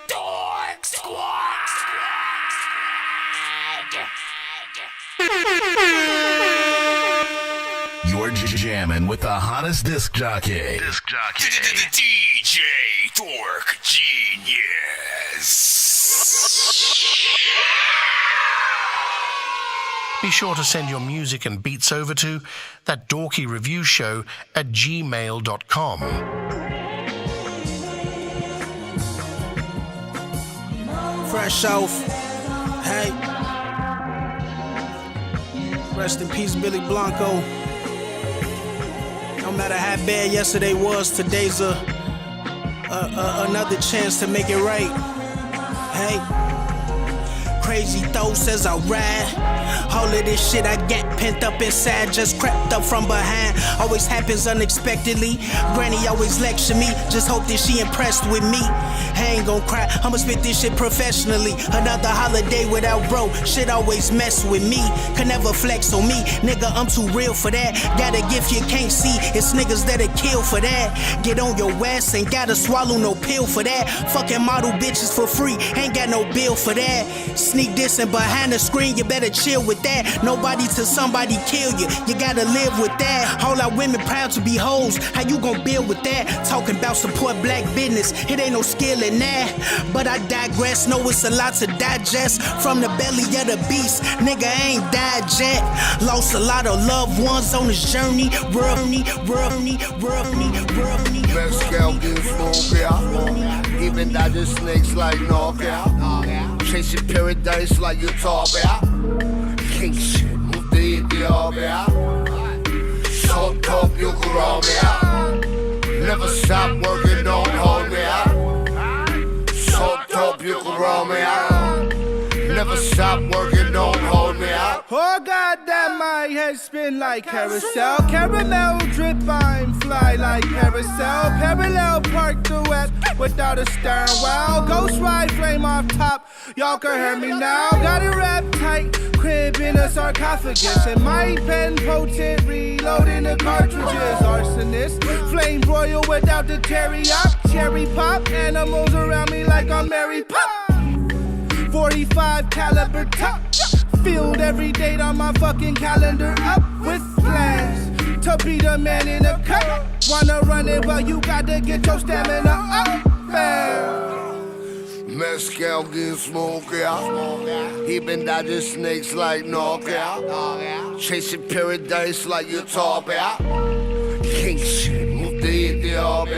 Dork Squad. You're jamming with the hottest disc jockey. DJ Dork Genius. Be sure to send your music and beats over to That Dorky Review Show at gmail.com. Fresh off. Hey. Rest in peace, Billy Blanco. No matter how bad yesterday was, today's another chance to make it right. Hey. Crazy thoughts as I ride. All of this shit I get pent up inside just crept up from behind. Always happens unexpectedly. Granny always lecture me. Just hope that she impressed with me. I ain't gon' cry, I'ma spit this shit professionally. Another holiday without bro. Shit always mess with me. Can never flex on me. Nigga, I'm too real for that. Got a gift you can't see. It's niggas that'll kill for that. Get on your ass, ain't gotta swallow no pill for that. Fucking model bitches for free. Ain't got no bill for that. Sneak dissing behind the screen, you better chill with that. Nobody till somebody kill you, you gotta live with that. All our women proud to be hoes, how you gon' build with that? Talking about support black business, it ain't no skill in that. But I digress, know it's a lot to digest. From the belly of the beast, nigga I ain't died yet. Lost a lot of loved ones on this journey. Let's go get smoke out. Even dodging snakes like knockout. Chasing paradise like you talk about. King shit, move the out. So tough you can roll me out. Never stop working, don't hold me out. So tough you can roll me out. Never stop working, don't hold me out. Oh goddamn, my head spin like carousel. Caramel drip, I'm fly like carousel. Parallel park duet without a stern. Wow, ghost ride flame off top. Y'all can hear me now. Got it wrapped tight, crib in a sarcophagus. And my pen potent, reloading the cartridges. Arsonist, flame broil without the teriyaki. Cherry pop, animals around me like I'm Mary Pop. 45 caliber top. Filled every date on my fucking calendar up with plans to be the man in the cup. Wanna run it, but you gotta get your stamina up, man. Mezcal getting smoke out. He been dodging snakes like knockout. Chasing paradise like you talk about. King shit, move the out.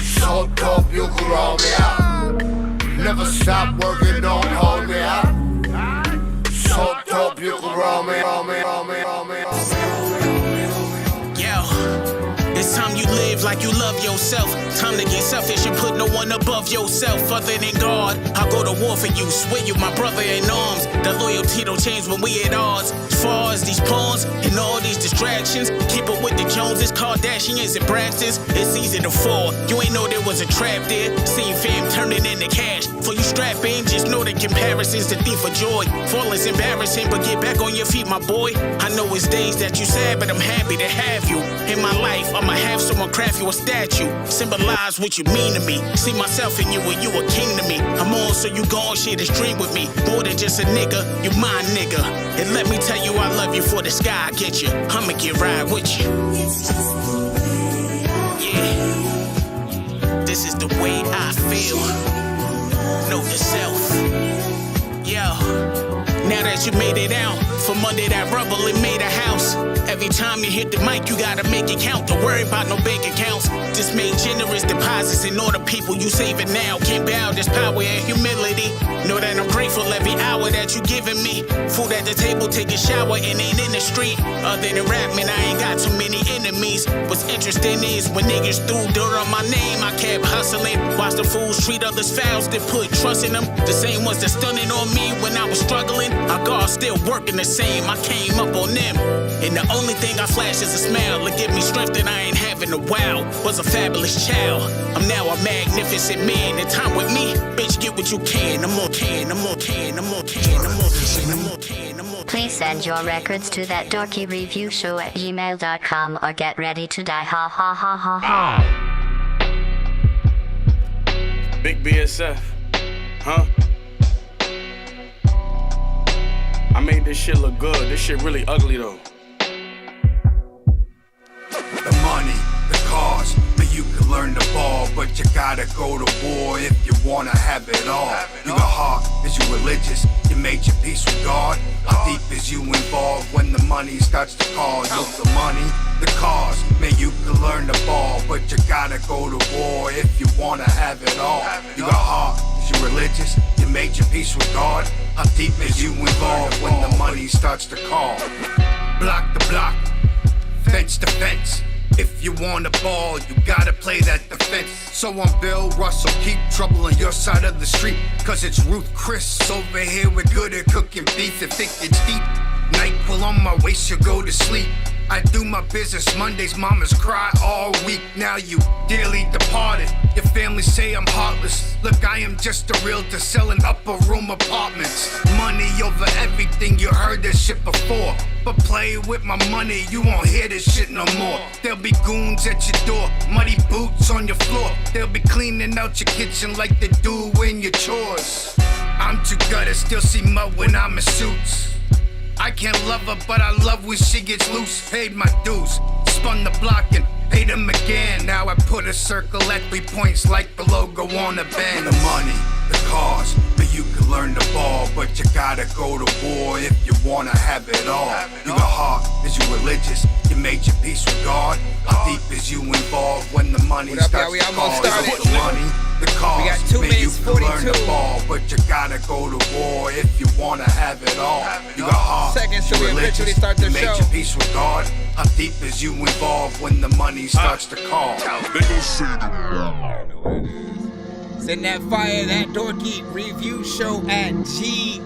So tough you can roll me out. Never stop working, don't hold me out. So tough you can roll me. Yo, it's time you live like you love yourself. Time to get selfish and put no one above yourself other than God. I'll go to war for you, swear you my brother in arms. That loyalty don't change when we at odds. As far as these pawns and all these distractions, keep up with the Joneses, Kardashians, and Braxtons. It's easy to fall, you ain't know there was a trap there. Seen fam turning into cash. For you strap in, just know the comparison's the thief of joy. Falling's embarrassing, but get back on your feet, my boy. I know it's days that you sad, but I'm happy to have you in my life. I'ma have someone craft you a statue. Symbolize what you mean to me. See myself in you and you a king to me. I'm on, so you gon' share this dream with me. More than just a nigga, you my nigga. And let me tell you I love you for the sky I get you. I'ma get right with you. Yeah. This is the way I feel. Know yourself. Yo. Now that you made it out from under that rubble and made a house. Every time you hit the mic, you gotta make it count. Don't worry about no bank accounts. Just make generous deposits and all the people you saving now. Can't bow, there's power and humility. Know that I'm grateful every hour that you giving me. Food at the table, take a shower and ain't in the street. Other than rap, man, I ain't got too many enemies. What's interesting is when niggas threw dirt on my name, I kept hustling. Watch the fools treat others fouls, they put trust in them. The same ones that stunning on me when I was struggling. Our God still working the same, I came up on them. And the only thing I flash is a smile to give me strength that I ain't having a while. Was a fabulous child, I'm now a magnificent man. And time with me, bitch, get what you can. I'm on can, I'm on can, I'm on can, I'm on can, I'm on can, I'm on can. Please send your records to ThatDorkyReviewShow@gmail.com or get ready to die. Ha ha ha ha ha. Big BSF, huh? I made this shit look good. This shit really ugly though. The money, the cars, but you can learn the ball, but you gotta go to war if you wanna have it all. You got heart, is you religious? You made your peace with God? How deep is you involved when the money starts to call? You the money, the cars, man, you can learn the ball, but you gotta go to war if you wanna have it all. You got heart, is you religious? You made your peace with God? How deep is you involved when the money starts to call? Block to block, fence to fence. If you want a ball, you gotta play that defense. So I'm Bill Russell, keep trouble on your side of the street. Cause it's Ruth Chris over here, we're good at cooking beef. If it gets deep, NyQuil on my waist, you go to sleep. I do my business Mondays, mamas cry all week. Now you dearly departed. Your family say I'm heartless. Look, I am just a realtor selling upper room apartments. Money over everything, you heard this shit before. But play with my money, you won't hear this shit no more. There'll be goons at your door, muddy boots on your floor. They'll be cleaning out your kitchen like they do in your chores. I'm too gutted, still see mud when I'm in suits. I can't love her, but I love when she gets loose. Paid my dues, spun the block and paid them again. Now I put a circle at 3 points like the logo on a band. The money, the cars, but you can learn the ball, but you gotta go to war if you wanna have it all. You got heart, is you religious? You made your peace with God? How deep is you involved when the money starts to call? The money, the cars, we got 2 man, you minutes, can learn 42. the ball, but you gotta go to war if you wanna have it all. You got heart, Seconds you till we religious? eventually start the You made show. your peace with God? How deep is you involved when the money starts to call? Send that fire, that dorky review show at gmail.com.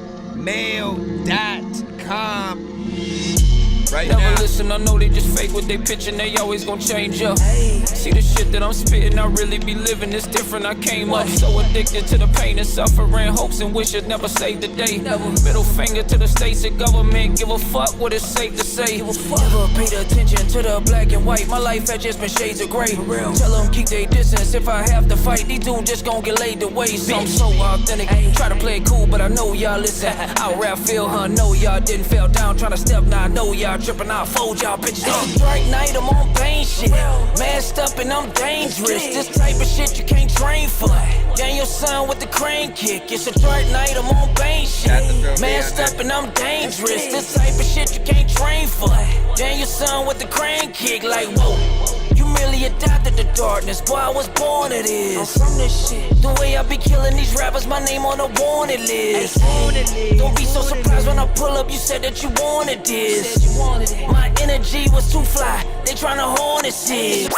Right Never now. listen, I know they just fake what they pitching, they always gon' change up. See the shit that I'm spitting, I really be living, it's different, I came up so addicted to the pain and suffering, hopes and wishes never saved the day. Middle finger to the states and government, give a fuck what it's safe to say. Never paid attention to the black and white, my life had just been shades of gray. Tell them keep their distance, if I have to fight, these dudes just gon' get laid to waste. I'm so authentic, try to play it cool, but I know y'all listen. I'll rap feel, huh, know y'all didn't fell down, tryna step, now I know y'all trippin', I'll fold y'all bitches. It's a dark night, I'm on pain shit. Masked up and I'm dangerous. This type of shit you can't train for. Daniel son with the crane kick. It's a dark night, I'm on pain shit. Masked up and I'm dangerous. This type of shit you can't train for. Daniel son with the crane kick. Like, whoa. You merely adopted the darkness, boy, I was born to this. I'm from this shit. The way I be killing these rappers, my name on the wanted list. Don't be so surprised when I pull up, you said that you wanted this. My energy was too fly, they tryna harness it.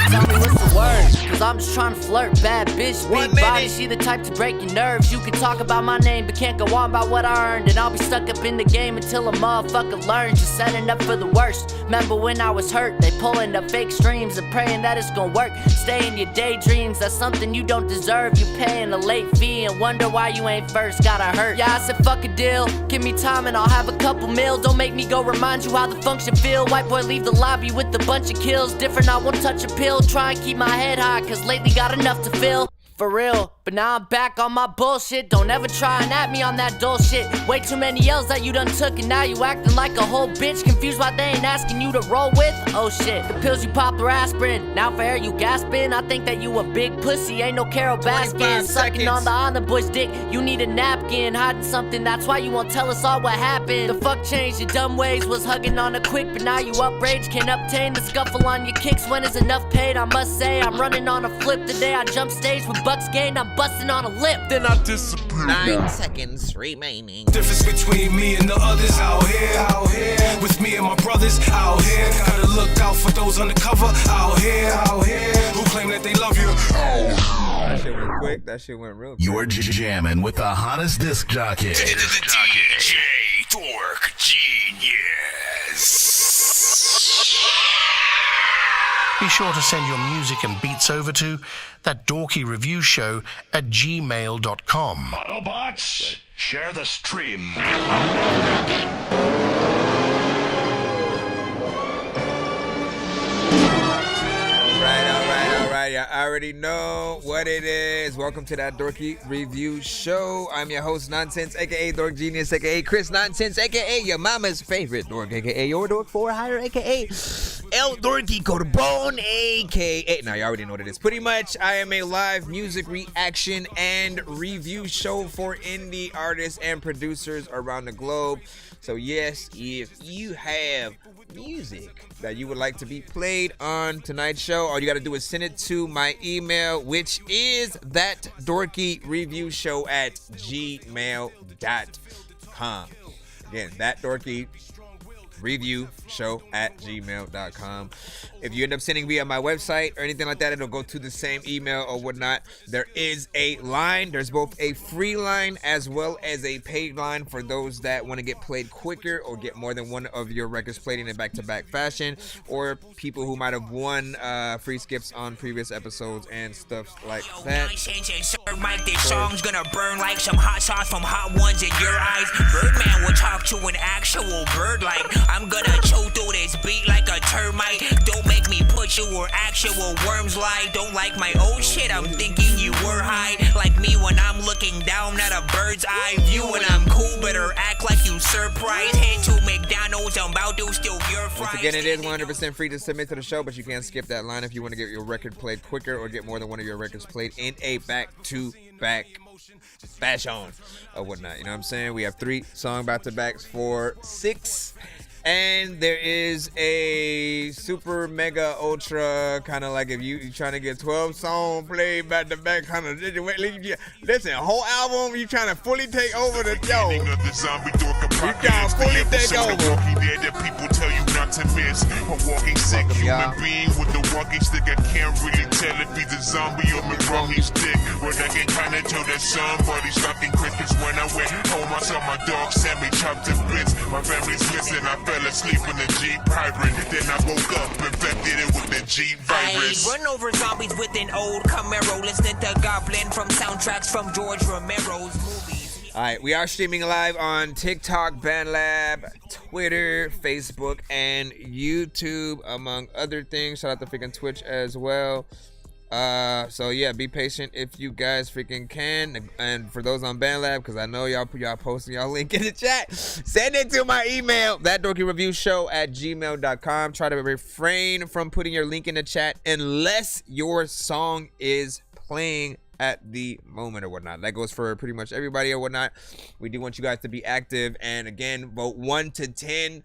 Tell me what's the word, cause I'm just trying to flirt. Bad bitch, big body, she the type to break your nerves. You can talk about my name, but can't go on about what I earned. And I'll be stuck up in the game until a motherfucker learns. Just setting up for the worst. Remember when I was hurt, they pulling up fake streams and praying that it's gonna work. Stay in your daydreams, that's something you don't deserve. You paying a late fee and wonder why you ain't first. Gotta hurt. Yeah, I said fuck a deal, give me time and I'll have a couple meals. Don't make me go remind you how the function feel. White boy leave the lobby with a bunch of kills. Different, I won't touch a pill. Try and keep my head high, cause lately got enough to fill. For real, but now I'm back on my bullshit. Don't ever try and at me on that dull shit. Way too many L's that you done took and now you acting like a whole bitch. Confused why they ain't asking you to roll with? Oh shit, the pills you pop are aspirin. Now for air you gasping. I think that you a big pussy, ain't no Carol Baskin. Sucking on the other boy's dick, you need a napkin. Hiding something, that's why you won't tell us all what happened. The fuck changed your dumb ways, was hugging on a quick, but now you outraged. Can't obtain the scuffle on your kicks when is enough paid. I must say, I'm running on a flip. The day I jump stage with bucks gained, I'm busting on a lip. Then I disappear. 9 seconds remaining. Difference between me and the others out here. With me and my brothers out here. Gotta look out for those undercover out here. Who claim that they love you. That shit went quick, that shit went real quick. You're jamming with the hottest disc jockey. DJ Dork Genius. Be sure to send your music and beats over to ThatDorkyReviewShow@gmail.com. Autobots, share the stream. All right. You already know what it is. Welcome to That Dorky Review Show. I'm your host, Nonsenze, a.k.a. Dork Genius, a.k.a. Chris Nonsenze, a.k.a. your mama's favorite dork, a.k.a. your dork for hire, a.k.a. El Dorky Corbone, a.k.a. Now, you already know what it is. Pretty much, I am a live music reaction and review show for indie artists and producers around the globe. So, yes, if you have music that you would like to be played on tonight's show, all you got to do is send it to my email, which is ThatDorkyReviewShow@gmail.com. Again, ThatDorkyReviewShow@gmail.com. If you end up sending via my website or anything like that, it'll go to the same email or whatnot. There is a line. There's both a free line as well as a paid line for those that want to get played quicker or get more than one of your records played in a back-to-back fashion, or people who might have won free skips on previous episodes and stuff like that. Mike, this song's gonna burn like some hot sauce from hot ones in your eyes. Birdman will talk to an actual bird like I'm gonna chew through this beat like a termite. Don't make me put you where actual worms lie. Don't like my old shit, I'm thinking you were high. Like me when I'm looking down at a bird's eye view. And I'm cool, better act like you surprised. Head to McDonald's, I'm about to steal your fries. Once again, it is 100% free to submit to the show, but you can skip that line if you want to get your record played quicker or get more than one of your records played in a back-to-back fashion or whatnot. You know what I'm saying? We have 3 song back-to-backs for 6. And there is a super mega ultra kind of like if you're trying to get 12 songs played back to back kind of listen, whole album you trying to fully take over the show. You trying to fully take over. People tell you not to miss a walking sick human being with a walking stick. I can't really tell if he's a zombie or a running stick. But I can kind of tell that somebody's stuck in Christmas. When I went home, I saw my dog Sammy chopped to bits. My family's missing. I fell asleep in the Jeep hybrid. Then I woke up, infected it with the Jeep virus. I run over zombies with an old Camaro, listening to Goblin from soundtracks from George Romero's movies. Alright, we are streaming live on TikTok, BandLab, Twitter, Facebook, and YouTube, among other things. Shout out to freaking Twitch as well. So yeah, be patient if you guys freaking can. And for those on BandLab, because I know y'all posting y'all link in the chat, send it to my email, ThatDorkyReviewShow@gmail.com. Try to refrain from putting your link in the chat unless your song is playing at the moment or whatnot. That goes for pretty much everybody or whatnot. We do want you guys to be active, and again, vote 1 to 10.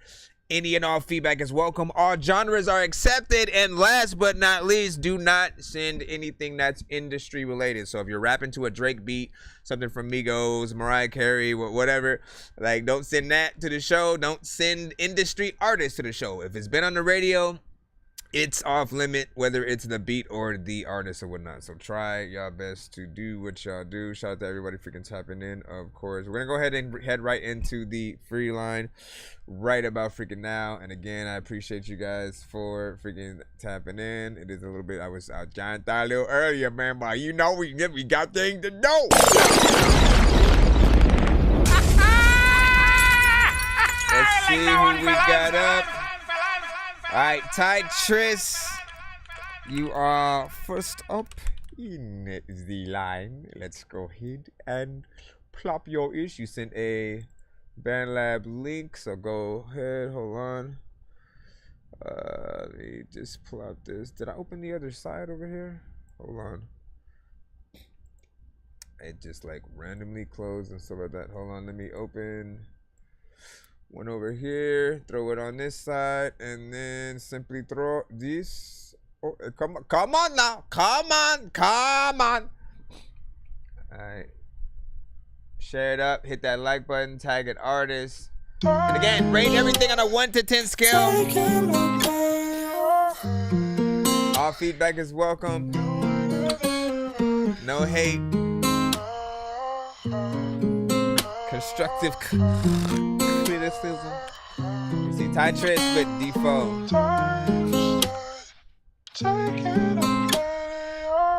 Any and all feedback is welcome. All genres are accepted. And last but not least, do not send anything that's industry related. So if you're rapping to a Drake beat, something from Migos, Mariah Carey, whatever, like, don't send that to the show. Don't send industry artists to the show. If it's been on the radio, it's off limit, whether it's the beat or the artist or whatnot. So try y'all best to do what y'all do. Shout out to everybody freaking tapping in, of course. We're gonna go ahead and head right into the free line right about freaking now. And again, I appreciate you guys for freaking tapping in. It is a little bit, I was trying to a little earlier, man, but you know we got things to do. Let's see who we got up. All right, Tris, you are first up in the line. Let's go ahead and plop your ish. You sent a BandLab link, so go ahead. Hold on. Let me just plop this. Did I open the other side over here? Hold on. It just like randomly closed and stuff like that. Hold on, let me open one over here, throw it on this side, and then simply throw this. Oh, come on now, come on. All right, share it up, hit that like button, tag an artist, and again, rate everything on a 1 to 10 scale. All feedback is welcome. No hate. Constructive criticism. You see Tris with default. Yeah, I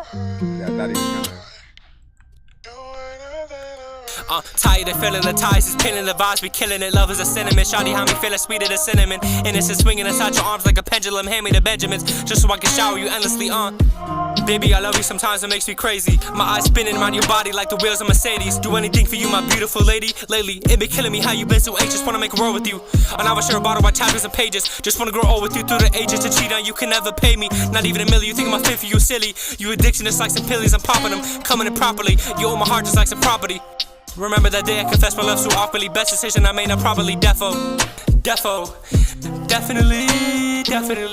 thought he was gonna. Tired of feeling the ties, is pinning the vibes, we killing it. Love is a cinnamon. Shawty, how me feeling sweeter than cinnamon. Innocent swinging inside your arms like a pendulum. Hand me the Benjamins, just so I can shower you endlessly on. Baby, I love you, sometimes it makes me crazy. My eyes spinning around your body like the wheels of Mercedes. Do anything for you, my beautiful lady. Lately, it been killing me how you been so anxious. Wanna make a world with you. And I will share a bottle by chapters and pages. Just wanna grow old with you through the ages. To cheat on you can never pay me. Not even a million, you think I'm fit for you, silly. You addiction is like some pillies, I'm popping them. Coming in properly, you own my heart just like some property. Remember that day I confessed my love so awkwardly. Best decision I made, not properly. Defo. Definitely. Defo.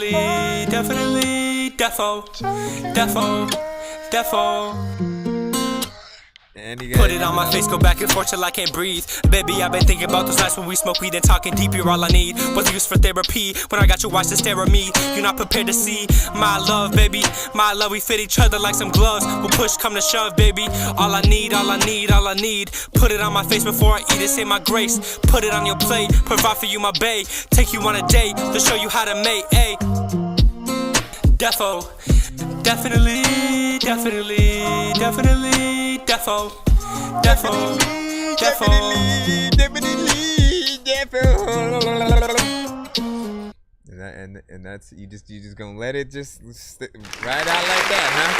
Put it on my face, go back and forth till I can't breathe. Baby, I've been thinking about those nights when we smoke weed and talking deep. You're all I need. What's the use for therapy when I got you watch to stare at me? You're not prepared to see my love, baby. My love, we fit each other like some gloves. We'll push, come to shove, baby. All I need. Put it on my face before I eat it, say my grace. Put it on your plate, provide for you, my bae. Take you on a date to show you how to make, ayy. Defo. Definitely. And that's you just gonna let it just ride out like that, huh?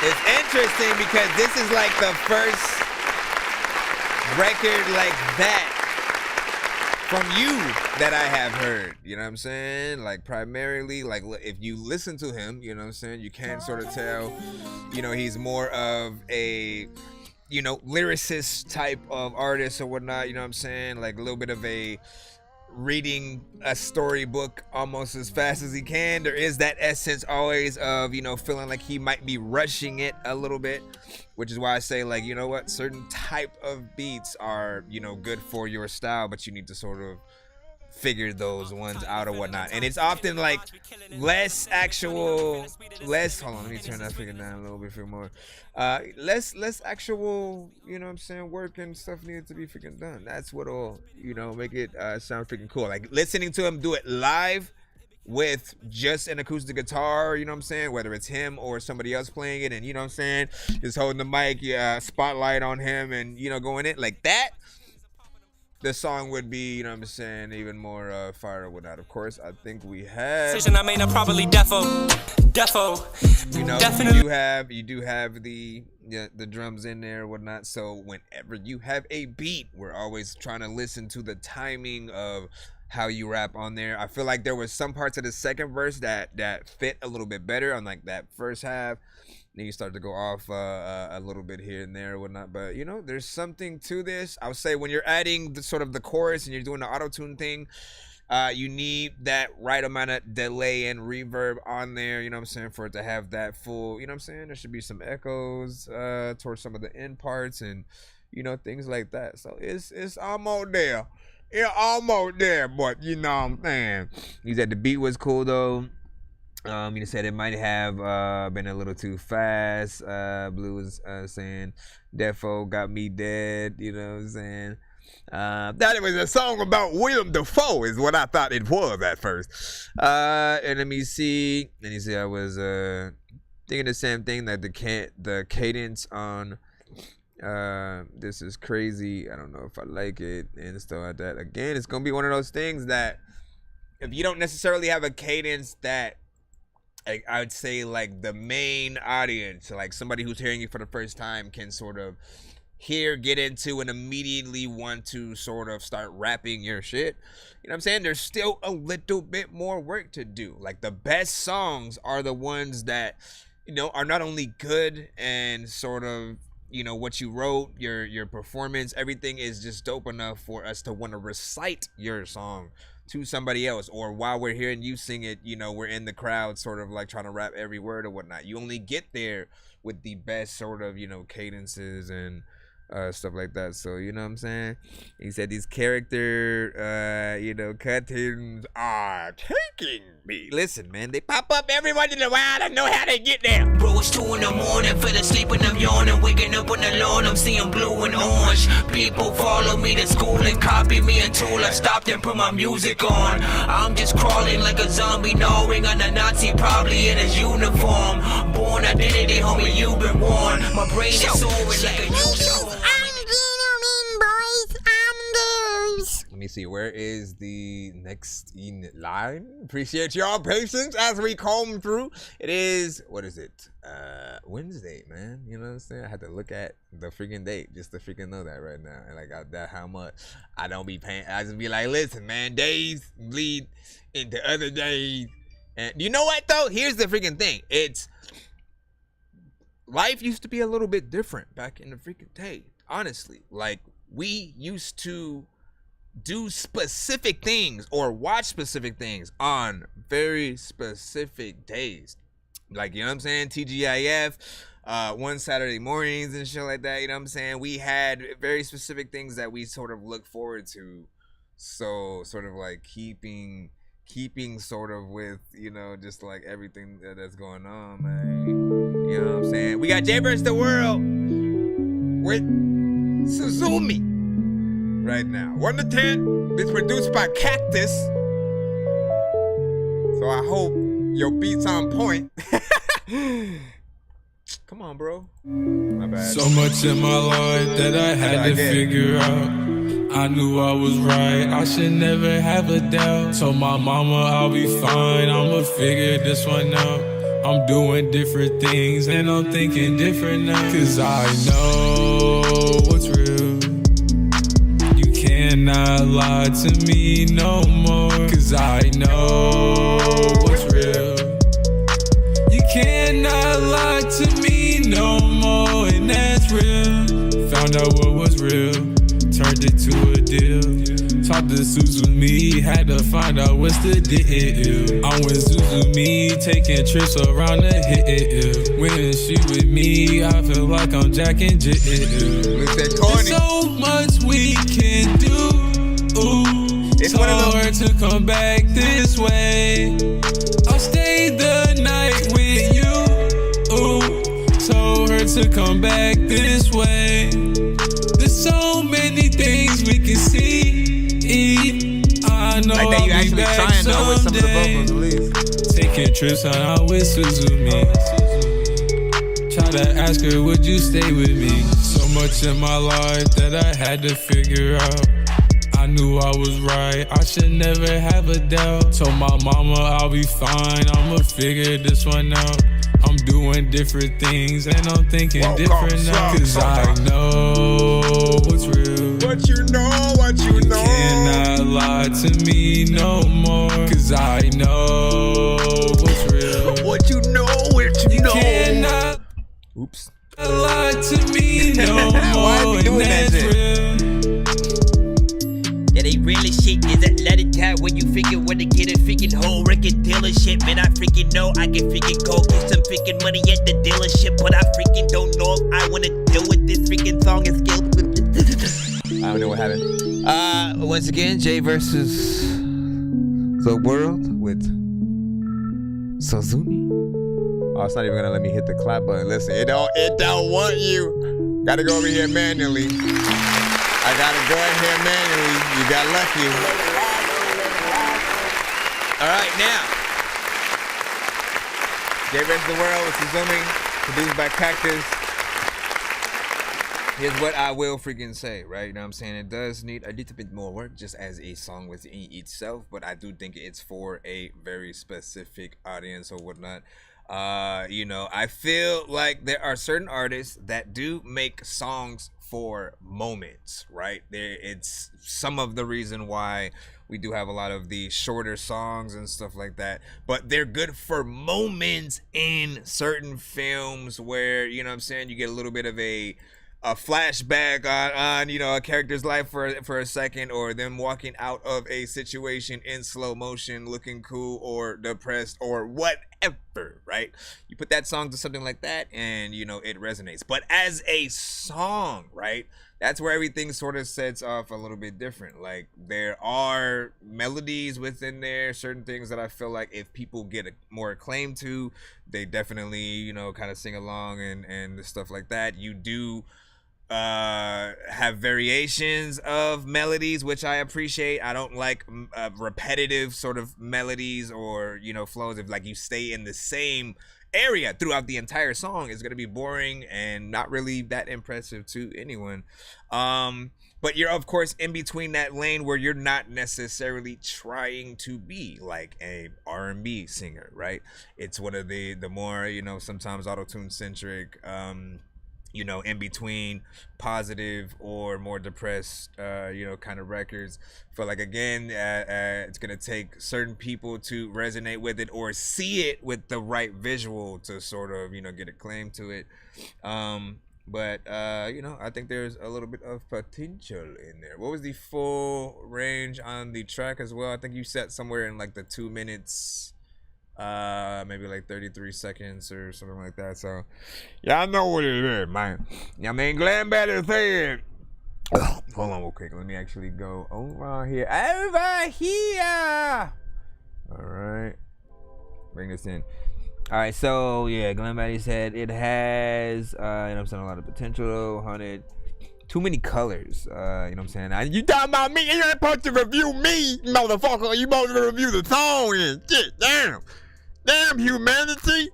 It's interesting because this is like the first record like that from you that I have heard, you know what I'm saying? Like primarily, like if you listen to him, you know what I'm saying, you can sort of tell, you know, he's more of a, you know, lyricist type of artist or whatnot, you know what I'm saying? Like a little bit of a reading a storybook almost as fast as he can. There is that essence always of, you know, feeling like he might be rushing it a little bit, which is why I say, like, you know what, certain type of beats are, you know, good for your style, but you need to sort of figure those ones out or whatnot. And it's often like less hold on, let me turn that figure down a little bit for more. Less actual, you know what I'm saying, work and stuff needed to be freaking done. That's what'll, you know, make it sound freaking cool. Like listening to him do it live with just an acoustic guitar, you know what I'm saying, whether it's him or somebody else playing it, and you know what I'm saying, just holding the mic, spotlight on him, and you know, going in like that, the song would be, you know what I'm saying, even more fire or whatnot. Of course, I think we have decision I made, not properly. Defo. You know, Definitely. you do have the drums in there or whatnot. So whenever you have a beat, we're always trying to listen to the timing of how you rap on there. I feel like there was some parts of the second verse that fit a little bit better on like that first half. Then you start to go off a little bit here and there or whatnot. But, you know, there's something to this. I would say when you're adding the sort of the chorus and you're doing the auto-tune thing, you need that right amount of delay and reverb on there, you know what I'm saying, for it to have that full, you know what I'm saying? There should be some echoes towards some of the end parts and, you know, things like that. So it's almost there. It's almost there, but, you know what I'm saying? He said the beat was cool, though. You said it might have been a little too fast. Blue was saying Defo got me dead, you know what I'm saying? That it was a song about William Dafoe is what I thought it was at first. And let me see. And you see I was thinking the same thing, that the cadence on this is crazy. I don't know if I like it and stuff like that. Again, it's gonna be one of those things that if you don't necessarily have a cadence that, like, I would say, like, the main audience, like somebody who's hearing you for the first time can sort of get into and immediately want to sort of start rapping your shit. You know what I'm saying? There's still a little bit more work to do. Like, the best songs are the ones that, you know, are not only good and sort of, you know, what you wrote, your performance, everything is just dope enough for us to want to recite your song to somebody else, or while we're hearing you sing it, you know, we're in the crowd sort of like trying to rap every word or whatnot. You only get there with the best sort of, you know, cadences and stuff like that. So you know what I'm saying. He said these character, cuttings are taking me. Listen, man, they pop up every once in a while. I know how they get there. Bro, it's 2 in the morning, fell asleep and I'm yawning, waking up on the lawn, I'm seeing blue and orange. People follow me to school and copy me until I stopped and put my music on. I'm just crawling like a zombie, gnawing on a Nazi, probably in his uniform. Born identity, homie, you've been warned. My brain is soaring like a unicorn. Let me see, where is the next in line? Appreciate y'all patience as we comb through. It is, what is it? Wednesday, man. You know what I'm saying? I had to look at the freaking date just to freaking know that right now. And like that how much I don't be paying. I just be like, listen, man, days bleed into other days. And you know what though? Here's the freaking thing. It's life used to be a little bit different back in the freaking day. Honestly, like we used to do specific things or watch specific things on very specific days. Like, you know what I'm saying? TGIF, one Saturday mornings and shit like that. You know what I'm saying? We had very specific things that we sort of look forward to. So sort of like keeping sort of with, just like everything that's going on, man. You know what I'm saying? We got Jay vs. the World with Suzumi right now. 1 to 10. It's produced by Cactus. So I hope your beat's on point. Come on, bro. My bad. So much in my life that I had to figure out. I knew I was right, I should never have a doubt. Told my mama I'll be fine, I'ma figure this one out. I'm doing different things and I'm thinking different now. Cause I know what's real. You cannot lie to me no more. Cause I know what's real. You cannot lie to me no more. And that's real. Found out what was real, turned it to a deal. Talked to Suzumi, had to find out what's the deal. I'm with Suzumi, taking trips around the hill. When she with me, I feel like I'm jacking Jill. There's so much we can do. Told her to come back this way. I'll stay the night with you. Told her to come back this way. There's so many things we can see. I know like that you I'll be back trying though with some of the vocals at least. Taking trips out with Suzumi. Try to ask her, would you stay with me? So much in my life that I had to figure out. I knew I was right, I should never have a doubt. Told my mama I'll be fine, I'ma figure this one out. I'm doing different things and I'm thinking different now. Cause I know what's real. What you know. You cannot lie to me no more. Cause I know what's real. What you know. You cannot lie to me no more. And that's real. Yeah, they really shit is that let it die when you figure when to get a freaking whole record dealership. Man, I freaking know I can freaking go get some freaking money at the dealership, but I freaking don't know if I wanna deal with this freaking song and skill. I don't know what happened. Once again, Jay versus the World with Suzumi. Oh, it's not even gonna let me hit the clap button. Listen, it don't want you. Gotta go over here manually. I gotta go in here manually. You got lucky. All right, now. Jay vs. the World with Suzumi, produced by Cactus. Here's what I will freaking say, right? You know what I'm saying? It does need a little bit more work just as a song within itself, but I do think it's for a very specific audience or whatnot. I feel like there are certain artists that do make songs for moments, right? It's some of the reason why we do have a lot of the shorter songs and stuff like that, but they're good for moments in certain films where, you know what I'm saying, you get a little bit of a flashback on a character's life for a second, or them walking out of a situation in slow motion looking cool or depressed or whatever ever, right? You put that song to something like that and, you know, it resonates. But as a song, right, that's where everything sort of sets off a little bit different. Like, there are melodies within there, certain things that I feel like if people get more acclaim to, they definitely, you know, kind of sing along and stuff like that. You do have variations of melodies, which I appreciate. I don't like repetitive sort of melodies or, you know, flows. If like you stay in the same area throughout the entire song, it's gonna be boring and not really that impressive to anyone. But you're of course in between that lane where you're not necessarily trying to be like a R&B singer, right? It's one of the more, you know, sometimes auto-tune centric, you know, in between positive or more depressed, you know, kind of records. I feel like, again, it's going to take certain people to resonate with it or see it with the right visual to sort of, you know, get a claim to it. But you know, I think there's a little bit of potential in there. What was the full range on the track as well? I think you set somewhere in like the 2 minutes, maybe like 33 seconds or something like that. So yeah, I know what it is, man. Yeah, I mean, Glenn Better said, hold on real quick, let me actually go over here. All right, bring this in. All right, so yeah, Glenn Better said it has you know what I'm saying, a lot of potential. 100 too many colors, you know what I'm saying? You talking about me? You ain't supposed to review me, motherfucker. You supposed to review the song and shit. Damn humanity.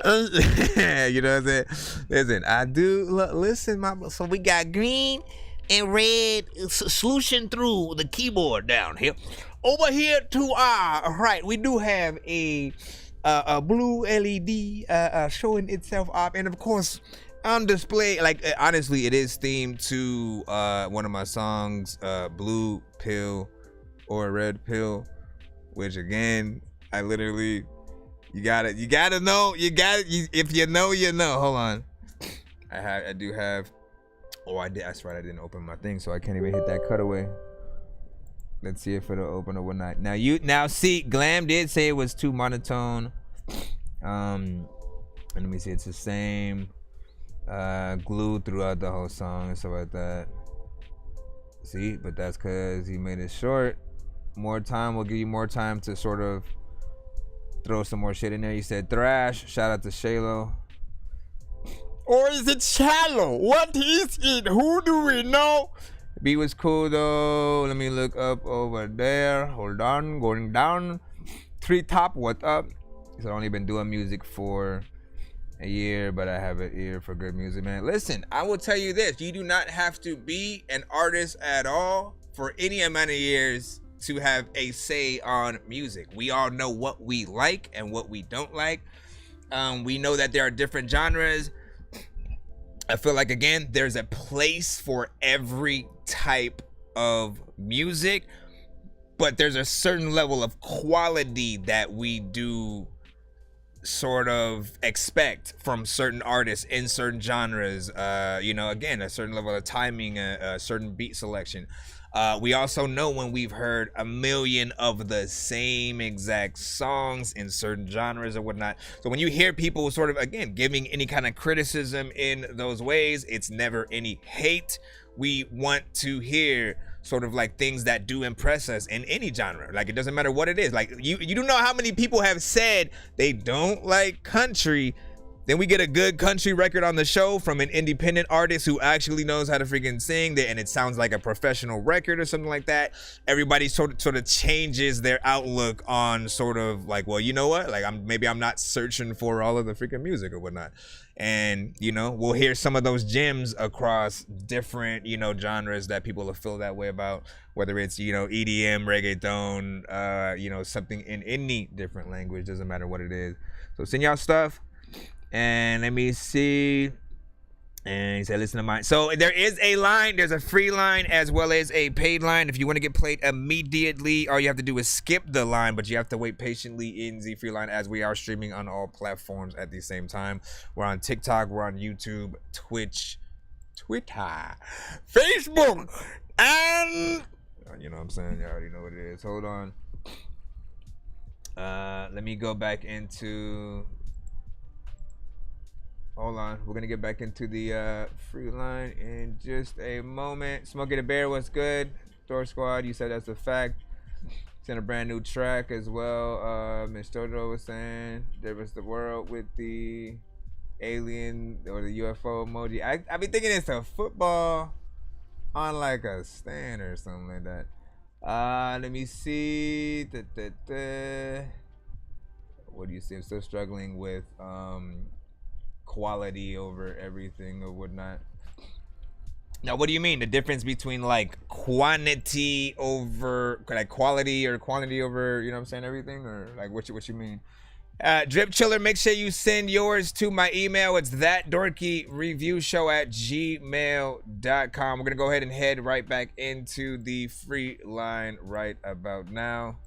You know what I'm saying? Listen, I do listen, mama. So we got green and red solution through the keyboard down here. Over here to our right, we do have a blue LED showing itself up, and of course on display, like honestly, it is themed to one of my songs, Blue Pill or Red Pill, which again, I literally. You gotta know. If you know, you know. Hold on. I do have. Oh, I did. That's right. I didn't open my thing, so I can't even hit that cutaway. Let's see if it'll open or whatnot. Now see, Glam did say it was too monotone. And let me see. It's the same glue throughout the whole song and stuff like that. See, but that's because he made it short. More time will give you more time to sort of throw some more shit in there. You said thrash. Shout out to Shalo. Or is it shallow? What is it? Who do we know? The beat was cool though. Let me look up over there. Hold on. Going down. Treetop, what up? So I've only been doing music for a year, but I have an ear for good music, man. Listen, I will tell you this. You do not have to be an artist at all for any amount of years to have a say on music. We all know what we like and what we don't like. We know that there are different genres. I feel like, again, there's a place for every type of music, but there's a certain level of quality that we do sort of expect from certain artists in certain genres. You know, again, a certain level of timing, a certain beat selection. We also know when we've heard a million of the same exact songs in certain genres or whatnot. So when you hear people sort of, again, giving any kind of criticism in those ways, it's never any hate. We want to hear sort of like things that do impress us in any genre. Like, it doesn't matter what it is. Like, you don't know how many people have said they don't like country. Then we get a good country record on the show from an independent artist who actually knows how to freaking sing, and it sounds like a professional record or something like that. Everybody sort of changes their outlook on sort of like, well, you know what? Like, maybe I'm not searching for all of the freaking music or whatnot. And, you know, we'll hear some of those gems across different, you know, genres that people will feel that way about, whether it's, you know, EDM, reggaeton, you know, something in any different language, doesn't matter what it is. So send y'all stuff. And let me see. And he said, listen to mine. So there is a line. There's a free line as well as a paid line. If you want to get played immediately, all you have to do is skip the line, but you have to wait patiently in the free line, as we are streaming on all platforms at the same time. We're on TikTok. We're on YouTube, Twitch, Twitter, Facebook, and you know what I'm saying? You already know what it is. Hold on. Let me go back into. Hold on, we're gonna get back into the free line in just a moment. Smokey the Bear, what's good? Thor Squad, you said that's a fact. It's in a brand new track as well. Miss Jojo was saying there was the world with the alien or the UFO emoji. I be thinking it's a football on like a stand or something like that. Let me see. What do you see? I'm still struggling with quality over everything or whatnot. Now, what do you mean? The difference between like quantity over like quality or quantity over, you know what I'm saying, everything? Or like what you mean? Drip Chiller, make sure you send yours to my email. It's ThatDorkyReviewShow@gmail.com. We're going to go ahead and head right back into the free line right about now.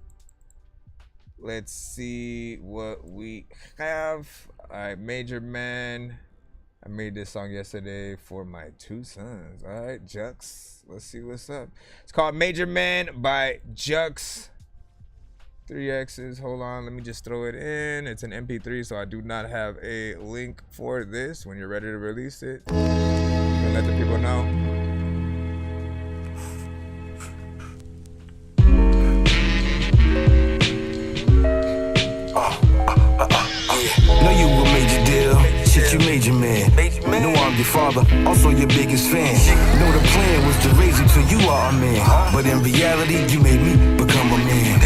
Let's see what we have. All right, Major Man. I made this song yesterday for my two sons. All right, Jux. Let's see what's up. It's called Major Man by Jux. 3 X's. Hold on. Let me just throw it in. It's an MP3, so I do not have a link for this. When you're ready to release it, you can let the people know. Know you a major deal, shit you major man. Know I'm your father, also your biggest fan. Know the plan was to raise you till you are a man, but in reality you made me become a man.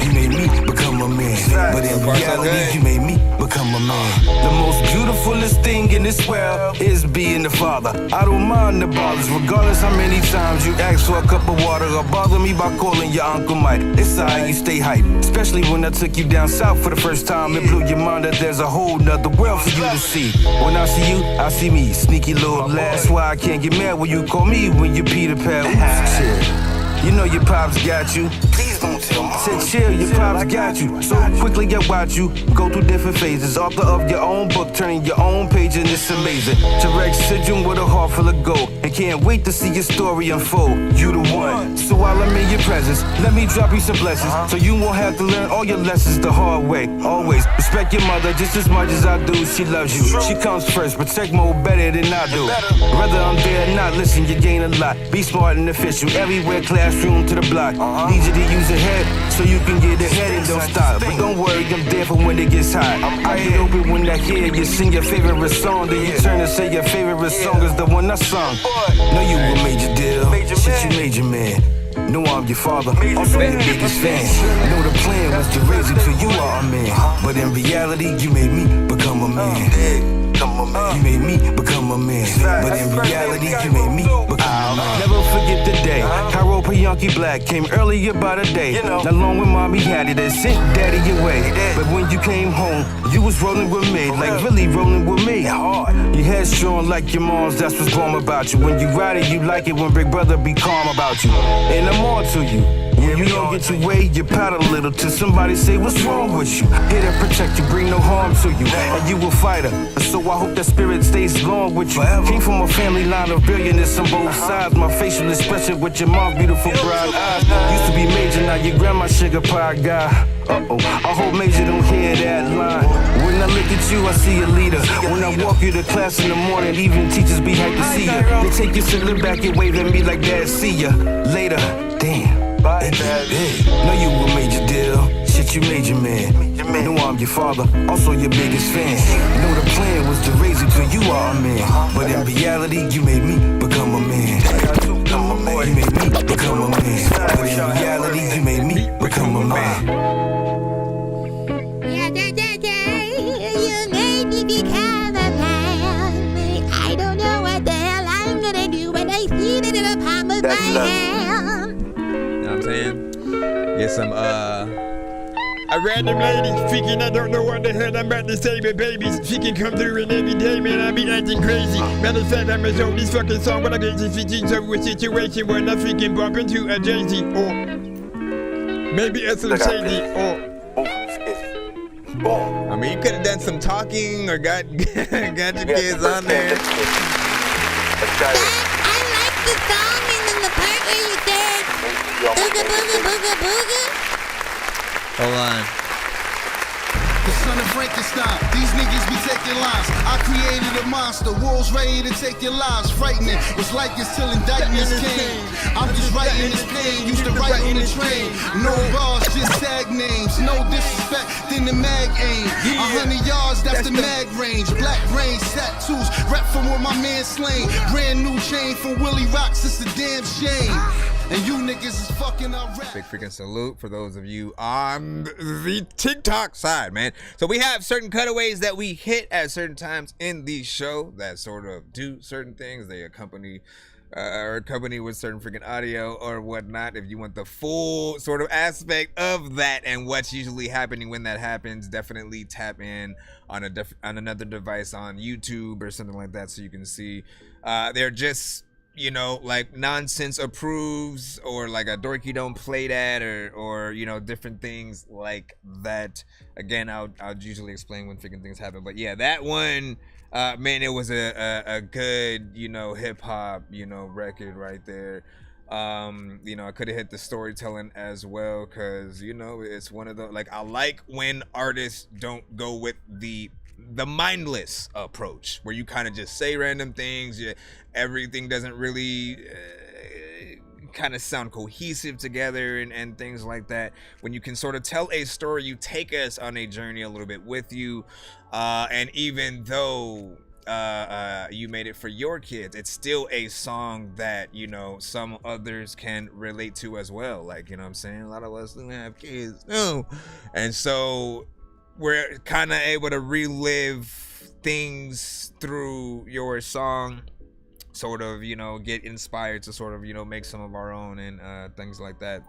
You made me become a man, but in reality you made me become a man. The most beautifulest thing in this world is being the father. I don't mind the bothers, regardless how many times you ask for a cup of water or bother me by calling your Uncle Mike. It's alright, you stay hype, especially when I took you down south for the first time. It blew your mind that there's a whole nother world for you to see. When I see you, I see me, sneaky little lad. That's why I can't get mad when you call me when you Peter Pan. Shit. You know your pops got you. Please don't tell me. Said chill, your pops got you. So quickly I watch you go through different phases. Author of your own book, turning your own page, and it's amazing. T-Rex Syndrome with a heart full of gold, and can't wait to see your story unfold. You the one. So while I'm in your presence, let me drop you some blessings, so you won't have to learn all your lessons the hard way. Always respect your mother just as much as I do. She loves you. She comes first, protect more better than I do. Whether I'm there or not, listen, you gain a lot. Be smart and official. Everywhere classroom to the block. Need you to use a head so you can get ahead and don't stop. But don't worry, I'm there for when it gets hot. I get open when I hear you sing your favorite song. Then you turn and say your favorite song is the one I sung. Know you a major deal, shit you major man. Know I'm your father, also your biggest fan. Know the plan was to raise you till you are a man, but in reality you made me become a man. You made me become a man, but in reality you made me become a man. Never forget the day Cairo Yankee Black came earlier by the day. Not long when mommy had it and sent daddy away. But when you came home, you was rolling with me, like really rolling with me. Your head strong like your mom's, that's what's wrong about you. When you ride it, you like it when big brother be calm about you. And I'm on to you. When you don't get your way, you pout a little till somebody say, what's wrong with you? Here to protect you, bring no harm to you. And you a fighter, so I hope that spirit stays long with you. Came from a family line of billionaires on both sides. My facial expression with your mom's beautiful brown eyes. Used to be major, now your grandma sugar pie guy. I hope Major don't hear that line. When I look at you, I see a leader. When I walk you to class in the morning, even teachers be hyped to see you. They take you to the back and wave at me like dad, see ya later. Damn. Bye, know you a major deal, shit you major man. Know I'm your father, also your biggest fan. Know the plan was to raise you till you are a man, but in reality you made me become a man. You made me become a man, but in reality you made me become a man. You made me become a man. I don't know what the hell I'm gonna do when I see it in the palm of my hand. Know what I'm saying? Get some a random lady freaking, I don't know what the hell I'm about to say, but babies, she can come through and every day, man, I be acting crazy. Matter of fact, I'm gonna show this fucking song, but I get this freaking over a situation where I freaking bump into a Jay-Z or maybe a Slim Shady or I mean, you could have done some talking or got your kids on there. I like the song and then the part where you said booga booga booga booga. Hold on. son of Frankenstein. These niggas be taking lives. I created a monster. Wolves ready to take your lives. Frightening. It's like it's till indictments came. I'm just writing this pain. Used to write on the train. No bars, just tag names. No disrespect, then the mag aim. 100 yards, that's the mag range. Black brains, tattoos. Rep from where my man slain. Brand new chain from Willie Rocks. It's a damn shame. And you niggas is fucking up rap. Big freaking salute for those of you on the TikTok side, man. So we have certain cutaways that we hit at certain times in the show that sort of do certain things. They accompany with certain freaking audio or whatnot. If you want the full sort of aspect of that and what's usually happening when that happens, definitely tap in on another device on YouTube or something like that so you can see. They're just, you know, like Nonsenze approves, or like a Dorky don't play that, or you know, different things like that. Again, I'll usually explain when freaking things happen, but yeah, that one, man, it was a good, you know, hip hop, you know, record right there. You know, I could have hit the storytelling as well, because, you know, it's one of the, like, I like when artists don't go with the mindless approach where you kind of just say random things. Everything doesn't really kind of sound cohesive together and things like that. When you can sort of tell a story, you take us on a journey a little bit with you, and even though you made it for your kids, it's still a song that, you know, some others can relate to as well. Like, you know what I'm saying, a lot of us don't have kids, no, and so we're kind of able to relive things through your song, sort of, you know, get inspired to sort of, you know, make some of our own and things like that.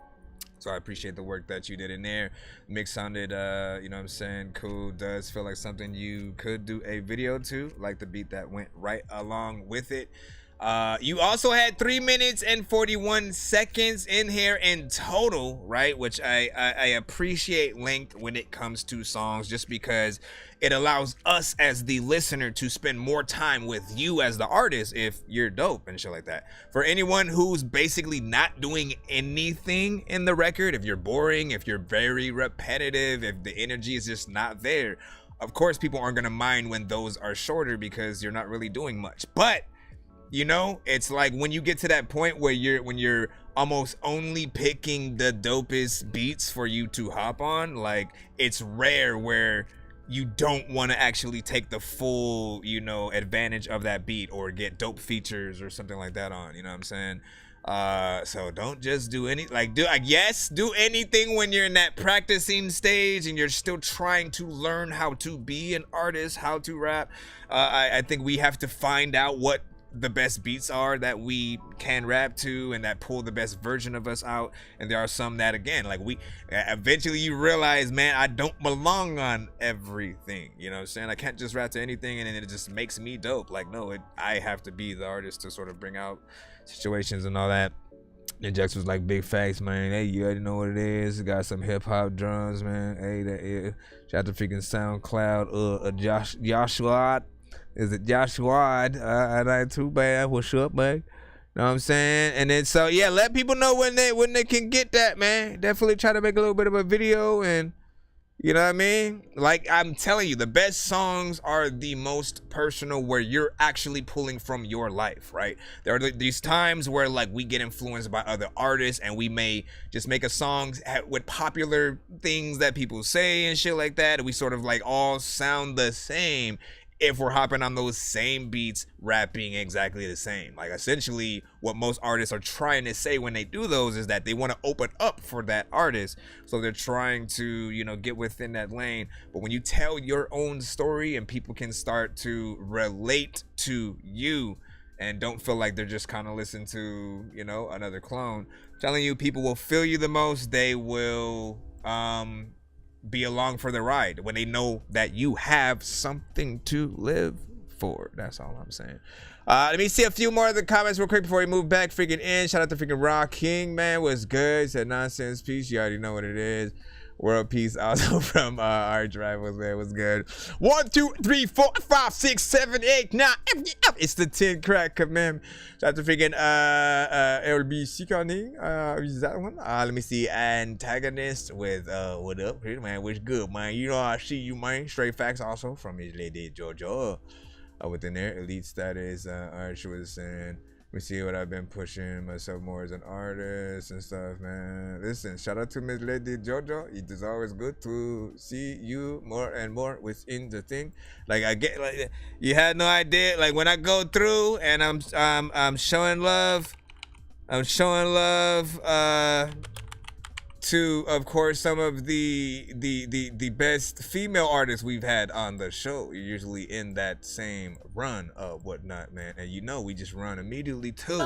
So I appreciate the work that you did in there. Mix sounded, you know what I'm saying, cool. Does feel like something you could do a video to, like the beat that went right along with it. You also had 3 minutes and 41 seconds in here in total, right? Which I appreciate length when it comes to songs, just because it allows us as the listener to spend more time with you as the artist if you're dope and shit like that. For anyone who's basically not doing anything in the record, if you're boring, if you're very repetitive, if the energy is just not there, of course people aren't gonna mind when those are shorter because you're not really doing much. But you know, it's like when you get to that point where you're almost only picking the dopest beats for you to hop on, like, it's rare where you don't want to actually take the full, you know, advantage of that beat or get dope features or something like that on, you know what I'm saying? So don't just do any, like, do anything when you're in that practicing stage and you're still trying to learn how to be an artist, how to rap. I think we have to find out what the best beats are that we can rap to and that pull the best version of us out. And there are some that, again, like, we eventually you realize, man, I don't belong on everything, you know what I'm saying? I can't just rap to anything and then it just makes me dope. Like, no, I have to be the artist to sort of bring out situations and all that. And Jax was like, big facts, man. Hey, you already know what it is. It got some hip hop drums, man. Hey, shout out to freaking SoundCloud, Joshua. Is it Joshua? I too bad. What's up, man? Know what I'm saying? And then, so yeah, let people know when they can get that, man. Definitely try to make a little bit of a video, and you know what I mean? Like, I'm telling you, the best songs are the most personal, where you're actually pulling from your life, right? There are these times where, like, we get influenced by other artists and we may just make a song with popular things that people say and shit like that, and we sort of like all sound the same if we're hopping on those same beats, rapping exactly the same. Like, essentially what most artists are trying to say when they do those is that they want to open up for that artist, so they're trying to, you know, get within that lane. But when you tell your own story and people can start to relate to you and don't feel like they're just kind of listening to, you know, another clone, I'm telling you, people will feel you the most. They will be along for the ride when they know that you have something to live for. That's all I'm saying. Let me see a few more of the comments real quick before we move back freaking in. Shout out to freaking Rock King, man. What's good? Said Nonsense piece. You already know what it is. World peace also from Arch Rivals, man. What's good? 1, 2, 3, 4, 5, 6, 7, 8, 9. It's the 10 crack command. Shout out to freaking LBC Conning. Is that one? Let me see. Antagonist with what up, man? What's good, man? You know I see you, man. Straight facts also from his lady Jojo. Within there, elite status. Arch was saying. We see what I've been pushing myself more as an artist and stuff, man. Listen, shout out to Miss Lady Jojo. It is always good to see you more and more within the thing. Like I get, like you had no idea. Like when I go through and I'm showing love. I'm showing love to, of course, some of the best female artists we've had on the show. You're usually in that same run of whatnot, man. And you know we just run immediately too.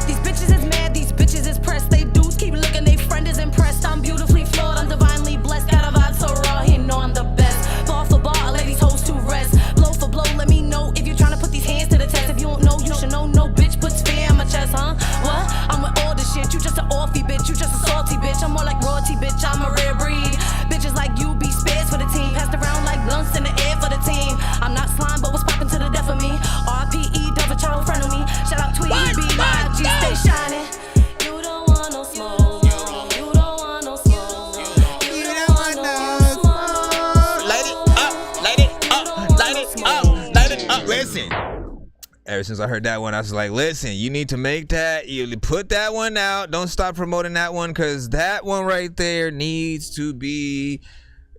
These bitches is mad, these bitches is pressed. They dudes keep looking, they friend is impressed. I'm beautifully flawed, I'm divinely blessed. Got a vibe so raw, he know I'm the best. Bar for bar, ladies hoes to rest. Blow for blow, let me know if you're trying to put these hands to the test. If you don't know, you should know. No bitch puts fear in my chest, huh? What? I'm with all this shit. You just an offie bitch, you just a salty bitch. I'm more like royalty, bitch. I'm a rare breed. Bitches like you be spares for the team. Passed around like blunts in the air for the team. I'm not slime, but what's poppin' to the death of me? RPE, Dover, child friend of me. Shout out Tweety, B.I.G. Stay shining. You don't want no smoke. You don't want no smoke. You don't want no smoke. Light it up, light it up, light it up, light it up. Listen. Ever since I heard that one, I was like, listen, you need to make that, you put that one out. Don't stop promoting that one, because that one right there needs to be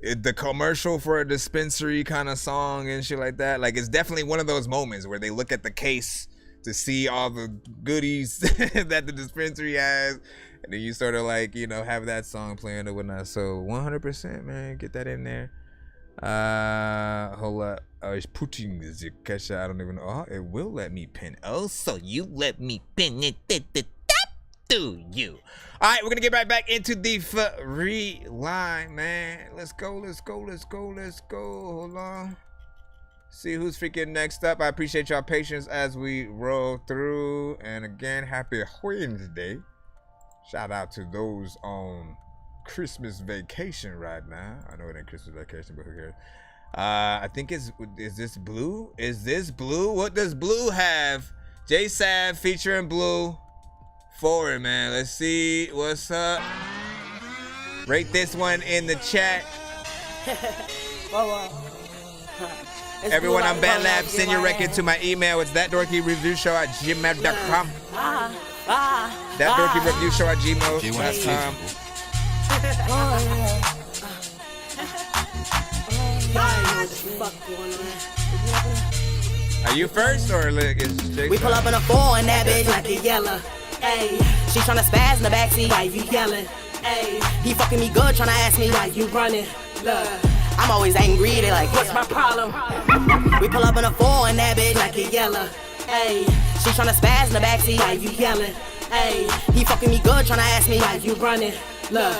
the commercial for a dispensary kind of song and shit like that. Like, it's definitely one of those moments where they look at the case to see all the goodies that the dispensary has, and then you sort of like, you know, have that song playing or whatnot. So 100%, man, get that in there. Hold up. I was putting the Kesha. I don't even know. Oh, it will let me pin. Oh, so you let me pin it. Do you? All right, we're gonna get right back into the free line, man. Let's go. Let's go. Let's go. Let's go. Hold on. See who's freaking next up. I appreciate y'all patience as we roll through. And again, happy Wednesday. Shout out to those on Christmas vacation right now. I know it ain't Christmas vacation, but who cares? I think is this Blue? Is this Blue? What does Blue have? J Sav featuring Blue. Forward, man. Let's see what's up. Rate this one in the chat. Everyone on Bad Lab, send your record to my email. It's ThatDorkyReviewShow@gmail.com. ThatDorkyReviewShow@gmail.com. Are you first or like is Jake? We pull up in a 4 and that bitch like a yellow. Ayy, she tryna spaz in the backseat. Why you yelling? Ayy, he fucking me good, tryna ask me why you running. Look, I'm always angry. They like, what's my problem? We pull up in a 4 and that bitch like a yellow. Ayy, she tryna spaz in the backseat. Why you yelling? Ayy, he fucking me good, tryna ask me why you running. Look,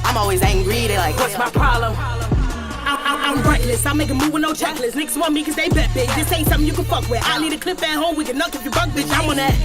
I'm always angry. They like, what's my problem? I'm reckless, I make a move with no checklist. Niggas want me cause they bet big. This ain't something you can fuck with. I need a clip at home, we can knock if you buck, bitch. I'm on that,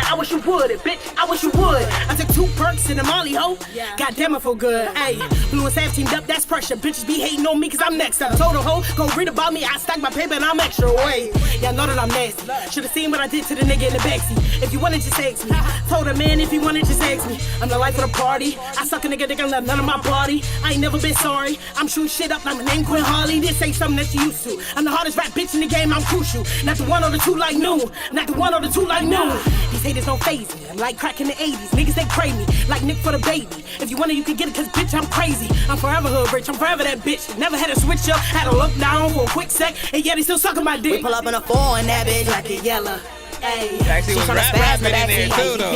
I wish you would, bitch, I wish you would. I took 2 perks in the Molly hoe. Goddamn, I feel good. Ayy, Blue and Sav teamed up, that's pressure. Bitches be hating on me cause I'm next up. Total hoe, go read about me, I stack my paper and I'm extra. Wait, y'all know that I'm nasty. Should've seen what I did to the nigga in the backseat. If you wanted, just text me. Told a man if he wanted, just text me. I'm the life of the party. I suck a nigga, they gon' love none of my body. I ain't never been sorry. I'm shooting shit up like my name Quinn Harley. This ain't something that you used to. I'm the hardest rap bitch in the game, I'm crucial. Not the one or the two like noon. Not the one or the two like noon. These haters don't faze me. I'm like crack in the 80s. Niggas, they pray me. Like Nick for the baby. If you want it, you can get it, cause bitch, I'm crazy. I'm forever hood rich. I'm forever that bitch. Never had a switch up. Had to look down for a quick sec. And yet he still sucking my dick. We pull up in a 4 and that bitch like a yellow. Ayy, actually was rapping in there too, though.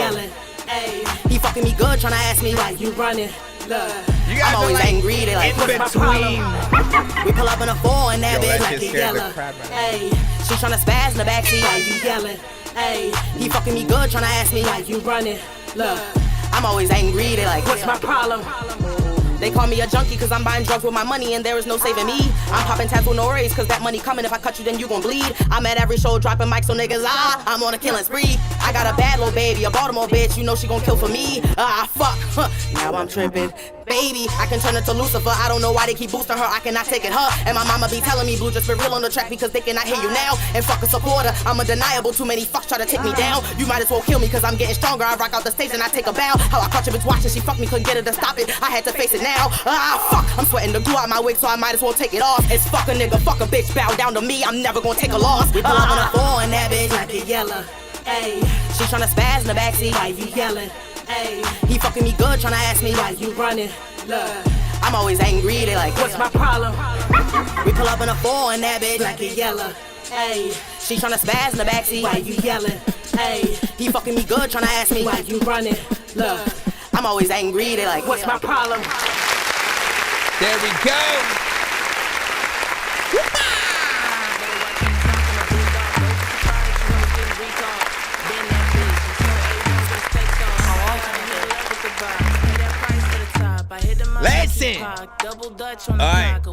Ayy, he fucking me good, tryna ask me why you running. Look, I'm always like angry, they like, what's my problem? We pull up in a 4 and that bitch like a yellow. Ayy, she tryna spaz in the backseat, why you yelling? Ayy, he fucking me good, tryna ask me why you running. Look, I'm always angry, they like, what's my problem? They call me a junkie cause I'm buying drugs with my money and there is no saving me. I'm popping tabs with no raise cause that money coming. If I cut you then you gon' bleed. I'm at every show dropping mics so niggas I'm on a killing spree. I got a bad little baby, a Baltimore bitch, you know she gon' kill for me. Fuck, now I'm tripping. Baby, I can turn it to Lucifer. I don't know why they keep boosting her, I cannot take it her. And my mama be telling me, Blue, just be real on the track because they cannot hear you now. And fuck a supporter, I'm undeniable, too many fucks try to take me down. You might as well kill me cause I'm getting stronger. I rock out the stage and I take a bow. How I caught your bitch watching, she fucked me, couldn't get her to stop it. I had to face it now. Fuck, I'm sweating the glue out my wig so I might as well take it off. It's fuck a nigga, fuck a bitch, bow down to me, I'm never gonna take a loss. We pull up on a four and that bitch like it yellow. Ayy, she tryna spaz in the backseat, why you yelling? Ayy, he fucking me good, tryna ask me why you running. Look, I'm always angry, they like, what's my problem? We pull up in a four and that bitch like it yellow. Ayy, she tryna spaz in the backseat, why you yelling? Ayy, he fucking me good, tryna ask me why you running. Look, I'm always angry, they like, what's my problem? There we go. Listen. Alright.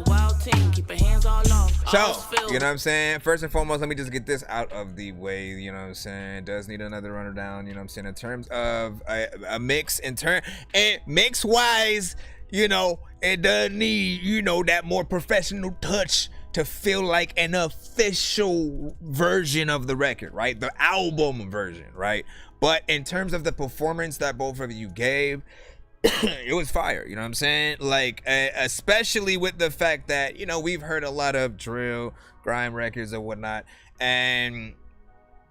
So, you know what I'm saying? First and foremost, let me just get this out of the way, you know what I'm saying? Does need another runner down, you know what I'm saying? In terms of a mix, mix wise, you know, it does need, you know, that more professional touch to feel like an official version of the record, right? The album version, right? But in terms of the performance that both of you gave, it was fire, you know what I'm saying? Like, especially with the fact that, you know, we've heard a lot of drill, grime records and whatnot. And,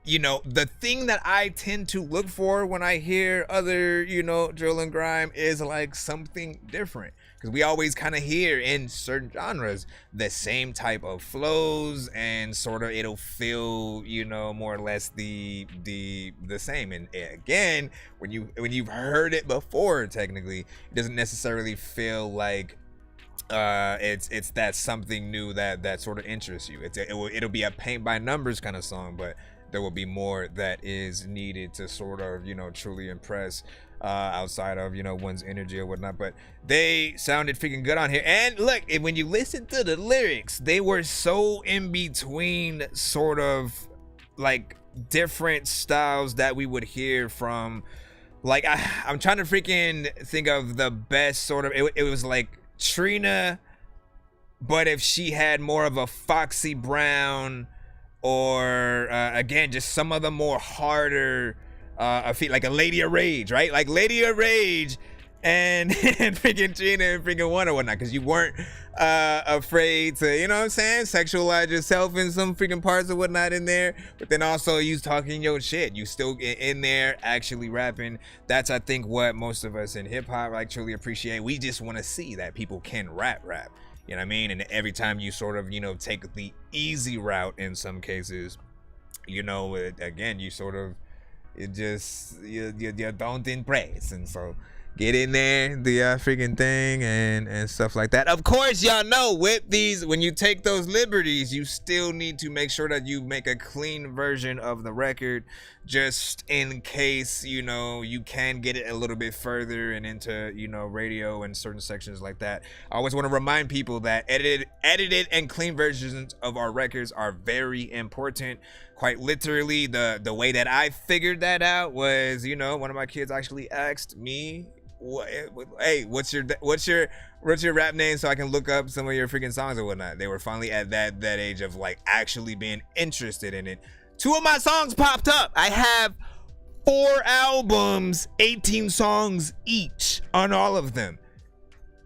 you know, the thing that I tend to look for when I hear other, you know, drill and grime is like something different. Because we always kind of hear in certain genres the same type of flows and sort of it'll feel, you know, more or less the same. And again, when you've heard it before, technically, it doesn't necessarily feel like it's that something new that sort of interests you. It'll be a paint by numbers kind of song, but there will be more that is needed to sort of, you know, truly impress outside of, you know, one's energy or whatnot. But they sounded freaking good on here. And look, when you listen to the lyrics, they were so in between sort of like different styles that we would hear from, like, I'm trying to freaking think of the best sort of, it was like Trina, but if she had more of a Foxy Brown, or again, just some of the more harder like a Lady of Rage, right? Like Lady of Rage and freaking Trina and freaking Wonder whatnot, because you weren't afraid to, you know what I'm saying, sexualize yourself in some freaking parts or whatnot in there, but then also you talking your shit, you still in there actually rapping. That's, I think, what most of us in hip-hop like truly appreciate. We just want to see that people can rap, you know what I mean? And every time you sort of, you know, take the easy route in some cases, you know, again, you sort of, you don't impress. And so get in there, do your freaking thing and stuff like that. Of course, y'all know with these, when you take those liberties, you still need to make sure that you make a clean version of the record, just in case, you know, you can get it a little bit further and into, you know, radio and certain sections like that. I always want to remind people that edited and clean versions of our records are very important. Quite literally, the way that I figured that out was, you know, one of my kids actually asked me, hey, what's your rap name so I can look up some of your freaking songs or whatnot. They were finally at that age of like actually being interested in it. 2 of my songs popped up. I have 4 albums, 18 songs each on all of them.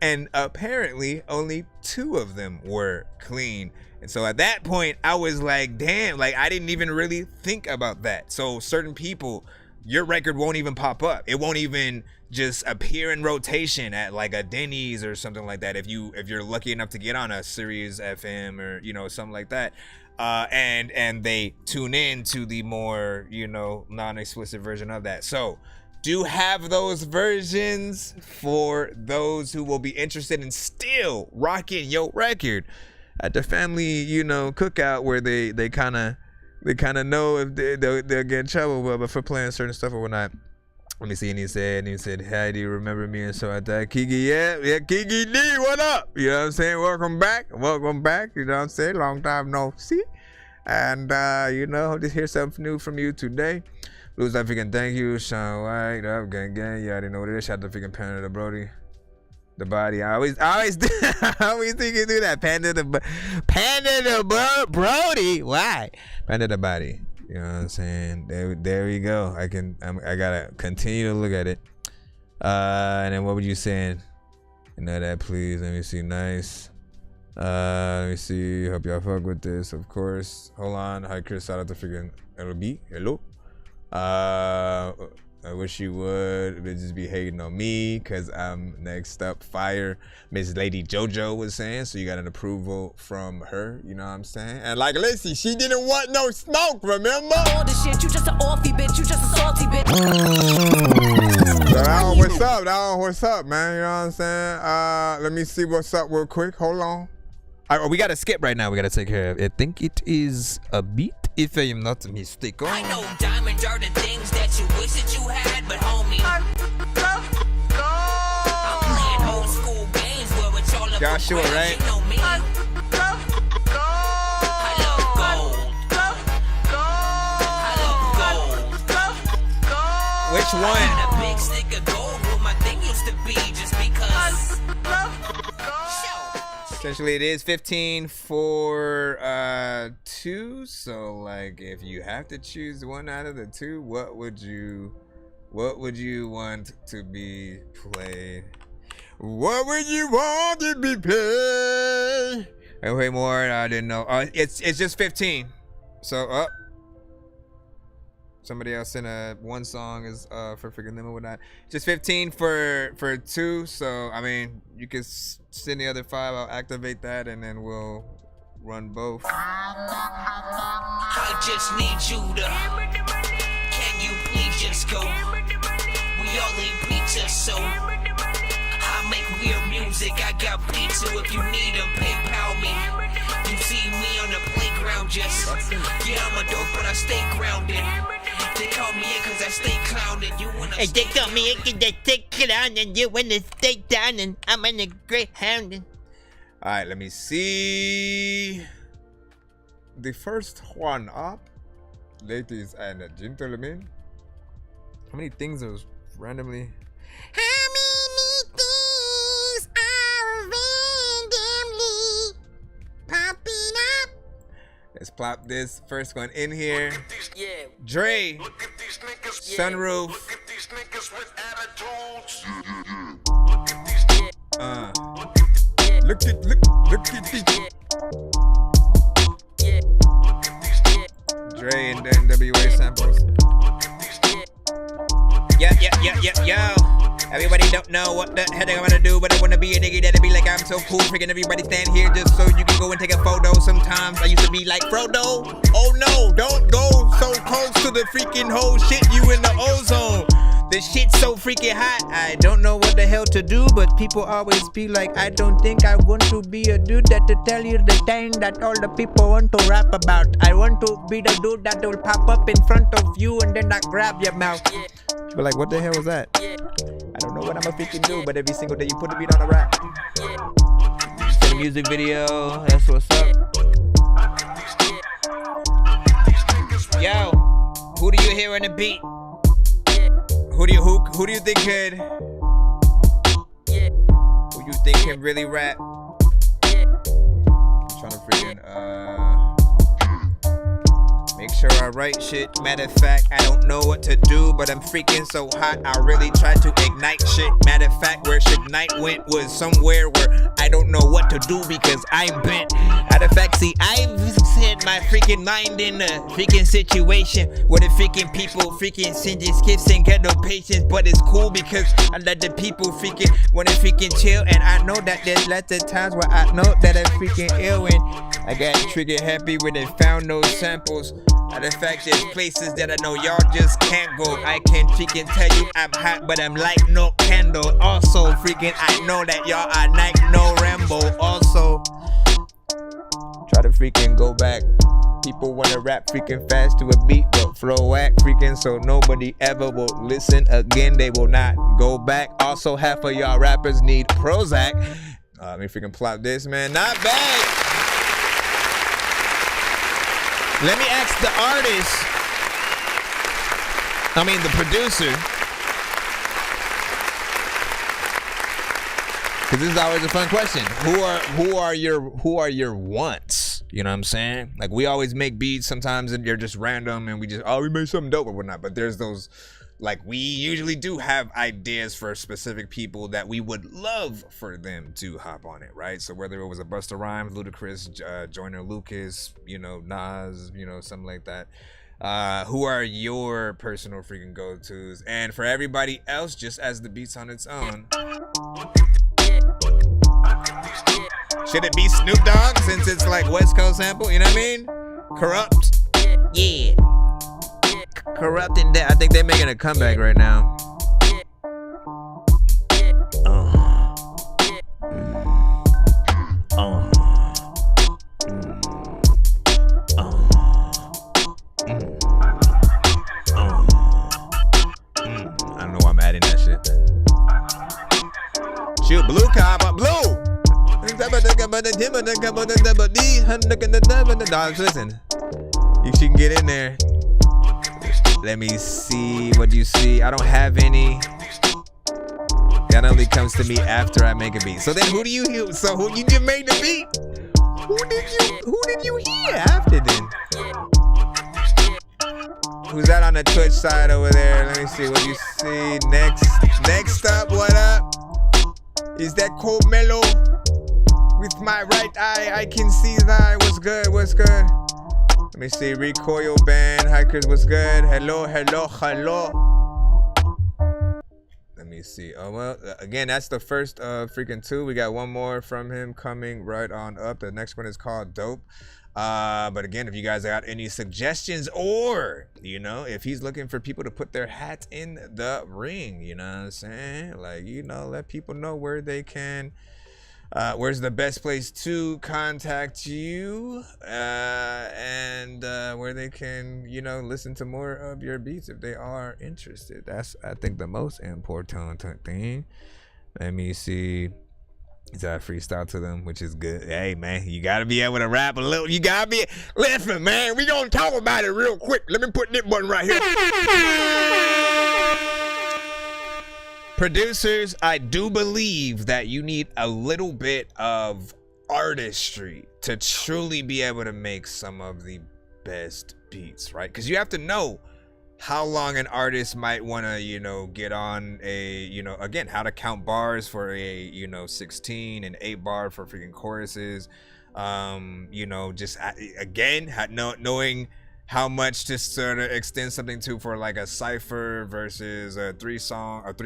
And apparently only 2 of them were clean. And so at that point, I was like, damn, like I didn't even really think about that. So certain people, your record won't even pop up. It won't even just appear in rotation at like a Denny's or something like that. If you're lucky enough to get on a Sirius FM or, you know, something like that. And they tune in to the more, you know, non-explicit version of that. So do have those versions for those who will be interested in still rocking your record at the family, you know, cookout, where they kind of know if they'll get in trouble, but for playing certain stuff or whatnot. Let me see. And he said, "Hey, do you remember me?" And so I thought, Kiki, yeah, Kiki D, what up? You know what I'm saying? Welcome back. You know what I'm saying? Long time no see. And just hear something new from you today. Blues African, thank you. Sean White, up, gang. You already know what it is. Shout out to freaking Panda the Brody. The body. I always think you do that. Panda the Brody. Why? Panda the body. You know what I'm saying? There we go. I gotta continue to look at it. And then what were you saying? That, please. Let me see. Nice. Let me see. Hope y'all fuck with this, of course. Hold on. Hi, Chris. Shout out to freaking LB. Hello. I wish you would just be hating on me because I'm next up. Fire, Miss Lady JoJo was saying. So you got an approval from her. You know what I'm saying? And like, listen, she didn't want no smoke, remember? All the shit, you just an offy bitch. You just a salty bitch. So what's up, man? You know what I'm saying? Let me see what's up real quick. Hold on. We got to skip right now. We got to take care of it. I think it is a beat, if I am not mistaken. I know diamonds are the things that you wish that you had, but homie, I'm playing old school games where it's all about Joshua, right? You know me. I love gold. Which one? I got a big stick of gold where my thing used to be just because. Essentially, it is 15 for 2. So, like, if you have to choose one out of the two, what would you want to be played? What would you want to be played? And wait more. I didn't know. It's just 15. So somebody else in one song is for freaking them or whatnot. Just 15 for 2. So I mean, you can send the other 5. I'll activate that and then we'll run both. I just need you to. Can you please just go? We all need pizza, so I make weird music. I got pizza if you need them. PayPal me. You see me on the playground, just I'm a dope, but I stay grounded. They call me in cause I stay clowning. You wanna They call me in cause I stay clowning. You wanna stay down and I'm in a greyhound. Alright, let me see. The first one up, ladies and gentlemen. How many things are randomly? How many things are randomly popping up? Let's plop this first one in here. Dre, Sunroof. Look at these. Dre and NWA samples. Yo. Everybody don't know what the heck I'm gonna do, but I wanna be a nigga that'll be like I'm so cool. Freaking everybody stand here just so you can go and take a photo. Sometimes I used to be like Frodo. Oh no, don't go so close to the freaking whole shit. You in the ozone. The shit's so freaking hot. I don't know what the hell to do, but people always be like, I don't think I want to be a dude that to tell you the thing that all the people want to rap about. I want to be the dude that will pop up in front of you and then I grab your mouth. But like, what the hell was that? I don't know what I'm a freaking do, but every single day you put a beat on a rap. For the music video, that's what's up. Yo, who do you hear on the beat? Who do you think could? Who you think can really rap? I'm trying to freaking make sure I write shit. Matter of fact, I don't know what to do, but I'm freaking so hot. I really try to ignite shit. Matter of fact, where Suge Knight went was somewhere where I don't know what to do because I'm bent. Matter of fact, see, I've set my freaking mind in a freaking situation where the freaking people freaking send these gifts and get no patience, but it's cool because I let the people freaking wanna freaking chill, and I know that there's lots of times where I know that I'm freaking ill and I got trigger happy when they found those samples. Matter of fact, there's places that I know y'all just can't go. I can freaking tell you I'm hot, but I'm like no candle. Also, freaking I know that y'all are like no Rambo. Also, try to freaking go back people wanna rap freaking fast to a beat, but flow whack freaking, so nobody ever will listen again. They will not go back. Also, half of y'all rappers need Prozac. Let me freaking plot this, man. Not bad. Let me ask the artist, the producer, because this is always a fun question. Who are your wants? You know what I'm saying? Like, we always make beats sometimes and they're just random and we made something dope or whatnot. But there's those, like, we usually do have ideas for specific people that we would love for them to hop on it, right? So whether it was a Busta Rhymes, Ludacris, Joyner Lucas, Nas, something like that. Who are your personal freaking go-tos? And for everybody else, just as the beat's on its own, should it be Snoop Dogg since it's like West Coast sample? You know what I mean? Corrupt. Yeah. Corrupt and I think they're making a comeback right now. I don't know why I'm adding that shit. Shoot, blue cop, blue. Listen, she can get in there. Let me see. What do you see? I don't have any. That only comes to me after I make a beat. So then, who do you hear? So who you just made the beat? Who did you hear after then? Who's that on the Twitch side over there? Let me see. What do you see next up? What up? Is that Comelo? With my right eye, I can see that. What's good? What's good? Let me see. Recoil Band. Hikers, what's good? Hello. Let me see. Oh, well, again, that's the first freaking two. We got one more from him coming right on up. The next one is called Dope. But again, if you guys got any suggestions or, if he's looking for people to put their hats in the ring, you know what I'm saying? Like, let people know where they can, where's the best place to contact you, and where they can, listen to more of your beats if they are interested. That's, I think, the most important thing. Let me see. So I freestyle to them, which is good. Hey, man, you got to be able to rap a little. You got to be. Listen, man, we going to talk about it real quick. Let me put this button right here. Producers, I do believe that you need a little bit of artistry to truly be able to make some of the best beats, right? Because you have to know how long an artist might want to, get on a, again, how to count bars for a, 16 and 8 bar for freaking choruses. Just again, knowing how much to sort of extend something to for like a cipher versus a 3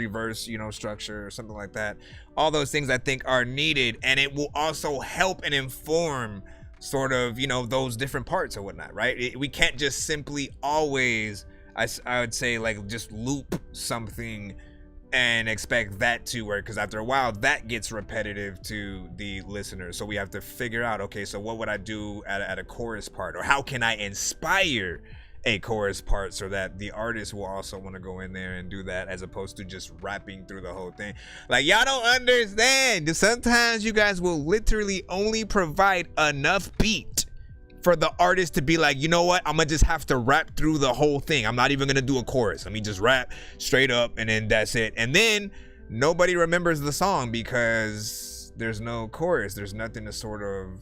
verse, structure or something like that. All those things I think are needed, and it will also help and inform sort of, those different parts or whatnot, right? We can't just simply always, I would say, like, just loop something and expect that to work, because after a while that gets repetitive to the listener. So we have to figure out, okay, so what would I do at a chorus part, or how can I inspire a chorus part so that the artist will also want to go in there and do that, as opposed to just rapping through the whole thing. Like, y'all don't understand. Sometimes you guys will literally only provide enough beat for the artist to be like, you know what, I'm gonna just have to rap through the whole thing. I'm not even gonna do a chorus. Let me just rap straight up, and then that's it. And then nobody remembers the song because there's no chorus. There's nothing to sort of,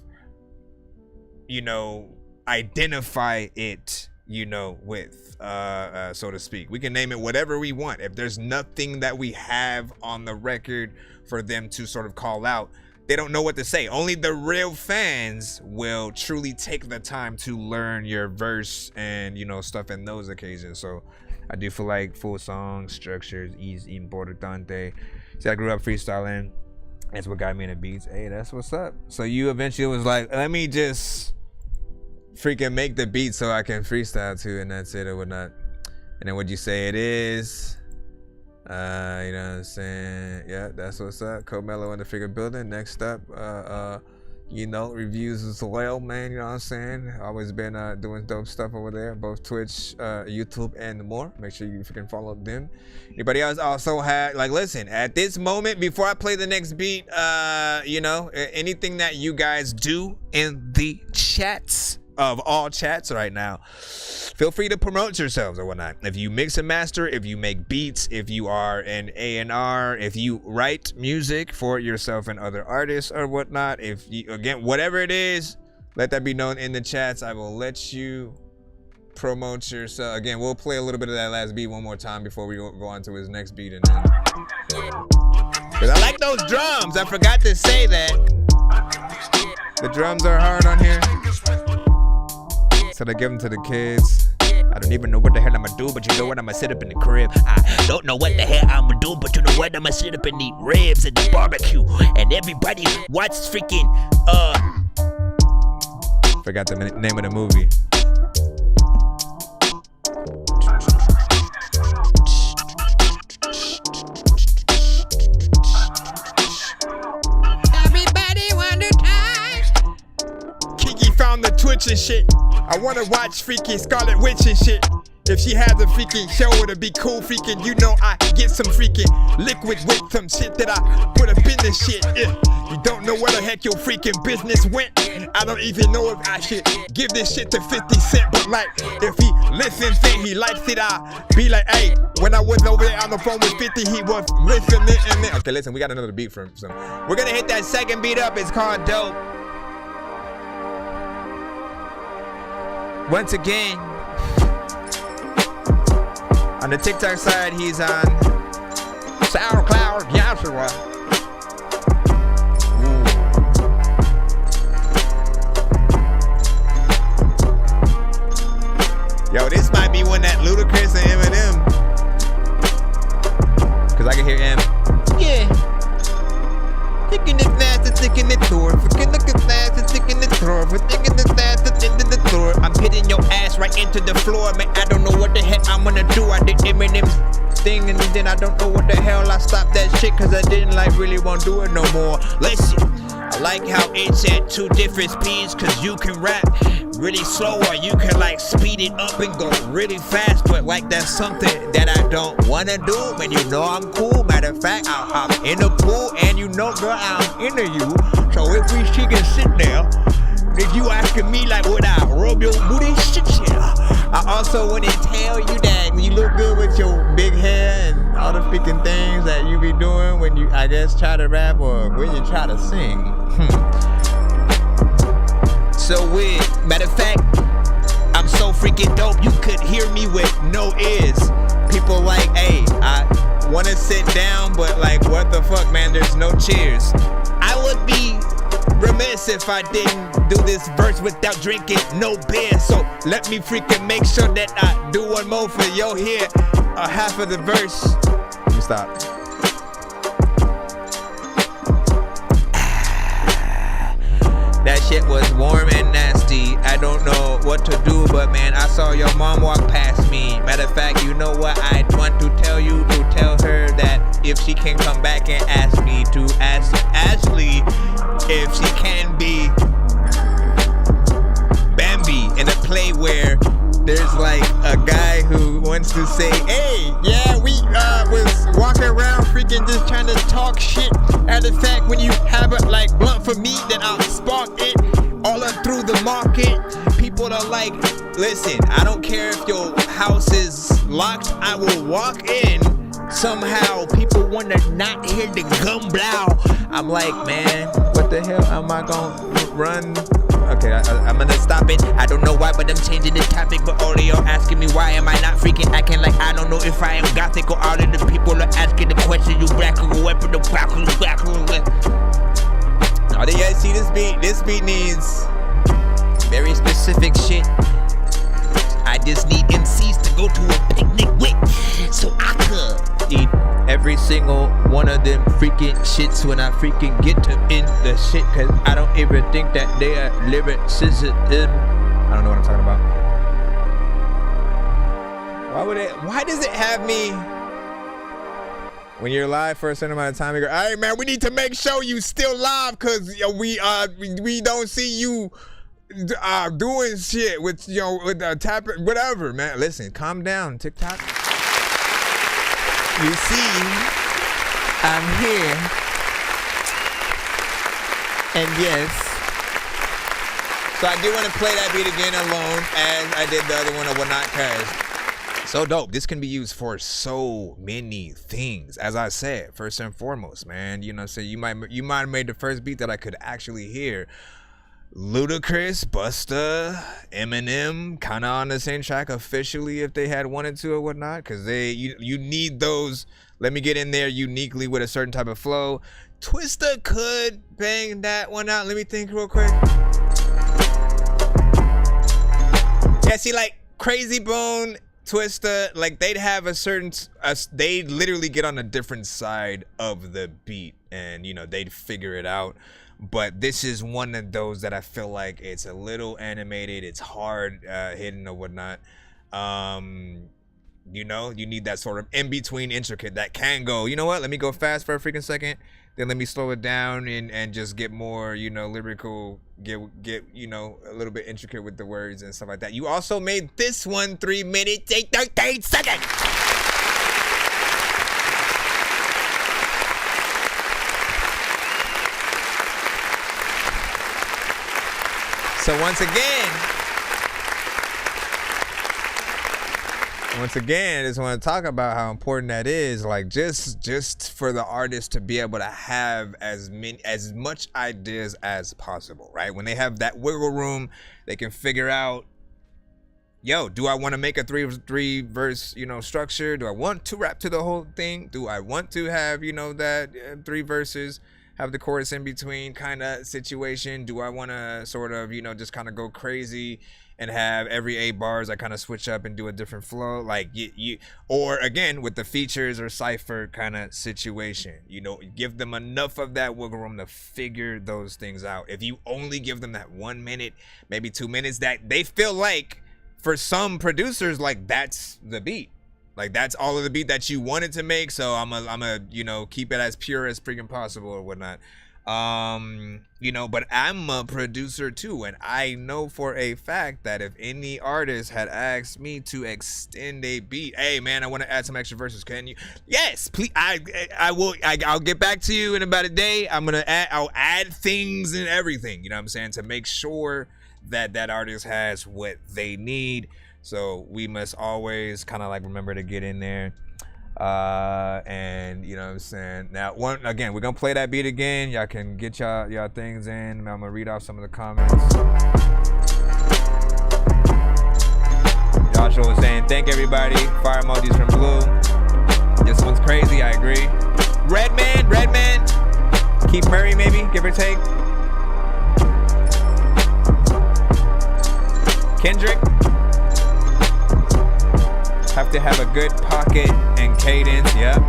identify it, with, so to speak. We can name it whatever we want. If there's nothing that we have on the record for them to sort of call out, they don't know what to say. Only the real fans will truly take the time to learn your verse and, stuff in those occasions. So I do feel like full song structure is importante. See, I grew up freestyling. That's what got me into beats. Hey, that's what's up. So you eventually was like, let me just freaking make the beat so I can freestyle too, and that's it or whatnot. And then what'd you say it is? You know what I'm saying? Yeah, that's what's up. Comelo in the figure building. Next up, reviews as well, man. You know what I'm saying? Always been doing dope stuff over there, both Twitch, YouTube, and more. Make sure you freaking follow them. Anybody else also had, listen, at this moment, before I play the next beat, anything that you guys do in the chats of all chats right now, feel free to promote yourselves or whatnot. If you mix and master, if you make beats, if you are an A&R, if you write music for yourself and other artists or whatnot, if you, again, whatever it is, let that be known in the chats. I will let you promote yourself. Again, we'll play a little bit of that last beat one more time before we go on to his next beat, and then because I like those drums. I forgot to say that the drums are hard on here. So they give them to the kids. I don't even know what the hell I'ma do, but you know what? I'ma sit up in the crib. I don't know what the hell I'ma do, but you know what? I'ma sit up and eat ribs at the barbecue, and everybody watch freaking Forgot the name of the movie. Everybody wonder time. Kiki found the Twitch and shit. I wanna watch freaking Scarlet Witch and shit. If she had the freaking show, it'd be cool freaking, I get some freaking liquid with some shit that I put up in this shit. If you don't know where the heck your freaking business went, I don't even know if I should give this shit to 50 Cent, but if he listens and he likes it, I'll be like, hey, when I was over there on the phone with 50, he was listening and then. Okay, listen, we got another beat from some. We're gonna hit that second beat up, it's called Dope. Once again, on the TikTok side, he's on SoundCloud Joshua. Yo, this might be one that Ludacris and Eminem. Cause I can hear M. Yeah. Thinking it's fast and thinking it's short. Freaking looking fast and thinking it's short. For thinking it's fast and thinking it's short. I'm hitting your ass right into the floor, man. I don't know what the heck I'm gonna do. I did Eminem's thing and then I don't know what the hell I stopped that shit cause I didn't really want to do it no more. Listen, I like how it's at 2 different speeds cause you can rap really slow or you can speed it up and go really fast, but that's something that I don't wanna do. Man, I'm cool. Matter of fact, I'll hop in the pool and girl, I'm into you. So if she can sit there, if you asking me would I rub your booty? Shit, yeah. I also want to tell you that you look good with your big hair and all the freaking things that you be doing when you, I guess, try to rap or when you try to sing. So weird. Matter of fact, I'm so freaking dope, you could hear me with no ears. People hey, I wanna sit down, but what the fuck, man, there's no chairs. I would be remiss if I didn't do this verse without drinking no beer. So let me freaking make sure that I do one more for your hear half of the verse. Let me stop. That shit was warm and nasty. I don't know what to do, but man, I saw your mom walk past me. Matter of fact, you know what I want to tell you? To tell her that if she can come back and ask me to ask Ashley if she can be Bambi in a play where there's a guy who wants to say, hey, yeah, we was walking around freaking just trying to talk shit. Matter of fact, when you have it blunt for me, then I'll spark it all up through the market. People are listen, I don't care if your house is locked, I will walk in. Somehow people wanna not hear the gun blow. I'm man, what the hell am I gonna run? Okay, I'm gonna stop it. I don't know why, but I'm changing the topic. But all of y'all asking me why am I not freaking acting like I don't know if I am gothic or all of the people are asking the question. You black or weapon, the black or black or weapon. Oh, yeah, see this beat? This beat needs very specific shit. I just need MCs to go to a picnic with, so I could eat every single one of them freaking shits when I freaking get to in the shit, cause I don't even think that they are lyricism. I don't know what I'm talking about. Why does it have me When you're live for a certain amount of time, you go, "Hey man, we need to make sure you still live, cause we don't see you doing shit with with tapping whatever, man." Listen, calm down, TikTok. You see, I'm here, and yes. So I do want to play that beat again alone, as I did the other one or whatnot, cause. So dope. This can be used for so many things. As I said, first and foremost, man, you know what I'm saying? You might have made the first beat that I could actually hear. Ludacris, Busta, Eminem, kind of on the same track officially if they had wanted to or whatnot, because you need those. Let me get in there uniquely with a certain type of flow. Twista could bang that one out. Let me think real quick. Yeah, see, like Crazy Bone, Twista, like they'd have a certain, they literally get on a different side of the beat, and they'd figure it out. But this is one of those that I feel like it's a little animated, it's hard hitting or whatnot. You need that sort of in between intricate that can go, you know what, let me go fast for a freaking second, then let me slow it down and just get more, lyrical, get a little bit intricate with the words and stuff like that. You also made this one 3 minutes, 13 seconds. So once again, I just want to talk about how important that is. Like just for the artist to be able to have as much ideas as possible, right? When they have that wiggle room, they can figure out, do I want to make a three verse, structure? Do I want to rap to the whole thing? Do I want to have, that 3 verses, have the chorus in between kind of situation? Do I want to sort of, just kind of go crazy and have every 8 bars I kind of switch up and do a different flow? Like or again, with the features or cypher kind of situation, give them enough of that wiggle room to figure those things out. If you only give them that 1 minute, maybe 2 minutes, that they feel like, for some producers, like that's the beat. Like that's all of the beat that you wanted to make. So I'm a keep it as pure as freaking possible or whatnot. But I'm a producer too, and I know for a fact that if any artist had asked me to extend a beat, hey man, I want to add some extra verses, can you? Yes, please. I will. I'll get back to you in about a day. I'll add things and everything, you know what I'm saying, to make sure that artist has what they need. So we must always kind of like remember to get in there. And you know what I'm saying. Now, we're gonna play that beat again. Y'all can get y'all things in. I'm gonna read off some of the comments. Joshua was saying, thank everybody. Fire emojis from Blue. This one's crazy, I agree. Redman. Keith Murray, maybe, give or take. Kendrick. Have to have a good pocket and cadence, yep.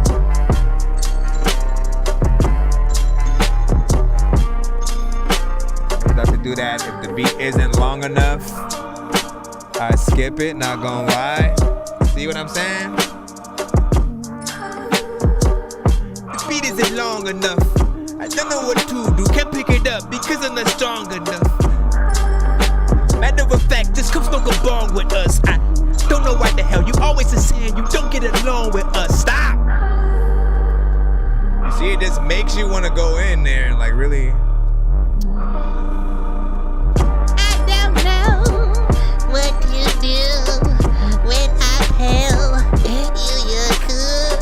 You have to do that. If the beat isn't long enough, I skip it, not gonna lie. See what I'm saying? The beat isn't long enough. I don't know what to do, can't pick it up because I'm not strong enough. Matter of fact, this comes no go bong with us. I don't know why the hell you always saying you don't get along with us. Stop. You see, it just makes you want to go in there and like really. I don't know what you do when I tell you cool.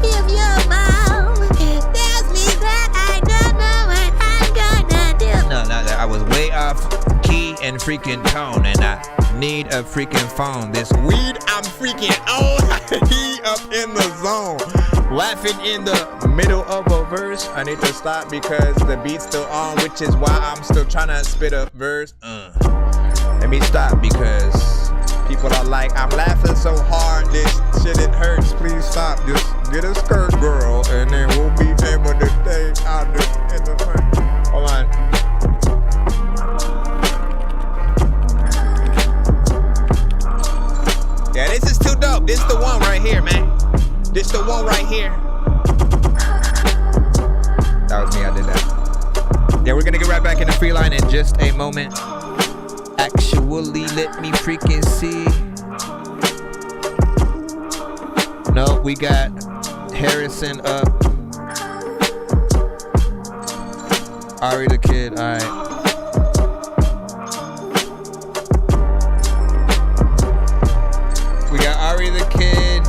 If your mom tells me that I don't know what I'm gonna do. No, I was way off key and freaking tone, and I need a freaking phone. This weed I'm freaking on. He up in the zone, laughing in the middle of a verse. I need to stop because the beat's still on, which is why I'm still trying to spit a verse. Let me stop because people are like, I'm laughing so hard, this shit it hurts. Please stop. Just get a skirt, girl, and then we'll be able to stay out in the front. Hold on. Yeah, this is too dope. This is the one right here, man. This the one right here. That was me. I did that. Yeah, we're gonna get right back in the free line in just a moment. Actually, let me freaking see. No, we got Harrison up. Ari the Kid, alright. We got Ari the Kid.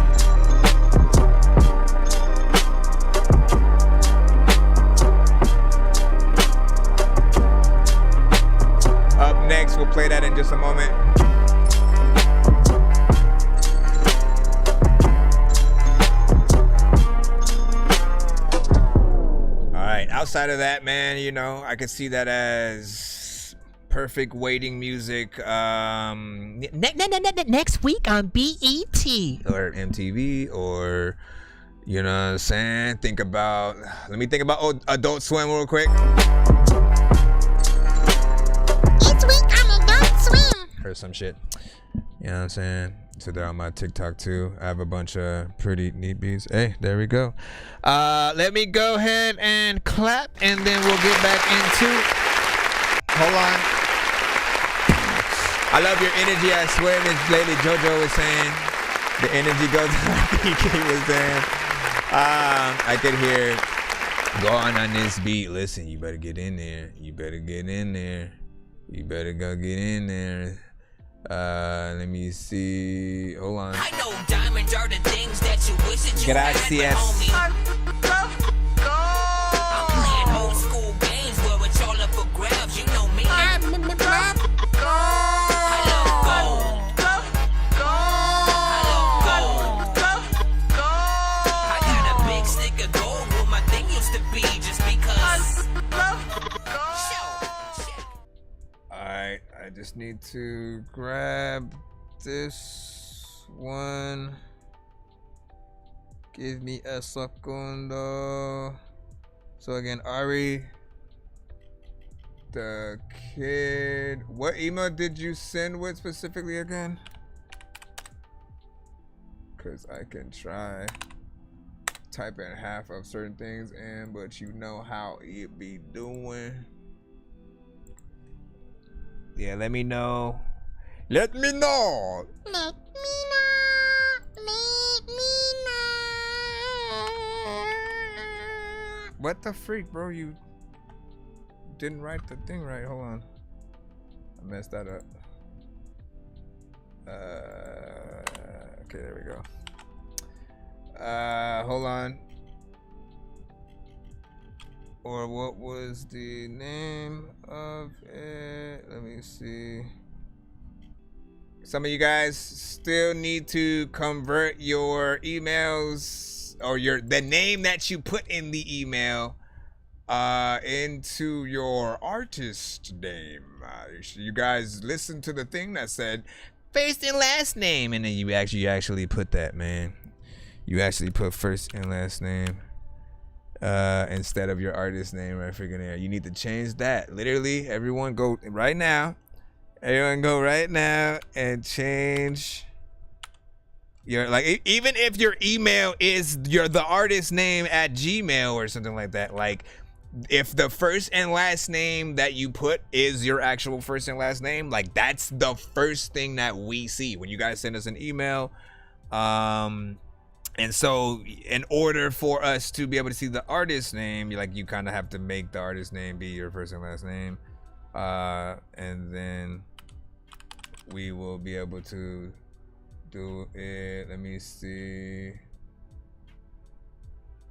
Up next, we'll play that in just a moment. Outside of that, man, you know, I could see that as perfect waiting music. Next week on BET or MTV, or you know what I'm saying? Let me think about Adult Swim real quick. Each week on Adult Swim. Heard some shit. You know what I'm saying? So they're on my TikTok too. I have a bunch of pretty neat beats. Hey, there we go. Let me go ahead and clap, and then we'll get back into. Hold on. I love your energy. I swear, Miss Lady JoJo was saying the energy goes like PK was saying. I could hear go on this beat. Listen, you better get in there. You better get in there. You better go get in there. Let me see. Hold on. I know diamonds are the things that you wish that you had, Gracias. I'm playing old school games where it's all up for grabs. You know me. I love gold. I got a big stick of gold where my thing used to be just because. Alright, I just need to grab this one. Give me a segundo. So again, Ari the Kid. What email did you send with specifically again? Cause I can try type in half of certain things in, but you know how it be doing. Yeah, let me know. Let me know. Let me know. What the freak, bro? You didn't write the thing right. Hold on. I messed that up. Okay, there we go. Hold on. Or what was the name of it? Let me see. Some of you guys still need to convert your emails or the name that you put in the email into your artist name. You guys listen to the thing that said first and last name, and then you actually put that, man. You actually put first and last name. Instead of your artist name right freaking there. You need to change that. Literally, everyone go right now. Everyone go right now and change your, like, even if your email is the artist name at Gmail or something like that, like if the first and last name that you put is your actual first and last name, like that's the first thing that we see when you guys send us an email. And so in order for us to be able to see the artist name, you kind of have to make the artist name be your first and last name. And then we will be able to do it. Let me see.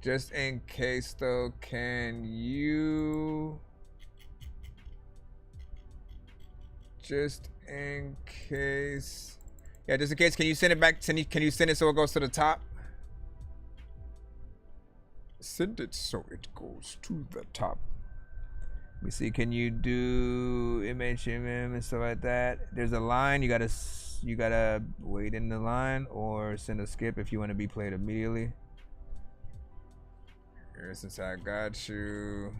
Just in case though, can you, just in case, yeah, just in case, can you send it back? Can you send it so it goes to the top? Send it so it goes to the top. Let me see, can you do image and stuff like that? There's a line, you gotta wait in the line or send a skip if you want to be played immediately. Here, since I got you,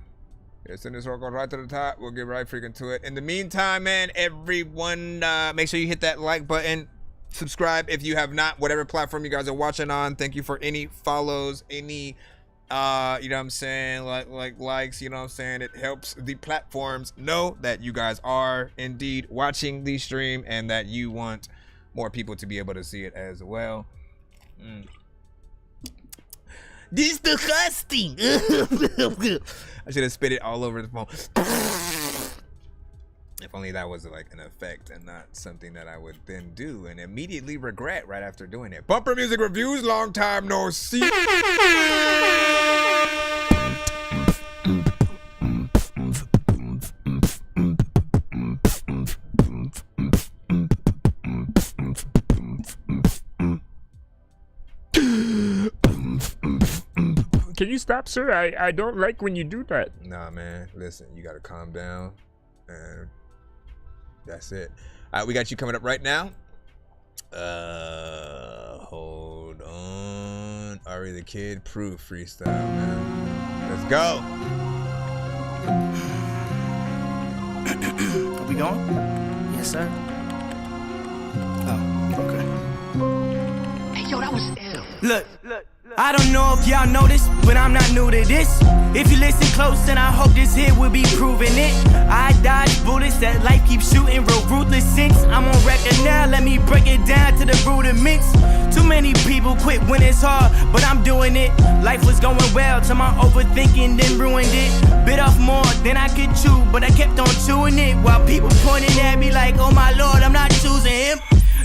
yeah, send this work right to the top. We'll get right freaking to it. In the meantime, man, everyone, make sure you hit that like button. Subscribe if you have not, whatever platform you guys are watching on. Thank you for any follows, any You know what I'm saying? Like likes, you know what I'm saying? It helps the platforms know that you guys are indeed watching the stream and that you want more people to be able to see it as well. Disgusting. I should have spit it all over the phone. If only that was like an effect and not something that I would then do and immediately regret right after doing it. Bumper Music Reviews, long time no see. Can you stop, sir? I don't like when you do that. Nah, man. Listen, you gotta calm down. And that's it. All right, we got you coming up right now. Hold on. Ari the Kid, Proof freestyle, man. Let's go. Are we going? Yes, sir. Oh, okay. Hey, yo, that was ill. Look. I don't know if y'all know this, but I'm not new to this. If you listen close, then I hope this hit will be proving it. I dodge bullets that life keeps shooting real ruthless since I'm on record now, let me break it down to the rudiments. Too many people quit when it's hard, but I'm doing it. Life was going well till my overthinking then ruined it. Bit off more than I could chew, but I kept on chewing it while people pointing at me like, oh my lord, I'm not choosing him.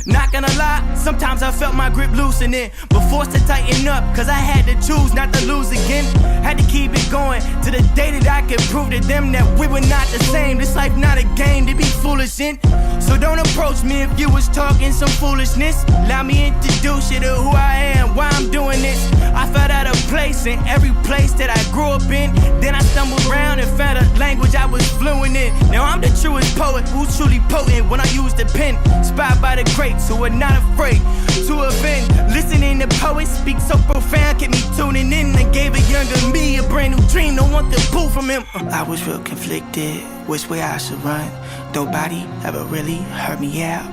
Not gonna lie, sometimes I felt my grip loosening, but forced to tighten up, cause I had to choose not to lose again. Had to keep it going, to the day that I could prove to them that we were not the same. This life not a game to be foolish in. So don't approach me if you was talking some foolishness. Allow me introduce you to who I am, why I'm doing this. I felt out of place in every place that I grew up in. Then I stumbled around and found a language I was fluent in. Now I'm the truest poet who's truly potent when I use the pen. Inspired by the greats who are not afraid to offend. Listening to poets speak so profound, kept me tuning in and gave a younger me a brand new dream. Don't want to pull from him. I was real conflicted, which way I should run. Nobody ever really heard me out.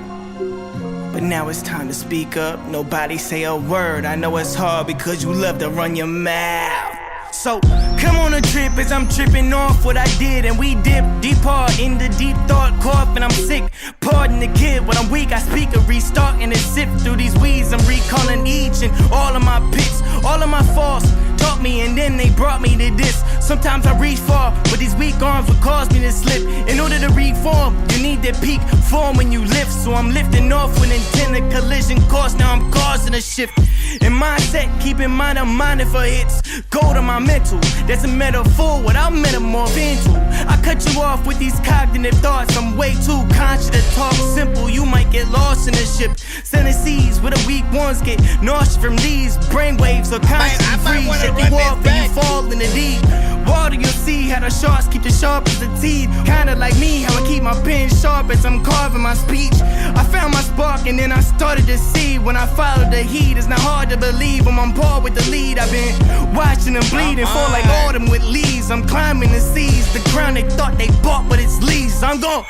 But now it's time to speak up. Nobody say a word. I know it's hard because you love to run your mouth. So come on a trip as I'm tripping off what I did, and we dip deep hard in the deep thought, cough, and I'm sick. Pardon the kid, when I'm weak I speak a restart and a sift through these weeds. I'm recalling each and all of my pits, all of my faults. Taught me and then they brought me to this. Sometimes I reach far, but these weak arms would cause me to slip. In order to reform, you need that peak form when you lift. So I'm lifting off with intent of collision course. Now I'm causing a shift in mindset, keep in mind I'm minded for hits. Go to my mental, that's a metaphor without metamorph into. I cut you off with these cognitive thoughts. I'm way too conscious to talk simple. You might get lost in the ship. Sending seas where the weak ones get nauseous from these brainwaves or consciously freeze. Shake you off and you fall in the deep water. You'll see how the sharks keep the sharp as the teeth. Kinda like me, how I keep my pen sharp as I'm carving my speech. I found my spark and then I started to see. When I followed the heat, it's not hard to believe I'm on par with the lead. I've been watching them bleed and fall like autumn with leaves. I'm climbing the seas, the ground they thought they bought, but it's leaves. I'm gone.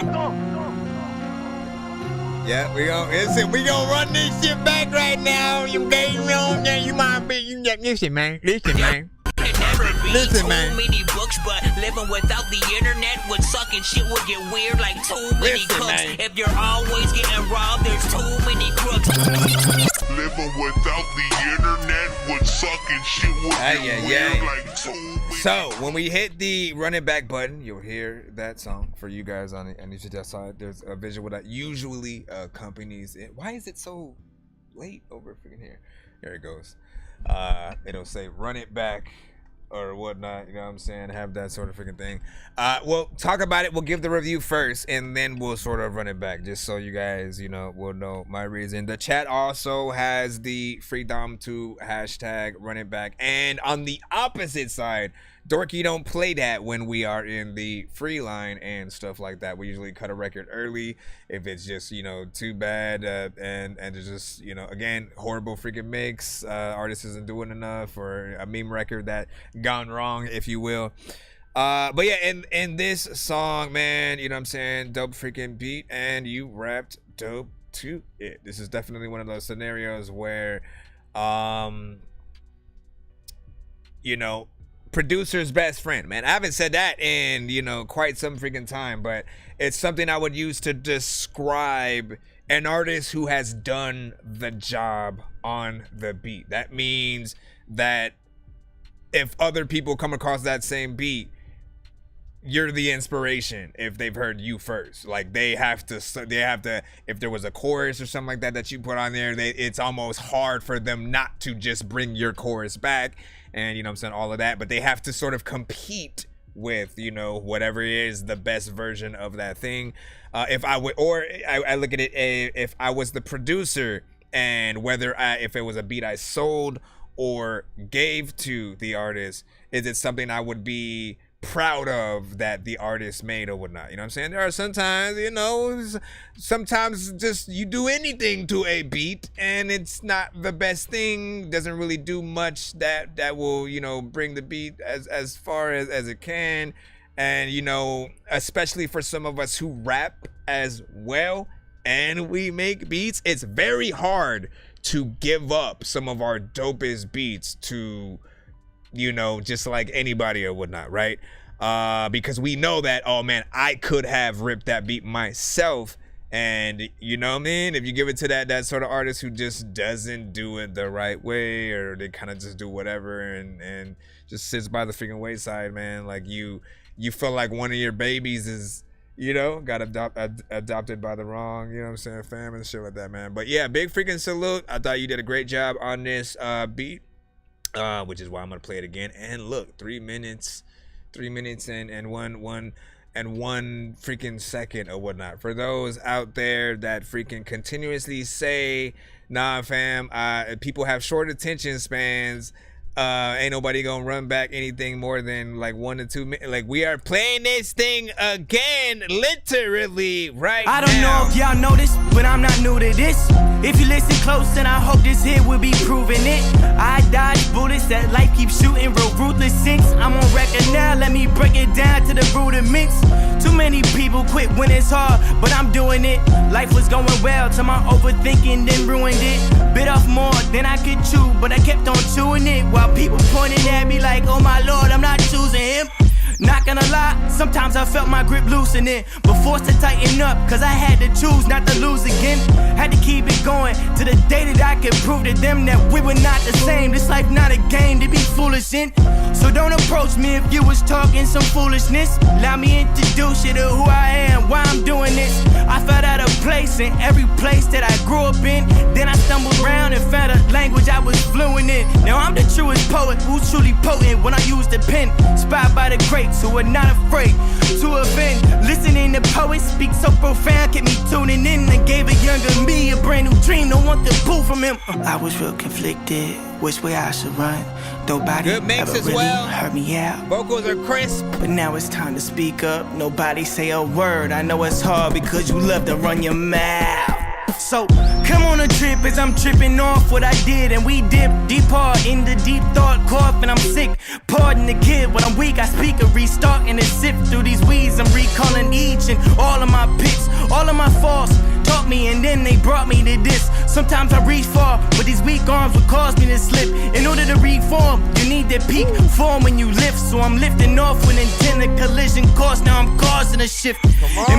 Yeah, we gonna run this shit back right now. You might be, listen, man. Listen, man. Too many books, but living without the internet would suck and shit would get weird like too many cooks. Man. If you're always getting robbed, there's too many crooks. Living without the internet would suck and shit would get weird like too many. So when we hit the run it back button, you'll hear that song for you guys on the NewsJet side. There's a visual that usually accompanies it. Why is it so late over freaking here? There it goes. It'll say run it back or whatnot, you know what I'm saying? Have that sort of freaking thing. We'll talk about it. We'll give the review first, and then we'll sort of run it back, just so you guys, you know, will know my reason. The chat also has the freedom to hashtag run it back, and on the opposite side, Dorky don't play that when we are in the free line and stuff like that. We usually cut a record early if it's just, you know, too bad and it's just, you know, again, horrible freaking mix, artist isn't doing enough, or a meme record that gone wrong, if you will. But yeah, in this song, man, you know what I'm saying, dope freaking beat, and you rapped dope to it. This is definitely one of those scenarios where you know, producer's best friend, man. I haven't said that in, you know, quite some freaking time, but it's something I would use to describe an artist who has done the job on the beat. That means that if other people come across that same beat, you're the inspiration if they've heard you first. Like they have to, if there was a chorus or something like that you put on there, it's almost hard for them not to just bring your chorus back. And, you know what I'm saying, all of that, but they have to sort of compete with, you know, whatever is the best version of that thing. If I would, or I look at it, if I was the producer, and if it was a beat I sold or gave to the artist, is it something I would be proud of that the artist made or whatnot? You know what I'm saying? There are sometimes, you know, sometimes just you do anything to a beat and it's not the best thing, doesn't really do much that will, you know, bring the beat as far as it can. And, you know, especially for some of us who rap as well and we make beats, it's very hard to give up some of our dopest beats to, you know, just like anybody or whatnot, right? Because we know that, oh man, I could have ripped that beat myself. And you know what I mean? If you give it to that sort of artist who just doesn't do it the right way, or they kind of just do whatever and just sits by the freaking wayside, man, like you feel like one of your babies is, you know, got adopted by the wrong, you know what I'm saying, fam and shit like that, man. But yeah, big freaking salute. I thought you did a great job on this beat. Which is why I'm gonna play it again. And look, 3 minutes and one freaking second or whatnot. For those out there that freaking continuously say, nah fam, people have short attention spans, ain't nobody gonna run back anything more than like 1 to 2 minutes. Like, we are playing this thing again, literally right now. I don't know if y'all know this, but I'm not new to this. If you listen close, then I hope this here will be proving it. I dodge bullets that life keeps shooting, real ruthless since I'm on record now. Let me break it down to the rudiments. Too many people quit when it's hard, but I'm doing it. Life was going well till my overthinking then ruined it. Bit off more than I could chew, but I kept on chewing it while people pointing at me like, oh my lord, I'm not choosing him. Not gonna lie, sometimes I felt my grip loosening, but forced to tighten up, cause I had to choose not to lose again. Had to keep it going to the day that I could prove to them that we were not the same. This life not a game to be foolish in. So don't approach me if you was talking some foolishness. Let me introduce you to who I am, why I'm doing this. I felt out of place in every place that I grew up in. Then I stumbled around and found a language I was fluent in. Now I'm the truest poet who's truly potent when I use the pen. Inspired by the greats who are not afraid to offend. Listening to poets speak so profound, kept me tuning in and gave a younger me a brand new dream. Don't want the pull from him. I was real conflicted, which way I should run. Nobody ever really heard me out. Vocals are crisp. But now it's time to speak up. Nobody say a word. I know it's hard because you love to run your mouth. So come on a trip as I'm tripping off what I did, and we dip deep hard in the deep thought, cough, and I'm sick. Pardon the kid, when I'm weak I speak a restart and a sift through these weeds. I'm recalling each and all of my picks, all of my faults. Taught me and then they brought me to this. Sometimes I reach far, but these weak arms would cause me to slip. In order to reform, you need that peak form when you lift. So I'm lifting off when intended collision course. Now I'm causing a shift in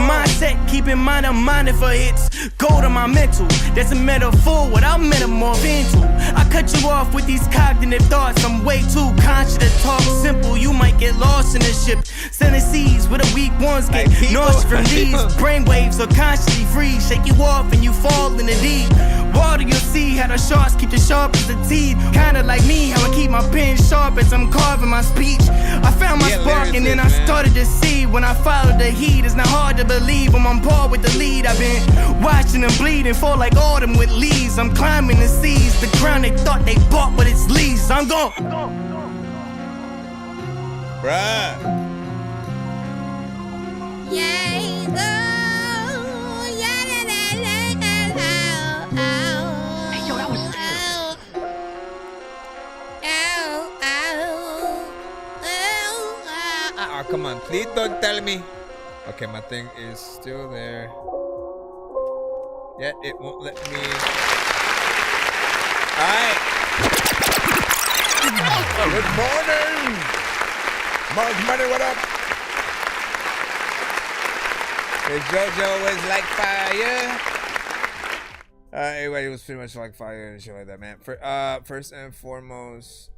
mindset. Keep in mind I'm minded for hits. Go to my mental, that's a metaphor without metamorph into. I cut you off with these cognitive thoughts. I'm way too conscious to talk simple. You might get lost in the ship. Sending seas where the weak ones get nauseous from these. Brainwaves are consciously free. Shake you off and you fall in the deep water. You'll see how the sharks keep the sharp as the teeth. Kinda like me, how I keep my pen sharp as I'm carving my speech. I found my spark and then I started to see. When I followed the heat, it's not hard to believe I'm on par with the lead. I've been watching them bleed and fall like autumn with leaves. I'm climbing the seas, the ground they thought they bought, but it's leaves. I'm gone. Bruh. Oh, come on, please don't tell me. Okay, my thing is still there. Yet it won't let me. Alright. Good morning. Mark Money, what up? Hey, JoJo was like fire. Everybody was pretty much like fire and shit like that, man. First and foremost,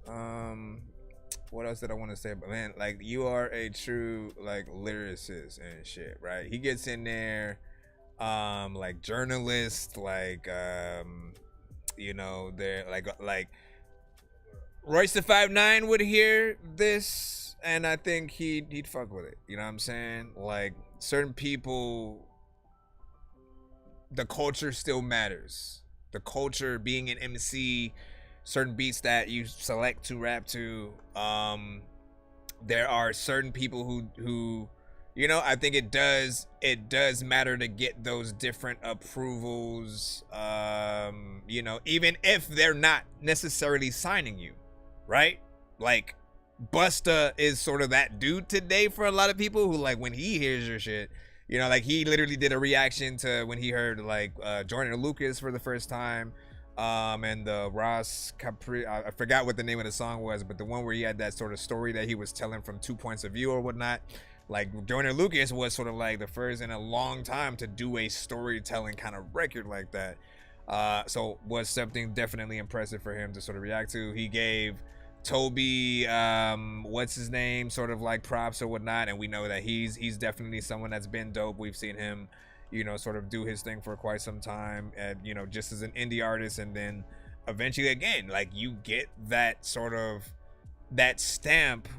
what else did I want to say? But man, like, you are a true like lyricist and shit, right? He gets in there, like journalist, like you know, they're like Royce the 5'9" would hear this, and I think he'd fuck with it. You know what I'm saying? Like, certain people, the culture still matters. The culture, being an MC, certain beats that you select to rap to, there are certain people who you know, I think it does matter to get those different approvals, you know, even if they're not necessarily signing you, right? Like, Busta is sort of that dude today for a lot of people who, like, when he hears your shit, you know, like, he literally did a reaction to when he heard like Joyner Lucas for the first time, and the Ross Capri, I forgot what the name of the song was, but the one where he had that sort of story that he was telling from 2 points of view or whatnot. Like, Joyner Lucas was sort of like the first in a long time to do a storytelling kind of record like that. So was something definitely impressive for him to sort of react to. He gave Toby, what's his name, sort of like props or whatnot, and we know that he's definitely someone that's been dope. We've seen him, you know, sort of do his thing for quite some time, and, you know, just as an indie artist, and then eventually, again, like, you get that sort of that stamp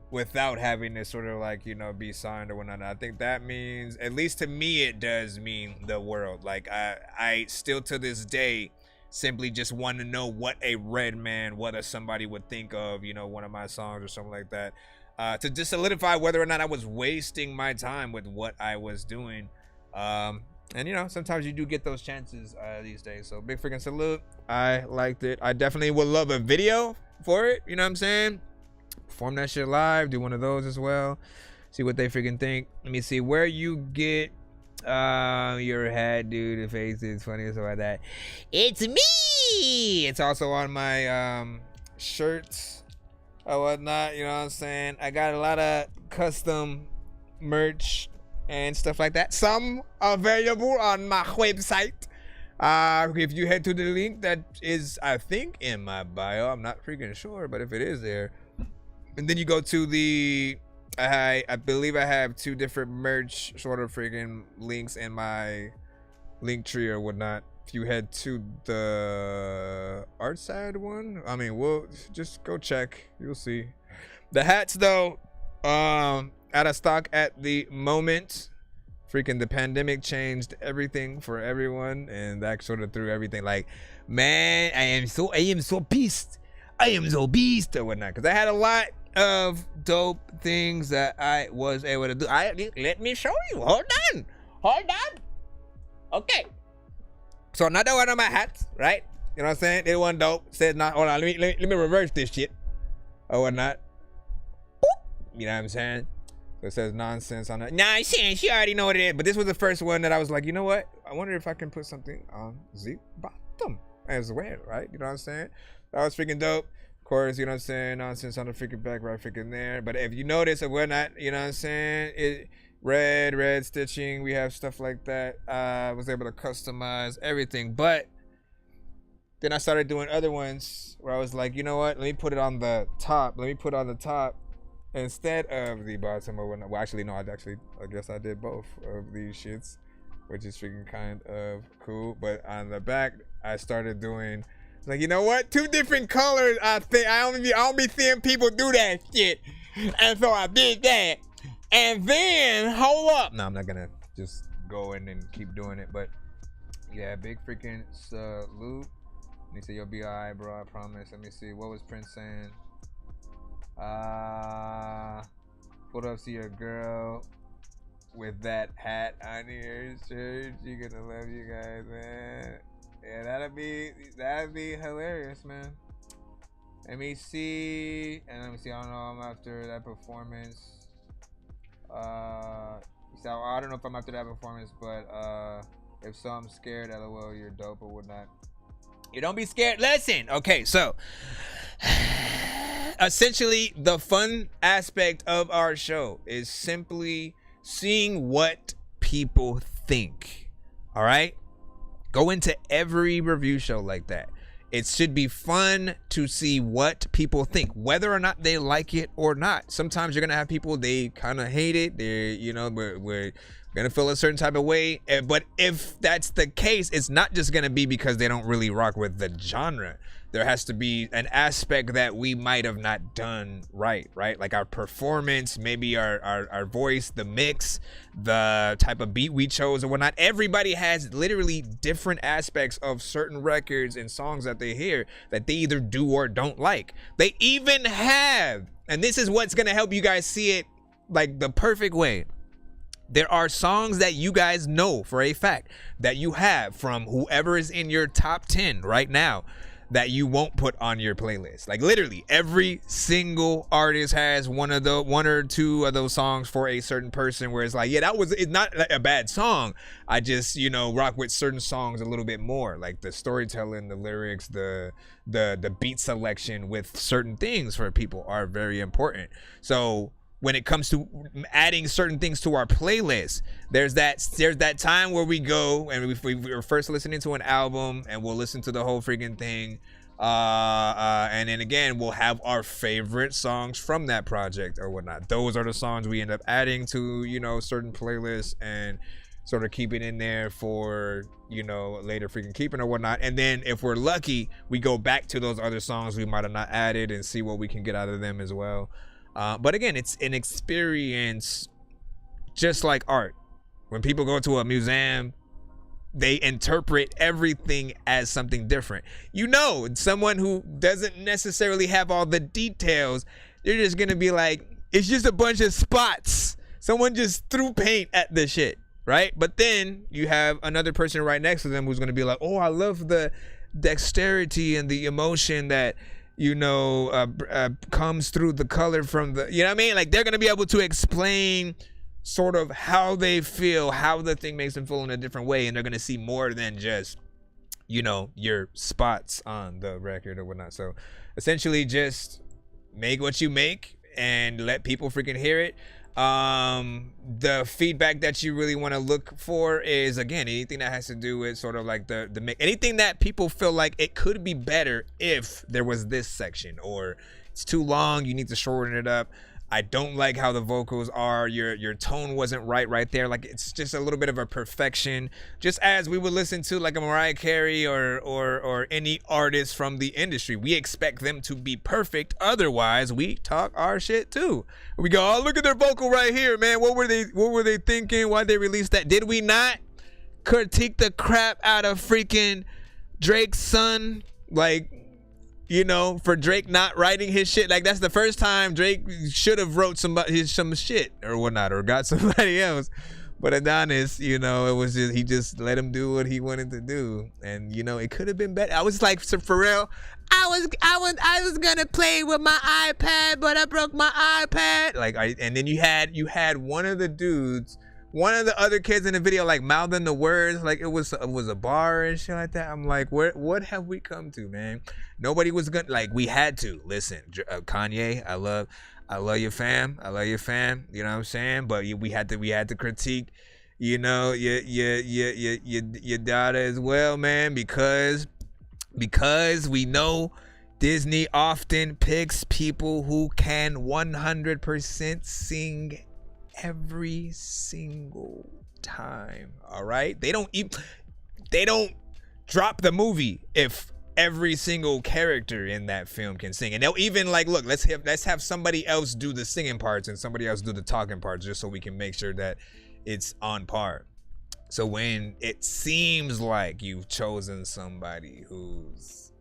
without having to sort of like, you know, be signed or whatnot. I think that means, at least to me, it does mean the world. Like, I still to this day simply just want to know what a Redman, what somebody would think of, you know, one of my songs or something like that, to just solidify whether or not I was wasting my time with what I was doing. And, you know, sometimes you do get those chances these days. So big freaking salute. I liked it. I definitely would love a video for it. You know what I'm saying? Perform that shit live. Do one of those as well. See what they freaking think. Let me see where you get your hat, dude. The face is funny or something like that. It's me. It's also on my shirts or whatnot. You know what I'm saying? I got a lot of custom merch and stuff like that. Some available on my website. If you head to the link that is, I think, in my bio. I'm not freaking sure, but if it is there, and then you go to the, I believe I have 2 different merch sort of freaking links in my link tree or whatnot. If you head to the art side one, I mean, we'll just go check. You'll see. The hats though, out of stock at the moment. Freaking the pandemic changed everything for everyone, and that sort of threw everything. Like, man, I am so pissed. I am so beast or whatnot, because I had a lot of dope things that I was able to do. Let me show you. Hold on. Okay. So another one of my hats, right? You know what I'm saying? It wasn't dope. Said not. Hold on. Let me reverse this shit or whatnot. Boop. You know what I'm saying? So it says Nonsenze on that. Nonsense. You already know what it is. But this was the first one that I was like, you know what? I wonder if I can put something on the bottom as well, right? You know what I'm saying? That was freaking dope. Of course, you know what I'm saying? Nonsense on the freaking back, right freaking there. But if you notice or whatnot, you know what I'm saying? It red stitching. We have stuff like that. I was able to customize everything. But then I started doing other ones where I was like, you know what? Let me put it on the top. Let me put it on the top instead of the bottom or whatnot. Well, actually, no, I guess I did both of these shits, which is freaking kind of cool. But on the back, I started doing, like, you know what? 2 different colors. I think I don't be seeing people do that shit, and so I did that. And then hold up. No, I'm not gonna just go in and keep doing it. But yeah, big freaking salute. Let me see, you'll be alright, bro. I promise. Let me see. What was Prince saying? Put up to your girl with that hat on your shirt. She gonna love you guys, man. Yeah, that'd be hilarious, man. Let me see. And let me see. I don't know. I'm after that performance. So I don't know if I'm after that performance, but if so, I'm scared. LOL, you're dope or whatnot. You don't be scared. Listen. Okay, so essentially the fun aspect of our show is simply seeing what people think. All right? Go into every review show like that. It should be fun to see what people think, whether or not they like it or not. Sometimes you're gonna have people, they kind of hate it. They're, you know, we're gonna feel a certain type of way. But if that's the case, it's not just gonna be because they don't really rock with the genre. There has to be an aspect that we might have not done right? Like our performance, maybe our voice, the mix, the type of beat we chose or whatnot. Everybody has literally different aspects of certain records and songs that they hear that they either do or don't like. They even have, and this is what's gonna help you guys see it like the perfect way. There are songs that you guys know for a fact that you have from whoever is in your top 10 right now that you won't put on your playlist. Like literally every single artist has one or two of those songs for a certain person where it's like, yeah, it's not a bad song. I just, you know, rock with certain songs a little bit more, like the storytelling, the lyrics, the beat selection with certain things for people are very important. So when it comes to adding certain things to our playlist, there's that time where we go and we're first listening to an album and we'll listen to the whole freaking thing. And then again, we'll have our favorite songs from that project or whatnot. Those are the songs we end up adding to, you know, certain playlists and sort of keep it in there for, you know, later freaking keeping or whatnot. And then if we're lucky, we go back to those other songs we might have not added and see what we can get out of them as well. But again, it's an experience just like art. When people go to a museum, they interpret everything as something different. You know, someone who doesn't necessarily have all the details, they're just going to be like, it's just a bunch of spots. Someone just threw paint at the shit, right? But then you have another person right next to them who's going to be like, oh, I love the dexterity and the emotion that, you know, comes through the color from the, you know what I mean? Like they're going to be able to explain sort of how they feel, how the thing makes them feel in a different way. And they're going to see more than just, you know, your spots on the record or whatnot. So essentially just make what you make and let people freaking hear it. The feedback that you really want to look for is, again, anything that has to do with sort of like the anything that people feel like it could be better if there was this section, or it's too long, you need to shorten it up. I don't like how the vocals are. Your tone wasn't right there. Like it's just a little bit of a perfection. Just as we would listen to like a Mariah Carey or any artist from the industry. We expect them to be perfect. Otherwise, we talk our shit too. We go, oh, look at their vocal right here, man. What were they thinking? Why'd they release that? Did we not critique the crap out of freaking Drake's son? Like, you know, for Drake not writing his shit. Like, that's the first time Drake should have wrote some shit or whatnot, or got somebody else. But Adonis, you know, it was just, he just let him do what he wanted to do. And, you know, it could have been better. I was like, so for real, I was gonna play with my iPad, but I broke my iPad. Like, and then you had one of the dudes, one of the other kids in the video, like mouthing the words like it was a bar and shit like that. I'm like, what have we come to, man? Nobody was gonna, like, we had to listen. Kanye, I love your fam. I love your fam. You know what I'm saying? But we had to critique, you know, your daughter as well, man, because we know Disney often picks people who can 100% sing every single time. All right, they don't drop the movie if every single character in that film can sing. And they'll even like, look, let's have somebody else do the singing parts and somebody else do the talking parts, just so we can make sure that it's on par. So when it seems like you've chosen somebody who's,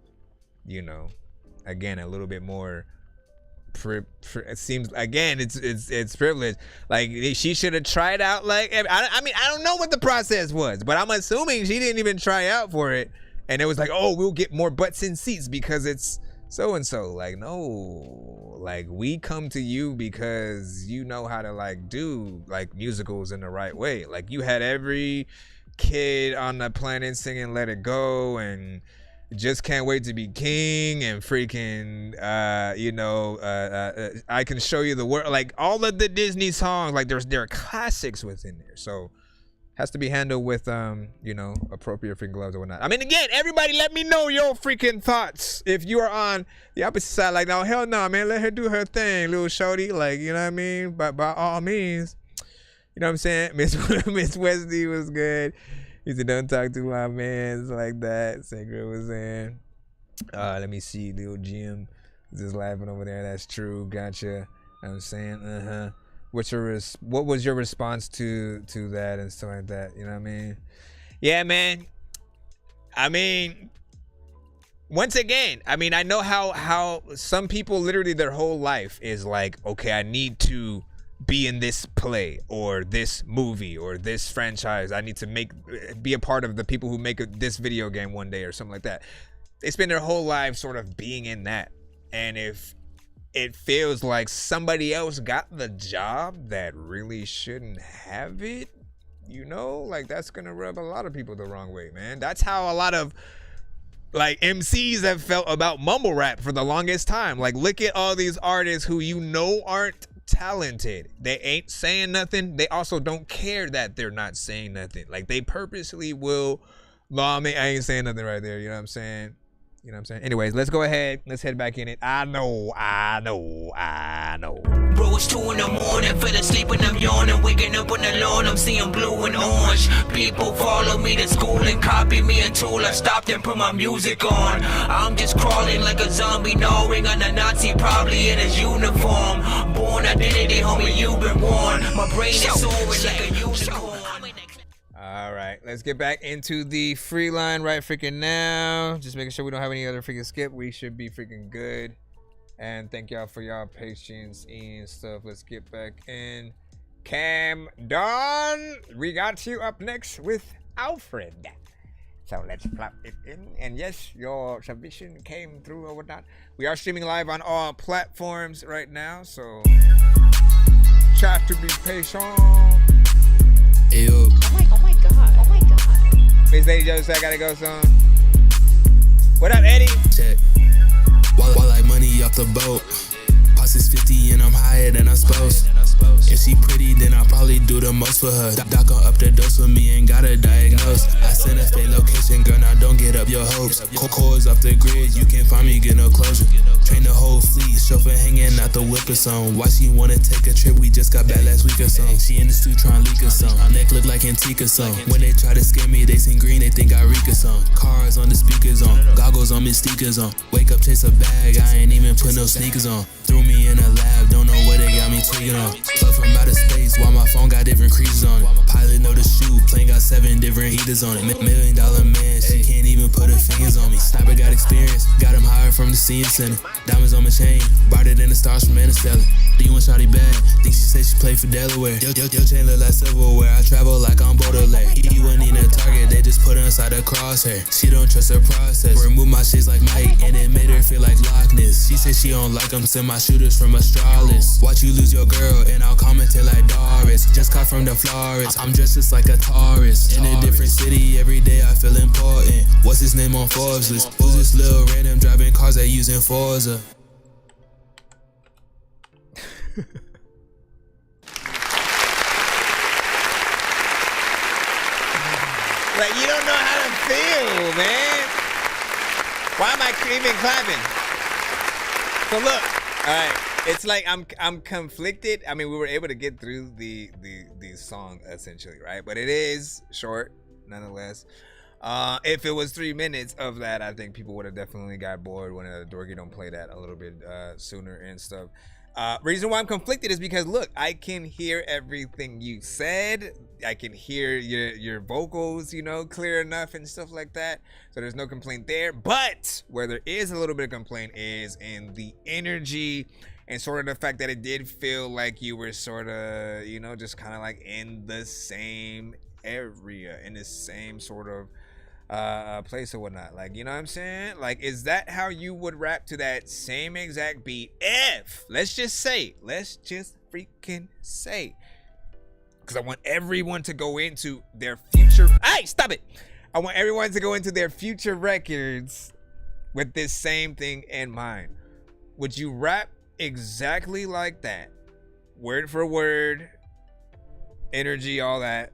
you know, again, a little bit more it seems, again, it's privilege. Like, she should have tried out. Like, I mean, I don't know what the process was, but I'm assuming she didn't even try out for it, and it was like, oh, we'll get more butts in seats because it's so and so. Like, no, like, we come to you because you know how to like do like musicals in the right way. Like, you had every kid on the planet singing "Let It Go," and Just Can't Wait to Be King and freaking I Can Show You the World, like all of the Disney songs, like there are classics within there. So has to be handled with appropriate freaking gloves or whatnot. I mean, again, everybody let me know your freaking thoughts if you are on the opposite side. Like, no, hell no, man, let her do her thing, little shorty. Like, you know what I mean? But by all means, you know what I'm saying? Miss Wesley was good. He said, don't talk to my mans like that. Sacred was saying. Let me see, little Jim is just laughing over there. That's true. Gotcha. You know what I'm saying, what was your response to that and stuff like that? You know what I mean? Yeah, man. I mean, once again, I mean, I know how some people literally their whole life is like, okay, I need to be in this play or this movie or this franchise. I need to be a part of the people who make this video game one day or something like that. They spend their whole life sort of being in that. And if it feels like somebody else got the job that really shouldn't have it, like that's gonna rub a lot of people the wrong way, man. That's how a lot of like MCs have felt about mumble rap for the longest time. Like, look at all these artists who aren't talented. They ain't saying nothing. They also don't care that they're not saying nothing. Like, they purposely will, I ain't saying nothing right there. You know what I'm saying? Anyways, let's go ahead. Let's head back in it. I know. Bro, it's 2 in the morning, fell asleep and I'm yawning. Waking up on the lawn, I'm seeing blue and orange. People follow me to school and copy me until I stopped and put my music on. I'm just crawling like a zombie, gnawing on a Nazi, probably in his uniform. Born identity, homie, you've been warned. My brain is soaring like a unicorn. All right, let's get back into the free line right freaking now. Just making sure we don't have any other freaking skip. We should be freaking good. And thank y'all for y'all patience and stuff. Let's get back in. Cam Don, we got you up next with Alfred. So let's plop it in. And yes, your submission came through or whatnot. We are streaming live on all platforms right now, so try to be patient. Ew. Oh my god. Miss Lady Joe said I gotta go soon. What up, Eddie? Check. While like money off the boat. Posse is 50 and I'm higher than I'm supposed. If she pretty, then I'll probably do the most for her. Doc gon' up the dose with me, ain't gotta diagnose. I send a fake location, girl, now don't get up your hopes. Coco's off the grid, you can't find me, get no closure. Train the whole fleet, chauffeur hanging out the whip or something. Why she wanna take a trip? We just got back last week or something. She in the stew trying to leak or something. Neck look like Antique or something. When they try to scare me, they sing green, they think I reek or something. Cars on the speakers on, goggles on, Mysticas on. Wake up, chase a bag, I ain't even put no sneakers on. Threw me in a lab, don't know where they got me tweaking on. Plug from outer space, while my phone got different creases on it. Pilot know the shoot, plane got 7 different heaters on it. $1 million man, she can't even put her fingers on me. Sniper got experience, got him hired from the CN Center. Diamonds on my chain, brought it in the stars from Interstellar. D1 shawty bad, think she said she played for Delaware. Yo chain look like silverware, I travel like I'm Baudelaire. He wasn't even a target, they just put her inside the crosshair. She don't trust her process, remove my shits like Mike, and it made her feel like Loch Ness. She said she don't like them, send my shooters from Astralis. Watch you lose your girl, and I'll comment it like Doris. Just caught from the florist, I'm dressed just like a tourist. In a different city, every day I feel important. What's his name on Forbes list? Who's this little random driving cars that using Forza? Like, you don't know how to feel, man. Why am I even clapping? So look, all right, it's like I'm conflicted. I mean, we were able to get through the song essentially, right? But it is short, nonetheless. If it was 3 minutes of that, I think people would have definitely got bored when Dorky don't play that a little bit sooner and stuff. Reason why I'm conflicted is because look, I can hear everything you said. I can hear your vocals, clear enough and stuff like that. So there's no complaint there. But where there is a little bit of complaint is in the energy and sort of the fact that it did feel like you were sort of, just kind of like in the same area, in the same sort of place or whatnot. Like, you know what I'm saying? Like, is that how you would rap to that same exact beat if, let's just freaking say, because I want everyone to go into their future, hey, stop it, I want everyone to go into their future records with this same thing in mind. Would you rap exactly like that, word for word, energy, all that,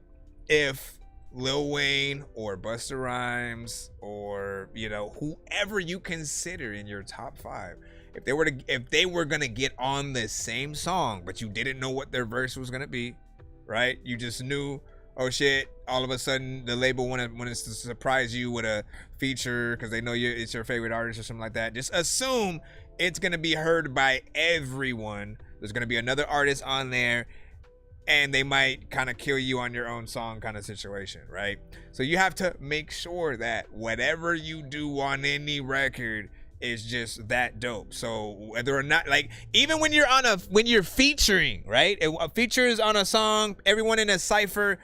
if Lil Wayne or Busta Rhymes or, you know, whoever you consider in your top 5, if they were gonna get on the same song, but you didn't know what their verse was gonna be, right? You just knew, oh shit, all of a sudden the label wanted to surprise you with a feature because they know it's your favorite artist or something like that. Just assume it's gonna be heard by everyone. There's gonna be another artist on there, and they might kind of kill you on your own song kind of situation, right? So you have to make sure that whatever you do on any record is just that dope. So whether or not, like, even when you're featuring, right? A feature is on a song, everyone in a cypher,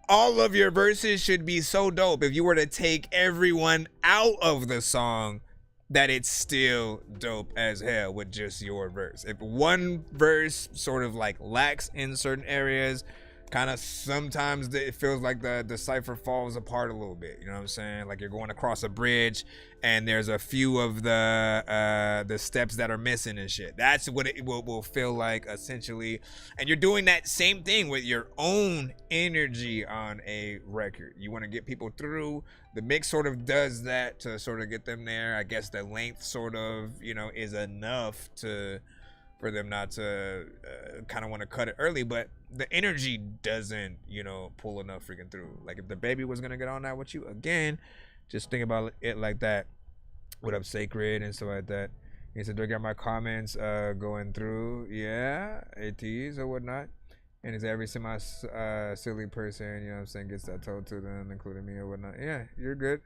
all of your verses should be so dope. If you were to take everyone out of the song, that it's still dope as hell with just your verse. If one verse sort of like lacks in certain areas, kind of sometimes it feels like the cipher falls apart a little bit. You know what I'm saying? Like you're going across a bridge and there's a few of the steps that are missing and shit. That's what it will feel like essentially. And you're doing that same thing with your own energy on a record. You want to get people through. The mix sort of does that to sort of get them there. I guess the length sort of, you know, is enough for them not to kind of want to cut it early, but the energy doesn't, you know, pull enough freaking through. Like if the baby was gonna get on that with you again, just think about it like that. What up, Sacred and stuff like that. He said, do I get my comments going through? Yeah, ATs or whatnot. And it's every silly person, you know what I'm saying, gets that told to them, including me or whatnot. Yeah, you're good.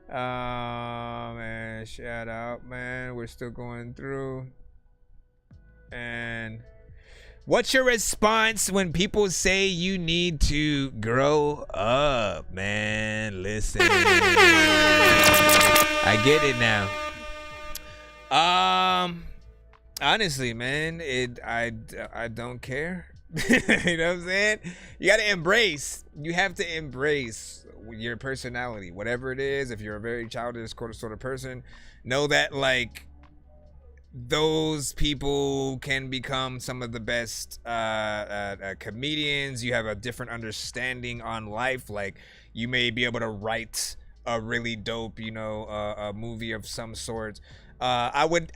Man, shout out, man. We're still going through. And what's your response when people say you need to grow up, man? Listen. I get it now. Honestly, man, I don't care. You know what I'm saying? You got to embrace. You have to embrace your personality, whatever it is. If you're a very childish sort of person, know that like those people can become some of the best comedians. You have a different understanding on life. Like you may be able to write a really dope, you know, a movie of some sort. I would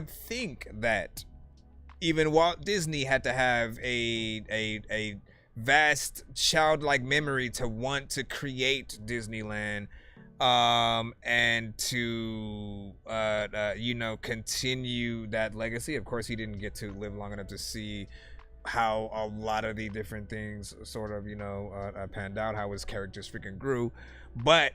think that even Walt Disney had to have a vast childlike memory to want to create Disneyland, and to you know, continue that legacy. Of course, he didn't get to live long enough to see how a lot of the different things sort of, you know, panned out, how his characters freaking grew, but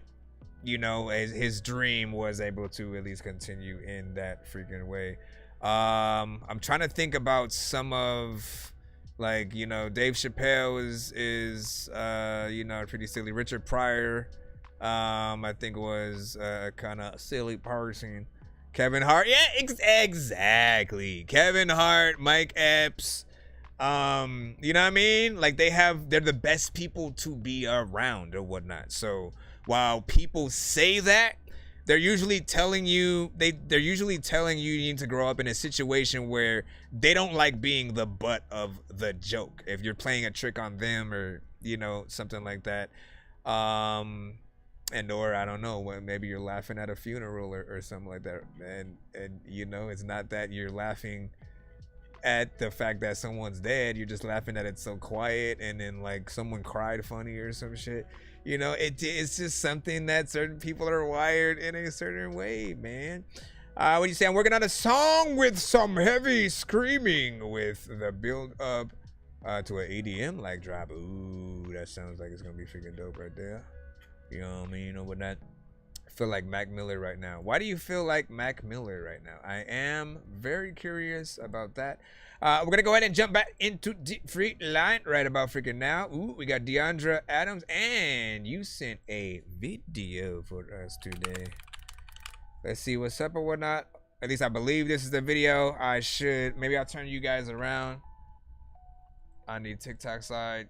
you know, his dream was able to at least continue in that freaking way. I'm trying to think about some of, like, you know, Dave Chappelle is you know, pretty silly. Richard Pryor, I think was a kind of silly person. Kevin Hart, yeah, exactly. Kevin Hart, Mike Epps, you know what I mean? Like they're the best people to be around or whatnot. So while people say that, they're usually telling you you need to grow up in a situation where they don't like being the butt of the joke. If you're playing a trick on them or, you know, something like that. And or I don't know, maybe you're laughing at a funeral or something like that. And you know, it's not that you're laughing at the fact that someone's dead. You're just laughing that it's so quiet and then like someone cried funny or some shit. You know, it's just something that certain people are wired in a certain way, man. What do you say? I'm working on a song with some heavy screaming with the build up to an EDM like drop. Ooh, that sounds like it's gonna be freaking dope right there. You know what I mean? Or whatnot. I feel like Mac Miller right now. Why do you feel like Mac Miller right now? I am very curious about that. We're gonna go ahead and jump back into the free line right about freaking now. Ooh, we got Deandra Adams, and you sent a video for us today. Let's see what's up or whatnot. At least I believe this is the video. Maybe I'll turn you guys around on the TikTok side.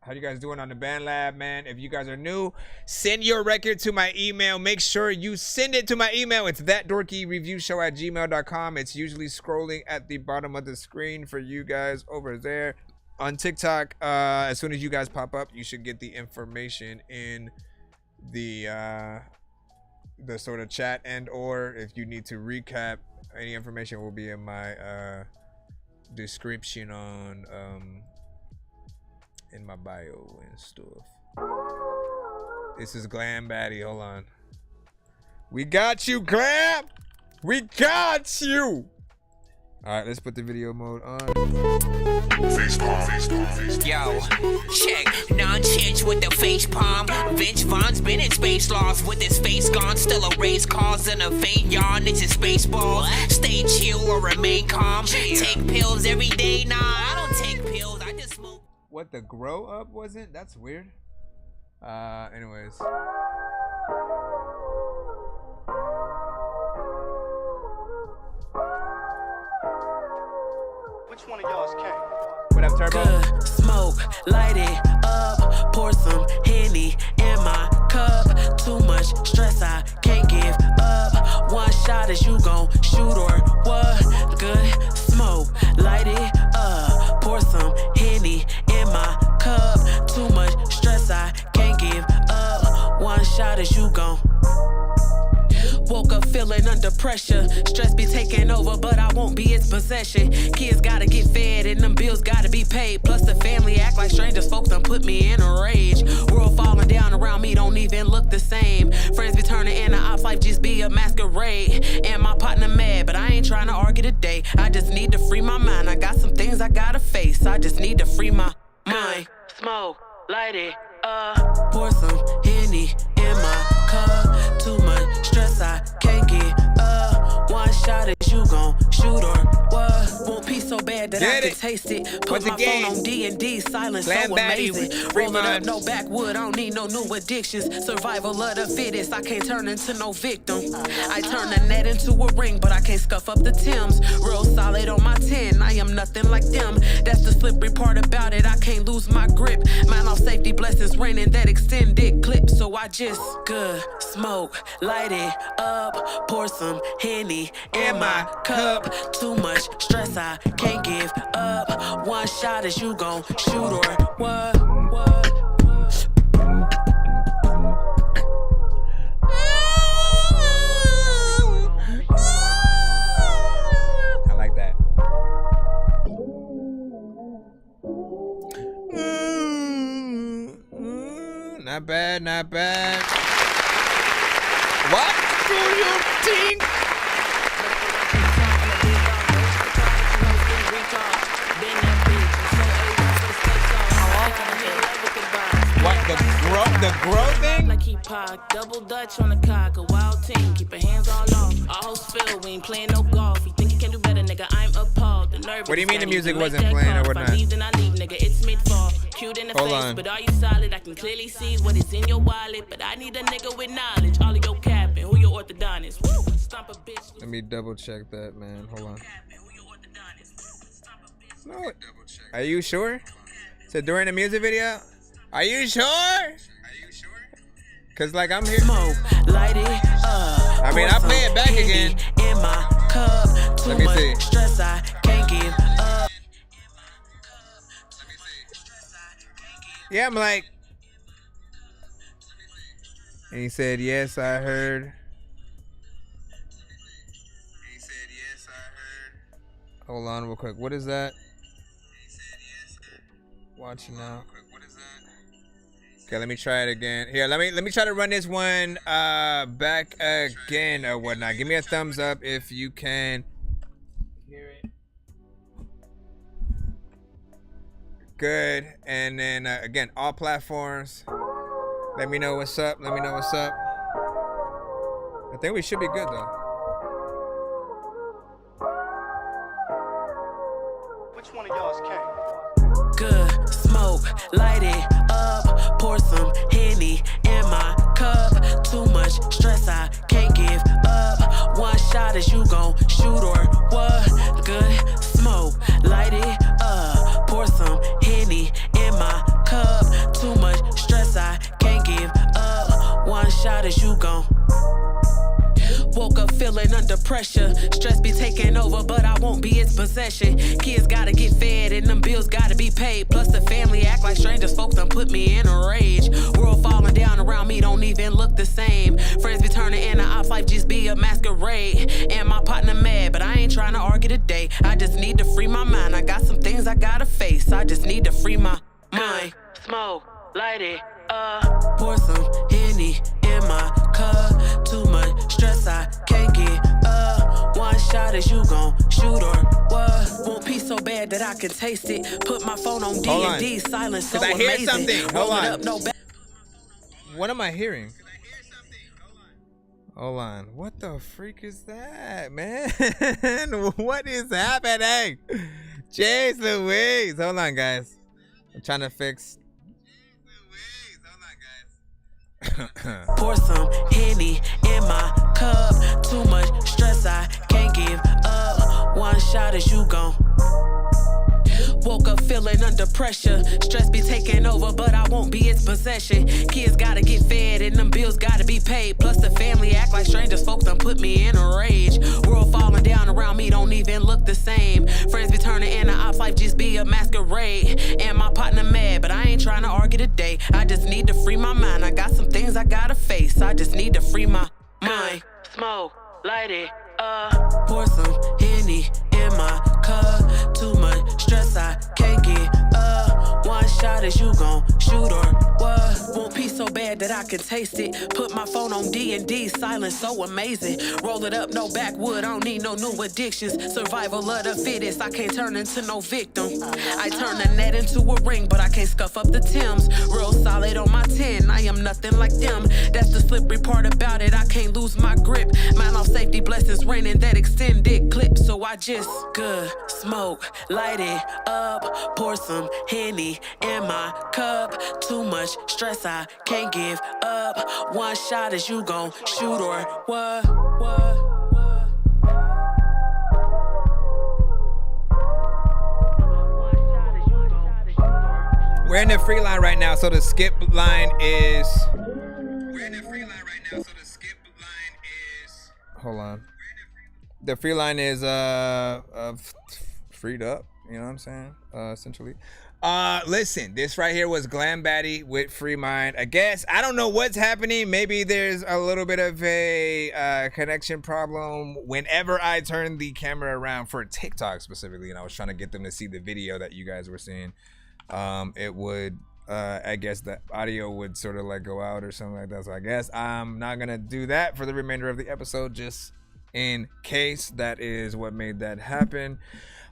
How you guys doing on the Band Lab, man? If you guys are new, send your record to my email. Make sure you send it to my email. It's ThatDorkyReviewShow@gmail.com. It's usually scrolling at the bottom of the screen for you guys over there. On TikTok, as soon as you guys pop up, you should get the information in the sort of chat, and or if you need to recap, any information will be in my description on in my bio and stuff. This is Glam Baddie. Hold on. We got you, Glam. We got you. All right, let's put the video mode on. Yo, check. Nonsenze with the face palm. Vince Vaughn's been in space lost with his face gone. Still a race cause and a faint yawn. It's his space balls. Stay chill or remain calm. Take pills every day. Nah, I don't take pills. I just smoke. What, the grow up wasn't? That's weird. Anyways. Which one of y'all's king? What up, Turbo? Good smoke, light it up, pour some Henny in my cup. Too much stress, I can't give up. One shot is you gon' shoot or what? Good smoke, light it up, pour some Henny in my cup. Too much stress, I can't give up. One shot is you gon'. Woke up feeling under pressure. Stress be taking over, but I won't be its possession. Kids gotta get fed and them bills gotta be paid. Plus the family act like strangers. Folks done put me in a rage. World falling down around me don't even look the same. Friends be turning into ops, life just be a masquerade. And my partner mad, but I ain't trying to argue today. I just need to free my mind. I got some things I gotta face. I just need to free my mind. Smoke, light it up, pour some Henny in my cup. Too much stress, I can't get up. One shot is you gon' shoot or what? Want peace so bad that I can taste it. Put my phone on D&D, silence so amazing. Roll it up, no backwood, I don't need no new addictions. Survival of the fittest, I can't turn into no victim. I turn the net into a ring, but I can't scuff up the Timbs. Real solid on my 10, I am nothing like them. That's the slippery part about it, I can't lose my grip. Mind off safety, blessings raining that extended clip. So I just good smoke, light it up, pour some Henny in my cup. Too much stress, I can't give up. One shot is you gon' shoot or what? I like that. Not bad, not bad. What do you think? What, the grow thing? Like he park, double Dutch on the cock, a wild team, keep your hands all off. Our host Phil, we ain't playing no golf. You think you can do better, nigga? I'm appalled. The nerve. What do you mean the music wasn't playing or whatnot? If I leave, then I leave, nigga. It's mid-fall. Cute in the Hold face, on. but are you solid? I can clearly see what is in your wallet, but I need a nigga with knowledge. All of your capping, who your orthodontist? Woo, stomp a bitch. Let me double check that, man. Hold on. No. Are you sure? So during the music video? Are you sure? Cause like I'm here. Smoke, light it up. I mean, I play it back again. In my cup. Too much stress, I can't give up. Yeah, I'm like. And he said, yes, I heard. Hold on real quick. What is that? Watch now. Okay, let me try it again. Here, let me try to run this one back again or whatnot. Give me a thumbs up if you can hear it. Good. And then again, all platforms. Let me know what's up. Let me know what's up. I think we should be good though. Which one of y'all's king? Good smoke, light it up, pour some Henny in my cup. Too much stress, I can't give up. One shot is you gon' shoot or what? Good smoke, light it up, pour some Henny in my cup. shot is you gone. Woke up feeling under pressure. Stress be taking over, but I won't be its possession. Kids gotta get fed and them bills gotta be paid. Plus the family act like strangers, folks done put me in a rage. World falling down around me don't even look the same. Friends be turning into ops, life just be a masquerade. And my partner mad, but I ain't trying to argue today. I just need to free my mind. I got some things I gotta face. I just need to free my mind. Smoke, light it up. Pour some Henny in my cup. Too much stress, I can't get up. One shot is you gon' shoot or what? Want peace so bad that I can taste it. Put my phone on D&D, silence so amazing. I hear something. Hold on. Up, no What am I hearing? Hold on. What the freak is that, man? What is happening? Jeez Louise. Hold on, guys. I'm trying to fix. Pour some Henny in my cup. Too much stress, I can't give up. One shot is you gone. Woke up feeling under pressure. Stress be taking over, but I won't be its possession. Kids gotta get fed and them bills gotta be paid. Plus the family act like strangers, folks done put me in a rage. World falling down around me don't even look the same. Friends be turning into ops, life just be a masquerade. And my partner mad, but I ain't trying to argue today. I just need to free my mind. I got some things I gotta face. I just need to free my mind. Smoke, light it up. Pour some Henny in my cup. Too much stress, I can't get up. One shot is you gon' shoot or what? Want peace so bad that I can taste it. Put my phone on D&D, silence so amazing. Roll it up, no backwood, I don't need no new addictions. Survival of the fittest, I can't turn into no victim. I turn the net into a ring, but I can't scuff up the Timbs. Real solid on my 10, I am nothing like them. That's the slippery part about it, I can't lose my grip. Mind off safety, blessings raining that extended clip. So I just good smoke, light it up. Pour some Henny in my cup. Too much stress, I can't give up. One shot is you gon' shoot or what? We're in the free line right now, so the skip line is. Hold on. The free line is freed up. You know what I'm saying? Essentially. Listen, this right here was Glam Batty with Free Mind. I guess I don't know what's happening. Maybe there's a little bit of a connection problem. Whenever I turned the camera around for TikTok specifically, and I was trying to get them to see the video that you guys were seeing, it would. I guess the audio would sort of like go out or something like that. So I guess I'm not gonna do that for the remainder of the episode, just in case that is what made that happen.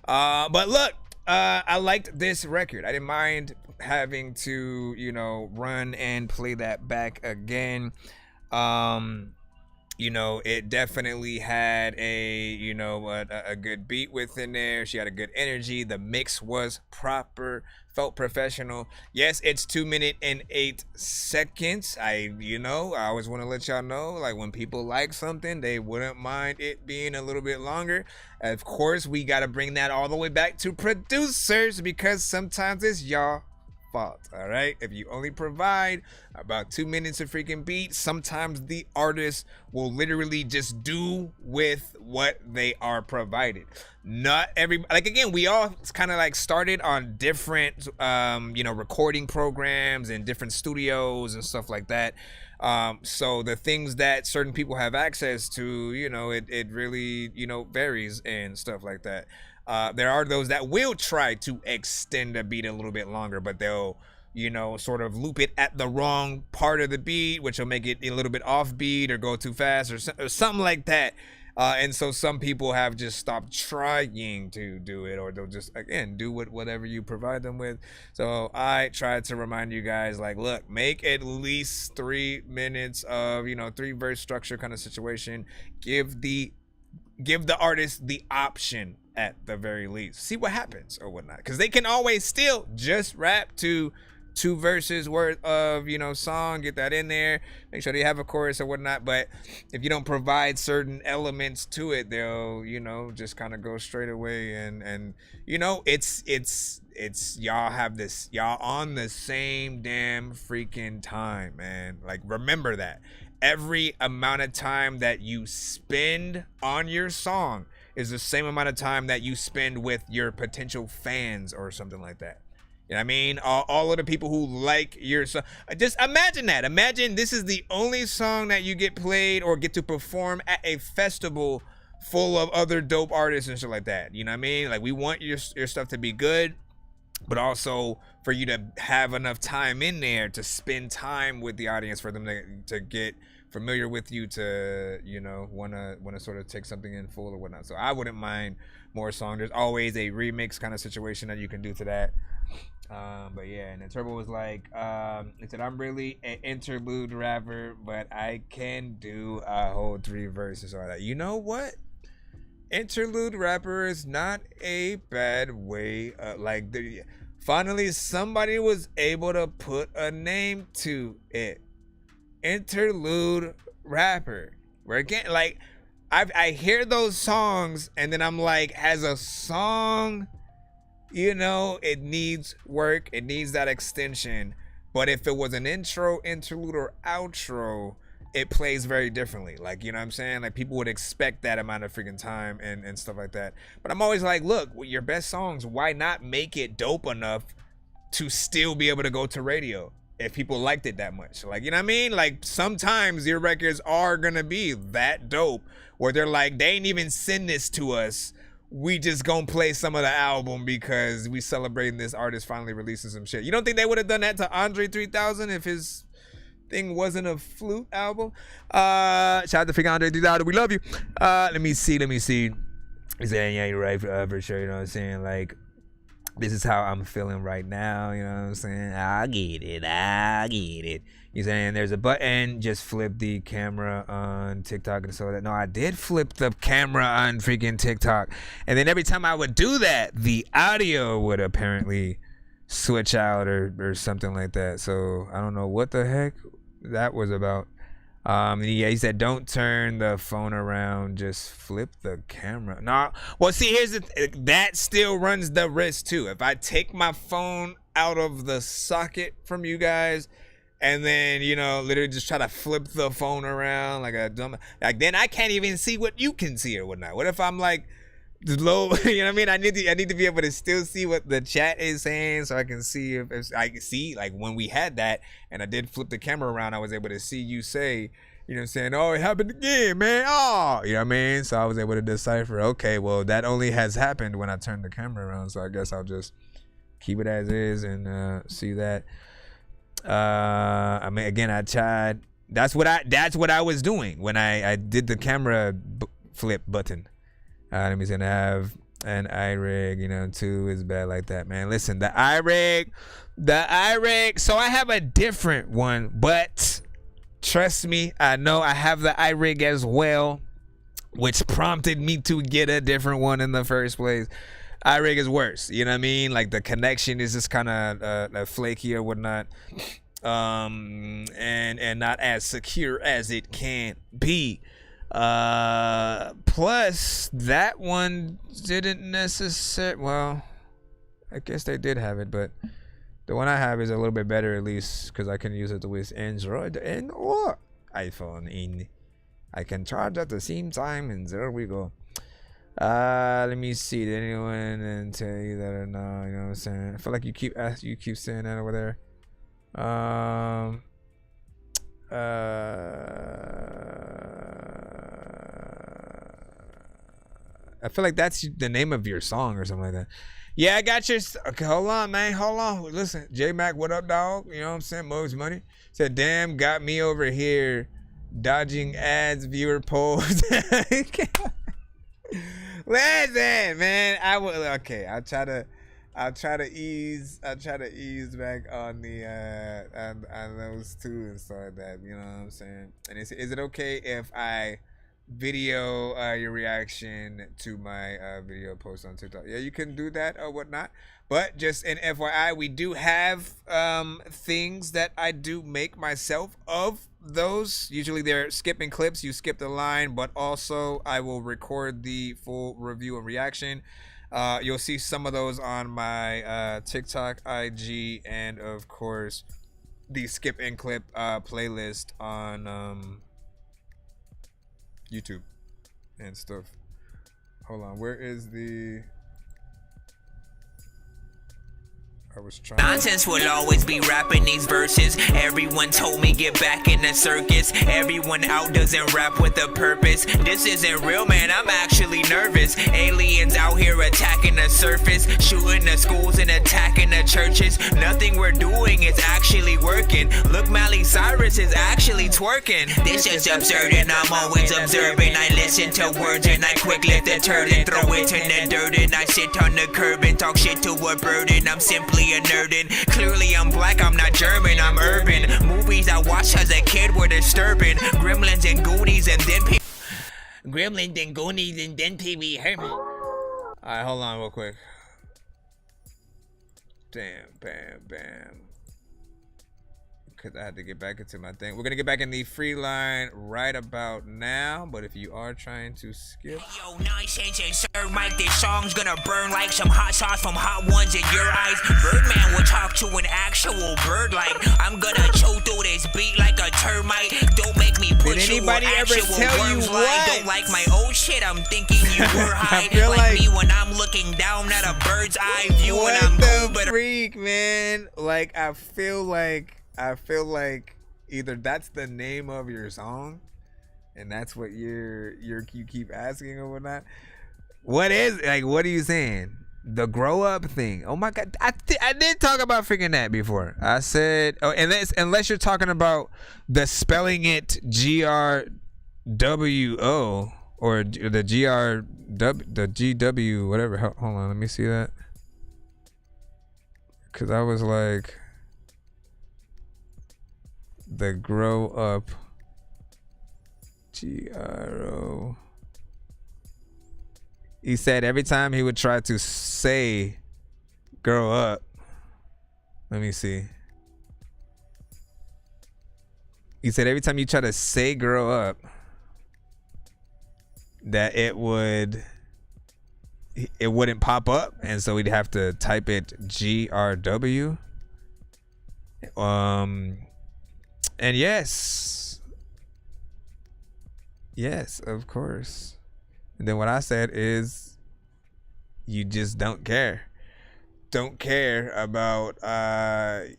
But look. I liked this record. I didn't mind having to, you know, run and play that back again. You know, it definitely had a, you know, a good beat within there. She had a good energy. The mix was proper, felt professional. Yes, it's 2 minutes and 8 seconds. I always want to let y'all know, like, when people like something, they wouldn't mind it being a little bit longer. Of course, we got to bring that all the way back to producers, because sometimes it's y'all fault. All right, if you only provide about 2 minutes of freaking beat, sometimes the artist will literally just do with what they are provided. Not every, like, again, we all kind of like started on different recording programs and different studios and stuff like that. So the things that certain people have access to, it really, varies and stuff like that. There are those that will try to extend a beat a little bit longer, but they'll, sort of loop it at the wrong part of the beat, which will make it a little bit off beat or go too fast or something like that. And so some people have just stopped trying to do it, or they'll just, again, do whatever you provide them with. So I tried to remind you guys, like, look, make at least 3 minutes of, 3-verse structure kind of situation. Give the artist the option at the very least. See what happens or whatnot. Because they can always still just rap to 2 verses worth of, you know, song, get that in there. Make sure they have a chorus or whatnot. But if you don't provide certain elements to it, they'll, you know, just kind of go straight away. And you know, it's y'all have this, y'all on the same damn freaking time, man. Like, remember that. Every amount of time that you spend on your song is the same amount of time that you spend with your potential fans or something like that. You know what I mean? All of the people who like your song. Just imagine that. Imagine this is the only song that you get played or get to perform at a festival full of other dope artists and shit like that. You know what I mean? Like, we want your stuff to be good, but also for you to have enough time in there to spend time with the audience, for them to get familiar with you, to, you know, want to sort of take something in full or whatnot. So I wouldn't mind more songs. There's always a remix kind of situation that you can do to that. But yeah, and then Turbo was like, he said, I'm really an interlude rapper, but I can do a whole 3 verses or that. You know what? Interlude rapper is not a bad way. Finally, somebody was able to put a name to it. Interlude rapper. Where again, like, I hear those songs and then I'm like, as a song, you know, it needs work. It needs that extension. But if it was an intro, interlude, or outro, it plays very differently. Like, you know what I'm saying? Like, people would expect that amount of freaking time and stuff like that. But I'm always like, look, with your best songs, why not make it dope enough to still be able to go to radio if people liked it that much? Like, you know what I mean? Like, sometimes your records are gonna be that dope where they're like, they ain't even send this to us. We just gonna play some of the album because we celebrating this artist finally releasing some shit. You don't think they would have done that to Andre 3000 if his thing wasn't a flute album? Shout out to freaking Andre 3000. We love you. Let me see. He's saying, yeah, you're right, for sure. You know what I'm saying? Like, this is how I'm feeling right now. You know what I'm saying? I get it. He's saying there's a button, just flip the camera on TikTok and so that. No, I did flip the camera on freaking TikTok. And then every time I would do that, the audio would apparently switch out or something like that. So I don't know what the heck that was about. Yeah, he said, don't turn the phone around, just flip the camera. No, well, see, here's that still runs the risk too. If I take my phone out of the socket from you guys and then, you know, literally just try to flip the phone around like a dumb, like, then I can't even see what you can see or whatnot. What if I'm like low, you know what I mean? I need to be able to still see what the chat is saying, so I can see if I can see, like, when we had that and I did flip the camera around, I was able to see you say, you know what I'm saying, oh, it happened again, man. Oh, you know what I mean? So I was able to decipher, okay, well, that only has happened when I turned the camera around, so I guess I'll just keep it as is and see that. I mean, again, I tried. That's what I was doing when I did the camera flip button. Let me see, I have an iRig, you know, 2 is bad like that, man. Listen, the iRig, so I have a different one, but trust me, I know I have the iRig as well, which prompted me to get a different one in the first place. iRig is worse, you know what I mean? Like, the connection is just kind of flaky or whatnot, and not as secure as it can be. Plus that one didn't necessarily, well, I guess they did have it, but the one I have is a little bit better, at least because I can use it with Android and or iPhone. I can charge at the same time, and there we go. Let me see. Did anyone tell you that or no? You know what I'm saying? I feel like you keep saying that over there. I feel like that's the name of your song or something like that. Yeah, I got your. Okay, hold on, man. Hold on. Listen, J Mac, what up, dog? You know what I'm saying? Mo's money. Said, damn, got me over here dodging ads, viewer polls. Listen, man. I'll try to ease back on the on those 2 and stuff like that. You know what I'm saying? And is it okay if I video your reaction to my video post on TikTok. Yeah, you can do that or whatnot. But just an FYI, we do have things that I do make myself of those. Usually they're skipping clips. You skip the line, but also I will record the full review and reaction. You'll see some of those on my TikTok, IG, and of course the skip and clip playlist on YouTube and stuff. Hold on, where is the... Nonsense will always be rapping these verses. Everyone told me get back in the circus. Everyone out doesn't rap with a purpose. This isn't real, man, I'm actually nervous. Aliens out here attacking the surface, shooting the schools and attacking the churches. Nothing we're doing is actually working. Look, Miley Cyrus is actually twerking. This is absurd and I'm always observing. I listen to words and I quick lift the turd and throw it in the dirt. And I sit on the curb and talk shit to a bird. And I'm simply a nerdin'. Clearly I'm black, I'm not German, I'm urban. Movies I watched as a kid were disturbing. Gremlins and Goonies and then Pee Wee Herman. Alright, hold on real quick. Damn, bam. Because I had to get back into my thing. We're going to get back in the free line right about now. But if you are trying to skip... Yo, Nonsenze and Sir Mike, this song's gonna burn like some hot sauce from Hot Ones in your eyes. Birdman will talk to an actual bird like I'm gonna chew through this beat like a termite. Don't make me put you on actual worms like don't like my old shit. I'm thinking you were high like me when I'm looking down at a bird's eye view and I'm cool, but freak, man. Like, I feel like either that's the name of your song and that's what you keep asking or whatnot. What is, like, what are you saying? The grow up thing. Oh my god, I did talk about freaking that before. I said, oh, unless you're talking about the spelling it GRWO or the GW whatever. Hold on, let me see that. Cause I was like, the grow up GRO. He said every time he would try to say grow up. Let me see. He said every time you try to say grow up, that it wouldn't pop up, and so we'd have to type it GRW. And yes, of course. And then what I said is, you just don't care. Don't care about, like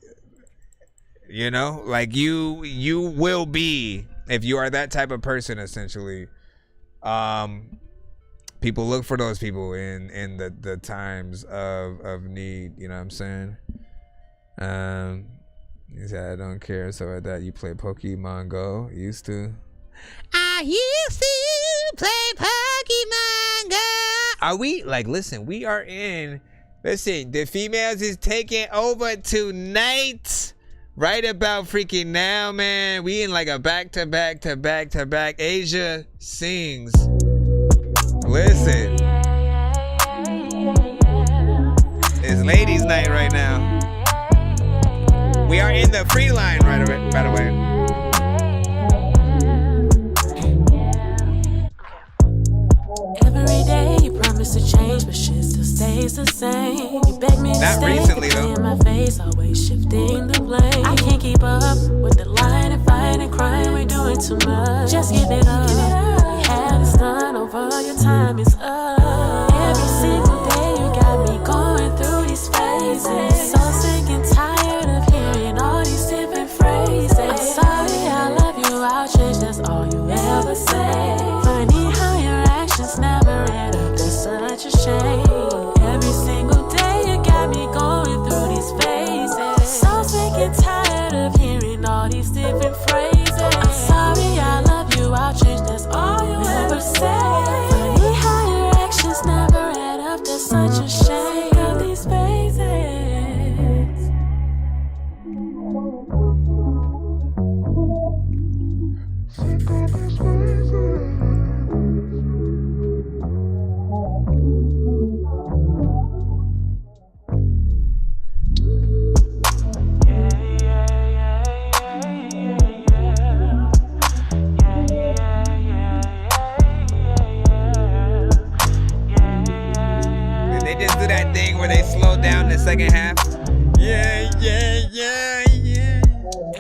you will be, if you are that type of person, essentially. People look for those people in the times of need. You know what I'm saying? He said, I don't care. So at that, you play Pokemon Go. Used to. I used to play Pokemon Go. Are we, like, listen, we are in, listen, the females is taking over tonight. Right about freaking now, man. We in like a back-to-back. Asia sings. Listen. It's ladies' night right now. We are in the free line right away, by the way. Every day you promise to change, but shit still stays the same. You beg me to Not stay, recently, though. in my face, always shifting the blame. I can't keep up with the lying and fighting and crying. We're doing too much. Just give it up. We had this done over. Your time is up. Every single day you got me going through these phases. So sick and tired of hearing all these different phrases. I'm sorry, I love you, I'll change. That's all you ever say. Funny how your actions never add up. That's such a shame. Every single day you got me going through these phases. So sick and tired of hearing all these different phrases. I'm sorry, I the second half. Yeah.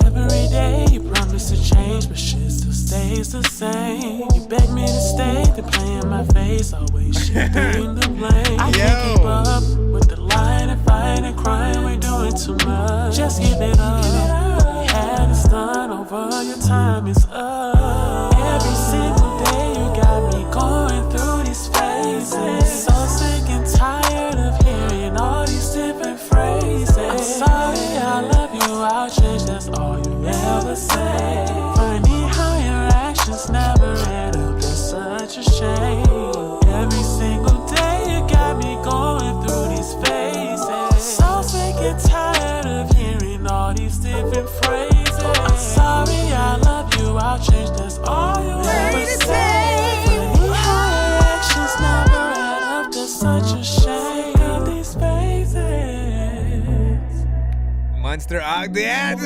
Every day you promise to change, but shit still stays the same. You beg me to stay, then play in my face, always shifting the blame. I can't keep up with the lying and fighting and crying, we're doing too much. Just give it up. You had this done over, your time is up. Every single day you got me going through these phases. So sick and tired of hearing all these different phrases. I'm sorry, I love you, I'll change, that's all you ever say. Funny how your actions never add up, that's such a shame. Every single day you got me going through these phases. So sick and tired of hearing all these different phrases. I'm sorry, I love you, I'll change, that's all you ever say. Funny how your actions never add up, that's such a shame. Of these phases. Monster Ogden.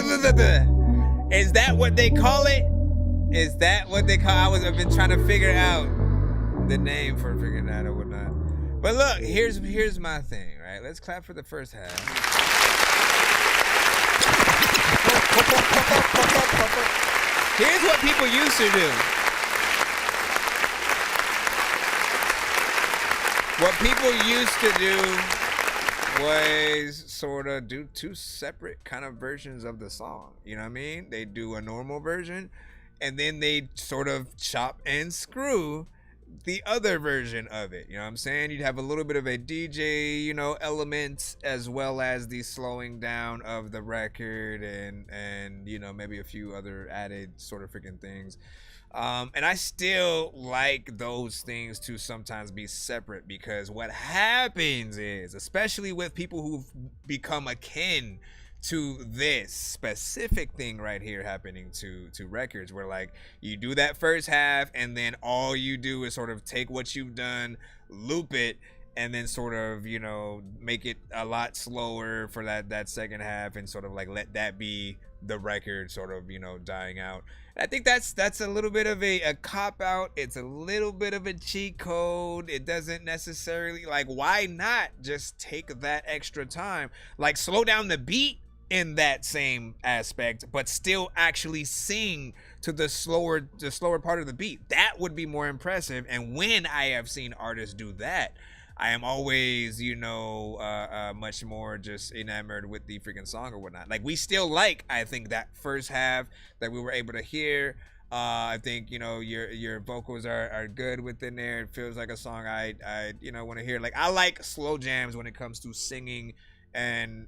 Is that what they call it? Is that what they call? I've been trying to figure out the name for figuring that out or whatnot. But look, here's my thing, right? Let's clap for the first half. Here's what people used to do. What people used to do was sort of do two separate kind of versions of the song. You know what I mean? They do a normal version, and then they sort of chop and screw the other version of it. You know what I'm saying? You'd have a little bit of a DJ, you know, element, as well as the slowing down of the record and you know, maybe a few other added sort of freaking things. And I still like those things to sometimes be separate, because what happens is, especially with people who've become akin to this specific thing right here happening to records, where like you do that first half and then all you do is sort of take what you've done, loop it, and then sort of, you know, make it a lot slower for that second half, and sort of like let that be the record sort of, you know, dying out. I think that's a little bit of a cop out. It's a little bit of a cheat code. It doesn't necessarily, like, why not just take that extra time, like slow down the beat in that same aspect, but still actually sing to the slower part of the beat. That would be more impressive. And when I have seen artists do that, I am always, you know, much more just enamored with the freaking song or whatnot. Like, we still like, I think, that first half that we were able to hear. I think, you know, your vocals are good within there. It feels like a song I you know, want to hear. Like, I like slow jams when it comes to singing and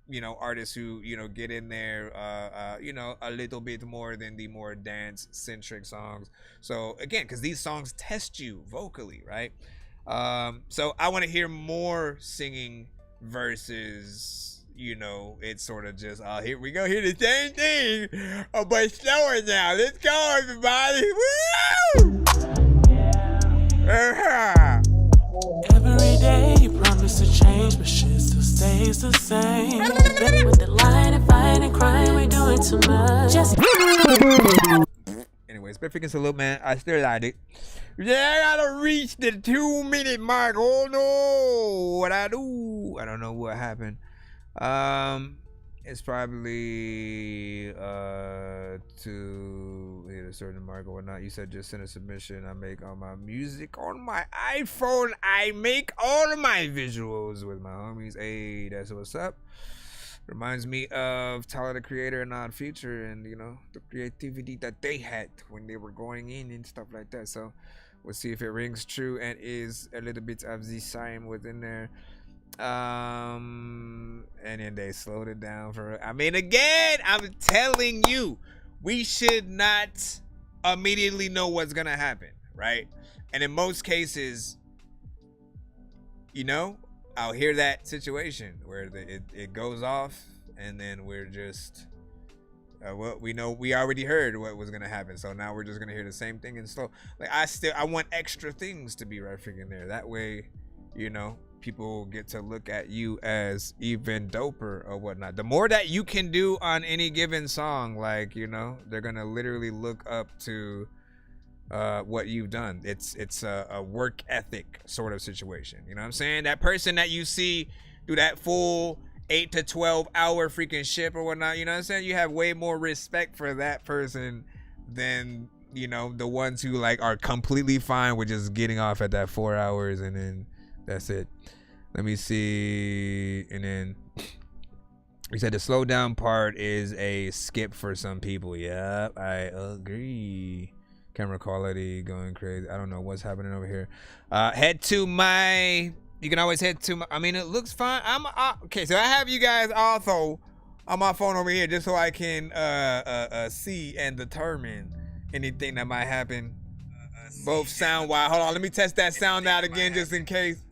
you know, artists who, you know, get in there, you know, a little bit more than the more dance-centric songs. So, again, because these songs test you vocally, right? So I want to hear more singing versus, you know, it's sort of just, here we go, hear the same thing, but slower now. Let's go, everybody. Woo! Every day you promise to change, but shit still stays the same. With the lying and fighting and crying, we're doing too much. Just anyways, but freaking salute, man. I still like it. Yeah, I gotta reach the 2-minute mark. Oh no, what I do? I don't know what happened. It's probably to hit a certain mark or whatnot. You said just send a submission. I make all my music on my iPhone. I make all of my visuals with my homies. Hey, that's what's up. Reminds me of Tyler the Creator and Odd Future, and you know, the creativity that they had when they were going in and stuff like that. So we'll see if it rings true and is a little bit of the same within there. And then they slowed it down for, I mean, again, I'm telling you, we should not immediately know what's gonna happen, right? And in most cases, you know, I'll hear that situation where it goes off, and then we're just, well, we know we already heard what was gonna happen, so now we're just gonna hear the same thing and slow. Like, I want extra things to be right freaking there. That way, you know, people get to look at you as even doper or whatnot. The more that you can do on any given song, like, you know, they're gonna literally look up to what you've done. It's a work ethic sort of situation. You know what I'm saying? That person that you see do that full 8 to 12 hour freaking ship or whatnot, you know what I'm saying? You have way more respect for that person than, you know, the ones who like are completely fine with just getting off at that 4 hours and then that's it. Let me see. And then he said the slow down part is a skip for some people. Yep, I agree. Camera quality going crazy. I don't know what's happening over here. Head to my, you can always head to my, I mean, it looks fine. Okay, so I have you guys also on my phone over here just so I can see and determine anything that might happen. Both sound wise. Hold on, let me test that sound out again just in case.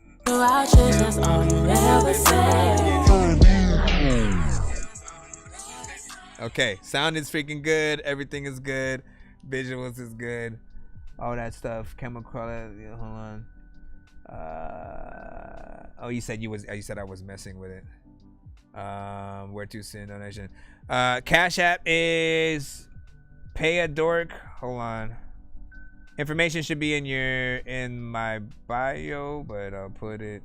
Okay, sound is freaking good. Everything is good. Visuals is good. All that stuff. Camera quality. Hold on. Oh, you said I was messing with it. Where to send donation? Cash App is Pay a Dork. Hold on. Information should be in my bio, but I'll put it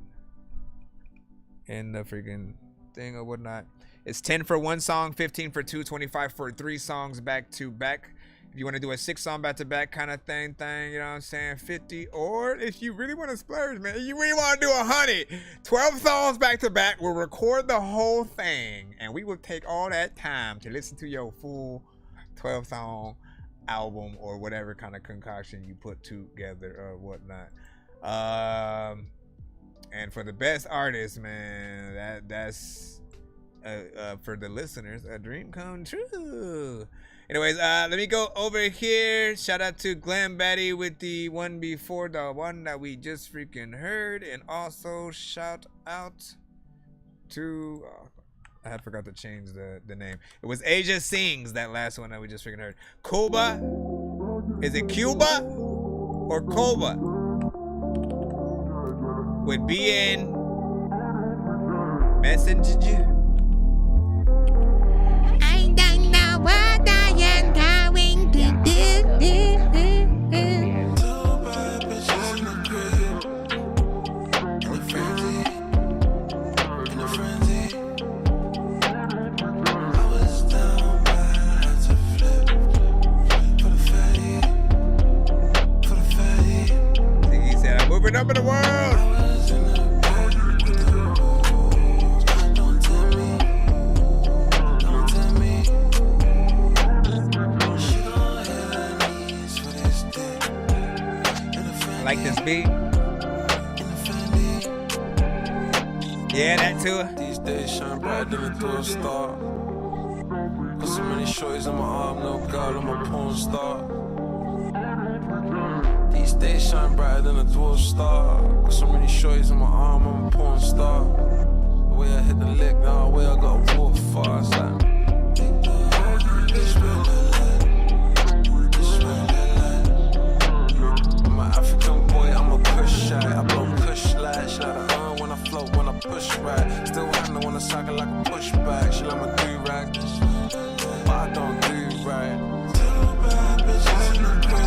in the freaking thing or whatnot. It's 10 for one song, 15 for two, 25 for 3 songs back to back. If you want to do a 6 song back to back kind of thing, you know what I'm saying, 50. Or if you really want to splurge, man, you really want to do 100, 12 songs back to back, we'll record the whole thing and we will take all that time to listen to your full 12 song album or whatever kind of concoction you put together or whatnot. And for the best artist, man, that's for the listeners, a dream come true. Anyways, let me go over here. Shout out to Glenn Betty with the one before the one that we just freaking heard, and also shout out to I had forgot to change the name. It was Asia Sings, that last one that we just freaking heard. Cuba, is it Cuba or Cuba? With BN Messenger. I don't know what I am going to do. He said, I'm moving up in the world. Like this beat. Yeah, that too. These days shine brighter than a door star. Got so many shorties on my arm, no girl, I'm a porn star. These days shine brighter than a dwarf star. Got so many shorties on my arm, I'm a porn star. The way I hit the lick, now the way I gotta walk fast. Like, I'm an African boy, I'm a kush shy. I blow kush light, she like the when I float, when I push right. Still handle when I cycle like a pushback. She like my do-rag, but I don't do right. Two bad bitches in the crib.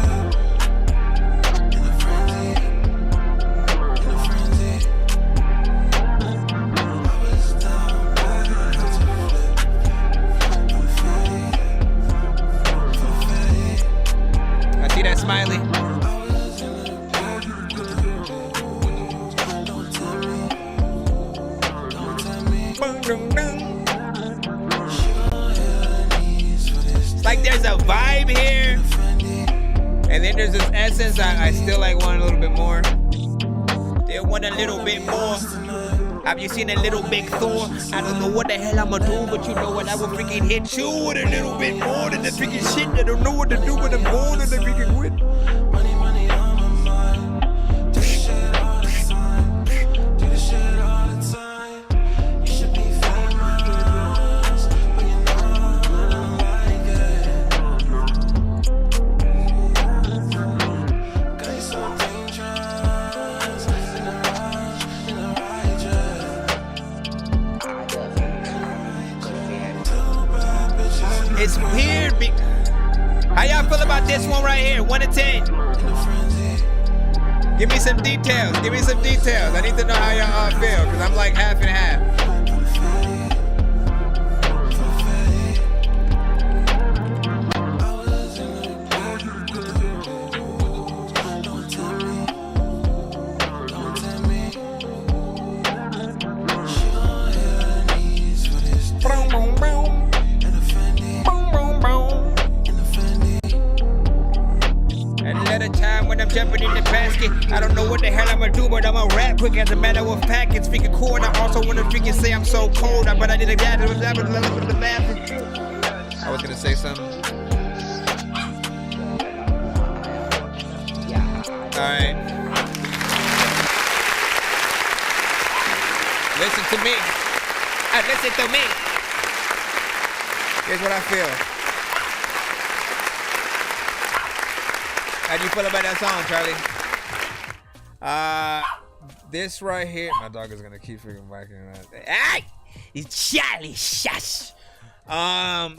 See that smiley? It's like there's a vibe here, and then there's this essence I still like want a little bit more. They want a little bit more. Have you seen a little big Thor? I don't know what the hell I'ma do, but you know what? I will freaking hit you with a little bit more than the freaking shit. I don't know what to do when I'm born and the freaking quit. Money, money on my mind. Do this shit all the time. Do this shit all the time. You should be famous, but you know I don't like it. Got you so dangerous. In a rush, in a It's weird. How y'all feel about this one right here? 1 to 10. Give me some details. Give me some details. I need to know how y'all all feel because I'm like half and half. At a time when I'm jumping in the basket, I don't know what the hell I'ma do, but I'ma rap quick as a matter of fact. It's freaking cool, and I also wanna freaking say I'm so cold, but I did a gather with the bathroom. I was gonna say something. Alright. Listen to me. Listen to me. Here's what I feel. How do you feel about that song, Charlie? This right here. My dog is gonna keep freaking barking at that. Hey! It's Charlie, shush! I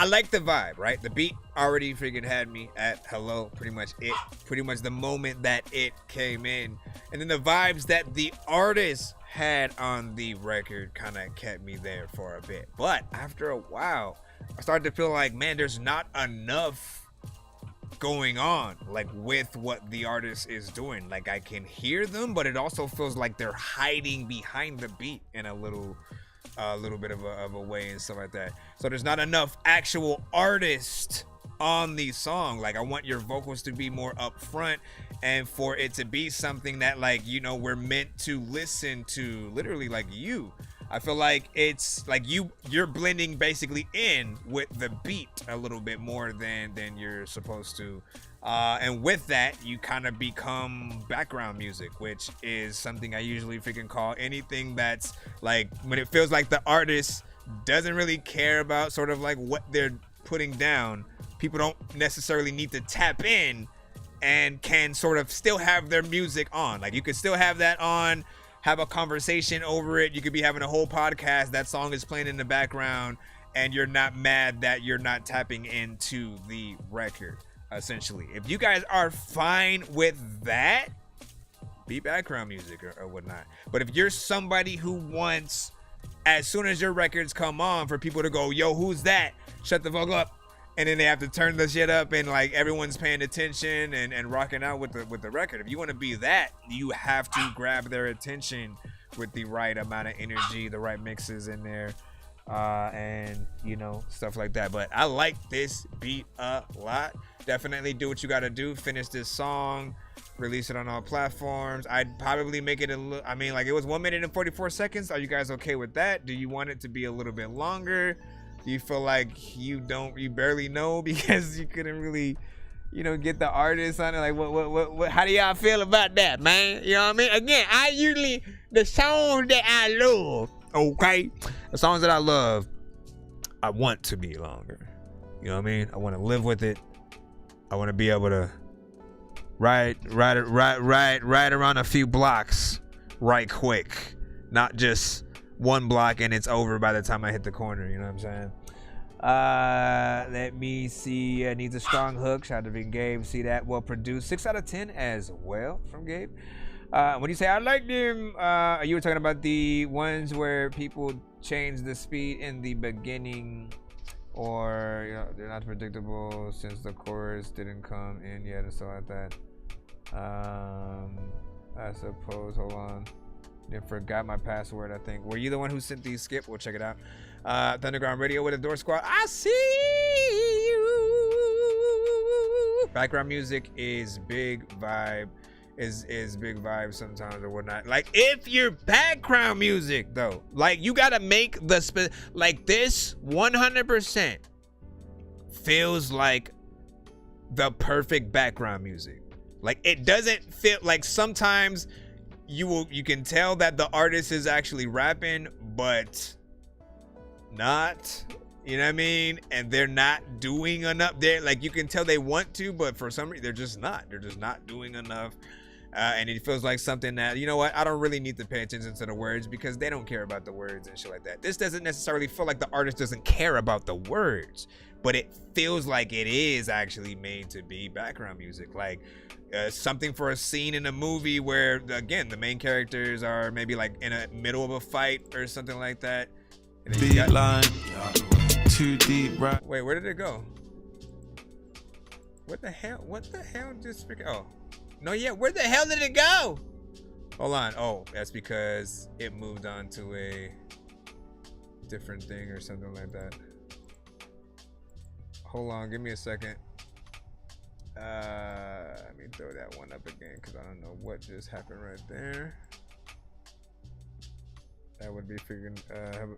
like the vibe, right? The beat already freaking had me at hello, pretty much the moment that it came in. And then the vibes that the artist had on the record kind of kept me there for a bit. But after a while, I started to feel like, man, there's not enough going on like with what the artist is doing. Like I can hear them, but it also feels like they're hiding behind the beat in a little bit of a way and stuff like that. So there's not enough actual artist on the song. Like I want your vocals to be more upfront and for it to be something that, like, you know, we're meant to listen to, literally like you. I feel like it's like you're blending basically in with the beat a little bit more than you're supposed to. And with that, you kind of become background music, which is something I usually freaking call anything that's like when it feels like the artist doesn't really care about sort of like what they're putting down. People don't necessarily need to tap in and can sort of still have their music on. Like you could still have that on, have a conversation over it. You could be having a whole podcast, that song is playing in the background, and you're not mad that you're not tapping into the record, essentially. If you guys are fine with that, be background music or whatnot. But if you're somebody who wants, as soon as your records come on, for people to go, yo, who's that? Shut the fuck up. And then they have to turn the shit up and like everyone's paying attention and rocking out with the record. If you want to be that, you have to grab their attention with the right amount of energy, the right mixes in there, and you know, stuff like that. But I like this beat a lot. Definitely do what you got to do. Finish this song, release it on all platforms. I'd probably make it I mean, like it was 1 minute and 44 seconds. Are you guys okay with that? Do you want it to be a little bit longer? Do you feel like you barely know because you couldn't really, you know, get the artist on it? Like, what, how do y'all feel about that, man? You know what I mean? Again, the songs that I love, okay? The songs that I love, I want to be longer. You know what I mean? I want to live with it. I want to be able to ride around a few blocks right quick. Not just one block and it's over by the time I hit the corner, you know what I'm saying? Let me see. Needs a strong hook. Shout out to Gabe. See that? Well produced. 6 out of 10 as well from Gabe. When you say I like them, you were talking about the ones where people change the speed in the beginning, or you know, they're not predictable since the chorus didn't come in yet and stuff like that. I suppose. Hold on. I forgot my password, I think. Were you the one who sent these? Skip? We'll check it out. Thunderground Radio with the Door Squad. I see you. Background music is big vibe. Is big vibe sometimes or whatnot. Like if your background music though, like you gotta make the like this 100% feels like the perfect background music. Like it doesn't feel like sometimes you can tell that the artist is actually rapping, but not, you know what I mean? And they're not doing enough. They're like, you can tell they want to, but for some reason they're just not doing enough. And it feels like something that, you know what, I don't really need to pay attention to the words because they don't care about the words and shit like that. This doesn't necessarily feel like the artist doesn't care about the words, but it feels like it is actually made to be background music, like something for a scene in a movie where, again, the main characters are maybe like in the middle of a fight or something like that. And then you got... line, too deep, right? Wait, where did it go? What the hell? What the hell just freaking? Oh, no, yeah. Where the hell did it go? Hold on. Oh, that's because it moved on to a different thing or something like that. Hold on, give me a second. Let me throw that one up again because I don't know what just happened right there. That would be freaking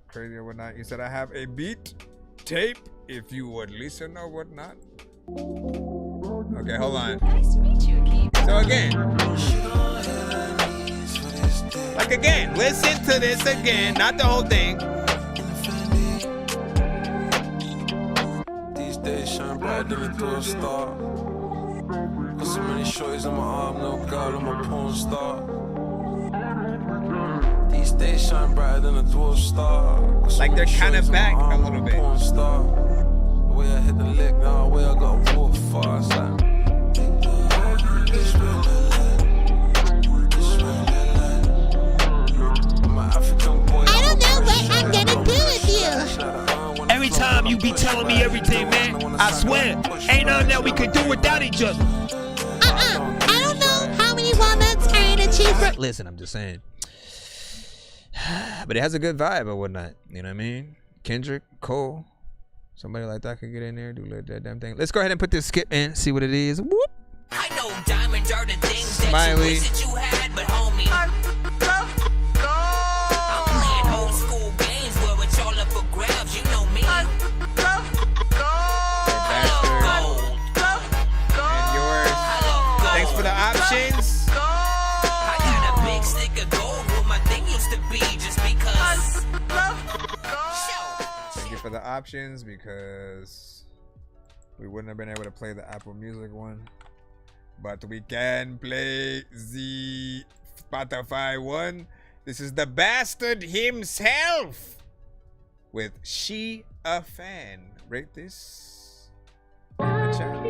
crazy or whatnot. You said I have a beat tape if you would listen or whatnot. Okay, hold on. Nice to meet you, Keith. So again, like again, listen to this again, not the whole thing. These days shine brighter than a through star. Got so many shorties on my arm, no God, I'm a porn star. These days shine brighter than a dwarf star. Like they're kind of back a little bit. The way I hit the lick, now the way I got walk fast. Like, I don't know what I'm gonna do with you. Every time you be telling me everything, man, I swear, ain't nothing that we could do without each other. I don't know how many walnuts are in a cheeseburger. Listen, I'm just saying. But it has a good vibe or whatnot. You know what I mean? Kendrick, Cole, somebody like that could get in there, do that damn thing. Let's go ahead and put this skip in, see what it is. Whoop. I know diamonds are the things that Smiley. you wish that you had, but homie, I'm playing old school games where it's all up for grabs. You know me. I love gold. And yours. Thanks for the options. I got a big stick of gold where my thing used to be just because. Thank you for the options because we wouldn't have been able to play the Apple Music one. But we can play the Spotify one. This is the bastard himself with She a Fan. Rate this in the chat.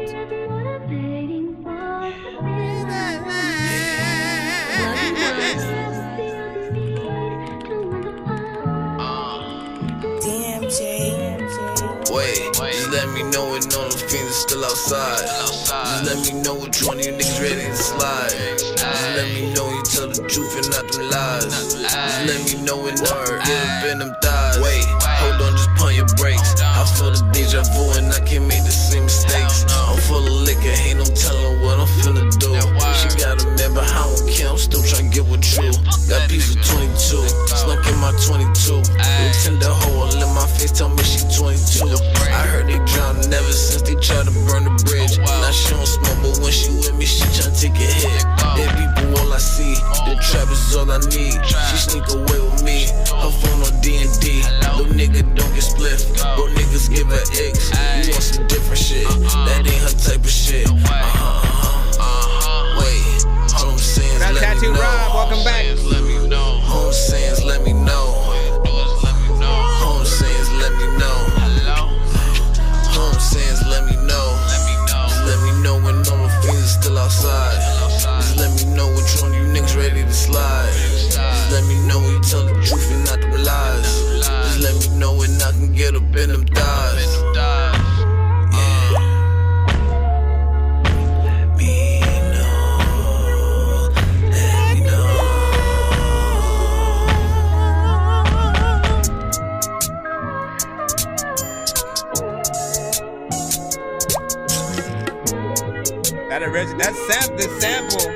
Wait, just let me know when all those fiends are still outside. Just let me know which one of you niggas ready to slide. Just let me know you tell the truth and not them lies. Just let me know when the hurt is up in them thighs. Wait, hold on, just pump your brakes. I feel the deja vu and I can't make the same mistakes. I'm full of liquor, ain't no telling what I'm finna do. She gotta remember how I don't care, I'm still trying to get with you. Got peace with 22, snuck in my 22. Little tender hoe, all in my face, tell me she 22. I heard they drowned ever since they tried to burn the bridge. Now she don't smoke, but when she with me, she tryna take a hit. Dead people all I see, the trap is all I need. She sneak away with me, her phone on D&D. Little nigga don't get split, bro niggas give her X. You want some different shit, that ain't her type of shit. Wait, home saying let me know. Rob, welcome back. Home saying let me know. Home saying let me know. Home saying let me know. Just let me know when all the fiends are still outside. Just let me know which one you niggas ready to slide. Just let me know when you tell the truth and not the lies. Just let me know when I can get up in them thighs.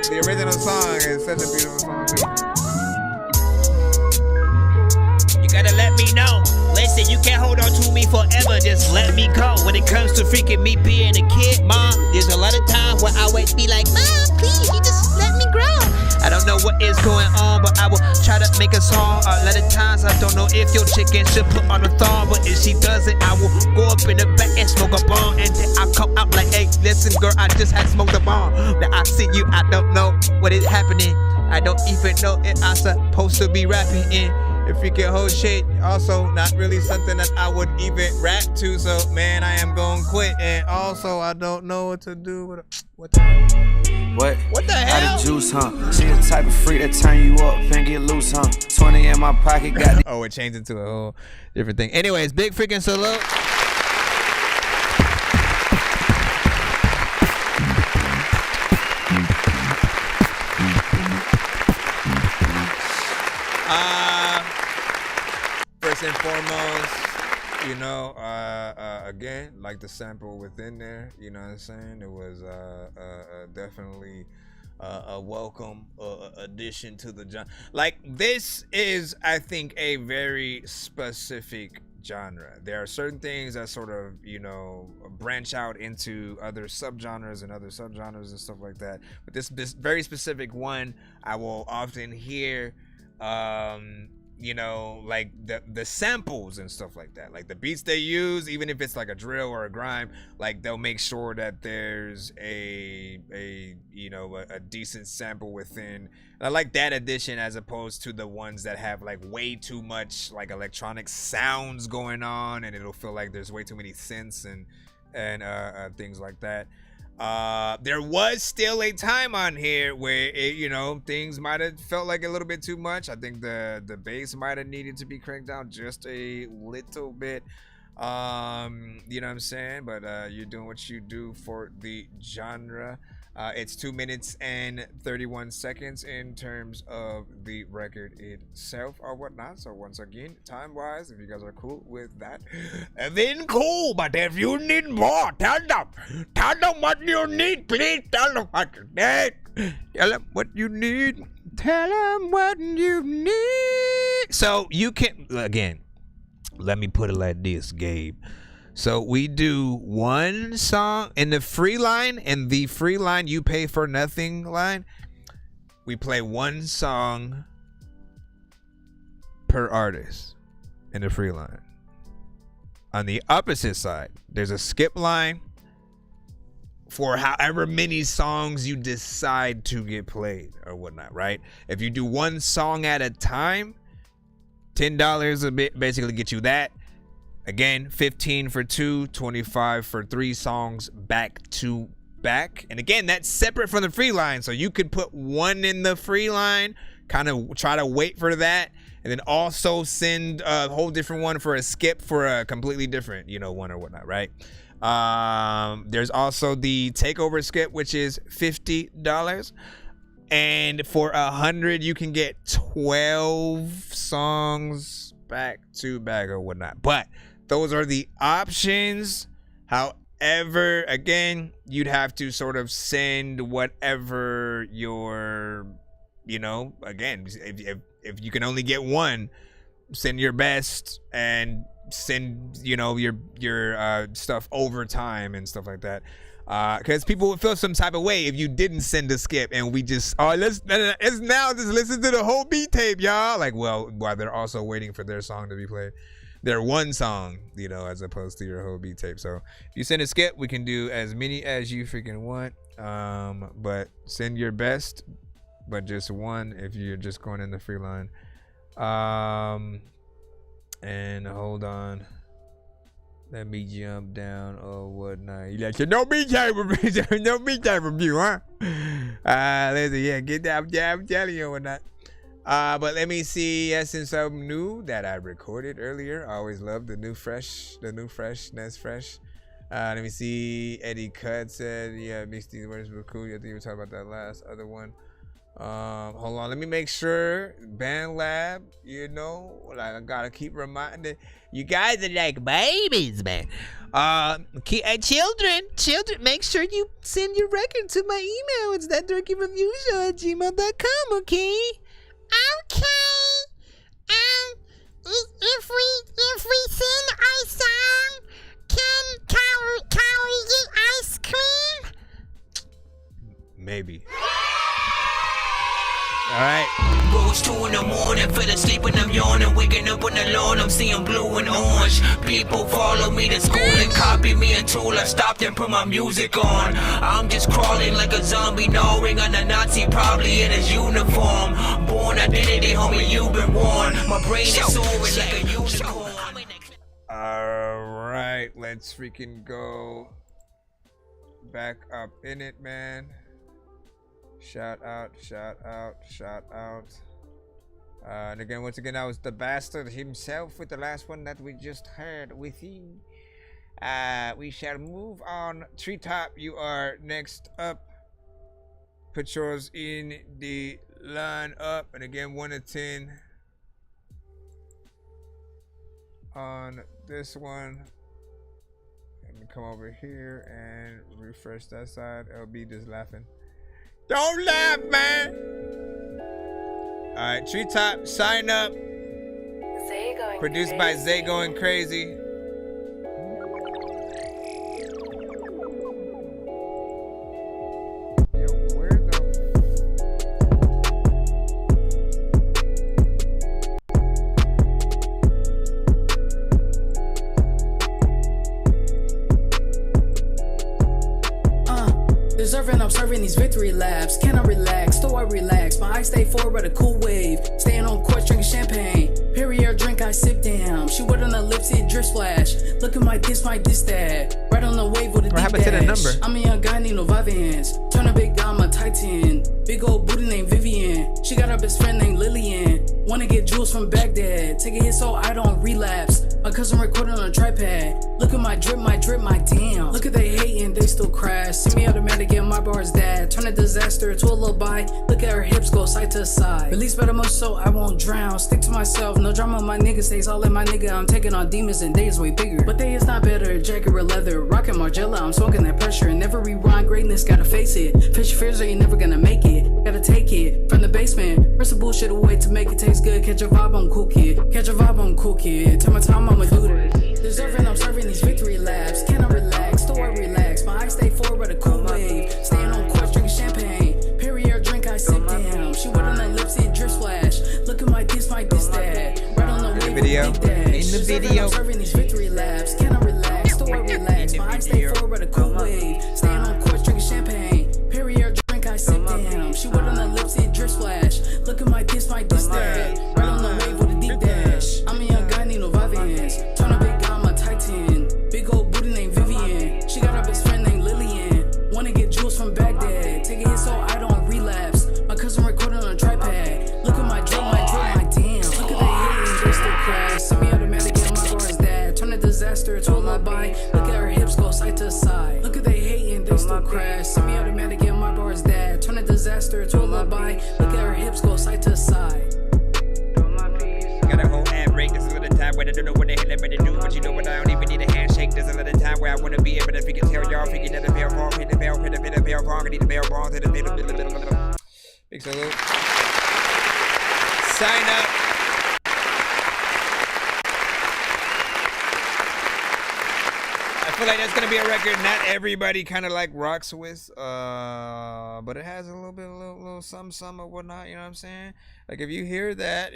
The original song is such a beautiful song too. You gotta let me know. Listen, you can't hold on to me forever. Just let me go. When it comes to freaking me being a kid, Mom, there's a lot of times where I would be like, Mom, please, you just let me grow. I don't know what is going on, but I will try to make a song. A lot of times I don't know if your chicken should put on a thong, but if she doesn't, I will go up in the back and smoke a bong, and then I'll come out like, hey, listen, girl, I just had smoked a bong. Now I see you, I don't know what is happening. I don't even know if I'm supposed to be rapping in. freaking whole shit. Also, not really something that I would even rap to. So, man, I am going to quit. And also, I don't know what to do with it. What the hell? Out of juice, huh? She the type of freak that turn you up and get loose, huh? 20 in my pocket, got oh, it changed into a whole different thing. Anyways, big freaking salute. First and foremost, you know, again, like the sample within there, you know what I'm saying? It was definitely a welcome addition to the genre. Like, this is, I think, a very specific genre. There are certain things that sort of, you know, branch out into other subgenres and stuff like that. But this very specific one, I will often hear, you know, like the samples and stuff like that, like the beats they use, even if it's like a drill or a grime, like they'll make sure that there's a you know, a decent sample within. I like that addition as opposed to the ones that have like way too much like electronic sounds going on, and it'll feel like there's way too many synths and things like that. There was still a time on here where it, you know, things might have felt like a little bit too much. I think the bass might have needed to be cranked down just a little bit. You know what I'm saying? But you're doing what you do for the genre. It's 2 minutes and 31 seconds in terms of the record itself or whatnot. So once again, time-wise, if you guys are cool with that, then cool. But if you need more, tell them what you need, please. Tell them what you need. Tell them what you need. Tell them what you need. So you can, again, let me put it like this, Gabe. So we do one song in the free line, you pay for nothing line. We play one song per artist in the free line. On the opposite side, there's a skip line for however many songs you decide to get played or whatnot, right? If you do one song at a time, $10 a bit basically get you that. Again, 15 for 2, 25 for 3 songs back to back. And again, that's separate from the free line. So you could put one in the free line, kind of try to wait for that, and then also send a whole different one for a skip for a completely different, you know, one or whatnot, right? There's also the takeover skip, which is $50. And for 100, you can get 12 songs back to back or whatnot. But those are the options. However, again, you'd have to sort of send whatever your, you know, again, if you can only get one, send your best and send, you know, your stuff over time and stuff like that. Because people would feel some type of way if you didn't send a skip and we just, let's now just listen to the whole beat tape, y'all. Like, well, while they're also waiting for their song to be played. Their one song, you know, as opposed to your whole beat tape. So if you send a skip, we can do as many as you freaking want. But send your best, but just one if you're just going in the free line. And hold on. Let me jump down or whatnot. You like, no beat tape review, no beat tape review, huh? Listen, yeah, get that. I'm telling you or whatnot. But let me see. Yes, and something new that I recorded earlier. I always love the new freshness. Let me see. Eddie Cut said, yeah, mixed these words were cool. I think we were talking about that last other one. Hold on, let me make sure. Band Lab, you know, like I gotta keep reminding you guys are like babies, man. Children, make sure you send your record to my email. It's ThatDorkyReviewShow@gmail.com, okay? Okay. If we sing our song, can we get ice cream? Maybe. Alright. Bro, it's 2 in the morning, fell asleep and I'm yawning. Waking up on the lawn, I'm seeing blue and orange. People follow me to school and copy me until I stopped and put my music on. I'm just crawling like a zombie, gnawing on a Nazi, probably in his uniform. Born identity, homie, you've been warned. My brain is soaring like a unicorn. Alright, let's freaking go back up in it, man. Shout out. And again, once again, that was the bastard himself with the last one that we just heard with him. We shall move on. Treetop, you are next up. Put yours in the line up. And again, 1 to 10 on this one. And come over here and refresh that side. LB just laughing. Don't laugh, man. All right, Treetop, sign up. Produced by Zay Going Crazy. Deserving, I'm serving these victory laps. Can I relax? Do I relax? My eyes stay forward, a cool wave. Staying on course, drinking champagne. Perrier drink, I sip down. She wet on the lips, it drip splash. Look at my this, that. Right on the wave with a deep happened to the dash. number? I'm a young guy, need no Vivans. Turn a big guy, I'm a Titan. Big old booty named Vivian. She got a best friend named Lillian. Wanna get jewels from Baghdad. Take a hit so I don't relapse. My cousin recording on a tripod. Look at my drip, my damn. Look at they hating, they still crash. See me automatic and my bar's dad. Turn a disaster to a lullaby. Look at her hips go side to side. Release better much so I won't drown. Stick to myself, no drama, my nigga stays all in my nigga. I'm taking on demons and days way bigger. But they is not better, jacket or leather. Rockin' Margiela, I'm smoking that pressure. Never rewind greatness, gotta face it. Fish your fears or you never gonna make it. Gotta take it from the basement. Press the bullshit away to make it taste good. Catch a vibe, I'm cool kid. Catch a vibe, I'm cool kid. Tell my time, I'ma do this. Deserving, I'm serving these victory laps. Can I relax? Do I relax? My eyes stay forward, a cool wave. Staying on course, drinking champagne. Perrier drink, I sip down. She wet on the lips, it drip splash. Look at my this, that. Right on the wave, video. In the video. I'm serving these victory laps. Can I relax? Do I relax? My eyes stay forward, a cool wave. Staying on course, drinking champagne. Perrier drink, I sip down. She wet on the lips, it drip splash. Look at my this, that. Right on the wave with a deep dash. I'm a young guy, need no Vivans. Turn a big guy, I'm a Titan. Big old booty named Vivian. She got her best friend named Lillian. Wanna get jewels from Baghdad. Take a hit so I don't relapse. My cousin recording on a tripod. Look at my drip, my damn. Look at the haters, they still crash. Semi-automatic and my bar is dad. Turn a disaster to a lullaby. Look at her hips go side to side. Look at they hating, they still crash. Semi-automatic and my bar is dad. Turn a disaster to a lullaby. Look at her hips go side to side. Got a whole ad break. This is the time where I don't know what the hell I'm gonna do. But you know what? I don't even need a handshake. There's a little time where I wanna be able to freaking tell y'all. Freaking that the bell wrong, hit the bell, hit the bell wrong, hit the bell wrong, hit the bell. Big salute. Sign up. I feel like that's gonna be a record not everybody kind of like rocks with, but it has a little some or whatnot. You know what I'm saying? Like if you hear that,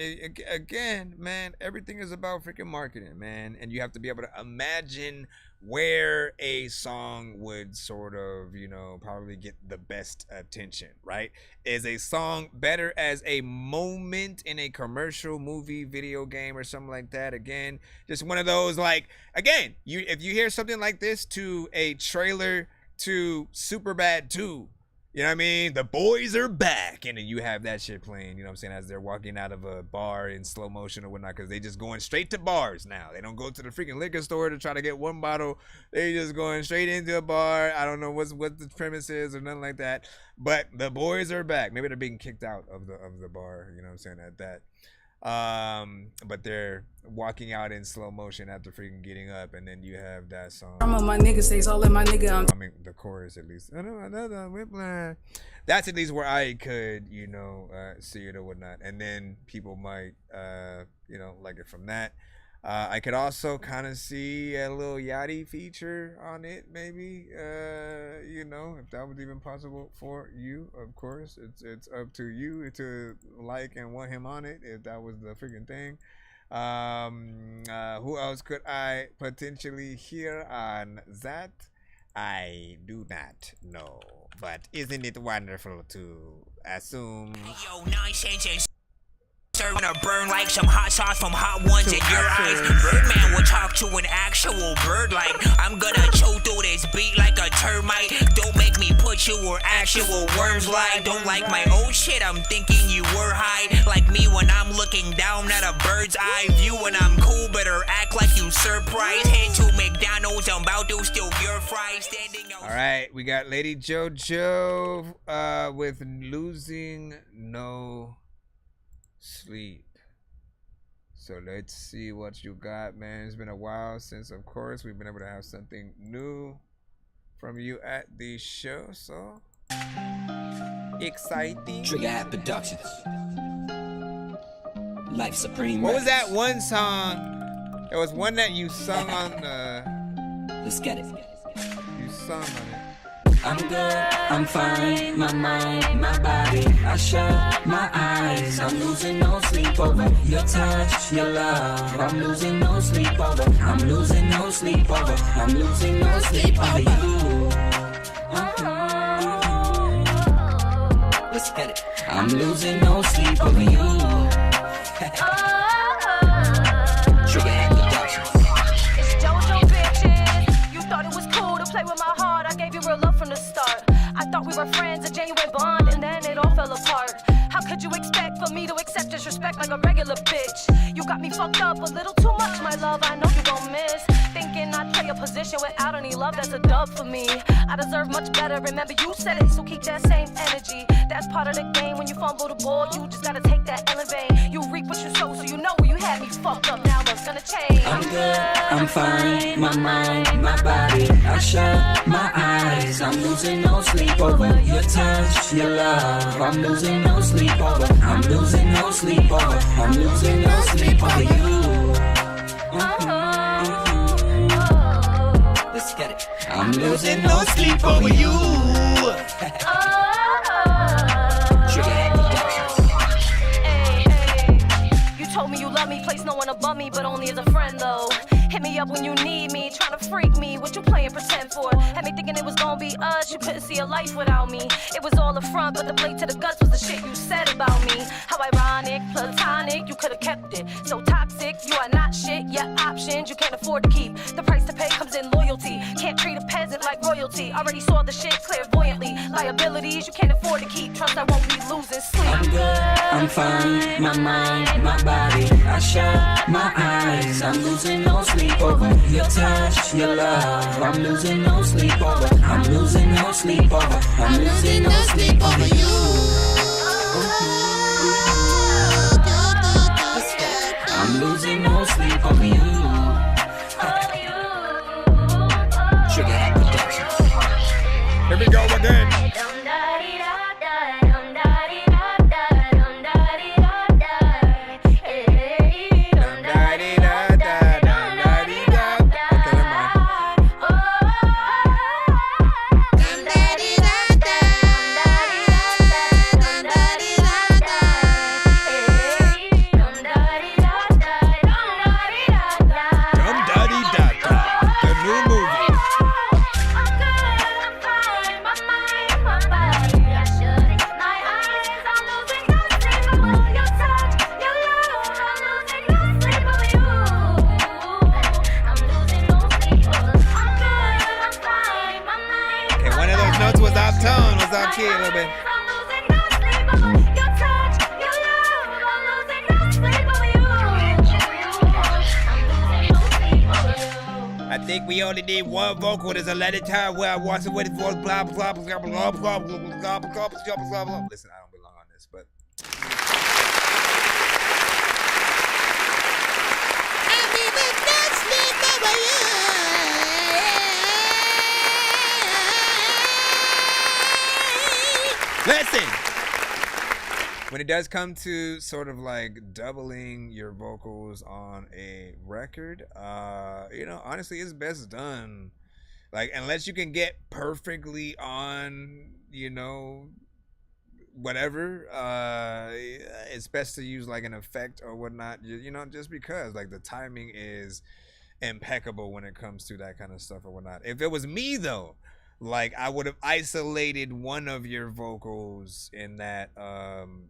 again, man, everything is about freaking marketing, man, and you have to be able to imagine where a song would sort of, you know, probably get the best attention, right? Is a song better as a moment in a commercial, movie, video game, or something like that? Again, just one of those, like, again, if you hear something like this to a trailer to Superbad 2, you know what I mean? The boys are back. And then you have that shit playing, you know what I'm saying, as they're walking out of a bar in slow motion or whatnot, because they just going straight to bars now. They don't go to the freaking liquor store to try to get one bottle. They just going straight into a bar. I don't know what the premise is or nothing like that. But the boys are back. Maybe they're being kicked out of the bar, you know what I'm saying, at that. But they're walking out in slow motion after freaking getting up, and then you have that song. I'm on my nigga stays all in my nigga. I mean, the chorus at least. That's at least where I could, you know, see it or whatnot, and then people might, you know, like it from that. I could also kind of see a little Yachty feature on it, maybe. You know, if that was even possible for you. Of course, it's up to you to like and want him on it, if that was the freaking thing. Who else could I potentially hear on that? I do not know, but isn't it wonderful to assume? Yo, Nonsenze gonna burn like some hot sauce from hot ones in your eyes. Birdman will talk to an actual bird like I'm gonna chew through this beat like a termite. Don't make me put you where actual worms lie. Don't like my old shit, I'm thinking you were high. Like me when I'm looking down at a bird's eye view. When I'm cool, better act like you surprised. Head to McDonald's, I'm about to steal your fries. Standing All right, we got Lady JoJo with Losing No Sleep. So let's see what you got, man. It's been a while since, of course, we've been able to have something new from you at the show. So exciting. Trigger Hat Productions. Life Supreme. What was that one song? There was one that you sung on. Let's get it. You sung on it. I'm good, I'm fine, my mind, my body, I shut my eyes. I'm losing no sleep over your touch, your love. I'm losing no sleep over, I'm losing no sleep over, I'm losing no sleep over you. Let's get it. I'm losing no sleep over you. Trigger Hat Productions. It's JoJo, bitches. You thought it was cool to play with my heart. I gave you real love from the start. I thought we were friends, a genuine bond, and then it all fell apart. How could you expect for me to accept disrespect like a regular bitch? You got me fucked up a little too much, my love. I know you gon' miss. Thinking I'd play a position without any love, that's a dub for me. I deserve much better, remember you said it, so keep that same energy. That's part of the game, when you fumble the ball, you just gotta take that elevate. You reap what you sow, so you know where you had me fucked up, now what's gonna change? I'm good, I'm fine, my mind, my body, I shut my eyes. I'm losing no sleep over your touch, your love. I'm losing no sleep over, I'm losing no sleep over, I'm losing no sleep over you. Let's get it. I'm losing no sleep over you. You told me you love me, place no one above me, but only as a friend though. Hit me up when you need me, trying to freak me. What you playing pretend for? Had me thinking it was gonna be us. You couldn't see a life without me. It was all a front, but the blade to the guts was the shit you said about me. How ironic, platonic, you could've kept it. So toxic, you are not shit. Your options you can't afford to keep. The price to pay comes in loyalty. Can't treat a peasant like royalty. Already saw the shit clairvoyantly. Liabilities you can't afford to keep. Trust I won't be losing sleep. I'm good, I'm fine, my mind, my body. I shut my eyes. I'm losing no sleep over your touch, your love. I'm losing no sleep over, I'm losing no sleep over, I'm losing no sleep over you. I'm losing no sleep over you. Trigger Hat Productions. Here we go again. Key a little bit. I think we only need one vocal. There's a lot of time where I watch it with his voice, blah, blah, blah, blah, blah, blah, blah, blah, blah, blah, blah, blah. Listen, I don't belong on this, but. Listen, when it does come to sort of like doubling your vocals on a record, you know, honestly, it's best done like unless you can get perfectly on, you know, whatever, it's best to use like an effect or whatnot, you know, just because like the timing is impeccable when it comes to that kind of stuff or whatnot. If it was me though, like I would have isolated one of your vocals in that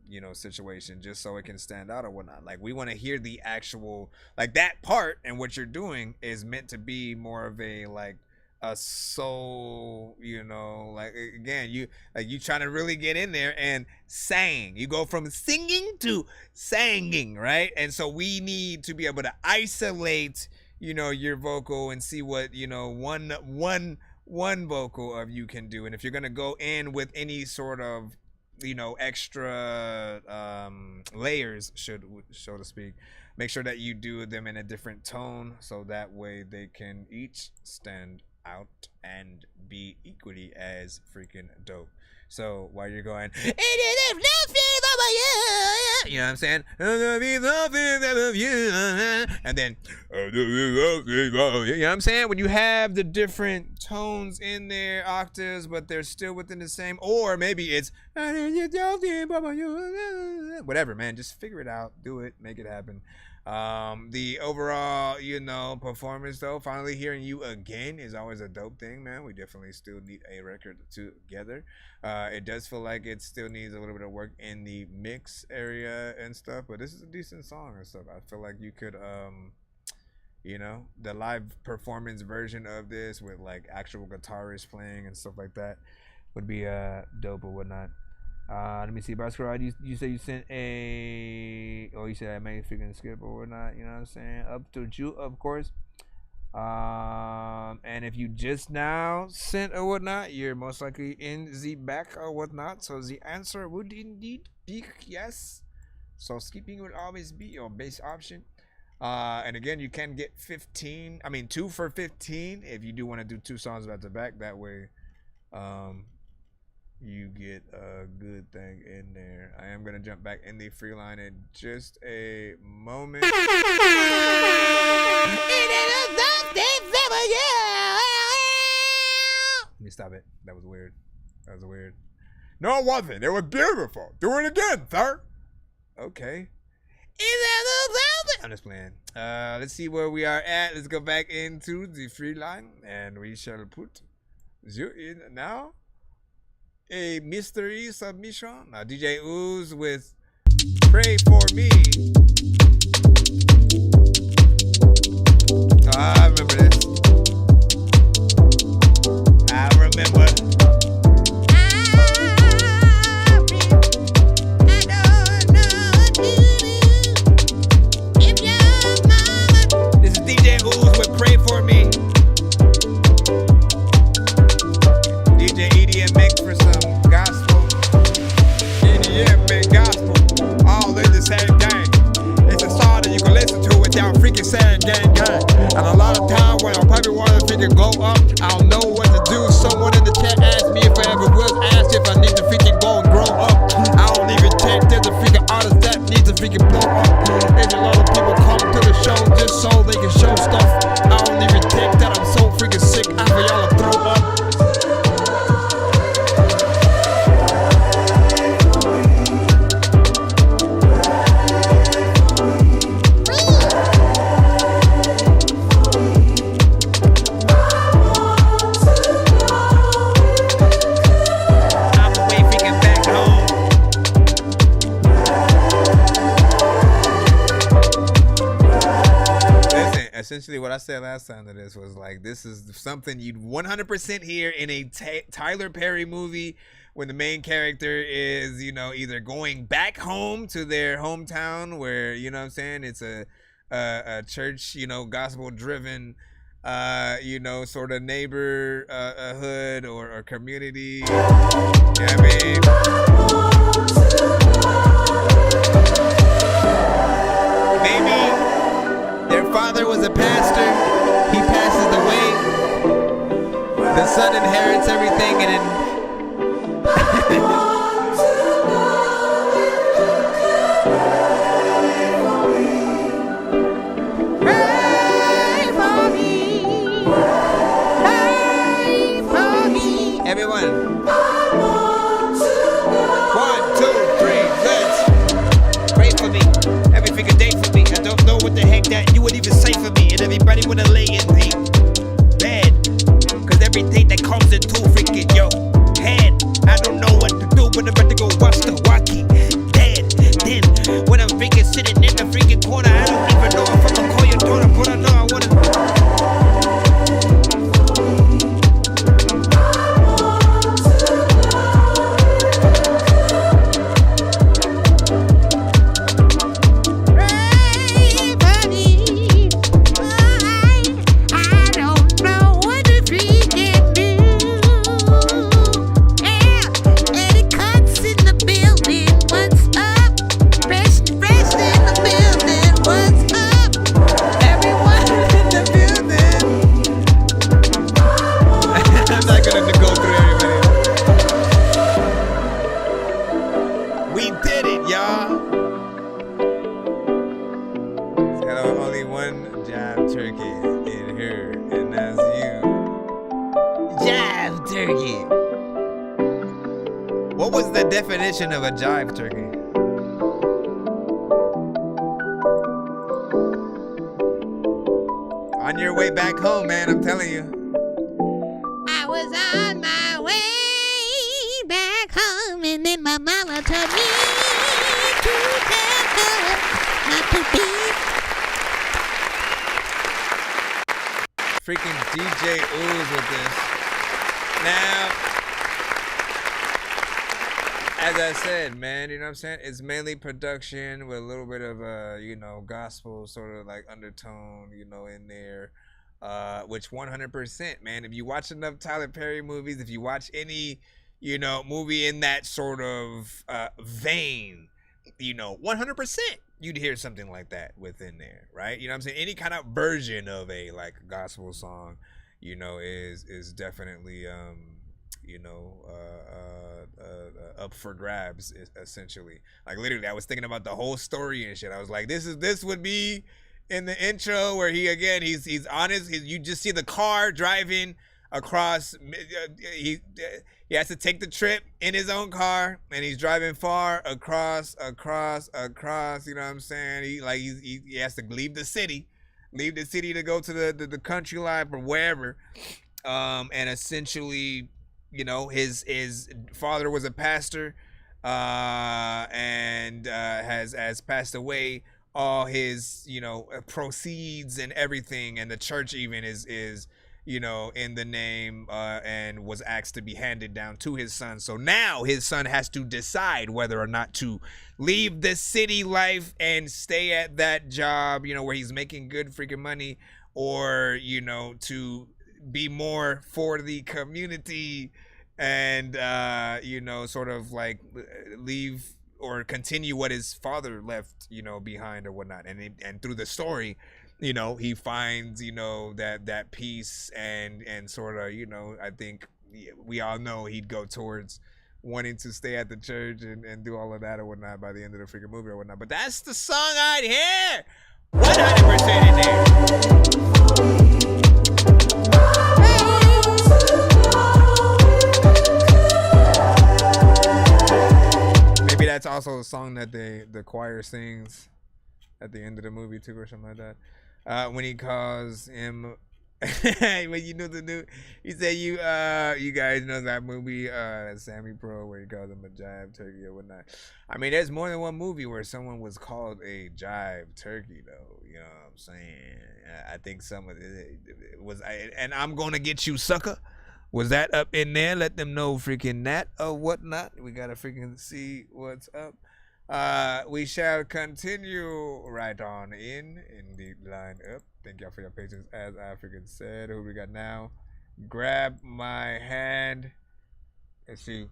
you know, situation just so it can stand out or whatnot. Like we want to hear the actual, like that part, and what you're doing is meant to be more of a like a soul, you know, like again, you trying to really get in there and sang. You go from singing to singing, right? And so we need to be able to isolate, you know, your vocal and see what, you know, one vocal of you can do. And if you're gonna go in with any sort of, you know, extra layers, so to speak, make sure that you do them in a different tone so that way they can each stand out and be equally as freaking dope. So while you're going, you know what I'm saying? And then, you know what I'm saying? When you have the different tones in there, octaves, but they're still within the same, or maybe it's whatever, man. Just figure it out, do it, make it happen. The overall, you know, performance though, finally hearing you again is always a dope thing, man. We definitely still need a record together. It does feel like it still needs a little bit of work in the mix area and stuff, but this is a decent song and stuff. I feel like you could, you know, the live performance version of this with like actual guitarists playing and stuff like that would be dope or whatnot. Let me see, Bascar, you say you sent a, oh, you said I may freaking skip or whatnot, you know what I'm saying? Up to you, of course. And if you just now sent or whatnot, you're most likely in the back or whatnot. So the answer would indeed be yes. So skipping would always be your base option. And again, you can get 2 for 15 if you do want to do 2 songs back to back. That way, you get a good thing in there. I am gonna jump back in the free line in just a moment. Let me stop it. That was weird. No, it wasn't. It was beautiful. Do it again, sir. Okay. I'm just playing. Let's see where we are at. Let's go back into the free line, and we shall put you in now. A mystery submission. DJ Ooze with Pray For Me. I remember this. I remember. This is DJ Ooze with Pray For Me. DJ EDM mix for some gospel. EDM mix gospel. All in the same gang. It's a song that you can listen to without freaking saying gang gang. And a lot of time when I probably want to freaking go up, I don't know what to do. Someone in the chat asked me if I ever was asked if I need to freaking go and grow up. I don't even think there's a freaking artist that needs to freaking blow up. There's a lot of people come to the show just so they can show stuff. I don't even think that I'm so freaking sick after y'all to throw up. Essentially what I said last time to this was like, this is something you'd 100% hear in a Tyler Perry movie when the main character is, you know, either going back home to their hometown where, you know what I'm saying, it's a church, you know, gospel driven, you know, sort of neighborhood or community. You know what I mean? Maybe their father was a pastor, he passes away, the son inherits everything, and then 1, 2, 3, let's pray for me. Every freaking day for me. I don't know what the heck that you would even say for me. And everybody wanna lay in the bed. Cause everything that comes into freaking your head. I don't know what to do, but I'm about to go watch The Walking Dead. Then when I'm freaking sitting in the freaking corner, I don't even know if I'm gonna call your daughter, but I know I wanna. What was the definition of a jive turkey? On your way back home, man, I'm telling you. I was on my way back home, and then my mama told me to tell her not to be. Freaking DJ Ooze with this. Now, as I said, man, you know what I'm saying? It's mainly production with a little bit of gospel sort of like undertone, in there. Which 100%, man. If you watch enough Tyler Perry movies, if you watch any, movie in that sort of vein, 100% you'd hear something like that within there, right? You know what I'm saying? Any kind of version of a like gospel song, is definitely up for grabs, essentially. Like literally, I was thinking about the whole story and shit. I was like, this would be in the intro where he's honest. You just see the car driving across. He has to take the trip in his own car, and he's driving far across. You know what I'm saying? He has to leave the city to go to the country life or wherever, and essentially. His father was a pastor, and has passed away. All his proceeds and everything, and the church even is in the name, and was asked to be handed down to his son. So now his son has to decide whether or not to leave the city life and stay at that job, where he's making good freaking money, or to be more for the community and sort of like leave or continue what his father left behind or whatnot. And through the story, he finds that peace and sort of I think we all know he'd go towards wanting to stay at the church and do all of that or whatnot by the end of the freaking movie or whatnot. But that's the song I'd hear 100% in there. Maybe that's also a song that the choir sings at the end of the movie too, or something like that. When he calls him, when he said you guys know that movie, Sammy Pro, where he calls him a jive turkey or whatnot. I mean, there's more than one movie where someone was called a jive turkey, though. You know what I'm saying? I think some of it was, and I'm gonna get you, sucker. Was that up in there? Let them know freaking that or whatnot. We gotta freaking see what's up. We shall continue right on in the line up. Thank y'all for your patience. As I freaking said, who we got now? Grab my hand. Let's see.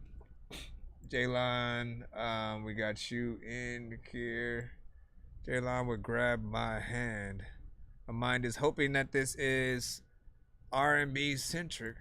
Jaylon, we got you in here. Jaylon would grab my hand. My mind is hoping that this is R&B centric.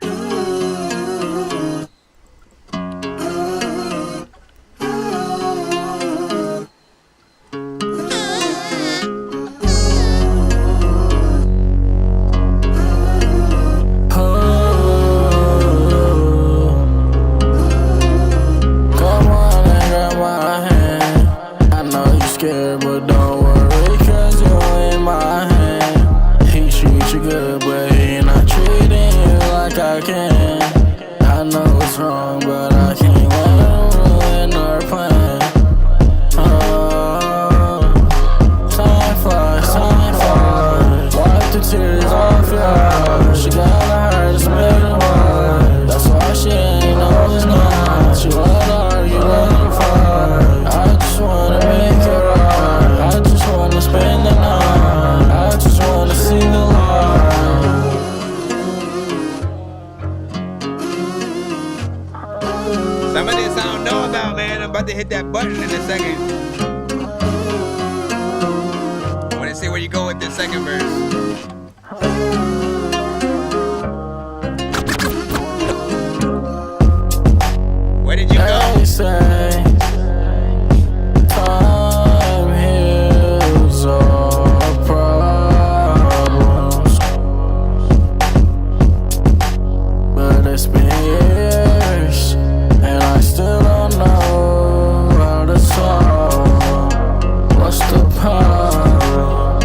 Some of this I don't know about, man. I'm about to hit that button in a second. I want to see where you go with this second verse. Where did you go? They say time heals all problems, but it's been years and I still don't know how to solve. What's the problem?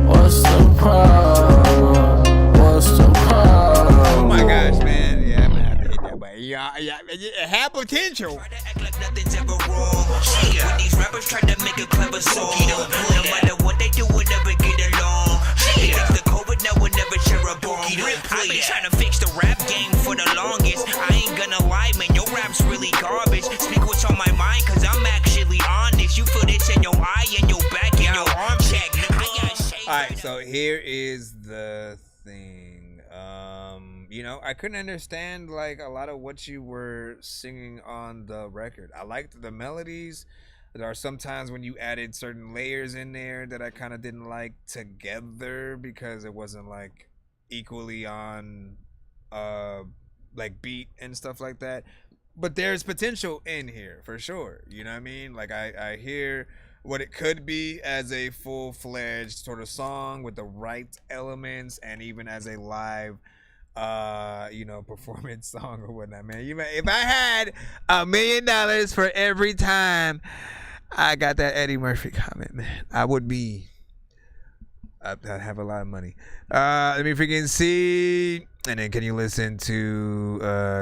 What's the problem? What's the problem? Oh my gosh, man. Yeah, I'm gonna have to hit that button. Yeah, it had potential. When these rappers try to make a clever song, no matter what they do, we'll never get along. It's the COVID, now we'll never share a bone. I've been trying to fix the rap game for the longest. I ain't gonna lie, man, your rap's really garbage. Speak what's on my mind, cause I'm actually honest. You feel this in your eye, in your back, in your arm check. Alright, so here is the thing. You know, I couldn't understand like a lot of what you were singing on the record. I liked the melodies. There are sometimes when you added certain layers in there that I kind of didn't like together because it wasn't like equally on like beat and stuff like that. But there's potential in here for sure. You know what I mean? Like I hear what it could be as a full-fledged sort of song with the right elements and even as a live you know, performance song or whatnot, man. If I had $1 million for every time I got that Eddie Murphy comment, man, I'd have a lot of money. Let me freaking see. And then can you listen to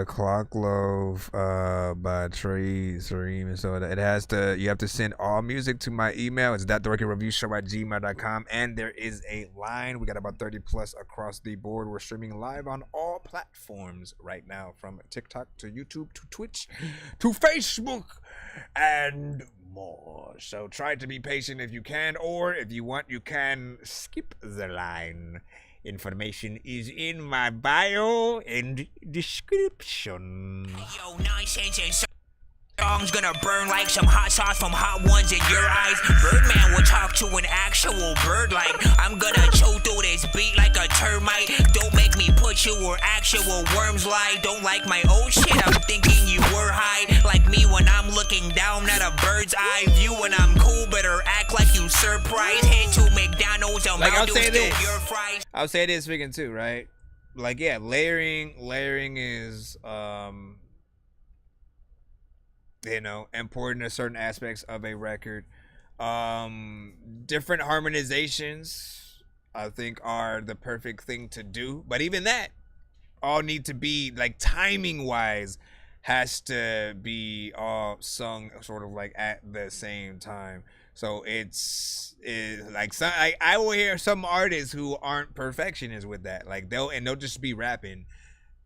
Clock Loaf by Trey Sareem? And so it has to, you have to send all music to my email. It's ThatDorkyReviewShow@gmail.com. And there is a line. We got about 30 plus across the board. We're streaming live on all platforms right now, from TikTok to YouTube to Twitch to Facebook and more. So try to be patient if you can, or if you want, you can skip the line. Information is in my bio and description. Yo, Nonsenze and songs gonna burn like some hot sauce from hot ones in your eyes. Birdman will talk to an actual bird like I'm gonna chew through this beat like a termite. Don't make me put you where actual worms lie. Don't like my old shit, I'm thinking you were high. Like me when I'm looking down at a bird's eye view. When I'm cool, better act like you surprised. Head to McDonald's, like I'll say this. I'll say this freaking too, right? Like yeah, layering is you know, important to certain aspects of a record. Different harmonizations I think are the perfect thing to do, but even that all need to be like timing wise has to be all sung sort of like at the same time. So it's like some, I will hear some artists who aren't perfectionists with that, like they'll just be rapping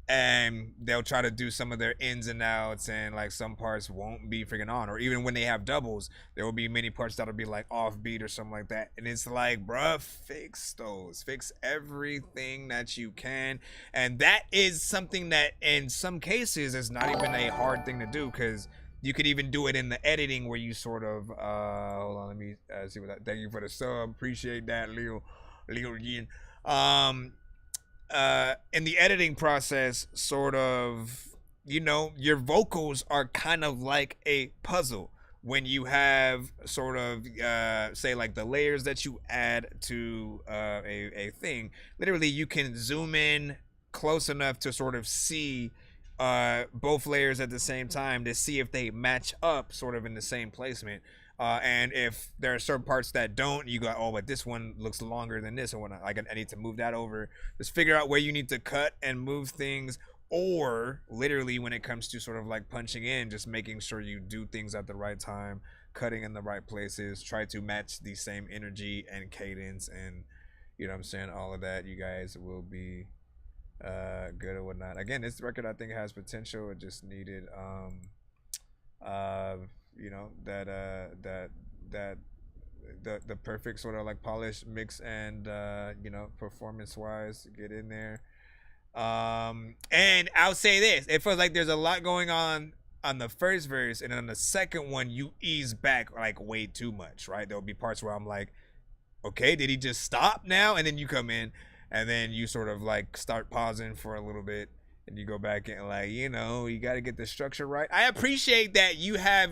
and they'll try to do some of their ins and outs, and like some parts won't be freaking on, or even when they have doubles, there will be many parts that'll be like offbeat or something like that, and it's like, bruh, fix those, fix everything that you can. And that is something that in some cases is not even a hard thing to do, because you could even do it in the editing where you sort of hold on, let me see what that, thank you for the sub, appreciate that, Leo again. In the editing process, sort of, you know, your vocals are kind of like a puzzle when you have sort of say like the layers that you add to a thing. Literally you can zoom in close enough to sort of see both layers at the same time to see if they match up sort of in the same placement. And if there are certain parts that don't, you go, oh, but this one looks longer than this, or whatnot. I need to move that over. Just figure out where you need to cut and move things, or literally when it comes to sort of like punching in, just making sure you do things at the right time, cutting in the right places, try to match the same energy and cadence, and you know what I'm saying, all of that. You guys will be good or whatnot. Again, this record I think has potential. It just needed you know, the perfect sort of like polished mix and you know, performance wise, get in there. And I'll say this, it feels like there's a lot going on the first verse, and then on the second one you ease back like way too much, right? There'll be parts where I'm like, okay, did he just stop now? And then you come in and then you sort of like start pausing for a little bit and you go back and like, you know, you got to get the structure right. I appreciate that you have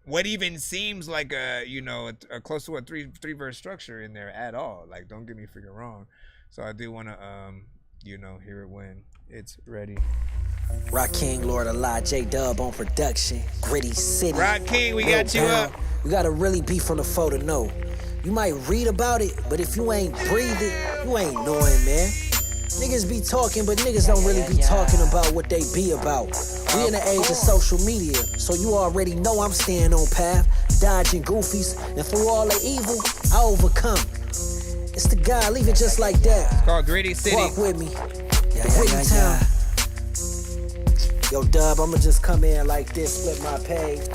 what even seems like a, you know, a close to a three verse structure in there at all. Like, don't get me freaking wrong. So I do want to you know, hear it when it's ready. Rock King, Lord Allah, J-Dub on production, Gritty City. Rock King, we got you up. You gotta really be from the foe to know. You might read about it, but if you ain't breathe it, you ain't knowing, man. Niggas be talking, but niggas don't really be talking about what they be about. We in the age of social media, so you already know I'm staying on path, dodging goofies, and through all the evil, I overcome. It's the guy, leave it just like that. It's called Gritty City. Walk with me. Gritty Town. Yo, Dub, I'ma just come in like this, flip my page.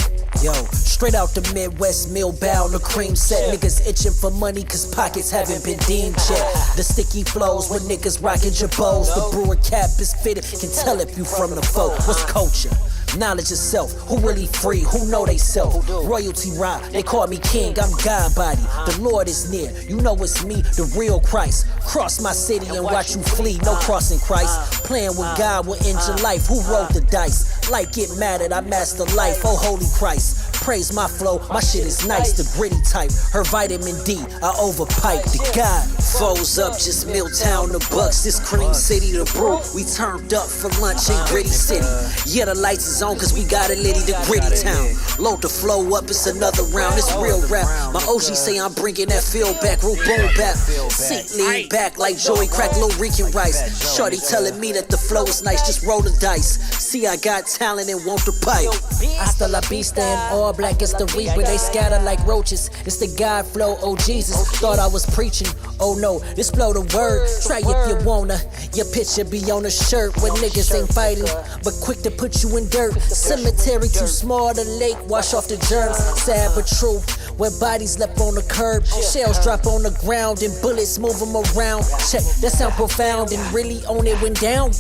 Yo, straight out the Midwest, meal bound, the cream set. Niggas itching for money cause pockets haven't been deemed yet. The sticky flows when niggas rockin' jabos. The brewer cap is fitted, can tell if you from the folk. What's culture? Knowledge of self, who really free, who know they self. Royalty rock, they call me king, I'm God body. The Lord is near, you know it's me, the real Christ. Cross my city and watch you flee, no crossing Christ. Playing with God will end your life, who rolled the dice? Like get mad at I master life, oh holy Christ. Praise my flow, my shit is nice, the gritty type. Her vitamin D, I overpipe the God. Foes up, just Milltown, the Bucks, this Cream City, the brew. We turned up for lunch in Gritty City. Yeah, the lights is on cause we got it litty, the Gritty Town. Load the flow up, it's another round, it's real rap. My OG say I'm bringing that feel back, root boom back. Seat lean back like Joey crack, low Rican rice. Shorty telling me that the flow is nice, just roll the dice. See I got talent and want the pipe. Hasta la vista and all black, it's the reaper, they scatter like roaches. It's the God flow, oh Jesus, thought I was preaching. Oh no, this flow the word, try if you wanna. Your picture be on a shirt when niggas ain't fighting, but quick to put you in dirt. Cemetery too small, the lake wash off the germs. Sad but true, where bodies left on the curb. Shells drop on the ground and bullets move them around. Check, that sound profound and really on it went down.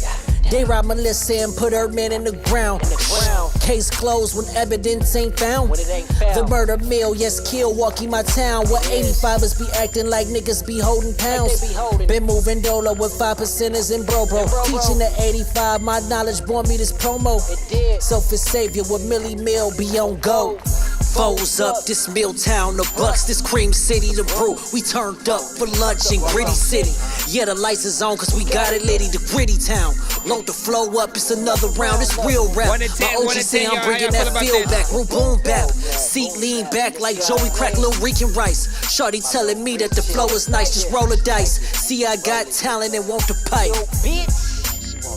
They robbed Melissa and put her man in the ground. Case closed when evidence ain't found. The murder mill, yes, kill walking my town. Where 85ers be acting like niggas be holding pounds. Been moving dollar with 5%ers and bro. Teaching the 85, my knowledge bought me this promo. Selfish savior with Millie Mill be on go. Foes up, this Milltown, the Bucks, this Cream City, the brew. We turned up for lunch in Gritty City. Yeah, the lights is on cause we got it litty, the Gritty Town. Load the flow up, it's another round, it's real rap. My OG say I'm bringing that feel back, root boom bap. Seat lean back like Joey crack, Lil Rican rice. Shorty telling me that the flow is nice, just roll the dice. See I got talent and want the pipe.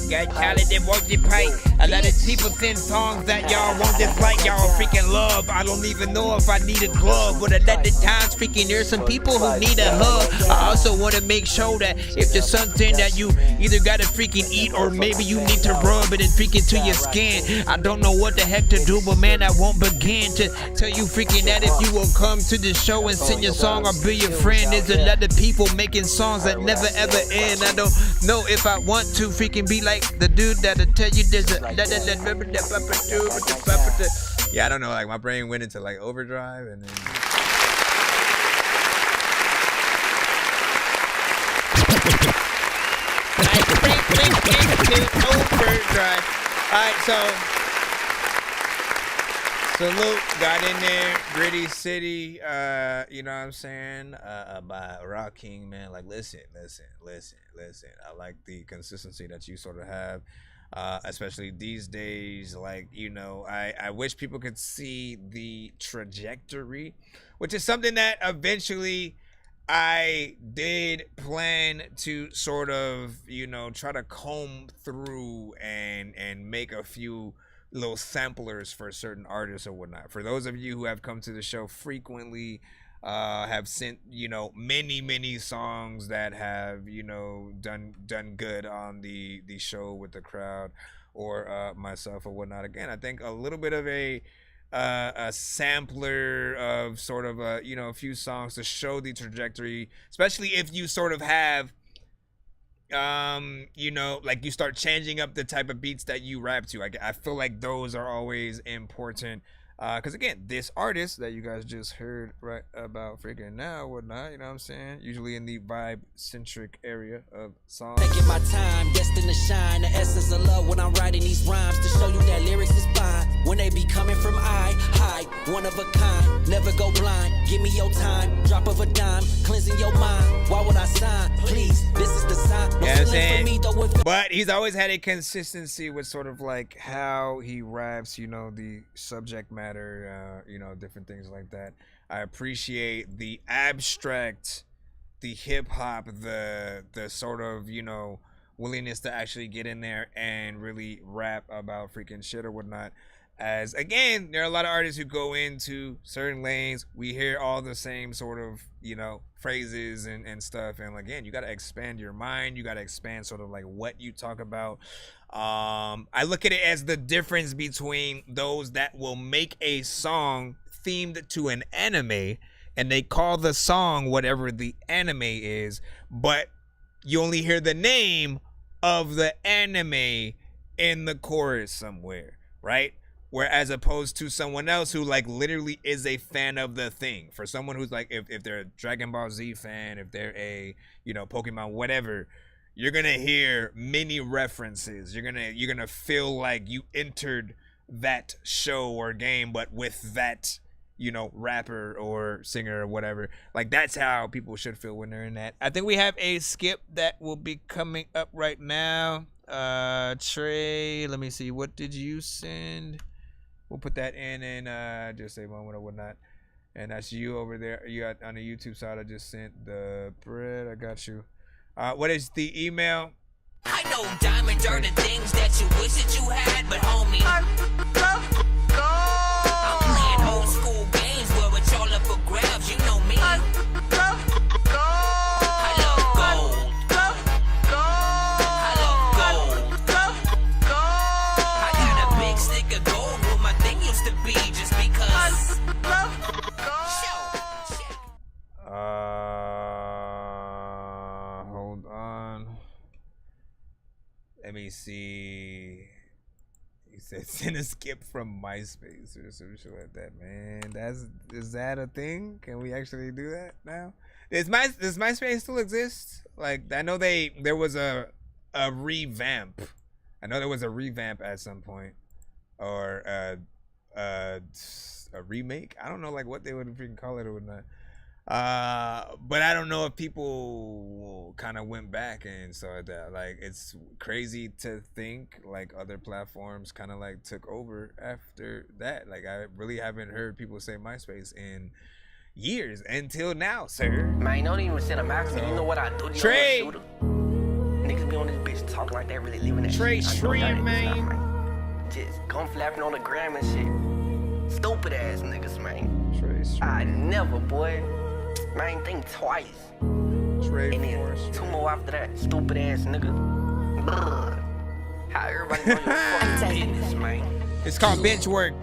Got talent and won't get pipe. A lot of people send songs that y'all won't dislike, y'all freaking love. I don't even know if I need a glove, but at the times freaking there's some people who need a hug. I also want to make sure that if there's something that you either gotta freaking eat or maybe you need to rub it and freaking to your skin. I don't know what the heck to do, but man, I won't begin to tell you freaking that if you will come to the show and sing your song or be your friend. There's a lot of people making songs that never ever end. I don't know if I want to freaking be like the dude that'll tell you there's a yeah, I don't know, like my brain went into like overdrive and then overdrive. Alright, so Salute got in there, Gritty City, you know what I'm saying, by Rock King, man. Like, listen. I like the consistency that you sort of have, especially these days. Like, you know, I wish people could see the trajectory, which is something that eventually I did plan to sort of, you know, try to comb through and make a few little samplers for certain artists or whatnot. For those of you who have come to the show frequently, have sent, you know, many songs that have, you know, done good on the show with the crowd or myself or whatnot. Again, I think a little bit of a sampler of sort of a, you know, a few songs to show the trajectory, especially if you sort of have you know, like you start changing up the type of beats that you rap to. I feel like those are always important. Because again, this artist that you guys just heard right about freaking now, whatnot, you know what I'm saying? Usually in the vibe-centric area of songs. Taking my time, destined to shine. The essence of love when I'm writing these rhymes to show you that lyrics is fine. When they be coming from high, one of a kind. Never go blind. Give me your time. Drop of a dime, cleansing your mind. Why would I sign? Please, this is the sign. No feeling for me though. But he's always had a consistency with sort of like how he raps, you know, the subject matter, you know, different things like that. I appreciate the abstract, the hip hop, the sort of, you know, willingness to actually get in there and really rap about freaking shit or whatnot. As again, there are a lot of artists who go into certain lanes. We hear all the same sort of, you know, phrases and stuff. And again, you got to expand your mind. You got to expand sort of like what you talk about. I look at it as the difference between those that will make a song themed to an anime and they call the song whatever the anime is, but you only hear the name of the anime in the chorus somewhere, right? Whereas opposed to someone else who like literally is a fan of the thing. For someone who's like, if they're a Dragon Ball Z fan, if they're a, you know, Pokemon, whatever, you're gonna hear many references. You're gonna feel like you entered that show or game, but with that, you know, rapper or singer or whatever. Like that's how people should feel when they're in that. I think we have a skip that will be coming up right now. Trey, let me see. What did you send? We'll put that in and just a moment or whatnot. And that's you over there. You got on the YouTube side. I just sent the bread. I got you. What is the email? I know diamonds are the things that you wish that you had, but homie, I'm playing old school games where it's all up for grabs. You know me. I love gold. I love gold. I got a big stick of gold where my thing used to be just because. Hold on. Let me see. He said send a skip from MySpace or some shit like that, man. Is that a thing? Can we actually do that now? Does MySpace still exist? Like I know there was a revamp. I know there was a revamp at some point, or a remake. I don't know like what they would freaking call it or whatnot. But I don't know if people kind of went back and saw that. Like it's crazy to think like other platforms kind of like took over after that. Like I really haven't heard people say MySpace in years until now, sir. Man, don't even send a message. You know what I do? Trey. Niggas be on this bitch talking like they really living that Trey shit. Stream, man. Just come flapping on the gram and shit. Stupid ass niggas, man. Trey Stream. I never, boy. Man, think twice. Trey and then two more after that. Stupid ass nigga. Brr. How everybody know your fucking business, man. It's called bench work.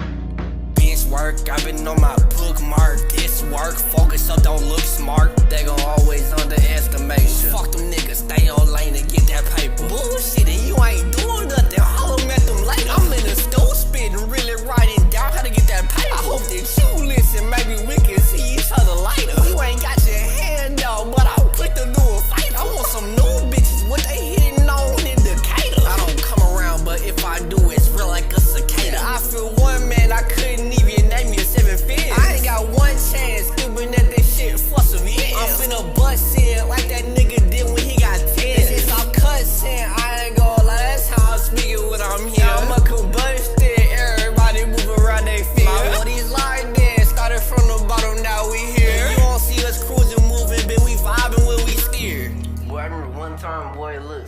Bench work, I've been on my bookmark. This work, focus so don't look smart. They gon' always underestimation. Fuck them niggas, stay on lane and get that paper. Bullshit, and you ain't doing nothing. Holla at them later. I'm in the store spitting, really writing down how to get that paper. I hope that you listen, maybe we can see each other later. You ain't got your hand out, but I'm quick to do a fight. I want some new bitches, what they hitting on in Decatur. I don't come around, but if I do, it's real like a cicada. I feel one man, I couldn't even name you 7 figures. I ain't got one chance, giving at this shit for some years. I'm finna bust in like that nigga did when he got 10. Since I'm cussing, I ain't gon' lie, that's how I'm speaking when I'm here. I'm a combustion, everybody move around they feet. My body's like that, started from the bottom, now we here. You won't see us cruising, moving, but we vibing when we scared. Boy, I remember one time, boy, look.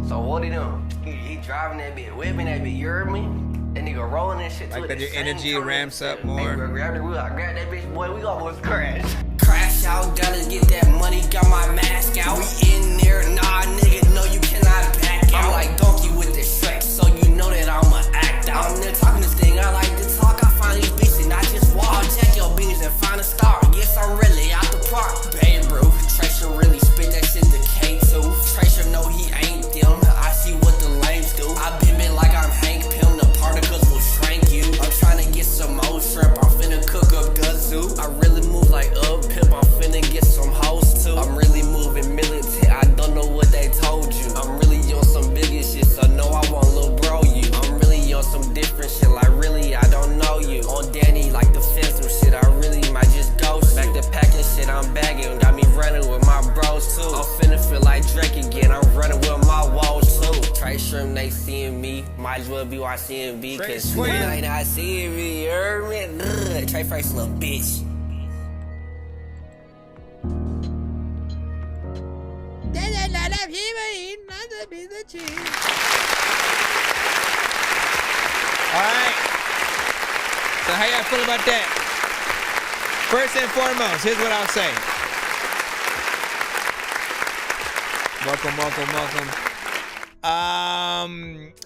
So what he doing? He driving that bitch, whipping that bitch, you heard me? That nigga rolling that shit to like it. that your energy ramps up more. Hey, bro, grab that bitch, boy, we almost crash. Crash out, gotta get that money, got my mask out. We in there, nah, nigga, no, you cannot back out. I'm like Donkey with the Shrek, so you know that I'ma act out. I'm there talking this thing, I like to talk, I find these bitches, not just walk. I'll check your beans and find a star, yes, I'm really out the park. Babe, bro, Tracer really spit that shit to K2. Tracer TMB, cause you might not see me, you heard me? Ugh, Trey First, little bitch. There's a lot of people eating on the piece of cheese. Alright. So how y'all feel about that? First and foremost, here's what I'll say. Welcome.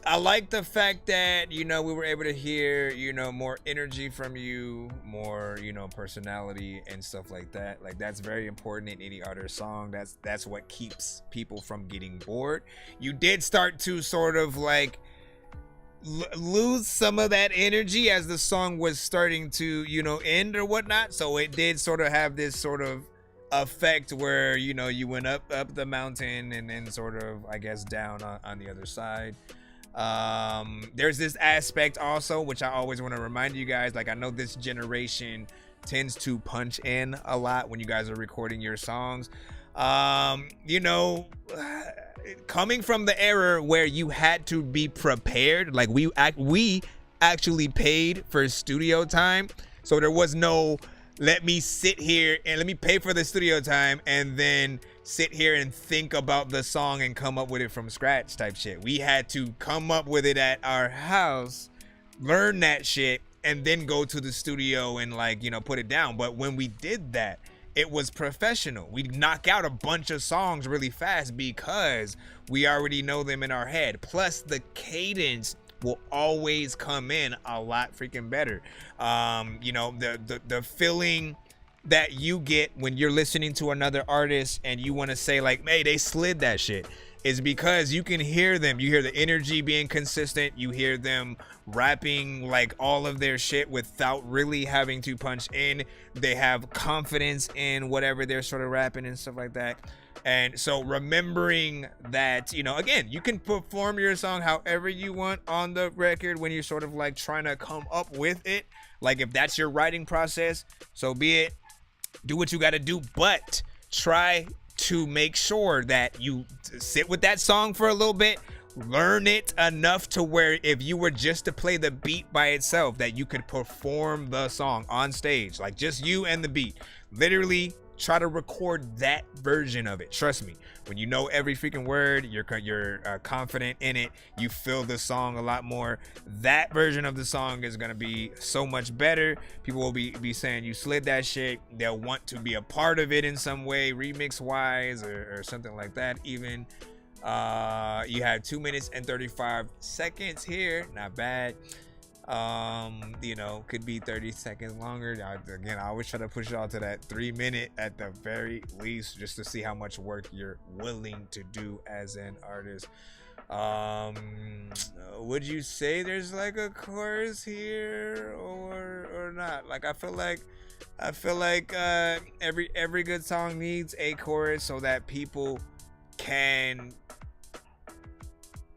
I like the fact that, you know, we were able to hear, you know, more energy from you, more, you know, personality and stuff like that. Like, that's very important in any other song. That's what keeps people from getting bored. You did start to sort of like lose some of that energy as the song was starting to, you know, end or whatnot. So it did sort of have this sort of effect where, you know, you went up the mountain and then sort of, I guess, down on the other side. There's this aspect also, which I always want to remind you guys, like, I know this generation tends to punch in a lot when you guys are recording your songs. You know, coming from the era where you had to be prepared, like we actually paid for studio time, so there was no let me sit here and let me pay for the studio time and then sit here and think about the song and come up with it from scratch type shit. We had to come up with it at our house, learn that shit, and then go to the studio and, like, you know, put it down. But when we did that, it was professional. We'd knock out a bunch of songs really fast because we already know them in our head. Plus the cadence will always come in a lot freaking better. You know, the feeling that you get when you're listening to another artist and you want to say, like, hey, they slid that shit, is because you can hear them. You hear the energy being consistent. You hear them rapping like all of their shit without really having to punch in. They have confidence in whatever they're sort of rapping and stuff like that. And so remembering that, you know, again, you can perform your song however you want on the record when you're sort of like trying to come up with it. Like, if that's your writing process, so be it. Do what you got to do, but try to make sure that you sit with that song for a little bit, learn it enough to where if you were just to play the beat by itself, that you could perform the song on stage, like just you and the beat. Literally try to record that version of it. Trust me, when you know every freaking word, you're confident in it, you feel the song a lot more. That version of the song is gonna be so much better. People will be saying you slid that shit. They'll want to be a part of it in some way, remix wise or something like that. Even you had 2 minutes and 35 seconds here, not bad. You know, could be 30 seconds longer. Again, I always try to push y'all to that 3 minute at the very least, just to see how much work you're willing to do as an artist. Would you say there's like a chorus here or not? Like, I feel like every good song needs a chorus so that people can,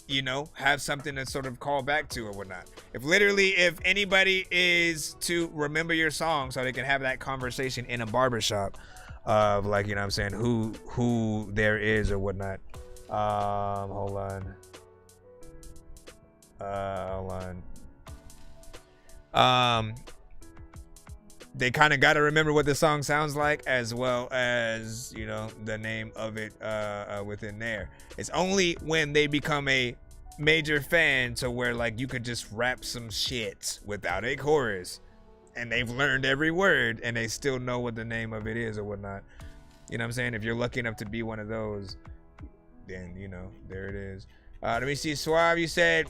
you know, have something to sort of call back to or whatnot. If anybody is to remember your song so they can have that conversation in a barbershop of, like, you know what I'm saying, who there is or whatnot. Hold on. They kind of got to remember what the song sounds like, as well as, you know, the name of it within there. It's only when they become a major fan to where, like, you could just rap some shit without a chorus and they've learned every word and they still know what the name of it is or whatnot. You know what I'm saying? If you're lucky enough to be one of those, then, you know, there it is. Let me see. Suave, you said,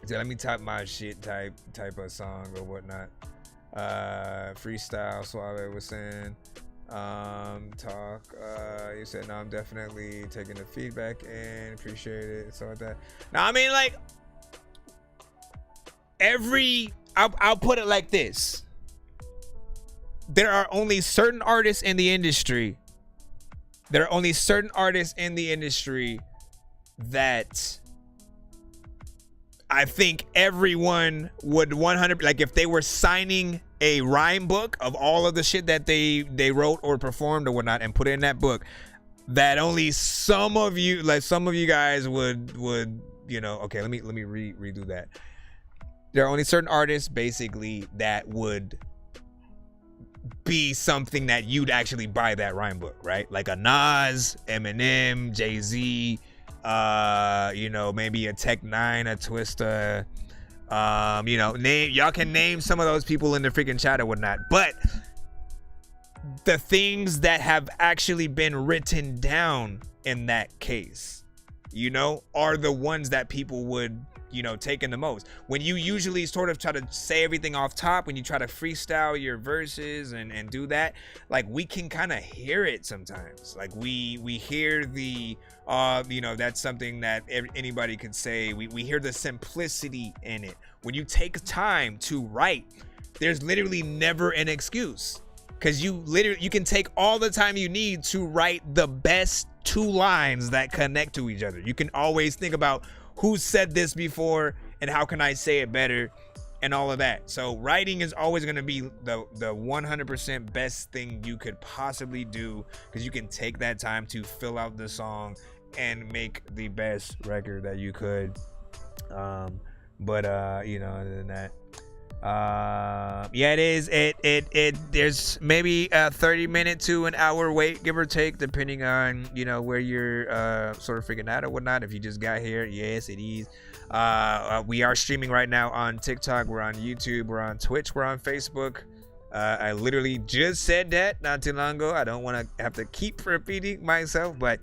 let me type my shit type of song or whatnot. Freestyle, Suave was saying. Talk, you said, no, I'm definitely taking the feedback and appreciate it, so like that. Now, I mean, like, I'll put it like this. There are only certain artists in the industry. That I think everyone would 100, like, if they were signing a rhyme book of all of the shit that they wrote or performed or whatnot and put it in that book, that only some of you guys would, you know, okay, let me redo that. There are only certain artists basically that would be something that you'd actually buy that rhyme book, right? Like a Nas, Eminem, Jay-Z, you know, maybe a Tech Nine, a Twista, you know, y'all can name some of those people in the freaking chat or whatnot. But the things that have actually been written down in that case, you know, are the ones that people would, you know, take in the most. When you usually sort of try to say everything off top, when you try to freestyle your verses and do that, like, we can kind of hear it sometimes. Like we hear the you know, that's something that anybody could say. We hear the simplicity in it. When you take time to write, there's literally never an excuse, because you can take all the time you need to write the best 2 lines that connect to each other. You can always think about who said this before and how can I say it better and all of that. So writing is always going to be the 100% best thing you could possibly do, because you can take that time to fill out the song and make the best record that you could. But you know, other than that, yeah, it is. There's maybe a 30-minute to an hour wait, give or take, depending on, you know, where you're sort of freaking out or whatnot. If you just got here, yes, it is. We are streaming right now on TikTok. We're on YouTube. We're on Twitch. We're on Facebook. I literally just said that not too long ago. I don't want to have to keep repeating myself, but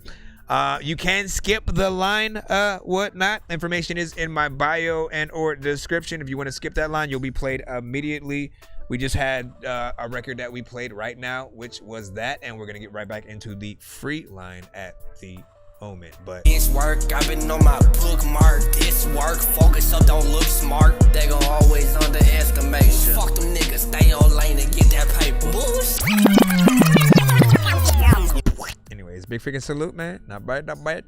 you can skip the line, whatnot. Information is in my bio and or description. If you want to skip that line, you'll be played immediately. We just had a record that we played right now, which was that, and we're gonna get right back into the free line at the moment. But it's work, I've been on my bookmark. This work, focus up, don't look smart. They gon' always underestimation. Fuck them niggas, stay on lane and get that paper. anyways, big freaking salute, man. Not bad, not bad.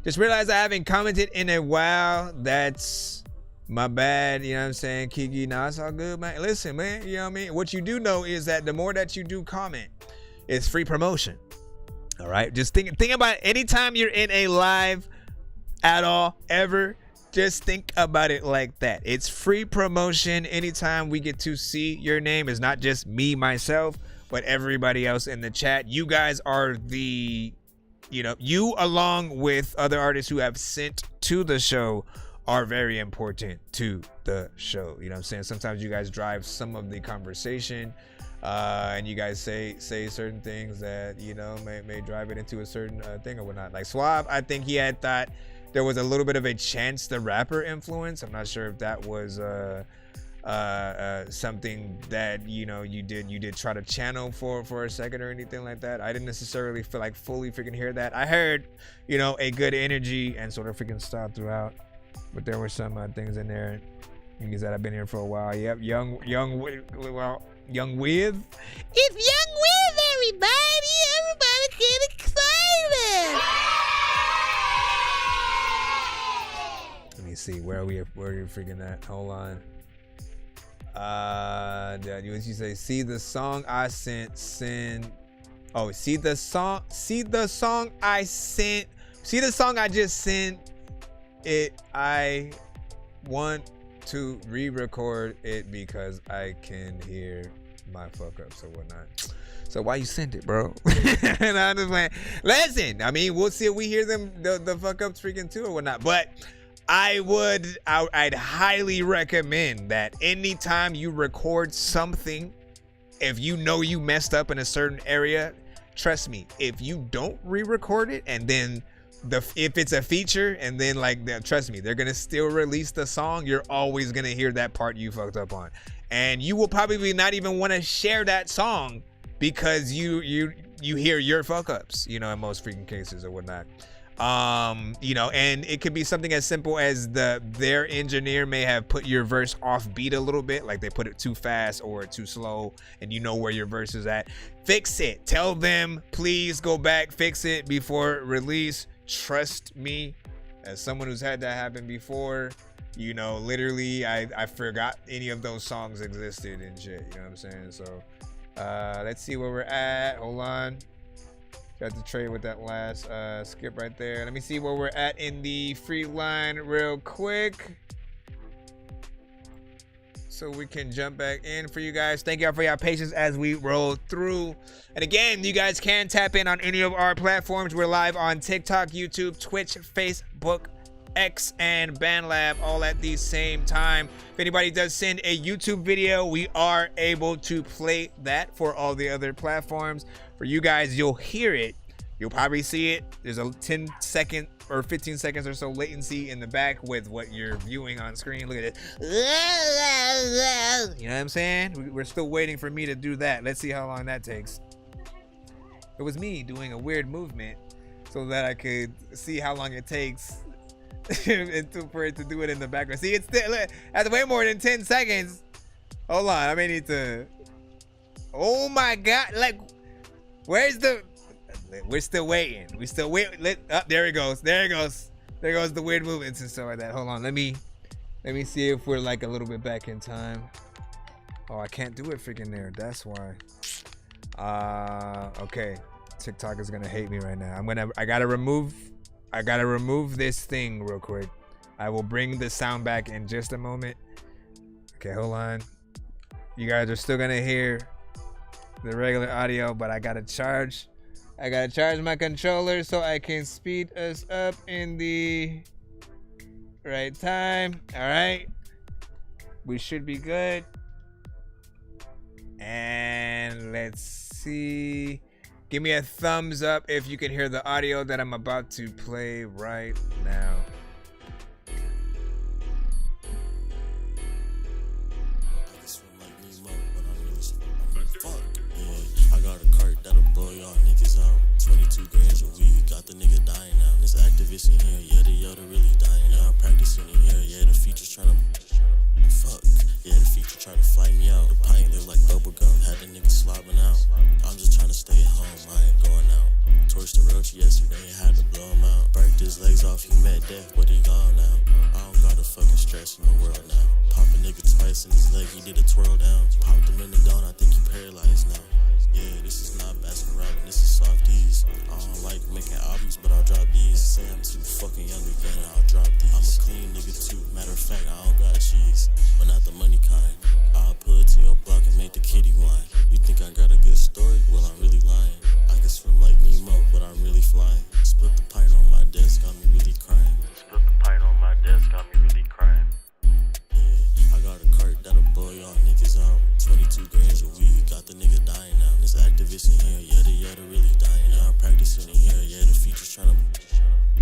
Just realized I haven't commented in a while. That's my bad. You know what I'm saying, Kiki? Nah, it's all good, man. Listen, man, you know what I mean? What you do know is that the more that you do comment, it's free promotion. All right? Just think about it. Anytime you're in a live at all, ever, just think about it like that. It's free promotion. Anytime we get to see your name, it's not just me, myself, but everybody else in the chat. You guys are the, you know, you along with other artists who have sent to the show are very important to the show. You know what I'm saying? Sometimes you guys drive some of the conversation, and you guys say certain things that, you know, may drive it into a certain thing or whatnot. Like Suave, I think he had thought there was a little bit of a Chance the Rapper influence. I'm not sure if that was something that, you know, you did try to channel for a second or anything like that. I didn't necessarily feel like fully freaking hear that. I heard, you know, a good energy and sort of freaking style throughout, but there were some things in there. Niggas that I've been here for a while. Yep, young with. It's Young with, everybody. Everybody get excited. Let me see, where are you freaking at? Hold on. What you say? See the song I sent. Oh, see the song I sent. See the song I just sent. I want to re-record it because I can hear my fuck ups or whatnot. So why you sent it, bro? And I'm just like, listen, I mean, we'll see if we hear them the fuck ups freaking too or whatnot. But I'd highly recommend that anytime you record something, if you know you messed up in a certain area, trust me, if you don't re-record it and then if it's a feature and then trust me, they're gonna still release the song, you're always gonna hear that part you fucked up on, and you will probably not even want to share that song because you hear your fuck ups, you know, in most freaking cases or whatnot. You know, and it could be something as simple as their engineer may have put your verse off beat a little bit, like they put it too fast or too slow, and you know where your verse is at. Fix it. Tell them, please go back, fix it before release. Trust me, as someone who's had that happen before, you know, literally I forgot any of those songs existed and shit, you know what I'm saying? So let's see where we're at. Hold on, got to trade with that last skip right there. Let me see where we're at in the free line real quick. so we can jump back in for you guys. Thank y'all for your patience as we roll through. And again, you guys can tap in on any of our platforms. We're live on TikTok, YouTube, Twitch, Facebook, X, and BandLab all at the same time. If anybody does send a YouTube video, we are able to play that for all the other platforms. For you guys, you'll hear it. You'll probably see it. There's a 10-second or 15 seconds or so latency in the back with what you're viewing on screen. Look at it. You know what I'm saying? We're still waiting for me to do that. Let's see how long that takes. It was me doing a weird movement so that I could see how long it takes for it to do it in the background. See, it's still at way more than 10 seconds. Hold on, I may need to. Oh my God! Like, where's the? We're still waiting. We still wait. There it goes. There it goes. There goes the weird movements and stuff like that. Hold on. Let me see if we're like a little bit back in time. Oh, I can't do it freaking there. That's why. Okay. TikTok is gonna hate me right now. I gotta remove this thing real quick. I will bring the sound back in just a moment. Okay, hold on. You guys are still gonna hear the regular audio, but I gotta charge my controller so I can speed us up in the right time. All right, we should be good. And let's see. Give me a thumbs up if you can hear the audio that I'm about to play right now. I got a cart that'll blow y'all niggas out. 22 grams of weed, got the nigga dying out. This activist in here, yeah, the yellow really dying out. Practicing in here, yeah, the features tryna fuck. Yeah, the feature try to fly me out. The pint look like bubblegum, had the nigga slobbing out. I'm just trying to stay at home, I ain't going out. Torched the roach yesterday, had to blow him out. Burnt his legs off, he met death, but he gone now. I don't got a fucking stress in the world now. Pop a nigga twice in his leg, he did a twirl down. Popped him in the dome, I think he paralyzed now. Yeah, this is not Baskin Robbins, this is softies. I don't like making albums, but I'll drop these. Say I'm too fucking young again, I'll drop these. I'm a clean nigga too, matter of fact, I don't got cheese, but not the money kind. I'll pull it to your block and make the kitty whine. You think I got a good story? Well, I'm really lying. I can swim like Nemo, but I'm really flying. Split the pint on my desk, got me really crying. Split the pint on my desk, got me really crying. Yeah, I got a cart that'll blow y'all niggas out. 22 grams of weed, got the nigga dying out. This activist in here, yeah, the really dying out. Practicing in here, yeah, the features tryna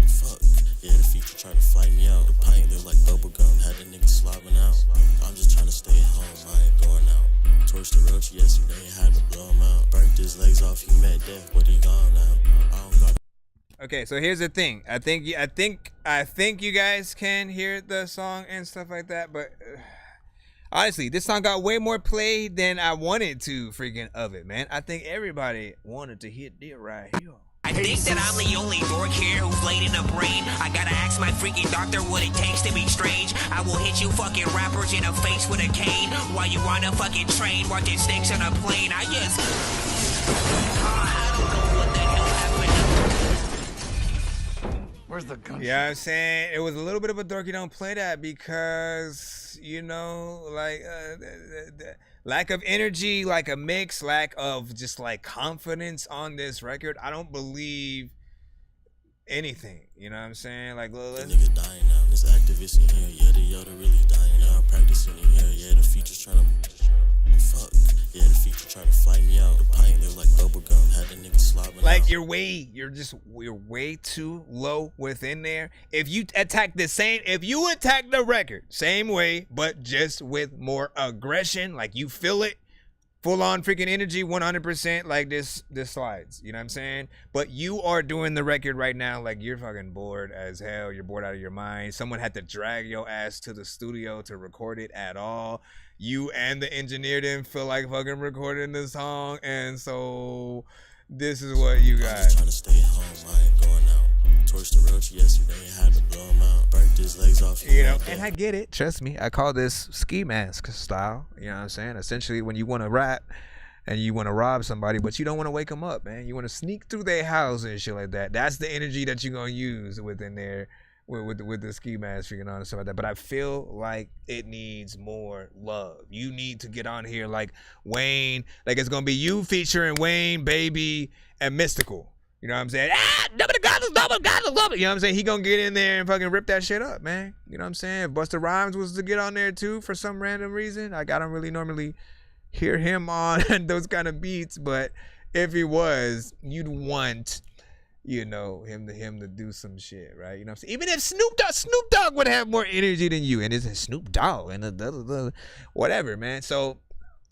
fuck. Yeah, the feature try to fly me out. The pint look like bubblegum, had the nigga slobbing out. I'm just trying to stay at home, I ain't going out. Torched the roach yesterday, had to blow him out. Burnt his legs off, he met death, but he gone now. I don't got. Okay, so here's the thing. I think you guys can hear the song and stuff like that, but honestly, this song got way more play than I wanted to freaking of it, man. I think everybody wanted to hit it right here. I think that I'm the only dork here who's laid in the brain. I gotta ask my freaking doctor what it takes to be strange. I will hit you fucking rappers in the face with a cane while you on a fucking train watching snakes on a plane. I just... I don't know what the hell happened. Where's the gun? Yeah, I'm saying it was a little bit of a dorky don't play that because, you know, like the lack of energy, like a mix, lack of just like confidence on this record. I don't believe anything. You know what I'm saying? Like, nigga dying now. This activist in here, yeah, the yellow really dying now. Practicing in here, yeah, the features tryna fuck. Yeah, the feature try to fly me out. The pint look like bubblegum, had the nigga slobbing like out. you're way too low within there. If you attack the record same way, but just with more aggression, like you feel it, full on freaking energy, 100%, like this slides. You know what I'm saying? But you are doing the record right now like you're fucking bored as hell. You're bored out of your mind. Someone had to drag your ass to the studio to record it at all. You and the engineer didn't feel like fucking recording the song, and so this is what you got. I'm just trying to stay home, I ain't going out. Torched the roach yesterday, had to blow him out. Burnt his legs off, you know, and I get it. Trust me, I call this ski mask style. You know what I'm saying? Essentially, when you want to rap and you want to rob somebody, but you don't want to wake them up, man. You want to sneak through their house and shit like that. That's the energy that you're gonna use within there. with the ski mask freaking on and stuff like that. But I feel like it needs more love. You need to get on here like Wayne. Like it's gonna be you featuring Wayne, Baby, and Mystical. You know what I'm saying? Double goddess, love it. You know what I'm saying? He gonna get in there and fucking rip that shit up, man. You know what I'm saying? If Busta Rhymes was to get on there too for some random reason, like I don't really normally hear him on those kind of beats, but if he was, you'd want, you know, him to do some shit, right? You know what I'm saying? Even if Snoop Dogg would have more energy than you, and it's Snoop Dogg and whatever, man. So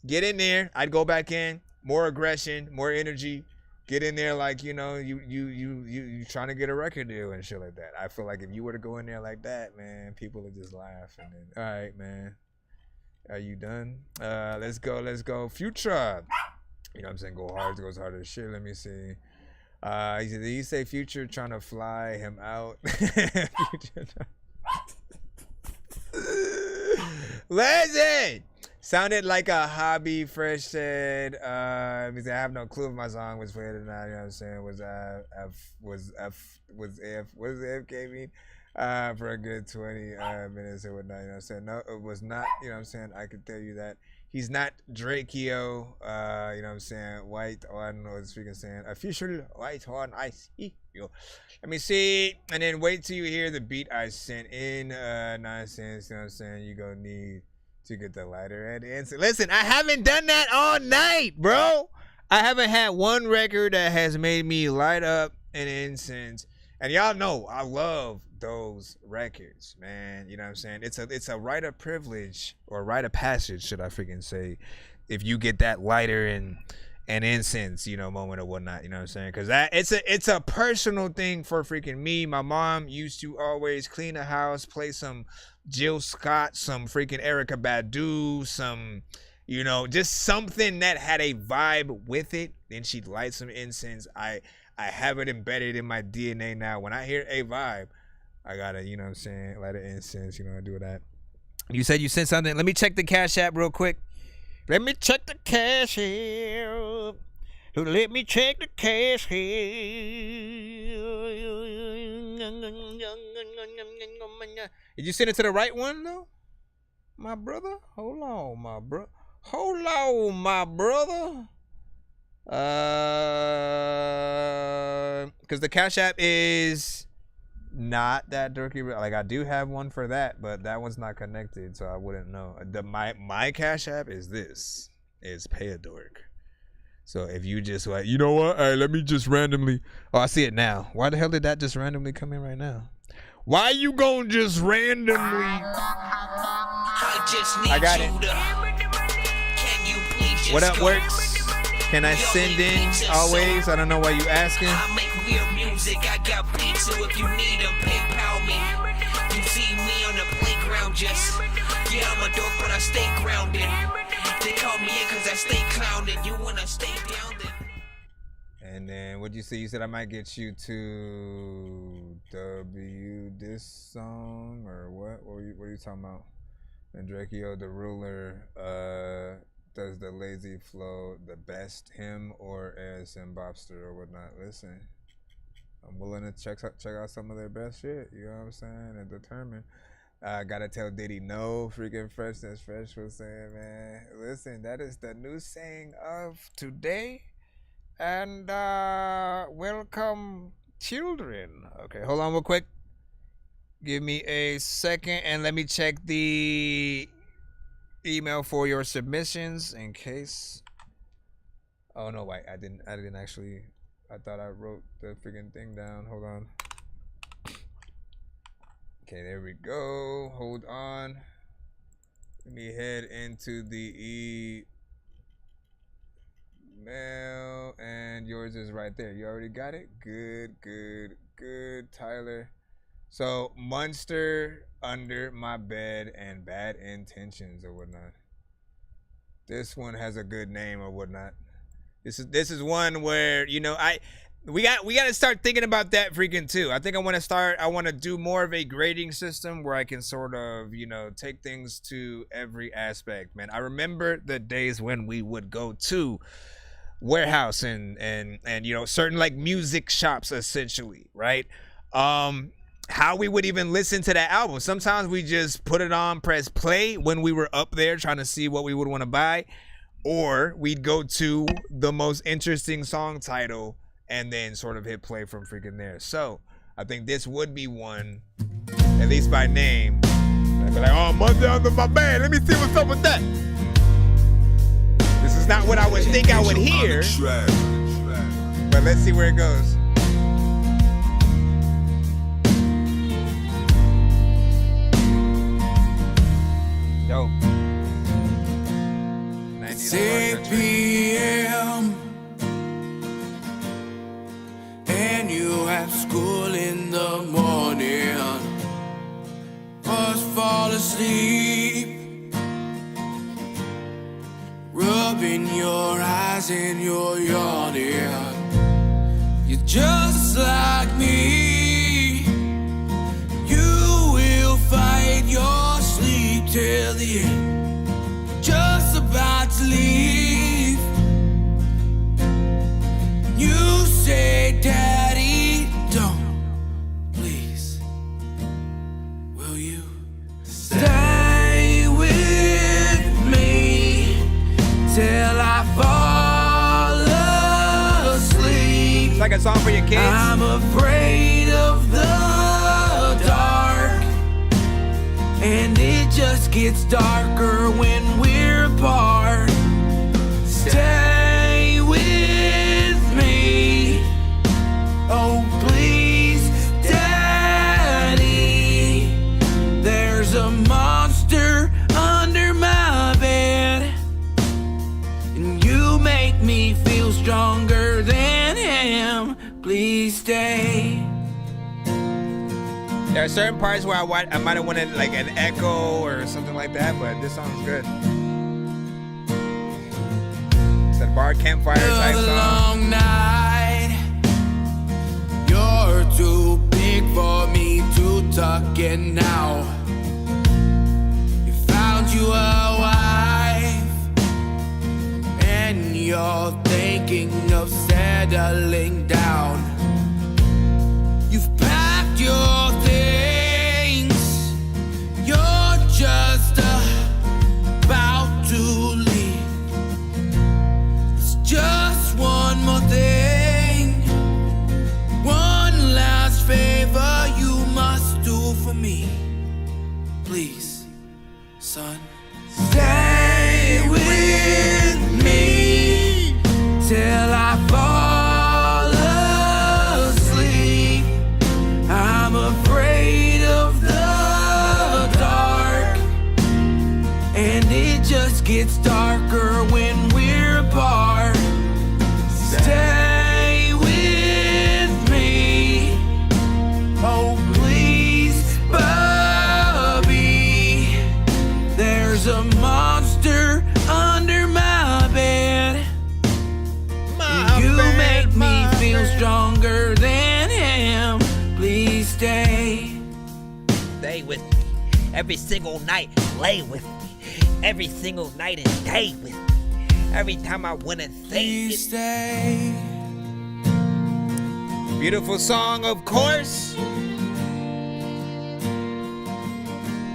get in there. I'd go back in, more aggression, more energy. Get in there like, you know, you trying to get a record deal and shit like that. I feel like if you were to go in there like that, man, people would just laugh. And then, all right, man, are you done? Let's go. Future. You know what I'm saying? Go hard, goes harder than shit. Let me see. Did he say Future trying to fly him out? Listen! Sounded like a hobby. Fresh said, I have no clue if my song was played or not. You know what I'm saying? Was AFK mean? For a good 20 minutes or whatnot. You know what I'm saying? No, it was not. You know what I'm saying? I could tell you that. He's not Drakeo. You know what I'm saying? White on, I was freaking saying. Official white on, I see you. Let me see. And then wait till you hear the beat I sent in. Nonsense. You know what I'm saying? You gonna need to get the lighter at the end. Listen, I haven't done that all night, bro. I haven't had one record that has made me light up an incense. And y'all know I love those records, man. You know what I'm saying? It's a rite of privilege, or rite of passage, should I freaking say, if you get that lighter and incense, you know, moment or whatnot. You know what I'm saying? Because that it's a personal thing for freaking me. My mom used to always clean the house, play some Jill Scott, some freaking Erykah Badu, some, you know, just something that had a vibe with it. Then she'd light some incense. I have it embedded in my DNA now. When I hear a vibe, I gotta, you know what I'm saying, light an incense, you know, I do that. You said you sent something. Let me check the Cash App real quick. Let me check the Cash App. Let me check the Cash App. Did you send it to the right one, though? My brother? Hold on, my brother. Because the Cash App is not that Dorky. Like, I do have one for that, but that one's not connected, so I wouldn't know. My Cash App is this. It's Pay a Dork. So if you just like, you know what? All right, let me just randomly. Oh, I see it now. Why the hell did that just randomly come in right now? Why you gonna just randomly? I got it. What up, Works? Can I send in always? I don't know why you asking. I make weird music. I got beats, so if you need them, PayPal me. You see me on the playground, just yeah, I'm a dork, but I stay grounded. They call me in cause I stay clowning. You wanna stay down then? And then what'd you say? You said I might get you to this song or what? What are you talking about? And Drakeo the Ruler does the lazy flow the best, him or ASM Bobster or whatnot. Listen, I'm willing to check out some of their best shit, you know what I'm saying, and determine. Gotta tell Diddy no. Freaking Fresh was saying, man, listen, that is the new saying of today. And welcome children. Okay, hold on real quick. Give me a second and let me check the email for your submissions in case. Oh no, wait, I didn't actually. I thought I wrote the freaking thing down. Hold on. Okay, there we go. Hold on. Let me head into the email, and yours is right there. You already got it? Good, Tyler. So, Monster Under My Bed and Bad Intentions or whatnot. This one has a good name or whatnot. This is one where, you know, we got to start thinking about that freaking too. I think I want to do more of a grading system where I can sort of, you know, take things to every aspect, man. I remember the days when we would go to warehouse and you know, certain like music shops essentially, right? how we would even listen to that album. Sometimes we just put it on, press play when we were up there trying to see what we would want to buy, or we'd go to the most interesting song title and then sort of hit play from freaking there. So I think this would be one, at least by name. I'd be like, oh, Monday under my band. Let me see what's up with that. This is not what I would think I would hear, but let's see where it goes. Dope. 8 p.m. and you have school in the morning. Must fall asleep, rubbing your eyes and you're yawning. You're just like me. You will fight your sleep till the end. Just about to leave. You say, Daddy, don't. Please, will you stay with me till I fall asleep? It's like a song for your kids. I'm afraid of the dark, and it just gets darker when we're apart. Stay with me, oh please, Daddy. There's a monster under my bed, and you make me feel stronger than him. Please stay. There are certain parts where I might have wanted like an echo or something like that, but this song's good. It's a bar campfire type song. Long night. You're too big for me to tuck in now. You found you a wife, and you're thinking of settling down. You've packed your things, you're just about to leave. It's just one more thing, one last favor you must do for me. Please, son, stay with me till I fall asleep. I'm afraid of the dark, and it just gets darker when we're apart. Stay with me, oh please, Bobby. There's a monster under my bed. You make me feel stronger than him. Please stay. Stay with me. Every single night, lay with me. Every single night and day with me. Every time I wanna Please stay. Beautiful song, of course.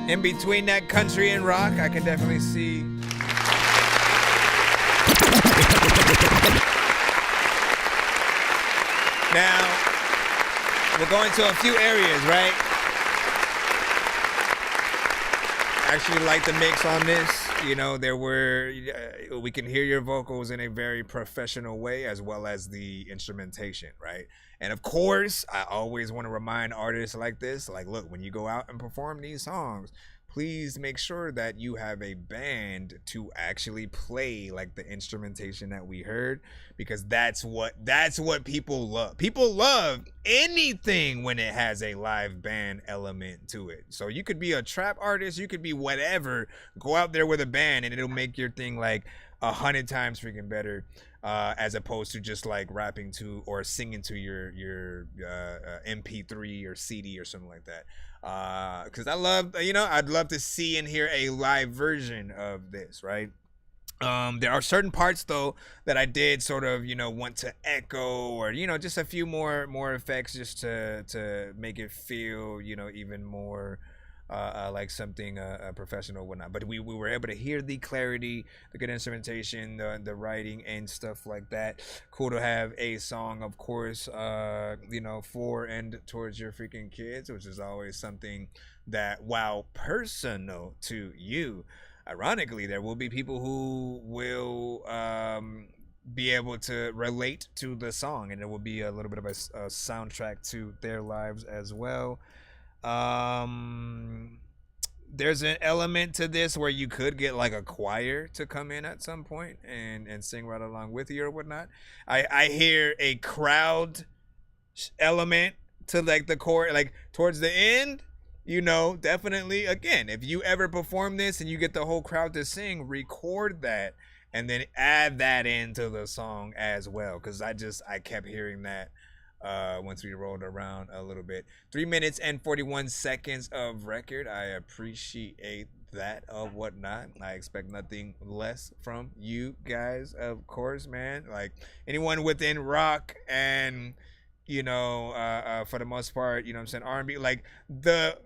In between that country and rock, I can definitely see. Now, we're going to a few areas, right? I actually like the mix on this. You know, we can hear your vocals in a very professional way, as well as the instrumentation, right? And of course, I always want to remind artists like this, like, look, when you go out and perform these songs, please make sure that you have a band to actually play like the instrumentation that we heard, because that's what people love. People love anything when it has a live band element to it. So you could be a trap artist, you could be whatever, go out there with a band and it'll make your thing like 100 times freaking better, as opposed to just like rapping to or singing to your MP3 or CD or something like that. Because I'd love to see and hear a live version of this, right? There are certain parts though that I did sort of, want to echo, or just a few more effects just to make it feel, even more like something professional or whatnot. But we were able to hear the clarity, the good instrumentation, the writing and stuff like that. Cool to have a song, of course, for and towards your freaking kids, which is always something that, while personal to you, ironically, there will be people who will be able to relate to the song, and it will be a little bit of a soundtrack to their lives as well. There's an element to this where you could get like a choir to come in at some point and sing right along with you or whatnot. I hear a crowd element to like the chorus, like towards the end. Definitely, again, if you ever perform this and you get the whole crowd to sing, record that and then add that into the song as well, because I kept hearing that once we rolled around a little bit. 3 minutes and 41 seconds of record. I appreciate that or whatnot. I expect nothing less from you guys, of course, man. Like anyone within rock and for the most part, I'm saying, R&B, like the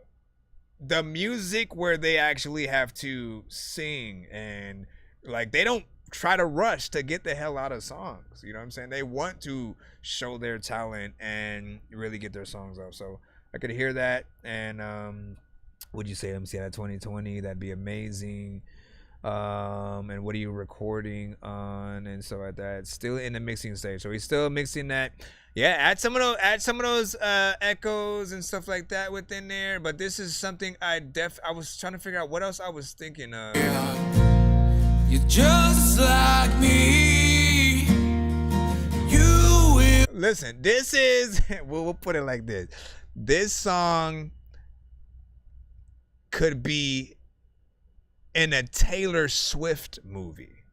music where they actually have to sing, and like they don't try to rush to get the hell out of songs. You know what I'm saying? They want to show their talent and really get their songs out. So I could hear that. And would you say MC at 2020? That'd be amazing. And what are you recording on and stuff like that? Still in the mixing stage, so he's still mixing that. Yeah, add some of those echoes and stuff like that within there. But this is something I was trying to figure out what else I was thinking of. You're just like me. You will. Listen, this is we'll put it like this. This song could be in a Taylor Swift movie,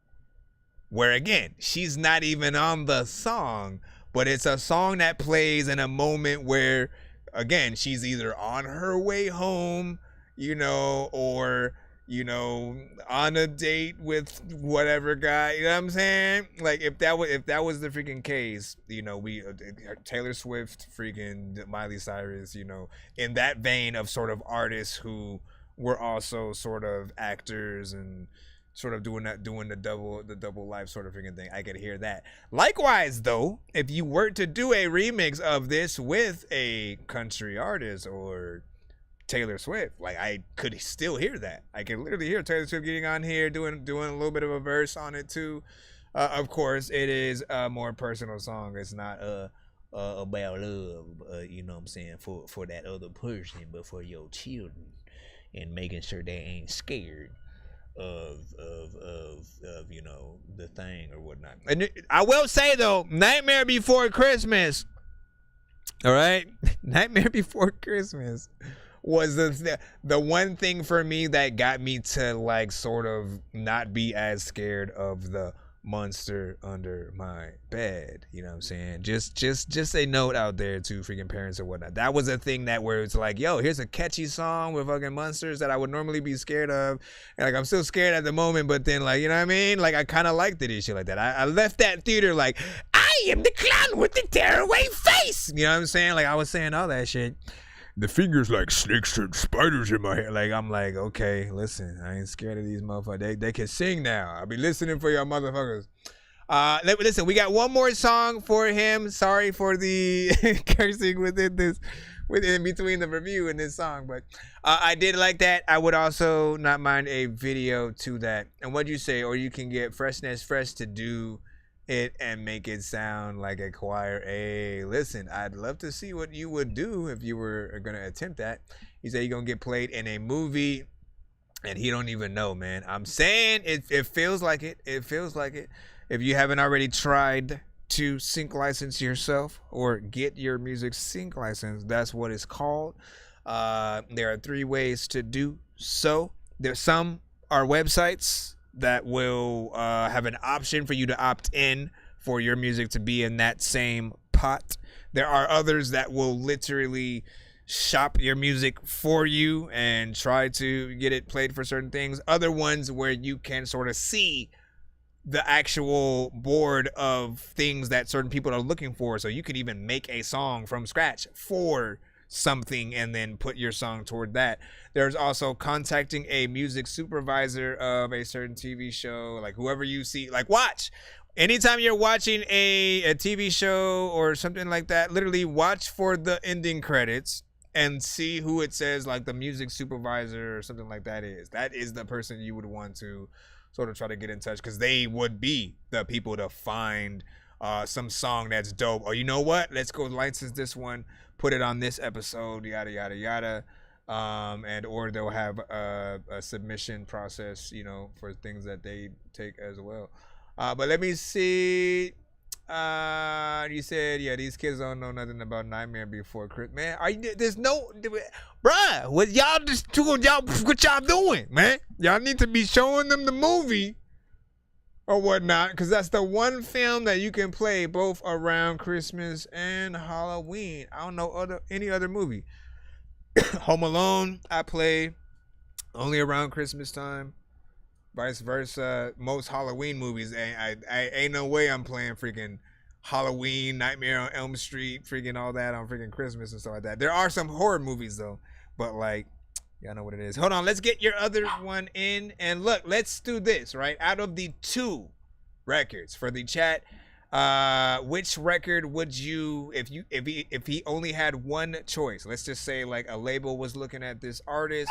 where again, she's not even on the song, but it's a song that plays in a moment where, again, she's either on her way home, or, on a date with whatever guy, you know what I'm saying? Like if that was the freaking case, Taylor Swift, freaking Miley Cyrus, in that vein of sort of artists who were also sort of actors and sort of doing the double life sort of freaking thing. I could hear that. Likewise, though, if you were to do a remix of this with a country artist or Taylor Swift, like I could still hear that. I can literally hear Taylor Swift getting on here doing a little bit of a verse on it too. Of course, it is a more personal song. It's not about love, you know what I'm saying, for that other person, but for your children, and making sure they ain't scared of the thing or whatnot. And I will say though, Nightmare Before Christmas, all right, Nightmare Before Christmas was the one thing for me that got me to like sort of not be as scared of the monster under my bed. You know what I'm saying? Just a note out there to freaking parents or whatnot. That was a thing that where it's like, yo, here's a catchy song with fucking monsters that I would normally be scared of, and like I'm still scared at the moment, but then like, you know what I mean? Like I kind of liked it and shit like that. I left that theater like, I am the clown with the tearaway face. You know what I'm saying? Like I was saying all that shit. The fingers like snakes and spiders in my hair. Like I'm like, okay, listen, I ain't scared of these motherfuckers. They can sing now. I'll be listening for y'all motherfuckers. Listen, we got one more song for him. Sorry for the cursing within between the review and this song, but I did like that. I would also not mind a video to that. And what'd you say? Or you can get Fresh to do it and make it sound like a choir. Hey, listen, I'd love to see what you would do if you were gonna attempt that. He said you're gonna get played in a movie, and he don't even know, man. I'm saying it feels like it. It feels like it. If you haven't already tried to sync license yourself or get your music sync license, that's what it's called. There are 3 ways to do so. There's some are websites that will have an option for you to opt in for your music to be in that same pot. There are others that will literally shop your music for you and try to get it played for certain things. Other ones where you can sort of see the actual board of things that certain people are looking for. So you could even make a song from scratch for something and then put your song toward that. There's also contacting a music supervisor of a certain TV show, like whoever you see, like watch. Anytime you're watching a TV show or something like that, literally watch for the ending credits and see who it says like the music supervisor or something like that is. That is the person you would want to sort of try to get in touch, because they would be the people to find some song that's dope. Or you know what? Let's go license this one, put it on this episode, yada, yada, yada. And or they'll have a submission process, you know, for things that they take as well. But let me see. You said, yeah, these kids don't know nothing about Nightmare Before Christmas. Man, there's no, bruh, what y'all what y'all doing, man? Y'all need to be showing them the movie or whatnot, because that's the one film that you can play both around Christmas and Halloween. I don't know any other movie. Home Alone, I play only around Christmas time. Vice versa, most Halloween movies, I ain't no way I'm playing freaking Halloween, Nightmare on Elm Street, freaking all that on freaking Christmas and stuff like that. There are some horror movies though, but like, y'all know what it is. Hold on, let's get your other one in, and look, let's do this, right? Out of the 2 records for the chat, which record would you, if he only had one choice, let's just say like a label was looking at this artist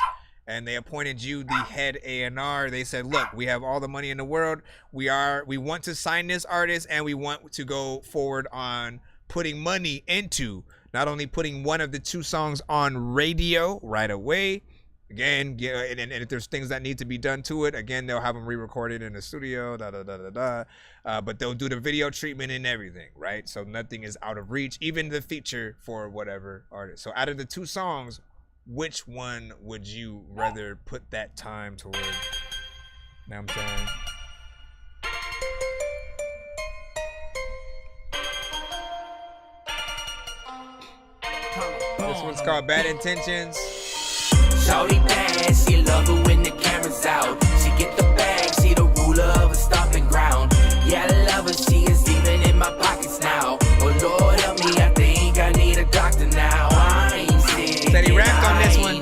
and they appointed you the head A&R. They said, look, we have all the money in the world. We want to sign this artist, and we want to go forward on putting money into not only putting one of the 2 songs on radio right away. Again, and if there's things that need to be done to it, again, they'll have them re-recorded in the studio, but they'll do the video treatment and everything, right? So nothing is out of reach, even the feature for whatever artist. So out of the 2 songs, which one would you rather put that time toward? Know what I'm saying? This one's called Bad Intentions. Shawty bad, she love it when the camera's out. She get the bag, she the ruler of a stomping ground. Yeah, I love her, she is even in my pockets now. Oh Lord help me, I think I need a doctor now. I ain't sick, said he rapped on this one.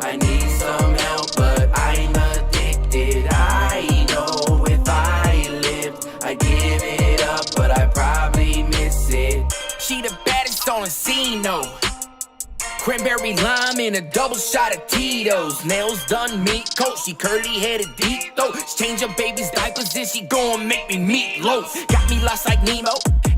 I need some help, but I'm addicted. I know if I lived, I'd give it up, but I probably miss it. She the baddest on the scene, though. Cranberry lime in a double shot of Tito's. Nails done, meat coat. She curly headed deep throat. Change her baby's diapers and she gon' make me meatloaf. Got me lost like Nemo.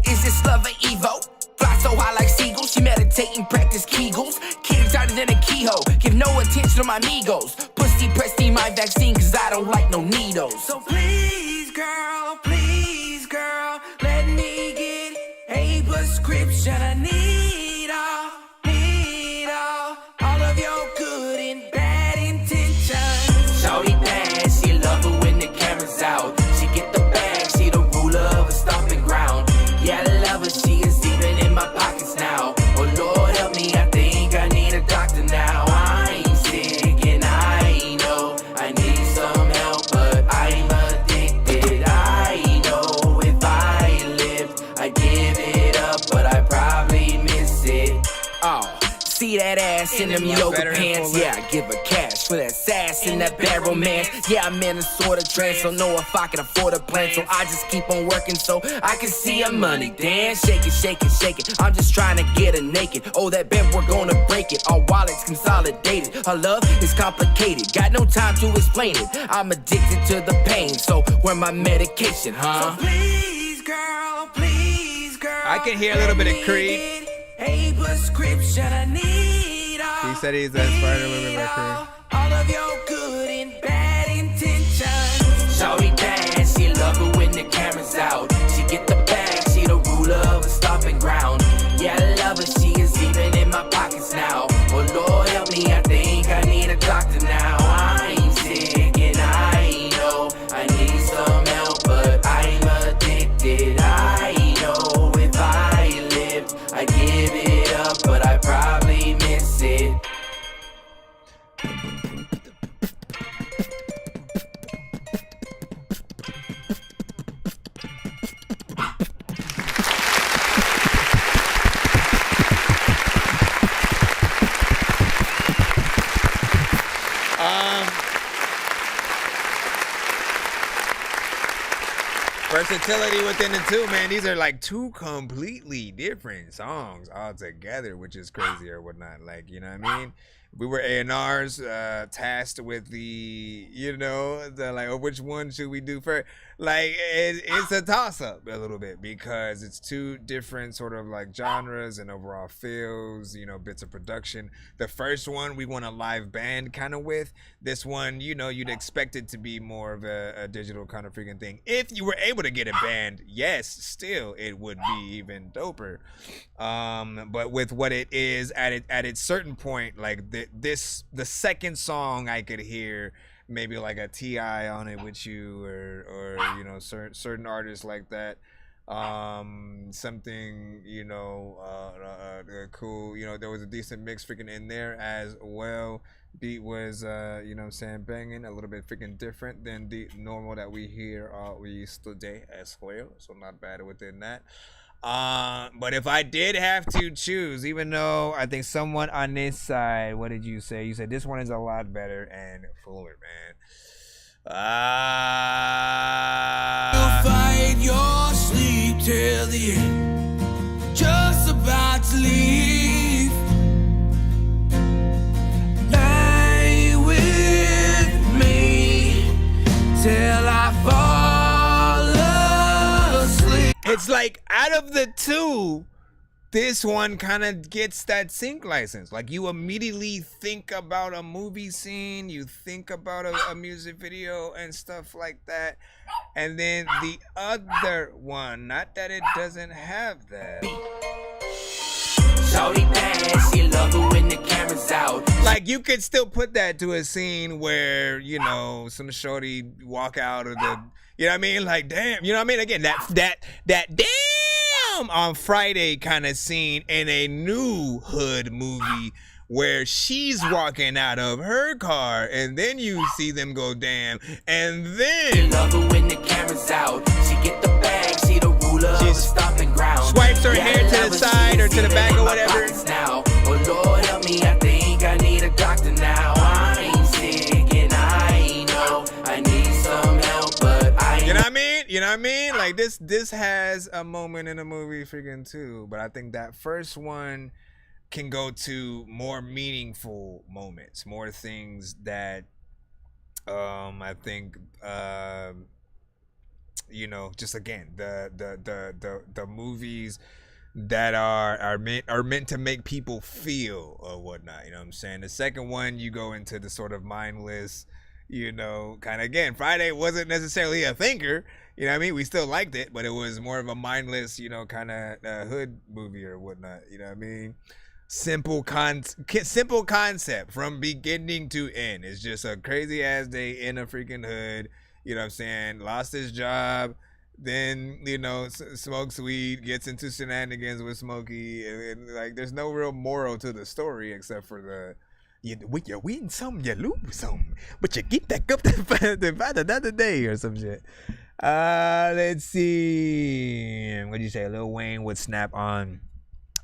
Is this love or Evo? Fly so high like seagulls. She meditating, practice Kegels. Kids tighter than a keyhole. Give no attention to my amigos. Pussy press me my vaccine cause I don't like no needles. So please girl, let me get a prescription. I need all of your good and bad intentions. Shawty bad, she love it when the camera's out. She get the bag, she the ruler of a stomping ground. Yeah, I love her, she is even in my pockets now. Oh Lord help me, I think I need a doctor now. I ain't sick and I know I need some help, but I'm addicted. I know if I lived, I'd give it up, but I probably miss it. Oh. See that ass in them yoga pants, yeah, I give her cash for that sass and that bad romance. Yeah, I'm in a sort of trance, don't know if I can afford a plan, so I just keep on working so I can see her money dance. Shake it, shake it, shake it, I'm just trying to get her naked. Oh, that bet we're gonna break it, our wallets consolidated. Her love is complicated, got no time to explain it. I'm addicted to the pain, so where my medication, huh? So please, girl, I can hear a little bit of Creed. A prescription, I need He said he's inspired a little bit by Creed. all of your good and bad intentions. Shawty bad, she love it when the camera's out. She get the bag, she the ruler of a stomping ground. Yeah, I love her, she is even in my pockets now. Oh Lord help me, I think I need a doctor now. I ain't sick and I know I need some help, but I'm addicted. I know if I lived, I'd give it up, but I probably miss it. versatility within the two, man. These are like two completely different songs altogether, which is crazy or whatnot. Like, you know what I mean? We were A&Rs tasked with the, you know, the like, oh, which one should we do first? Like, it's a toss-up a little bit because it's two different sort of like genres and overall feels, you know, bits of production. The first one we want a live band kind of with. This one, you know, you'd expect it to be more of a digital kind of freaking thing. If you were able to get a band, yes, still it would be even doper. But with what it is at its certain point, like the second song I could hear maybe like a T.I. on it with you or you know certain artists like that, something, you know, cool, you know, there was a decent mix freaking in there as well. Beat was you know what I'm saying, banging, a little bit freaking different than the normal that we hear we used today as well, so not bad within that. But if I did have to choose, even though I think someone on this side, what did you say? You said this one is a lot better and fluid, man. You'll fight your sleep till the end, just about to leave. Lay with me till I fall asleep. It's like out of the two, this one kind of gets that sync license. Like you immediately think about a movie scene, you think about a music video and stuff like that. And then the other one, not that it doesn't have that. Shorty bad, she love it when the camera's out. Like you could still put that to a scene where, you know, some shorty walk out of the, you know what I mean? Like, damn, you know what I mean? Again, that damn on Friday kind of scene in a new hood movie where she's walking out of her car and then you see them go damn, and then she love it when the camera's out. She get the bag, she the ruler of the stomping ground. Swipes her hair to the side or to the back or whatever. Now, oh Lord help me, I think I need a doctor now. I ain't sick and I know I need some help, but I ain't. You know what I mean? You know what I mean? Like this has a moment in the movie freaking too, but I think that first one can go to more meaningful moments, more things that I think you know, just again the movies that are meant to make people feel or whatnot, you know what I'm saying? The second one, you go into the sort of mindless, you know, kind of, again, Friday wasn't necessarily a thinker, you know what I mean? We still liked it, but it was more of a mindless, you know, kind of hood movie or whatnot, you know what I mean? Simple concept from beginning to end. It's just a crazy ass day in a freaking hood, you know what I'm saying? Lost his job, then, you know, smokes weed, gets into shenanigans with Smokey, and like there's no real moral to the story except for the, you win some, you lose some, but you get back up to fight another day or some shit. Let's see. What'd you say? Lil Wayne would snap on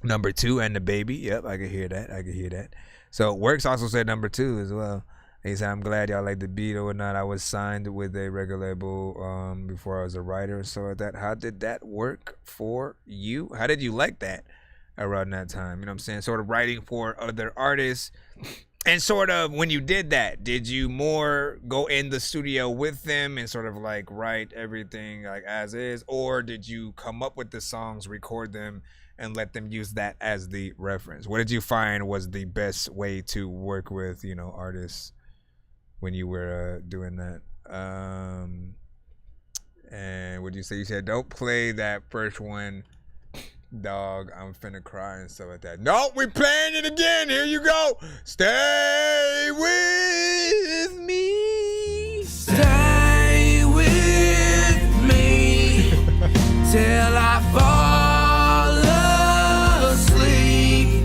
number 2 and the baby. Yep, I could hear that. So Works also said number 2 as well. He said, I'm glad y'all like the beat or whatnot. I was signed with a record label before I was a writer. So that, how did that work for you? How did you like that around that time? You know what I'm saying? Sort of writing for other artists. And sort of when you did that, did you more go in the studio with them and sort of like write everything like as is? Or did you come up with the songs, record them, and let them use that as the reference? What did you find was the best way to work with, you know, artists when you were doing that? And what did you say? You said, don't play that first one, dog, I'm finna cry and stuff like that. No, we playing it again. Here you go. Stay with me. Stay with me till I fall asleep.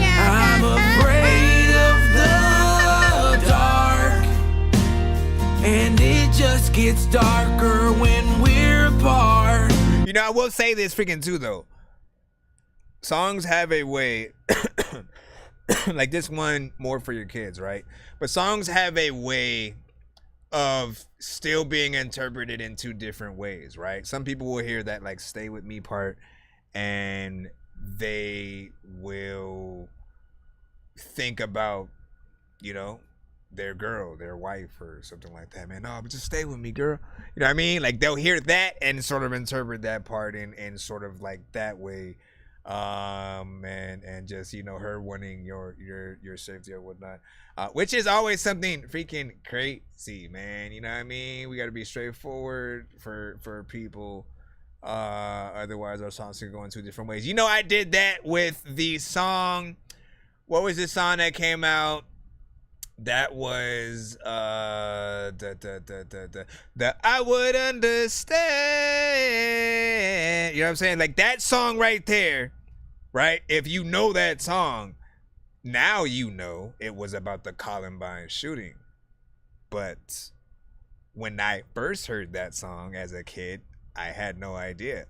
I'm afraid of the dark, and it just gets darker when we're apart. You know, I will say this freaking too, though. Songs have a way, like this one, more for your kids, right? But songs have a way of still being interpreted in two different ways, right? Some people will hear that like "stay with me" part, and they will think about, you know, their girl, their wife, or something like that. Man, no, but just stay with me, girl. You know what I mean? Like they'll hear that and sort of interpret that part in sort of like that way, and just, you know, her wanting your safety or whatnot, which is always something freaking crazy, man. You know what I mean? We got to be straightforward for people. Otherwise our songs can go in two different ways. You know, I did that with the song. What was the song that came out? That was the I would understand. You know what I'm saying? Like that song right there, right? If you know that song, now you know it was about the Columbine shooting. But when I first heard that song as a kid, I had no idea.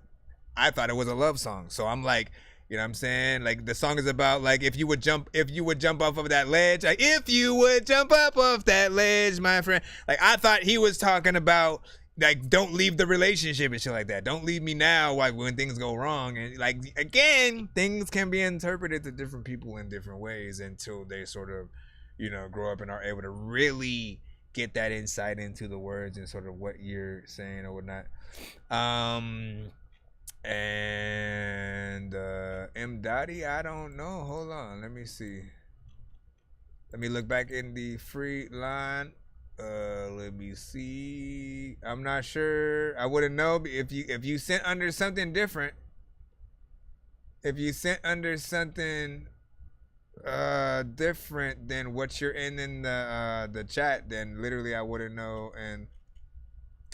I thought it was a love song. So I'm like, you know what I'm saying? Like the song is about like if you would jump off of that ledge, like if you would jump up off that ledge, my friend. Like I thought he was talking about like don't leave the relationship and shit like that. Don't leave me now, like when things go wrong. And like again, things can be interpreted to different people in different ways until they sort of, you know, grow up and are able to really get that insight into the words and sort of what you're saying or whatnot. And M. Dottie, I don't know. Hold on, let me see. Let me look back in the free line. Let me see. I'm not sure. I wouldn't know if you sent under something different. If you sent under something different than what you're in the chat, then literally I wouldn't know. And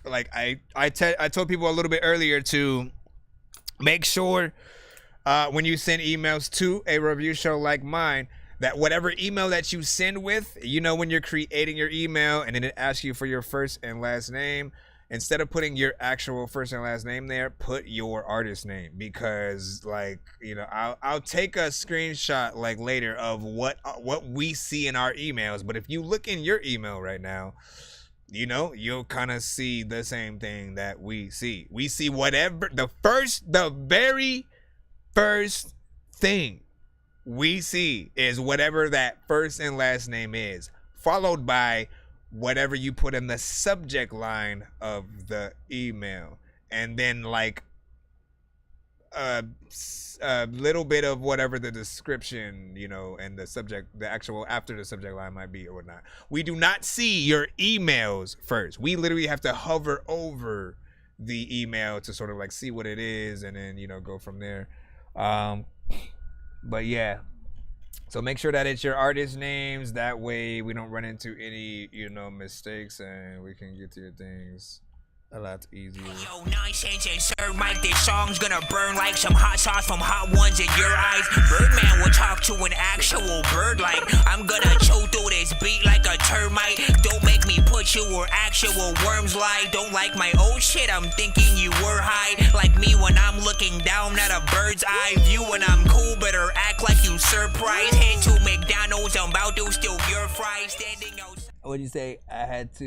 like I told people a little bit earlier to make sure when you send emails to a review show like mine, that whatever email that you send with, you know, when you're creating your email and then it asks you for your first and last name, instead of putting your actual first and last name there, put your artist name. Because like, you know, I'll take a screenshot like later of what we see in our emails. But if you look in your email right now, you know, you'll kind of see the same thing that we see. We see whatever the very first thing we see is whatever that first and last name is, followed by whatever you put in the subject line of the email. And then like a little bit of whatever the description, you know, and the subject, the actual after the subject line might be or whatnot. We do not see your emails first. We literally have to hover over the email to sort of like see what it is and then, you know, go from there. But yeah, so make sure that it's your artist names. That way we don't run into any, you know, mistakes and we can get to your things a lot easier. Yo, Nonsenze and Sir Mike, this song's gonna burn like some hot sauce from hot ones in your eyes. Birdman will talk to an actual bird like I'm gonna chew through this beat like a termite. Don't make me put you where actual worms lie. Don't like my old shit, I'm thinking you were high. Like me when I'm looking down at a bird's eye view. When I'm cool, better act like you surprised. Head to McDonald's, I'm about to steal your fries. Standing outside. What'd you say? I had to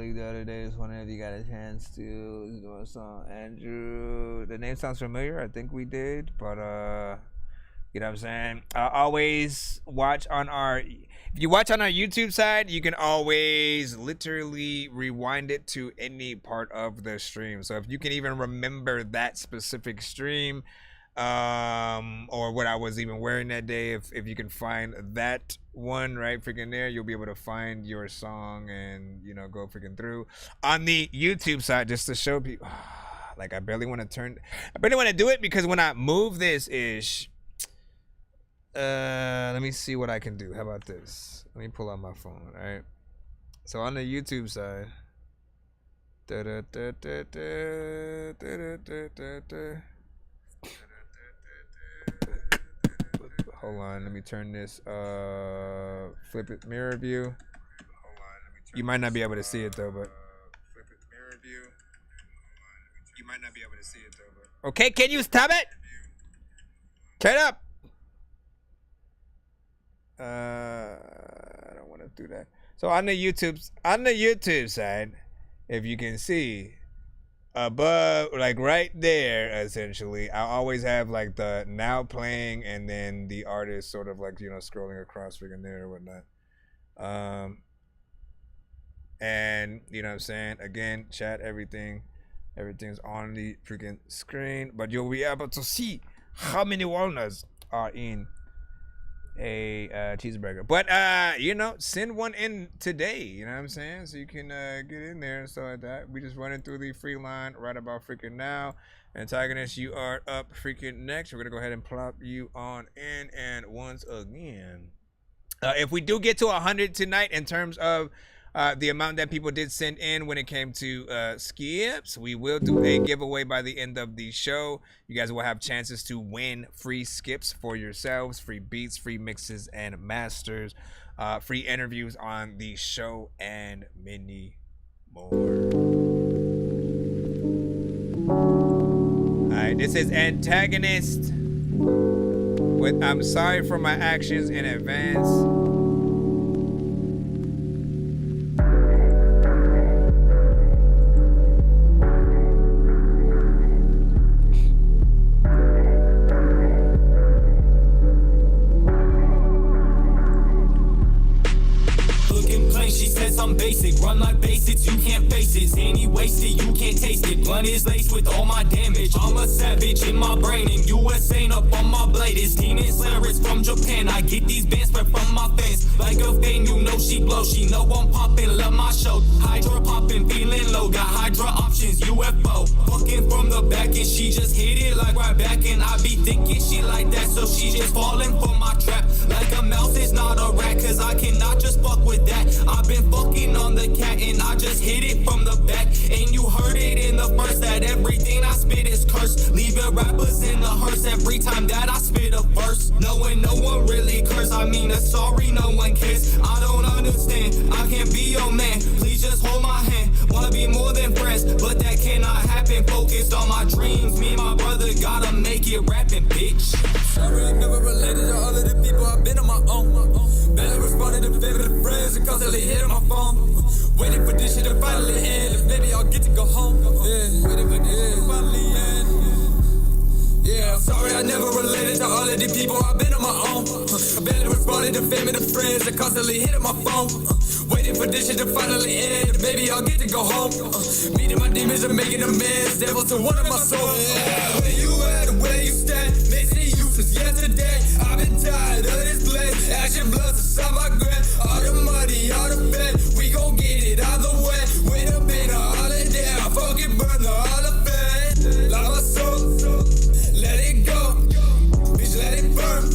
leave the other day. Just wondering if you got a chance to do a song. Andrew, the name sounds familiar. I think we did, but you know what I'm saying? Always watch on our. If you watch on our YouTube side, you can always literally rewind it to any part of the stream. So if you can even remember that specific stream, or what I was even wearing that day, if you can find that one right freaking there, you'll be able to find your song and, you know, go freaking through on the YouTube side just to show people. Like I barely want to do it because when I move this ish, let me see what I can do. How about this? Let me pull out my phone. All right, so on the YouTube side, hold on, let me turn this flip it mirror view. You might not be able to see it though, but flip it mirror view. You might not be able to see it though, but okay, can you stop it? Turn up. I don't want to do that. So on the YouTube side, if you can see above, like right there, essentially, I always have like the now playing and then the artist sort of like, you know, scrolling across freaking there or whatnot. And you know what I'm saying? Again, chat, everything's on the freaking screen, but you'll be able to see how many walnuts are in a cheeseburger. But you know, send one in today, you know what I'm saying? So you can get in there and stuff like that. We just running through the free line right about freaking now. Antagonist, you are up freaking next. We're gonna go ahead and plop you on in, and once again, if we do get to 100 tonight in terms of the amount that people did send in when it came to skips, we will do a giveaway by the end of the show. You guys will have chances to win free skips for yourselves, free beats, free mixes and masters, free interviews on the show, and many more. Alright, this is Antagonist with I'm Sorry for My Actions in Advance. I'm basic, run like basics, you can't face it. Zany wasted, you can't taste it. Blunt is laced with all my damage. I'm a savage in my brain, and US ain't up on my blade. It's Demon Slayers from Japan. I get these bands spread from my fans. Like a fan, you know she blow. She know I'm popping, love my show. Hydra popping, feeling low. Got Hydra options, UFO. Fucking from the back, and she just hit it like right back. And I be thinking she like that, so she just falling for my trap. Like a mouse is not a rat, cause I cannot just fuck with that. I've been fucking on the cat and I just hit it from the back. And you heard it in the verse that everything I spit is cursed. Leaving rappers in the hearse every time that I spit a verse. Knowing no one really curse, I mean sorry no one cares. I don't understand, I can't be your man. Please just hold my hand, wanna be more than friends, but that cannot happen. Focused on my dreams, me and my brother gotta make it rapping, bitch. Sorry I never related to all of the people, I've been on my own. Barely responded to favorite friends and constantly hitting my phone. Waiting for this shit to finally end, and maybe I'll get to go home. Yeah, waiting for this shit to finally end. Yeah, I'm sorry I never related to all of the people, I've been on my own. I barely responded to family and friends and constantly hitting my phone. Waiting for this shit to finally end, and maybe I'll get to go home. Meeting my demons and making amends, devil to one of my souls. Yeah, where you at and where you stand, makes it useless yesterday. I've been tired of this place, action blood inside my grave. All the money, all the bed, we gon' get it either way. Wait up in a holiday, I fucking burn the holiday. Like my soul, let it go, bitch, let it burn.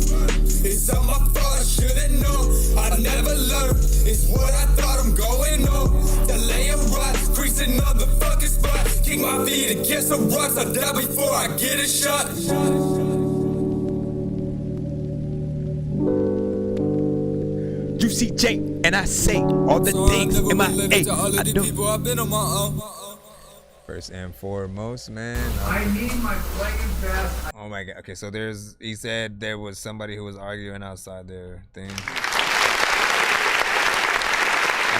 It's all my fault, I should've known. I never learned, it's what I thought I'm going on. Delay and ride, creasing on the fucking spot. Kick my feet against some rocks, I die before I get a shot. Juicy J, and I say all the things in my A. I do. First and foremost, man. I need my playing pass. Oh my god. Okay, so he said there was somebody who was arguing outside their thing. And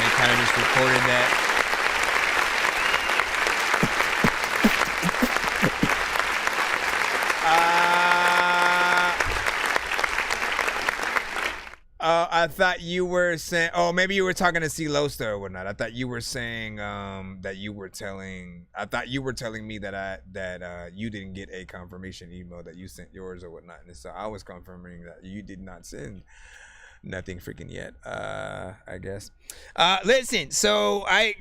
they kind of just recorded that. I thought you were saying, oh, maybe you were talking to C. Losta or whatnot. I thought you were saying that you were telling me that you didn't get a confirmation email that you sent yours or whatnot. And so I was confirming that you did not send nothing freaking yet, I guess. Listen, so I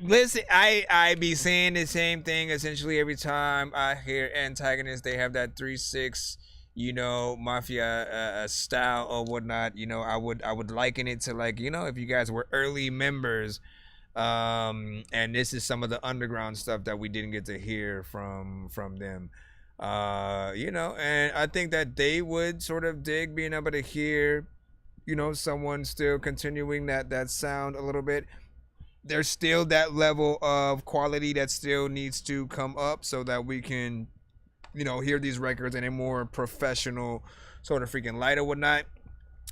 be saying the same thing essentially every time I hear Antagonist. They have that 3-6, you know, mafia style or whatnot. You know, I would liken it to, like, you know, if you guys were early members, and this is some of the underground stuff that we didn't get to hear from them, you know, and I think that they would sort of dig being able to hear, you know, someone still continuing that sound a little bit. There's still that level of quality that still needs to come up so that we can, you know, hear these records in a more professional sort of freaking light or whatnot.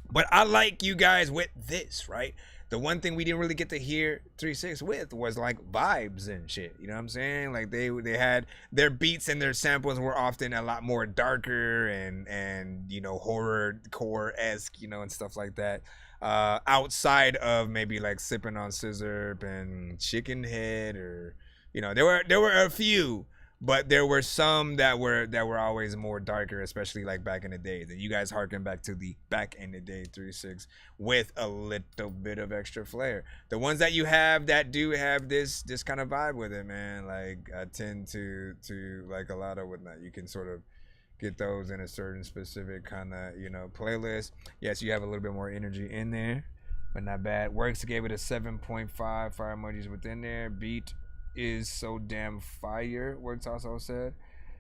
But I like you guys with this, right? The one thing we didn't really get to hear 3-6 with was like vibes and shit. You know what I'm saying? Like they had their beats and their samples were often a lot more darker and you know, horror-core-esque, you know, and stuff like that. Outside of maybe like Sipping on Scissor and Chicken Head, or you know, there were a few, but there were some that were always more darker, especially like back in the day. That you guys harken back to the back in the day 3-6 with a little bit of extra flair. The ones that you have that do have this kind of vibe with it, man. Like I tend to like a lot of whatnot. You can sort of get those in a certain specific kind of, you know, playlist. Yes, you have a little bit more energy in there, but not bad. Works gave it a 7.5. Fire emojis within there. Beat is so damn fire. Works also said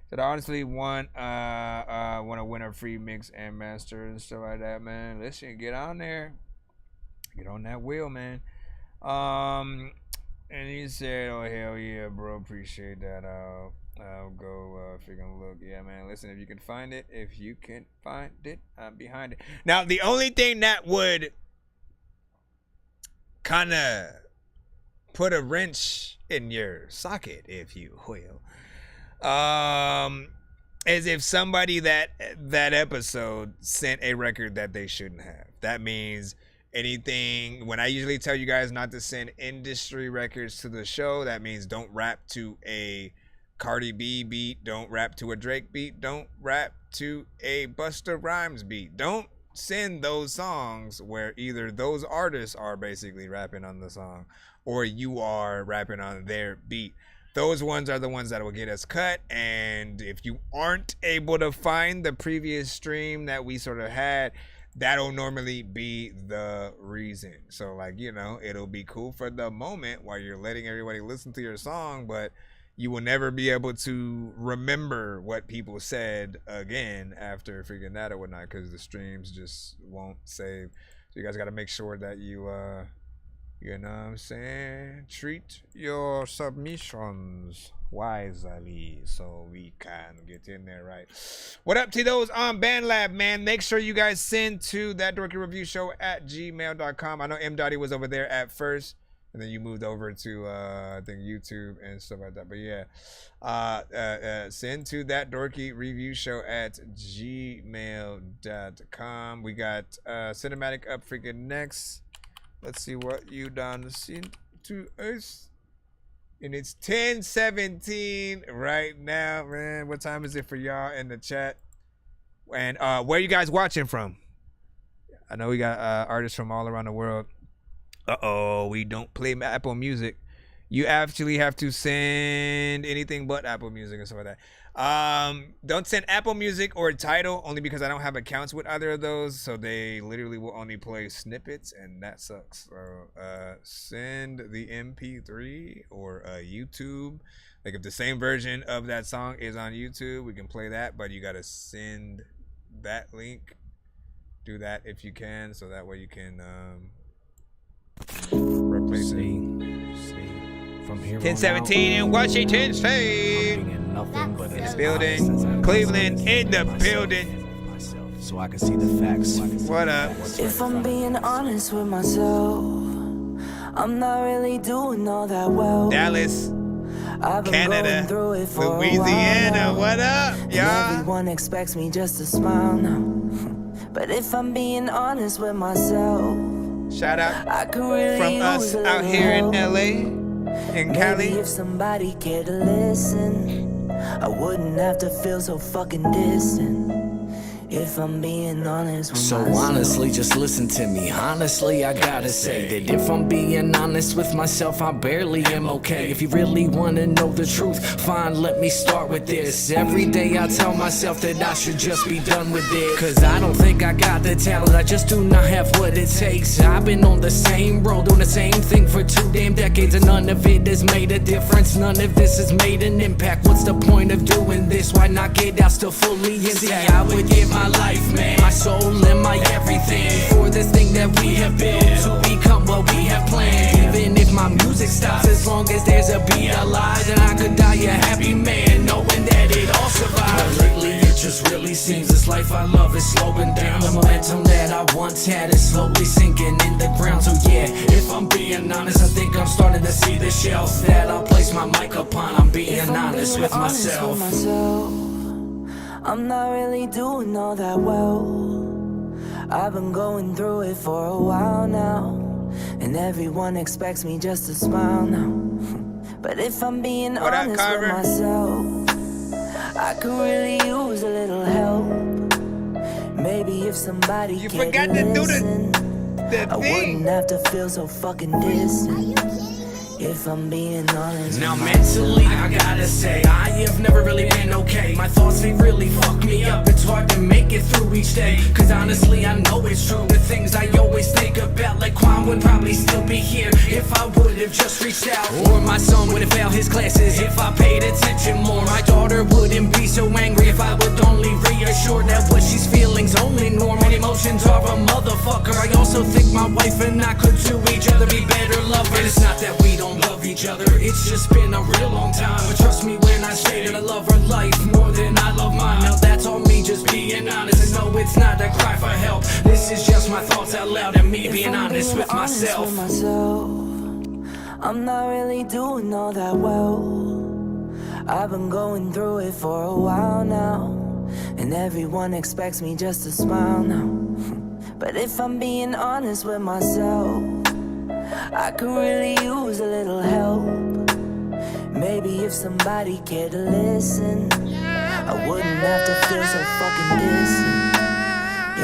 that I honestly want to win a free mix and master and stuff like that, man. Listen, get on there, get on that wheel, man. And he said, oh hell yeah, bro, appreciate that. I'll go freaking look. Yeah, man. Listen, if you can find it, I'm behind it. Now, the only thing that would kind of put a wrench in your socket, if you will, is if somebody that episode sent a record that they shouldn't have. That means anything. When I usually tell you guys not to send industry records to the show, that means don't rap to a Cardi B beat, don't rap to a Drake beat, don't rap to a Busta Rhymes beat. Don't send those songs where either those artists are basically rapping on the song or you are rapping on their beat. Those ones are the ones that will get us cut. And if you aren't able to find the previous stream that we sort of had, that'll normally be the reason. So like, you know, it'll be cool for the moment while you're letting everybody listen to your song, but you will never be able to remember what people said again after figuring that out or whatnot, because the streams just won't save. So you guys got to make sure that you you know what I'm saying, treat your submissions wisely so we can get in there right. What up to those on BandLab, man? Make sure you guys send to ThatDorkyReviewShow at gmail.com. I know M. Dottie was over there at first, and then you moved over to I think YouTube and stuff like that. But yeah, send to ThatDorkyReviewShow at gmail.com. We got Cinematic up freaking next. Let's see what you done sent to us. And it's 10:17 right now, man. What time is it for y'all in the chat? And where you guys watching from? I know we got artists from all around the world. Uh-oh, we don't play Apple Music. You actually have to send anything but Apple Music and stuff like that. Don't send Apple Music or Tidal, only because I don't have accounts with either of those, so they literally will only play snippets, and that sucks. So send the MP3 or YouTube. Like if the same version of that song is on YouTube, we can play that, but you gotta send that link. Do that if you can, so that way you can replace it. From here 10:17 in Washington State. In the building. Cleveland in the building. So I can see the facts. What up? If I'm being honest with myself, I'm not really doing all that well. Dallas, I've been Canada, going through it for Louisiana. a while. What up, And y'all? everyone expects me just to smile now. But if I'm being honest with myself, shout out I could really from us use a out here in little LA, in Cali. Maybe if somebody cared to listen, I wouldn't have to feel so fucking distant. If I'm being honest with So myself. honestly, just listen to me. Honestly, I gotta say that if I'm being honest with myself, I barely am okay. If you really wanna know the truth, fine, let me start with this. Every day I tell myself that I should just be done with it. Cause I don't think I got the talent, I just do not have what it takes. I've been on the same road, doing the same thing for 2 damn decades, and none of it has made a difference. None of this has made an impact. What's the point of doing this? Why not get out still fully intact? See, I would give my life, man, my soul and my everything for this thing that we have built to become what we have planned. Even if my music stops, as long as there's a beat alive, then I could die a happy man, knowing that it all survived. But lately it just really really seems this life I love is slowing down. The momentum that I once had is slowly sinking in the ground. So yeah, if I'm being honest, I think I'm starting to see the shelves that I'll place my mic upon. I'm being honest with myself. I'm not really doing all that well. I've been going through it for a while now, and everyone expects me just to smile now. But if I'm being honest with myself, I could really use a little help. Maybe if somebody forgot to do listen, the I wouldn't have to feel so fucking distant. If I'm being honest. Now mentally, I gotta say, I have never really been okay. My thoughts, they really fuck me up. It's hard to make it through each day. Cause honestly, I know it's true. The things I always think about, like Quan would probably still be here if I would have just reached out. Or my son would have failed his classes if I paid attention more. My daughter wouldn't be so angry if I would only reassure that what she's feeling's only normal. Emotions are a motherfucker. I also think my wife and I could to each other be better lovers. And it's not that we don't love each other, it's just been a real long time. But trust me when I say that I love her life more than I love mine. Now that's on me just being honest, and no, it's not a cry for help. This is just my thoughts out loud and me being honest with myself. I'm not really doing all that well. I've been going through it for a while now, and everyone expects me just to smile now. But if I'm being honest with myself, I could really use a little help. Maybe if somebody cared to listen, I wouldn't have to feel so fucking distant.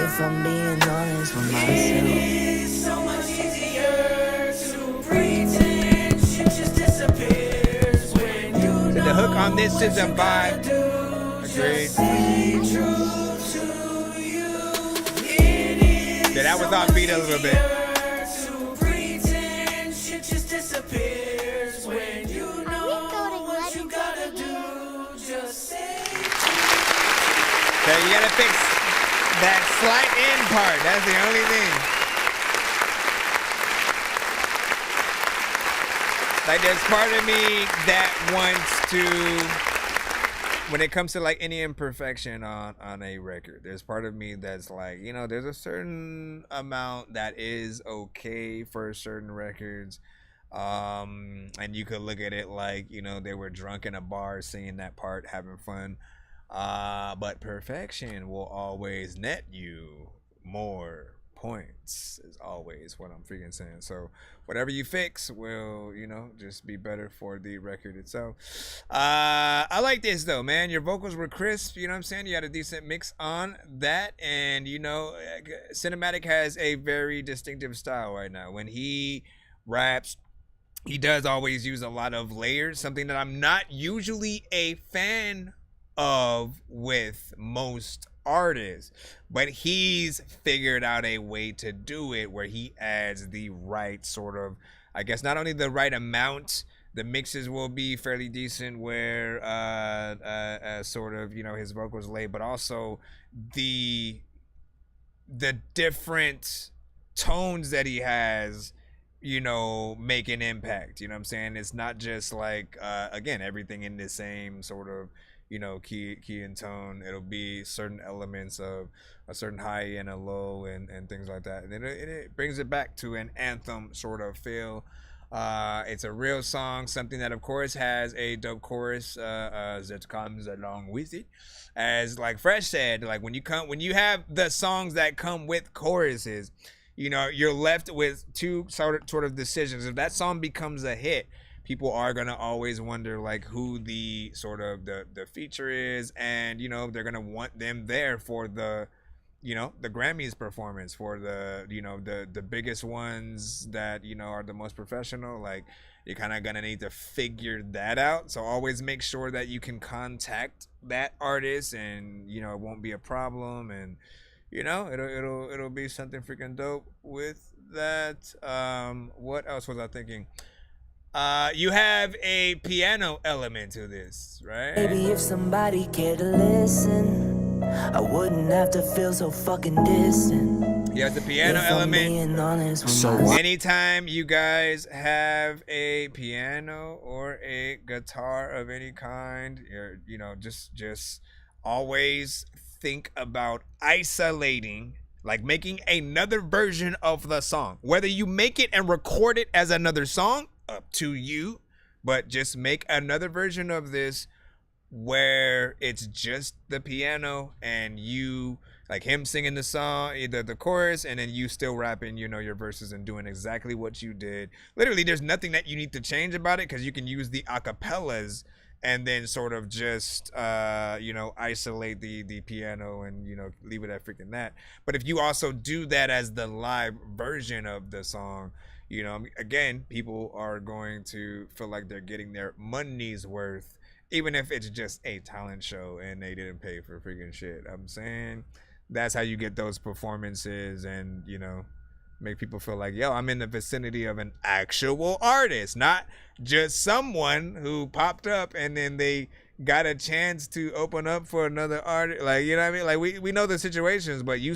If I'm being honest with myself. It's so much easier to pretend shit just disappears when you know. So the hook on this is a vibe. Agreed. Yeah, that was off beat a little bit. So you gotta fix that slight end part. That's the only thing. Like there's part of me that wants to, when it comes to like any imperfection on a record, there's part of me that's like, you know, there's a certain amount that is okay for certain records. And you could look at it like, you know, they were drunk in a bar singing that part, having fun. But perfection will always net you more points, is always what I'm freaking saying. So whatever you fix will, you know, just be better for the record itself. I like this though, man. Your vocals were crisp, you know what I'm saying? You had a decent mix on that, and you know, Cinematic has a very distinctive style right now. When he raps, he does always use a lot of layers, something that I'm not usually a fan of with most artists, but he's figured out a way to do it where he adds the right sort of, I guess, not only the right amount, the mixes will be fairly decent where sort of, you know, his vocals lay, but also the different tones that he has, you know, make an impact. You know what I'm saying? It's not just like again, everything in the same sort of, you know, key and tone. It'll be certain elements of a certain high and a low and things like that, and then it brings it back to an anthem sort of feel. It's a real song, something that of course has a dope chorus that comes along with it. As like Fresh said, like when you have the songs that come with choruses, you know, you're left with two sort of decisions. If that song becomes a hit, people are gonna always wonder like who the sort of the feature is, and you know, they're gonna want them there for the, you know, the Grammys performance, for the, you know, the biggest ones that, you know, are the most professional. Like, you're kind of gonna need to figure that out. So always make sure that you can contact that artist, and you know, it won't be a problem, and you know, it'll be something freaking dope with that. What else was I thinking? You have a piano element to this, right? Maybe if somebody cared to listen, I wouldn't have to feel so fucking distant. You have the piano element. So anytime you guys have a piano or a guitar of any kind, you're, you know, just always think about isolating, like making another version of the song? Whether you make it and record it as another song, up to you, but just make another version of this where it's just the piano and you, like him singing the song, either the chorus, and then you still rapping, you know, your verses and doing exactly what you did. Literally, there's nothing that you need to change about it because you can use the acapellas and then sort of just, you know, isolate the piano and, you know, leave it at freaking that. But if you also do that as the live version of the song, you know, again, people are going to feel like they're getting their money's worth, even if it's just a talent show and they didn't pay for freaking shit. I'm saying that's how you get those performances and, you know, make people feel like, yo, I'm in the vicinity of an actual artist, not just someone who popped up and then they got a chance to open up for another artist. Like, you know what I mean? Like, we know the situations, but you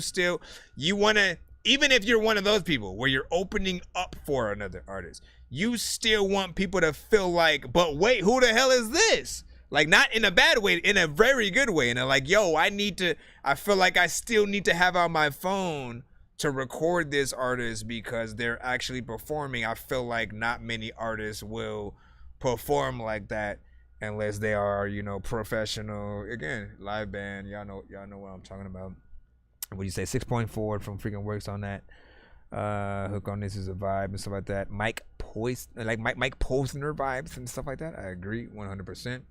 want to, even if you're one of those people where you're opening up for another artist, you still want people to feel like, but wait, who the hell is this? Like, not in a bad way, in a very good way. And they're like, yo, I feel like I still need to have on my phone to record this artist because they're actually performing. I feel like not many artists will perform like that unless they are, you know, professional. Again, live band. Y'all know what I'm talking about. What do you say? 6.4 from freaking works on that. Hook on This is a vibe and stuff like that. Mike Posner vibes and stuff like that. I agree 100%.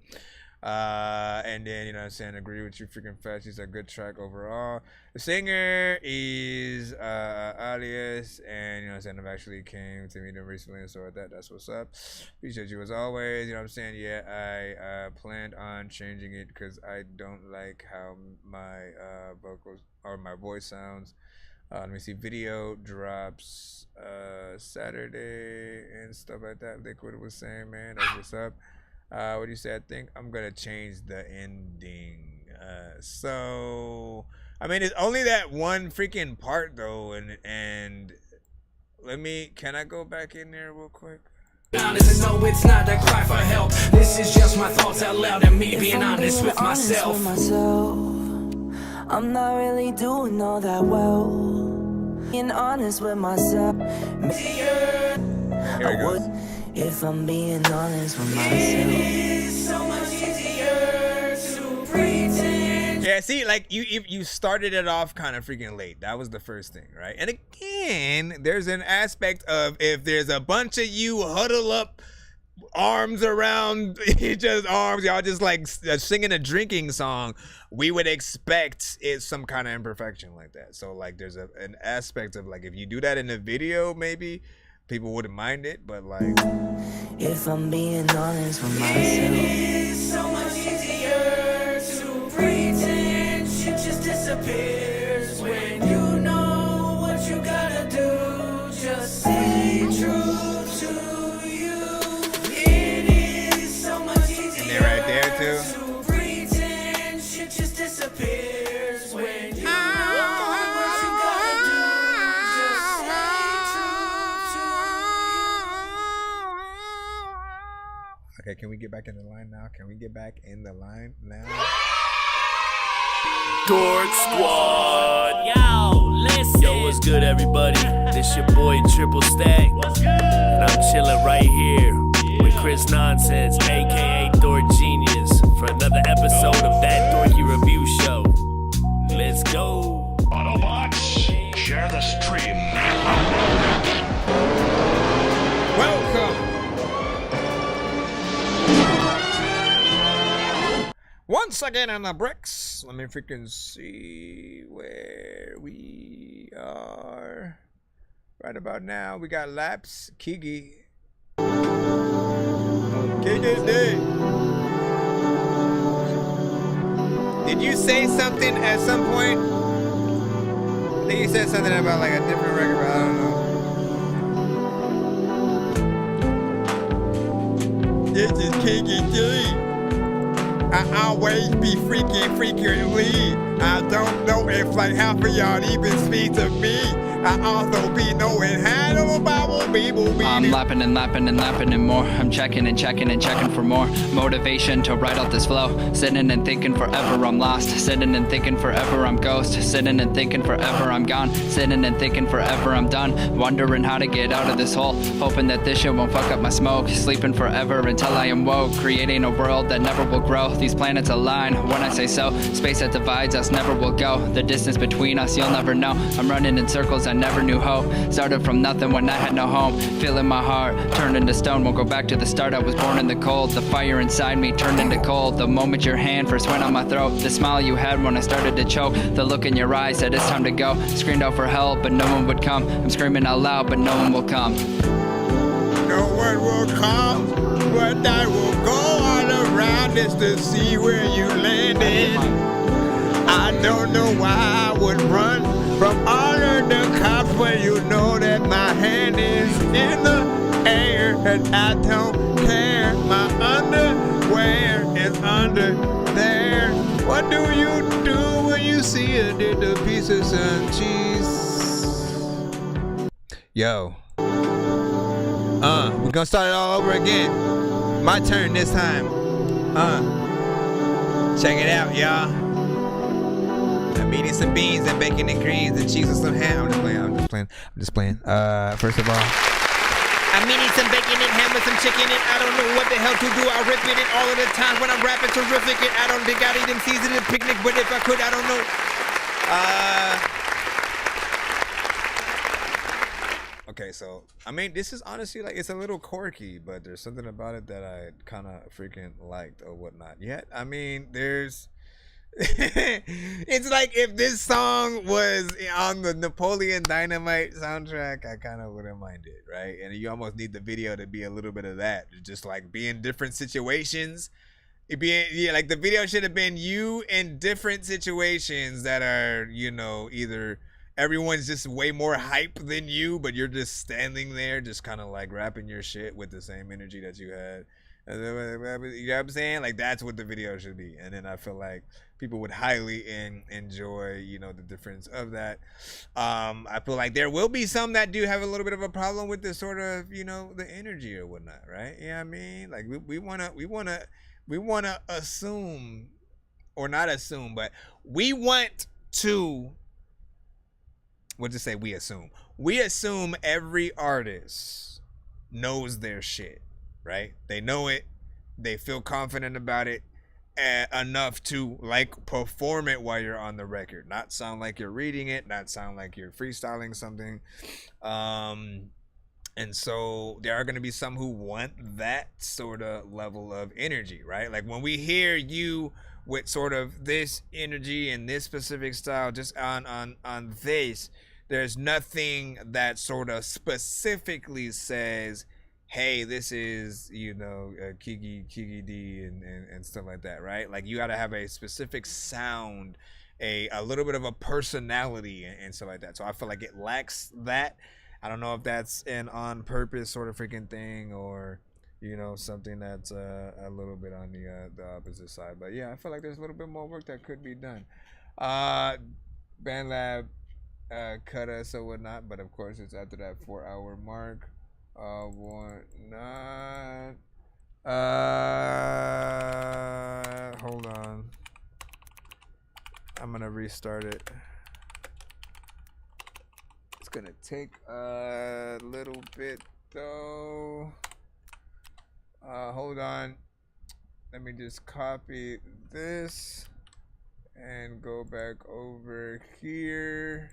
And then, you know what I'm saying, agree with you freaking fast. It's a good track overall. The singer is Alias, and you know what I'm saying, I've actually came to meet him recently and so like that. That's what's up. Appreciate you as always. You know what I'm saying? Yeah, I planned on changing it because I don't like how my vocals or my voice sounds. Let me see. Video drops Saturday and stuff like that. Liquid was saying, man, that's what's up. What do you say? I think I'm gonna change the ending. So I mean, it's only that one freaking part though, and can I go back in there real quick? Honest, no, it's not a cry for help. This is just my thoughts out loud and me being honest with myself. I'm not really doing all that well. Being honest with myself. Here it goes. If I'm being honest with myself. It is so much easier to pretend. Yeah, see, like you started it off kind of freaking late. That was the first thing, right? And again, there's an aspect of if there's a bunch of you huddle up, arms around each other's arms, y'all just like singing a drinking song, we would expect it's some kind of imperfection like that. So like there's an aspect of like if you do that in a video, maybe people wouldn't mind it, but like if I'm being honest with myself, it is so much easier to pretend. Shit just disappears when you know what you gotta do. Just stay true to you. It is so much easier. And they're right there too. To pretend. Shit just disappears when you know what you gotta do. Just stay true to you. Okay, can we get back in the line now? Can we get back in the line now? Dork Squad. Yo, listen. Yo, what's good, everybody? This your boy Triple Stack. And I'm chilling right here with Chris Nonsenze, aka Dork Genius, for another episode of That Dorky Review Show. Let's go. Autobots, share the stream. Welcome. Once again on the bricks. Let me freaking see where we are. Right about now, we got Laps, Kiki. Kiki D. Did you say something at some point? I think you said something about like a different record, but I don't know. This is Kiki D. I always be freaking frequently. I don't know if like half of y'all even speak to me. I also be knowing how to I'm lapping and lapping and lapping and more. I'm checking and checking and checking for more motivation to write out this flow. Sitting and thinking forever I'm lost. Sitting and thinking forever I'm ghost. Sitting and thinking forever I'm gone. Sitting and thinking forever I'm done. Wondering how to get out of this hole. Hoping that this shit won't fuck up my smoke. Sleeping forever until I am woke. Creating a world that never will grow. These planets align when I say so. Space that divides us never will go. The distance between us you'll never know. I'm running in circles I never knew hope. Started from nothing when I had no home. Feeling my heart turned into stone. Won't go back to the start. I was born in the cold. The fire inside me turned into cold. The moment your hand first went on my throat. The smile you had when I started to choke. The look in your eyes said it's time to go. Screamed out for help but no one would come. I'm screaming out loud but no one will come. No one will come, but I will go all around just to see where you landed. I don't know why I would run from all of the cops when you know that my hand is in the air and I don't care. My underwear is under there. What do you do when you see a little piece of some cheese? Yo. We're gonna start it all over again. My turn this time. Check it out, y'all. I'm eating some beans and bacon and greens and cheese with some ham. I'm just playing. First of all, I'm eating some bacon and ham with some chicken and I don't know what the hell to do. I rip it all of the time when I'm rapping terrific and I don't think I'd eat them season at a picnic, but if I could, I don't know. Okay, so I mean, this is honestly like it's a little quirky, but there's something about it that I kind of freaking liked or whatnot. Yet, I mean, there's it's like if this song was on the Napoleon Dynamite soundtrack, I kind of wouldn't mind it, right? And you almost need the video to be a little bit of that, just like be in different situations. Like the video should have been you in different situations that are, you know, either everyone's just way more hype than you, but you're just standing there, just kind of like rapping your shit with the same energy that you had. You know what I'm saying? Like that's what the video should be. And then I feel like people would highly enjoy, you know, the difference of that. I feel like there will be some that do have a little bit of a problem with this sort of, you know, the energy or whatnot, right? You know what I mean? Like we wanna assume, or not assume, but we want to. We'll just say we assume. We assume every artist knows their shit, right? They know it. They feel confident about it enough to like perform it while you're on the record. Not sound like you're reading it. Not sound like you're freestyling something. And so there are going to be some who want that sort of level of energy, right? Like when we hear you with sort of this energy and this specific style just on this, there's nothing that sort of specifically says, hey, this is, you know, Kiki D and stuff like that, right? Like you got to have a specific sound, a little bit of a personality and stuff like that. So I feel like it lacks that. I don't know if that's an on purpose sort of freaking thing or, you know, something that's a little bit on the opposite side. But yeah, I feel like there's a little bit more work that could be done. BandLab cut us or whatnot, but of course it's after that 4-hour mark. Hold on. I'm gonna restart it. It's gonna take a little bit though. Hold on. Let me just copy this and go back over here.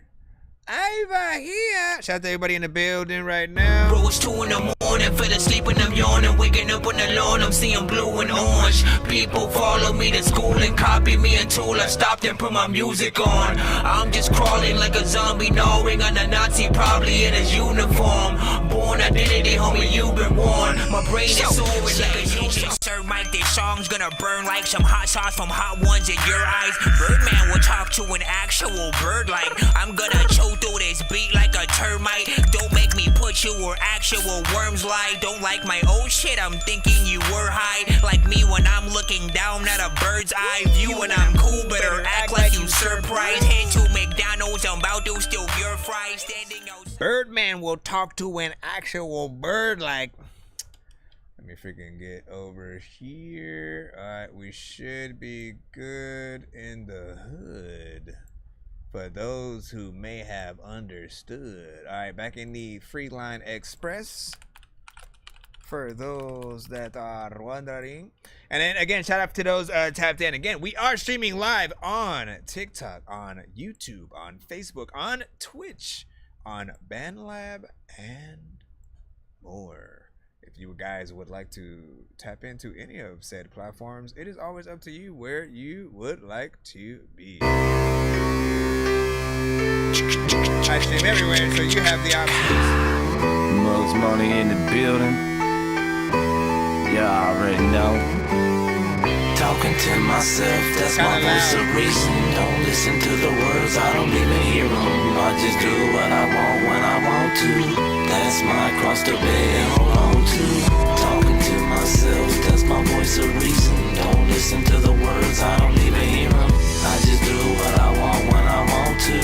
Over here. Shout out to everybody in the building right now. Bro, it's 2 in the morning, fell asleep and I'm yawning. Waking up on the lawn, I'm seeing blue and orange. People follow me to school and copy me until I stopped and put my music on. I'm just crawling like a zombie, gnawing on a Nazi, probably in his uniform. Born identity, homie, you've been warned. My brain is soaring like a Union. Sir Mike, this song's gonna burn like some hot sauce from hot ones in your eyes. Birdman will talk to an actual bird like I'm gonna choke through this beat like a termite. Don't make me put you where actual worms lie. Don't like my old shit, I'm thinking you were high. Like me when I'm looking down at a bird's eye view. And I'm cool, better act like you surprised. Head to McDonald's, I'm about to steal your fries. Standing Birdman will talk to an actual bird like. Let me freaking get over here. Alright, we should be good in the hood. For those who may have understood. Alright, back in the Freeline Express. For those that are wondering. And then again, shout out to those tapped in. Again, we are streaming live on TikTok, on YouTube, on Facebook, on Twitch, on BandLab, and more. If you guys would like to tap into any of said platforms, it is always up to you where you would like to be. I stream everywhere, so you have the options. Mugs Money in the building. Y'all already know. Talking to myself, that's my voice of reason. Don't listen to the words, I don't even hear them. I just do what I want when I want to. That's my cross to bear and hold on to. Talking to myself, that's my voice of reason. Don't listen to the words, I don't even hear them. I just do what I want when I want to.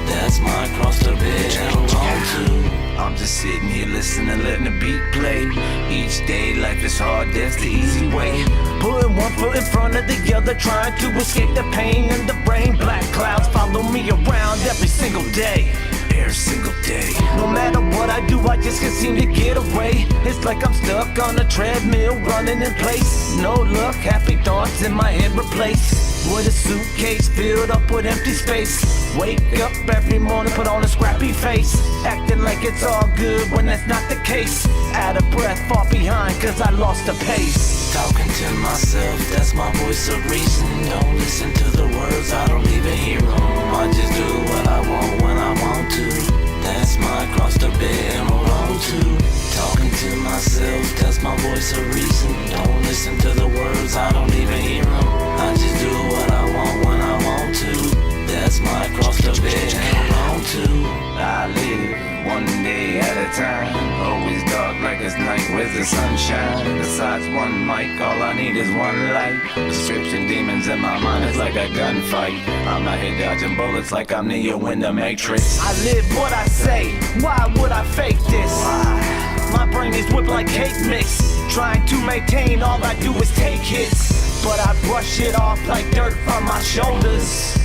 That's my cross to bear and hold on to. I'm just sitting here listening, letting the beat play. Each day life is hard, that's the easy way. Putting one foot in front of the other, trying to escape the pain in the brain. Black clouds follow me around every single day. Every single day. No matter what I do, I just can't seem to get away. It's like I'm stuck on a treadmill, running in place. No luck, happy thoughts in my head replaced with a suitcase filled up with empty space. Wake up every morning, put on a scrappy face, acting like it's all good when that's not the case. Out of breath, far behind, cause I lost the pace. Talking to myself, that's my voice of reason. Don't listen to the words, I don't even hear them. I just do what I want when I want to. That's my cross to bear and hold on to. Talking to myself, that's my voice of reason. Don't listen to the words, I don't even hear them. I just do what I want when I want to. That's my cross to bear and hold on to. I live one day at a time. Always dark like it's night, where's the sunshine? Besides one mic, all I need is one light. Prescription demons in my mind, it's like a gunfight. I'm out here dodging bullets like I'm Neo in the Matrix. I live what I say, why would I fake this? Why? My brain is whipped like cake mix. Trying to maintain, all I do is take hits. But I brush it off like dirt from my shoulders.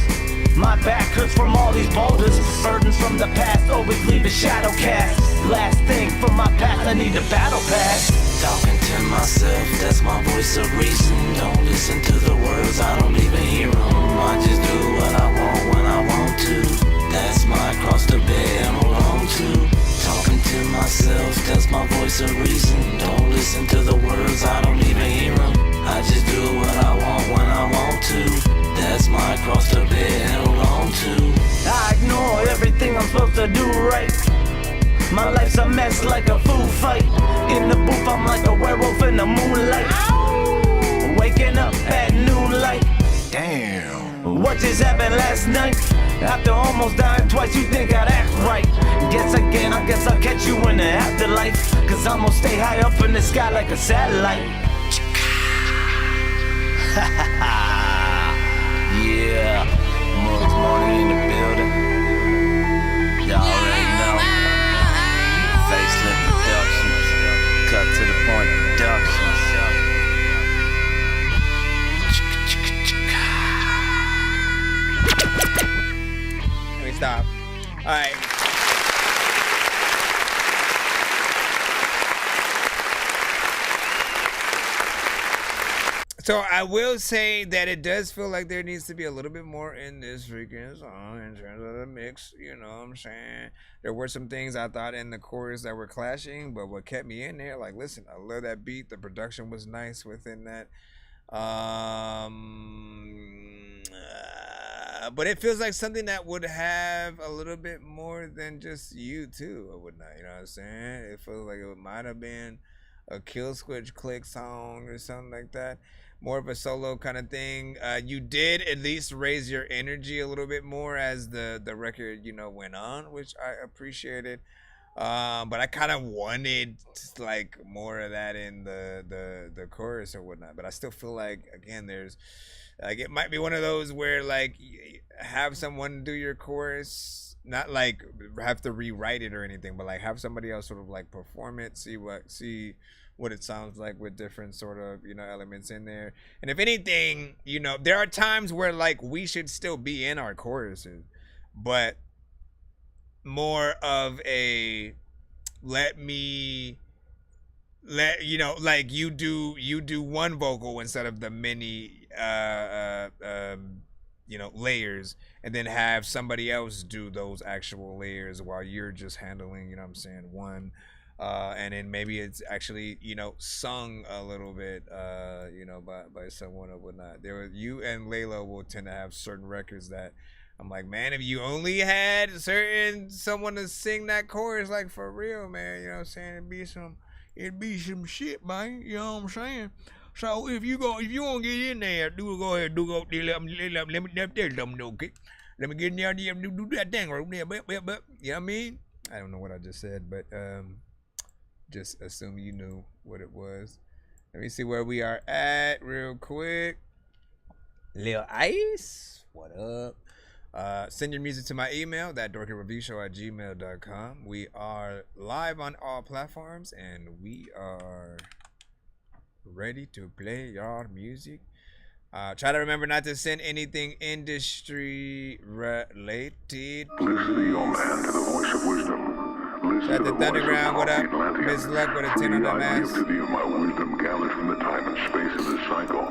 My back hurts from all these boulders. Burdens from the past always leave a shadow cast. Last thing from my path, I need a battle pass. Talking to myself, that's my voice of reason. Don't listen to the words, I don't even hear them. I just do what I want when I want to. That's my cross to bear and hold on to. Talking to myself, that's my voice of reason. Don't listen to the words, I don't even hear them. I just do what I want when I want to. That's my cross to bear and hold on to. I ignore everything I'm supposed to do right. My life's a mess like a food fight. In the booth I'm like a werewolf in the moonlight. Waking up at noonlight. Damn. What just happened last night? After almost dying twice, you think I'd act right. Guess again, I guess I'll catch you in the afterlife. Cause I'm gonna stay high up in the sky like a satellite. Yeah, Mugs Money in the building. Y'all already know. Facelift Productions. Cut to the point Productions. Let me stop. Alright. So I will say that it does feel like there needs to be a little bit more in this freaking song in terms of the mix, you know what I'm saying? There were some things I thought in the chorus that were clashing, but what kept me in there, like, listen, I love that beat. The production was nice within that. But it feels like something that would have a little bit more than just you too, or whatnot, you know what I'm saying? It feels like it might have been a Kill Switch Click song or something like that. More of a solo kind of thing. You did at least raise your energy a little bit more as the record, you know, went on, which I appreciated. But I kind of wanted like more of that in the chorus or whatnot. But I still feel like, again, there's like, it might be one of those where like have someone do your chorus not like have to rewrite it or anything, but like have somebody else sort of like perform it, see what it sounds like with different sort of, you know, elements in there. And if anything, you know, there are times where like we should still be in our choruses, but more of a let you know, like you do one vocal instead of the many you know, layers, and then have somebody else do those actual layers while you're just handling, you know what I'm saying, one. And then maybe it's actually, you know, sung a little bit, you know, by someone or whatnot. You and Layla will tend to have certain records that I'm like, man, if you only had someone to sing that chorus, like for real, man, you know what I'm saying? It'd be some shit, man. You know what I'm saying? So if you want to get in there, go ahead, let me tell them, okay? Let me get in there and do that thing right there, but you know what I mean? I don't know what I just said, but just assume you knew what it was. Let me see where we are at real quick. Lil Ice, what up? Send your music to my email, ThatDorkyReviewShow@gmail.com. We are live on all platforms, and we are ready to play your music. Try to remember not to send anything industry related. Listen to your man to the voice of wisdom. Shout out to Thunderground, what up? Miss Luck with a 10 on that mask. To thee of my wisdom gathered from the time and space of this cycle.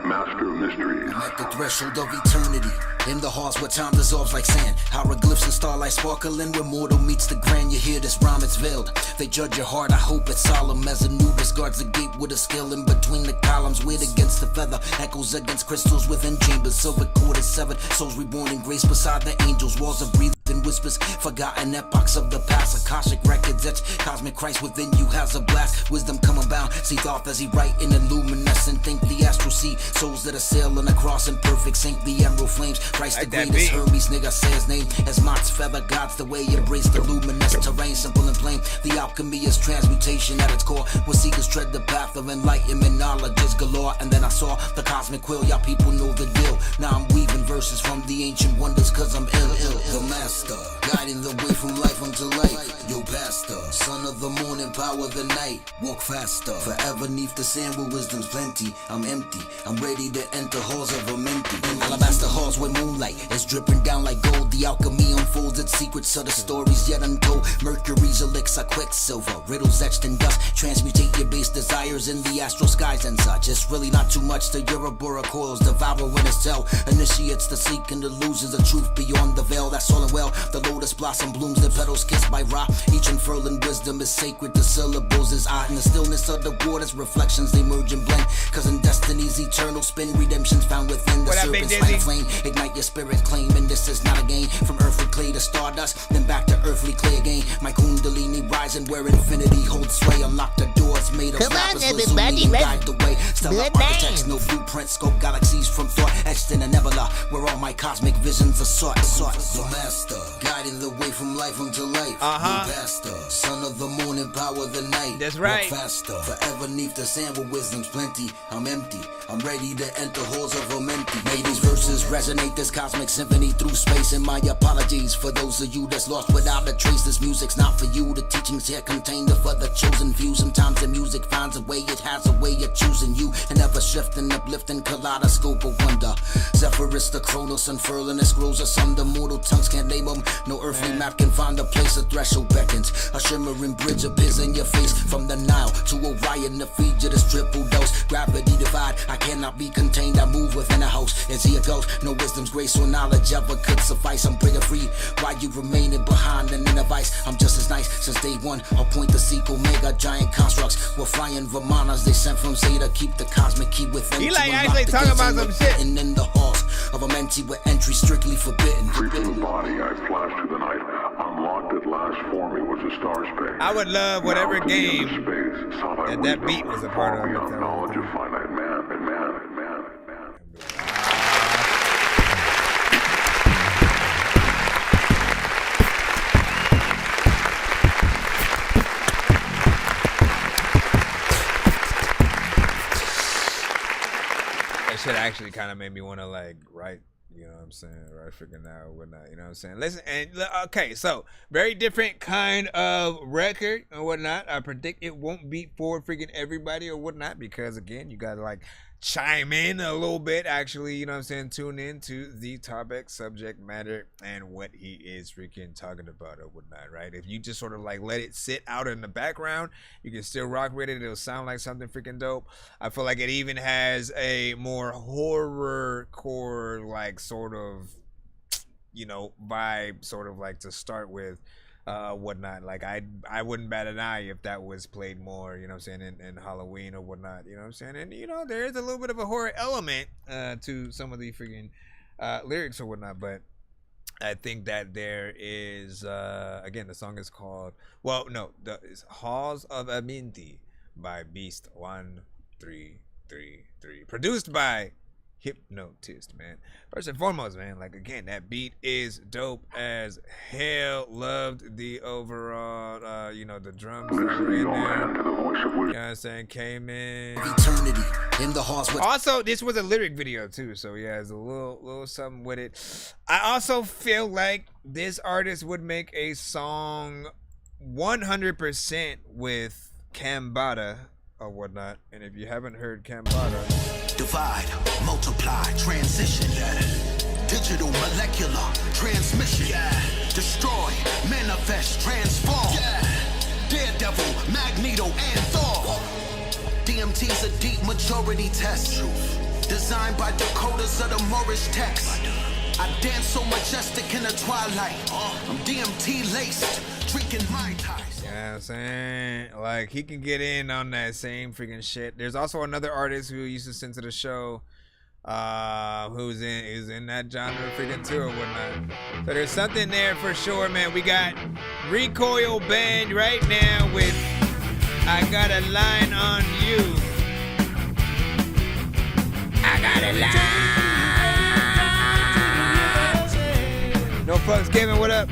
Master of mysteries. I'm at the threshold of eternity. In the halls where time dissolves like sand. Hieroglyphs and starlight sparkling where mortal meets the grand. You hear this rhyme, it's veiled. They judge your heart, I hope it's solemn. As Anubis guards the gate with a skill in between the columns. Weight against the feather, echoes against crystals within chambers. Silver cord is severed, souls reborn in grace beside the angels. Walls of breathing whispers, forgotten epochs of the past. Akashic records etch, cosmic Christ within you has a blast. Wisdom come abound, see thought as he write in illuminescent. Think the astral sea, souls that are sailing across in perfect sync. The emerald flames, Christ like the greatest. Hermes, nigga say his name as Mott's feather. God's the way embrace the luminous terrain, simple and plain. The alchemy is transmutation at its core, where seekers tread the path of enlightenment. Knowledge is galore, and then I saw the cosmic quill. Y'all people know the deal. Now I'm weaving verses from the ancient wonders, cause I'm ill. The master, guiding the way from life unto life. Yo, pastor, son of the morning, power the night. Walk faster, forever neath the sand where wisdom's plenty. I'm empty, I'm ready to enter halls of a mentee. Alabaster halls where moonlight is dripping down like gold. The alchemy unfolds its secrets of the stories yet untold. Mercury's elixir, quicksilver, riddles etched in dust. Transmutate your base desires in the astral skies and such. It's really not too much to Urabora coils, devour when it's hell. Initiates the seeking to lose the truth beyond the veil. That's all and well. The lotus blossom blooms, the petals kissed by Ra. Each unfurling wisdom is sacred, the syllables is art. In the stillness of the waters, reflections they merge and blend. Cause in destiny's eternal spin, redemption's found within the serpent's light flame. Ignite your spirit, claim, and this is not a game. From earthly clay to stardust, then back to earthly clay again. My kundalini rising where infinity holds sway. Unlock the doors made of lapis lazuli and guide the way. Stellar architects, no blueprint, scope galaxies from thought. Etched in a nebula, where all my cosmic visions are sought. The master, guiding the way from life unto life. The pastor, son of the morning, power the night. That's right. Walk faster, forever neath the sand where wisdom's plenty. I'm empty, I'm ready to enter halls of a mentee. May these verses resonate this cosmic symphony through space. And my apologies for those of you that's lost without a trace. This music's not for you. The teachings here contain the for the chosen few. Sometimes the music finds a way, it has a way of choosing you. An ever shifting, uplifting kaleidoscope of wonder. Zephyrus, the Chronos, unfurling the scrolls asunder. Mortal tongues can't name them. No earthly map can find a place. A threshold beckons. A shimmering bridge appears in your face. From the Nile to Orion, to feed you this triple dose. Gravity divide, I cannot be contained. I move within a house. Is he a ghost? No wisdom's grace or knowledge ever could suffice. I'm bringing free. Why you remaining behind and in a vice? I'm just as nice since day one. I'll point the sequel, mega giant constructs. We're flying Vimanas they sent from Zeta. Keep the cosmic key within. He like actually talking about some shit. And in the halls of a mentee with entry strictly forbidden. Free from the body, I flashed through the night. Unlocked at last for me was a star space. I would love whatever game that beat was a part of. Knowledge of finite man. That shit actually kind of made me want to like write You know what I'm saying? Right freaking now or whatnot. You know what I'm saying? Listen, and okay, so very different kind of record or whatnot. I predict it won't beat for freaking everybody or whatnot because again, you gotta like chime in a little bit, actually, you know what I'm saying? Tune in to the topic, subject matter, and what he is freaking talking about or whatnot, right? If you just sort of like let it sit out in the background, you can still rock with it. It'll sound like something freaking dope. I feel like it even has a more horror core, like sort of, you know, vibe, sort of like to start with. Whatnot. Like I wouldn't bat an eye if that was played more, you know what I'm saying, in Halloween or whatnot, you know what I'm saying? And you know, there is a little bit of a horror element to some of the freaking lyrics or whatnot, but I think that there is again, the song is called, well, no, it's Halls of Aminti by Beast 1333, produced by Hypnotist, man. First and foremost, man, like again, that beat is dope as hell. Loved the overall, you know, the drums that were in there. You know what I'm saying? Came in. Eternity in the halls with. Also, this was a lyric video too, so yeah, there's a little something with it. I also feel like this artist would make a song 100% with Cambada or whatnot. And if you haven't heard Cambada, divide, multiply, transition, digital molecular transmission, destroy, manifest, transform, Daredevil, Magneto, and Thor. DMT's a deep majority test, designed by decoders of the Moorish text. I dance so majestic in the twilight. I'm DMT laced, drinking Mai Tais. You know what I'm saying? Like, he can get in on that same freaking shit. There's also another artist who used to send to the show, who's in that genre freaking too or whatnot. So there's something there for sure, man. We got Recoil Band right now with I Got a Line on You. I got a line. No fucks, Kevin, what up?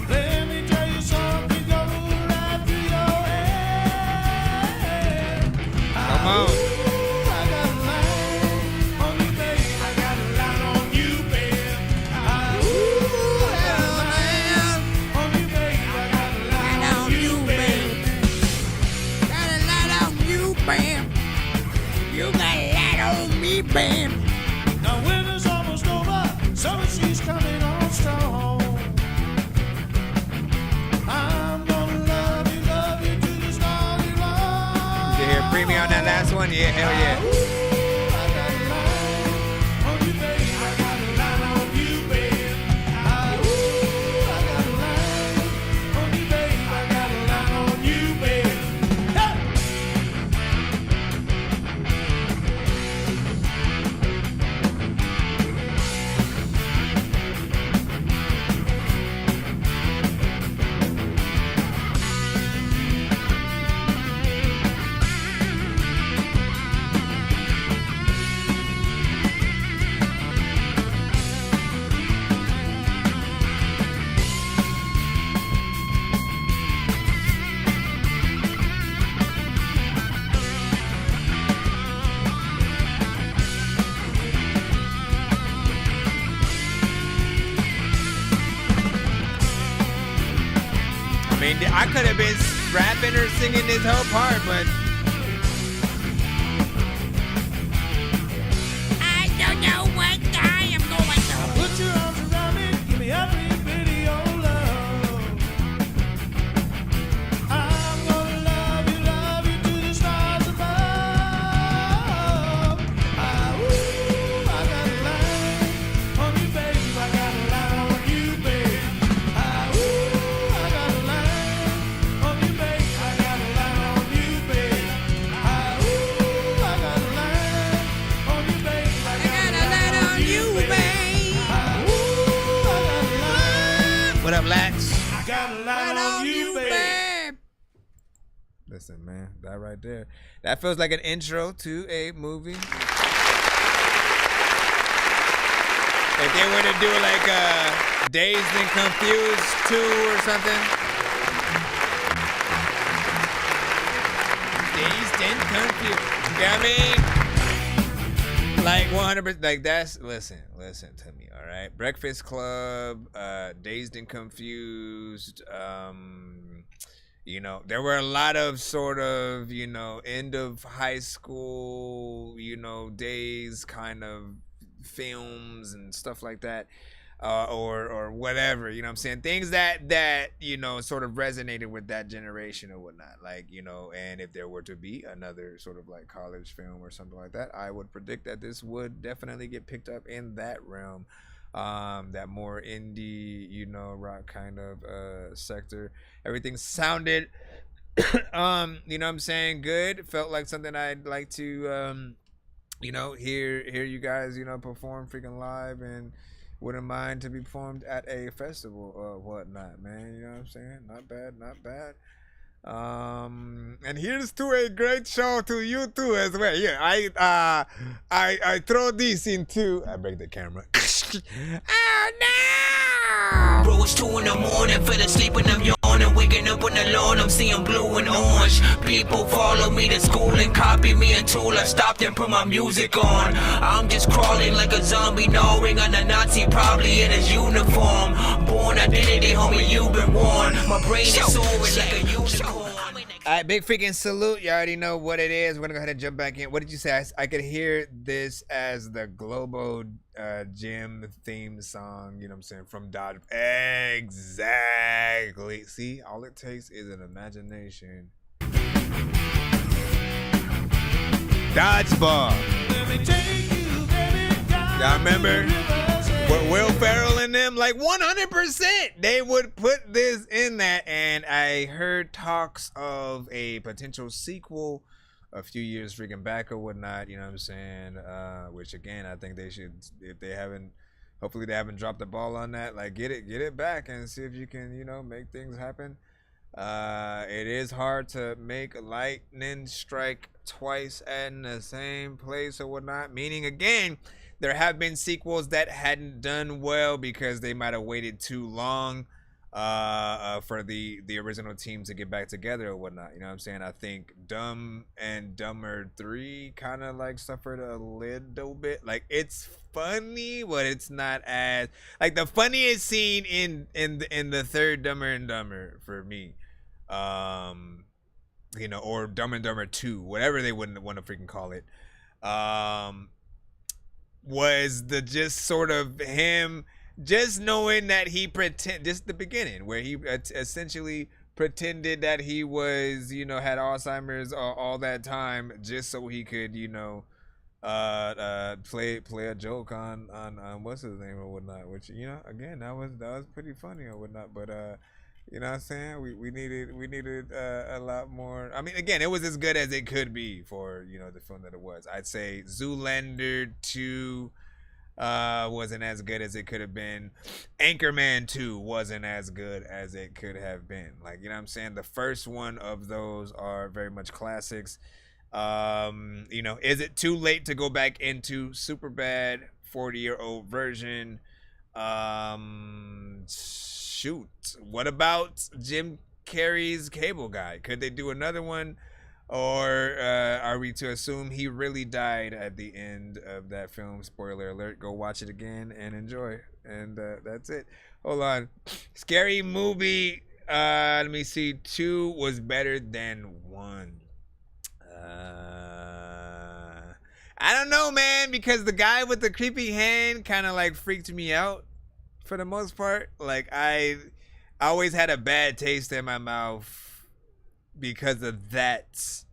Let me tell you something, go right through your head. Come on. I got a line on you, babe. I got a line on you, babe. I got a line on you, babe. I got a line on you, babe. Got a lot on you, bam. You got a lot on me, bam. Now winter's almost over, summer she's coming on strong. I'm gonna love you to the stars you long. Did you hear Premium on that last one? Yeah, hell yeah. I got a line on you, babe. I got a line on you, babe. I got a line on you, babe. I got a line on you, babe. Hey! I mean, I could have been rapping or singing this whole part, but I don't know what I am going through. Put your arms around me, give me every bit of your love. I'm gonna love you to the stars above. I got a line on you, babe. I got a line on you, babe. I got a line on you, babe. I got a line on you, babe. I got a line on you, babe. I got a line on you, babe. what up, Lax? I got a line on you, babe. Listen, man, that right there. That feels like an intro to a movie. If they were to do like Dazed and Confused 2 or something. Dazed and Confused. You know what I mean? Like 100%. Like that's listen to me. All right. Breakfast Club, Dazed and Confused. You know, there were a lot of sort of, you know, end of high school, you know, days kind of films and stuff like that. Or whatever, you know what I'm saying? Things that, you know, sort of resonated with that generation or whatnot. Like, you know, and if there were to be another sort of like college film or something like that, I would predict that this would definitely get picked up in that realm. That more indie, you know, rock kind of sector. Everything sounded you know what I'm saying, good. Felt like something I'd like to you know, hear you guys, you know, perform freaking live, and wouldn't mind to be performed at a festival or whatnot, man. You know what I'm saying? Not bad, not bad. And here's to a great show to you too as well. Yeah, I throw this into. I break the camera. Oh no! Bro, it's 2 in the morning, fell asleep and I'm yawning, waking up on the lawn, I'm seeing blue and orange. People follow me to school and copy me until I stopped and put my music on. I'm just crawling like a zombie, gnawing on a Nazi, probably in his uniform. Born identity, homie, you've been warned. My brain is soaring like a unicorn. Alright, big freaking salute. You already know what it is. We're gonna go ahead and jump back in. What did you say? I could hear this as the Globo Gym theme song, you know what I'm saying, from Dodge. Exactly. See, all it takes is an imagination. Dodgeball. Y'all remember? What Will Ferrell and them, like 100%, they would put this in that. And I heard talks of a potential sequel a few years freaking back or whatnot, you know what I'm saying? Which again, I think they should, if they haven't, hopefully they haven't dropped the ball on that, like get it back and see if you can, you know, make things happen. It is hard to make lightning strike twice in the same place or whatnot, meaning again, there have been sequels that hadn't done well because they might have waited too long for the original team to get back together or whatnot. You know what I'm saying? I think Dumb and Dumber 3 kind of like suffered a little bit. Like it's funny, but it's not as like the funniest scene in the third Dumber and Dumber for me. You know, or Dumb and Dumber 2, whatever they wouldn't want to freaking call it. Was the just sort of him just knowing that he just the beginning where he essentially pretended that he was, you know, had Alzheimer's all that time just so he could, you know, play a joke on what's his name or whatnot, which, you know, again, that was pretty funny or whatnot, but you know what I'm saying? We needed a lot more. I mean, again, it was as good as it could be for, you know, the film that it was. I'd say Zoolander 2 wasn't as good as it could have been. Anchorman 2 wasn't as good as it could have been. Like, you know what I'm saying? The first one of those are very much classics. You know, is it too late to go back into Superbad 40-year-old version? Shoot, what about Jim Carrey's Cable Guy? Could they do another one, or are we to assume he really died at the end of that film? Spoiler alert, go watch it again and enjoy, and that's it. Hold on. Scary Movie, let me see, 2 was better than 1. I don't know, man, because the guy with the creepy hand kind of like freaked me out. For the most part, like I always had a bad taste in my mouth because of that,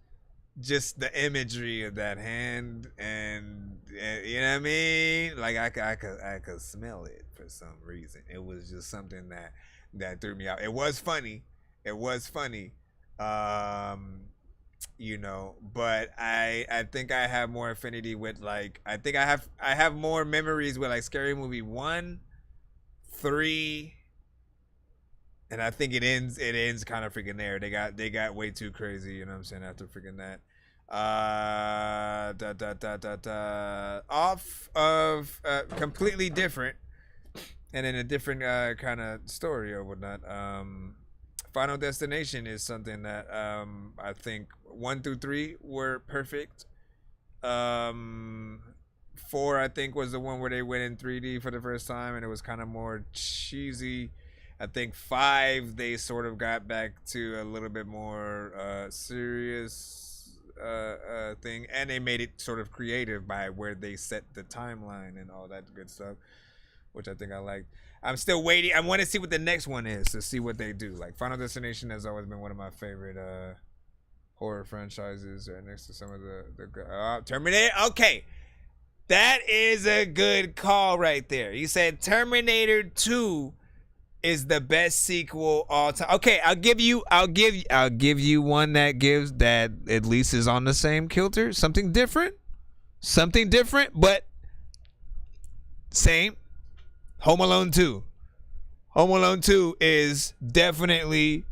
just the imagery of that hand, and you know what I mean. Like I could smell it for some reason. It was just something that threw me out. It was funny, you know, but I think I have more affinity with like I have more memories with like Scary Movie 1. 3, and I think it ends kind of freaking there. They got way too crazy, you know what I'm saying, after freaking that. Off of completely different and in a different kind of story or whatnot. Final Destination is something that I think 1 through 3 were perfect. 4, I think, was the one where they went in 3D for the first time, and it was kind of more cheesy. I think 5, they sort of got back to a little bit more serious thing, and they made it sort of creative by where they set the timeline and all that good stuff, which I think I liked. I'm still waiting. I want to see what the next one is to see what they do. Like Final Destination has always been one of my favorite horror franchises, right next to some of the Terminator. Okay, that is a good call right there. You said Terminator 2 is the best sequel all time. Okay, I'll give you one that at least is on the same kilter. Something different, but same. Home Alone 2. Home Alone 2 is definitely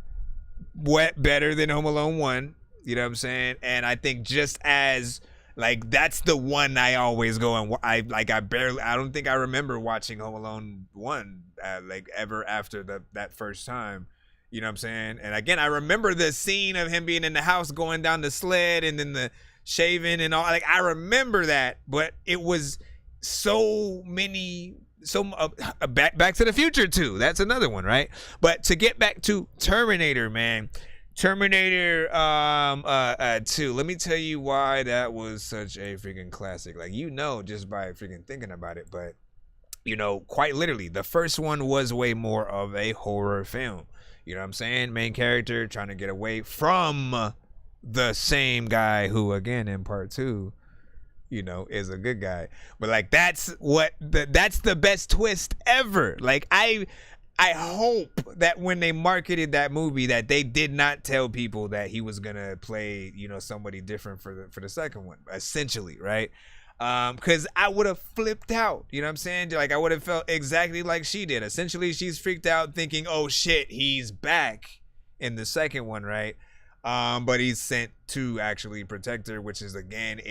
better than Home Alone 1. You know what I'm saying? And I think just as like that's the one I always go and I don't think I remember watching Home Alone 1 like ever after that first time. You know what I'm saying? And again, I remember the scene of him being in the house going down the sled and then the shaving and all. Like I remember that, but it was so many. Back to the Future 2. That's another one, right? But to get back to Terminator, man. Terminator 2. Let me tell you why that was such a freaking classic. Like, just by freaking thinking about it. But, quite literally, the first one was way more of a horror film. You know what I'm saying? Main character trying to get away from the same guy who, again, in part 2, is a good guy. But like that's the best twist ever. Like I hope that when they marketed that movie that they did not tell people that he was gonna play, somebody different for the second one, essentially, right? Because I would have flipped out, you know what I'm saying? Like I would have felt exactly like she did. Essentially, she's freaked out thinking, oh shit, he's back in the second one, right? But he's sent to actually protect her, which is again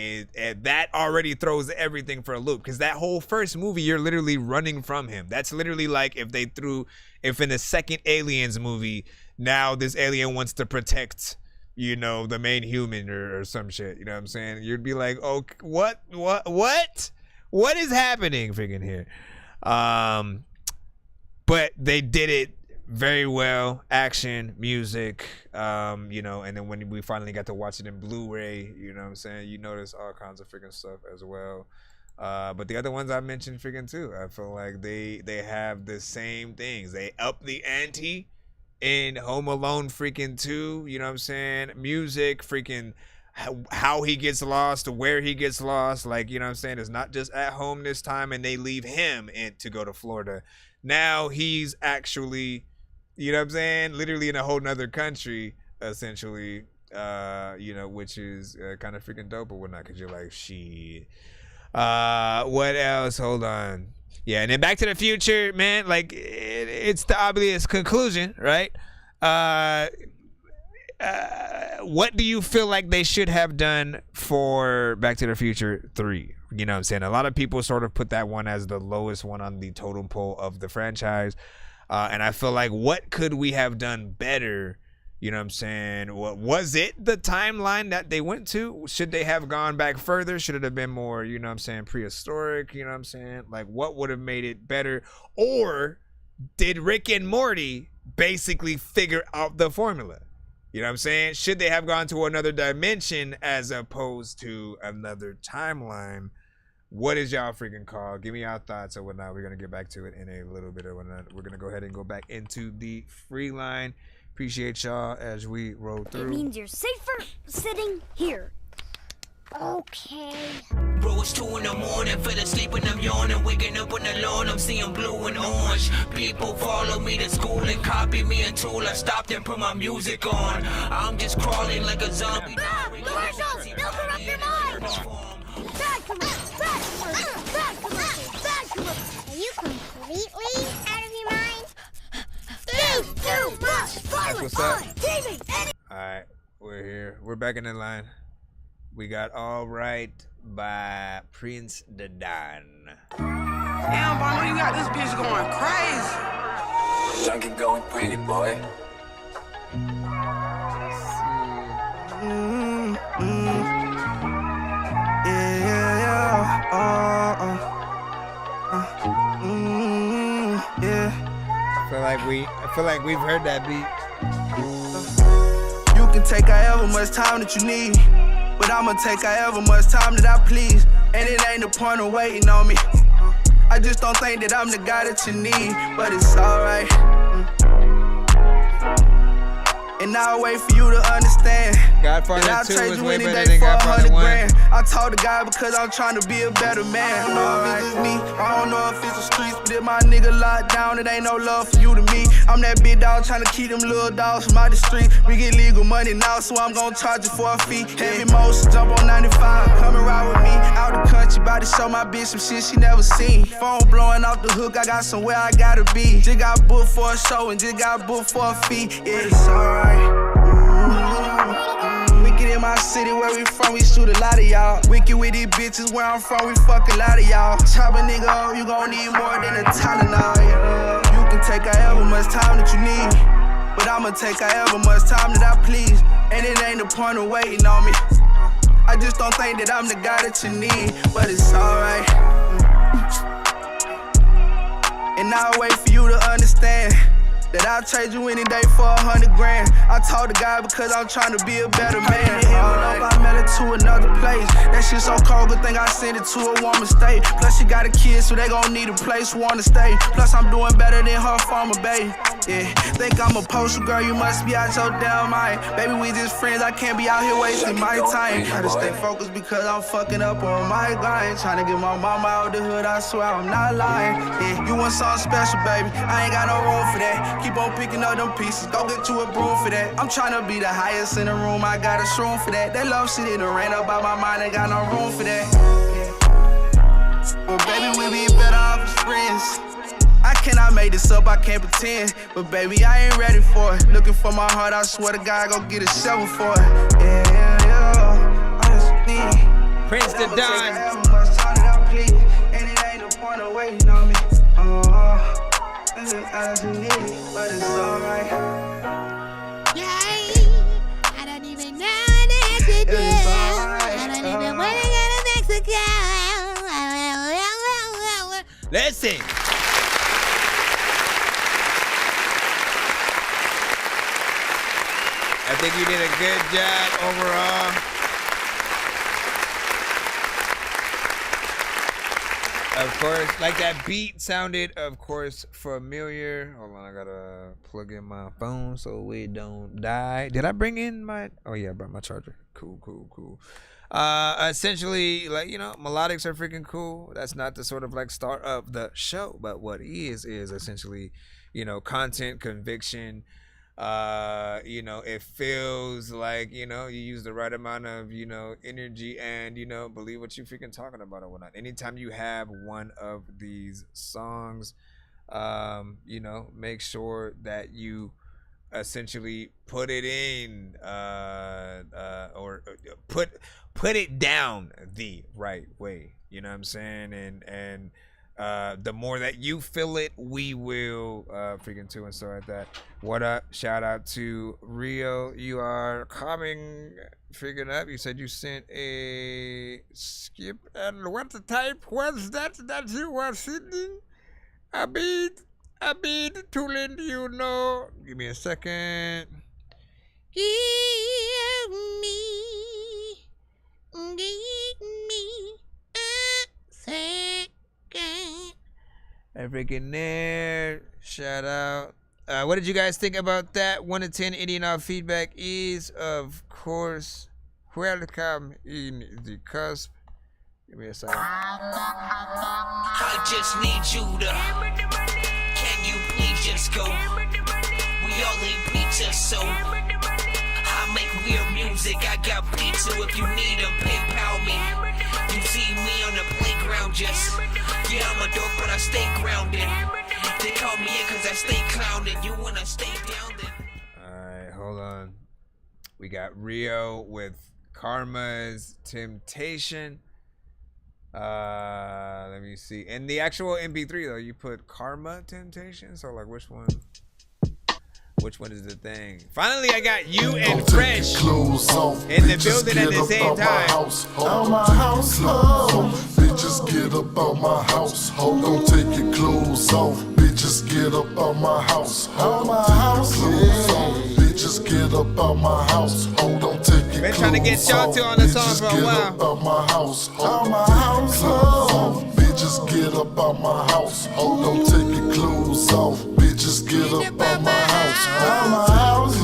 that already throws everything for a loop, because that whole first movie you're literally running from him. That's literally like if in the second Aliens movie now this alien wants to protect the main human or some shit. You know what I'm saying? You'd be like, oh, what is happening freaking here? But they did it very well. Action, music, and then when we finally got to watch it in Blu-ray, you know what I'm saying, you notice all kinds of freaking stuff as well. But the other ones I mentioned freaking too, I feel like they have the same things. They up the ante in Home Alone freaking 2, you know what I'm saying? Music, freaking how he gets lost, where he gets lost, like, you know what I'm saying? It's not just at home this time and they leave him to go to Florida. Now he's actually, you know what I'm saying, literally in a whole nother country, essentially, which is kind of freaking dope or whatnot, because you're like, shit. What else? Hold on. Yeah, and then Back to the Future, man, like, it's the obvious conclusion, right? What do you feel like they should have done for Back to the Future 3? You know what I'm saying? A lot of people sort of put that one as the lowest one on the totem pole of the franchise. And I feel like, what could we have done better? You know what I'm saying? What was it, the timeline that they went to? Should they have gone back further? Should it have been more, you know what I'm saying, prehistoric? You know what I'm saying? Like, what would have made it better? Or did Rick and Morty basically figure out the formula? You know what I'm saying? Should they have gone to another dimension as opposed to another timeline? What is y'all freaking call? Give me y'all thoughts or whatnot. We're going to get back to it in a little bit or whatnot. We're going to go ahead and go back into the free line. Appreciate y'all as we roll through. It means you're safer sitting here. Okay. Bro, it's 2 in the morning, fell asleep and I'm yawning, waking up on the lawn, I'm seeing blue and orange. People follow me to school and copy me until I stopped and put my music on. I'm just crawling like a zombie. Commercials! They'll corrupt your mind! Bad commercials! Bad commercials! Bad commercials! Are you completely out of your mind? There's too much violence on TV! Alright, we're here. We're back in the line. We got All Right by Prince the Don. Damn, Bono, you got this bitch going crazy. Junkie going pretty, boy. Yeah. Yeah. I feel like we've heard that beat. You can take however much time that you need, but I'ma take however much time that I please. And it ain't the point of waiting on me. I just don't think that I'm the guy that you need, but it's alright. And I'll wait for you to understand that I'll trade you any day for 100 grand. I talk to God because I'm trying to be a better man. I don't know if it's just me, I don't know if it's the streets, but if my nigga locked down, it ain't no love for you to me. I'm that big dog trying to keep them little dogs from out the street. We get legal money now, so I'm gonna charge you for a fee. Heavy motion, jump on 95, come around with me. Out the country, about to show my bitch some shit she never seen. Phone blowing off the hook, I got somewhere I gotta be. Just got booked for a show and just got booked for a fee. Yeah, it's alright. Wicked in my city where we from, we shoot a lot of y'all. Wicked with these bitches where I'm from, we fuck a lot of y'all. Chop a nigga up, you gon' need more than a Tylenol, yeah. You can take however much time that you need, but I'ma take however much time that I please. And it ain't the point of waiting on me. I just don't think that I'm the guy that you need, but it's alright. And I'll wait for you to understand that I'll trade you any day for 100 grand. I talk to God because I'm trying to be a better man. I mail it to another place. That shit so cold, good thing I sent it to a warmer state. Plus she got a kid, so they gon' need a place wanna stay. Plus I'm doing better than her former babe. Yeah, think I'm a poster girl, you must be out your damn mind. Baby, we just friends, I can't be out here wasting my time. Gotta stay focused because I'm fucking up on my grind. Trying to get my mama out the hood, I swear I'm not lying. Yeah, you want something special, baby, I ain't got no room for that. Keep on picking up them pieces, go get you a broom for that. I'm trying to be the highest in the room, I got a shroom for that. That love shit in the rain up by my mind, ain't got no room for that. Yeah. But baby, we be better off as friends. I cannot make this up, I can't pretend. But baby, I ain't ready for it. Looking for my heart, I swear to God, go get a shovel for it. Yeah, yeah, yeah. I just need Prince the Don. And it ain't no point of waiting on me. I just need it, but it's alright. I don't even know what to have to do. I don't even want to go to Mexico. Let's sing. I think you did a good job overall. Of course, like that beat sounded, of course, familiar. Hold on, I gotta plug in my phone so we don't die. Did I bring in my? Oh yeah, I brought my charger. Cool. Essentially, like, you know, melodics are freaking cool. That's not the sort of like start of the show, but what is essentially, you know, content, conviction. You know, it feels like, you know, you use the right amount of, you know, energy and, you know, believe what you freaking talking about or whatnot. Anytime you have one of these songs, you know, make sure that you essentially put it in, or put it down the right way. You know what I'm saying? And the more that you feel it, we will freaking too and so like that. What up? Shout out to Rio. You are coming freaking up. You said you sent a skip, and what the type was that you were sending? I beat Tulin, you know. Give me a second. Give me a second. And freaking there. Shout out. What did you guys think about that? 1 to 10 Indian feedback is, of course, welcome in the cusp. Give me a second. I just need you to. Can you please just go? We all need pizza, so I make weird music. I got pizza if you need them. PayPal me. You see me on the playground, just yeah, I'm a dork, but I stay grounded. They call me in cause I stay clowning. You wanna stay down then? Alright, hold on. We got Rio with Karma's Temptation. Let me see. In the actual MP3 though, you put Karma Temptation. So like, which one is the thing? Finally, I got you and Fresh in the building at the same time. Bitches get up out my house. Ho, don't take your clothes off. Bitches get up out my house. Ho, don't take your clothes off. Bitches get up out my house. Ho, don't take your clothes off. Been trying to get y'all two on the song for a while. Bitches get up out my house. Out my house. Ho, bitches get up out my house. Ho, don't take your clothes off. Bitches get up out my house. Out my house.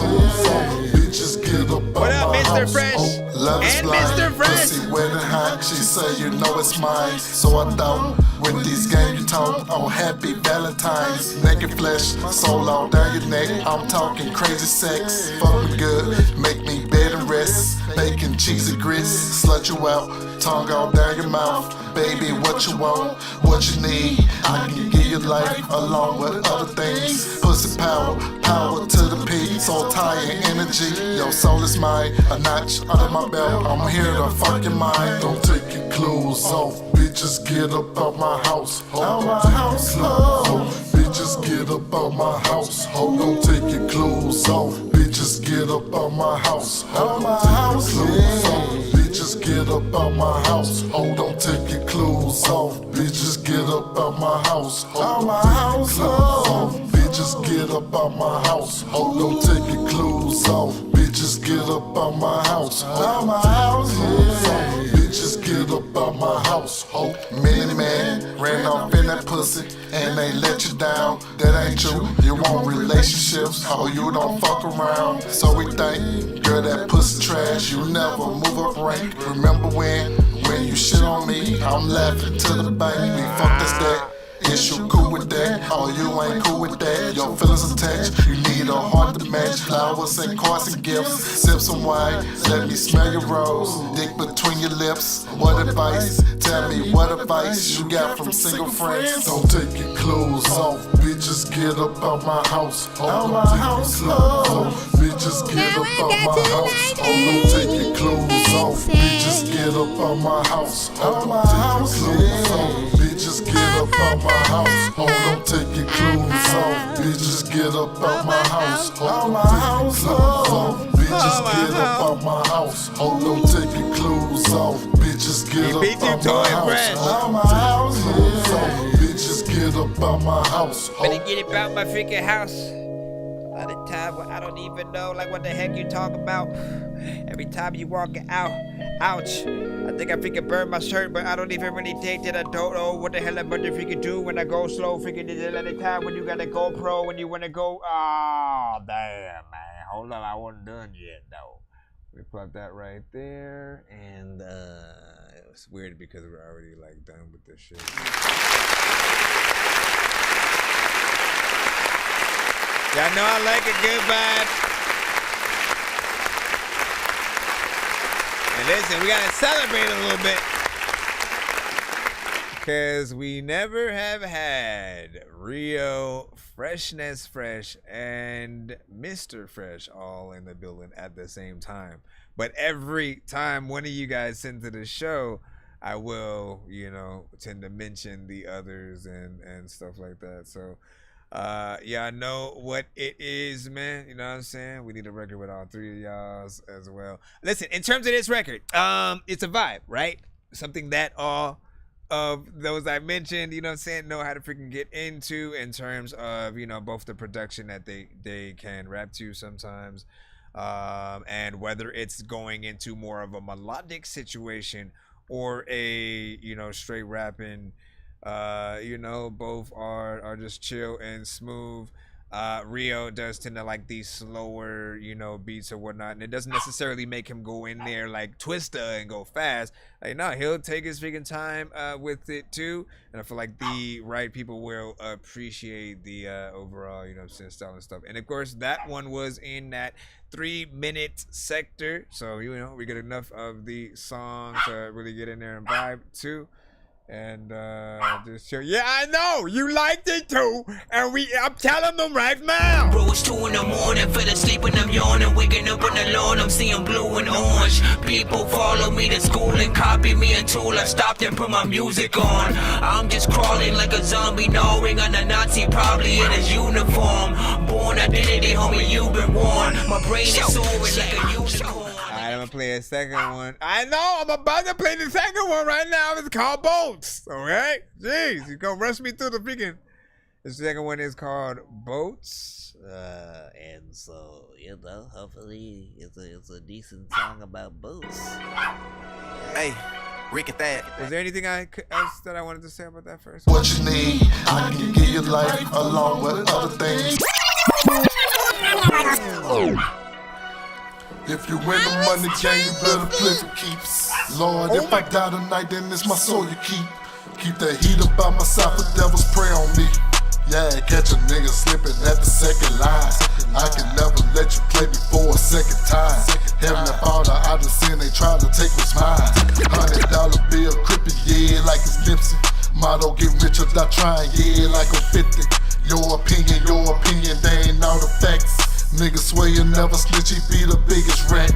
Bitches get up out my house. What up, Mr. Fresh? And Mr. Fresh. Pussy wet and hot, she say you know it's mine. So I thought with these games you talk on happy Valentine's. Naked flesh, soul all down your neck. I'm talking crazy sex. Fuck me good, make me bed and rest. Bacon, cheesy grits, slut you out. Tongue all down your mouth. Baby, what you want, what you need. I can give you life along with other things. Pussy power, power to the peak. Soul tired energy, your soul is mine. A notch under my belt, I'm here to fuck your mind. Don't take your clothes off, bitches get up out my house. Out my house, bitches get up out my house. Ho, don't take your clothes off, bitches get up out my house. Out my house, bitches get up out my house. Oh, don't take your clothes off. Bitches get up out my house. Out my house. Bitches get up out my house. Oh, don't take your clothes off. Bitches get up out my house. Out my house. Bitches get up out my house. Oh, many man ran off in that pussy and they let you down. That ain't true. You want relationships, oh, you don't fuck around. So we think, girl, that pussy trash. You never move up rank. Remember when you shit on me, I'm laughing to the bank. We fuck this that. Is you cool with that? Oh, you ain't cool with that? Your feelings attached. You need a heart to match. Flowers and cards and gifts. Sip some wine. Let me smell your rose. Dick between your lips. What advice? Tell me what advice you got from single friends. Don't take your clothes off. Bitches get up out my house. Oh, don't take your clothes off. Bitches get up out my house. Oh, don't take your clothes off. Bitches get up out my house. Oh, don't take your clothes off. Bitches get up out my house. Oh, don't take your clothes off. Bitches get up out my house. Oh, don't take your clothes off. Bitches get up out my house. Oh, don't take your clothes off. Bitches get up out my house. Out my house. Bitches get up out my house. Better get about my freaking house. A lot of time where I don't even know like what the heck you talk about. Every time you walk out, ouch. I think I freaking burned my shirt, but I don't even really think that I don't know what the hell I'm gonna freaking do when I go slow. Freaking there's a lot of time when you got a GoPro when you wanna go. Oh damn, man. Hold on, I wasn't done yet though. We put that right there, and it was weird because we're already like done with this shit. Y'all know I like a good vibe. And listen, we gotta celebrate a little bit. Because we never have had Rio, Freshness Fresh, and Mr. Fresh all in the building at the same time. But every time one of you guys send to the show, I will, tend to mention the others and stuff like that. So, yeah, I know what it is, man. You know what I'm saying? We need a record with all three of y'all as well. Listen, in terms of this record, it's a vibe, right? Something that all of those I mentioned, you know what I'm saying, know how to freaking get into in terms of, both the production that they can rap to sometimes, and whether it's going into more of a melodic situation or a, straight rapping. Both are just chill and smooth. Rio does tend to like these slower, beats or whatnot, and it doesn't necessarily make him go in there like Twista and go fast. Like, no, he'll take his freaking time with it too, and I feel like the right people will appreciate the overall, style and stuff. And of course, that one was in that 3-minute sector, so we get enough of the song to really get in there and vibe too. And just chill. Yeah, I know you liked it too, and I'm telling them right now. Bro, it's 2 in the morning, fell asleep and I'm yawning, waking up on the lawn, I'm seeing blue and orange. People follow me to school and copy me until I stopped and put my music on. I'm just crawling like a zombie, gnawing on a Nazi, probably in his uniform. Born identity, homie, you've been warned. My brain is soaring like a unicorn. I'm gonna play a second one. I know, I'm about to play the second one right now. It's called Boats. Okay? Jeez, you gonna rush me through the freaking. The second one is called Boats. And so, you know, hopefully it's a decent song about boats. Hey, Rick at that. Was there anything else that I wanted to say about that first? What you need, I can give you life along with other things. If you win the money game, you better play for keeps. Lord, if I die tonight, then it's my soul you keep. Keep that heat up by my side, for devils prey on me. Yeah, catch a nigga slipping at the second line. I can never let you play me for a second time. Heavenly Father, I done seen they try to take what's mine. $100 bill, crippin', yeah, like it's Nipsey. Motto, get rich or die trying, yeah, like I'm 50. Your opinion, they ain't all the facts. Niggas swear you never snitch, he be the biggest rat.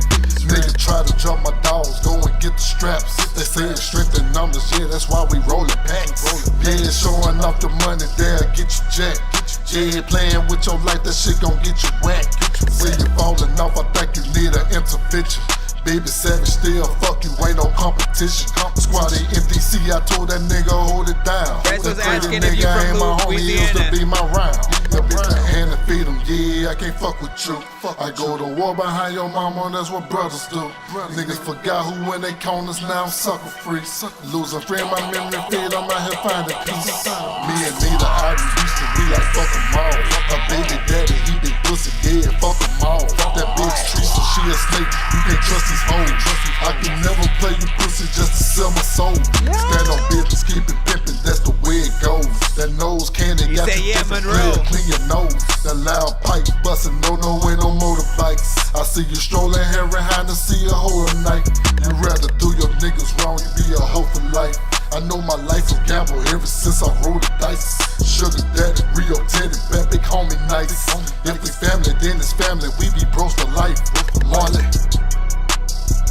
Nigga try to jump my dogs, go and get the straps. They say it's strength in numbers, yeah, that's why we rollin' packs. Yeah, showing off the money, there get you jacked. Yeah, playing with your life, that shit gon' get you whacked. When you fallin' off, I think you need an intervention. Baby Savage still fuck you, ain't no competition. Squad MDC, I told that nigga hold it down. That crazy nigga ain't my homie, he used to be my round. That bitch can hand and feed him, yeah, I can't fuck with you. I go to war behind your mama, that's what brothers do. Niggas forgot who in they corners, now I'm sucker free. Losing friend, my memory fade, I'm out here finding peace. Me and Nita, I used to be like fuck them all. A baby daddy, he been pussy dead, fuck them all. That bitch Teresa, she a snake, you can't trust these hoes. I can never play you pussy just to sell my soul. Stand on business, keep it pimpin', that's the way it goes. That nose candy got you disappear, clean your nose. That loud pipe bustin', no way, no motorbikes. I see you strolling here behind to see a hoe tonight. You rather do your niggas wrong, you be a hoe for life. I know my life a gamble ever since I rolled the dice. Sugar daddy, Rio Teddy, bad big homie nice. If we family, then it's family, we be bros for life. Marley.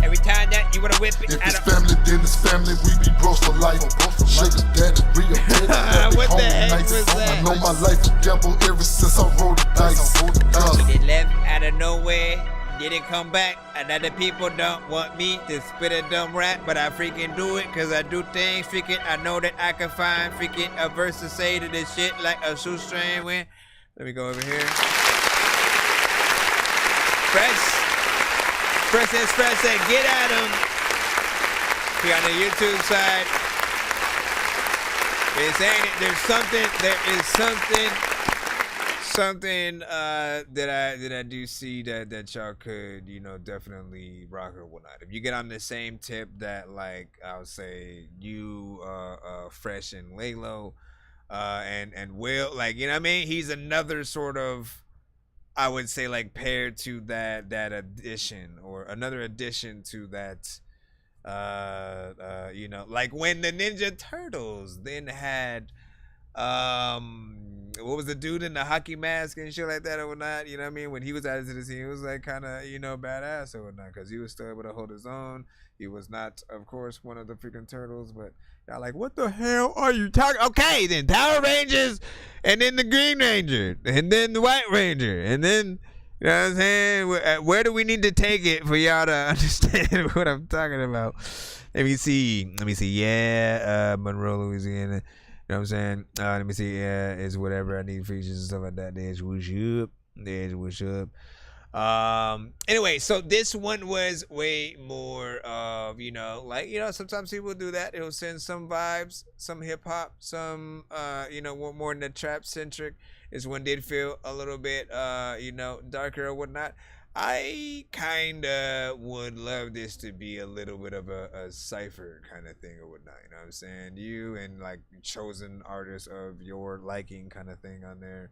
Every time that you wanna whip it. If it's family, then it's family, we be bros for life. Sugar daddy, Rio Teddy, bad big homie nice. I know my life a gamble ever since I rolled the dice. He did left out of nowhere, didn't come back. And other people don't want me to spit a dumb rap, but I freaking do it, cause I do things freaking. I know that I can find freaking a verse to say to this shit like a shoestring when. Let me go over here. Fresh said, get at him. Here on the YouTube side. It's saying it. There is something that I do see that y'all could, you know, definitely rock or whatnot. If you get on the same tip that, like, I would say you Fresh and Laylo and Will, like, you know what I mean? He's another sort of, I would say, like, paired to that addition, or another addition to that, you know, like when the Ninja Turtles then had, what was the dude in the hockey mask and shit like that or whatnot, you know what I mean? When he was added to the scene, it was like kind of, you know, badass or whatnot, because he was still able to hold his own. He was not, of course, one of the freaking turtles, but y'all like, what the hell are you talking? Okay, then Power Rangers, and then the Green Ranger, and then the White Ranger, and then, you know what I'm saying? Where do we need to take it for y'all to understand what I'm talking about? Let me see. Yeah, Monroe, Louisiana. You know what I'm saying? Let me see. Yeah, it's whatever I need, features and stuff like that. There's what's up. Anyway, so this one was way more of, you know, like, you know, sometimes people do that. It'll send some vibes, some hip hop, some, you know, more in the trap centric. This one did feel a little bit, you know, darker or whatnot. I kind of would love this to be a little bit of a cipher kind of thing or whatnot, you know what I'm saying? You and, like, chosen artists of your liking kind of thing on there.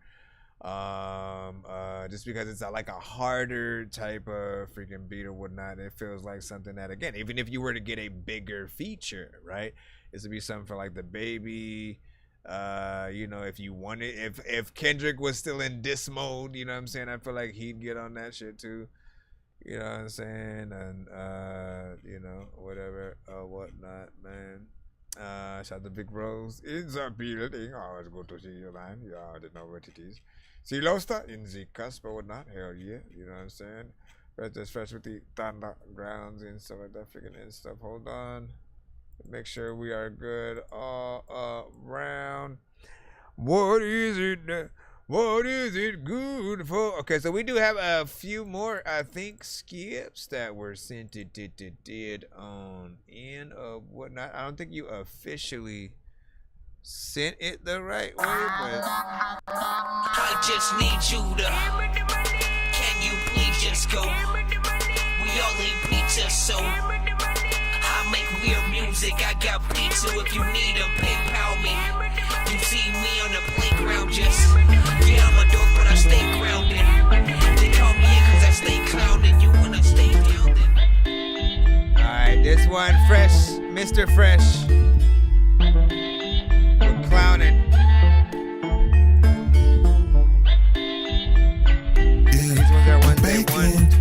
Just because it's like a harder type of freaking beat or whatnot, it feels like something that, again, even if you were to get a bigger feature, right, this would be something for like the Baby. You know, if you wanted, if Kendrick was still in diss mode, you know what I'm saying, I feel like he'd get on that shit too, you know what I'm saying, and you know, whatever, whatnot, man. Shout out to Big Rose. It's a building. Always go to see your line. You already know what it is. See Losta in the cusp or whatnot. Hell yeah, you know what I'm saying. Just fresh with the thunder grounds and stuff like that, freaking and stuff. Hold on. Make sure we are good all around. What is it? What is it good for? Okay, so we do have a few more, I think, skips that were sent did on in of whatnot. I don't think you officially sent it the right way, but I just need you to. Can you please just go? We all need pizza, so I make weird music. I got pizza if you need them. PayPal me. You see me on the playground, just yeah, I'm a dork, but I stay grounded. They call me in 'cause I stay clowning. You wanna stay grounded. all right, this one, Fresh, Mr. Fresh. We're clowning. These ones are ones they want.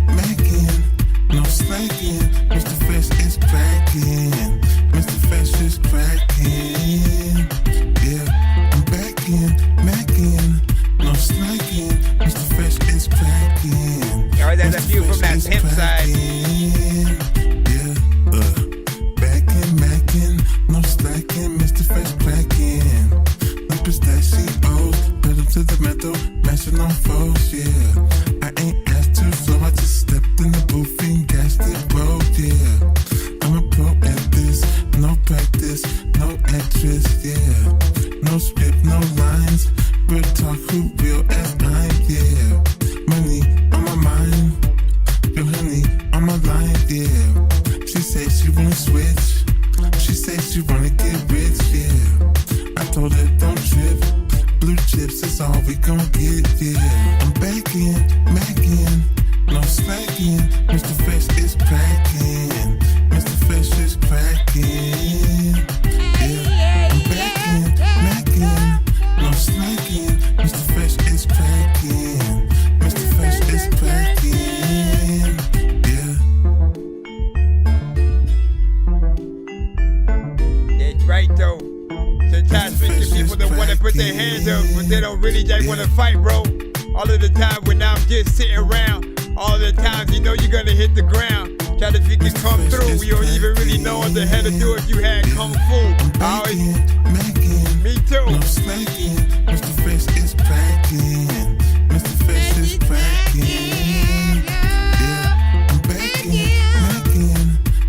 No slacking, Mr. Fresh is cracking. Mr. Fresh is cracking. Yeah, I'm back in, macking. No slacking, Mr. Fresh is cracking. Alright, there's a few from that pimp side. Yeah, backing, macking. No slacking, Mr. Fresh cracking. No pistachios, pedal to the metal, mashing on foes, yeah. I ain't asked to, so I just stepped in the booth and gassed it, bro, yeah. I'm a pro at this, no practice, no actress, yeah. No script, no lines, real talk, who real as I'm, yeah. Money on my mind, real honey on my line, yeah. She say she wanna switch, she say she wanna get rich, yeah. I told her don't trip, blue chips is all we gon' get, yeah. I'm back in, macking, no slacking, Mr. Fresh is cracking, Mr. Fresh is cracking, yeah. I'm back in, macking, no slacking, Mr. Fresh is cracking, Mr. Fresh is cracking, yeah. That's right though. Sometimes freaking people that want to put their hands up, but they don't really just want to fight, bro. All of the time when I'm just sitting around, all of the times you know you're gonna hit the ground. Try to freaking come through. We don't even really know what the hell to do if you had kung fu. Me too. No slacking, Mr. Fresh is cracking, Mr. Fresh is cracking, yeah. I'm back in, macking,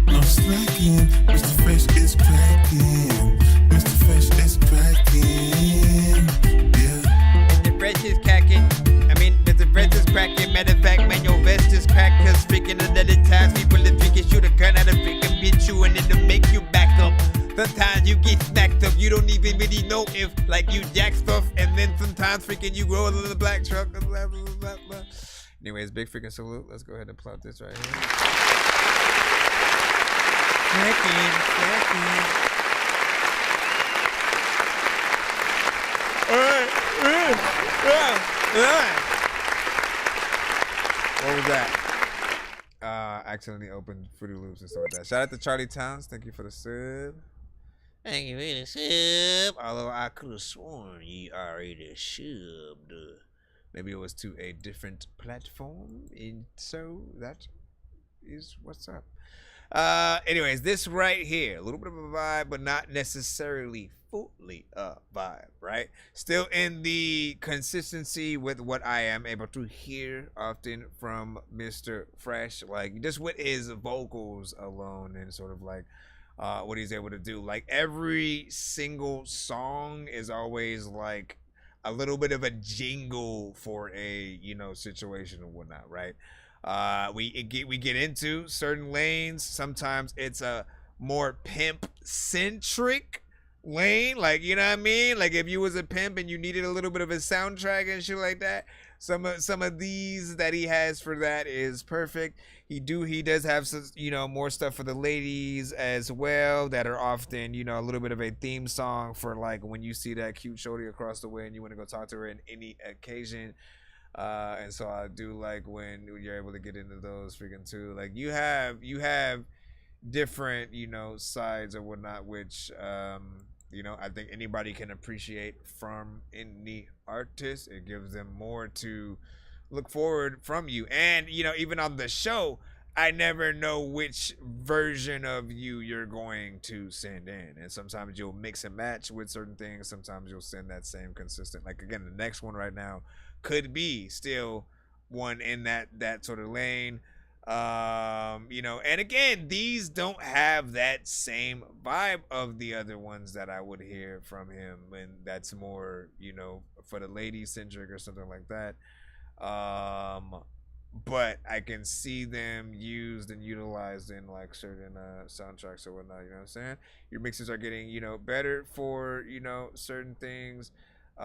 no slacking, Mr. Fresh is cracking, Mr. Fresh is cracking, yeah. Mr. Fresh is cracking. Mr. Fresh is cracking. Matter of fact, man, your vest is cracked. Cause freaking another times people that freaking shoot a gun out of freaking beat you and then to make you back up. Sometimes you get smacked up. You don't even really know if like you jack stuff. And then sometimes freaking you roll in the black truck. Blah, blah, blah, blah. Anyways, big freaking salute. Let's go ahead and plot this right here. Cracking. What was that? Accidentally opened Fruity Loops and stuff like that. Shout out to Charlie Towns. Thank you for the sub. Thank you for the sub. Although I could have sworn you already subbed. Maybe it was to a different platform. And so that is what's up. Anyways, this right here, a little bit of a vibe, but not necessarily fully a vibe, right? Still in the consistency with what I am able to hear often from Mr. Fresh, like just with his vocals alone and sort of like what he's able to do. Like every single song is always like a little bit of a jingle for a, you know, situation or whatnot, right? We get into certain lanes. Sometimes it's a more pimp centric lane, like, you know what I mean? Like if you was a pimp and you needed a little bit of a soundtrack and shit like that, some of these that he has for that is perfect. He does have some, you know, more stuff for the ladies as well that are often, you know, a little bit of a theme song for like when you see that cute shorty across the way and you want to go talk to her in any occasion. And so I do like when you're able to get into those freaking too. Like you have different, you know, sides or whatnot, which you know, I think anybody can appreciate from any artist. It gives them more to look forward from you. And, you know, even on the show, I never know which version of you're going to send in. And sometimes you'll mix and match with certain things. Sometimes you'll send that same consistent. Like, again, the next one right now could be still one in that sort of lane. You know, and again, these don't have that same vibe of the other ones that I would hear from him. And that's more, you know, for the lady centric or something like that. But I can see them used and utilized in like certain soundtracks or whatnot, you know what I'm saying? Your mixes are getting, you know, better for, you know, certain things. 2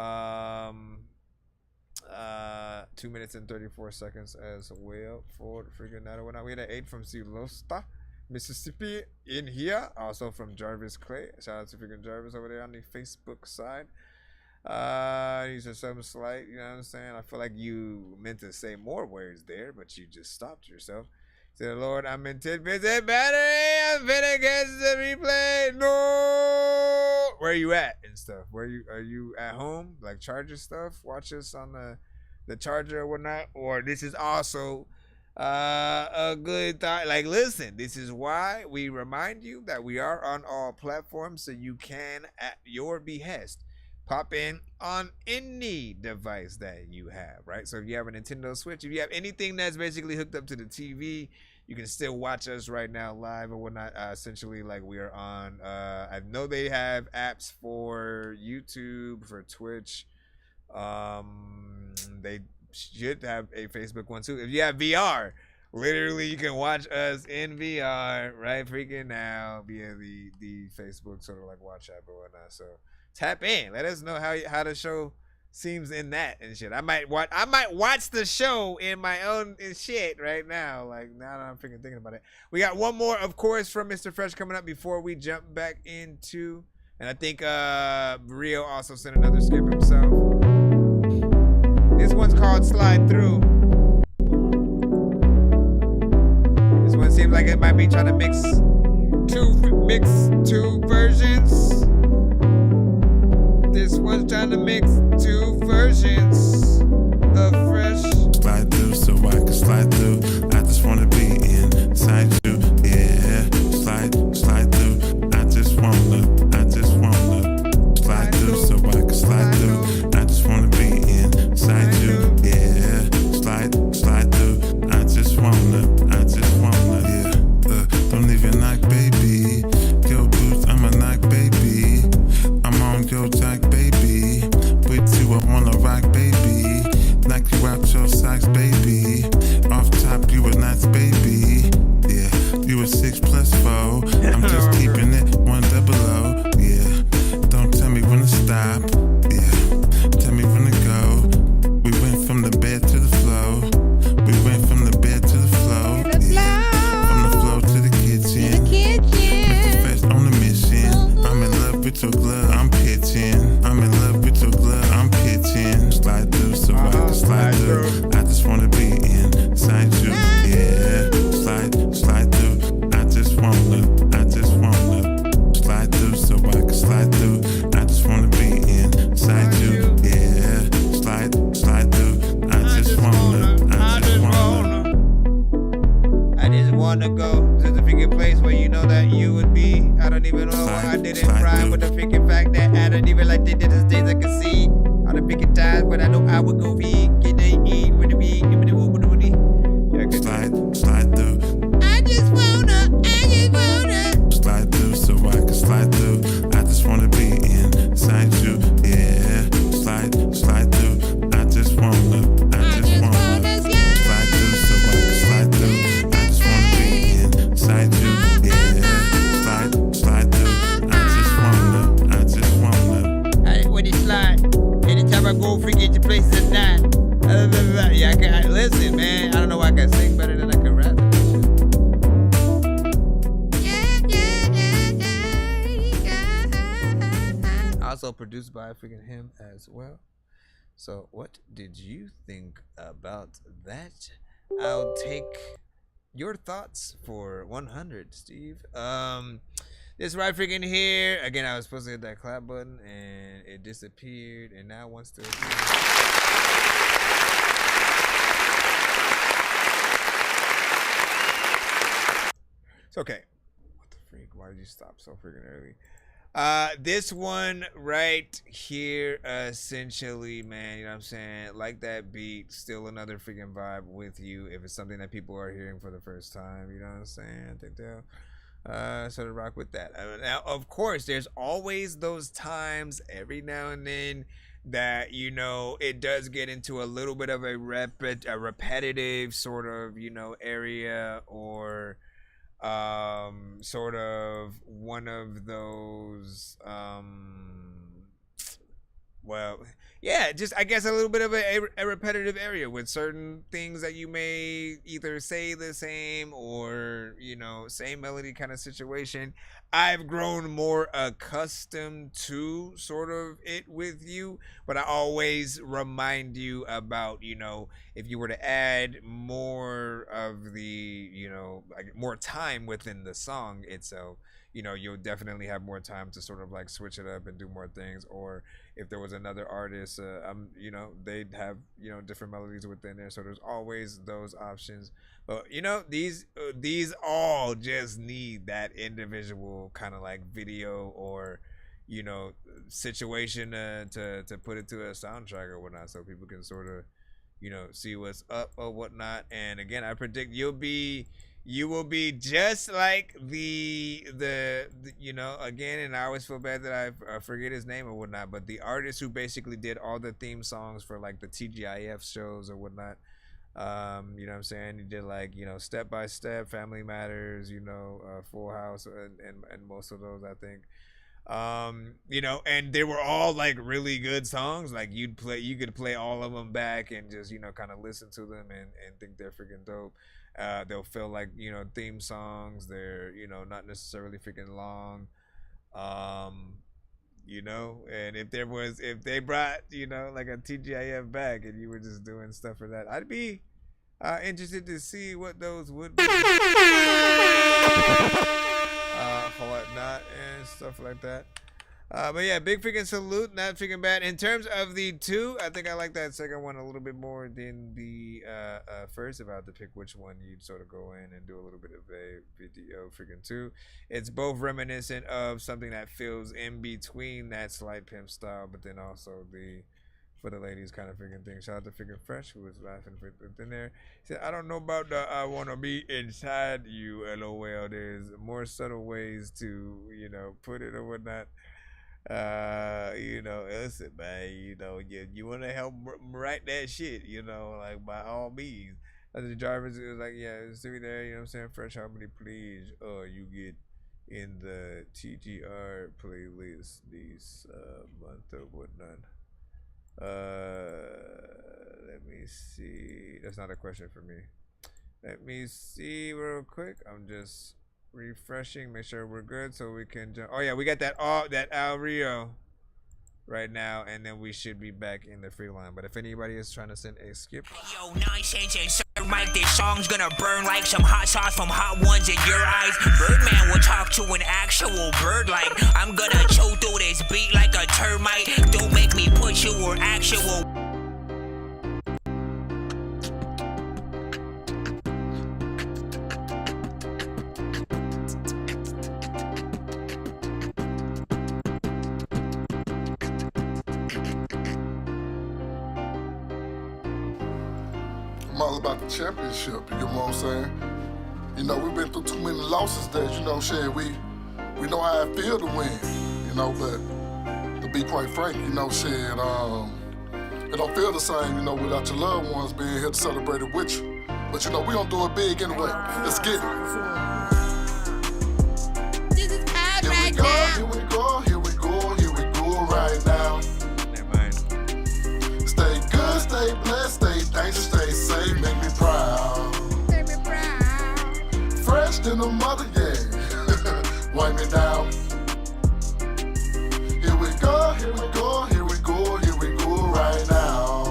minutes and 34 seconds as well for the freaking night or whatnot. We had an 8 from Silosta, Mississippi in here. Also from Jarvis Clay. Shout out to freaking Jarvis over there on the Facebook side. These are some slight, you know what I'm saying? I feel like you meant to say more words there, but you just stopped yourself. Say, Lord, I'm in 10% battery. I'm finna catch the replay. No. Where are you at and stuff? Are you at home? Like charger stuff? Watch us on the charger or whatnot? Or this is also a good thought. Like, listen, this is why we remind you that we are on all platforms, so you can, at your behest, pop in on any device that you have, right? So if you have a Nintendo Switch, if you have anything that's basically hooked up to the TV, you can still watch us right now live or whatnot. Essentially, like, we are on, I know they have apps for YouTube, for Twitch. They should have a Facebook one too. If you have VR, literally you can watch us in VR right freaking now via the Facebook sort of like watch app or whatnot. So tap in. Let us know how the show seems in that and shit. I might watch the show in my own shit right now. Like, now that I'm freaking thinking about it. We got one more, of course, from Mr. Fresh coming up before we jump back into, and I think Rio also sent another skip himself. This one's called Slide Through. This one seems like it might be trying to mix two versions. This one's trying to mix two versions of Fresh. Slide through so I can slide through. I just wanna be inside you. Yeah, slide through. I just wanna slide through so I can slide through. I just wanna be inside you. Yeah, slide through. I just wanna. Yeah, don't even knock, baby. Yo, boots, I'm a knock, baby. I'm on your jack, baby. With you, I wanna rock, baby. Knock you out your socks, baby. Off top, you a nice baby. Yeah, you a 6+4. I'm just keeping it 100. Yeah, don't tell me when to stop. Yeah, tell me when to go. We went from the bed to the floor. We went from the bed to the floor. Yeah, from the floor to the kitchen. Mr. Fresh on a mission. I'm in love with your glove. I'm pitching. I'm in love with your glove. I'm pitching. Slide through so I can slide through. I just wanna be inside you. Yeah, slide through. I just wanna slide through so I can slide through. I just wanna be inside you. Yeah, slide through. I just wanna go to the freaking place where you know that you would be. I don't even know why I didn't rhyme with the freaking fact that I don't even like the days I can see. All the freaking times when I know I would go be. Can they eat with me? Slide through. I just wanna slide through so I can slide through. I just wanna be inside you. Yeah, slide through. I just wanna slide through so I can slide through. I just wanna be inside you. Yeah, slide through. I just wanna. Hey, when you slide, anytime I go freaking to places at night. Yeah, listen, man. I don't know why I can sing better than I can rap. Also produced by freaking him as well. So what did you think about that? I'll take your thoughts for 100, Steve. This right freaking here. Again, I was supposed to hit that clap button and it disappeared, and now it wants to appear. Okay. What the freak? Why did you stop so freaking early? This one right here, essentially, man, you know what I'm saying? Like that beat, still another freaking vibe with you. If it's something that people are hearing for the first time, you know what I'm saying? I think they'll sort of rock with that. Now, of course, there's always those times every now and then that, you know, it does get into a little bit of a repetitive sort of, you know, area, or sort of one of those well, yeah, just I guess a little bit of a repetitive area with certain things that you may either say the same or, you know, same melody kind of situation. I've grown more accustomed to sort of it with you, but I always remind you about, you know, if you were to add more of the, you know, like more time within the song itself, you know, you'll definitely have more time to sort of like switch it up and do more things. Or if there was another artist, you know, they'd have, you know, different melodies within there. So there's always those options. But, you know, these all just need that individual kind of like video or, you know, situation to put it to a soundtrack or whatnot, so people can sort of, you know, see what's up or whatnot. And again, I predict you will be just like the you know, again, and I always feel bad that I forget his name or whatnot, but the artist who basically did all the theme songs for like the TGIF shows or whatnot, you know what I'm saying? He did like, you know, Step by Step, Family Matters, you know, Full House, and most of those, I think. You know, and they were all like really good songs. Like you could play all of them back and just, you know, kind of listen to them and think they're freaking dope. They'll feel like, you know, theme songs. They're, you know, not necessarily freaking long. You know, and if they brought, you know, like a TGIF back and you were just doing stuff for that, I'd be interested to see what those would be. Whatnot and stuff like that. But yeah, big freaking salute, not freaking bad. In terms of the two, I think I like that second one a little bit more than the first. If I had to pick which one, you'd sort of go in and do a little bit of a video freaking two. It's both reminiscent of something that feels in between that slight pimp style, but then also the for the ladies kind of freaking thing. Shout out to freaking Fresh, who was laughing within there. He said, I don't know about the I want to be inside you, LOL. There's more subtle ways to, you know, put it or whatnot. You know, listen, man, you know, you want to help write that shit, you know, like by all means. As the drivers, it was like, yeah, it's through there, you know what I'm saying? Fresh Harmony, please. You get in the TGR playlist this month or whatnot. Let me see. That's not a question for me. Let me see real quick. I'm just refreshing, make sure we're good so we can jump. Oh yeah, we got that Al Rio right now, and then we should be back in the free line. But if anybody is trying to send a skip, yo, Nonsenze and Sir Mike, this song's gonna burn like some hot sauce from Hot Ones in your eyes. Birdman will talk to an actual bird like I'm gonna chew through this beat like a termite. Don't make me put you or actual. I'm all about the championship, you know what I'm saying? You know, we've been through too many losses that, you know, shit, we know how it feel to win, you know, but to be quite frank, you know, shit, it don't feel the same, you know, without your loved ones being here to celebrate it with you. But, you know, we gonna do it big anyway. Let's get it. This is hard Here right we go, now. here we go, here we go, here we go right now. Stay good, stay blessed, stay dangerous, stay safe, make me proud. Make me proud. Fresh than a mother, yeah. Wipe me down. Here we go, here we go, here we go, here we go right now.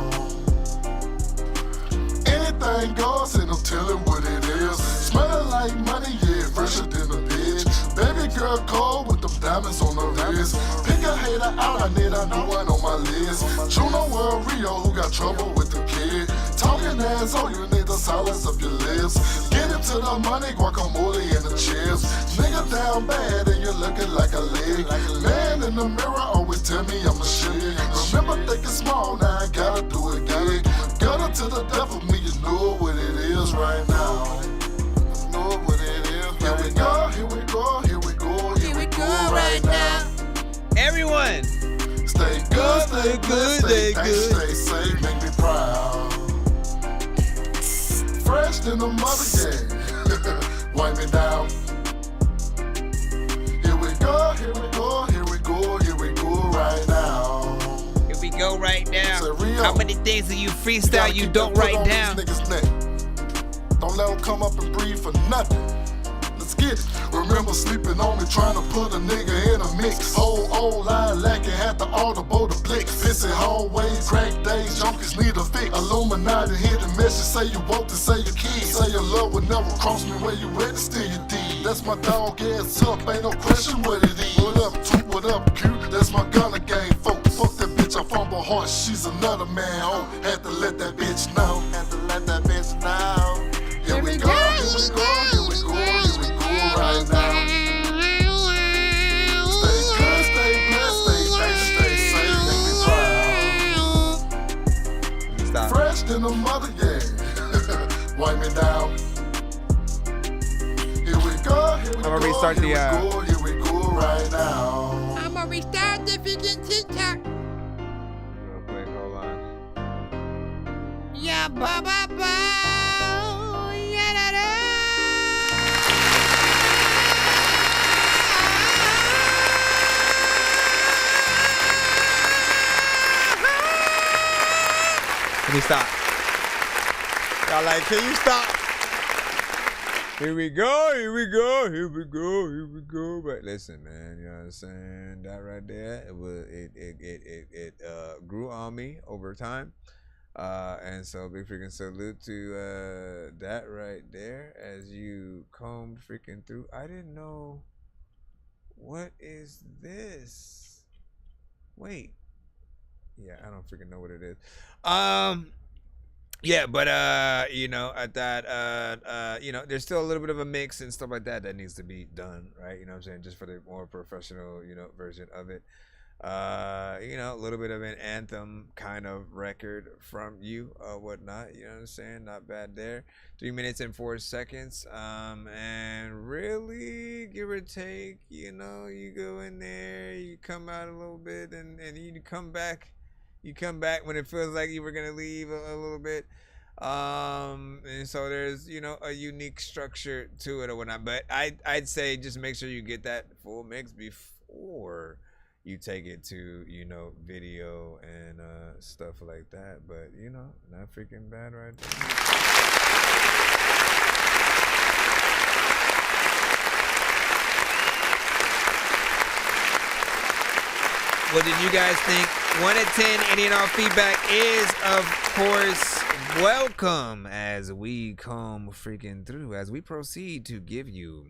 Anything goes, and I'm telling what it is. Smelling like money, yeah, fresher than a bitch. Baby girl cold with them diamonds on her wrist. Pick a hater out, I need a new one on my list. Juno World Rio, who got trouble with the kid. Talking ass, oh, you need to silence of your lips. Get into the money, guacamole in the chips. Nigga down bad and you're looking like a lick. Man in the mirror always tell me I'm a shit. Remember thinking small, now I gotta do it big. Got it to the death of me, you know what it is right now. You know what it is. Here we go, here we go, here we go, here we go right now. Everyone, stay good, stay good, stay good, stay safe, make me proud. Fresh in the mother game, wipe me down. Here we go, here we go, here we go, here we go right now. Here we go right now. How many things do you freestyle you don't write down? Don't let them come up and breathe for nothing. Let's get it. Remember sleeping on me, trying to put a nigga in a mix. Whole old line lacking, had the audible to blick. Pissy hallways, crack days, junkies need a fix. Illuminati hidden message, say you woke to say your kids. Say your love would never cross me where you ready, still you did. That's my dog ass up, ain't no question what it is. What up, Toot, what up, cute? That's my gunner game, folks. Fuck that bitch, I fumble hard, she's another man. Oh, had to let that bitch know. Had to let that bitch know. Here we go, here we go, here we go, here we go right now. Stay good, stay blessed, stay safe, make me proud. Fresh in the mother, yeah. Wipe me down. Here we go, here we go, I'm gonna restart here we go right now. I'm gonna restart the freaking TikTok. Real quick, hold on. Yeah, ba ba ba. Yeah, da da. Let me stop. Y'all like, can you stop? Here we go, here we go, here we go, here we go. But listen, man, you know what I'm saying? That right there, it grew on me over time. And so big freaking salute to that right there as you combed freaking through. I didn't know. What is this? Wait. Yeah, I don't freaking know what it is. Yeah, but you know, at that you know, there's still a little bit of a mix and stuff like that that needs to be done, right? You know what I'm saying? Just for the more professional, you know, version of it. You know, a little bit of an anthem kind of record from you, whatnot, you know what I'm saying? Not bad there. 3 minutes and 4 seconds. And really, give or take, you know, you go in there, you come out a little bit, and you come back. You come back when it feels like you were gonna leave a little bit. And so there's, you know, a unique structure to it or whatnot. But I'd say just make sure you get that full mix before you take it to, you know, video and stuff like that. But, you know, not freaking bad right there. What did you guys think? 1 to 10, any and all feedback is, of course, welcome as we come freaking through, as we proceed to give you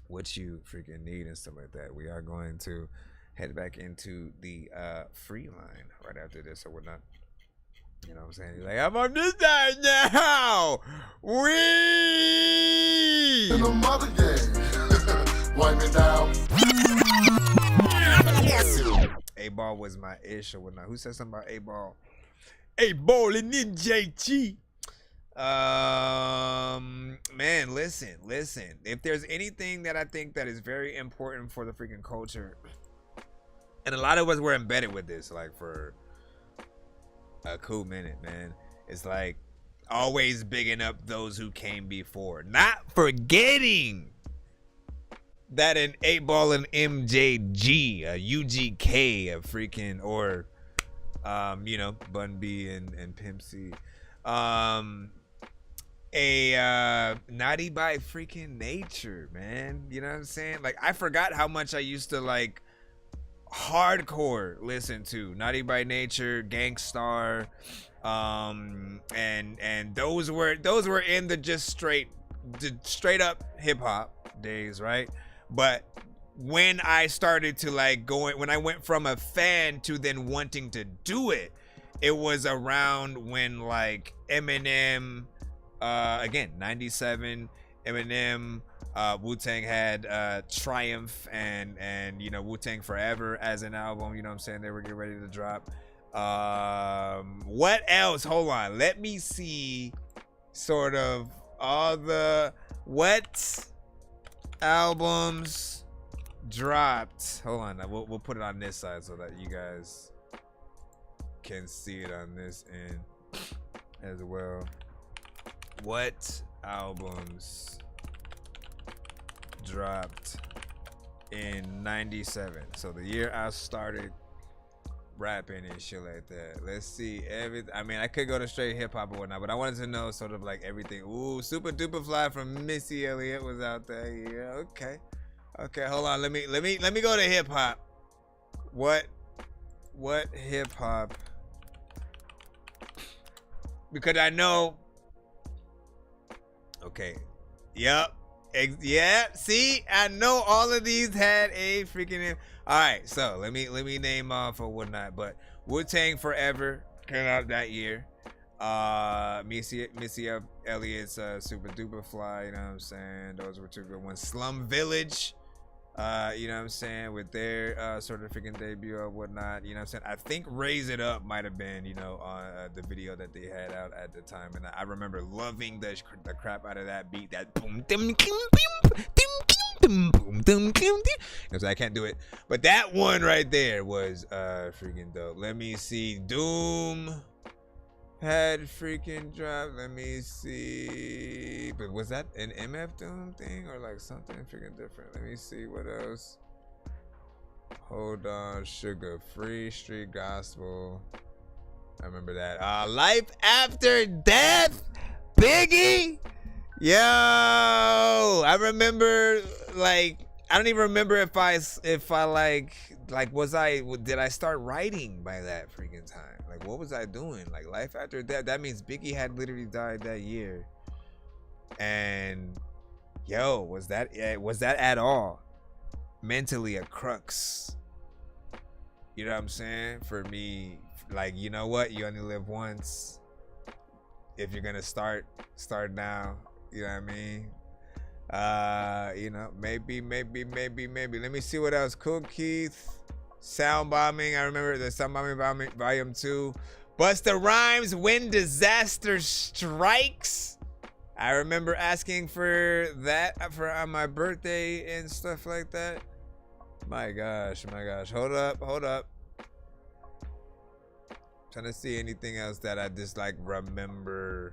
what you freaking need and stuff like that. We are going to head back into the free line right after this or whatnot. You know what I'm saying? He's like, I'm on this side now. We in the mother game. Wipe me down. A-Ball was my ish or whatnot. Who said something about A-Ball? A-Ball and JT. Man, listen. If there's anything that I think that is very important for the freaking culture, and a lot of us were embedded with this, like, for a cool minute, man. It's like always bigging up those who came before, not forgetting that an 8-Ball and MJG, a UGK, a freaking, or you know, Bun B and Pimp C, a Naughty by freaking Nature, man. You know what I'm saying? Like, I forgot how much I used to like hardcore listen to Naughty by Nature, Gangstar, and those were in the just straight up hip hop days, right? But when I started to like when I went from a fan to then wanting to do it, it was around when like Eminem, again, 97, Eminem, Wu-Tang had Triumph and you know, Wu-Tang Forever as an album, you know what I'm saying? They were getting ready to drop. What else? Hold on. Let me see sort of all the what albums dropped. Hold on. We'll put it on this side so that you guys can see it on this end as well. What albums dropped in 97? So the year I started rapping and shit like that. Let's see. I mean, I could go to straight hip hop or whatnot, but I wanted to know sort of like everything. Ooh, Super Duper Fly from Missy Elliott was out that year. Okay. Okay, hold on. Let me go to hip hop. What hip hop? Because I know. Okay. Yep. Yeah. See, I know all of these had a freaking. All right. So let me name off or whatnot. But Wu-Tang Forever came out that year. Missy Elliott's Super Duper Fly. You know what I'm saying? Those were two good ones. Slum Village. You know what I'm saying, with their sort of freaking debut or whatnot, you know what I'm saying. I think Raise It Up might have been, you know, the video that they had out at the time, and I remember loving the crap out of that beat, that boom dim kim boom boom dim kim. Because I can't do it, but that one right there was freaking dope. Let me see, Doom had freaking dropped. Let me see. But was that an MF Doom thing or like something freaking different? Let me see what else. Hold on. Sugar Free, Street Gospel. I remember that. Life After Death, Biggie. Yo, I remember, like, I don't even remember if I did I start writing by that freaking time? Like, what was I doing? Like, Life After Death, that means Biggie had literally died that year. And yo, was that at all mentally a crux? You know what I'm saying? For me, like, you know what? You only live once. If you're gonna start now. You know what I mean? You know, maybe. Let me see what else. Cool Keith, Sound Bombing. I remember the Sound Bombing Volume 2. Busta Rhymes, When Disaster Strikes. I remember asking for that for on my birthday and stuff like that. My gosh. Hold up. Trying to see anything else that I just like remember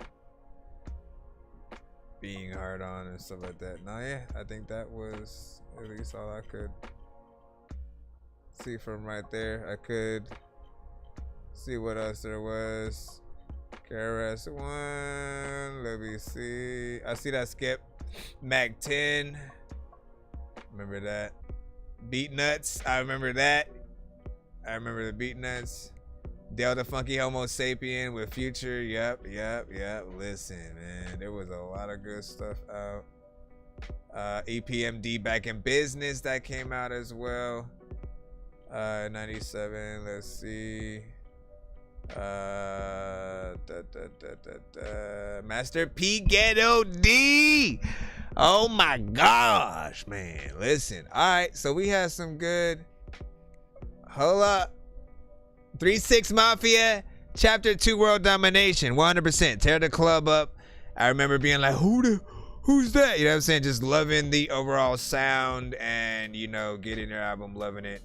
being hard on and stuff like that. No, yeah, I think that was at least all I could see from right there. I could see what else there was. KRS-One. Let me see. I see that Skip. Mac 10. Remember that. Beat Nuts. I remember that. I remember the Beat Nuts. Delta Funky Homo Sapien with Future. Yep. Listen, man, there was a lot of good stuff out. EPMD Back in Business that came out as well. 97. Let's see. Master P Ghetto D. Oh my gosh, man. Listen. All right, so we had some good. Hold up. 3-6 Mafia, Chapter 2 World Domination, 100%. Tear the club up. I remember being like, who's that? You know what I'm saying? Just loving the overall sound and, you know, getting their album, loving it.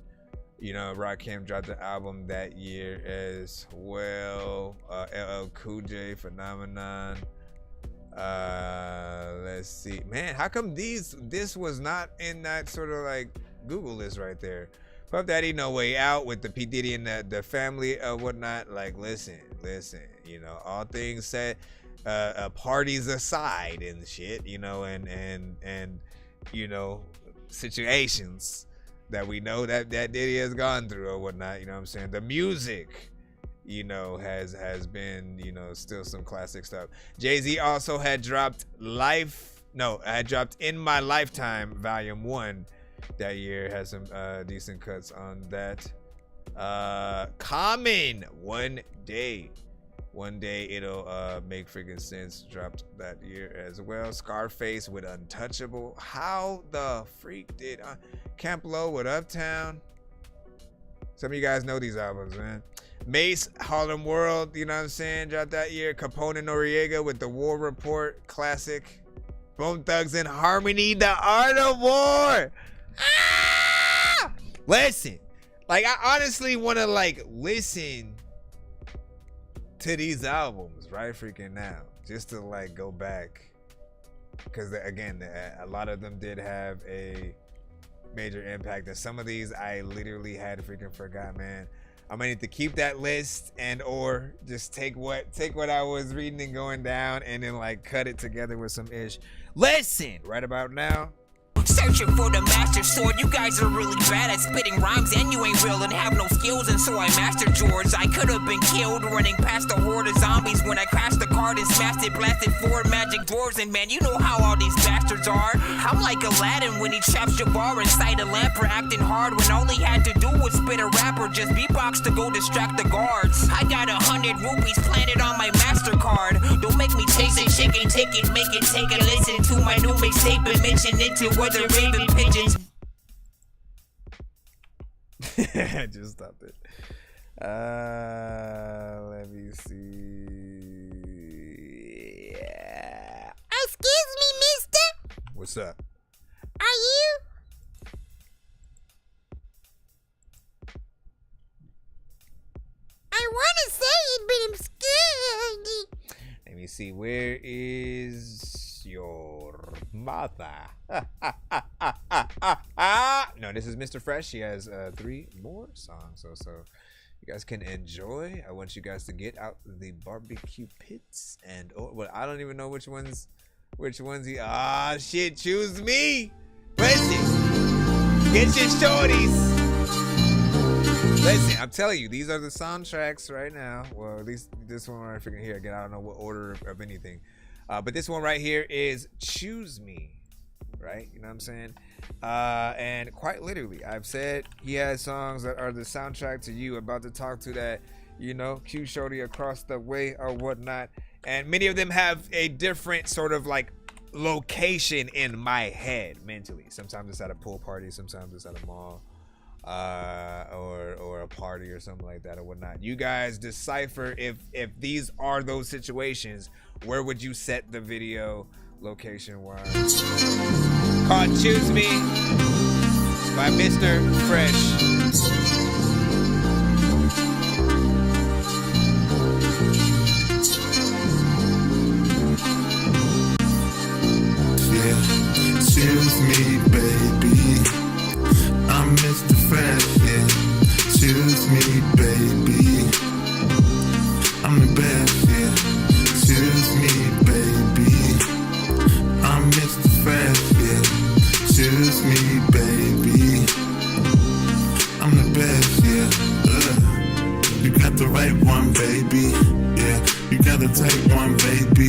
You know, Rakim dropped the album that year as well. LL Cool J, Phenomenon. Let's see. Man, how come this was not in that sort of like Google list right there? Puff Daddy, No Way Out with the P. Diddy and the family or whatnot. Like, listen, you know, all things said, parties aside and shit, you know, and you know, situations that we know that Diddy has gone through or whatnot, you know what I'm saying? The music, you know, has been, you know, still some classic stuff. Jay-Z also had dropped In My Lifetime Volume 1 that year. Has some decent cuts on that. Common, One Day One Day It'll Make Freaking Sense dropped that year as well. Scarface with Untouchable. How the freak did Camp Low with Uptown? Some of you guys know these albums, man. Mace, Harlem World, you know what I'm saying, dropped that year. Capone and Noriega with The War Report, classic. Bone Thugs and Harmony, The Art of War. Ah! Listen, like I honestly want to like listen to these albums right freaking now, just to like go back, because again, a lot of them did have a major impact, and some of these I literally had freaking forgot, man. I might need to keep that list and or just take what I was reading and going down and then like cut it together with some ish. Listen, right about now. Searching for the master sword. You guys are really bad at spitting rhymes, and you ain't real and have no skills, and so I mastered yours. I could have been killed running past a horde of zombies when I crashed the card and smashed it, blasted 4 magic doors, and man, you know how all these bastards are. I'm like Aladdin when he traps Jabbar inside a lamp for acting hard when all he had to do was spit a rap or just beatbox to go distract the guards. I got 100 rupees planted on my MasterCard. Don't make me chase a chicken ticket, make it take a listen to my new mixtape and mention it to what the raven pigeons. Just stopped it. Let me see. Yeah. Excuse me, mister. What's up? Are you? I want to say it, but I'm scared. Let me see. Where is your mother? No, this is Mr. Fresh. He has 3 more songs, so you guys can enjoy. I want you guys to get out the barbecue pits and well, I don't even know which ones he. Shit, choose me. Listen, get your shorties. Listen, I'm telling you, these are the soundtracks right now. Well, at least this one right freaking here. Again, I don't know what order of anything. But this one right here is Choose Me, right? You know what I'm saying? And quite literally, I've said he has songs that are the soundtrack to you. About to talk to that, you know, Q Shorty across the way or whatnot. And many of them have a different sort of like location in my head mentally. Sometimes it's at a pool party, sometimes it's at a mall. Or a party or something like that or whatnot. You guys decipher if these are those situations. Where would you set the video location wise? Called Choose Me by Mr. Fresh. Yeah, choose me, baby. I'm Mr. Fresh, yeah. Choose me, baby. I'm the best, yeah. Choose me, baby. I'm Mr. Fresh, yeah. Choose me, baby. I'm the best, yeah. You got the right one, baby. Yeah, you gotta take one, baby.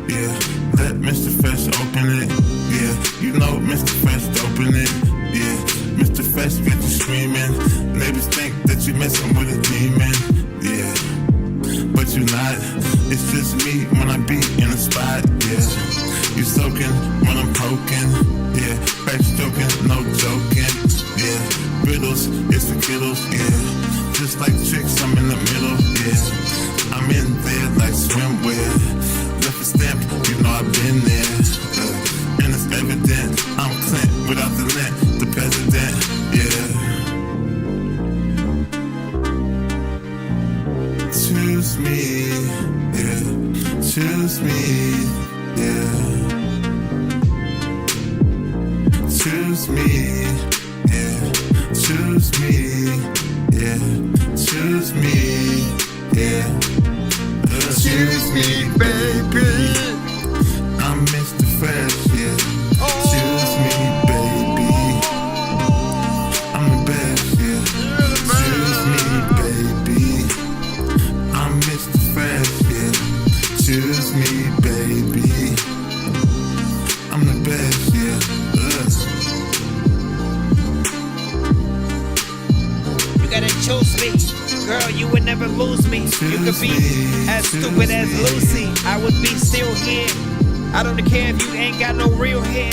Yeah, let Mr. Fresh open it. Yeah, you know Mr. Fresh open it. Yeah, Mr. Fresh get you screaming. Neighbors think that you're messing with a demon. Yeah, but you're not. It's just me when I be in a spot. Yeah, you soaking when I'm poking. Yeah, back stroking, no joking. Yeah, riddles, it's the kiddles. Yeah, just like tricks, I'm in the middle. Yeah, I'm in there like swimwear. Left a stamp, you know I've been there. And it's evident I'm Clint without the lint. The president, yeah. Choose me, yeah. Choose me, yeah. Choose me, yeah. Choose me, yeah. Choose me, yeah. Choose me, baby. I'm Mr. Fresh, yeah. Choose me, baby. I'm the best, yeah. Choose me, baby. I'm Mr. Fresh, yeah. Choose me, baby. I'm the best, yeah. You gotta choose me. girl, you would never lose me. You could be as stupid as Lucy, I would be still here. I don't care if you ain't got no real hair.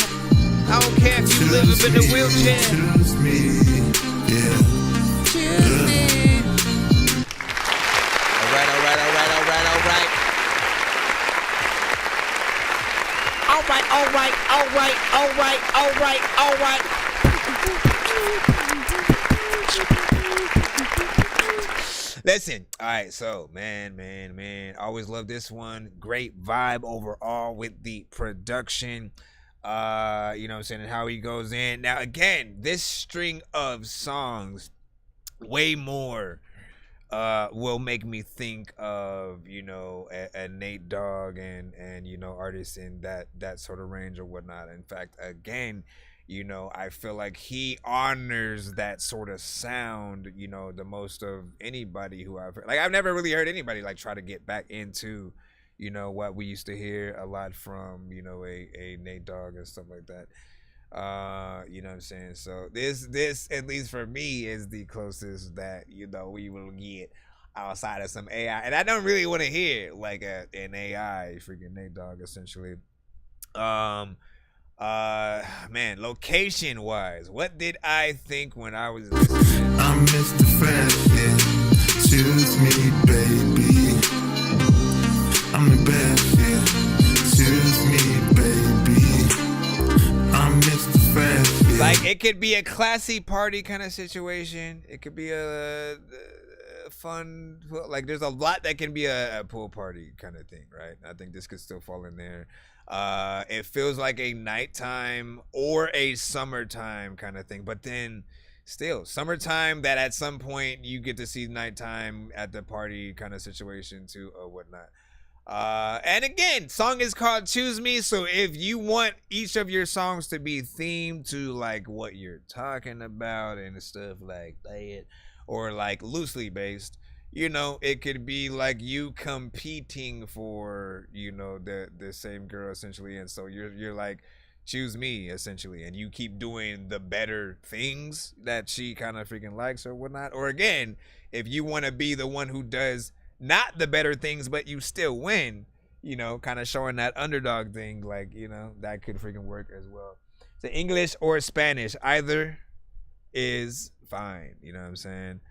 I don't care if you live in a wheelchair. Choose me, yeah. Choose me. All right. Listen, all right, so man, always love this one. Great vibe overall with the production. You know what I'm saying, and how he goes in. Now again, this string of songs, way more will make me think of, you know, a Nate Dogg and you know, artists in that sort of range or whatnot. In fact, again, you know, I feel like he honors that sort of sound, you know, the most of anybody who I've heard. Like, I've never really heard anybody like try to get back into, you know, what we used to hear a lot from, you know, a Nate Dogg and stuff like that. You know what I'm saying? So this at least for me is the closest that, you know, we will get outside of some AI. And I don't really want to hear like an AI freaking Nate Dogg essentially. Man, location wise, what did I think when I was listening? I'm Mr. Fashion. Choose me, baby. I'm the best, yeah. Choose me, baby. I'm Mr. Fashion. Like, it could be a classy party kind of situation. It could be a fun, like, there's a lot that can be a pool party kind of thing, right? I think this could still fall in there. It feels like a nighttime or a summertime kind of thing, but then still summertime that at some point you get to see nighttime at the party kind of situation too or whatnot. And again, song is called Choose Me, so if you want each of your songs to be themed to like what you're talking about and stuff like that, or like loosely based, you know, it could be like you competing for, you know, the same girl essentially, and so you're like, choose me essentially, and you keep doing the better things that she kind of freaking likes or whatnot. Or again, if you want to be the one who does not the better things but you still win, you know, kind of showing that underdog thing, like, you know, that could freaking work as well. So English or Spanish, either is fine, you know what I'm saying?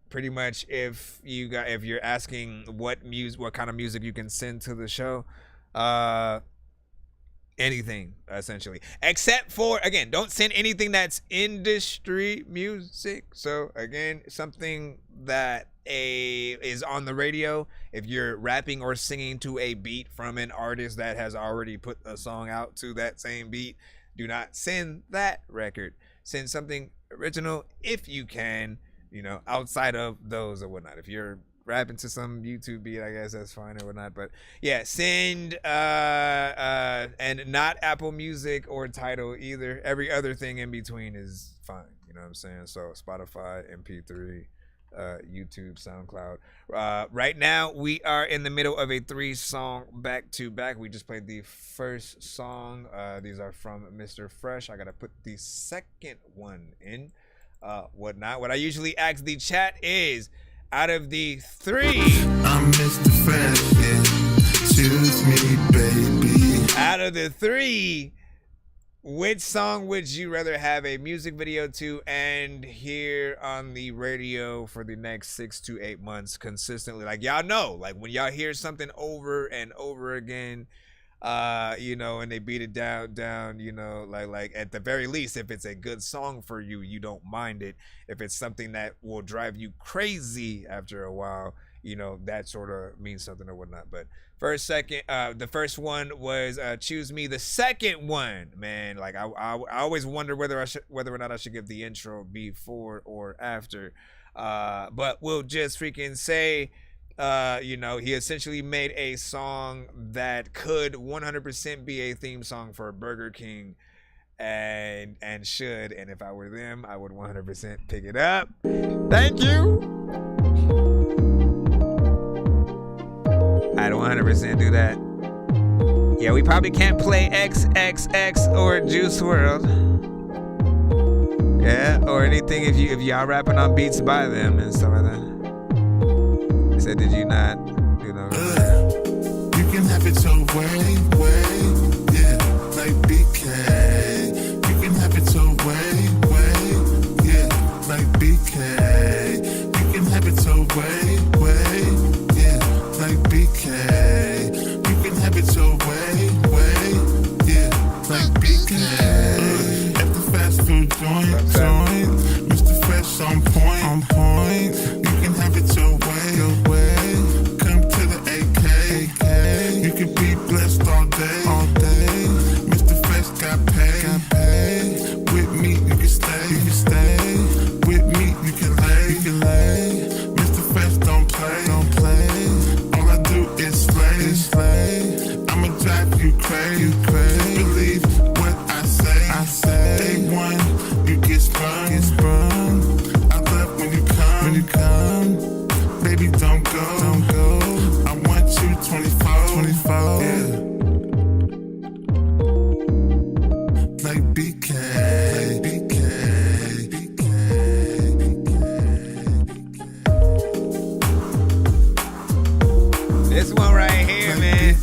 Pretty much if you're asking what kind of music you can send to the show, anything essentially, except for, again, don't send anything that's industry music. So again, something that is on the radio. If you're rapping or singing to a beat from an artist that has already put a song out to that same beat, do not send that record. Send something original if you can, you know, outside of those or whatnot. If you're rapping to some YouTube beat, I guess that's fine or whatnot. But yeah, send and not Apple Music or Tidal either. Every other thing in between is fine. You know what I'm saying? So Spotify, MP3, YouTube, SoundCloud. Right now we are in the middle of a 3-song back-to-back. We just played the first song. These are from Mr. Fresh. I gotta put the second one in. Whatnot. What I usually ask the chat is, out of the 3, I'm Mr. Fashion. Choose me, baby. Out of the 3, which song would you rather have a music video to and hear on the radio for the next 6 to 8 months consistently? Like, y'all know, like when y'all hear something over and over again, you know, and they beat it down, you know, like at the very least, if it's a good song for you, you don't mind it. If it's something that will drive you crazy after a while, you know, that sort of means something or whatnot. But the first one was Choose Me. The second one, man, like I always wonder whether or not I should give the intro before or after. But we'll just freaking say, you know, he essentially made a song that could 100% be a theme song for Burger King, and should, and if I were them, I would 100% pick it up. Thank you. I'd 100% do that. Yeah, we probably can't play XXX or Juice WRLD. Yeah, or anything if y'all rapping on beats by them and stuff like that. He said, did you not, you know? You can have it your way, yeah, like BK. You can have it your way, yeah, like BK. You can have it your way, yeah, like BK. You can have it your way, yeah, like BK. At the fast food joint, Mr. Fresh on point. You can have it your way. Come to the AK. You can be blessed all day. Mr. Fresh got paid. With me, you can stay. With me, you can lay. Mr. Fresh don't play. All I do is slay. I'ma drive you crazy. Believe what I say. Day one, you get sprung. I love when you come. Baby, don't go. I want you 24. Yeah. Like BK. This one right here, man.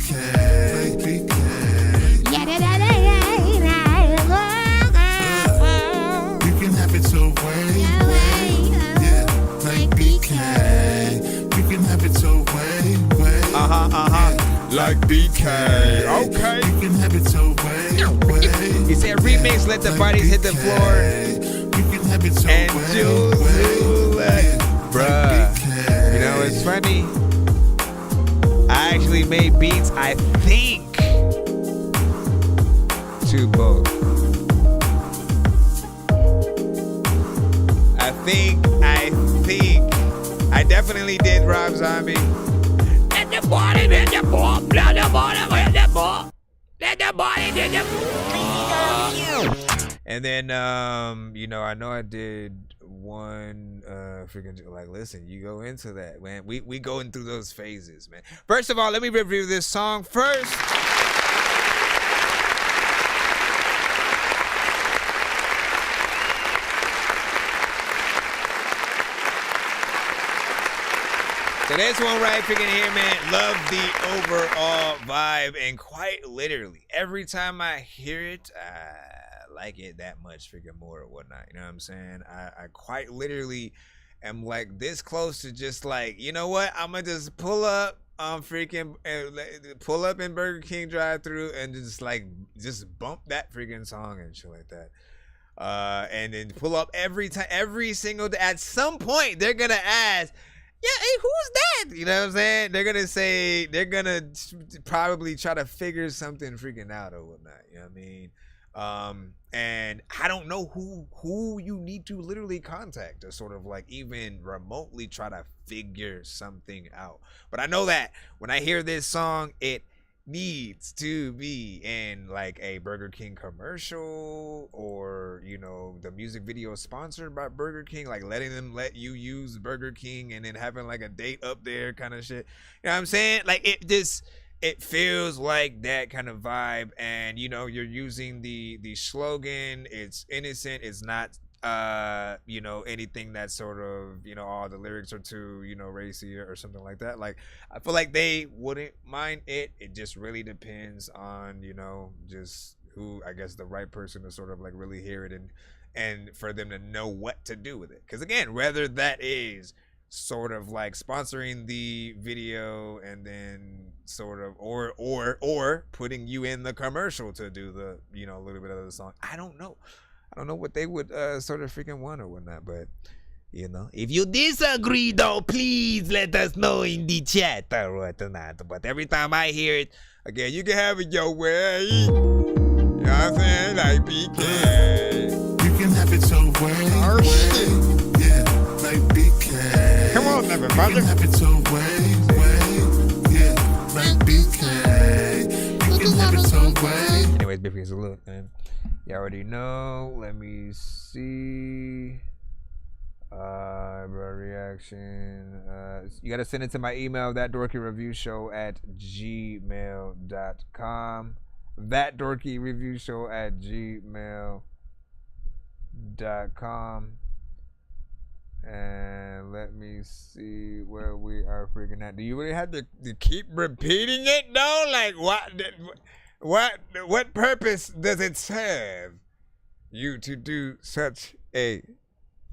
You can have it your way. Yeah, like BK. You can have it your way. Like BK. Okay. You can have it your way. He said remix, let the bodies hit the floor. You can have it your and way. Bruh. You know, it's funny. I actually made beats, I think, to both. I definitely did Rob Zombie. Let the body hit the ball. Let the body hit the ball. Let the body hit the ball. And then, you know I did one freaking, like, listen, you go into that, man. We going through those phases, man. First of all, let me review this song first. So this one right freaking here, man, love the overall vibe, and quite literally, every time I hear it, I like it that much freaking more or whatnot, you know what I'm saying? I quite literally am like this close to just like, you know what, I'm gonna just pull up in Burger King drive-thru and just bump that freaking song and shit like that. And then pull up every single day. At some point, they're gonna ask, yeah, hey, who's that? You know what I'm saying? They're gonna probably try to figure something freaking out or whatnot. You know what I mean? And I don't know who you need to literally contact to sort of like even remotely try to figure something out. But I know that when I hear this song, it needs to be in like a Burger King commercial, or you know, the music video sponsored by Burger King, like letting them let you use Burger King and then having like a date up there kind of shit. You know what I'm saying? Like it feels like that kind of vibe. And you know, you're using the slogan, it's innocent, it's not you know, anything that's sort of, you know, all the lyrics are too, you know, racy or something like that. Like, I feel like they wouldn't mind it. It just really depends on, you know, just who, I guess, the right person to sort of like really hear it and for them to know what to do with it. Because again, whether that is sort of like sponsoring the video and then sort of or putting you in the commercial to do the, you know, a little bit of the song, I don't know what they would sort of freaking want or whatnot. But you know, if you disagree though, please let us know in the chat or whatnot. But every time I hear it, again, you can have it your way. You know what I'm saying? Like BK, you can have it your way. Oh shit, yeah, like BK. Come on, everybody. You can have it your way, yeah, like BK. You can have it your way. Anyways, BK is a look, man. You already know. Let me see. Reaction. You gotta send it to my email, ThatDorkyReviewShow@gmail.com. ThatDorkyReviewShow@gmail.com. ThatDorkyReviewShow.com. And let me see where we are freaking at. Do you really have to keep repeating it though? Like what purpose does it serve you to do such a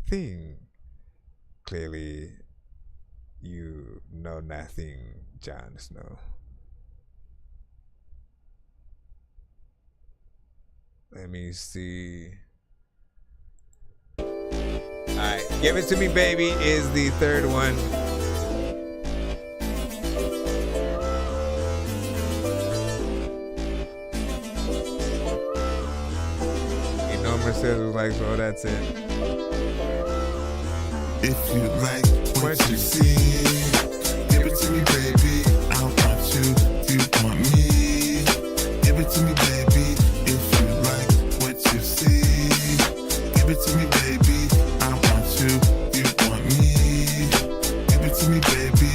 thing? Clearly, you know nothing, Jon Snow. Let me see. Alright, Give It To Me Baby is the third one. You know Mercedes was like, so that's it. If you like what you see, give it to me, baby. I want you, you want me. Give it to me, baby. If you like what you see, give it to me, baby. I want you, you want me. Give it to me, baby.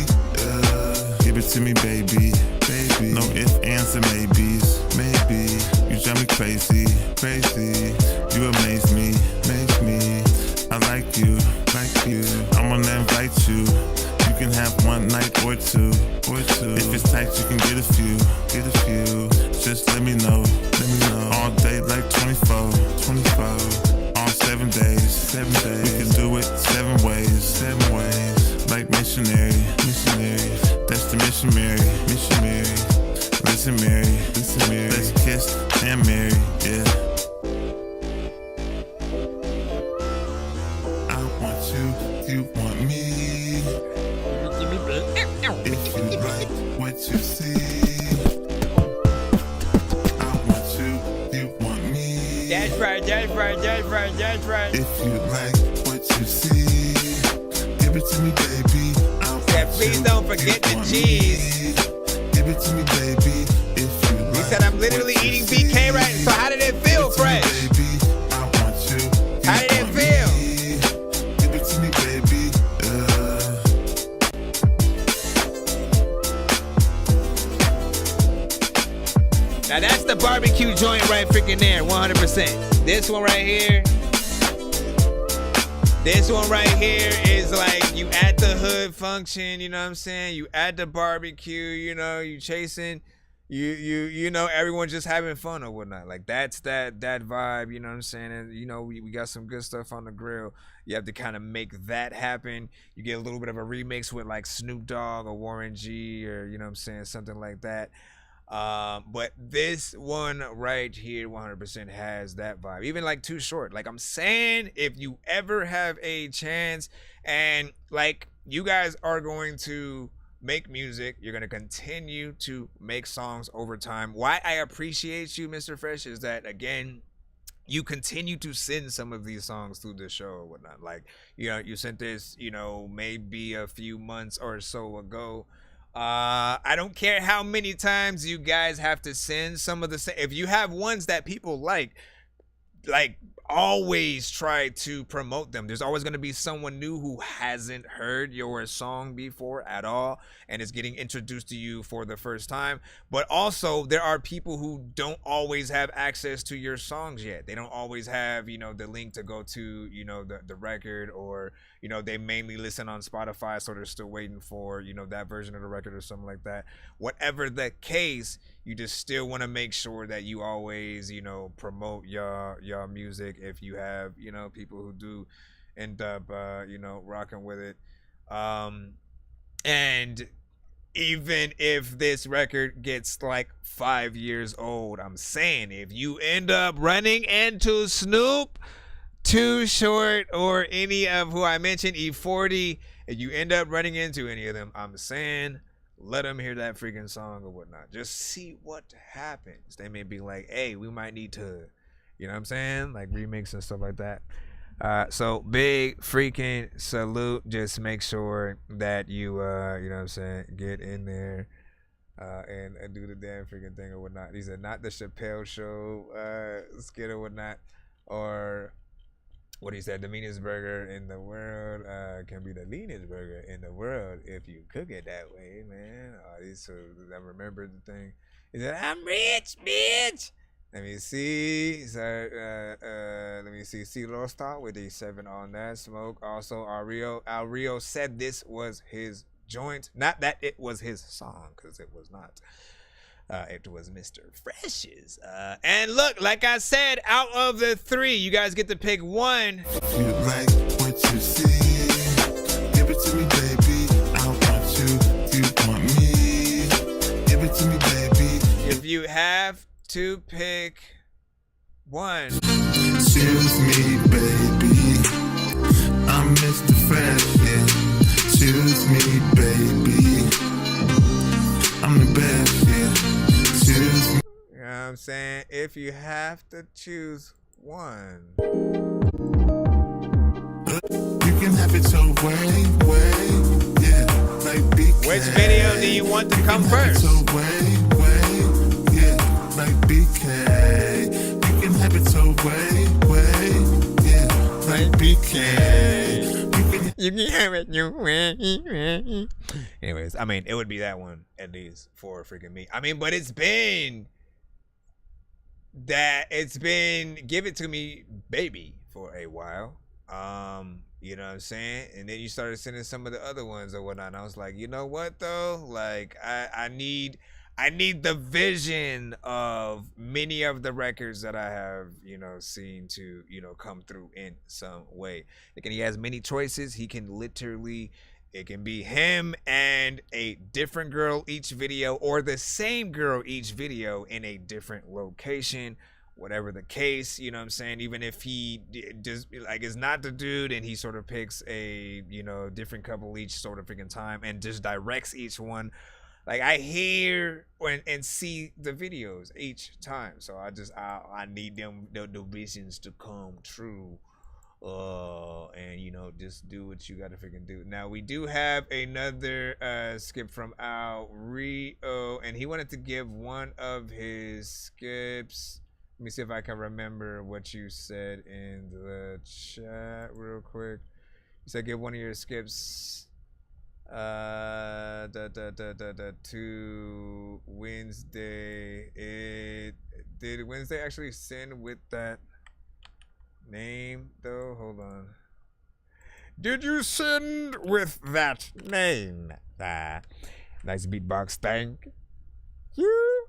Give it to me, baby. Baby. No ifs, ands, and maybes. Maybe you drive me crazy, crazy. You amaze me, amaze me. I like you. I'm gonna invite you. You can have one night or two. If it's tight, you can get a few. Just let me know. All day like 24. All 7 days. We can do it 7 ways. Like missionary. That's the mission, Mary. Listen, Mary. Let's kiss and marry. Yeah. You want me. If you like what you see, I want you, you want me. That's right. If you like what you see, give it to me, baby. Please don't forget the G's. Give it to me, baby. If you like. He said I'm literally eating BK right. So how did it feel, Fresh? How did it feel? Now that's the barbecue joint right freaking there, 100%. This one right here is like you at the hood function, you know what I'm saying? You at the barbecue, you know, you chasing, you know, everyone's just having fun or whatnot. Like that's that vibe, you know what I'm saying? And you know, we got some good stuff on the grill. You have to kind of make that happen. You get a little bit of a remix with like Snoop Dogg or Warren G or, you know what I'm saying, something like that. But this one right here 100% has that vibe. Even like Too Short. Like I'm saying, if you ever have a chance and like you guys are going to make music, you're going to continue to make songs over time. Why I appreciate you, Mr. Fresh, is that again, you continue to send some of these songs through the show or whatnot. Like, you know, you sent this, you know, maybe a few months or so ago. I don't care how many times you guys have to send some of the same. If you have ones that people like always try to promote them. There's always going to be someone new who hasn't heard your song before at all and is getting introduced to you for the first time. But also there are people who don't always have access to your songs yet. They don't always have, you know, the link to go to, you know, the record, or, you know, they mainly listen on Spotify, so they're still waiting for, you know, that version of the record or something like that. Whatever the case, you just still want to make sure that you always, you know, promote y'all music if you have, you know, people who do end up, you know, rocking with it. And even if this record gets like 5 years old, I'm saying if you end up running into Snoop, Too Short, or any of who I mentioned, E40, if you end up running into any of them, I'm saying let them hear that freaking song or whatnot. Just see what happens. They may be like, hey, we might need to, you know what I'm saying? Like remix and stuff like that. So big freaking salute. Just make sure that you, you know what I'm saying, get in there and do the damn freaking thing or whatnot. These are not the Chappelle Show skit or whatnot. Or what he said, the meanest burger in the world can be the leanest burger in the world if you cook it that way, man. I remember the thing. He said, I'm rich, bitch. Let me see. Let me see. CeeLo Star with a 7 on that. Smoke. Also, Al Rio said this was his joint. Not that it was his song, because it was not. It was Mr. Fresh's. And look, like I said, out of the 3, you guys get to pick one. You like what you see. Give it to me, baby. I want you. You want me. Give it to me, baby. If you have to pick one. Choose me, baby. I'm Mr. Fresh, yeah. Choose me, baby. I'm the best, yeah. Choose me. You know what I'm saying? If you have to choose one. You can have it your way, yeah. Like BK. Which video do you want to come first? Your way, yeah. Like BK. You can have it your way, yeah. Like BK. You can have it your way. Anyways, I mean, it would be that one at least for freaking me. I mean, but it's been Give It To Me Baby for a while. You know what I'm saying? And then you started sending some of the other ones or whatnot. And I was like, you know what though? Like I need the vision of many of the records that I have, you know, seen to, you know, come through in some way. Like, and he has many choices. He can literally, it can be him and a different girl each video, or the same girl each video in a different location. Whatever the case, you know what I'm saying? Even if he just like is not the dude and he sort of picks a, you know, different couple each sort of freaking time and just directs each one. Like I hear and see the videos each time. So I need them the visions to come true. And you know, just do what you gotta freaking do. Now we do have another skip from Al Rio, and he wanted to give one of his skips. Let me see if I can remember what you said in the chat real quick. You said give one of your skips to Wednesday. Did Wednesday actually send with that name though? Hold on. Did you send with that name? Nice beatbox, thank you.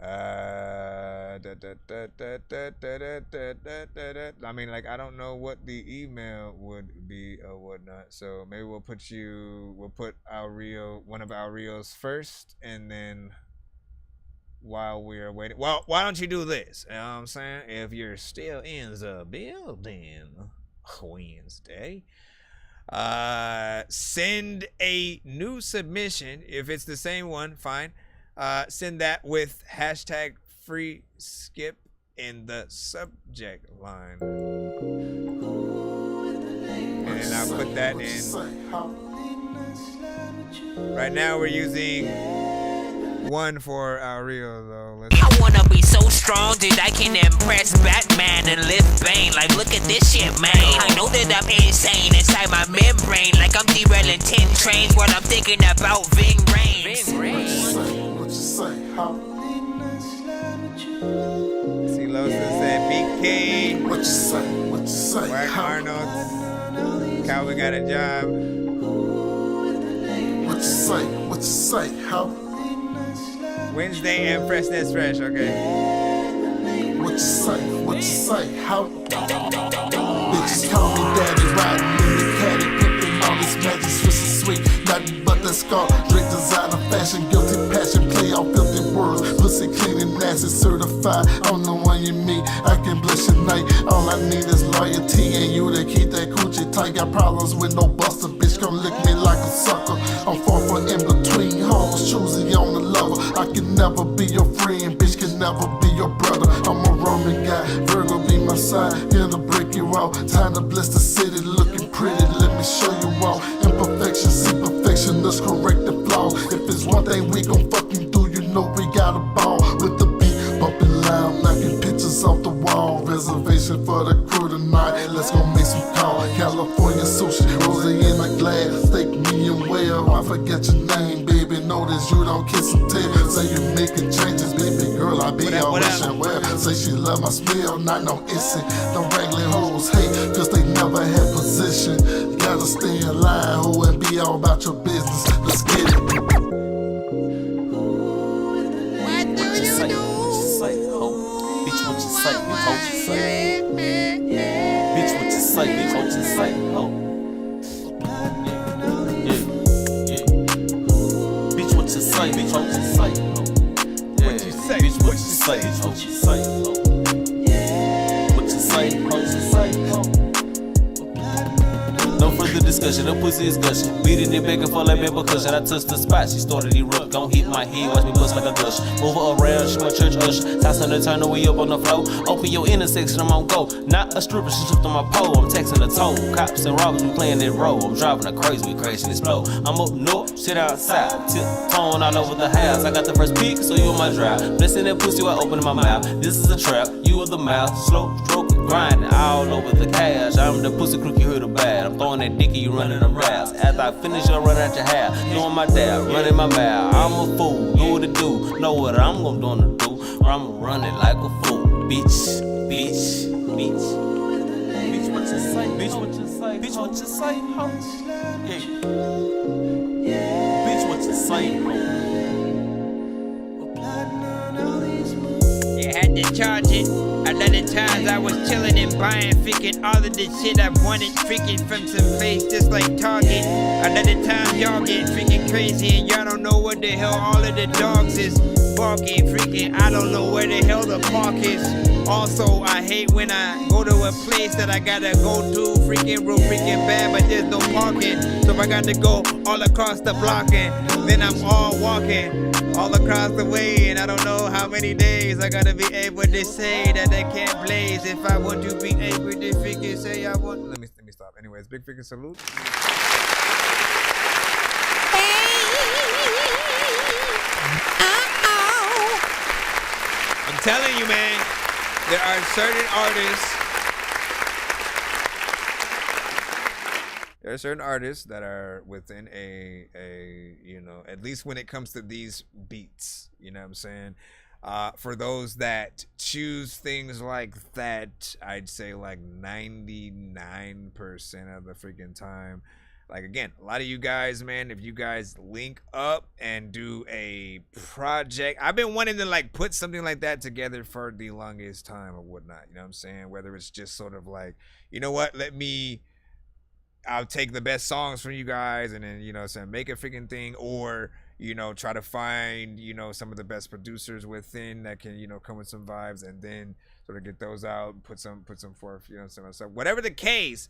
I mean, like, I don't know what the email would be or whatnot, so maybe we'll put Al Rio, one of Al Rio's first, and then while we're waiting, well, why don't you do this? You know what I'm saying? If you're still in the building Wednesday, send a new submission. If it's the same one, fine. Send that with hashtag free skip in the subject line. And then I'll put that in. Right now we're using one for Al Rio though. I wanna be so strong that I can impress Batman and lift Bane. Like, look at this shit, man. I know that I'm insane inside my membrane. Like I'm derailing 10 trains when I'm thinking about Ving Rhames. CeeLo said BK. What you say? Whack Arnold. Calvin got a job. What you say? How? Wednesday and Freshness Fresh, okay. What you say? How? Bitches call me daddy, riding in the caddy, pimping all this magic, Swiss and sweet. Nothing but that scar, drink designer, fashion, guilty passion, play all filthy words. Pussy clean and nasty, certified. I'm the one you meet, I can bless your night. All I need is loyalty and you to keep that coochie tight. Got problems with no buster, bitch, come lick me like a sucker. I'm far from in between hoes, choosy on the lover. I can never be your friend, bitch, can never be your brother. I'm a Roman guy, Virgo be my side, here to break you out. Time to bless the city, looking pretty, let me show you all. Imperfection, see perfection, let's correct the flaws. If it's one thing we gon' fucking do, you know we got a ball. With the beat bumping loud, knocking pictures off the wall. Reservation for the crew tonight, let's go make some call. California sushi, rosé in a glass, steak medium well. I forget your name, baby, know this changes, you don't kiss and tell. Say you making changes, baby girl, I be all wishing well. Say she love my smell, not no issy. Don't regular hoes hate, cause they never had position. You gotta stay in line, ho, and be all about your business. Let's get it. Bitch, what you say, bitch, what you say, bitch, what you say, ho. Bitch, what you say, bitch, what you say, ho. What you say, bitch, what you say, bitch, what you say, ho. What you say, what you say, ho. No further discussion, the pussy is gushing. Beating it back and forth like paper cushion. I touched the spot, she started erupt. Gon' hit my head, watch me bust like a gush. Move her around, she my church usher. Toss on the turn, we up on the floor. Open your intersection, I'm on go. Not a stripper, she slipped on my pole. I'm texting a toll. Cops and robbers, we playing that role. I'm driving her crazy, we crashing this blow. I'm up north, shit outside. Tiptoeing all over the house. I got the first peek, so you on my drive. Blessing that pussy while opening my mouth. This is a trap, you are the mouth. Slow stroke, grinding all over the cash. I'm the pussy crook, you heard the bad. I'm throwing that dicky, you running them routes. After I finish, you'll run out your house. Doing my dab, running my mouth. I'm a fool, do what it do. Know what I'm gonna do. Or I'm gonna run it like a fool. Bitch, bitch, bitch. Bitch, what you say? Bitch, what you say? Bitch, what you say? Ho. Yeah. Bitch, what you say? Ho. You had to charge it. A lot of times I was chilling and buying freaking all of the shit I wanted freaking from some place just like Target. A lot of times y'all get freaking crazy and y'all don't know what the hell all of the dogs is barking freaking. I don't know where the hell the park is. Also, I hate when I go to a place that I gotta go to freaking real freaking bad, but there's no parking. So if I got to go all across the block and then I'm all walking all across the way, and I don't know how many days I gotta be able to say that I can't blaze. If I want to be able to freaking say I want. Let me stop. Anyways, big freaking salute. I'm telling you, man, there are certain artists. There are certain artists that are within a you know, at least when it comes to these beats, you know what I'm saying? For those that choose things like that, I'd say like 99% of the freaking time. Like, again, a lot of you guys, man, if you guys link up and do a project, I've been wanting to like put something like that together for the longest time or whatnot, you know what I'm saying? Whether it's just sort of like, you know what, I'll take the best songs from you guys and then, you know, so make a freaking thing, or, you know, try to find, you know, some of the best producers within that can, you know, come with some vibes and then sort of get those out, put some forth, you know, so whatever the case,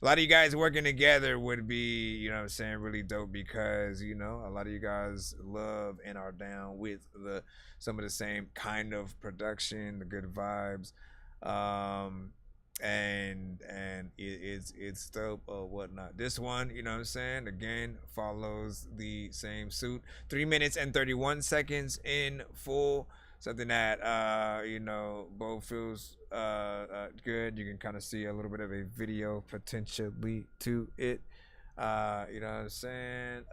a lot of you guys working together would be, you know what I'm saying, really dope, because, you know, a lot of you guys love and are down with some of the same kind of production, the good vibes, and it's dope or whatnot. This one, you know what I'm saying, again, follows the same suit. 3 minutes and 31 seconds in full. Something that you know, both feels good. You can kind of see a little bit of a video potentially to it. You know what I'm saying?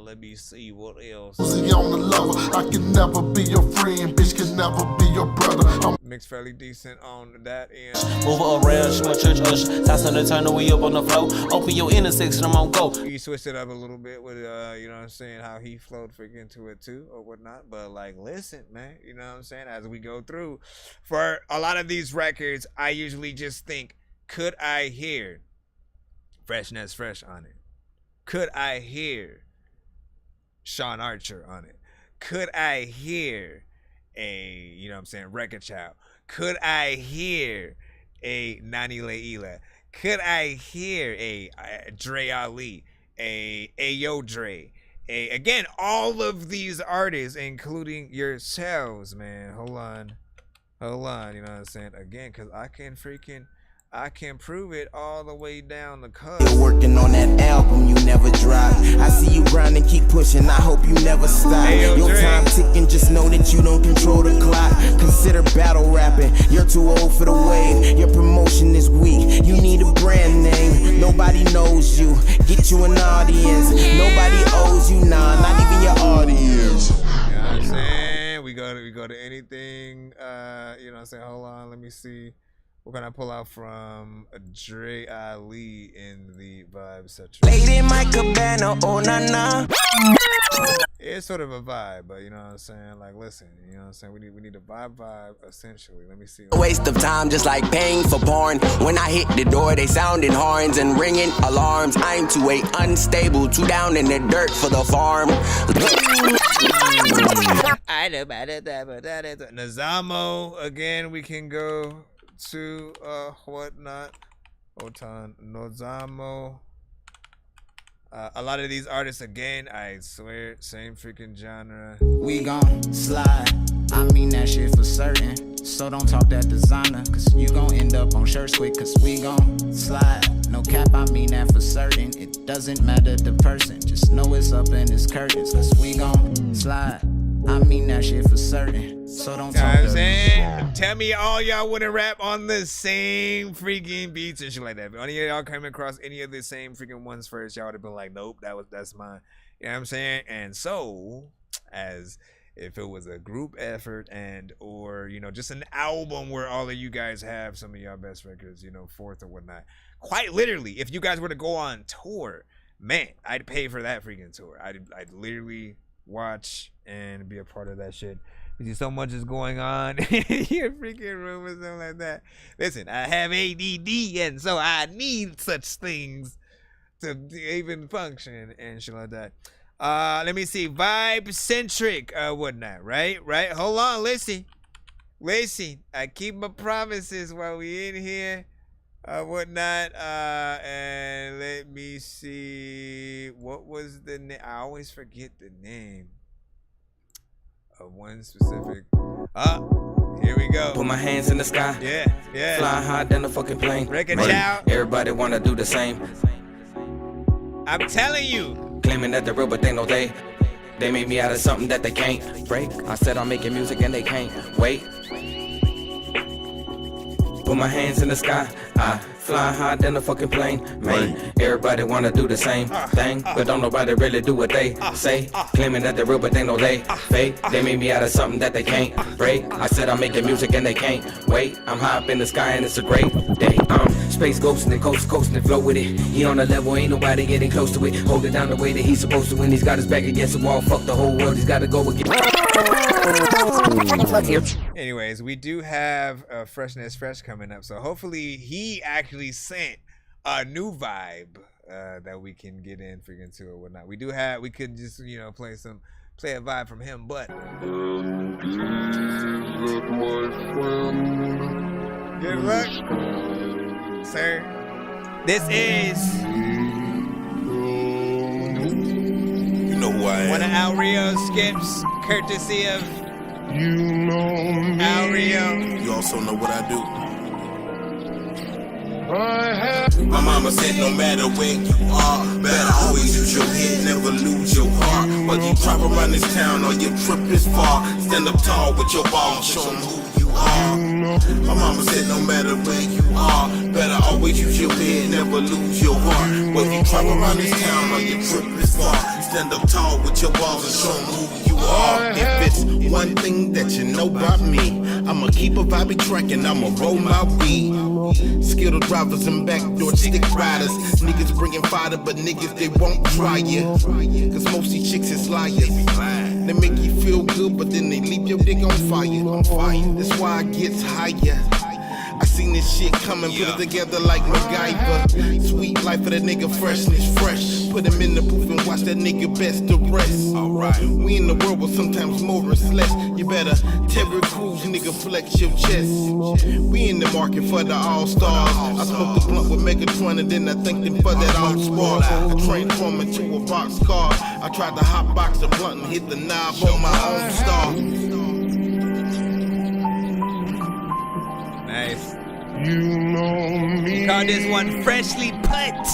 Let me see what else. See on the level, I can never be your friend, bitch can never be your brother. Mixed fairly decent on that end. Move her around, she my church usher. Toss on the turn, we up on the floor. Open your intersection, I'm on go. He switched it up a little bit with, you know what I'm saying, how he flowed freaking into it too or whatnot. But like, listen, man, you know what I'm saying? As we go through, for a lot of these records, I usually just think, could I hear Freshness Fresh on it? Could I hear Sean Archer on it? Could I hear a, you know what I'm saying, Record Child? Could I hear a Nani Leila? Could I hear a Dre Ali? A Ayo Dre? Again, all of these artists, including yourselves, man. Hold on, you know what I'm saying? Again, because I can prove it all the way down the coast. Working on that album, you never drop. I see you grind and keep pushing, I hope you never stop. Your time ticking, just know that you don't control the clock. Consider battle rapping, you're too old for the wave. Your promotion is weak, you need a brand name. Nobody knows you, get you an audience. Nobody owes you, nah, not even your audience. You know what I'm saying? We go to anything, you know what I'm saying? Hold on, let me see. We're gonna pull out from Dre Ali in the vibe section. Lady in my cabana, oh na na. It's sort of a vibe, but you know what I'm saying? Like, listen, you know what I'm saying? We need a vibe essentially. Let me see. A waste of time, just like paying for porn. When I hit the door, they sounding horns and ringing alarms. I'm too unstable, too down in the dirt for the farm. Nazamo, again, we can go to whatnot. Otan Nozamo. A lot of these artists, again, I swear, same freaking genre. We gon' slide, I mean that shit for certain. So don't talk that designer, cause you gon' end up on shirts quick. Cause we gon' slide, no cap, I mean that for certain. It doesn't matter the person, just know it's up in his curtains. Cause we gon' slide, I mean that shit for certain. So don't talk I'm saying, tell me all y'all wouldn't rap on the same freaking beats and shit like that. But any of y'all came across any of the same freaking ones first, y'all would have been like, nope, that's mine. You know what I'm saying? And so, as if it was a group effort and or, you know, just an album where all of you guys have some of y'all best records, you know, forth or whatnot. Quite literally, if you guys were to go on tour, man, I'd pay for that freaking tour. I'd literally watch and be a part of that shit. You see, so much is going on in your freaking room or something like that. Listen, I have ADD, and so I need such things to even function and shit like that. Let me see, vibe centric, whatnot, right? Hold on, listen. I keep my promises while we in here, whatnot. And let me see, what was the name? I always forget the name of one specific. Here we go. Put my hands in the sky. Yeah. Fly high than a fucking plane. Break it down. Everybody wanna do the same. I'm telling you. Claiming that they're real, but they know they made me out of something that they can't break. I said I'm making music and they can't wait. Put my hands in the sky. I fly high than a fucking plane. Man, everybody wanna do the same thing, but don't nobody really do what they say. Claiming that they're real, but they know they fake. They made me out of something that they can't break. I said I'm making music and they can't wait. I'm high up in the sky and it's a great day. Space ghosting and coast to coast and flow with it. He on a level, ain't nobody getting close to it. Hold it down the way that he's supposed to when he's got his back against the wall. Fuck the whole world, he's gotta go again. Anyways, we do have Freshness Fresh coming up, so hopefully he actually sent a new vibe that we can get in freaking to or whatnot. We could just, you know, play a vibe from him, but good luck, sir. This is one of Al Rio's skips, courtesy of Al Rio. You also know what I do. My mama said no matter where you are, better always use your head, never lose your heart. Whether you travel around this town or your trip is far, stand up tall with your ball, show them who you are. My mama said no matter where you are, better always use your head, never lose your heart. Whether you travel around this town or your trip is far, stand up tall with your balls and show them who you are. If it's one thing that you know about me, I'ma keep a vibey track and I'ma roll my weed. Skittle drivers and backdoor stick riders, niggas bringing fire, but niggas they won't try ya. Cause most these chicks is liars. They make you feel good, but then they leave your dick on fire. That's why I gets higher. I seen this shit coming, put it together like MacGyver. Sweet life of that nigga, freshness fresh. Put him in the booth and watch that nigga best the rest. Alright, we in the world where sometimes more is less. You better Terry Crews, nigga, flex your chest. We in the market for the all-stars. I smoked the blunt with Megatron and then I thanked him for that all-sport. I transformed into a box car. I tried to hot box the blunt and hit the knob on my own star. Nice. You know me. Call this one freshly put.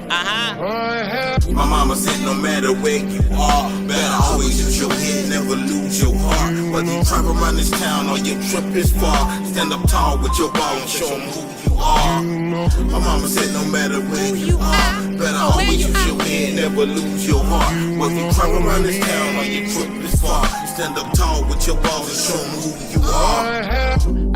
My mama said no matter where you are, better always use your head, never lose your heart. Whether you travel around this town or your trip is far, stand up tall with your ball and show them who you are. My mama said no matter where you are, better always use your head, never lose your heart. Whether you travel around this town or your trip is far, stand up tall with your ball and show them who you are.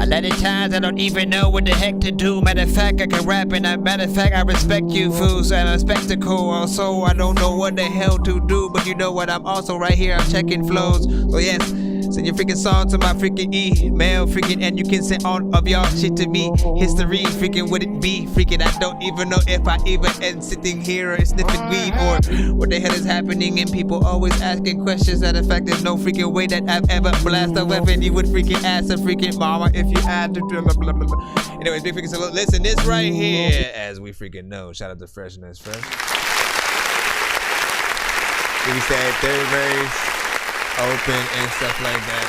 A lot of times I don't even know what the heck to do. Matter of fact, I can rap, and matter of fact, I respect you fools and a spectacle. Also, I don't know what the hell to do, but you know what? I'm also right here. I'm checking flows. So yes, send your freaking song to my freaking email, freaking, and you can send all of y'all shit to me. History, freaking, would it be freaking? I don't even know if I even am sitting here or sniffing weed or what the hell is happening. And people always asking questions. That in fact, there's no freaking way that I've ever blasted a weapon. You would freaking ask a freaking mama if you had to. Blah, blah, blah, blah. Anyways, big freaking salute. Listen, this right here, as we freaking know. Shout out to Freshness Fresh. We said third verse. Open and stuff like that.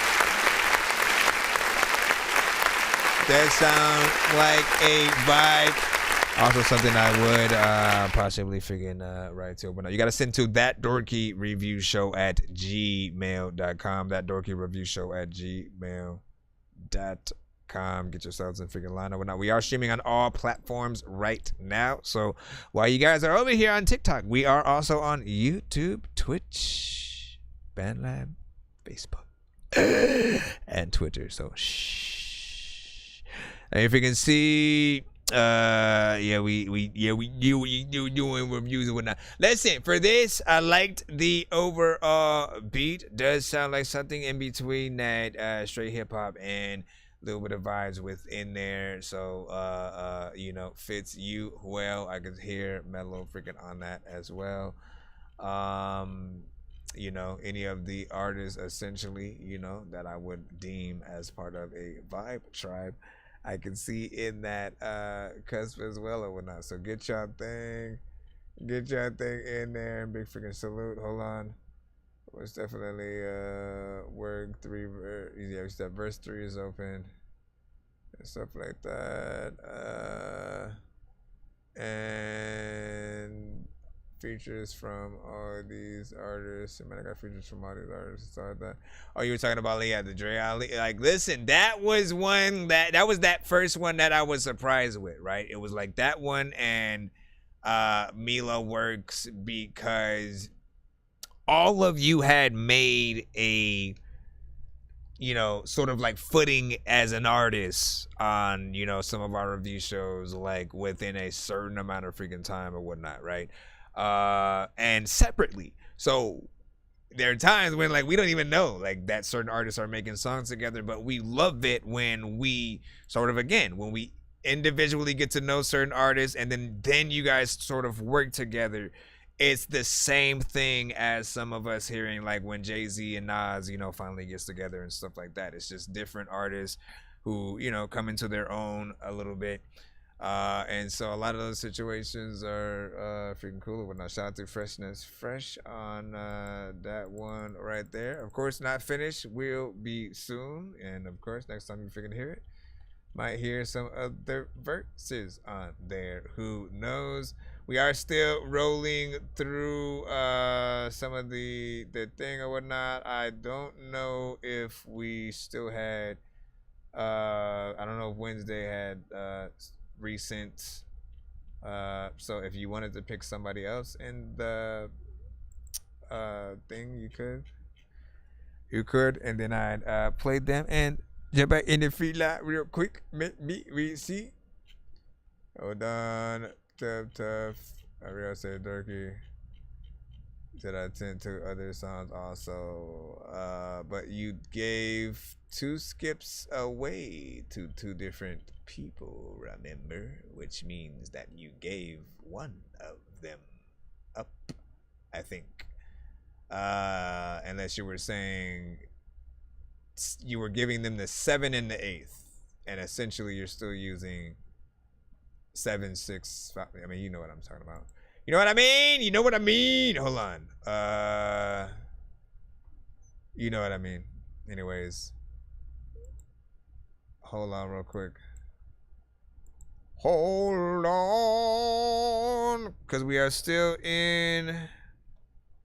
That sound like a vibe. Also something I would possibly freaking write to. But no, you gotta send to ThatDorkyReviewShow at gmail.com. ThatDorkyReviewShow at gmail.com. Get yourselves in freaking line or whatnot. We are streaming on all platforms right now. So while you guys are over here on TikTok, we are also on YouTube, Twitch, BandLab, Facebook, and Twitter. So shh. And if you can see, we doing reviews and whatnot. Listen, for this, I liked the overall beat. Does sound like something in between that straight hip hop and a little bit of vibes within there. So fits you well. I could hear Mellow freaking on that as well. Any of the artists essentially, that I would deem as part of a vibe tribe, I can see in that cusp as well or whatnot. So get y'all thing in there. Big freaking salute. Hold on. Was definitely work 3 yeah, we said verse 3 is open and stuff like that. And features from all these artists. I got features from all these artists and stuff like that. Oh, you were talking about the Dre Ali. Like, listen, that was one that was that first one that I was surprised with, right? It was like that one and Mila Works, because all of you had made a sort of like footing as an artist on some of our review shows, like within a certain amount of freaking time or whatnot, right? And separately. So there are times when like we don't even know like that certain artists are making songs together, but we love it when we sort of when we individually get to know certain artists and then you guys sort of work together. It's the same thing as some of us hearing like when Jay-Z and Nas, finally gets together and stuff like that. It's just different artists who, come into their own a little bit. And so a lot of those situations are freaking cool. But now shout out to Freshness Fresh on that one right there. Of course, not finished. Will be soon. And of course, next time you freaking hear it, might hear some other verses on there. Who knows? We are still rolling through some of the thing or whatnot. I don't know if we still had I don't know if Wednesday had recent so if you wanted to pick somebody else in the thing, you could, and then I'd played them and jump back in the free line real quick. We see. Hold on. Tough. I real say Dorky. Said I tend to other songs also. But you gave 2 skips away to 2 different people, remember? Which means that you gave one of them up, I think. Unless you were saying you were giving them the 7 and the 8th. And essentially you're still using 7, 6, 5. I mean, you know what I'm talking about. You know what I mean? You know what I mean? Hold on. You know what I mean. Anyways. Hold on real quick. Hold on, because we are still in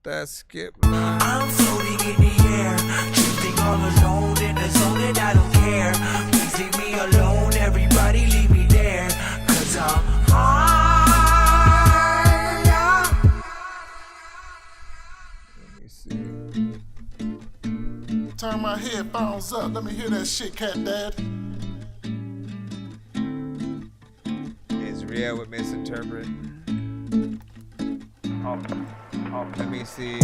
that skip line. I'm floating in the air, drifting all alone in the zone and I don't care. Please leave me alone, everybody leave me there, cause I'm high. Let me see. Turn my headphones up, let me hear that shit, Cat Dad. It's real with misinterpret. Let me see.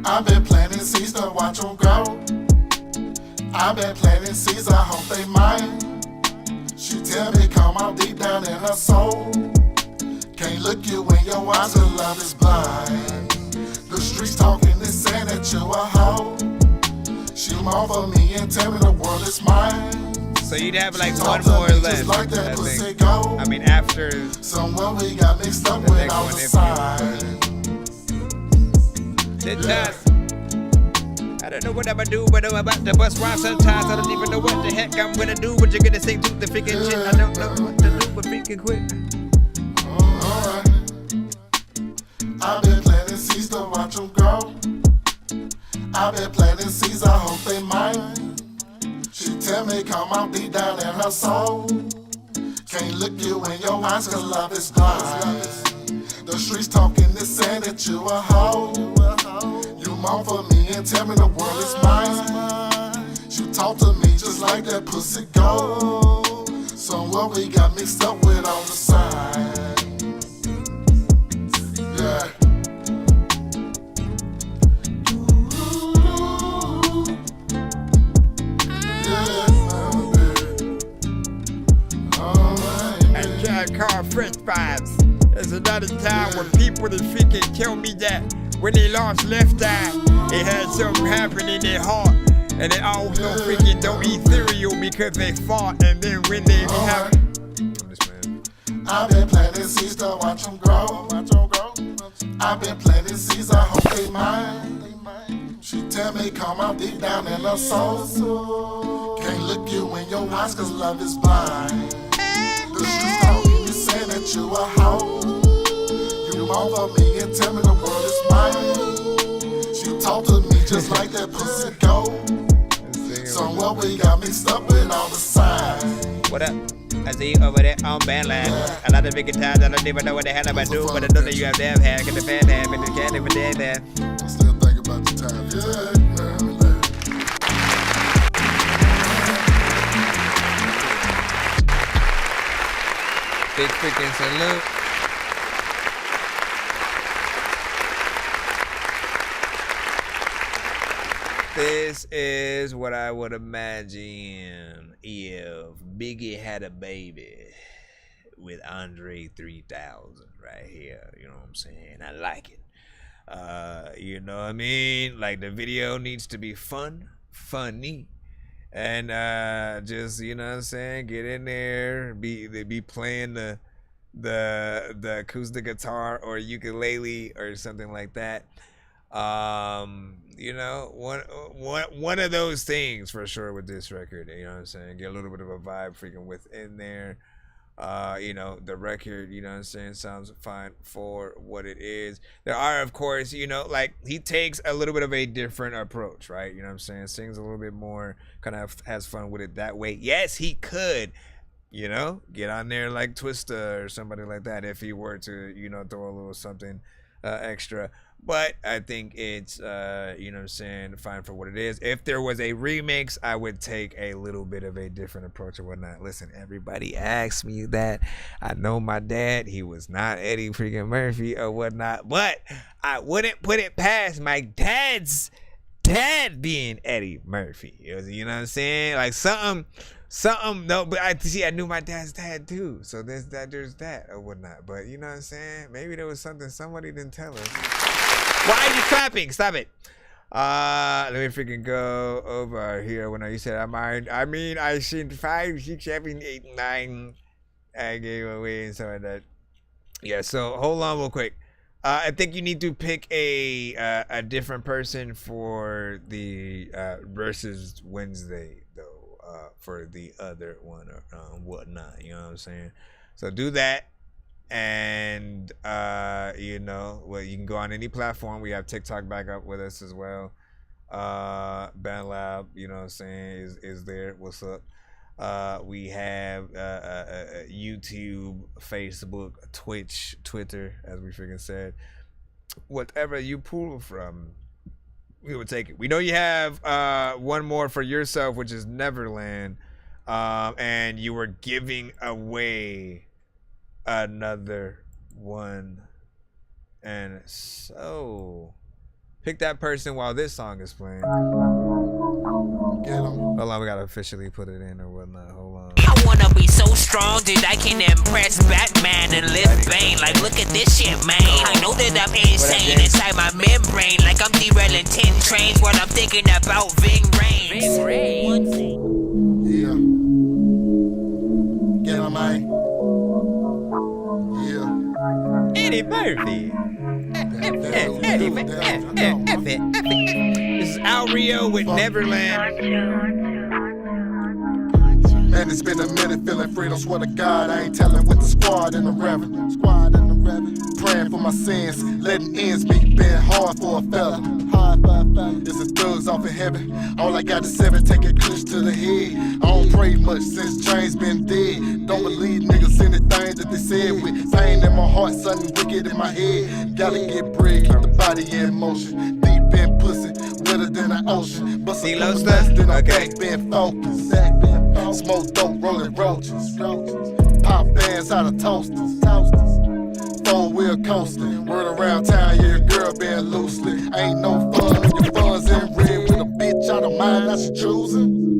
I've been planting seeds to watch them grow. I've been planting seeds, I hope they mine. She tell me come out deep down in her soul. Can't look you in your eyes, the love is blind. The streets talking, they saying that you a hoe. She moan for me and tell me the world is mine. So you'd have like one more left, like that I pussy think. go. I mean, after somewhere we got mixed up with all the signs. The dust. I don't know what I'ma do, but I'm about to bust rhymes sometimes. I don't even know what the heck I'm gonna do. What you're gonna say to the freaking shit? I don't know what to do, but freaking quit. Alright. I've been planting seeds to watch them grow. I've been planting seeds, I hope they mine. She tell me come out deep down in her soul. Can't look you in your eyes cause love is blind. The streets talking, they saying that you a hoe. You moan for me and tell me the world is mine. She talk to me just like that pussy go. Somewhere we got mixed up with all the signs. Yeah. Car French fries. There's another time when people that freaking tell me that when they lost left eye, it had something happen in their heart, and they also freaking don't eat cereal because they fought, and then when they have. I've been planting seeds to watch them grow. I've been planting seeds, I hope they mine. She tell me come out deep down in her soul. Can't look you in your eyes cause love is blind. The streets talking, you saying that you a hoe. You moan for me and tell me the world is mine. She talk to me just like that pussy go. Somewhere we got mixed up with all the signs. What up? I see you over there on Bandland. A lot of big times I don't even know what the hell I'm gonna do, but I know that you have damn hair, get the fan hair, but you can't even damn there. I still think about the time. Yeah. Big freaking salute. This is what I would imagine if Biggie had a baby with Andre 3000 right here. You know what I'm saying? I like it. You know what I mean? Like the video needs to be funny. And just, you know what I'm saying, get in there, be playing the acoustic guitar or ukulele or something like that. You know, one of those things for sure with this record, you know what I'm saying? Get a little bit of a vibe freaking within there. You know, the record, you know what I'm saying, sounds fine for what it is. There are, of course, you know, like he takes a little bit of a different approach, right? You know what I'm saying? Sings a little bit more, kind of has fun with it that way. Yes, he could, you know, get on there like Twista or somebody like that if he were to, you know, throw a little something extra. But I think it's, you know what I'm saying, fine for what it is. If there was a remix, I would take a little bit of a different approach or whatnot. Listen, everybody asks me that. I know my dad, he was not Eddie freaking Murphy or whatnot. But I wouldn't put it past my dad's dad being Eddie Murphy. It was, you know what I'm saying? Like something, no, but I knew my dad's dad too. So there's that or whatnot. But you know what I'm saying? Maybe there was something somebody didn't tell us. Why are you clapping? Stop it. Let me freaking go over here. When you said I mean I seen 5, 6, 7, 8, 9. I gave away and stuff like that. Yeah, so hold on real quick. I think you need to pick a different person for the versus Wednesday though. for the other one or whatnot. You know what I'm saying? So do that. And you know, well, you can go on any platform. We have TikTok back up with us as well. Band Lab, you know what I'm saying, is there. What's up? We have YouTube, Facebook, Twitch, Twitter, as we freaking said. Whatever you pull from, we will take it. We know you have one more for yourself, which is Neverland, and you were giving away another one, and so pick that person while this song is playing. Hold on, we gotta officially put it in or whatnot. Hold on. I wanna be so strong that I can impress Batman and lift Bane. Like, look at this shit, man. I know that I'm insane inside my membrane. Like I'm derailing 10 trains while I'm thinking about Ving Rhames. Yeah. Get on, man. Yeah. Eddie Murphy. This is Al Rio with Neverland. Man, it's been a minute feeling free. Don't swear to God, I ain't telling with the squad in the Reverend. Praying for my sins, letting ends meet. Been hard for a fella. This is thugs off in heaven. All I got is 7, take a clutch to the head. I don't pray much since James been dead. Don't believe niggas anything that they said with pain in my heart, something wicked in my head. Gotta get bread, keep the body in motion. Deep in pussy, wetter than an ocean. But some less than I'm back, been focused. Smoke dope, rolling roaches. Pop bands out of toasters. 4-wheel coasting. Word around town, yeah, girl been loosely. Ain't no fun when your fun's in red with a bitch out of mind, now she choosing.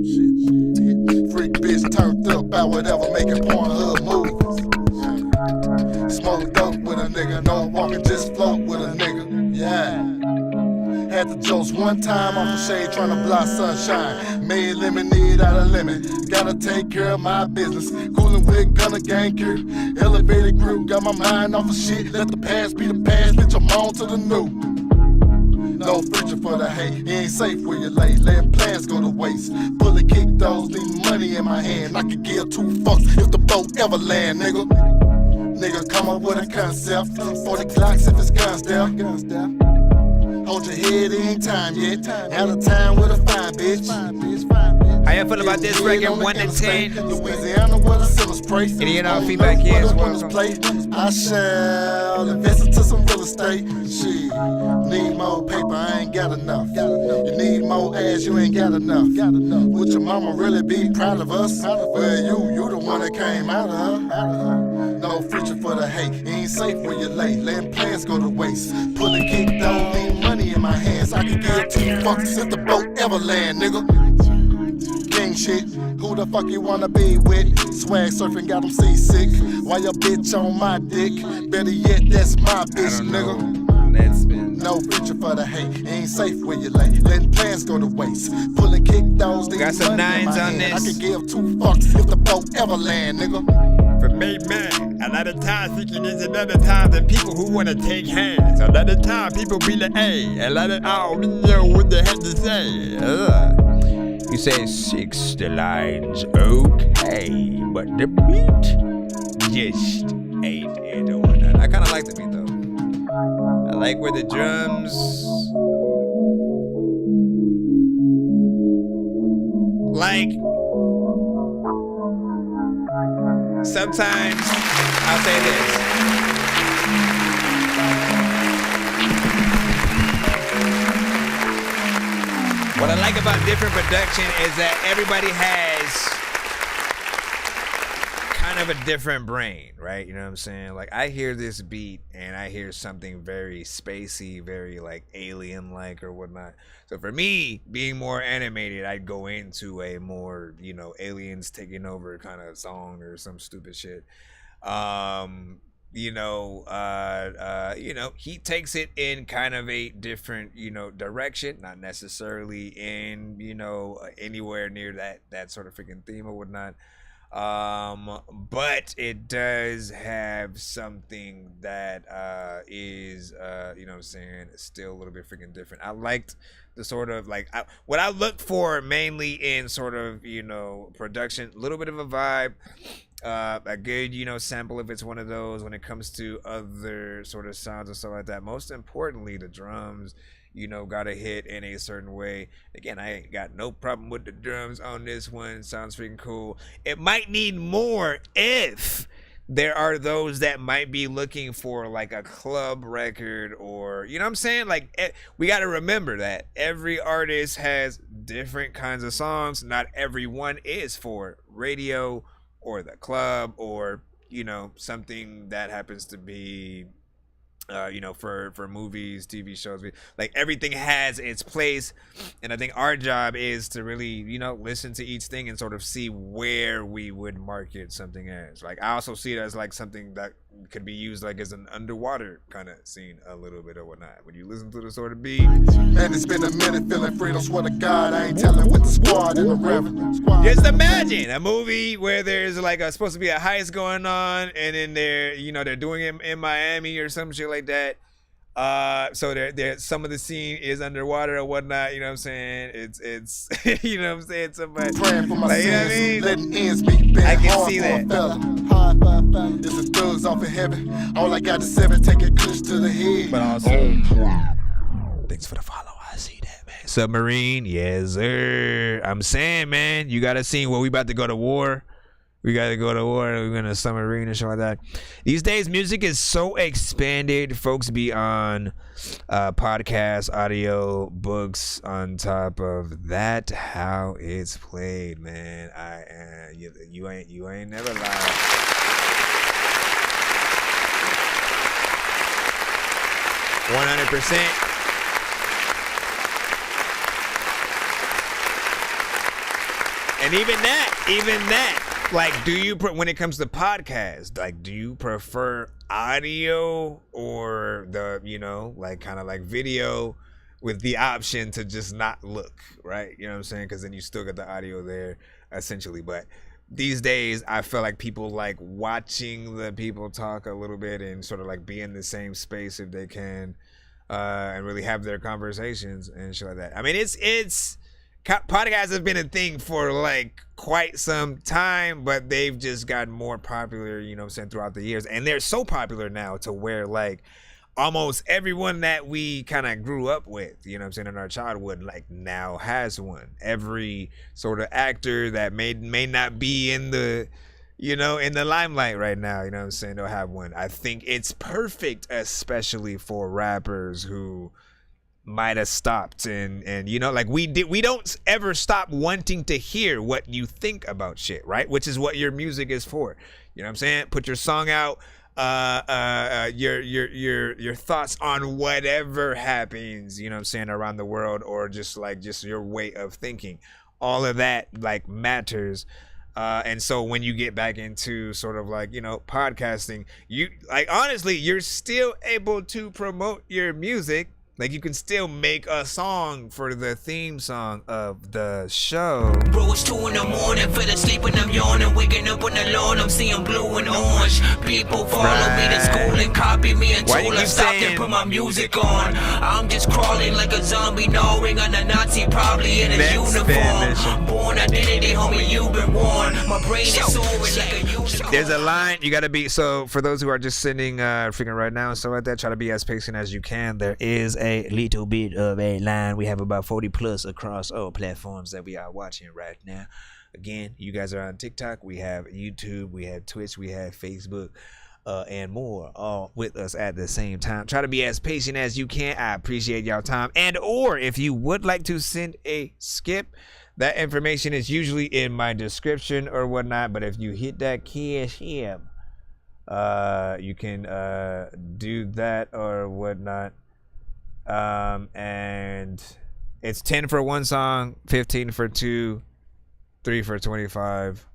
Freak bitch turned up by whatever, making Pornhub movies. Smoke dope with a nigga, no walking, just float with a nigga. Yeah. Had the jokes one time off a shade trying to block sunshine. Made lemonade out of lemon. Gotta take care of my business. Coolin' with gunna gang cure. Elevated crew, got my mind off of shit. Let the past be the past, bitch, I'm on to the new. No future for the hate. It ain't safe where you lay. Letting plans go to waste. Bullet kick those, leaving money in my hand. I could give 2 fucks if the boat ever land, nigga. Nigga come up with a concept. 40 Glocks if it's guns there. Hold your head, it ain't time yet. Out of time with a fine bitch. How y'all feel about this record? 1 to 10. Louisiana where the sinners pray. Any of our feedback here as well? I shall invest into some real estate. Shit, need more paper, I ain't got enough. You need more ass, you ain't got enough. Would your mama really be proud of us? Well, you the one that came out of her. No future for the hate. It ain't safe where you lay. Letting plans go to waste. Pull a kick, don't leave money in my hands. I can give 2 fucks if the boat ever land, nigga. King shit, who the fuck you wanna be with? Swag surfing got them seasick. Why your bitch on my dick? Better yet, that's my bitch, nigga. No future for the hate. It ain't safe where you lay. Letting plans go to waste. Pull a kick, those got some 9s on this. I can give 2 fucks if the boat ever land, nigga. For me, man, a lot of times thinking is another time than people who wanna take hands. A lot of time people be like, hey, a lot of, I don't know what they had to say. You say 60 lines, okay, but the beat just ain't it or whatnot. I kinda like the beat though. I like where the drums like sometimes I'll say this. What I like about different production is that everybody has kind of a different brain, right? You know what I'm saying? Like I hear this beat and I hear something very spacey, very like alien-like or whatnot. So for me, being more animated, I'd go into a more, you know, aliens taking over kind of song or some stupid shit. You know, he takes it in kind of a different, you know, direction, not necessarily in, you know, anywhere near that sort of freaking theme or whatnot. But it does have something that is you know what I'm saying, still a little bit freaking different. I liked the sort of like what I look for mainly in sort of, you know, production, a little bit of a vibe, a good, you know, sample if it's one of those. When it comes to other sort of sounds and stuff like that, most importantly the drums, you know, gotta hit in a certain way. Again, I ain't got no problem with the drums on this one. Sounds freaking cool. It might need more if there are those that might be looking for like a club record, or, you know what I'm saying? Like, we gotta remember that every artist has different kinds of songs. Not every one is for radio or the club, or, you know, something that happens to be you know, for movies, TV shows. Like, everything has its place, and I think our job is to really, you know, listen to each thing and sort of see where we would market something as. Like, I also see it as like something that could be used like as an underwater kind of scene a little bit or whatnot. When you listen to the sort of beat. And it's been a minute feeling freedom, swear to God, I ain't telling with the squad in the river. Just imagine a movie where there's like supposed to be a heist going on, and then they're, you know, they're doing it in Miami or some shit like that. So there some of the scene is underwater or whatnot, you know what I'm saying? It's you know what I'm saying? Somebody praying for my like, you know what I sins, mean? letting ends be bad. I can Hard see for a that. fella. This is thugs off in heaven. All I got is 7, take a kush to the head. But also, thanks for the follow. I see that, man. Submarine, yes sir. I'm saying, man, you gotta see what we about to go to war. We gotta go to war. We're gonna submarine and shit like that. These days, music is so expanded. Folks be on podcasts, audio, books. On top of that, how it's played, man. You ain't never lied. 100%. And even that. Like, do you, when it comes to podcasts, like, do you prefer audio or the, you know, like kind of like video with the option to just not look, right? You know what I'm saying? Because then you still get the audio there, essentially. But these days, I feel like people like watching the people talk a little bit and sort of like be in the same space if they can, and really have their conversations and shit like that. I mean, it's podcasts have been a thing for like quite some time, but they've just gotten more popular, you know what I'm saying, throughout the years. And they're so popular now to where like almost everyone that we kind of grew up with, you know what I'm saying, in our childhood, like now has one. Every sort of actor that may not be in the, you know, in the limelight right now, you know what I'm saying, they'll have one. I think it's perfect, especially for rappers who might have stopped and you know, like we don't ever stop wanting to hear what you think about shit, right? Which is what your music is for. You know what I'm saying? Put your song out, your thoughts on whatever happens, you know what I'm saying, around the world, or just your way of thinking. All of that like matters. And so when you get back into sort of like, you know, podcasting, you like, honestly, you're still able to promote your music. Like, you can still make a song for the theme song of the show. Bro, it's 2 in the morning, fell asleep and I'm yawning. Waking up on the lawn, I'm seeing blue and orange. People follow me to school and copy me until I stop and put my music on. I'm just crawling like a zombie, gnawing on a Nazi, probably in a uniform. Born identity, homie, you've been warned. My brain is soaring like a unicorn. There's a line you gotta be, so for those who are just sitting freaking right now and stuff like that, try to be as patient as you can. There is a little bit of a line. We have about 40 plus across all platforms that we are watching right now. Again, you guys are on TikTok, we have YouTube, we have Twitch, we have Facebook, and more, all with us at the same time. Try to be as patient as you can. I appreciate y'all time. And or if you would like to send a skip, that information is usually in my description or whatnot, but if you hit that cash app, you can do that or whatnot. And it's 10 for one song, 15 for two, 3 for 25,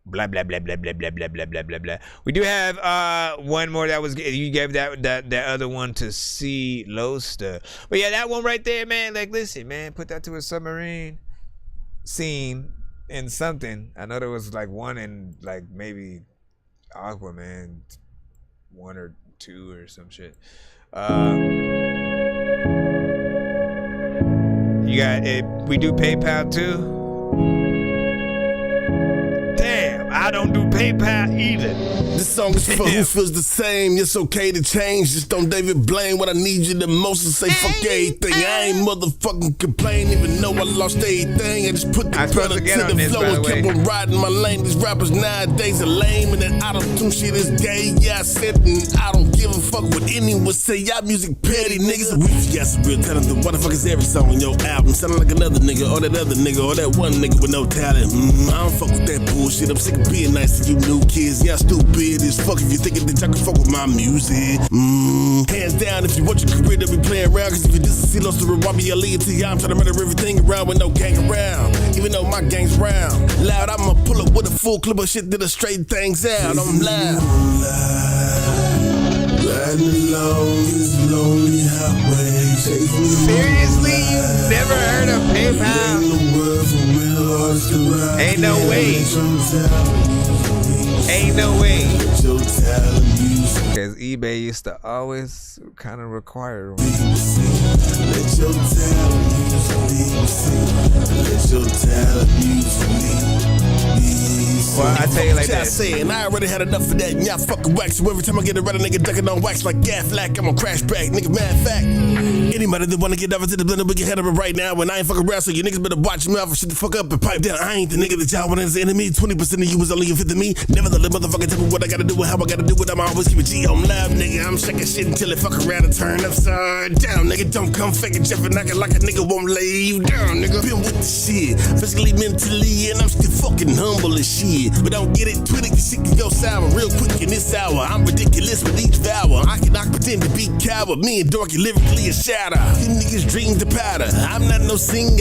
blah blah blah blah blah blah blah blah blah blah blah. We do have one more that was, you gave that other one to C Loster, but yeah, that one right there, man. Like, listen, man, put that to a submarine scene in something. I know there was like one in like maybe Aquaman 1 or 2 or some shit. You got it. We do PayPal too. Damn, I don't do PayPal either. This song is for who feels the same. It's okay to change. Just don't David blame when I need you the most to say fuck everything. I ain't motherfucking complain, even though I lost everything. I just put the pedal to the floor and kept on riding my lane. These rappers nowadays are lame, and that auto-tune shit is gay. Yeah, I said it, and I don't give a fuck what anyone say. Y'all music petty niggas. We got some real talent. Why the fuck is every song on your album sounding like another nigga, or that other nigga, or that one nigga with no talent? I don't fuck with that bullshit. I'm sick of being nice to you new kids. Y'all stupid as fuck if you thinking that y'all can fuck with my music. Hands down if you want your career to be playing around. Cause if you just see lost to Robbie Ali until I'm trying to murder everything around with no gang around. Even though my gang's round. Loud, I'ma pull up with a full clip of shit that'll straighten things out. I'm loud. Riding along this lonely highway. Seriously? You never heard of PayPal? Ain't no way. Ain't no way. Because eBay used to always kind of require one. Let your talent use me. Well, I tell you like that. Saying I already had enough of that, and y'all fucking wax. So every time I get around a nigga ducking on wax like Gaflack, I'm a crash back, nigga. Mad fact. Anybody that wanna get over to the blender, we can head over right now. And I ain't fucking around, so you niggas better watch me out for shit the fuck up and pipe down. I ain't the nigga that y'all want as the enemy. 20% of you was only a fifth of me. Never let the motherfucker tell me what I gotta do and how I gotta do it. I'm always keep a G on live, nigga. I'm shaking shit until it fuck around and turn upside down, nigga. Don't come faking Jeff and acting like a nigga won't lay you down, nigga. Been with the shit, physically, mentally, and I'm still fucking humble as shit. But don't get it twisted, cause shit can go sour real quick in this hour. I'm ridiculous with each vowel. I cannot pretend to be coward. Me and Dorky lyrically a shatter. You niggas dream to powder. I'm not no singer,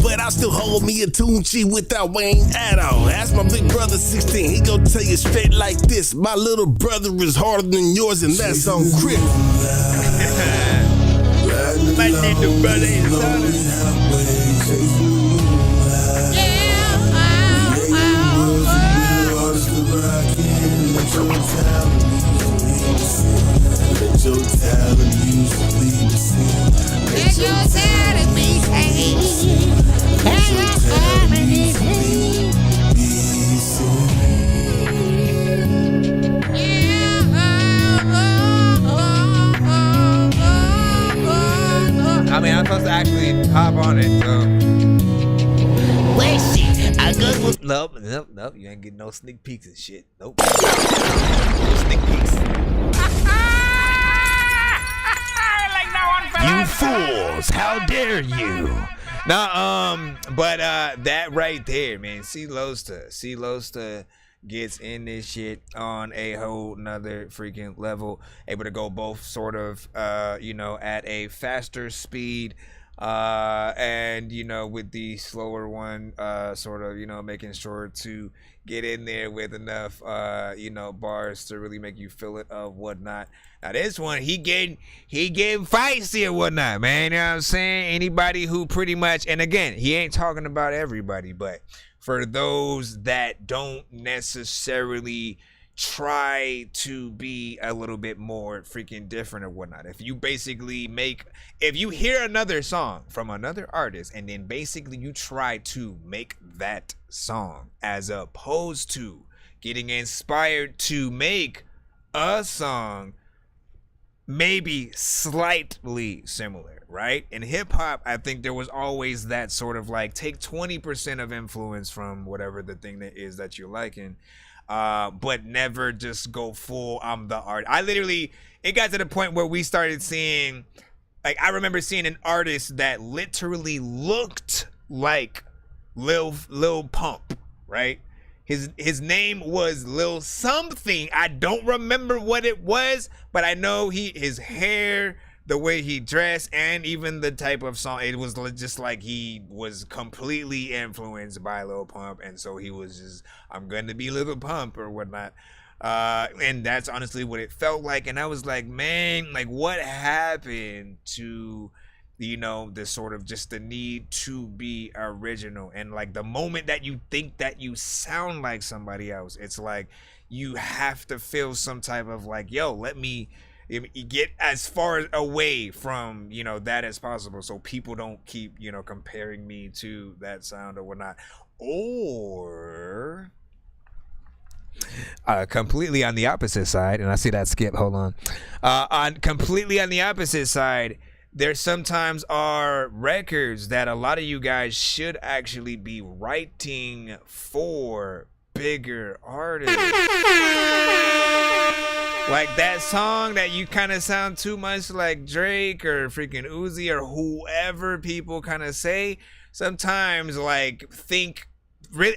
but I still hold me a Tunchi without Wayne at all. Ask my big brother 16, he gon' tell you straight like this. My little brother is harder than yours, and that's on Crip. My little brother is harder. Let your talent use me. Let your talent be seen. Let your talent be I mean, I'm supposed to actually hop on it, so. Wait, shit. I go with. Nope. You ain't getting no sneak peeks and shit. Nope. No sneak peeks. You fools! How dare you? Nah, but that right there, man. C Losta gets in this shit on a whole nother freaking level. Able to go both sort of, at a faster speed, and with the slower one, sort of, making sure to get in there with enough, bars to really make you feel it of whatnot. Now this one, he getting feisty or whatnot, man. You know what I'm saying? Anybody who pretty much, and again, he ain't talking about everybody, but for those that don't necessarily try to be a little bit more freaking different or whatnot. If you hear another song from another artist and then basically you try to make that song as opposed to getting inspired to make a song maybe slightly similar, right? In hip hop, I think there was always that sort of like take 20% of influence from whatever the thing that is that you're liking, but never just go full, I'm the art. It got to the point where we started seeing, like, I remember seeing an artist that literally looked like Lil Pump, right? His name was Lil something. I don't remember what it was, but I know his hair, the way he dressed, and even the type of song, it was just like he was completely influenced by Lil Pump, and so he was just, I'm gonna be Lil Pump or whatnot. And that's honestly what it felt like, and I was like, man, like, what happened to you know, this sort of just the need to be original. And like the moment that you think that you sound like somebody else, it's like you have to feel some type of like, yo, let me get as far away from, you know, that as possible, so people don't keep, you know, comparing me to that sound or whatnot. Or completely on the opposite side, and I see that skip, hold on, completely on the opposite side, there sometimes are records that a lot of you guys should actually be writing for bigger artists. Like that song that you kind of sound too much like Drake or freaking Uzi or whoever people kind of say. Sometimes, like,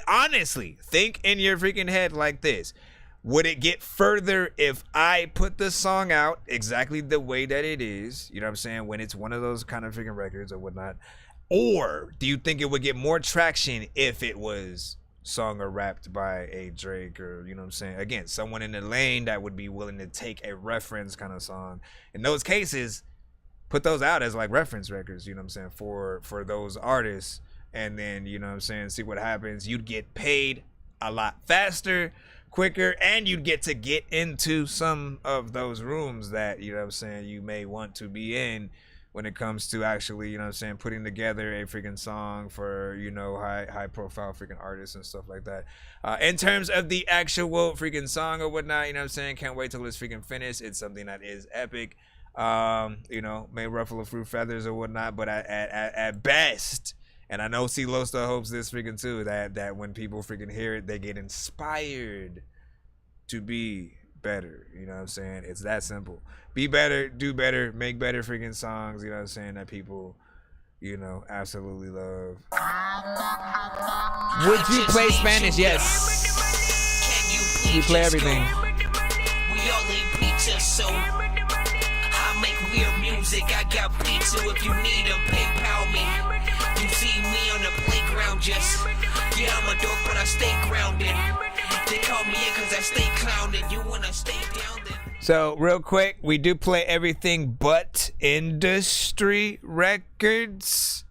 honestly, think in your freaking head like this. Would it get further if I put the song out exactly the way that it is? You know what I'm saying? When it's one of those kind of freaking records or whatnot. Or do you think it would get more traction if it was sung or rapped by a Drake or, you know what I'm saying? Again, someone in the lane that would be willing to take a reference kind of song. In those cases, put those out as like reference records, you know what I'm saying, for those artists. And then, you know what I'm saying, see what happens. You'd get paid a lot faster, quicker, and you'd get to get into some of those rooms that, you know what I'm saying, you may want to be in when it comes to actually, you know what I'm saying, putting together a freaking song for, you know, high profile freaking artists and stuff like that. In terms of the actual freaking song or whatnot, you know what I'm saying, can't wait till it's freaking finished. It's something that is epic. You know, may ruffle a few feathers or whatnot, but at best, and I know C-Lo still hopes this freaking too, that when people freaking hear it, they get inspired to be better. You know what I'm saying? It's that simple. Be better, do better, make better freaking songs, you know what I'm saying, that people, you know, absolutely love. Would you play Spanish? Yes. We play everything. We all eat pizza, so I make weird music. I got pizza if you need them, PayPal me. You see me on the playground, just yeah, I'm a dork, but I stay grounded. They call me in cause I stay clowning. You wanna stay down then? So real quick, we do play everything but industry records.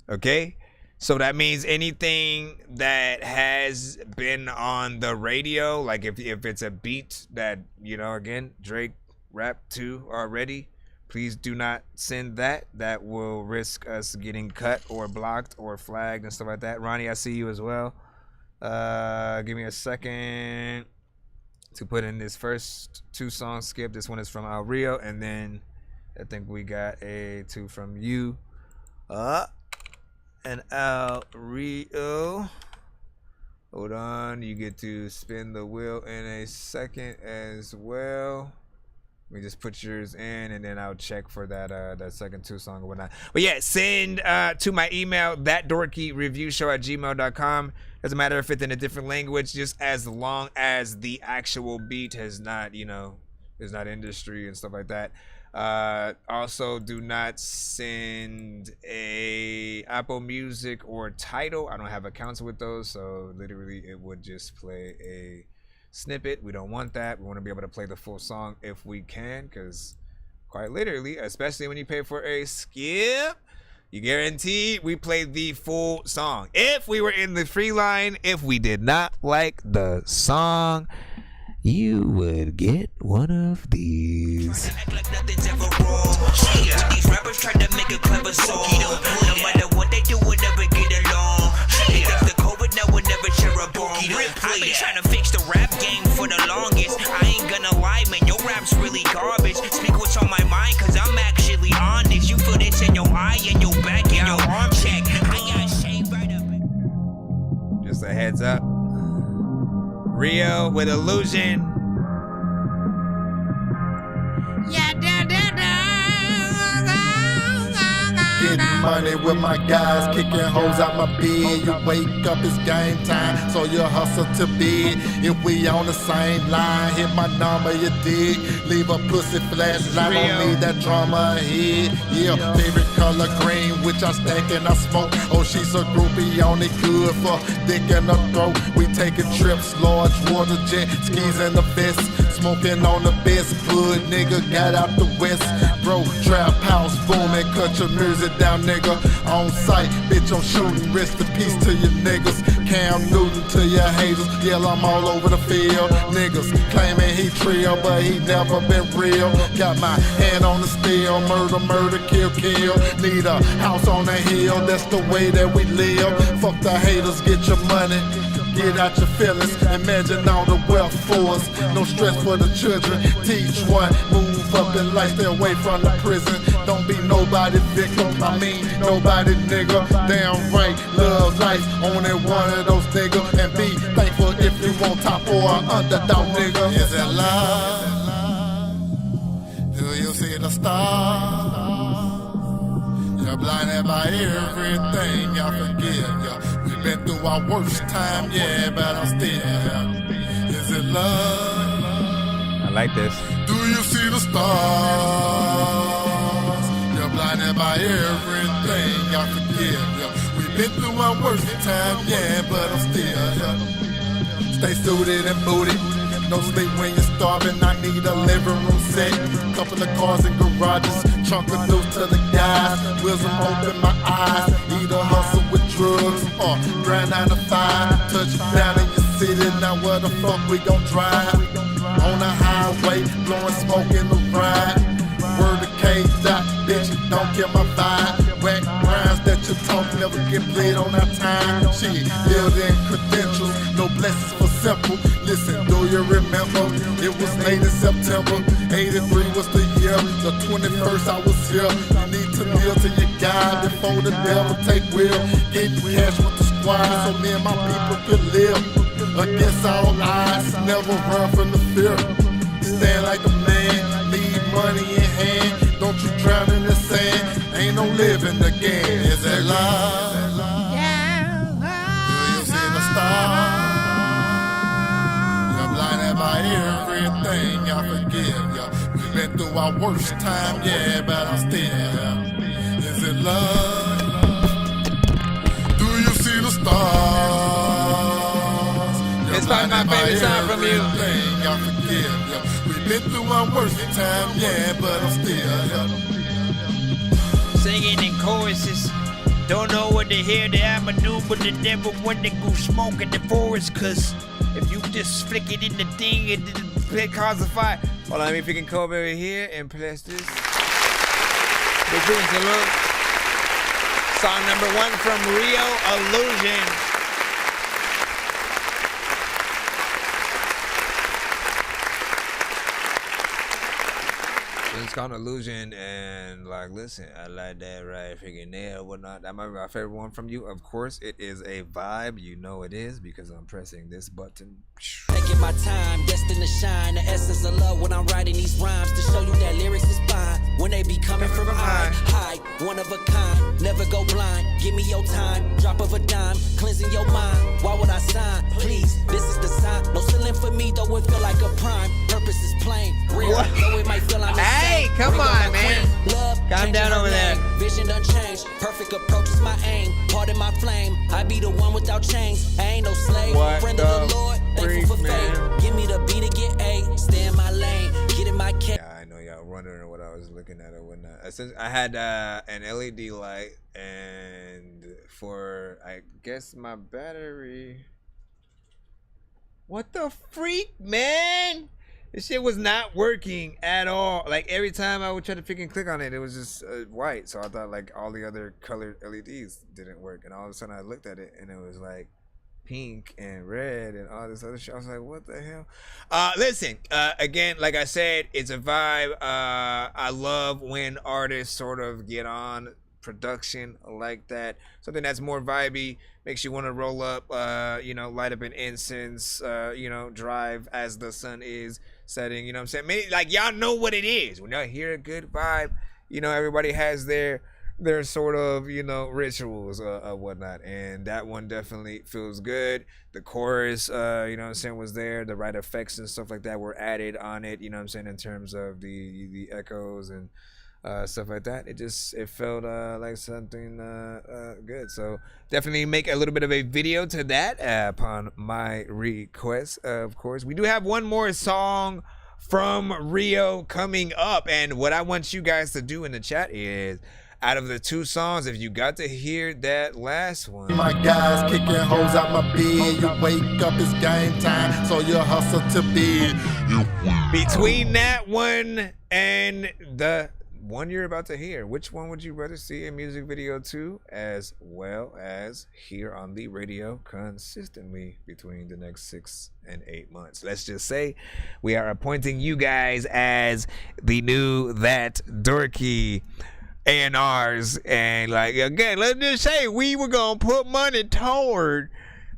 Okay? So that means anything that has been on the radio, like if it's a beat that, you know, again, Drake rapped to already, please do not send that. That will risk us getting cut or blocked or flagged and stuff like that. Ronnie, I see you as well. Give me a second to put in this first 2 songs skip. This one is from Al Rio, and then I think we got a 2 from you. And Al Rio. Hold on, you get to spin the wheel in a second as well. Let me just put yours in, and then I'll check for that second 2 song or whatnot. But yeah, send to my email, ThatDorkyReviewShow@gmail.com. Doesn't matter if it's in a different language, just as long as the actual beat has not, you know, is not industry and stuff like that. Also, do not send a Apple Music or Tidal. I don't have accounts with those, so literally it would just play a snippet. We don't want that. We want to be able to play the full song if we can, because quite literally, especially when you pay for a skip, you guaranteed we played the full song. If we were in the free line, if we did not like the song, you would get one of these. These rappers try to make a clever song. No matter what they do, we'll never get along. If the COVID, now we'll never share a bomb. I've been trying to fix the rap game for the longest. I ain't gonna lie, man, your rap's really garbage. Speak what's on my mind, cause I'm actually honest. You feel this in your eye, in your back, in your arm check. I got shaved right up. Just a heads up. Rio with Illusion. Yeah, da da da. Getting money with my guys, kicking hoes out my bed. You wake up, it's game time, so you hustle to bed. If we on the same line, hit my number, you dig. Leave a pussy flashlight, don't need that drama ahead. Yeah, favorite color green, which I stack and I smoke. Oh, she's a groupie, only good for dick in the throat. We taking trips, large water jet, skis in the vest. Smoking on the best good, nigga got out the west. Bro, trap house booming, cut your music down, nigga. On sight, bitch, I'm shooting. Rest in peace to you niggas. Cam Newton to your haters. Yeah, I'm all over the field. Niggas claiming he trill, but he never been real. Got my hand on the steel. Murder, murder, kill, kill. Need a house on the hill. That's the way that we live. Fuck the haters, get your money. Get out your feelings, imagine all the wealth for us. No stress for the children, teach one. Move up in life, stay away from the prison. Don't be nobody victim, I mean nobody nigga. Damn right, love life, only one of those niggas. And be thankful if you want top or an underdog nigga. Is it love? Do you see the stars? You're blinded by everything, I forgive you. We've been through our worst time, yeah, but I'm still here. Is it love? I like this. Do you see the stars? You're blinded by everything, I forgive you. We've been through our worst time, yeah, but I'm still here. Stay suited and booted. No sleep when you're starving, I need a living room set. Couple of cars and garages, chunk of news to the guys. Wisdom open my eyes, either hustle with drugs or grind 9 to 5. Touch down in your city, now where the fuck we gon' drive? On the highway, blowing smoke in the ride. Word to K-Dot, bitch, don't kill my vibe. Whack rhymes that you talk never get played on our time. She building credentials, no blessings for simple. Listen, do you remember? It was late in September. 83 was the year. The 21st I was here. You need to kneel to your God before the devil take will. Get cash with the squad so me and my people could live. Against all odds, never run from the fear. Stand like a man, leave money in hand. Don't you drown in the sand. Ain't no living again. Is it love? Do you see the stars? You're blinded by everything, I forgive you. We've been through our worst time, yeah, but I'm still here. Is it love? Do you see the stars? It's probably my favorite song from you. I forgive you. We've been through our worst time, yeah, but I'm still here. Singing in choruses. Don't know what to hear, the avenue, but the devil when they go smoke in the forest. Cause if you just flick it in the thing, it causes a fire. Hold on, let me freaking come over here and press this. We're doing salute. Song number 1 from Rio, Illusion. It's called Illusion, and like, listen, I like that right freaking there, whatnot. That might be my favorite one from you. Of course, it is a vibe. You know it is because I'm pressing this button. Taking my time, destined to shine. The essence of love when I'm writing these rhymes to show you that lyrics is fine. When they be coming from high, one of a kind. Never go blind. Give me your time. Drop of a dime, cleansing your mind. Why would I sign? Please, this is the sign. No ceiling for me, though it feel like a prime. Purpose is plain, real. Though it might feel I'm hey, come on, man. Love, calm down over there. Vision done changed. Perfect approach is my aim. Pardon my flame. I be the one without chains. I ain't no slave. Friend of the Lord. Thankful for faith. Give me the beat to get A. Stay in my lane. Get in my case. Yeah, I know y'all wondering what I was looking at or whatnot. I had an LED light, and for I guess my battery. What the freak, man? This shit was not working at all. Like every time I would try to freaking click on it, it was just white. So I thought like all the other colored LEDs didn't work. And all of a sudden I looked at it and it was like pink and red and all this other shit. I was like, what the hell? Listen, again, like I said, it's a vibe. I love when artists sort of get on production like that, something that's more vibey, makes you want to roll up, light up an incense, drive as the sun is setting, you know what I'm saying? Like, y'all know what it is. When y'all hear a good vibe, everybody has their their sort of, you know, rituals whatnot. And that one definitely feels good. The chorus, you know what I'm saying, was there. The right effects and stuff like that were added on it, you know what I'm saying, in terms of the echoes and stuff like that. It felt like something good. So definitely make a little bit of a video to that upon my request. Of course, we do have one more song from Rio coming up, and what I want you guys to do in the chat is, out of the two songs, if you got to hear that last one, my guys kicking hoes out my bed. You wake up, it's game time, so you hustle to bed. between that one and the one you're about to hear, which one would you rather see a music video to, as well as hear on the radio consistently between the next 6 and 8 months? Let's just say we are appointing you guys as the new That Dorky A&Rs, and like, again, let's just say we were gonna put money toward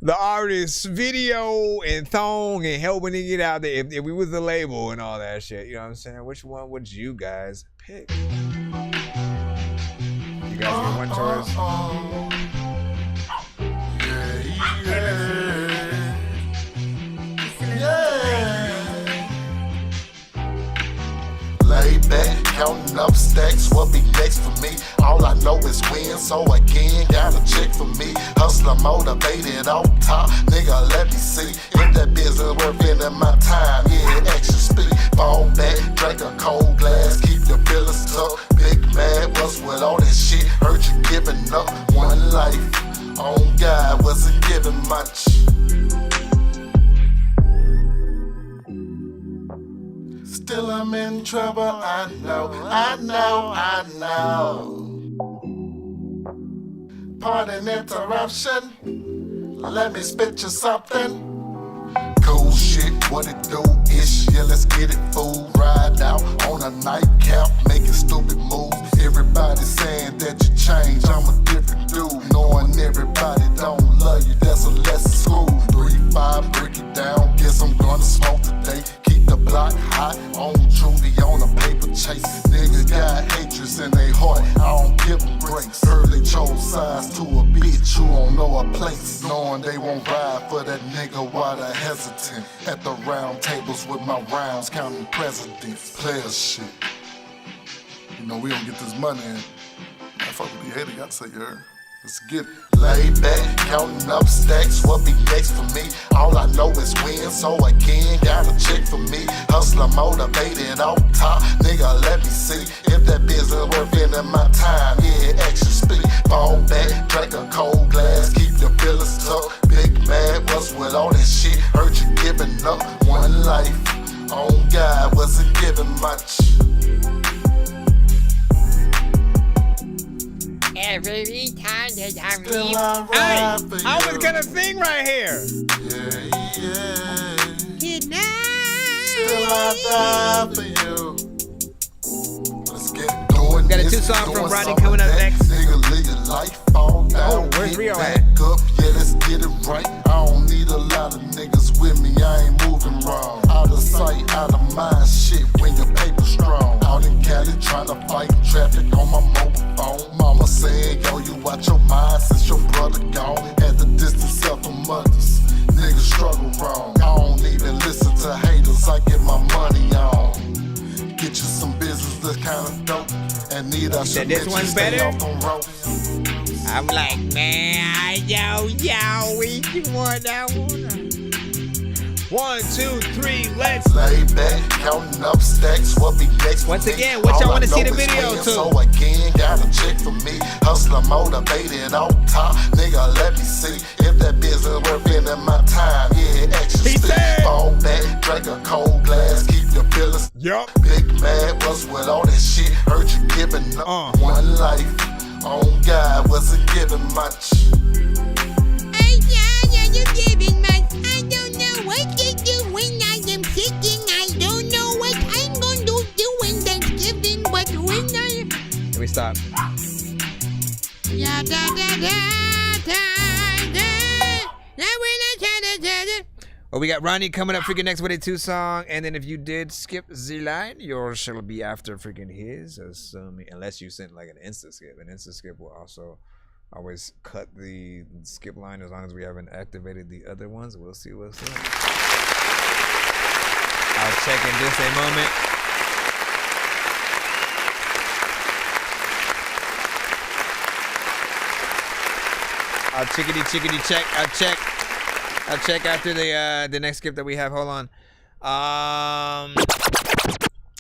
the artist's video and thong and helping to get out there if we was the label and all that shit. You know what I'm saying? Which one would you guys pick? You guys get one choice? Lay back, counting up stacks, what be next for me? All I know is win, so again, got a check for me. Hustler motivated off top, nigga, let me see if that business worth any of my time. Yeah, extra speed, fall back, drink a cold glass, keep the feelings tucked. Big mad, what's with all that shit? Heard you giving up one life, on God, wasn't giving much. Still I'm in trouble, I know, I know, I know. Pardon interruption, let me spit you something. Cool shit, what it do, ish, yeah, let's get it, fool. Ride out on a nightcap, making stupid moves. Everybody saying that you changed, I'm a different dude. Knowing everybody don't love you, that's a lesson school. 3-5, break it down, guess I'm gonna smoke today. Keep the block hot, on Judy on a paper chase. Niggas got hatreds in their heart, I don't give them grace. Heard they chose sides to a bitch who don't know a place. Knowing they won't ride for that nigga while they hesitant. At the round tables with my rhymes, counting presidents. Players shit. You know we don't get this money in. I fuck with the hater, gotta say you heard. Let's get it. Lay back, counting up stacks, what be next for me? All I know is win, so again, got a check for me. Hustler motivated off top, nigga, let me see if that business worth any of my time. Yeah, extra speed, fall back, drink a cold glass, keep the feelings tucked. Big mad, what's with all that shit? Heard you giving up one life, on God, wasn't giving much. Every time that I'm Hey, I was gonna sing right here. Good night. Still I die for you. Let's get going. Got a 2 song from Rodney coming up next. Nigga, live your life, fall down. Oh, where's Rio at? Back up, yeah, let's get it right. I don't need a lot of niggas with me, I ain't moving wrong. Out of sight, out of mind, shit, when your paper strong. Out in Cali, trying to fight traffic on my mobile phone. Mama saying, yo, you watch your mind since your brother gone. At the distance of the mothers, niggas struggle wrong. I don't even listen to haters, I get my money on. Get you some business that's kinda dope. And need I should this one's better? I'm like, man, yo, we want that one. 1, 2, 3, let's lay back, counting up stacks, what be next? Once again, what y'all want to see the video to? So again, got a check for me. Hustler motivated off top, nigga, let me see if that business worth any of my time. Yeah, extra speed, fall back, drink a cold glass, keep your feelings. Yup. Big mad, what's with all that shit? Heard you giving up one life, on God, wasn't giving much. You giving much. I don't know what to do when I am sitting. I don't know what I'm going to do in Thanksgiving, but when I... Let me stop. Well, we got Ronnie coming up freaking next with a 2 song, and then if you did skip the line, yours shall be after freaking his, assuming, unless you sent like an insta skip. An insta skip will also always cut the skip line as long as we haven't activated the other ones. We'll see what's up. I'll check in just a moment. I'll chickity check. I'll check after the next skip that we have. Hold on.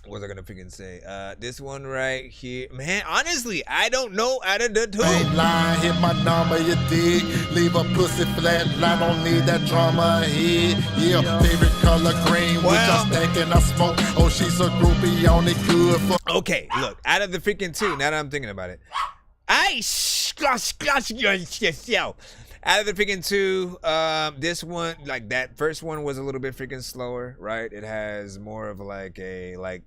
What was I gonna freaking say? This one right here, man. Honestly, I don't know out of the two. Ain't lying, hit my number, you dig? Leave a pussy flat, I don't need that drama here. Yeah, favorite color green, which I'm thinking I smoke. Oh, she's a groupie, only good for. Okay, look, out of the freaking two, now that I'm thinking about it, out of the freaking two, this one, like that first one was a little bit freaking slower, right? It has more of like a like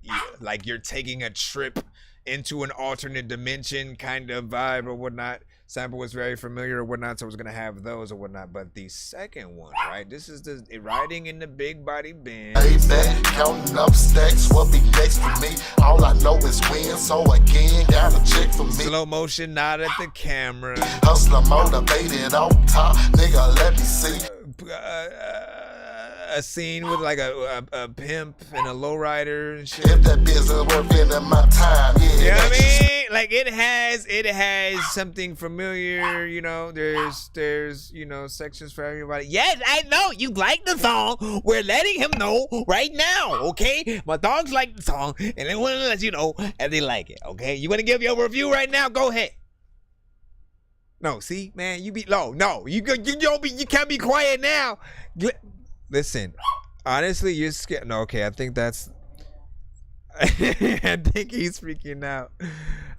you're taking a trip into an alternate dimension kind of vibe or whatnot. Sample was very familiar or whatnot, so I was gonna have those or whatnot. But the second one, right? This is the riding in the big body Benz. Hey back, counting up stacks, what be next to me? All I know is win, so again, got a check for me. Slow motion, not at the camera. Hustler motivated on top, nigga, let me see. A scene with like a pimp and a lowrider and shit. If that business worth into my time, yeah. You know what I mean? Like it has something familiar, you know. There's you know, sections for everybody. Yes, I know you like the song. We're letting him know right now, okay? My dogs like the song, and they want to let you know and they like it, okay? You want to give your review right now? Go ahead. No, see, man, you be low. No, you can't be quiet now. Listen, honestly, you're scared. No, okay, I think that's. I think he's freaking out.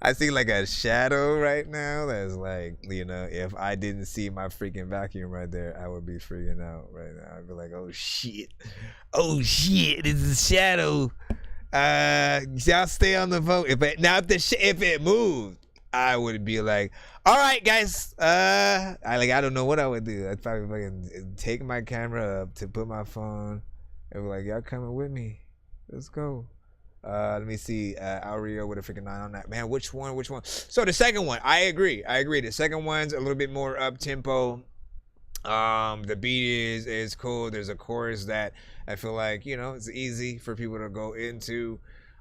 I see like a shadow right now that's like, you know, if I didn't see my freaking vacuum right there, I would be freaking out right now. I'd be like, oh shit, it's a shadow. Y'all stay on the vote. If it moved, I would be like, all right, guys. I don't know what I would do. I'd probably fucking take my camera up to put my phone and be like, y'all coming with me? Let's go. Let me see. Aureo with a freaking 9 on that. Man, which one? So the second one, I agree. The second one's a little bit more up tempo. The beat is cool. There's a chorus that I feel like, you know, it's easy for people to go into.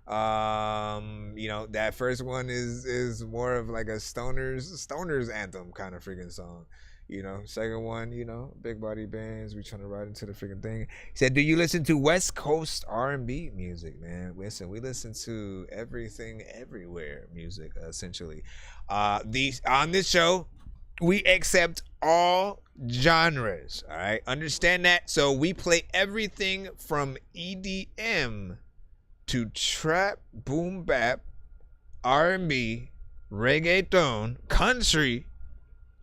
You know, that first one is more of like a stoners anthem kind of freaking song. You know, second one, you know, big body bands, we trying to ride into the freaking thing. He said, do you listen to West Coast R&B music, man? Listen, we listen to everything, everywhere music, essentially. On this show, we accept all genres, all right? Understand that? So we play everything from EDM to trap, boom bap, R&B, reggaeton, country.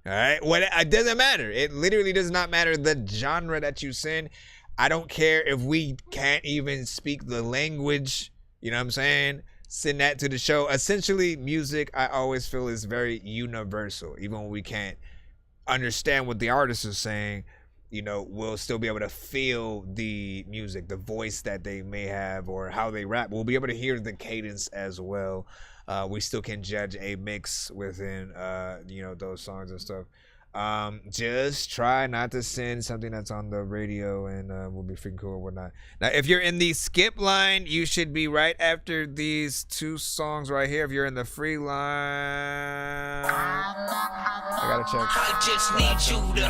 All right, it doesn't matter. It literally does not matter the genre that you send. I don't care if we can't even speak the language. You know what I'm saying? Send that to the show. Essentially, music, I always feel, is very universal. Even when we can't understand what the artist is saying, you know, we'll still be able to feel the music, the voice that they may have, or how they rap. We'll be able to hear the cadence as well. We still can judge a mix within, you know, those songs and stuff. Just try not to send something that's on the radio, and we'll be freaking cool or whatnot. Now, if you're in the skip line, you should be right after these 2 songs right here. If you're in the free line, I gotta check. I just need you to.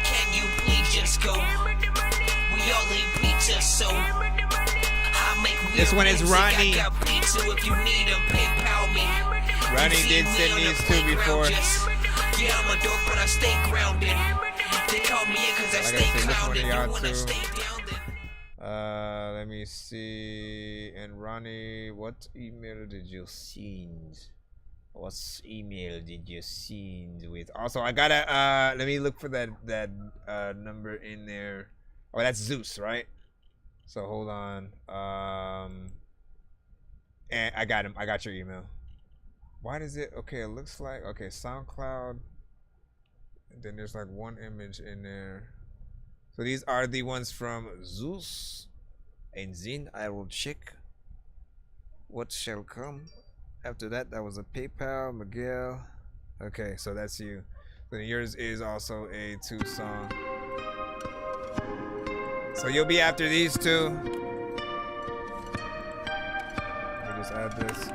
Can you please just go? We all eat pizza, so. This one is Ronnie. I got pizza if you need them, PayPal me. Ronnie did send these 2 before. Yeah, I'm a dork, but I stay grounded. They call me in because I stay grounded. You wanna stay down. Let me see. And Ronnie, what email did you send? What email did you send with? Also, I gotta let me look for that number in there. Oh, that's Zeus, right? So hold on. And I got him. I got your email. Why does it? Okay, it looks like SoundCloud. And then there's like one image in there. So these are the ones from Zeus and Zin. I will check what shall come. After that, that was a PayPal, Miguel. Okay, so that's you. Then yours is also a 2 song. So you'll be after these two. Let me just add this.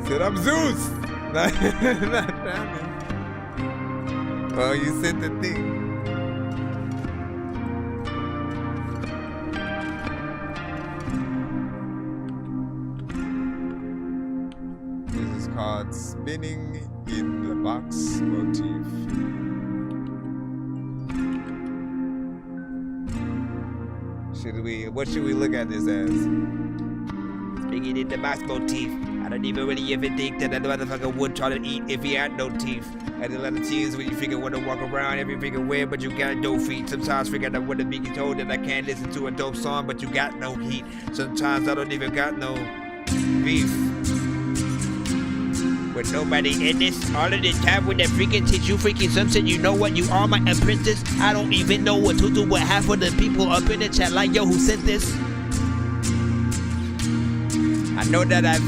Said I'm Zeus. Not that. Well, you said the thing. This is called Spinning in the Box motif. What should we look at this as? Spinning in the box motif. I don't even really even think that motherfucker would try to eat if he had no teeth. Had a lot of tears when you figure want to walk around every freaking way, but you got no feet. Sometimes figure out what to be told that I can't listen to a dope song, but you got no heat. Sometimes I don't even got no beef with nobody in this. All of the time when they freaking teach you freaking something, you know what? You are my apprentice. I don't even know what to do with half of the people up in the chat like, yo, who sent this? I know that I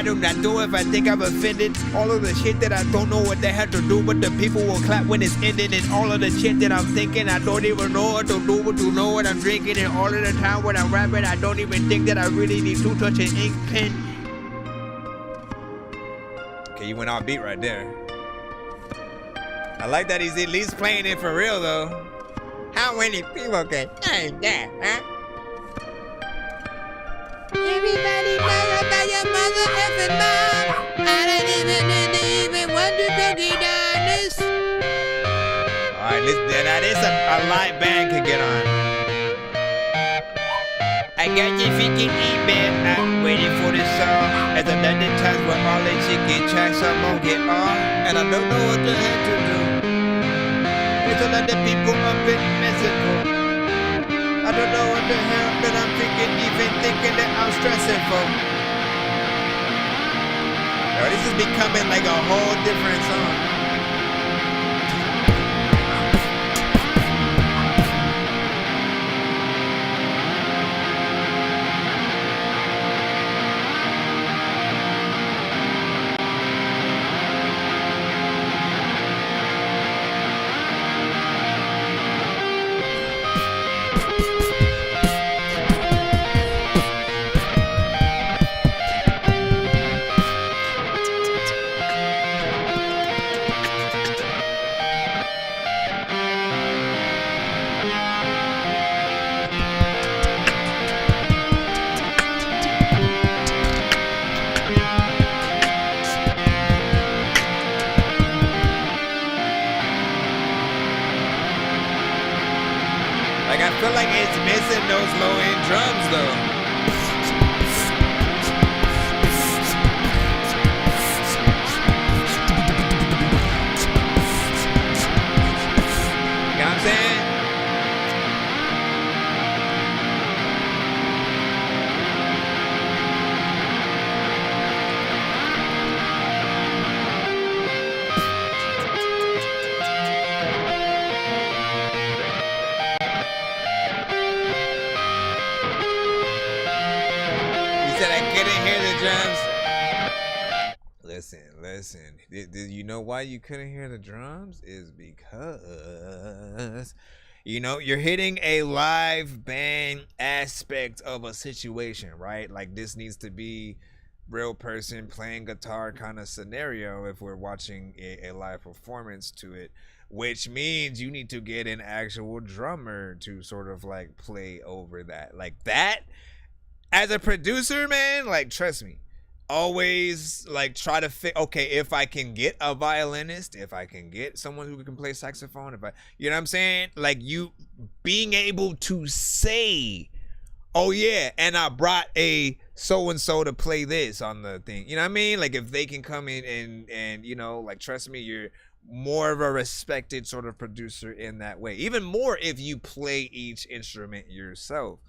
do not know if I think I'm offended. All of the shit that I don't know what they have to do, but the people will clap when it's ended. And all of the shit that I'm thinking, I don't even know what to do, but to know what I'm drinking. And all of the time when I'm rapping, I don't even think that I really need to touch an ink pen. Okay, you went off beat right there. I like that he's at least playing it for real though. How many people can change that, huh? Everybody knows about your mother effing mom. I don't even want to get honest. Alright, now this a live band could get on. I got your freaking email. I'm waiting for this song. As another time where all that shit get tracks, I'm gonna get on. And I don't know what the heck to do. There's a lot of people up in Mexico. I don't know what the hell that I'm even thinking that I'm stressing for. Yo, this is becoming like a whole different song. I feel like it's missing those low-end drums though. You know what I'm saying? Listen. You know why you couldn't hear the drums? Is because, you know, you're hitting a live band aspect of a situation, right? Like this needs to be real person playing guitar kind of scenario if we're watching a live performance to it, which means you need to get an actual drummer to sort of like play over that. Like that, as a producer, man, like trust me. Always like try to fit. Okay, if I can get a violinist, if I can get someone who can play saxophone, if I, you know what I'm saying? Like you being able to say, oh yeah, and I brought a so-and-so to play this on the thing. You know what I mean? Like if they can come in and you know, like trust me, you're more of a respected sort of producer in that way. Even more if you play each instrument yourself.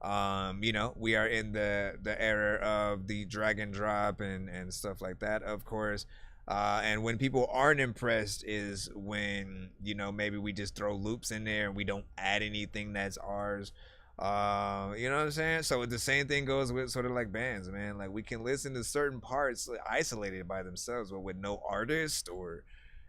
You know, we are in the era of the drag and drop and stuff like that, of course. And when people aren't impressed is when, you know, maybe we just throw loops in there and we don't add anything that's ours. You know what I'm saying? So the same thing goes with sort of like bands, man. Like we can listen to certain parts isolated by themselves, but with no artist or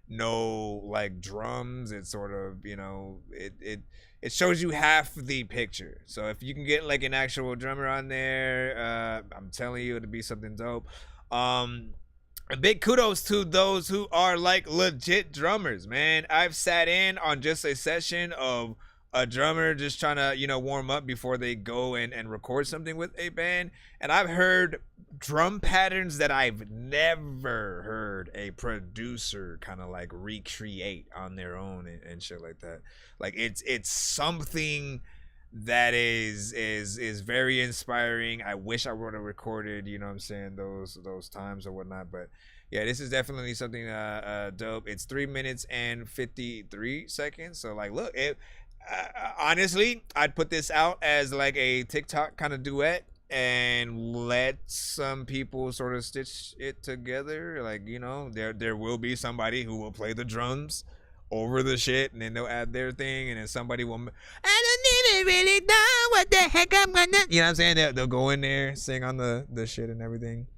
no like drums, it's sort of, you know, it shows you half the picture. So if you can get like an actual drummer on there, I'm telling you, it'll be something dope. A big kudos to those who are like legit drummers, man. I've sat in on just a session of a drummer just trying to, you know, warm up before they go and record something with a band. And I've heard drum patterns that I've never heard a producer kind of like recreate on their own and shit like that. Like it's something that is very inspiring. I wish I would have recorded, you know what I'm saying, those times or whatnot. But yeah, this is definitely something dope. It's 3 minutes and 53 seconds. So like, look, honestly, I'd put this out as like a TikTok kind of duet and let some people sort of stitch it together. Like, you know, there will be somebody who will play the drums over the shit and then they'll add their thing, and then somebody will, I don't even really know what the heck I'm gonna, you know what I'm saying? They'll go in there, sing on the shit and everything.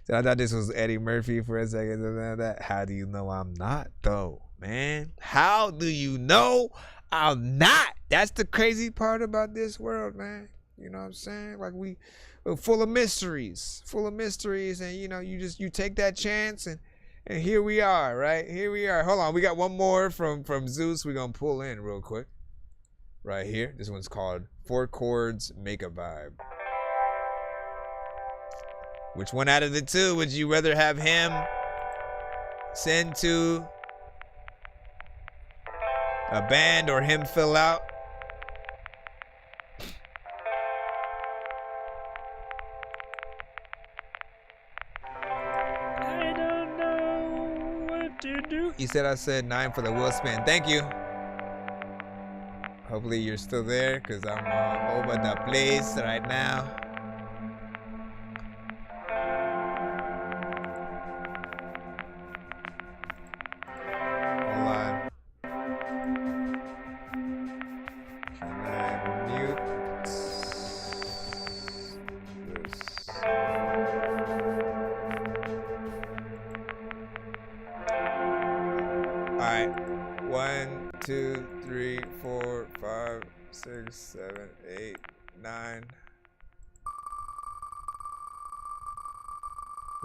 So I thought this was Eddie Murphy for a second. How do you know I'm not though, man? How do you know I'm not? That's the crazy part about this world, man. You know what I'm saying? Like we're full of mysteries, and you know, you take that chance and here we are, right? Here we are. Hold on, we got one more from Zeus. We're gonna pull in real quick. Right here. This one's called 4 Chords Make a Vibe. Which one out of the two would you rather have him send to a band or him fill out? I don't know what to do. You said I said 9 for the wheel spin. Thank you. Hopefully you're still there, because I'm over the place right now. Hold on. Can I mute this? Alright. 1, 2, 3, 4, 5, 6, 7, 8, 9.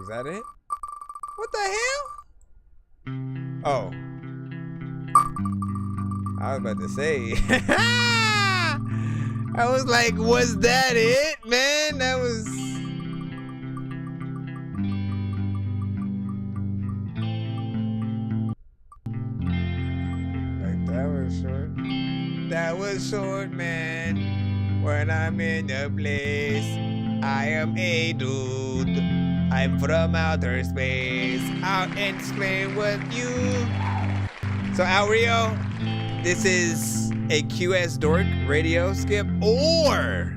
Is that it? What the hell? Oh. I was about to say. I was like, was that it, man? That was... short. That was short, man. When I'm in the place, I am a dude. I'm from outer space. I'll explain with you. So, Alrio, this is a QS Dork radio skip or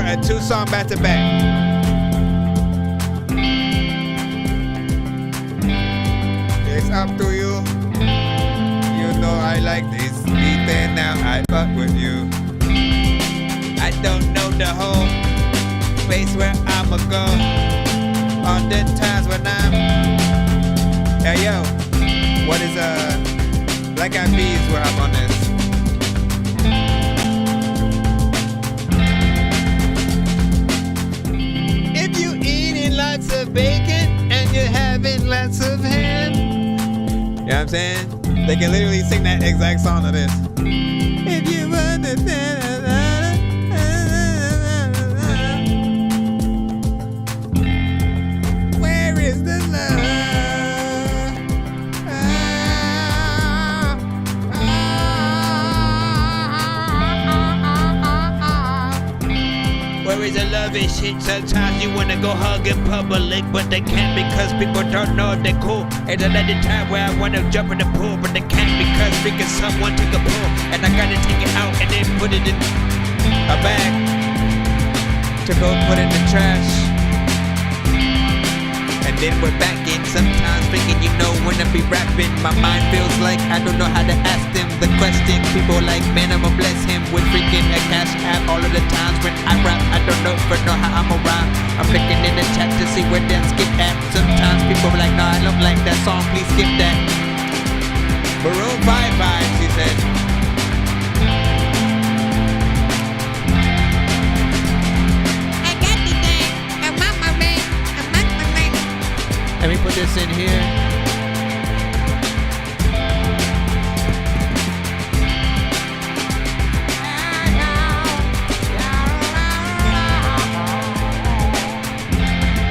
a 2-song back-to-back. It's up to you. You know I like this beat and now I fuck with you. I don't know the whole place where I'ma go. On the times when I'm... Hey yo, what is Black Eyed Peas where I'm on this? If you eating lots of bacon and you're having lots of ham. You know what I'm saying? They can literally sing that exact song to this. If you understand. Where is the love? Where is the love private shit. Sometimes you wanna go hug in public, but they can't because people don't know if they're cool. It's another time where I wanna jump in the pool, but they can't because freaking someone took a pull, and I gotta take it out and then put it in a bag to go put in the trash. And then we're back in. Sometimes thinking, you know, when I be rapping, my mind feels like I don't know how to ask them the question. People like, man, I'ma bless him with freaking a cash app. All of the times when I rap, I don't know how I'ma rhyme. I'm looking in the chat to see where them skip at. Sometimes people are like, no, I don't like that song, please skip that. Maroon 5 vibes, he said. Let me put this in here.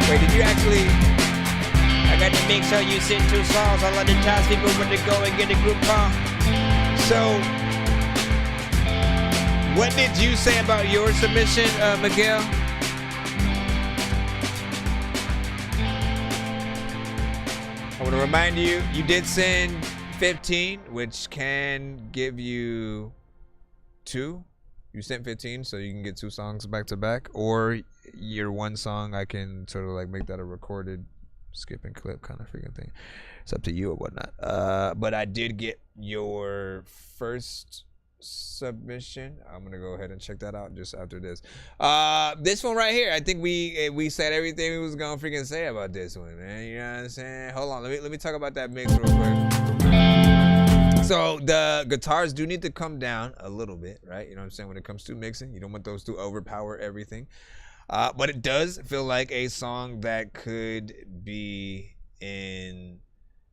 Wait, did you actually? I got to make sure you send 2 songs. A lot of times people want to go and get a group call. So, what did you say about your submission, Miguel? I want to remind you, you did send 15, which can give you 2. You sent 15, so you can get 2 songs back to back, or your 1 song, I can sort of like make that a recorded skip and clip kind of freaking thing. It's up to you or whatnot. But I did get your first submission. I'm gonna go ahead and check that out just after this. This one right here, I think we said everything we was gonna freaking say about this one, man. You know what I'm saying? Hold on, let me talk about that mix real quick. So the guitars do need to come down a little bit, right? You know what I'm saying? When it comes to mixing, you don't want those to overpower everything. But it does feel like a song that could be in,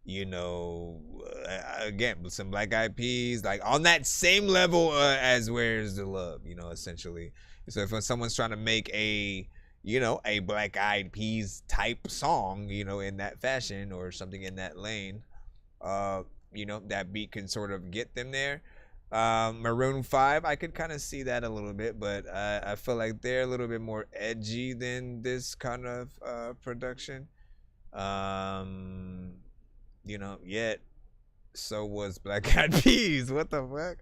you know, again, with some Black Eyed Peas, like on that same level as Where's the Love, you know, essentially. So if someone's trying to make a, you know, a Black Eyed Peas type song, you know, in that fashion or something in that lane, you know, that beat can sort of get them there. Maroon 5, I could kind of see that a little bit, but I feel like they're a little bit more edgy than this kind of production. You know, yet so was Black Eyed Peas. What the fuck?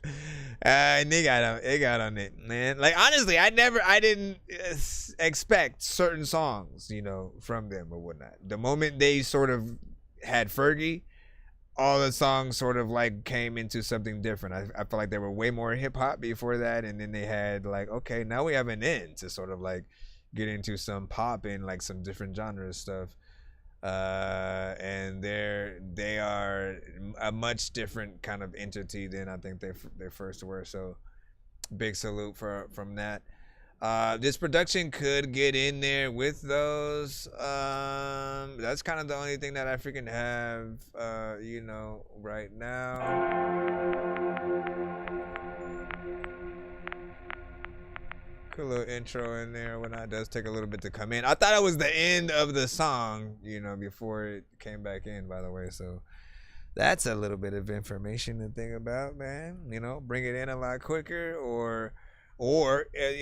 And they got on it, man. Like honestly, I didn't expect certain songs, you know, from them or whatnot. The moment they sort of had Fergie, all the songs sort of like came into something different. I felt like they were way more hip hop before that, and then they had like, okay, now we have an end to sort of like get into some pop and like some different genre stuff. And they are a much different kind of entity than I think they first were. So big salute from that. This production could get in there with those. That's kind of the only thing that I freaking have, you know, right now. Cool little intro in there when it does take a little bit to come in. I thought it was the end of the song, you know, before it came back in, by the way. So that's a little bit of information to think about, man. You know, bring it in a lot quicker, or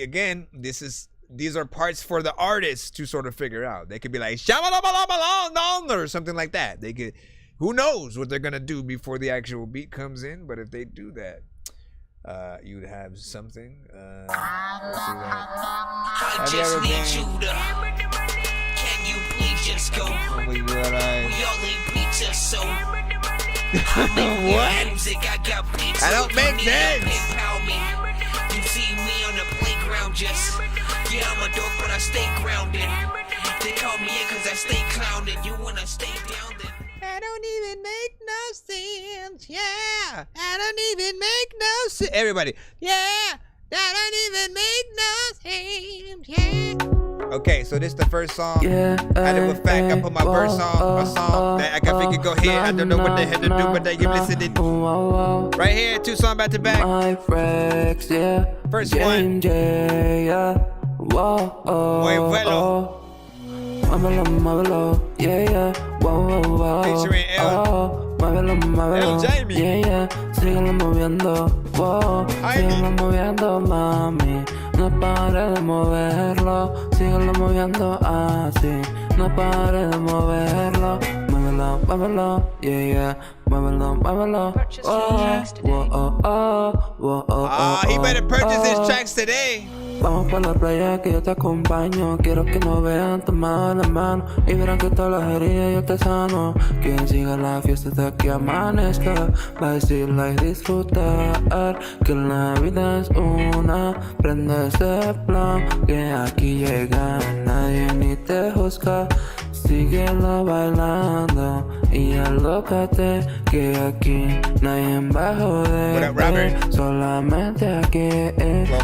again, these are parts for the artists to sort of figure out. They could be like or something like that. They could, who knows what they're gonna do before the actual beat comes in. But if they do that, you'd have something. I just need you to. Can you please just go? We all need pizza, so. What? I don't make sense. You see me on the playground, just. Yeah, I'm a dork, but I stay grounded. They call me in cause I stay clowning. You wanna stay down then? I don't even make no sense. Yeah, I don't even make no sense. Everybody, yeah, that don't even make no sense. Yeah. Okay, so this is the first song. Out of a fact, I put my first song, a song that I can freaking go hit. I don't know what the hell to do, but they give listening. Right here, 2 songs back to back. First one. Muy bueno. Muévelo, yeah, yeah, wow, wow, wow. Featuring muévelo, Jamie. Yeah, yeah, síguelo moviendo, wow, síguelo moviendo, mami. No pares de moverlo, síguelo moviendo así. No pares de moverlo, muévelo, muévelo, yeah, yeah. Muévelo, muévelo. Oh, oh, oh, oh, oh, oh, he better purchase his oh. tracks today. Vamos por la playa que yo te acompaño. Quiero que nos vean tomar la mano y verán que todas las heridas yo te sano. Quien siga la fiesta hasta que amanezca, va a decirla y disfrutar. Que la vida es una, prende ese plan. Que aquí llega nadie ni te juzga. Síguelo bailando y alócate, que aquí nadie va a joder. Solamente aquí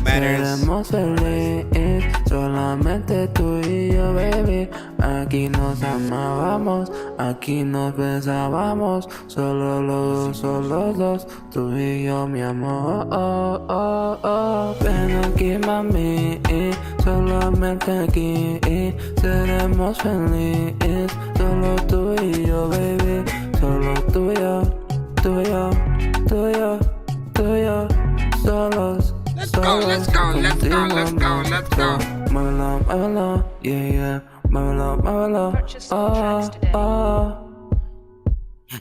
seremos felices, solamente tú y yo, baby. Aquí nos amábamos, aquí nos besábamos, solo los dos, tú y yo, mi amor. Oh, oh, oh. Ven aquí, mami, solamente aquí seremos felices, solo tú y yo, baby. Solo tú y yo, tú y yo, tú y yo, tú y yo, solos. Let's go, let's go, let's go, let's go, let's go. Muévelo, muévelo, yeah, yeah. Muévelo, muévelo, oh, oh.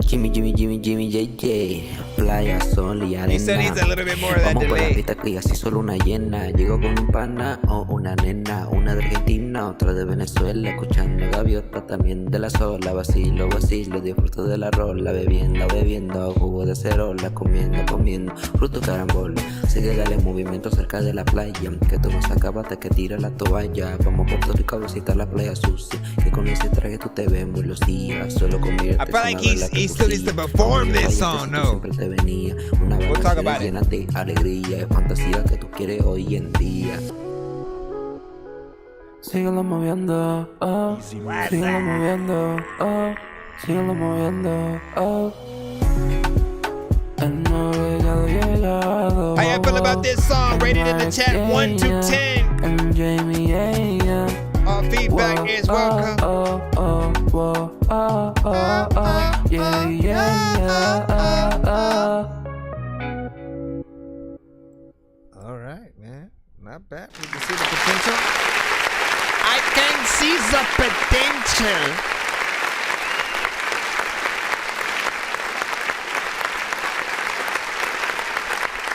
Jimmy, JJ, playa, sol y arena. He said needs a little bit more of that Vamos por la delay. pista que así solo una llena. Llego con un pana o una nena, una de Argentina, otra de Venezuela, escuchando gaviota también de la sola. Vacilo, disfruto de la rola, bebiendo, jugo de cerola, comiendo, fruto carambola. Sigue, dale movimiento cerca de la playa, que tú nos acabaste que tira la toalla. Vamos a Puerto Rico a visitar la playa sucia, que con ese traje tú te ves muy lucía. Solo convierte. I feel like he still needs to perform this song, no. We'll talk about it. De alegría, fantasía que tú quieres hoy en día. Síguelo moviendo, oh. Síguelo moviendo, oh. Síguelo moviendo, oh. El no llegado. How you feel about this song? Rated in the chat 1 to 10. And Jamie, yeah, yeah. All feedback is welcome. Yeah, yeah. All right, man. Not bad. We can see the potential. I can see the potential.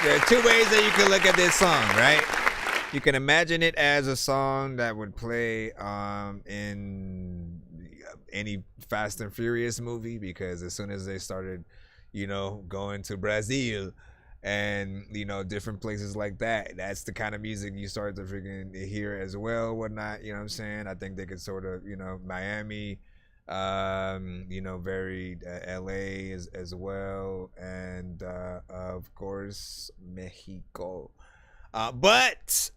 There are two ways that you can look at this song, right? You can imagine it as a song that would play in any Fast and Furious movie, because as soon as they started, going to Brazil and, different places like that, that's the kind of music you start to freaking hear as well, whatnot, you know what I'm saying? I think they could sort of, Miami, very LA as well, and of course, Mexico. But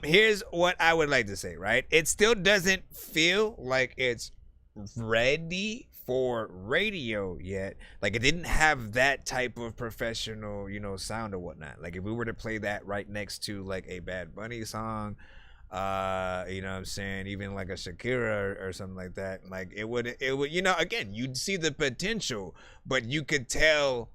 here's what I would like to say, right? It still doesn't feel like it's ready for radio yet. Like, it didn't have that type of professional, sound or whatnot. Like, if we were to play that right next to like a Bad Bunny song, you know what I'm saying, even like a Shakira or something like that, like it would, again, you'd see the potential, but you could tell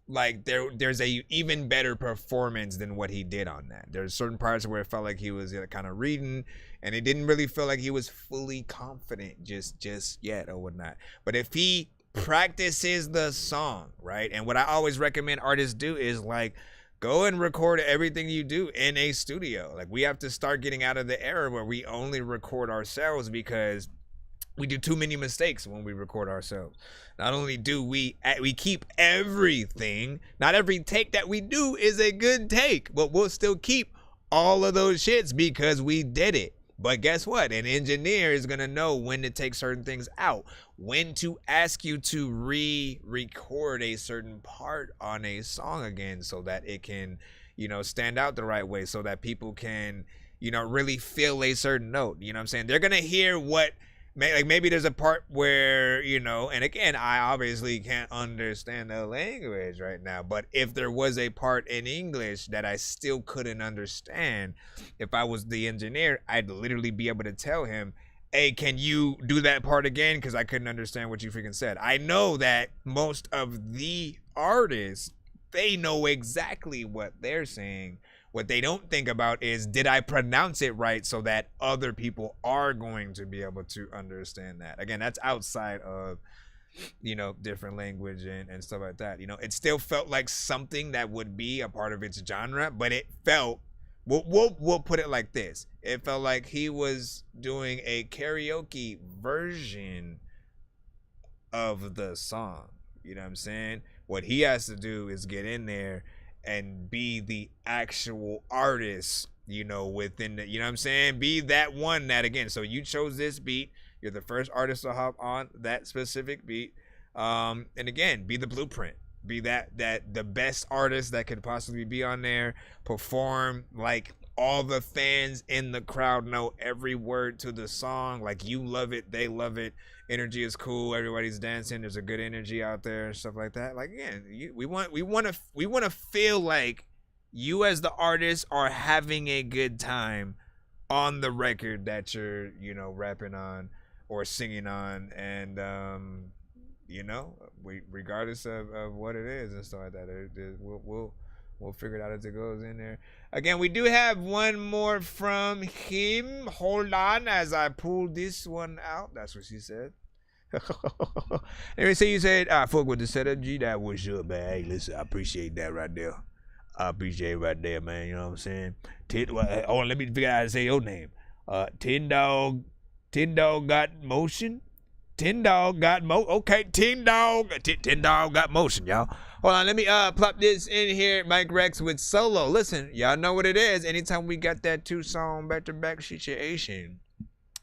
like there's a even better performance than what he did on that. There's certain parts where it felt like he was kind of reading, and it didn't really feel like he was fully confident just yet or whatnot. But if he practices the song, right, and what I always recommend artists do is like go and record everything you do in a studio. Like, we have to start getting out of the era where we only record ourselves, because we do too many mistakes when we record ourselves. Not only do we keep everything, not every take that we do is a good take, but we'll still keep all of those shits because we did it. But guess what? An engineer is going to know when to take certain things out, when to ask you to re-record a certain part on a song again, so that it can, stand out the right way, so that people can, really feel a certain note. You know what I'm saying? They're going to hear what, like, maybe there's a part where, and again, I obviously can't understand the language right now, but if there was a part in English that I still couldn't understand, if I was the engineer, I'd literally be able to tell him, hey, can you do that part again? Because I couldn't understand what you freaking said. I know that most of the artists, they know exactly what they're saying. What they don't think about is, did I pronounce it right so that other people are going to be able to understand that? Again, that's outside of, you know, different language and stuff like that. You know, it still felt like something that would be a part of its genre, but it felt, we'll put it like this. It felt like he was doing a karaoke version of the song. You know what I'm saying? What he has to do is get in there and be the actual artist, you know, within the, you know what I'm saying? Be that one that, again, so you chose this beat. You're the first artist to hop on that specific beat. And again, be the blueprint. Be that the best artist that could possibly be on there. Perform like all the fans in the crowd know every word to the song. Like, you love it, they love it. Energy is cool. Everybody's dancing. There's a good energy out there and stuff like that. Like, again, we want to feel like you as the artist are having a good time on the record that you're, you know, rapping on or singing on, and you know, regardless of what it is and stuff like that, we'll figure it out as it goes in there. Again, we do have one more from him. Hold on as I pull this one out. That's what she said. Anyway, so you said, I fuck with the setup, G. That was your man. Hey, listen, I appreciate that right there. I appreciate it right there, man. You know what I'm saying? Let me figure out how to say your name. Tin Dog got motion. Tin Dog got okay, Tin Dog got motion, y'all. Hold on, let me plop this in here. Mike Rex with Solo. Listen, y'all know what it is. Anytime we got that 2-song back-to-back situation,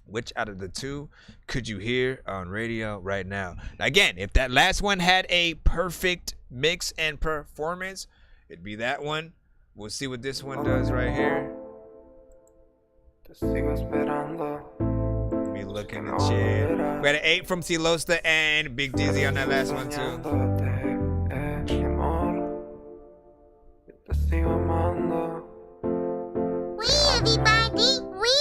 which out of the two could you hear on radio right now? Now, again, if that last one had a perfect mix and performance, it'd be that one. We'll see what this one does right here. Me looking at shit. We had an 8 from Silosta and Big Dizzy on that last one too. We, everybody, we.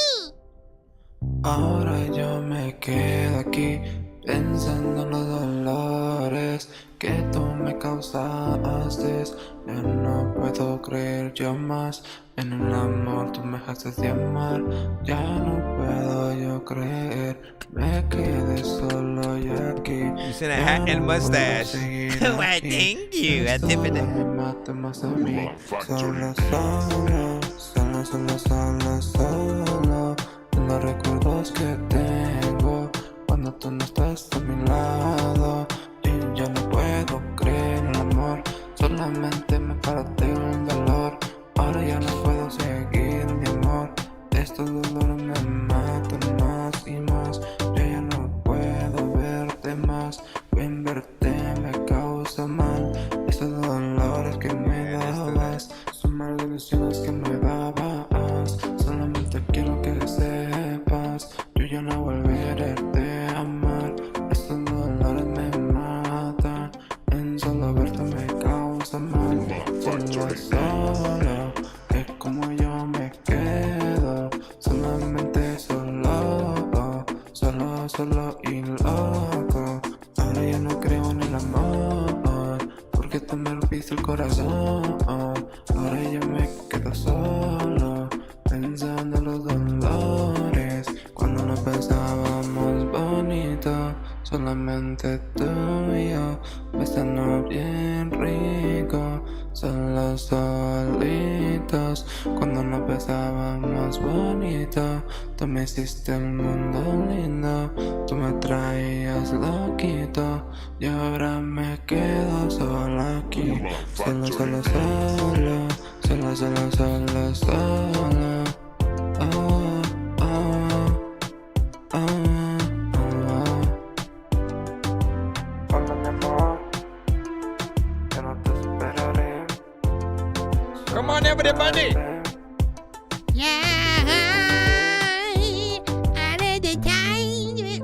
Ahora yo me quedo aquí pensando en los dolores que tú me causaste. Ya no puedo creer yo más en el amor, tú me dejaste de amar. Ya no puedo yo creer, me quedé solo yo aquí. You seen a hat and mustache. Why, thank you. I tip it. Me mata más a mí. Solo. Los recuerdos que tengo cuando tú no estás a mi lado. Y yo no puedo creer en el amor, solamente me parte el dolor. Ahora ya no puedo seguir, mi amor. Estos dolores me matan más y más. Yo ya no puedo verte más. En verte me causa mal. Estos dolores que me dabas son maldiciones que me dabas. Solamente quiero que sepas, yo ya no volveré a amar. Estos dolores me matan, en solo verte me causa mal. Solo, es como yo me quedo, solamente solo y loco. Ahora ya no creo en el amor, porque tú me rompiste el corazón. Ahora ya me quedo solo, pensando en los dolores, cuando nos pensábamos bonito, solamente tú y yo, besando bien rico, solo solitos, cuando nos besábamos bonito, tú me hiciste el mundo lindo, tú me traías loquito, y ahora me quedo solo aquí, solo. Come on, everybody.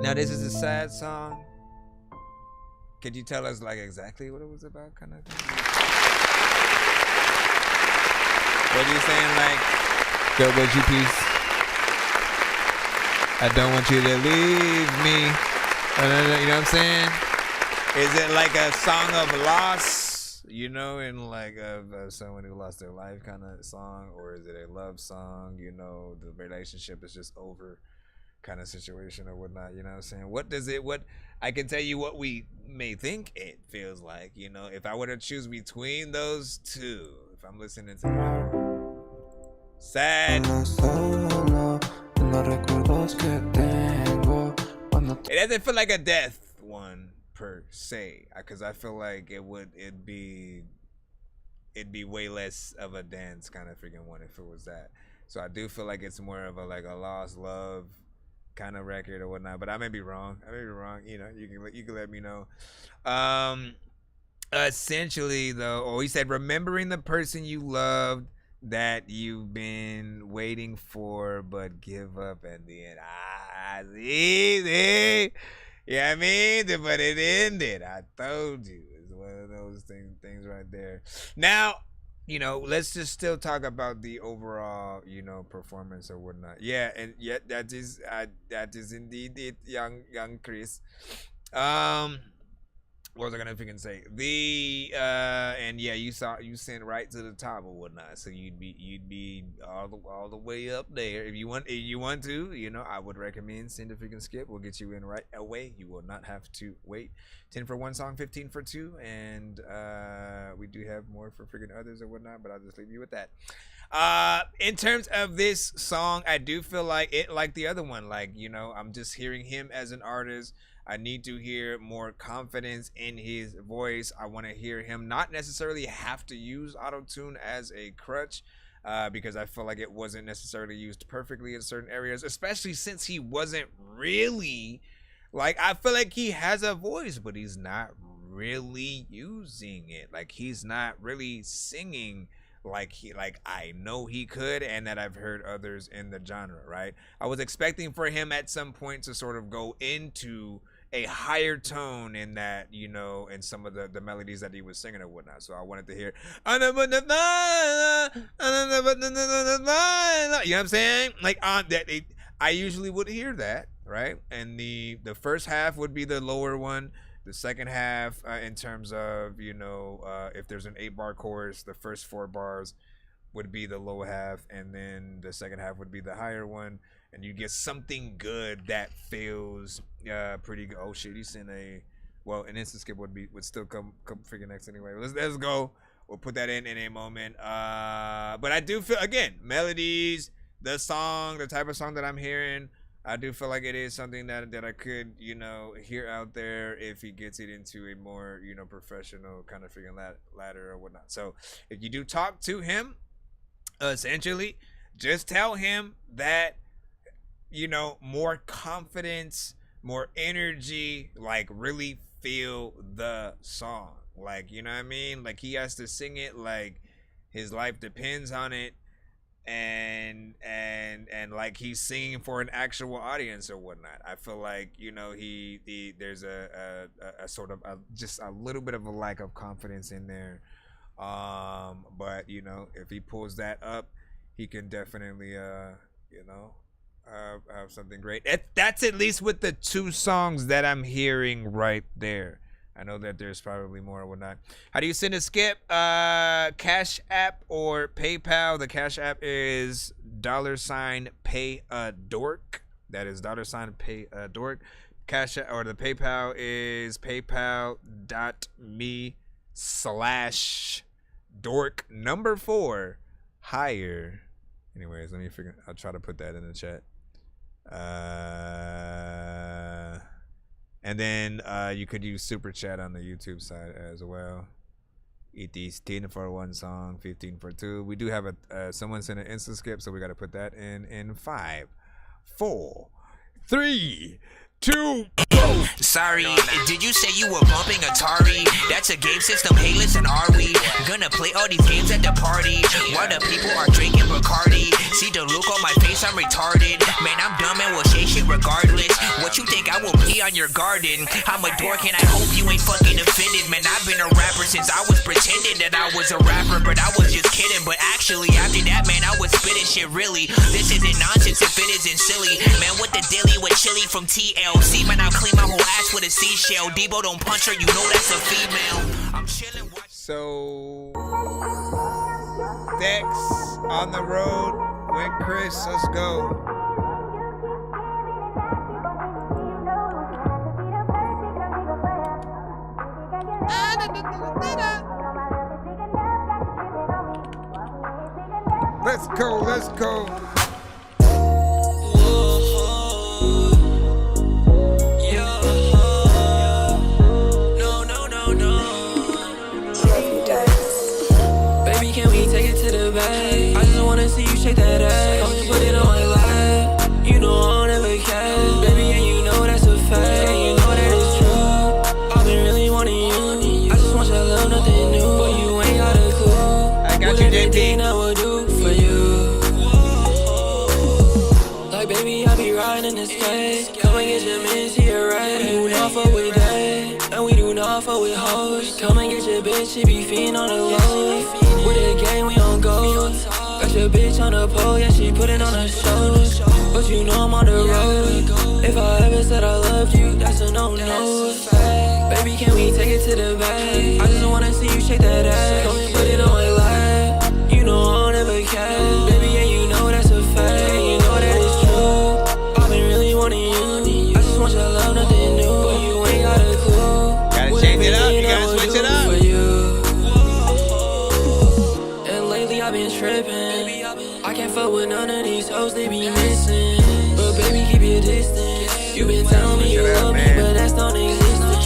Now this is a sad song. Could you tell us like exactly what it was about, kind of thing? What are you saying, like, girl, would you please? I don't want you to leave me. You know what I'm saying? Is it like a song of loss? you know, in like of someone who lost their life kind of song, or is it a love song? You know, the relationship is just over kind of situation or whatnot. You know what I'm saying? What I can tell you what we may think it feels like. You know, if I were to choose between those two, if I'm listening to sad. It doesn't feel like a death one per se, because I feel like it'd be way less of a dance kind of freaking one if it was that. So I do feel like it's more of a lost love kind of record or whatnot, but I may be wrong. You know, you can let me know. Essentially though, he said remembering the person you loved that you've been waiting for but give up at the end. See? Yeah, I mean, but it ended. I told you. It's one of those things right there. Now, you know, let's just still talk about the overall, you know, performance or whatnot. Yeah, and that is indeed it, young Chris. What was I gonna freaking say? And yeah, you sent right to the top or whatnot. So you'd be all the way up there. If you want to, you know, I would recommend send a freaking skip. We'll get you in right away. You will not have to wait. 10 for one song, 15 for two, and we do have more for freaking others or whatnot. But I'll just leave you with that. In terms of this song, I do feel like it, like the other one. Like, you know, I'm just hearing him as an artist. I need to hear more confidence in his voice. I want to hear him not necessarily have to use auto-tune as a crutch, because I feel like it wasn't necessarily used perfectly in certain areas, especially since he wasn't really, like, I feel like he has a voice, but he's not really using it. Like, he's not really singing like I know he could, and that I've heard others in the genre, right? I was expecting for him at some point to sort of go into a higher tone in that, you know, in some of the melodies that he was singing or whatnot. So I wanted to hear, you know what I'm saying? Like, on that, I usually would hear that, right? And the first half would be the lower one. The second half, in terms of, you know, if there's an 8-bar chorus, the first 4 bars would be the low half, and then the second half would be the higher one, and you get something good that feels pretty good. Oh shit, he's in an instant skip would still come freaking next anyway. Let's go. We'll put that in a moment. But I do feel, again, melodies, the type of song that I'm hearing, I do feel like it is something that I could, you know, hear out there if he gets it into a more, you know, professional kind of freaking ladder or whatnot. So if you do talk to him, essentially, just tell him that, you know, more confidence, more energy, like really feel the song. Like, you know what I mean? Like, he has to sing it like his life depends on it. And like he's singing for an actual audience or whatnot. I feel like, you know, there's a sort of just a little bit of a lack of confidence in there. But, you know, if he pulls that up, he can definitely you know, have something great. That's at least with the 2 songs that I'm hearing right there. I know that there's probably more or whatnot. How do you send a skip? Cash App or PayPal? The Cash App is $pay-a-dork. That is $pay-a-dork. Cash App, or the PayPal is paypal.me/dork4 higher. Anyways, let me figure. I'll try to put that in the chat. And then you could use Super Chat on the YouTube side as well. It is 10 for one song, 15 for two. We do have someone sent an instant skip, so we got to put that in 5, 4, 3, 2. Sorry, did you say you were bumping Atari? That's a game system, hey listen, are we gonna play all these games at the party while the people are drinking Bacardi? See the look on my face, I'm retarded. Man, I'm dumb and will say shit regardless. What you think, I will pee on your garden? I'm a dork and I hope you ain't fucking offended. Man, I've been a rapper since I was pretending that I was a rapper, but I was just kidding. But actually, after that, man, I was spitting shit really. This isn't nonsense if it isn't silly. Man, what the dilly with chili from TLC? Man, I'll clean my whole ass with a seashell. Debo don't punch her, you know that's a female. I'm chilling. So, Dex on the road with Chris. Let's go. Let's go, let's go. Baby, can we take it to the bag? I just wanna see you shake that ass. Come and put it on my lap. You know I don't ever care, baby, and you know that's a fact. And you know that it's true. I've been really wanting you. I just want your love, nothing new. But you ain't got a clue. I got you, JP. I will do for you. Like, baby, I be riding this way. Come and get your mans here, right? We do not fuck with that, and we do not fuck with hoes. Come and get your bitch, she be feeding on the low. With a gang, we on go. Got your bitch on the pole, yeah, she put it on her shoulders. But you know I'm on the road. If I ever said I loved you, that's a no-no. Baby, can we take it to the bag? I just wanna see you shake that ass. Come and put it on my lap. You know I don't ever care, baby, and you know that's a fact. And you know that it's true. I've been really wanting you. I just want your love, nothing new. But you ain't got a clue. Gotta change it up, you gotta switch it up. And lately I've been tripping. I can't fuck with none of these hoes, they be missing. But baby, keep your distance. You been telling me you love me, but that's non-existent.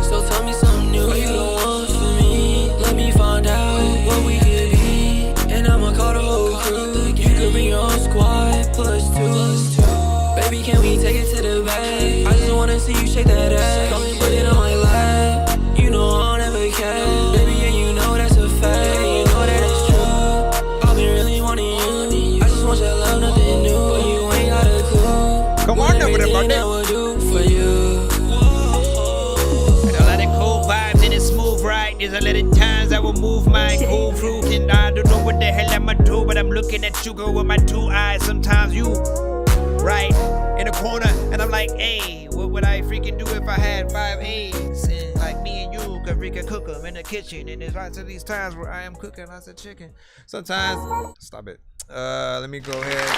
So tell me something new. Are you the one for me? Let me find out what we could be. And I'ma call the whole crew. You could bring your own squad, +2. Baby, can we take it to the bag? I just wanna see you shake that ass. Come and put it on my lap. You know I don't ever care, baby, and you know that's a fact. And you know that it's true. I've been really wanting you. I just want your love, nothing new. But you ain't got a clue. Come on over there, buddy. I will do for you. And a lot of cool vibes and it's smooth, right? There's a lot of times I will move my cool fruit and I don't know what the hell I'ma do, but I'm looking at you, girl, with my two eyes. Sometimes you right in the corner and I'm like, hey, what would I freaking do if I had 5 eggs? And like me and you could freaking cook them in the kitchen. And there's lots of these times where I am cooking lots of chicken. Sometimes, stop it. Let me go ahead.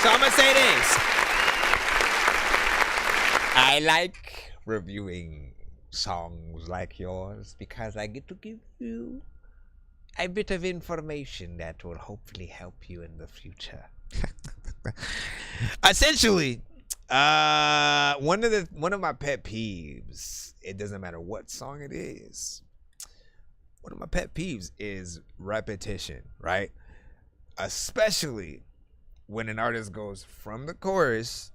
So I'm gonna say this. I like reviewing songs like yours because I get to give you a bit of information that will hopefully help you in the future. Essentially, one of my pet peeves, it doesn't matter what song it is. One of my pet peeves is repetition, right? Especially when an artist goes from the chorus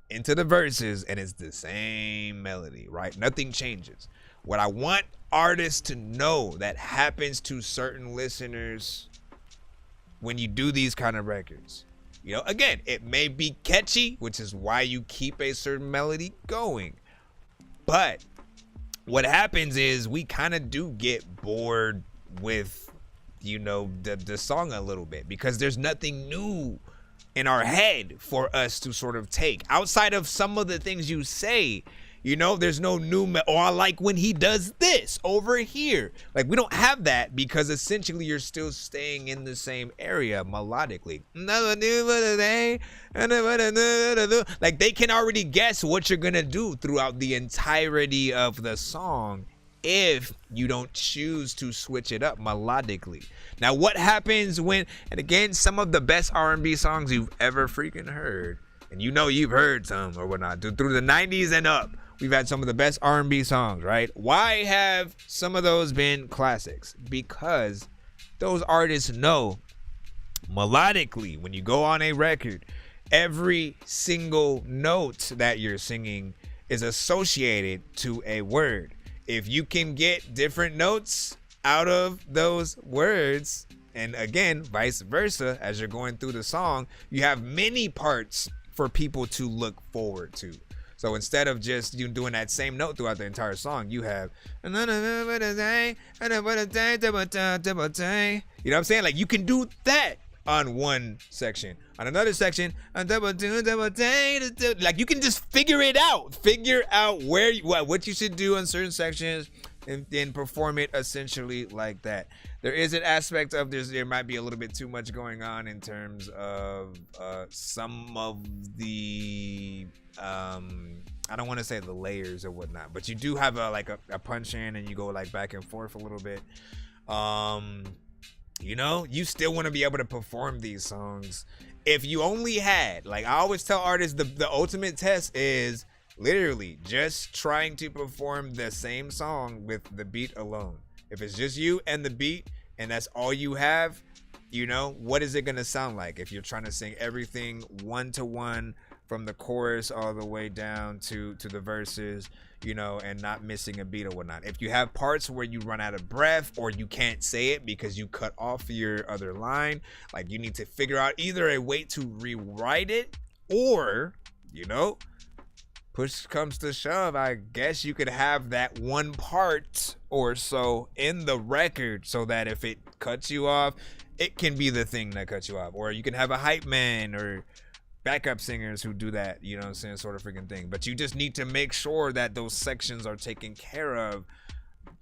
into the verses and it's the same melody, right? Nothing changes. What I want artists to know that happens to certain listeners when you do these kind of records. You know, again, it may be catchy, which is why you keep a certain melody going. But what happens is we kind of do get bored with, you know, the song a little bit because there's nothing new in our head for us to sort of take outside of some of the things you say. You know, there's no new I like when he does this over here. Like, we don't have that because essentially you're still staying in the same area melodically. Like, they can already guess what you're gonna do throughout the entirety of the song if you don't choose to switch it up melodically. Now, what happens when, and again, some of the best R&B songs you've ever freaking heard, and you know you've heard some or whatnot, through the 90s and up, we've had some of the best R&B songs, right? Why have some of those been classics? Because those artists know melodically, when you go on a record, every single note that you're singing is associated to a word. If you can get different notes out of those words, and again, vice versa, as you're going through the song, you have many parts for people to look forward to. So instead of just you doing that same note throughout the entire song, you have, you know what I'm saying? Like you can do that on one section. On another section, like you can just figure it out. Figure out what you should do on certain sections and then perform it essentially like that. There is an aspect of there might be a little bit too much going on in terms of some of the I don't want to say the layers or whatnot, but you do have a punch in and you go like back and forth a little bit. You know, you still want to be able to perform these songs. If you only had, like I always tell artists, the ultimate test is literally just trying to perform the same song with the beat alone. If it's just you and the beat and that's all you have, you know, what is it going to sound like if you're trying to sing everything one-to-one from the chorus all the way down to the verses, you know, and not missing a beat or whatnot. If you have parts where you run out of breath or you can't say it because you cut off your other line, like you need to figure out either a way to rewrite it or, you know, push comes to shove, I guess you could have that one part or so in the record so that if it cuts you off, it can be the thing that cuts you off. Or you can have a hype man or backup singers who do that, you know what I'm saying, sort of freaking thing. But you just need to make sure that those sections are taken care of,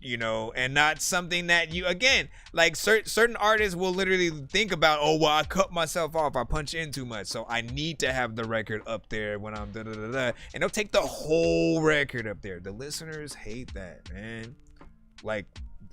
you know, and not something that you, again, like certain artists will literally think about, oh, well, I cut myself off, I punch in too much, so I need to have the record up there when I'm da-da-da-da, and they'll take the whole record up there. The listeners hate that, man. Like,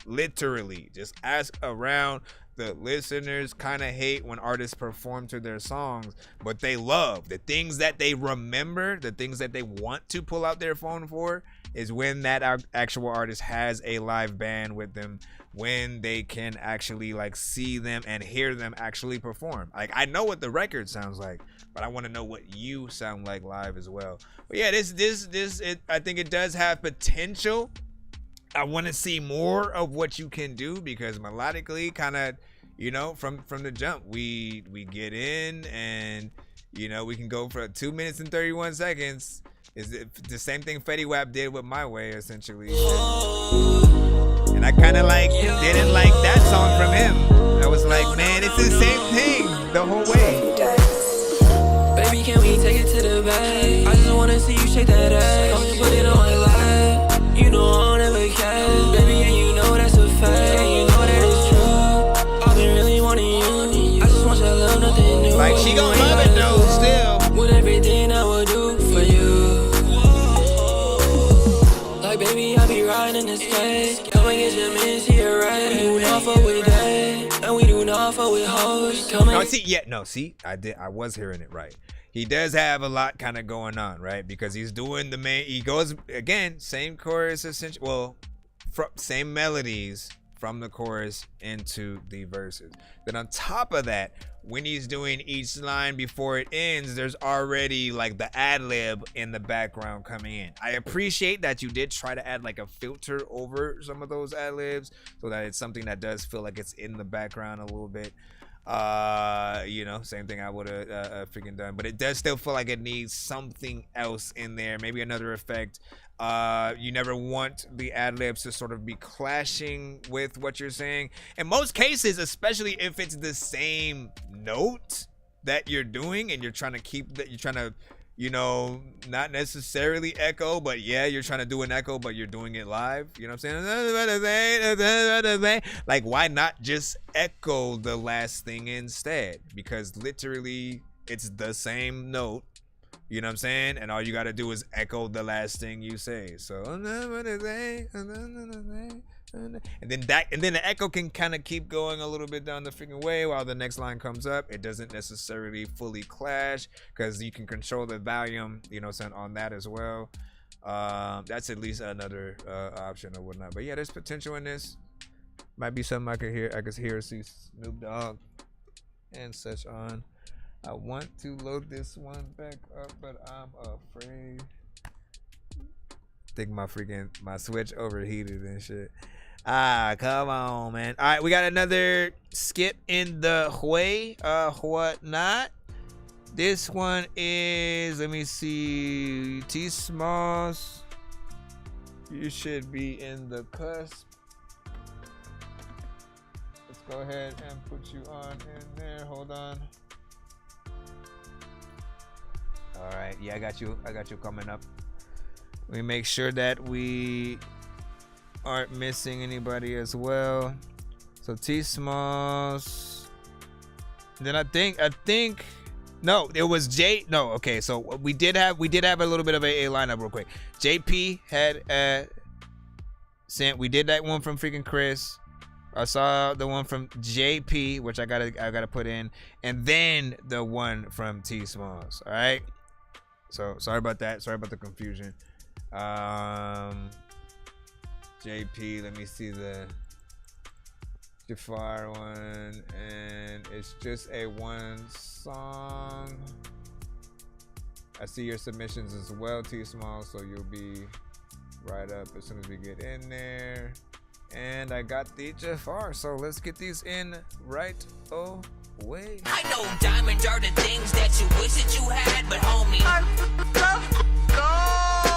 literally, just ask around. The listeners kind of hate when artists perform to their songs, but they love the things that they remember, the things that they want to pull out their phone for is when that actual artist has a live band with them, when they can actually like see them and hear them actually perform. Like I know what the record sounds like, but I want to know what you sound like live as well. But yeah, I think it does have potential. I want to see more of what you can do because melodically, kind of, you know, from the jump, we get in and, you know, we can go for 2 minutes and 31 seconds. Is the same thing Fetty Wap did with My Way, essentially. And I kind of like didn't like that song from him. I was like, man, it's the same thing the whole way. Baby, can we take it to the bank? I just wanna see you shake that ass. Don't put it on my lap. You know I'll never catch, baby, and you know that's a fact. And you know that it's true. I've been really wanting you. I just want your love, nothing new. Like she gon' love it though, still. With everything I would do for you. Like baby, I be riding this way. Come and get your man, see it right. We do not fuck with that, and we do not fuck with hoes. I was hearing it right. He does have a lot kind of going on, right? Because he's doing he goes, again, same chorus, essentially, well, same melodies from the chorus into the verses. Then on top of that, when he's doing each line before it ends, there's already like the ad-lib in the background coming in. I appreciate that you did try to add like a filter over some of those ad-libs so that it's something that does feel like it's in the background a little bit. You know, same thing I would have freaking done, but it does still feel like it needs something else in there, maybe another effect. You never want the ad-libs to sort of be clashing with what you're saying in most cases, especially if it's the same note that you're doing and you're trying to keep that, you're trying to, you know, not necessarily echo, but yeah, you're trying to do an echo, but you're doing it live. You know what I'm saying? Like, why not just echo the last thing instead? Because literally, it's the same note. You know what I'm saying? And all you got to do is echo the last thing you say. So, and then the echo can kind of keep going a little bit down the freaking way while the next line comes up. It doesn't necessarily fully clash because you can control the volume, you know, on that as well. That's at least another option or whatnot. But yeah, there's potential in this. Might be something I could hear see Snoop Dogg and such on. I want to load this one back up, but I'm afraid. I think my switch overheated and shit. Come on, man. All right, we got another skip in the way, whatnot. This one is, let me see, T Smalls. You should be in the cusp. Let's go ahead and put you on in there. Hold on. All right, yeah, I got you coming up. We make sure that we aren't missing anybody as well. So T Smalls. Then I think no, it was J. No, okay. So we did have a little bit of a lineup real quick. JP had sent. We did that one from freaking Chris. I saw the one from JP, which I gotta put in, and then the one from T Smalls. All right. So sorry about that. Sorry about the confusion. JP, let me see the Jafar one, and it's just a one song. I see your submissions as well, T Small, so you'll be right up as soon as we get in there. And I got the Jafar, so let's get these in right away. I know diamonds are the things that you wish that you had, but homie, I'm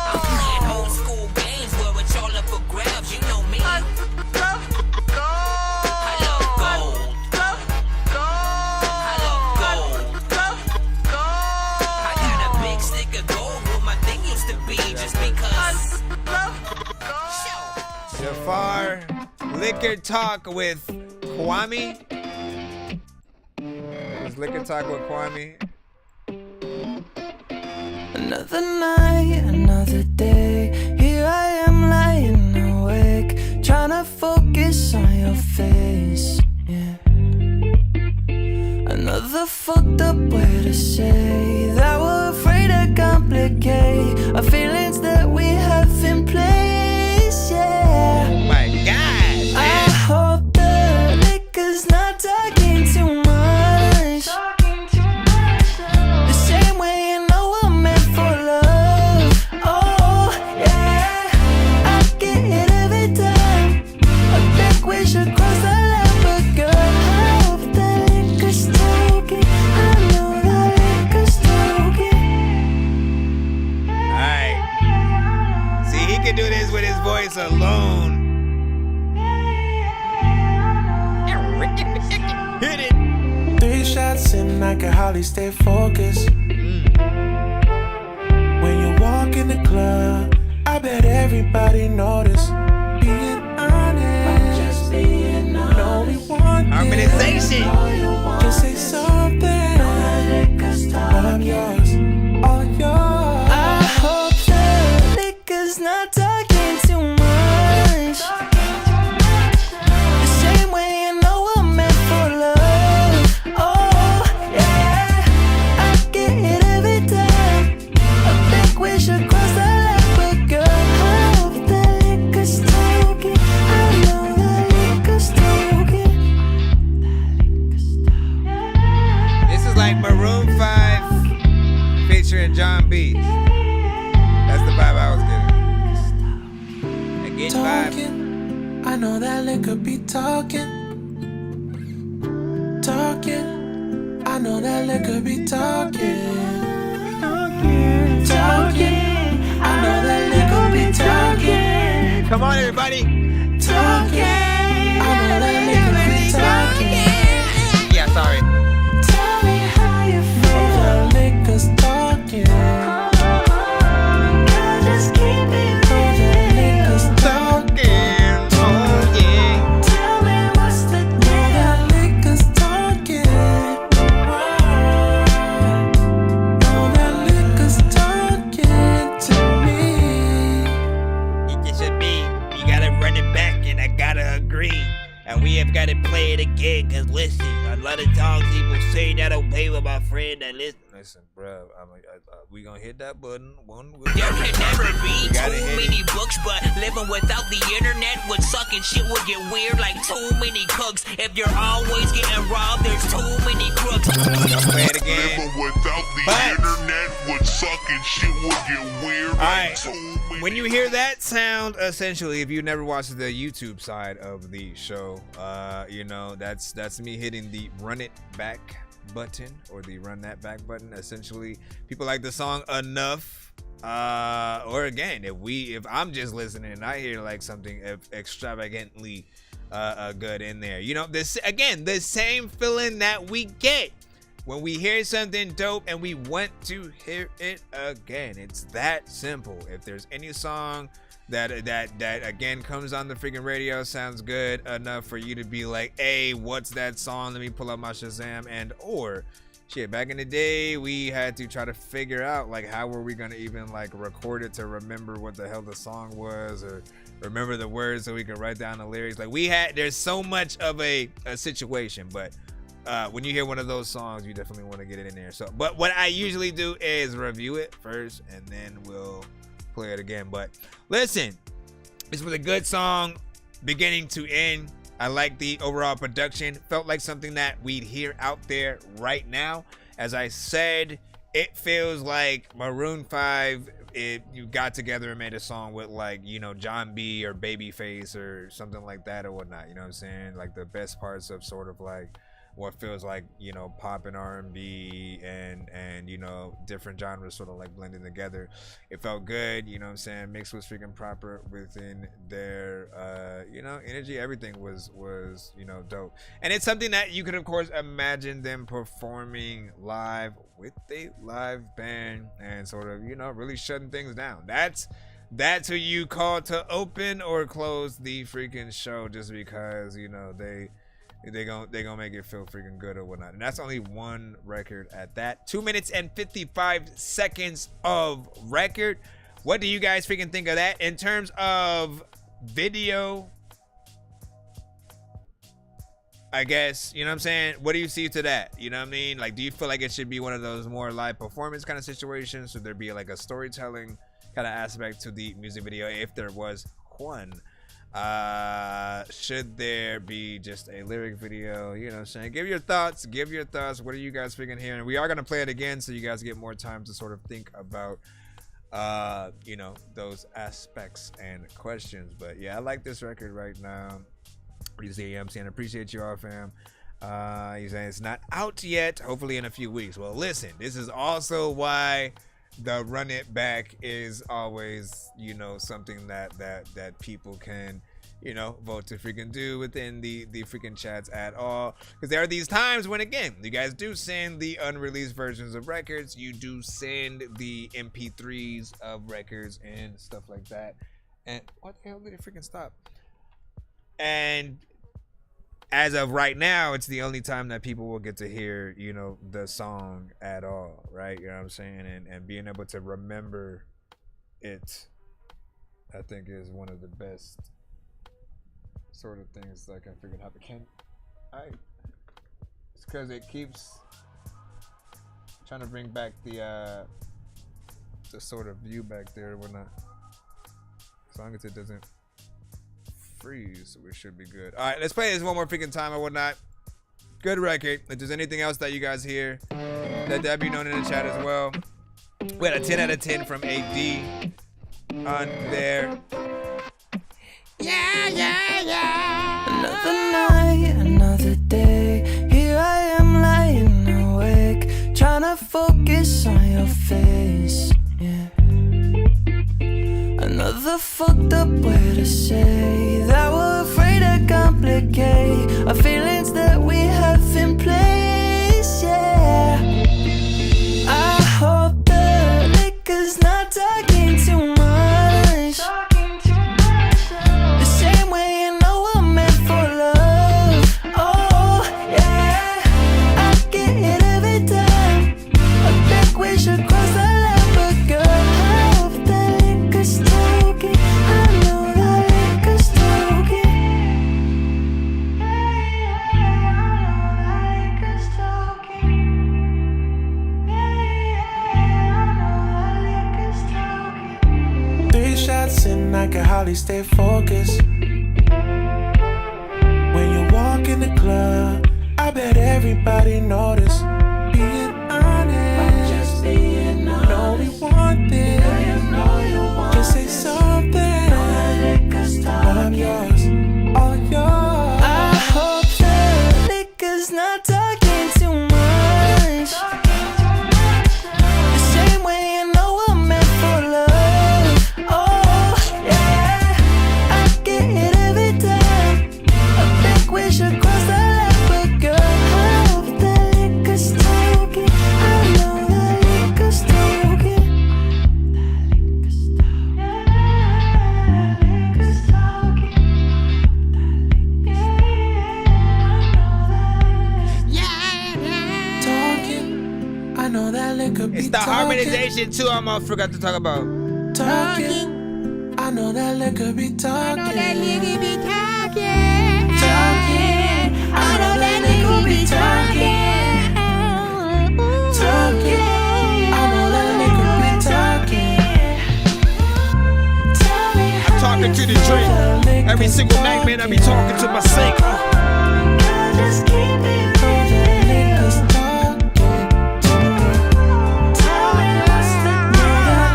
playing old school games where it's all up for grabs. You know me. I love gold. I love gold. I got a big stick of gold where my thing used to be, just because. Jafar, Liquor Talk with Kwame. Liquor Talk with Kwame. Another night, another day. Here I am lying awake, trying to focus on your face. Yeah. Another fucked up way to say that we're afraid to complicate our feelings that we have in place. Yeah. Oh my God, man. I hope the liquor's not talking too much. The same way you know we're meant for love. Oh, yeah, I get it every time. I think we should cross the line, but girl, I hope the liquor's talking. I know the liquor's talking. Alright. See, he can do this with his voice alone. Hit it. 3 shots in, I can hardly stay focused. When you walk in the club, I bet everybody notice. Being honest, just being honest. No, we want harmonization. Just say something. All of yours, all of yours. I hope the liquor's not talking too much. The same way you know we're meant for love. Oh, yeah, I get it every time. I think we should cross the line, but girl, I hope the liquor's talking. I know the liquor's talking. This is like Maroon 5 featuring John B. That's the vibe I was getting. I get vibe. I know that liquor be talking. Talking. I know that liquor be talking. Talking. I know that liquor be talking. Come on, everybody. Talking. I know that liquor be talking. Yeah, sorry. Tell me how you feel. That liquor's talking. Girl, just keep it real. That liquor's talking. Oh, yeah. Tell me what's the deal. That liquor's talking. Oh, that liquor's talking to me. It just should be. You gotta run it back, and I gotta agree. And we have got to play it again, cause listen, a lot of times people say that okay with my friend that listen, bro, we gonna hit that button one. There can never be too many books, but living without the internet would suck and shit would get weird like too many cooks. If you're always getting robbed, there's too many crooks. Play it again. Living without the internet would suck and shit would get weird. Alright, when you hear that sound, essentially, if you never watched the YouTube side of the show, you know, that's me hitting the run it back button or the run that back button. Essentially, people like the song enough. Or again, if I'm just listening and I hear like something extravagantly good in there, you know, this again, the same feeling that we get when we hear something dope and we want to hear it again. It's that simple. If there's any song that again comes on the freaking radio, sounds good enough for you to be like, hey, what's that song? Let me pull up my Shazam. And or shit, back in the day, we had to try to figure out like how were we gonna even like record it to remember what the hell the song was or remember the words so we could write down the lyrics. Like there's so much of a situation, but when you hear one of those songs, you definitely want to get it in there. So, but what I usually do is review it first and then we'll play it again. But listen, this was a good song beginning to end. I like the overall production. Felt like something that we'd hear out there right now. As I said, it feels like Maroon 5, you got together and made a song with like, you know, John B or Babyface or something like that or whatnot. You know what I'm saying? Like the best parts of sort of like what feels like, you know, pop and R&B and you know, different genres sort of like blending together. It felt good, you know what I'm saying? Mix was freaking proper within their you know, energy. Everything was you know, dope. And it's something that you could of course imagine them performing live with a live band and sort of, you know, really shutting things down. That's who you call to open or close the freaking show, just because, you know, they gonna make it feel freaking good or whatnot. And that's only one record at that. 2 minutes and 55 seconds of record. What do you guys freaking think of that? In terms of video, I guess, you know what I'm saying? What do you see to that? You know what I mean? Like, do you feel like it should be one of those more live performance kind of situations? Should there be like a storytelling kind of aspect to the music video, if there was one? Should there be just a lyric video? You know what I'm saying? Give your thoughts. What are you guys freaking hearing? We are gonna play it again so you guys get more time to sort of think about you know, those aspects and questions. But yeah, I like this record right now. You see, I'm saying, appreciate you all, fam. He's saying it's not out yet, hopefully in a few weeks. Well, listen, this is also why the run it back is always, you know, something that people can, you know, vote to freaking do within the freaking chats at all. Because there are these times when, again, you guys do send the unreleased versions of records. You do send the MP3s of records and stuff like that. And what the hell did it freaking stop? And as of right now, it's the only time that people will get to hear, you know, the song at all, right? You know what I'm saying? And being able to remember it, I think, is one of the best sort of things that I can figure out. It's because it keeps trying to bring back the sort of view back there or whatnot. As long as it doesn't freeze, we should be good. All right, let's play this one more freaking time or whatnot. Good record. If there's anything else that you guys hear, let that be known in the chat as well. We had a 10 out of 10 from AD on there. Yeah. Another night, another day. Here I am lying awake, trying to focus on your face. Yeah. Another fucked up way to say that we're afraid to complicate our feelings that we have in place. Yeah. I hope the liquor's not talking too much. The same way you know I'm meant for love. Oh yeah, I get it every time. I think we should cross the line, but girl, I hope the liquor's talking. I know that liquor's talking. Three shots and I can hardly stay focused. When you walk in the club, I bet everybody notice. Being honest, just being honest. Know we want this. Just say something. All I'm yours, all yours. I hope the liquor's not talking too much. It's the harmonization too. I almost forgot to talk about. Talking. I know that liquor be talking. I know that nigga be talking. Talking. I know that nigga be talking. Talking. I know that nigga be talking. I'm talking to the drink. Every single night, man, I be talking to my sink. Just keep it niggas talking to me. Tell me what's the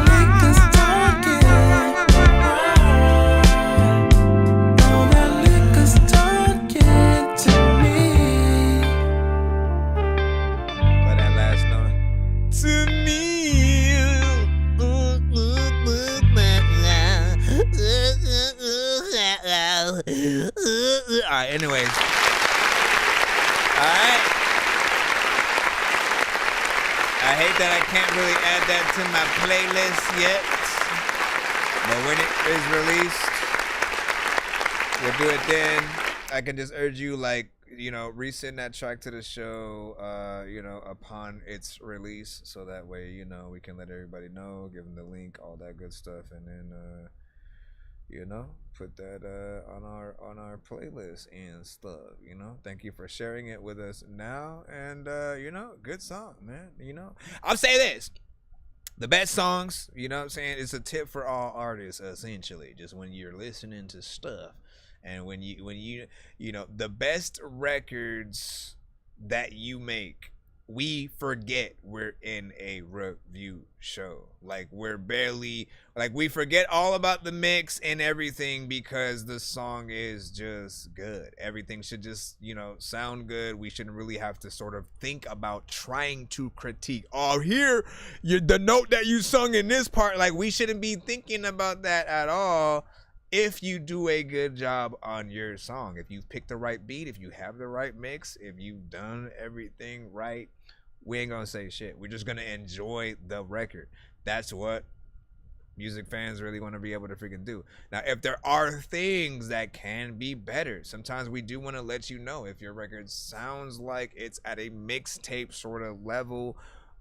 niggas talking. Know that niggas talking to me. But that last note. To me. Alright, anyways. Alright. I hate that I can't really add that to my playlist yet. But when it is released, we'll do it then. I can just urge you, like, you know, resend that track to the show, you know, upon its release. So that way, you know, we can let everybody know, give them the link, all that good stuff. And then, you know, put that on our playlist and stuff, you know. Thank you for sharing it with us now. And you know, good song, man. You know, I'll say this, the best songs, you know what I'm saying, it's a tip for all artists, essentially. Just when you're listening to stuff, and when you know, the best records that you make, we forget we're in a review show. Like, we're barely, like, we forget all about the mix and everything because the song is just good. Everything should just, you know, sound good. We shouldn't really have to sort of think about trying to critique. Oh, here, the note that you sung in this part, like, we shouldn't be thinking about that at all. If you do a good job on your song, if you've picked the right beat, if you have the right mix, if you've done everything right, we ain't gonna say shit. We're just gonna enjoy the record. That's what music fans really want to be able to freaking do. Now, if there are things that can be better, sometimes we do want to let you know if your record sounds like it's at a mixtape sort of level,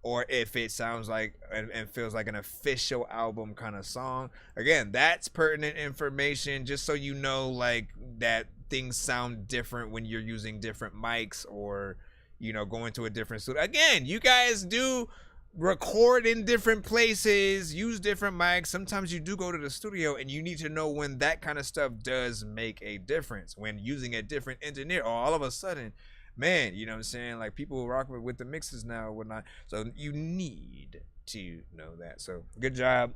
or if it sounds like and feels like an official album kind of song. Again, that's pertinent information, just so you know, like, that things sound different when you're using different mics, or, you know, going to a different studio. Again, you guys do record in different places, use different mics. Sometimes you do go to the studio, and you need to know when that kind of stuff does make a difference. When using a different engineer, or all of a sudden, man, you know what I'm saying, like, people rock with the mixes now or whatnot. So you need to know that. So good job.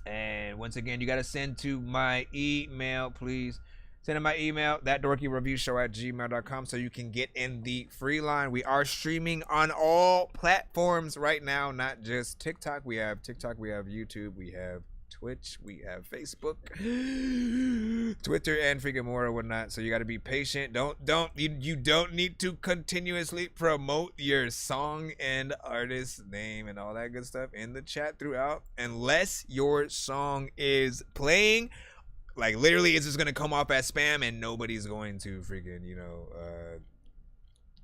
And once again, you got to send to my email, please. Send in my email, ThatDorkyReviewShow@gmail.com, so you can get in the free line. We are streaming on all platforms right now, not just TikTok. We have TikTok, we have YouTube, we have Twitch, we have Facebook, Twitter, and freaking more or whatnot. So you got to be patient. You don't need to continuously promote your song and artist name and all that good stuff in the chat throughout, unless your song is playing. Like, literally, it's just gonna come off as spam, and nobody's going to freaking, you know,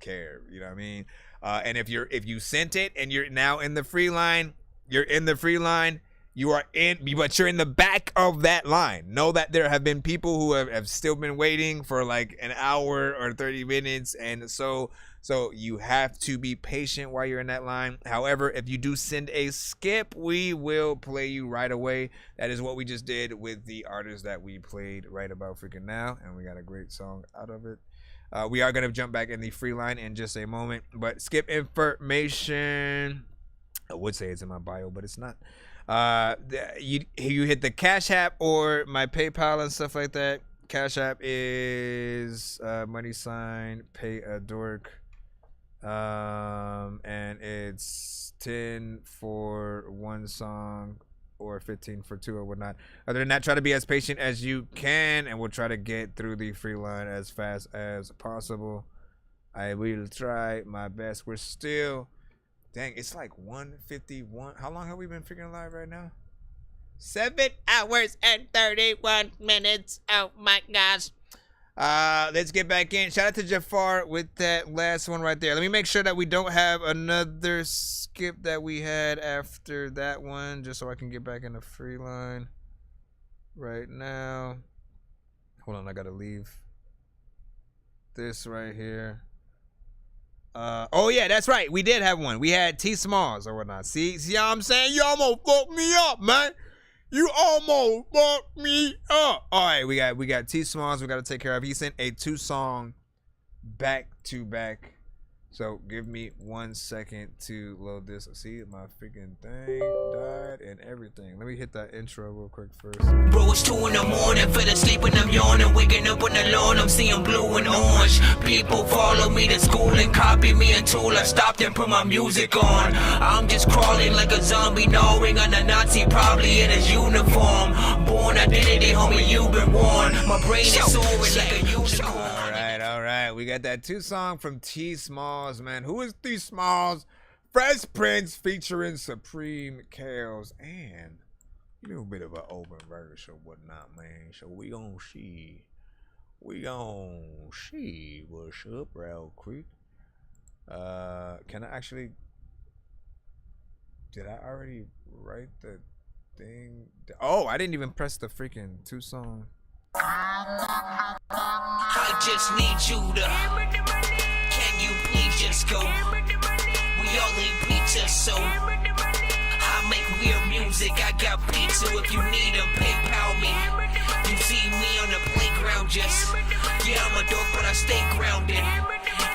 care. You know what I mean? And if you sent it and you're now in the free line, you're in the free line. You are in, but you're in the back of that line. Know that there have been people who have still been waiting for like an hour or 30 minutes. And so you have to be patient while you're in that line. However, if you do send a skip, we will play you right away. That is what we just did with the artist that we played right about freaking now. And we got a great song out of it. We are going to jump back in the free line in just a moment. But skip information, I would say it's in my bio, but it's not. You hit the Cash App or my PayPal and stuff like that. Cash App is $ pay a dork, and it's 10 for one song or 15 for two or whatnot. Other than that, try to be as patient as you can, and we'll try to get through the free line as fast as possible. I will try my best. We're still, dang, it's like 1:51. How long have we been freaking live right now? 7 hours and 31 minutes. Oh my gosh. Let's get back in. Shout out to Jafar with that last one right there. Let me make sure that we don't have another skip that we had after that one, just so I can get back in the free line right now. Hold on, I gotta leave this right here. Oh yeah, that's right. We did have one. We had T Smalls or whatnot. See how I'm saying? You almost fucked me up, man. You almost fucked me up. All right, we got T Smalls. We got to take care of. He sent a 2-song back to back. So give me 1 second to load this. See, my freaking thing died and everything. Let me hit that intro real quick first. Bro, it's 2 in the morning, fell asleep and I'm yawning, waking up on the lawn, I'm seeing blue and orange. People follow me to school and copy me until I stopped and put my music on. I'm just crawling like a zombie, gnawing on a Nazi, probably in his uniform. Born identity, homie, you've been warned. My brain is soaring like a unicorn. All right. We got that 2-song from T Smalls, man. Who is T Smalls? Fresh Prince featuring Supreme Chaos and a little bit of an open verse or whatnot, man. So we gon' see what's up real quick. Can I actually? Did I already write the thing? Oh, I didn't even press the freaking 2-song. I just need you to. Can you please just go? We all eat pizza, so I make weird music. I got pizza if you need them. PayPal me. You see me on the playground, just yeah, I'm a dork, but I stay grounded.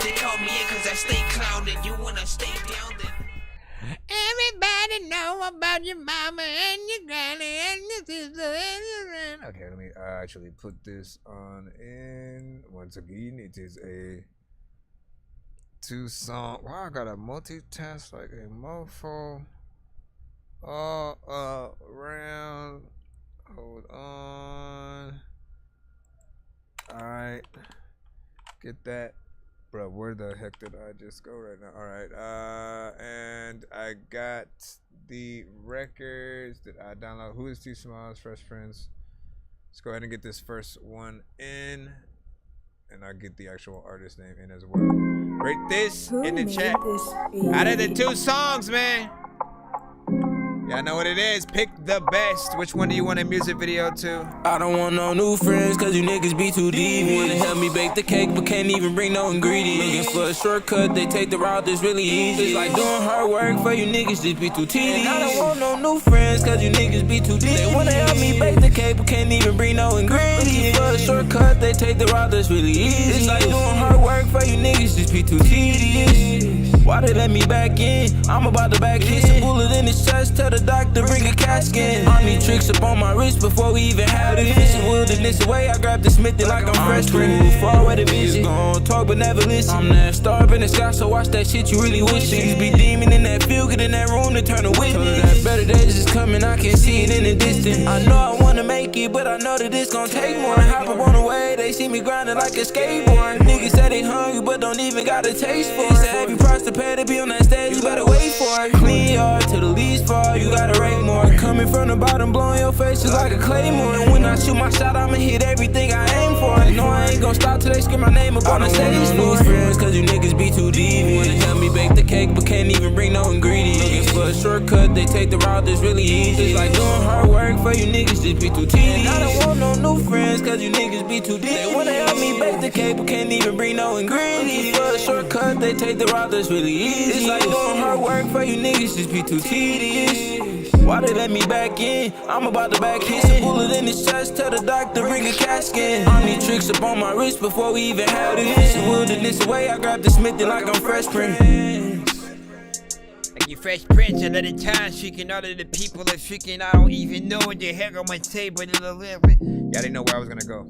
They call me in 'cause I stay clowning. You wanna stay down then? Everybody know about your mama and your granny and your sister and your aunt. Okay, let me actually put this on in. Once again, it is a 2-song. Wow, I gotta multitask like a mofo. All around. Hold on. Alright. Get that. Bro, where the heck did I just go right now? All right, and I got the records that I download. Who is T Smalls? Fresh Prince. Let's go ahead and get this first one in, and I'll get the actual artist name in as well. Rate this in the chat. Out of the 2 songs, man. Y'all know what it is. Pick the best. Which one do you want a music video to? I don't want no new friends, cause you niggas be too deep. Wanna help me bake the cake, but can't even bring no ingredients. Looking for a shortcut, they take the route that's really easy. It's like doing hard work for you niggas, just be too tedious. I don't want no new friends, cause you niggas be too deep. They wanna help me bake the cake, but can't even bring no ingredients. Looking for a shortcut, they take the route that's really easy. It's like doing hard work for you niggas, just be too tedious. Why they let me back in? I'm about to back hit a bullet in his chest. Tell the doctor bring a casket. I need tricks up on my wrist before we even had it. This is wilderness away. I grab the Smithy like I'm fresh. Far away the vision. Gon' talk but never listen. I'm that star up in the sky, so watch that shit you really wishing. Niggas be demon in that field, get in that room to turn a witness. That better days is coming, I can see it in the distance. I know I wanna make it, but I know that it's gon' take more. I hop up on the way, they see me grinding like a skateboard. Niggas say they hungry, but don't even got a taste for it. Say every price to pay to be on that stage, you better wait for it. Clean yard to the least far, you gotta rate more. Coming from the bottom, blowing your face just like a claymore. And when I shoot my shot, I'ma hit everything I aim for. No, I ain't gon' stop till they scream my name up on the stage. I don't want no new friends, cause you niggas be too deep. Wanna help me bake the cake, but can't even bring no ingredients. Looking for a shortcut, they take the route that's really easy. It's like doing hard work for you niggas, just be too tedious. I don't want no new friends, cause you niggas be too deep. They wanna help me bake the cake, but can't even bring no ingredients. For a shortcut, they take the route that's really easy. It's like doing hard work for you niggas, just be too tedious. Why they let me back in? I'm about to back hit a bullet in his chest. Tell the doctor bring a casket. I need tricks up on my wrist before we even had it. This is wilderness away. I grab the Smithy like I'm Fresh Prince. Like you Fresh Prince, a lot of times freaking all of the people are freaking. I don't even know what the heck I'm gonna say, but y'all didn't know where I was gonna go.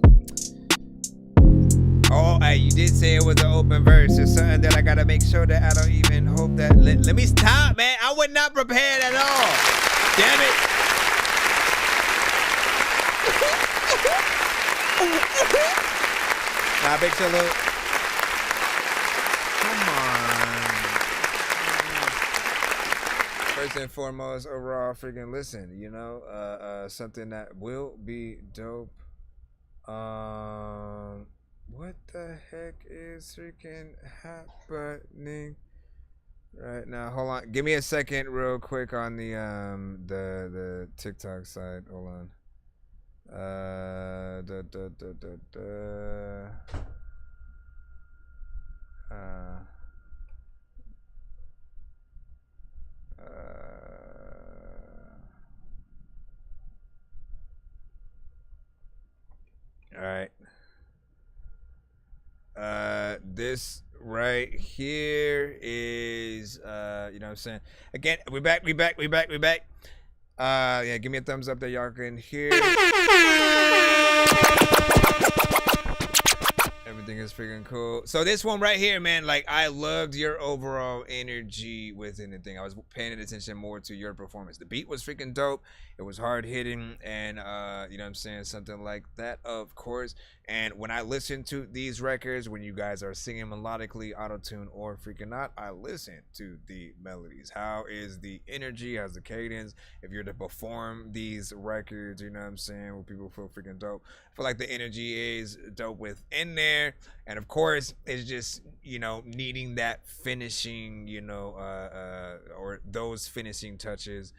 Oh, hey, you did say it was an open verse. It's something that I gotta make sure that I don't even hope that. Let me stop, man. I was not prepared at all. Damn it. Nah, big salute. Come on. First and foremost, a raw freaking listen, you know, something that will be dope. What the heck is freaking happening right now? Hold on. Give me a second real quick on the TikTok side. Hold on. All right. This right here is you know what I'm saying? Again, we back. Yeah, give me a thumbs up that y'all can hear. Everything is freaking cool. So this one right here, man, like I loved your overall energy within the thing. I was paying attention more to your performance. The beat was freaking dope. It was hard hitting, and you know what I'm saying, something like that, of course. And when I listen to these records, when you guys are singing melodically, auto-tune or freaking not, I listen to the melodies. How is the energy? How's the cadence? If you're to perform these records, you know what I'm saying, where people feel freaking dope. I feel like the energy is dope within there. And of course, it's just, you know, needing that finishing, you know, or those finishing touches.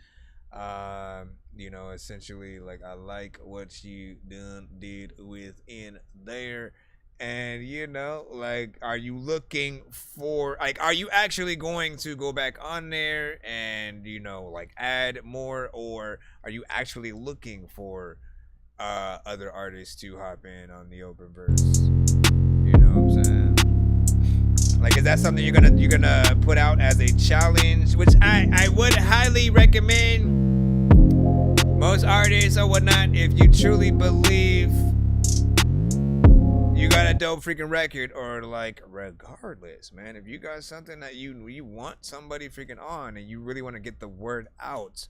You know, essentially, like, I like what you did within there. And, you know, like, are you looking for, like, are you actually going to go back on there and, you know, like, add more, or are you actually looking for other artists to hop in on the open verse? You know what I'm saying? Like, is that something you're gonna put out as a challenge? Which I would highly recommend. Most artists or whatnot, if you truly believe you got a dope freaking record, or like, regardless, man, if you got something that you want somebody freaking on and you really want to get the word out,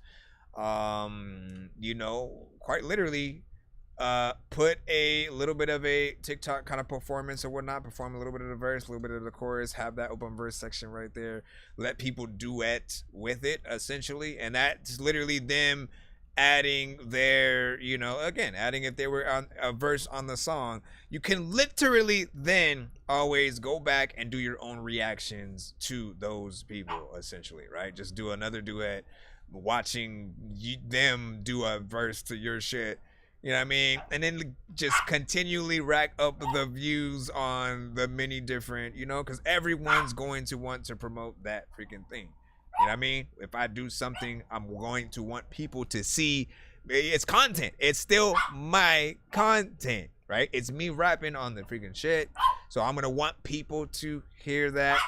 you know, quite literally, put a little bit of a TikTok kind of performance or whatnot, perform a little bit of the verse, a little bit of the chorus, have that open verse section right there, let people duet with it, essentially. And that's literally them adding their, you know, again, adding if they were on a verse on the song. You can literally then always go back and do your own reactions to those people, essentially, right? Just do another duet, watching them do a verse to your shit. You know what I mean? And then just continually rack up the views on the many different, you know, because everyone's going to want to promote that freaking thing. You know what I mean? If I do something, I'm going to want people to see it's content. It's still my content, right? It's me rapping on the freaking shit. So I'm going to want people to hear that.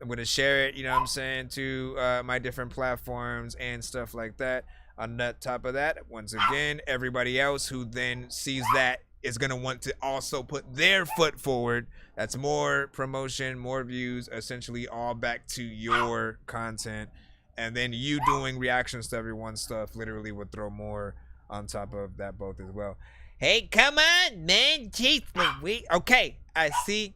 I'm going to share it, you know what I'm saying, to my different platforms and stuff like that. On the top of that, once again, everybody else who then sees that is going to want to also put their foot forward. That's more promotion, more views, essentially all back to your content. And then you doing reactions to everyone's stuff literally would throw more on top of that both as well. Hey, come on, man. Jeez Louise. Okay, I see.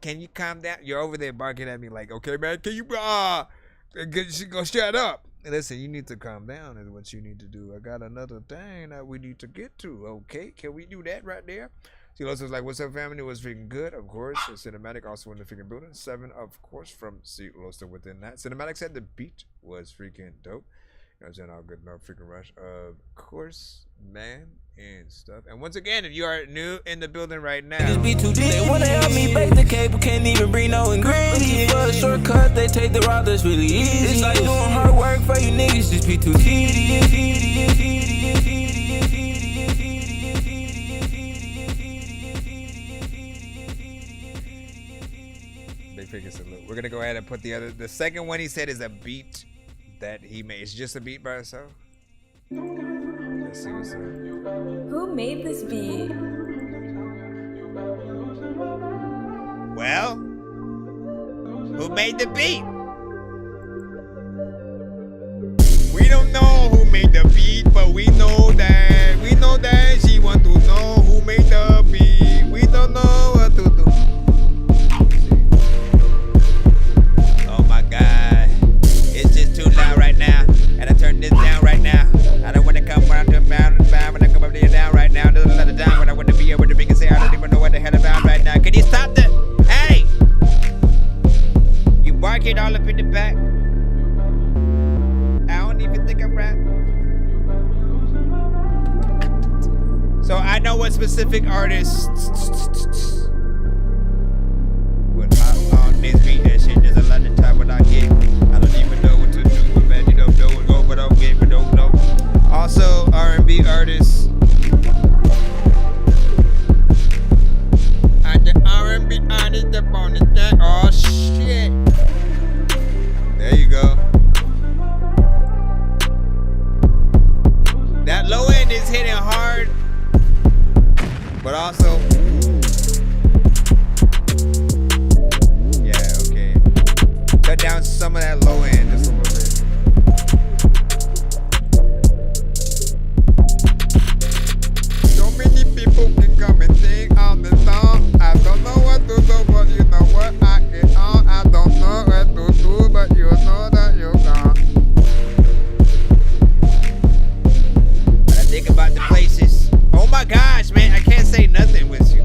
Can you calm down? You're over there barking at me like, okay, man, can you go shut up? Listen, you need to calm down is what you need to do. I got another thing that we need to get to. Okay, can we do that right there? See, Los was like, what's up, family? It was freaking good, of course. Cinematic also in the freaking building. 7, of course, from C. Loster within that. Cinematic said the beat was freaking dope. You know what I'm saying? All good, no freaking rush. Of course, man, and stuff. And once again, if you are new in the building right now, They wanna help me bake the cake, but can't even bring no ingredients. For a shortcut, they take the route that's really easy. It's like doing hard work for you niggas, just be too tedious. Big figure salute. We're gonna go ahead and put the second one he said is a beat that he made. It's just a beat by itself. Let's see what's up. Who made this beat? Well, who made the beat? We don't know who made the beat, but we know that she want to know who made the beat. We don't know what to do. Oh my God, it's just too loud right now, and I turn this down right now. I don't want to come around to bound when I come up there down right now. There's a lot of time when I want to be able to make it say I don't even know what the hell about right now. Can you know what specific artists would hop on this beat. That shit is a lot of time when I get. I don't even know what to do, but man, you don't know what go, but don't get, but don't know. Also, R&B artists. And the R&B artist up on the deck. Oh shit. There you go. That low end is hitting hard, but also, yeah, okay. Cut down some of that low end just a little bit. So many people can come and sing on the song. I don't know what to do, but you know what I get on. I don't know what to do, but you know that you can. Think about the places. Oh my gosh, man, I can't say nothing with you.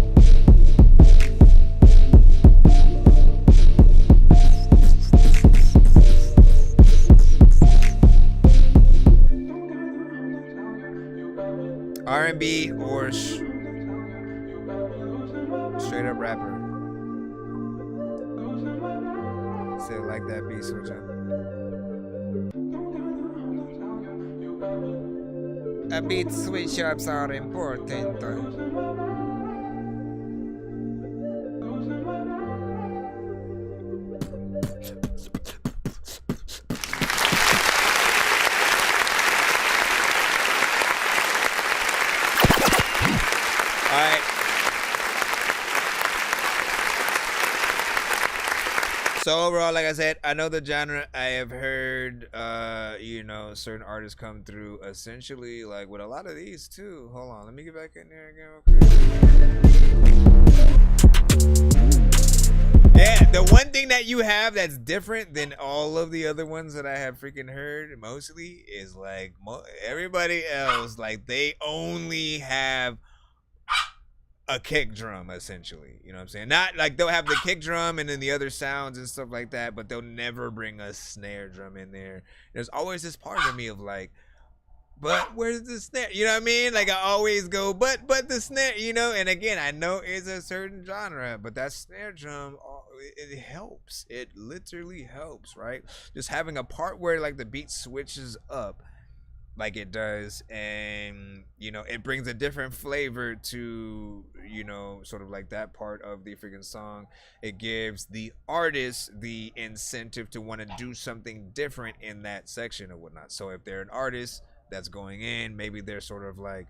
R&B or straight up rapper. Say it like that beat switch up. A beat switch ups are important. Alright. So overall, like I said, I know the genre. I have heard, certain artists come through essentially like with a lot of these too. Hold on, let me get back in there again. Okay. Yeah, the one thing that you have that's different than all of the other ones that I have freaking heard mostly is like everybody else, like they only have a kick drum essentially, you know what I'm saying? Not like they'll have the kick drum and then the other sounds and stuff like that, but they'll never bring a snare drum in there. There's always this part of me of like, but where's the snare? You know what I mean? Like I always go, but the snare, you know? And again, I know it's a certain genre, but that snare drum, it helps. It literally helps, right? Just having a part where like the beat switches up like it does, and it brings a different flavor to sort of like that part of the freaking song. It gives the artist the incentive to want to do something different in that section or whatnot. So if they're an artist that's going in, maybe they're sort of like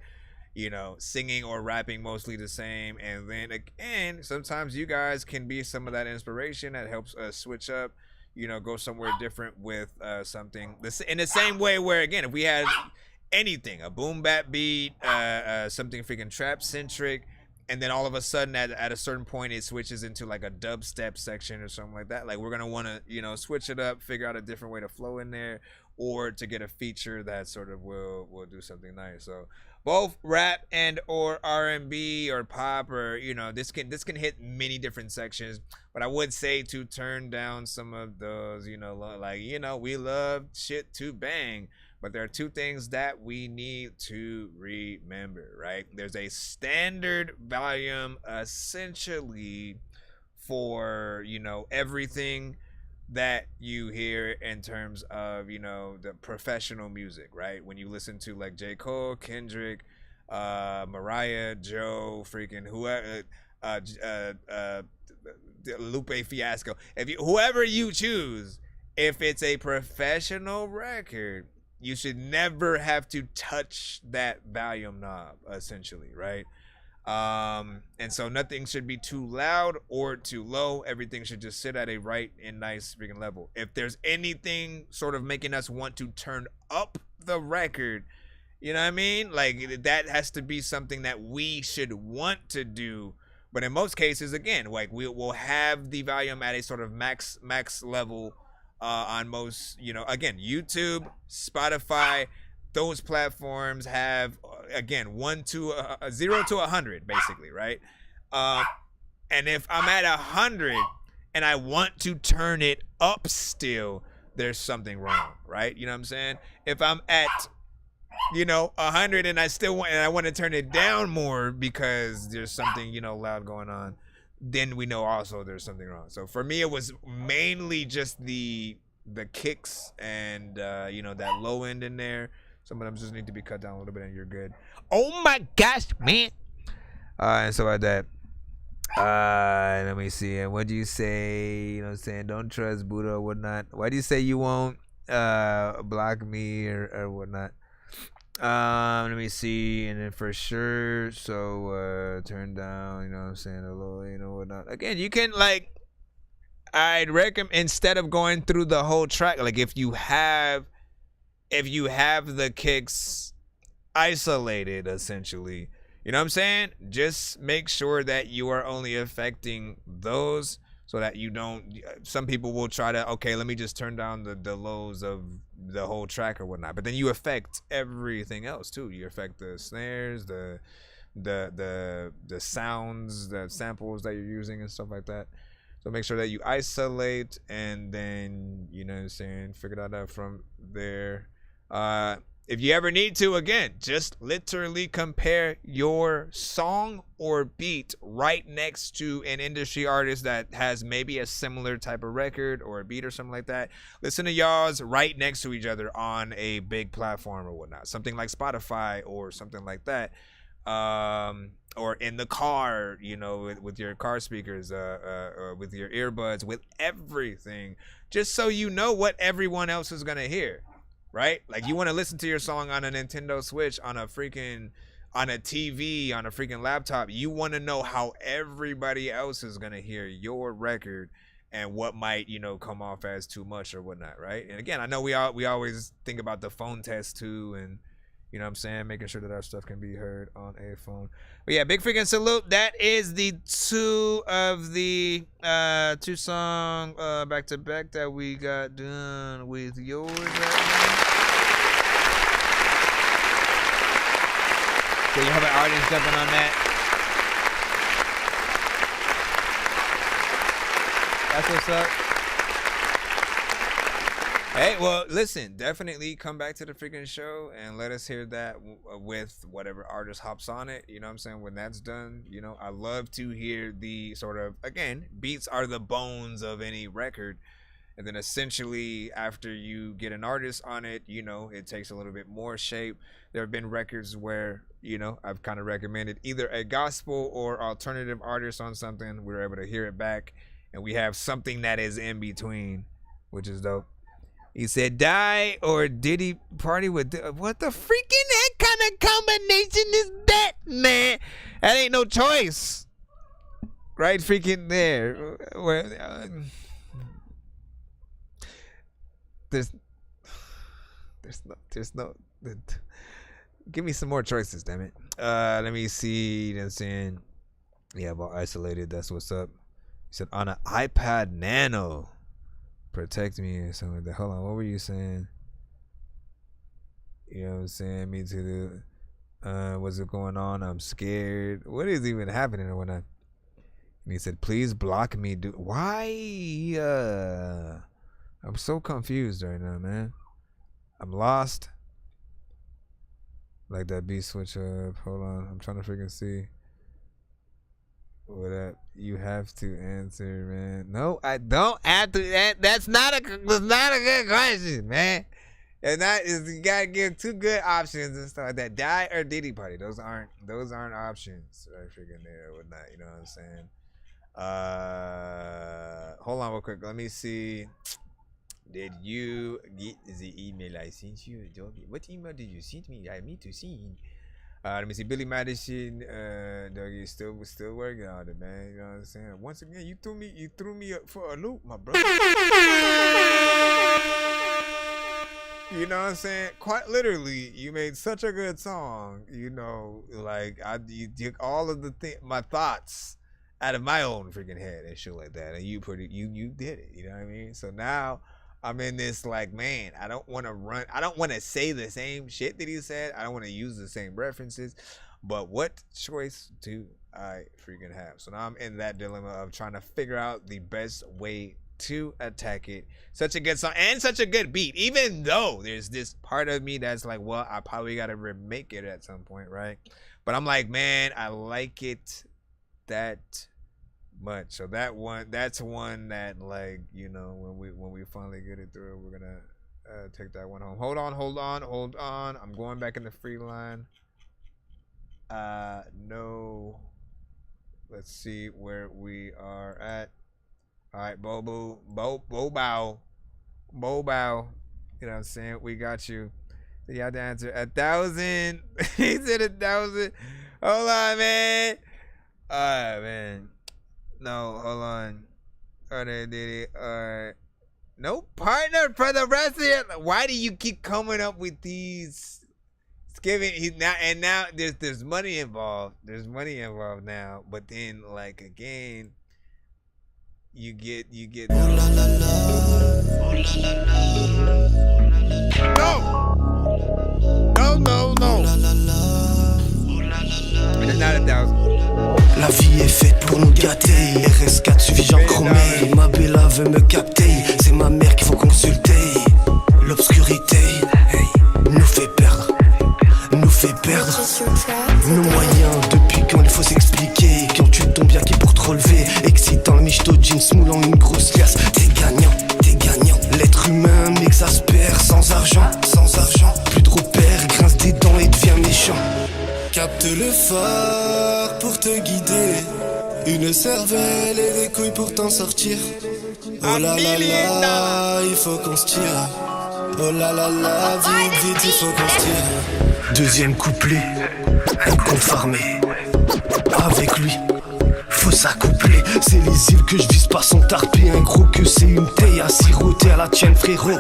singing or rapping mostly the same, and then again sometimes you guys can be some of that inspiration that helps us switch up, go somewhere different with something in the same way where, again, if we had anything, a boom bap beat, something freaking trap centric, and then all of a sudden at a certain point it switches into like a dubstep section or something like that, like we're gonna want to switch it up, figure out a different way to flow in there, or to get a feature that sort of will do something nice. So both rap and or R&B or pop, or this can hit many different sections, but I would say to turn down some of those, we love shit to bang, but there are two things that we need to remember, right? There's a standard volume essentially for everything that you hear in terms of the professional music, right? When you listen to like J. Cole, Kendrick, Mariah, Joe, freaking whoever, Lupe Fiasco, whoever you choose, if it's a professional record, you should never have to touch that volume knob essentially, right? And so nothing should be too loud or too low. Everything should just sit at a right and nice freaking level. If there's anything sort of making us want to turn up the record, you know what I mean? Like that has to be something that we should want to do. But in most cases, again, like we will have the volume at a sort of max level on most, again, YouTube, Spotify, those platforms have, again, 0 to 100 basically, right? And if I'm at 100 and I want to turn it up still, there's something wrong, right? You know what I'm saying? If I'm at you know, 100 and I want to turn it down more because there's something, you know, loud going on, then we know also there's something wrong. So for me, it was mainly just the kicks and you know, that low end in there. Some of them just need to be cut down a little bit and you're good. Oh my gosh, man. And so like that. Let me see. And what do you say? You know what I'm saying? Don't trust Buddha or whatnot. Why do you say you won't block me or whatnot? Let me see. And then for sure, so turn down, you know what I'm saying, a little, you know, whatnot. Again, you can, like, I'd recommend, instead of going through the whole track, like if you have the kicks isolated, essentially, you know what I'm saying? Just make sure that you are only affecting those so that you don't, some people will try to, okay, let me just turn down the lows of the whole track or whatnot. But then you affect everything else too. You affect the snares, the sounds, the samples that you're using and stuff like that. So make sure that you isolate and then, you know what I'm saying, figure that out from there. If you ever need to, again, just literally compare your song or beat right next to an industry artist that has maybe a similar type of record or a beat or something like that. Listen to y'all's right next to each other on a big platform or whatnot. Something like Spotify or something like that. Or in the car, you know, with your car speakers, or with your earbuds, with everything. Just so you know what everyone else is going to hear. Right? Like, you want to listen to your song on a Nintendo Switch, on a TV, on a freaking laptop. You want to know how everybody else is going to hear your record and what might, you know, come off as too much or whatnot, right? And again, I know we always think about the phone test too, and you know what I'm saying, making sure that our stuff can be heard on a phone. But yeah, big freaking salute. That is the two song back to back that we got done with yours right now. So you have an audience jumping on that. That's what's up. Hey, well, listen, definitely come back to the freaking show and let us hear that with whatever artist hops on it. You know what I'm saying? When that's done, you know, I love to hear the sort of, again, beats are the bones of any record. And then essentially after you get an artist on it, you know, it takes a little bit more shape. There have been records where, you know, I've kind of recommended either a gospel or alternative artist on something. We were able to hear it back and we have something that is in between, which is dope. He said, die or Diddy party with, what the freaking heck kind of combination is that, man? That ain't no choice. Right freaking there. There's no, give me some more choices, damn it. Let me see. You know what I'm saying? Yeah, about isolated, that's what's up. He said, on an iPad Nano. Protect me or something like that. Hold on, what were you saying? You know what I'm saying? Me too. What's it going on? I'm scared. What is even happening or whatnot? And he said, please block me, dude. Why? I'm so confused right now, man. I'm lost. Like that beat switch up. Hold on, I'm trying to freaking see. What up? You have to answer, man. No, I don't have to. That's not a good question, man. And that is, you gotta give two good options and stuff like that. Die or Diddy party. Those aren't options. Right, freaking there or whatnot. You know what I'm saying? Hold on real quick. Let me see. Did you get the email I sent you? What email did you send me? I need to see. Let me see. Billy Madison, Dougie, still working on it, man. You know what I'm saying? Once again, you threw me up for a loop, my brother. You know what I'm saying? Quite literally, you made such a good song. You know, like you took all of my thoughts out of my own freaking head and shit like that, and you did it. You know what I mean? So now I'm in this like, man, I don't want to say the same shit that he said. I don't want to use the same references, but what choice do I freaking have? So now I'm in that dilemma of trying to figure out the best way to attack it. Such a good song and such a good beat. Even though there's this part of me that's like, well, I probably gotta remake it at some point, right? But I'm like, man, I like it that much. So that's one that, like, you know, when we finally get it through, we're gonna take that one home. Hold on. I'm going back in the free line. No. Let's see where we are at. All right, Bo Bow. You know what I'm saying? We got you. So you have to answer 1,000. He said 1,000. Hold on, man. All right, man. No, hold on. Oh, they did it. All right. No partner for the rest of it. Why do you keep coming up with these? It's giving now there's money involved. There's money involved now. But then, like, again, you get. Ooh, la, la, la. Ooh, la, la, la. No. Ooh, la, la, la. Ooh, la, la, la. It's not 1,000. La vie est faite pour nous gâter. RS4 suffit genre chromé. Ma bella veut me capter. C'est ma mère qu'il faut consulter. L'obscurité, hey, nous fait perdre. Nos moyens, depuis quand il faut s'expliquer. Quand tu tombes bien qui pour te relever. Excitant le michto jeans moulant une grosse liasse. T'es gagnant. L'être humain m'exaspère. Sans argent. Plus de repères, grince des dents et devient méchant. Capte le phare pour te guider. Une cervelle et des couilles pour t'en sortir. Oh là là là, il faut qu'on se tire. Oh là là là, vite, il faut qu'on se tire. Deuxième couplet, un compte farmé. Avec lui, faut s'accoupler. C'est les îles que je vise pas sans tarper. Un gros que c'est une taille à siroter à la tienne, frérot.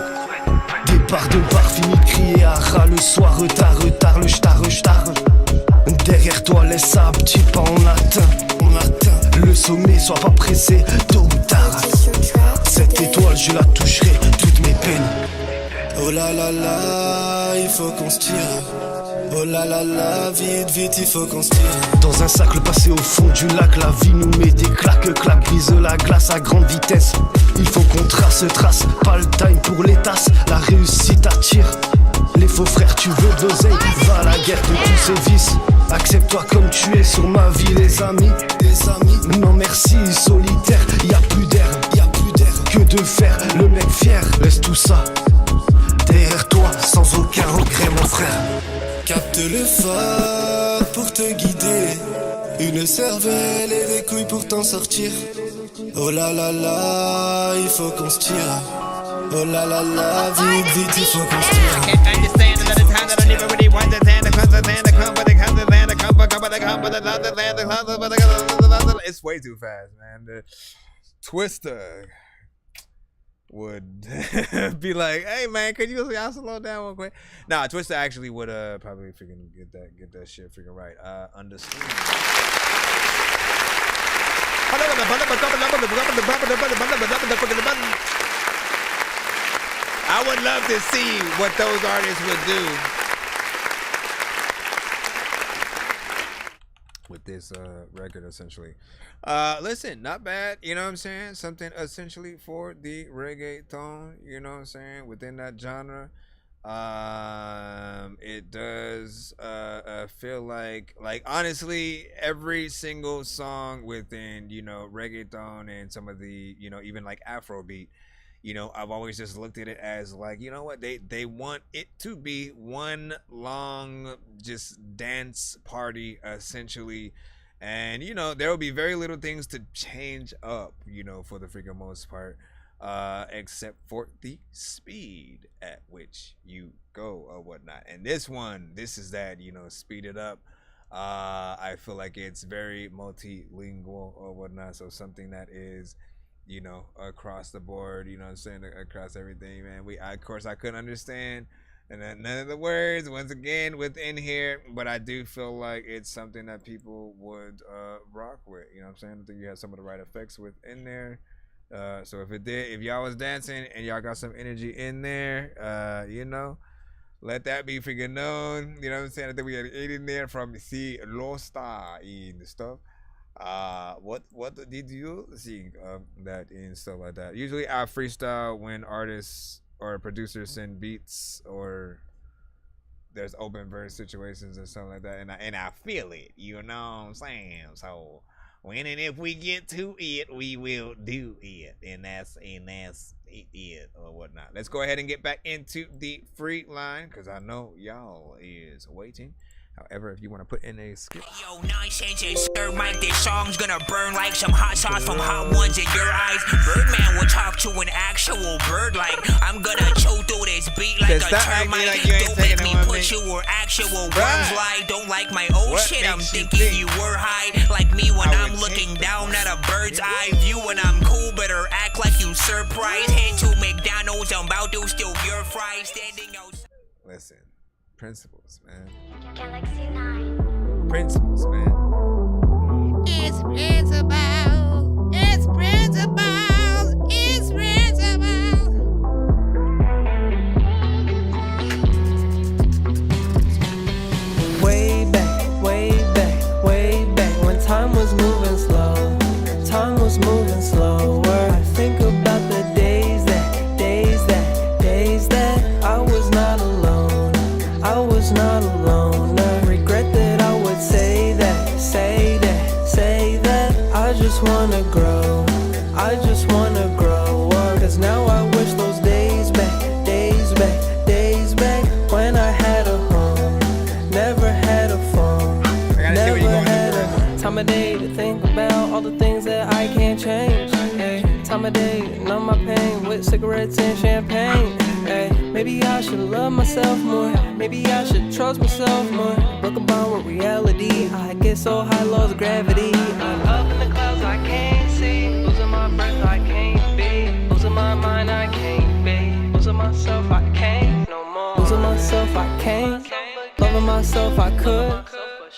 Départ de bar, fini de crier à ras le soir. Retard, le j'tard. Derrière toi, laisse ça, petit pas, on atteint le sommet, sois pas pressé, tôt ou tard. Cette étoile, je la toucherai, toutes mes peines. Oh là là là, il faut qu'on se tire. Oh là là là, vite, il faut qu'on se tire. Dans un sac, le passé au fond du lac, la vie nous met des claques, brise la glace à grande vitesse. Il faut qu'on trace, pas le time pour les tasses, la réussite attire. Les faux frères, tu veux de l'oseille, va à la guerre de tous ces vices. Accepte-toi comme tu es sur ma vie, les amis. Non merci, solitaire, y'a plus d'air. Que de faire, le mec fier, laisse tout ça derrière toi, sans aucun regret, mon frère. Capte le phare pour te guider. Une cervelle et des couilles pour t'en sortir. Oh là là là, il faut qu'on se tire. Oh là là là, vite, il faut qu'on se tire. I can't understand another time that I don't even really want to stand. It's way too fast, man. The Twister would be like, "Hey, man, could you slow down real quick?" Nah, Twister actually would probably freaking get that shit freaking right. Understood. I would love to see what those artists would do with this record, essentially. Listen, not bad, you know what I'm saying? Something essentially for the reggaeton, you know what I'm saying, within that genre. It does feel like honestly every single song within, you know, reggaeton and some of the, you know, even like Afrobeat, you know, I've always just looked at it as like, you know what, they want it to be one long just dance party essentially. And, you know, there will be very little things to change up, you know, for the freaking most part, except for the speed at which you go or whatnot. And this is that, you know, speed it up. I feel like it's very multilingual or whatnot. So something that is, you know, across the board, you know what I'm saying, across everything, man. Of course, I couldn't understand and then none of the words once again within here, but I do feel like it's something that people would rock with, you know what I'm saying? I think you have some of the right effects within there. So if y'all was dancing and y'all got some energy in there, you know, let that be freaking known, you know what I'm saying? I think we had 8 in there from C Losta and stuff. What did you think of that and stuff like that? Usually I freestyle when artists or producers send beats or there's open verse situations and stuff like that, and I feel it, you know what I'm saying? So when and if we get to it, we will do it, and that's it or whatnot. Let's go ahead and get back into the free line because I know y'all is waiting. However, if you want to put in a skip. Yo, Nonsenze and Sir Mike, this song's gonna burn like some hot sauce from hot ones in your eyes. Birdman will talk to an actual bird like I'm gonna chew through this beat like a termite. Don't make me put you where actual worms lie. Don't like my old shit, I'm thinking you were high. Like me when I'm looking down at a bird's eye view. When I'm cool, better act like you surprised. Head to McDonald's, I'm about to steal your fries. Standing outside. Listen, principles, man. Principles, man. It's principles. It's principles. It's principles. Way back, way back, way back when time was moving slow. Time was moving slower. I think about the days that I was not alone. I was not alone. I regret that I would say that, say that, say that. I just wanna grow. I just wanna grow up. Cause now I wish those days back, days back, days back when I had a home. Never had a phone. Never had a time of day to think about all the things that I can't change. Ay, time of day, numb my pain with cigarettes and champagne. Ay, maybe I should love myself more. Maybe I should trust myself more. Broken bond with reality. I get so high, lost gravity. I'm up in the clouds I can't see. Losing my breath I can't be. Losing my mind I can't be. Losing myself I can't no more. Losing myself I can't. Loving myself I could.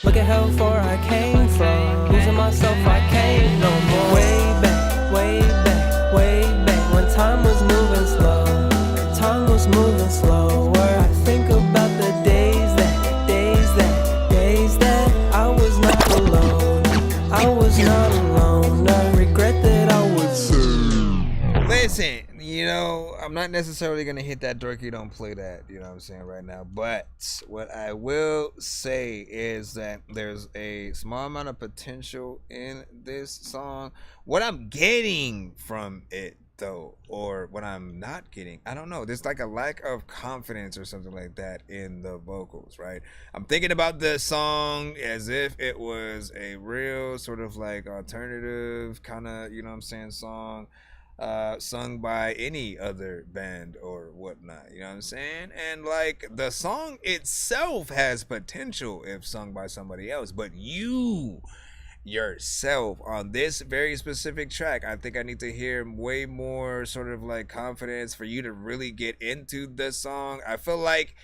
Look at how far I came from. Losing myself I can't no more. Way back, way back, way back when time was moving slow. Time was moving slower. I think about the days that I was not alone. I was not alone. I regret that I would say. Listen, you know, I'm not necessarily gonna hit that dorky don't play that, you know what I'm saying, right now. But what I will say is that there's a small amount of potential in this song. What I'm getting from it though, or what I'm not getting, I don't know, there's like a lack of confidence or something like that in the vocals, right? I'm thinking about the song as if it was a real sort of like alternative kind of, you know what I'm saying, song sung by any other band or whatnot, you know what I'm saying? And like the song itself has potential if sung by somebody else, but you yourself on this very specific track, I think I need to hear way more sort of like confidence for you to really get into the song. I feel like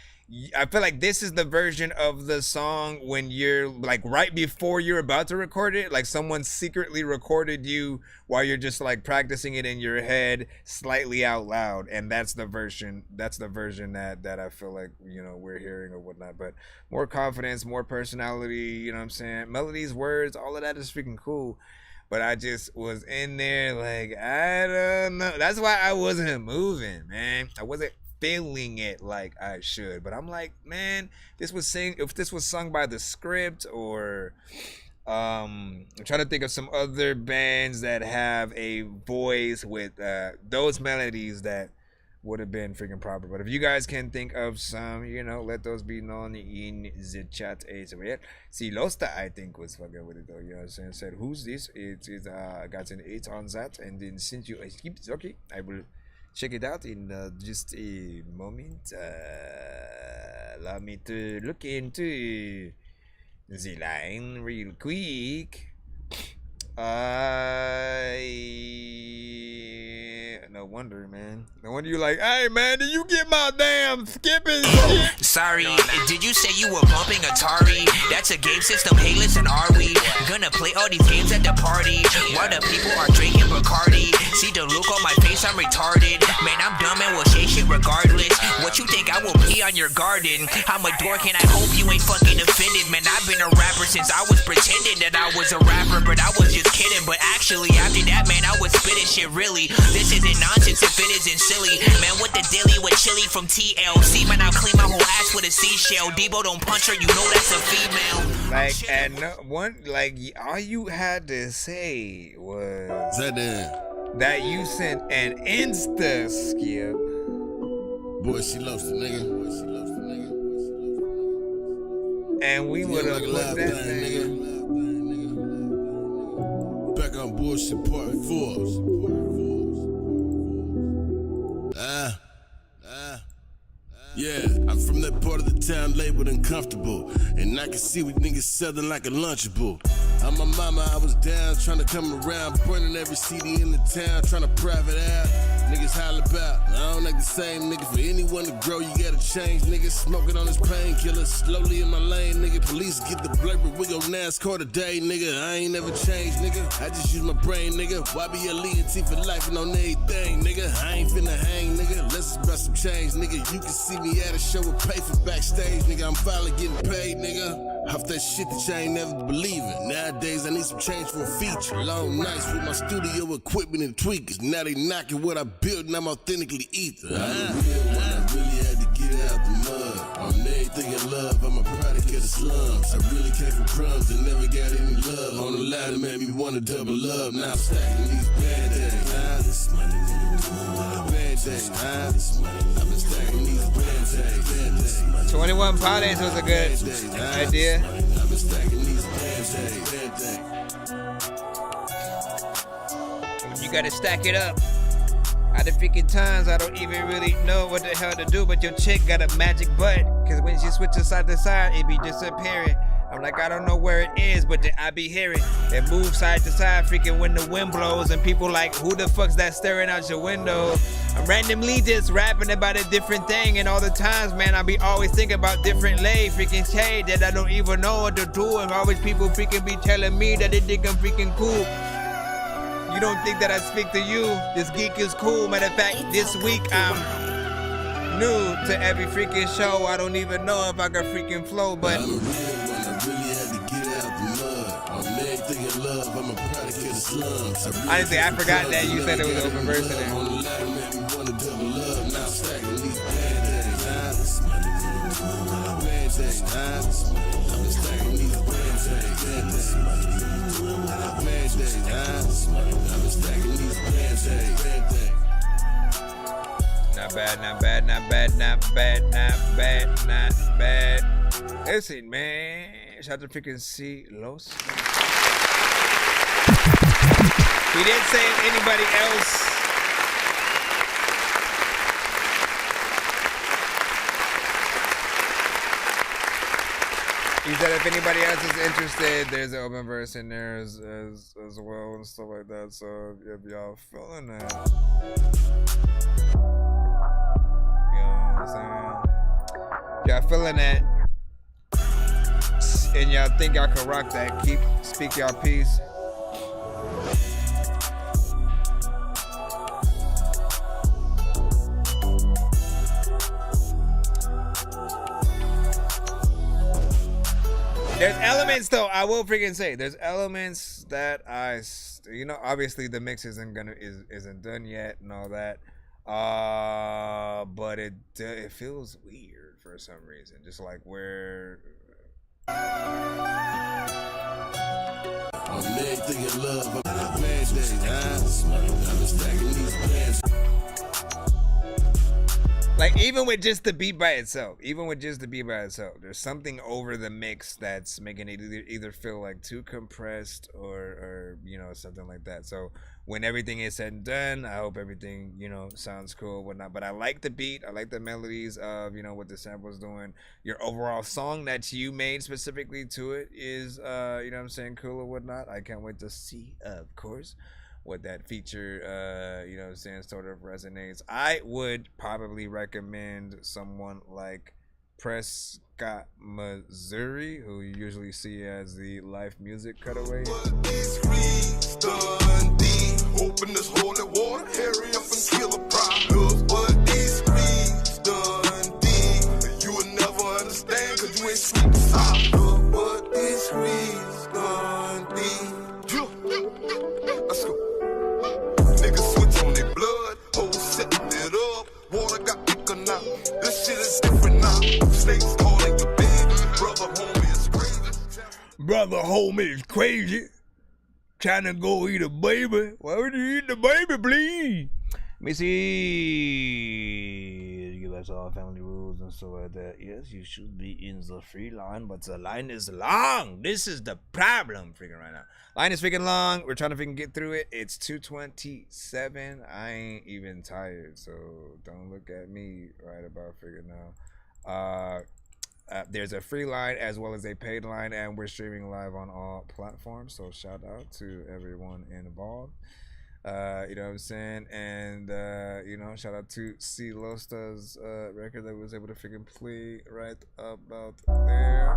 this is the version of the song when you're like right before you're about to record it, like someone secretly recorded you while you're just like practicing it in your head slightly out loud, and that's the version that I feel like, you know, we're hearing or whatnot. But more confidence, more personality, you know what I'm saying, melodies, words, all of that is freaking cool. But I just was in there like, I don't know, that's why I wasn't moving, man. I wasn't feeling it like I should. But I'm like, man, if this was sung by The Script, or I'm trying to think of some other bands that have a voice with those melodies that would have been freaking proper. But if you guys can think of some, you know, let those be known in the chat as well. See, Losta, I think, was fucking with it though, you know what I'm saying? Said, who's this? It is got an 8 on that, and then since you skipped, okay, I will check it out in just a moment. Allow me to look into the line real quick. No, wonder, man. No wonder you like, hey, man, did you get my damn skipping shit? Sorry, did you say you were bumping Atari? That's a game system. Hey, listen, are we gonna play all these games at the party while the people are drinking Bacardi? See the look on my face, I'm retarded. Man, I'm dumb and will say shit regardless. What you think I will pee on your garden? I'm a dork and I hope you ain't fucking offended. Man, I've been a rapper since I was pretending that I was a rapper, but I was just kidding. But actually, after that, man, I was spitting shit really. This isn't nonsense if it isn't silly. Man, what the dilly with chili from TLC? Man, I'll clean my whole ass with a seashell. Debo don't punch her, you know that's a female. Like, and one, like, all you had to say was that you sent an Insta skip. Boy, she loves the nigga. And we would have put that thing. Back on bullshit part 4. Yeah, I'm from that part of the town labeled uncomfortable, and I can see we niggas selling like a Lunchable. On my mama, I was down, trying to come around, burning every CD in the town, trying to private out. Niggas holler about, I don't like the same nigga. For anyone to grow, you gotta change. Niggas smoking on this painkiller, slowly in my lane, nigga. Police get the blurber, we go NASCAR today, nigga. I ain't never changed, nigga. I just use my brain, nigga. Why be a leading for life and on everything, nigga? I ain't finna hang, nigga. Let's about some change, nigga. You can see me at a show with pay for backstage, nigga. I'm finally getting paid, nigga. Off that shit that you ain't never believing. Nowadays, I need some change for a feature. Long nights with my studio equipment and tweakers. Now they knocking what I built and I'm authentically ether. I really had to get out the mud. On everything I love, I'm a product of the slums. I really came from crumbs and never got any love. On the line that made me wanna double up. Now I'm stacking these bad days. This money, bad days. I've been stacking these bad days. 21 Pilots was a good idea. I've been stacking these bad days. You gotta stack it up. Out of freaking times, I don't even really know what the hell to do, but your chick got a magic butt. Cause when she switches side to side, it be disappearing. I'm like, I don't know where it is, but then I be hearing it move side to side, freaking when the wind blows, and people like, who the fuck's that staring out your window? I'm randomly just rapping about a different thing, and all the times, man, I be always thinking about different lay, freaking shade that I don't even know what to do, and always people freaking be telling me that they think I'm freaking cool. You don't think that I speak to you? This geek is cool. Matter of fact, this week I'm new to every freaking show. I don't even know if I can freaking flow, but honestly, I forgot that you said it was open verse in Not bad, not bad, not bad, not bad, not bad, not bad. Listen, man. Shout out to freaking C. Los. He didn't say if anybody else. He said if anybody else is interested, there's an open verse in there as well and stuff like that. So if y'all feeling that, you know what I'm saying? Y'all feeling that, and y'all think y'all can rock that, speak y'all piece. There's elements though, I will freaking say, there's elements that obviously the mix isn't done yet and all that. But it feels weird for some reason. Just like where like even with just the beat by itself, there's something over the mix that's making it either feel like too compressed or something like that. So when everything is said and done, I hope everything sounds cool, whatnot. But I like the beat, I like the melodies of what the sample's doing. Your overall song that you made specifically to it is cool or whatnot. I can't wait to see, of course. what that feature, you know what I'm saying, sort of resonates. I would probably recommend someone like Prescott, Missouri, who you usually see as the Life Music Cutaway. Open this holy water, hurry up and kill a problem. What these screens done did, you would never understand, cause you ain't sweet and sour. What these screens done did. Let's go. Niggas switch on their blood, hoes setting it up. Water got thicker now. This shit is different now. Snakes calling you big. Brother homie is crazy. Brother homie is crazy. Trying to go eat a baby. Why would you eat the baby, please? Let me see. Give us all family rules and stuff like that. Yes, you should be in the free line, but the line is long. This is the problem freaking right now. Line is freaking long. We're trying to freaking get through it. It's 2:27. I ain't even tired, so don't look at me right about freaking now. There's a free line as well as a paid line, and we're streaming live on all platforms, so shout out to everyone involved. You know what I'm saying? And you know, shout out to C Losta's record that was able to freaking play right about there.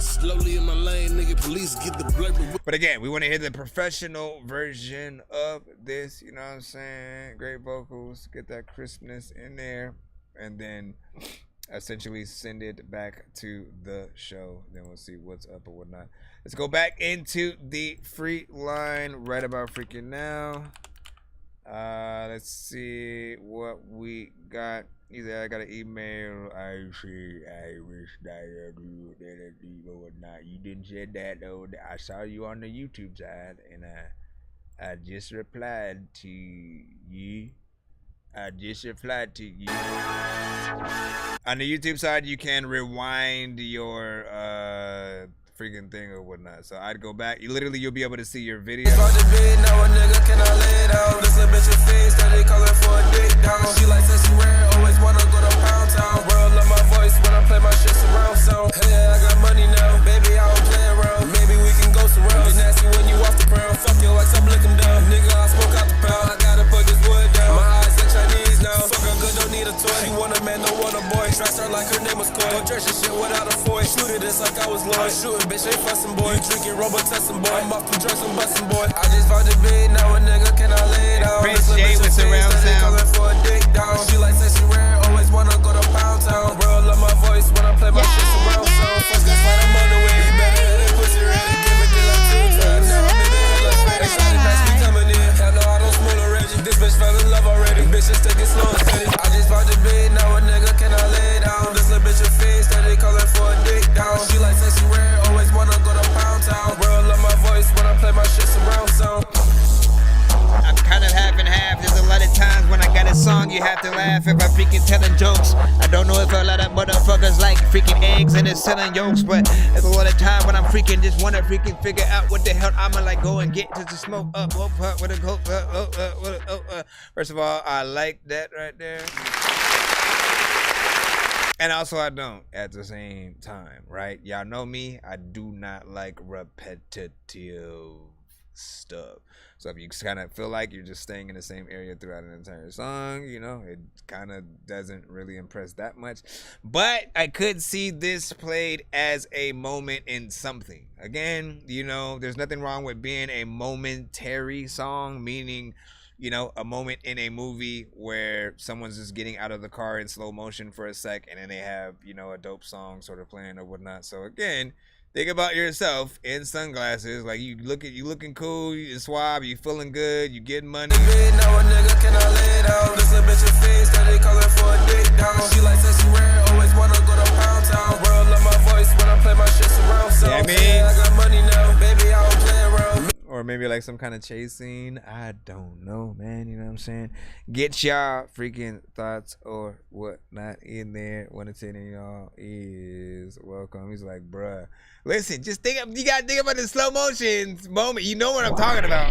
Slowly in my lane, nigga, police get the blurb. But again, we want to hear the professional version of this, you know what I'm saying? Great vocals, get that crispness in there, and then essentially send it back to the show. Then we'll see what's up or whatnot. Let's go back into the free line right about freaking now. Let's see what we got. Either I got an email. I wish that you did or whatnot. You didn't say that though. I saw you on the YouTube side, and I just replied to you. On the YouTube side, you can rewind your freaking thing or whatnot. So I'd go back. You'll be able to see your video. Now a nigga cannot lay down. This a bitch face that they call her for a dick down. She likes that she rare, always wanna go to Pound Town. World love my voice when I play my shit surround sound. Hey, I got money now, baby, I don't play around. Maybe we can go surround. Get nasty when you off the ground. Fuck your ex, I'm licking down. Nigga, I smoke out the pound. I gotta put this wood down. My eyes like Chinese now. Fuck her good, don't need a toy. She want a man, don't want a boy. Dress her like her name was Coy. Don't dress your shit without a foil. Shoot it, it's like I was Lloyd. Shooting, bitch, ain't fussing, boy. Drinking, Robitussin, boy. I'm off them drugs, I'm busting, boy. I just found the beat, now a nigga cannot lay down. Prince J with surround sound. For a dick down. She likes that she rare, always wanna go to Pound Town. World love my voice when I play my shit surround sound. Fuck that's why I'm on the way. You better hit it, pussy ready. Give it till like 2 times. Now I'm in the hell of fate. Excited, nice me coming in. Hell no, I don't smell already. This bitch fell in love already. Bitches take it slow and steady. I just found the beat, now a nigga cannot lay down. This little bitch a face that they call her for a dick down. She likes that she rare, always wanna go to Pound Town. World love my voice when I play my shit surround sound. I'm kind of half and half. There's a lot of times when I got a song, you have to laugh if I'm freaking telling jokes. I don't know if a lot of motherfuckers like freaking eggs and it's selling yolks, but there's a lot of time when I'm freaking just want to freaking figure out what the hell I'ma like go and get to the smoke up. First of all, I like that right there. And also I don't at the same time, right? Y'all know me, I do not like repetitive stuff. So if you kind of feel like you're just staying in the same area throughout an entire song, you know, it kind of doesn't really impress that much. But I could see this played as a moment in something. Again, you know, there's nothing wrong with being a momentary song, meaning, you know, a moment in a movie where someone's just getting out of the car in slow motion for a sec and then they have, you know, a dope song sort of playing or whatnot. So again, think about yourself in sunglasses, like you looking cool, you suave, you feeling good, you getting money. Now a nigga cannot lay down. This little bitch a face that they call her for a dick down. She likes that she rare, always wanna go to Pound Town. World love my voice when I play my shit surround sound. Yeah, I got money now, baby, I don't play around. Or maybe like some kind of chase scene. I don't know, man. You know what I'm saying? Get y'all freaking thoughts or whatnot in there. One of 10 of y'all is welcome. He's like, bruh. Listen, just think. You gotta think about the slow motion moment. You know what I'm talking about.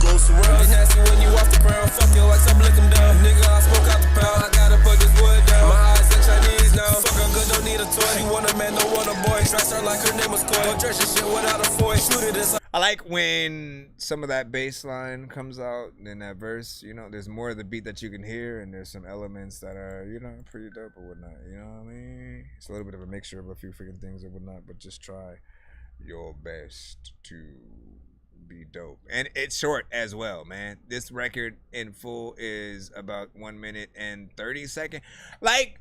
Go surround. It's nasty when you off the ground. Fuck your ex, I'm licking down. Nigga, I smoke out the pound. I gotta put this wood down. My eyes like Chinese now. Fuck her good, don't need a toy. You want a man, don't want a boy. Dress her like her name was Coy. Don't dress your shit without a foil. Shoot it as I like when some of that bass line comes out in that verse. You know, there's more of the beat that you can hear, and there's some elements that are, you know, pretty dope or whatnot. You know what I mean? It's a little bit of a mixture of a few freaking things or whatnot, but just try your best to be dope. And it's short as well, man. This record in full is about 1 minute and 30 seconds. Like,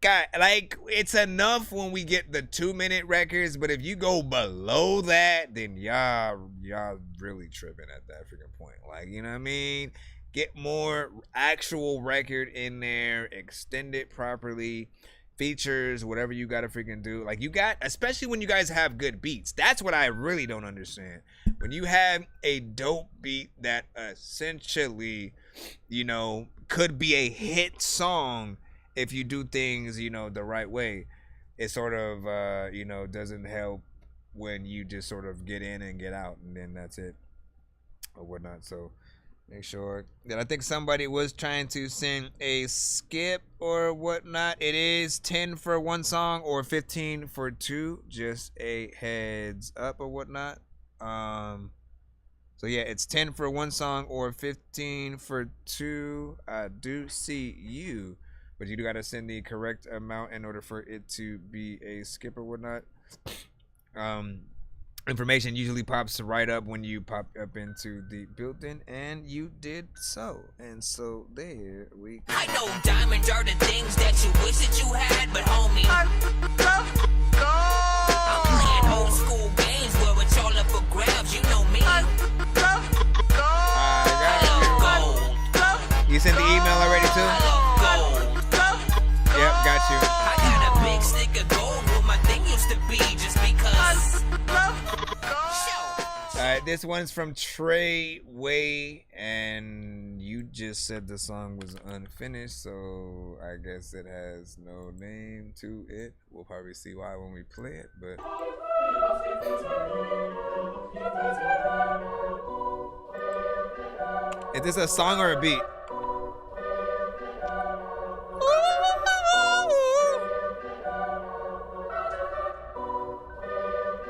God, like, it's enough when we get the 2-minute records, but if you go below that, then y'all really tripping at that freaking point. Like, you know what I mean? Get more actual record in there, extend it properly, features, whatever you gotta freaking do. Like, you got, especially when you guys have good beats. That's what I really don't understand. When you have a dope beat that essentially, you know, could be a hit song if you do things, you know, the right way, it sort of, you know, doesn't help when you just sort of get in and get out, and then that's it or whatnot. So make sure that, I think somebody was trying to send a skip or whatnot. It is 10 for one song or 15 for two. Just a heads up or whatnot. So yeah, it's 10 for one song or 15 for two. I do see you, but you do gotta send the correct amount in order for it to be a skip or whatnot. Information usually pops right up when you pop up into the building, and you did so. And so there we go. I know diamonds are the things that you wish that you had, but homie, I'm playing old school games where it's all up for grabs. You know me. You sent the email already too? Yep, got you. I got a big stick of gold where my thing used to be, just because. Alright, this one's from Trey Way, and you just said the song was unfinished, so I guess it has no name to it. We'll probably see why when we play it, but is this a song or a beat?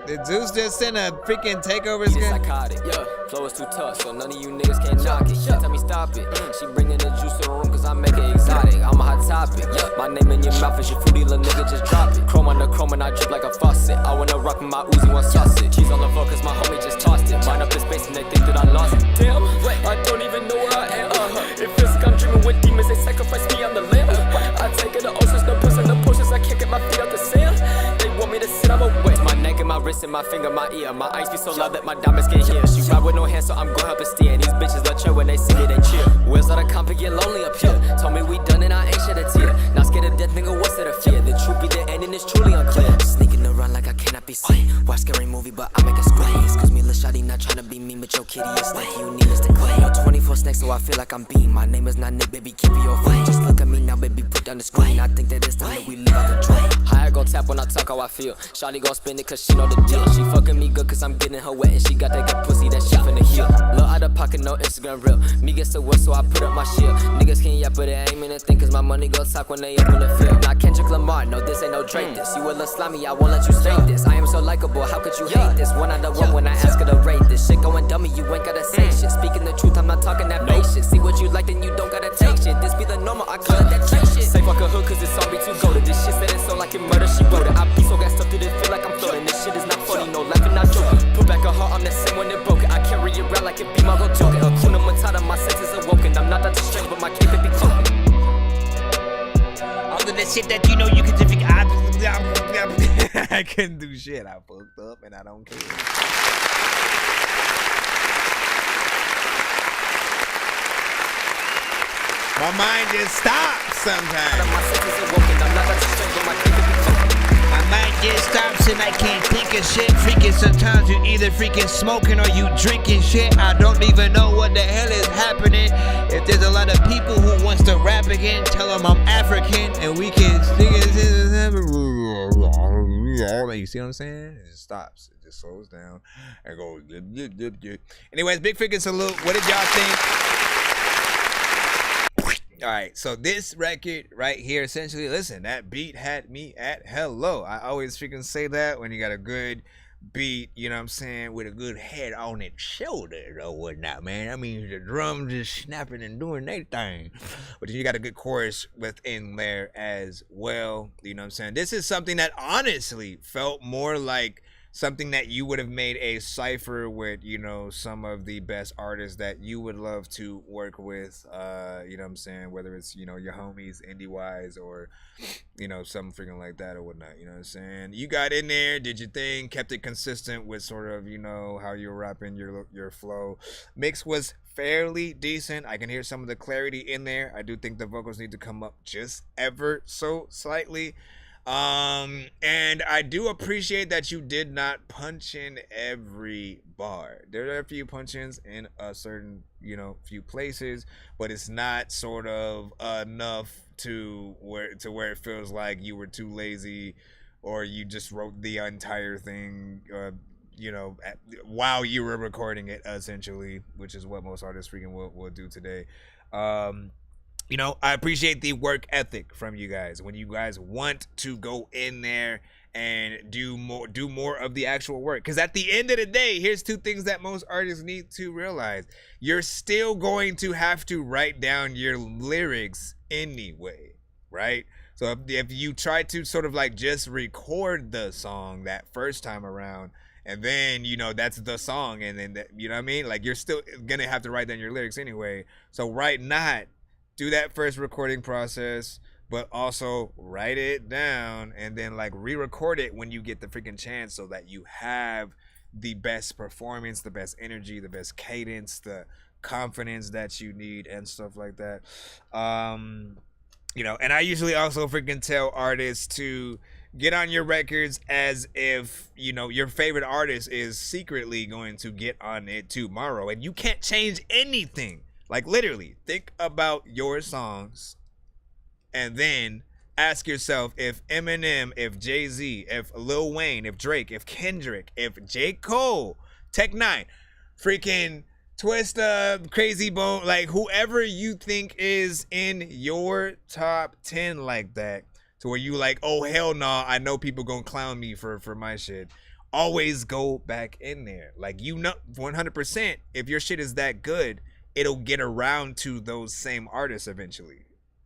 Did Zeus just send a freaking takeover skin? Psychotic, yeah. Flow is too tough, so none of you niggas can knock it. She tell me stop it. She bringing the juice to the room cause I make it exotic. I'm a hot topic. My name in your mouth is your fruity little nigga, just drop it. Chrome on the chrome and I drip like a faucet. I wanna rock with my Uzi, one sausage. Cheese on the floor cause my homie just tossed it. Mind up the space and they think that I lost it. Damn, I don't even know where I am. It feels like I'm dreaming with demons, they sacrifice me on the lamb. I take it to oceans, no push the potions, I can't get my feet out the sand. They want me to sit, I'm away. My neck and my wrist and my finger, my ear. My eyes be so loud that my diamonds can't hear. She ride with no hands, so I'm gon' help her steer. These bitches love chill when they see it, they cheer. Wheels out of comp and get lonely up here. Told me we done and I ain't shed a tear. Not scared of death, nigga, what's it a fear? The truth be the end and it's truly unclear. Sneaking around like I cannot be seen. Watch scary movie, but I make a scream. Excuse me, lil' shawty, not tryna be mean, but your kitty is like you need us to clean. Yo, 24 snakes, so I feel like I'm beam. My name is not Nick, baby, keep your flame. Just look at me now, baby, put down the screen. I think that it's time that we leave out the drain. Higher gon' tap when I talk how I feel. Shawty gon' spin it cause she know the deal. She fucking me good cause I'm getting her wet, and she got that good pussy that shit finna heal. Low out of pocket, no Instagram real. Me gets to work, so I put up my shield. Niggas can't yap, but it ain't mean a thing cause my money go talk when they up in the field. Not Kendrick Lamar, no, this ain't no Drake. This you a little slimy, I won't let you state this. I am so likable, how could you hate this? One out of one when I ask her to rate this. Shit going dummy, you ain't gotta say shit. Speaking the truth, I'm not talking that fake shit. See what you like, then you don't gotta take shit. This be the normal, I call it that Drake shit. Say fuck a hood cause it's all be too goated. This shit said it's so like it murder, she wrote it. I be so gassed up to this, feel like I'm floating. This shit is not funny, no laughing, not joking. Put back a heart, I'm the same when it broke it. I carry it around like it be my go joking. Hakuna Matata, my senses awoken. I'm not that strange, but my cape it be cloaking. All of the shit that you know you can just I couldn't do shit. I fucked up and I don't care. My mind just stops sometimes. My mind just stops and I can't think of shit. Freaking sometimes you either freaking smoking or you drinking shit. I don't even know what the hell is happening. If there's a lot of people who wants to rap again, tell them I'm African and we can sing it. You see what I'm saying? It just stops. It just slows down and goes. Anyways, big freaking salute. What did y'all think All right, so this record right here, essentially, listen, that beat had me at hello. I always freaking say that when you got a good beat, you know what I'm saying, with a good head on its shoulder or whatnot, man. I mean, the drums just snapping and doing their thing. But then you got a good chorus within there as well, you know what I'm saying. This is something that honestly felt more like something that you would have made a cipher with, you know, some of the best artists that you would love to work with, you know what I'm saying, whether it's, you know, your homies indie wise or, you know, something freaking like that or whatnot, you know what I'm saying. You got in there, did your thing, kept it consistent with sort of, you know, how you were rapping, your flow. Mix was fairly decent. I can hear some of the clarity in there. I do think the vocals need to come up just ever so slightly. And I do appreciate that you did not punch in every bar. There are a few punch-ins in a certain, you know, few places, but it's not sort of enough to where it feels like you were too lazy or you just wrote the entire thing, you know, while you were recording it, essentially, which is what most artists freaking will do today. You know, I appreciate the work ethic from you guys. When you guys want to go in there and do more of the actual work. Because at the end of the day, here's two things that most artists need to realize. You're still going to have to write down your lyrics anyway, right? So if you try to sort of like just record the song that first time around, and then, you know, that's the song, and then, you know what I mean? Like, you're still going to have to write down your lyrics anyway. So why not do that first recording process, but also write it down and then like re-record it when you get the freaking chance so that you have the best performance, the best energy, the best cadence, the confidence that you need and stuff like that. You know, and I usually also freaking tell artists to get on your records as if, you know, your favorite artist is secretly going to get on it tomorrow and you can't change anything. Like, literally, think about your songs and then ask yourself if Eminem, if Jay-Z, if Lil Wayne, if Drake, if Kendrick, if J. Cole, Tech Nine, freaking Twista, Crazy Bone, like whoever you think is in your top 10 like that, to where you like, oh, hell no, I know people gonna clown me for my shit. Always go back in there. Like, you know, 100%, if your shit is that good, it'll get around to those same artists eventually.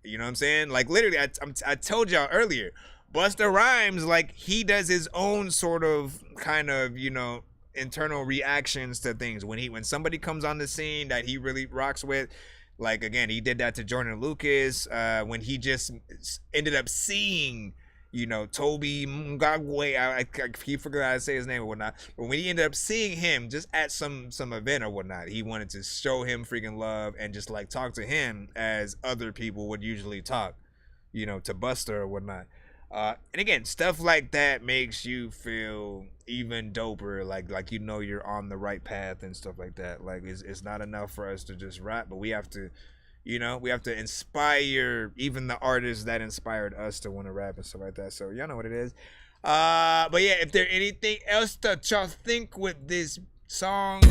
You know what I'm saying? Like, literally, I told y'all earlier, Busta Rhymes, like, he does his own sort of kind of, you know, internal reactions to things. When somebody comes on the scene that he really rocks with, like, again, he did that to Jordan Lucas, when he just ended up seeing, you know, Toby Ngagwe, I keep forgetting how to say his name or whatnot, but when he ended up seeing him just at some event or whatnot, he wanted to show him freaking love and just like talk to him as other people would usually talk, you know, to Busta or whatnot. And again, stuff like that makes you feel even doper, like you know you're on the right path and stuff like that. Like, it's not enough for us to just rap, but we have to, you know, we have to inspire even the artists that inspired us to want to rap and stuff like that. So y'all know what it is. But yeah, if there anything else that y'all think with this song.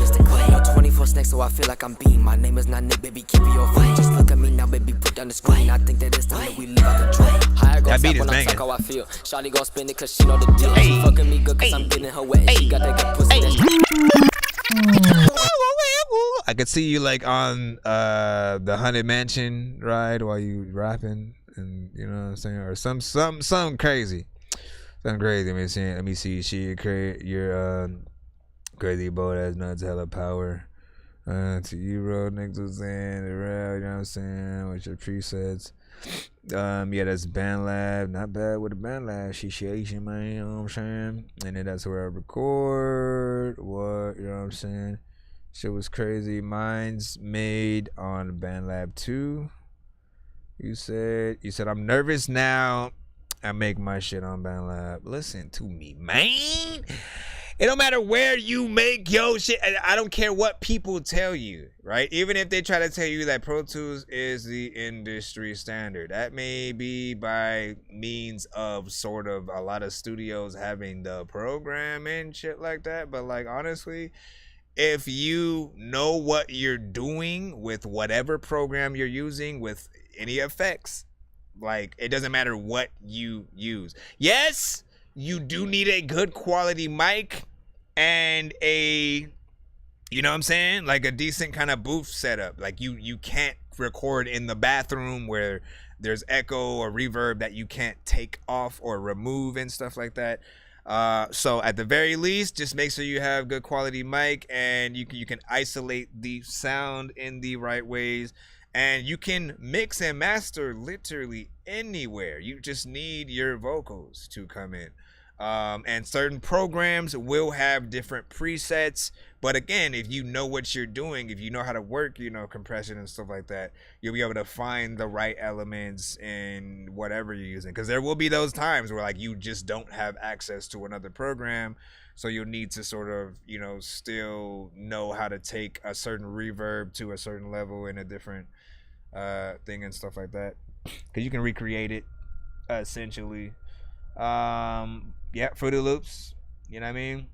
24 snakes, so I feel like I'm being. My name is not Nick, baby, keep it your fight. Just look at me now, baby, put down the screen. I think that it's time that we leave out the joint. That beat is banging. How I feel. Shawty gon' spin it cause she know the deal. She fucking me good cause I'm getting her wet. And she got that good pussy. I could see you like on the Haunted Mansion ride while you rapping, and you know what I'm saying, or something crazy, something crazy. Let me see. Your crazy boy that's nuts, hella power. To you, bro, niggas was saying the rail. You know what I'm saying, with your presets. Yeah, that's Band Lab. Not bad with the Band Lab. She's Asian, man. You know what I'm saying? And then that's where I record. What? You know what I'm saying? Shit was crazy. Mine's made on Band Lab 2. You said I'm nervous now. I make my shit on Band Lab. Listen to me, man. It don't matter where you make your shit. I don't care what people tell you, right? Even if they try to tell you that Pro Tools is the industry standard, that may be by means of sort of a lot of studios having the program and shit like that. But like, honestly, if you know what you're doing with whatever program you're using, with any effects. Like, it doesn't matter what you use. Yes, you do need a good quality mic and a, you know what I'm saying? Like a decent kind of booth setup. Like you can't record in the bathroom where there's echo or reverb that you can't take off or remove and stuff like that. So at the very least, just make sure you have good quality mic and you can isolate the sound in the right ways. And you can mix and master literally anywhere. You just need your vocals to come in. And certain programs will have different presets. But again, if you know what you're doing, if you know how to work, you know, compression and stuff like that, you'll be able to find the right elements in whatever you're using. Because there will be those times where like you just don't have access to another program. So you'll need to sort of, you know, still know how to take a certain reverb to a certain level in a different thing and stuff like that, because you can recreate it essentially. Yeah, Fruity Loops, you know what I mean?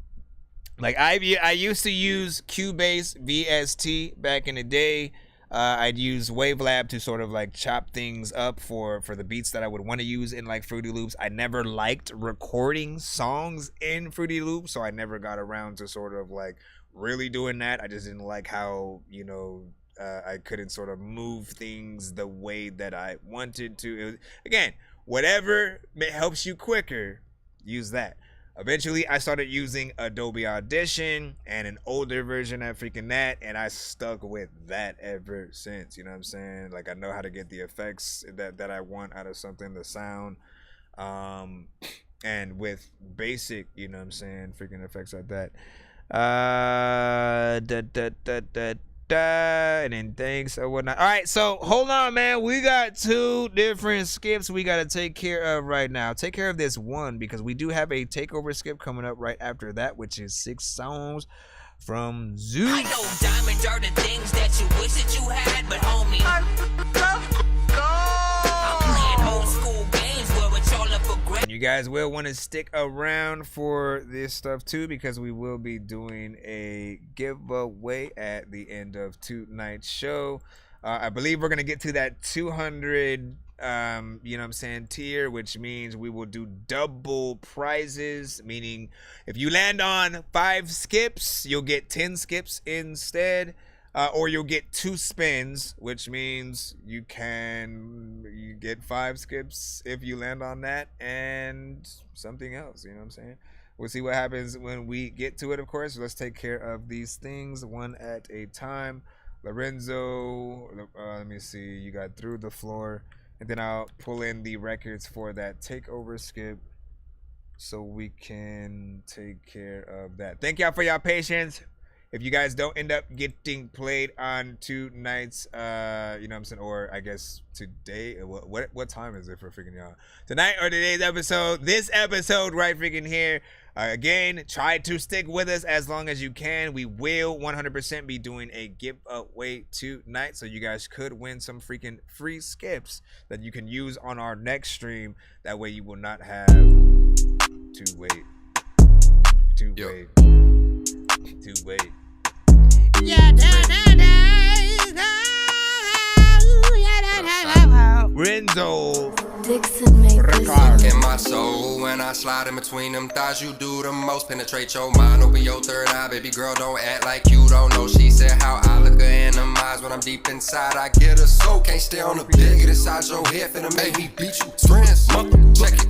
Like I used to use Cubase VST back in the day. I'd use Wavelab to sort of like chop things up for the beats that I would want to use in like Fruity Loops. I never liked recording songs in Fruity Loops, so I never got around to sort of like really doing that. I just didn't like how, you know, I couldn't sort of move things the way that I wanted to. It was, again, whatever helps you quicker, use that. Eventually, I started using Adobe Audition and an older version of freaking that, and I stuck with that ever since. You know what I'm saying? Like, I know how to get the effects that I want out of something, the sound, and with basic, you know what I'm saying, freaking effects like that. And then things or whatnot. All right, so hold on, man. We got 2 different skips we got to take care of right now. Take care of this one because we do have a takeover skip coming up right after that, which is 6 songs from Zeus. I know diamonds are the things that you wish that you had, but homie, I'm playing old school games where it's all up for grabs. You guys will want to stick around for this stuff too, because we will be doing a giveaway at the end of tonight's show. I believe we're gonna get to that 200 you know what I'm saying, tier, which means we will do double prizes, meaning if you land on 5 skips, you'll get 10 skips instead. Or you'll get 2 spins, which means you get 5 skips if you land on that and something else, you know what I'm saying? We'll see what happens when we get to it, of course. Let's take care of these things one at a time. Lorenzo, let me see, you got Through the Floor, and then I'll pull in the records for that takeover skip so we can take care of that. Thank y'all for y'all patience. If you guys don't end up getting played on tonight's, you know what I'm saying, or I guess today, what time is it for freaking y'all? Tonight or today's episode, this episode right freaking here. Again, try to stick with us as long as you can. We will 100% be doing a giveaway tonight, so you guys could win some freaking free skips that you can use on our next stream. That way you will not have to wait. Renzo in my soul when I slide in between them thighs, you do the most. Penetrate your mind, open your third eye, baby girl, don't act like you don't know. She said how I look her in them eyes when I'm deep inside. I get her so can't stay on the bed, get inside your head, finna make me beat you. Friends, check it.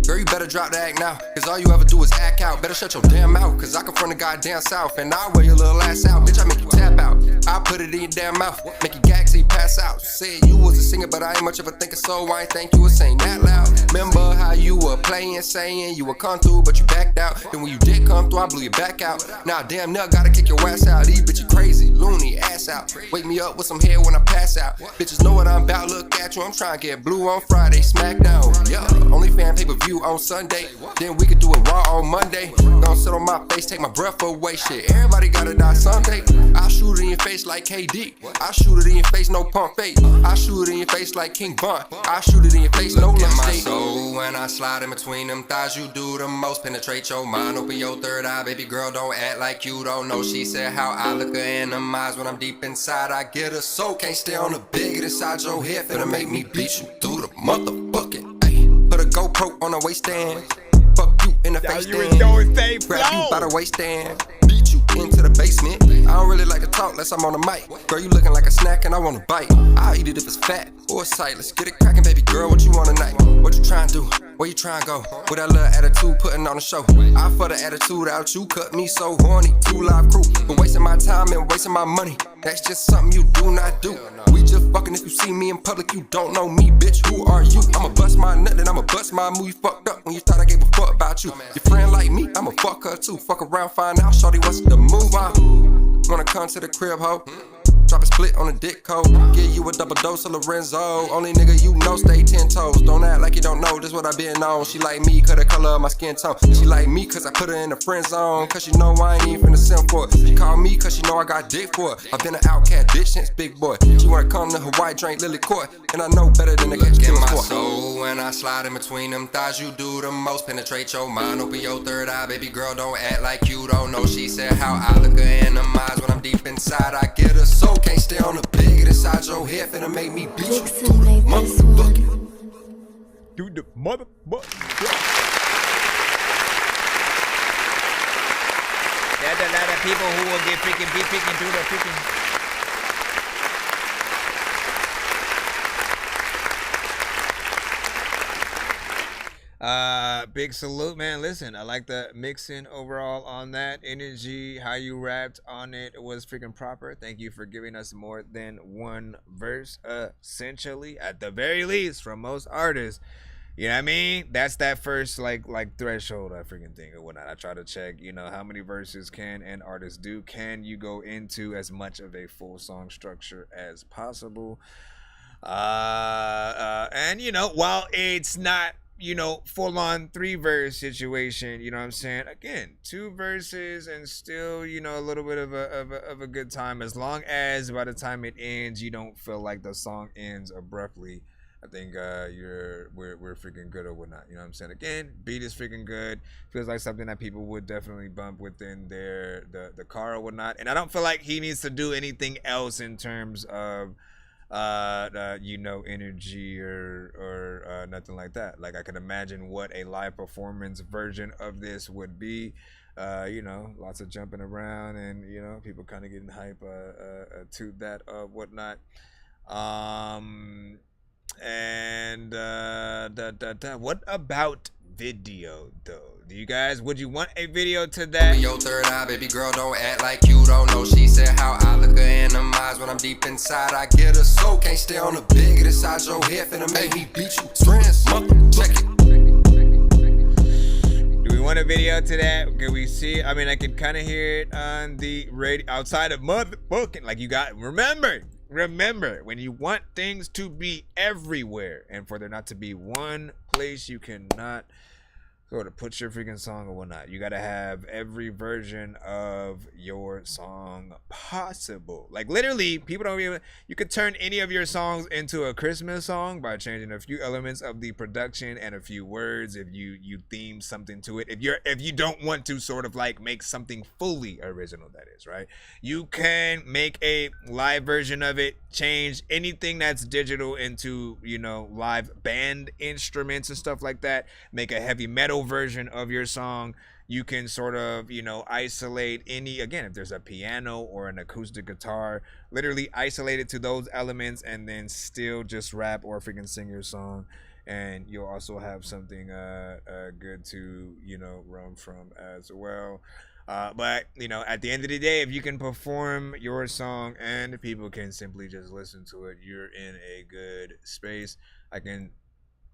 Girl, you better drop the act now, cause all you ever do is act out. Better shut your damn mouth, cause I come from the goddamn south, and I'll wear your little ass out. Bitch, I make you tap out, I put it in your damn mouth, make you gag till you pass out. Said you was a singer, but I ain't much of a thinker, so I ain't think you was saying that loud. Remember how you were playing, saying you would come through, but you backed out. Then when you did come through, I blew you back out. Now damn near gotta kick your ass out. These bitches crazy, loony, ass out. Wake me up with some hair when I pass out. Bitches know what I'm about, look at you, I'm trying to get blue on Friday, SmackDown. Yeah, only fan pay-per-view on Sunday. Then we could do it raw on Monday. Gonna sit on my face, take my breath away. Shit, everybody gotta die someday. I shoot it in your face like KD. I shoot it in your face, no pump fake. I shoot it in your face like King Von. I shoot it in your face, no love state. So when I slide in between them thighs, you do the most. Penetrate your mind, open your third eye, baby girl, don't act like you don't know. She said how I look her in them eyes when I'm deep inside. I get a soul, can't stay on the bed. Get inside your head, finna make me beat you through the motherfucking. Ay, put a GoPro on the waiststand. Fuck you in the face stand. Grab you by the waiststand. Beat you into the basement. I don't really like to talk unless I'm on the mic. Girl, you looking like a snack and I wanna bite. I'll eat it if it's fat or sight. Let's get it crackin', baby girl. What you want tonight? What you tryna do? Where you tryna go? With that little attitude, putting on a show. I for the attitude out, you cut me so horny. 2 Live Crew, but wasting my time and wasting my money. That's just something you do not do. We just fucking if you see me in public, you don't know me, bitch. Who are you? I'ma bust my nut, then I'ma bust my move. You fucked up when you thought I gave a fuck about you. Your friend like me, I'ma fuck her too. Fuck around, find out, shorty, what's the move? I wanna come to the crib, ho. Drop a split on a dick code. Give you a double dose of Lorenzo. Only nigga you know stay 10 toes. Don't act like you don't know, this what I been on. She like me cause the color of my skin tone. She like me cause I put her in the friend zone. Cause she know I ain't even finna send for it. She call me cause she know I got dick for it. I been an outcast bitch since big boy. She wanna come to Hawaii, drink Lily Court. And I know better than to catch Look in my for. soul when I slide in between them thighs. You do the most, penetrate your mind. Open your third eye, baby girl, don't act like you don't know. She said how I look her in the eyes when I'm deep inside. I get her soul, can't stay on the bed. Get inside your head, finna make me beat you. Motherfucker. Do the motherfucker. There's a lot of people who will get freaking beat freaking through the freaking. Big salute, man. Listen, I like the mixing overall on that. Energy, how you rapped on it was freaking proper. Thank you for giving us more than one verse, essentially, at the very least, from most artists. You know what I mean? That's that first like threshold I freaking think or whatnot. I try to check, you know, how many verses can an artist do? Can you go into as much of a full song structure as possible? And you know, while it's not, you know, full-on 3-verse situation, you know what I'm saying? Again, 2 verses and still, you know, a little bit of a good time, as long as by the time it ends, you don't feel like the song ends abruptly. I think we're freaking good or whatnot. You know what I'm saying? Again, beat is freaking good. Feels like something that people would definitely bump within the car or whatnot. And I don't feel like he needs to do anything else in terms of you know, energy or nothing like that. Like I could imagine what a live performance version of this would be. You know, lots of jumping around and, you know, people kind of getting hype to that whatnot. And what about video though? Do you guys, would you want a video to that? Your third eye, baby girl, don't act like you don't know. She said how I look her in the eyes when I'm deep inside. I get her soul, can't stay on the bed. Get inside your head, finna make me beat you. Friends, check it. Do we want a video to that? Can we see? I mean, I can kind of hear it on the radio outside of motherfucking. Like you got, remember, when you want things to be everywhere and for there not to be one place you cannot sort of put your freaking song or whatnot, you gotta have every version of your song possible. Like literally, people don't even, you could turn any of your songs into a Christmas song by changing a few elements of the production and a few words if you theme something to it. If you don't want to sort of like make something fully original, that is, right? You can make a live version of it, change anything that's digital into, you know, live band instruments and stuff like that, make a heavy metal version of your song. You can sort of, you know, isolate any, again, if there's a piano or an acoustic guitar, literally isolate it to those elements and then still just rap or freaking sing your song, and you'll also have something good to, you know, run from as well. But, you know, at the end of the day, if you can perform your song and people can simply just listen to it, you're in a good space. I can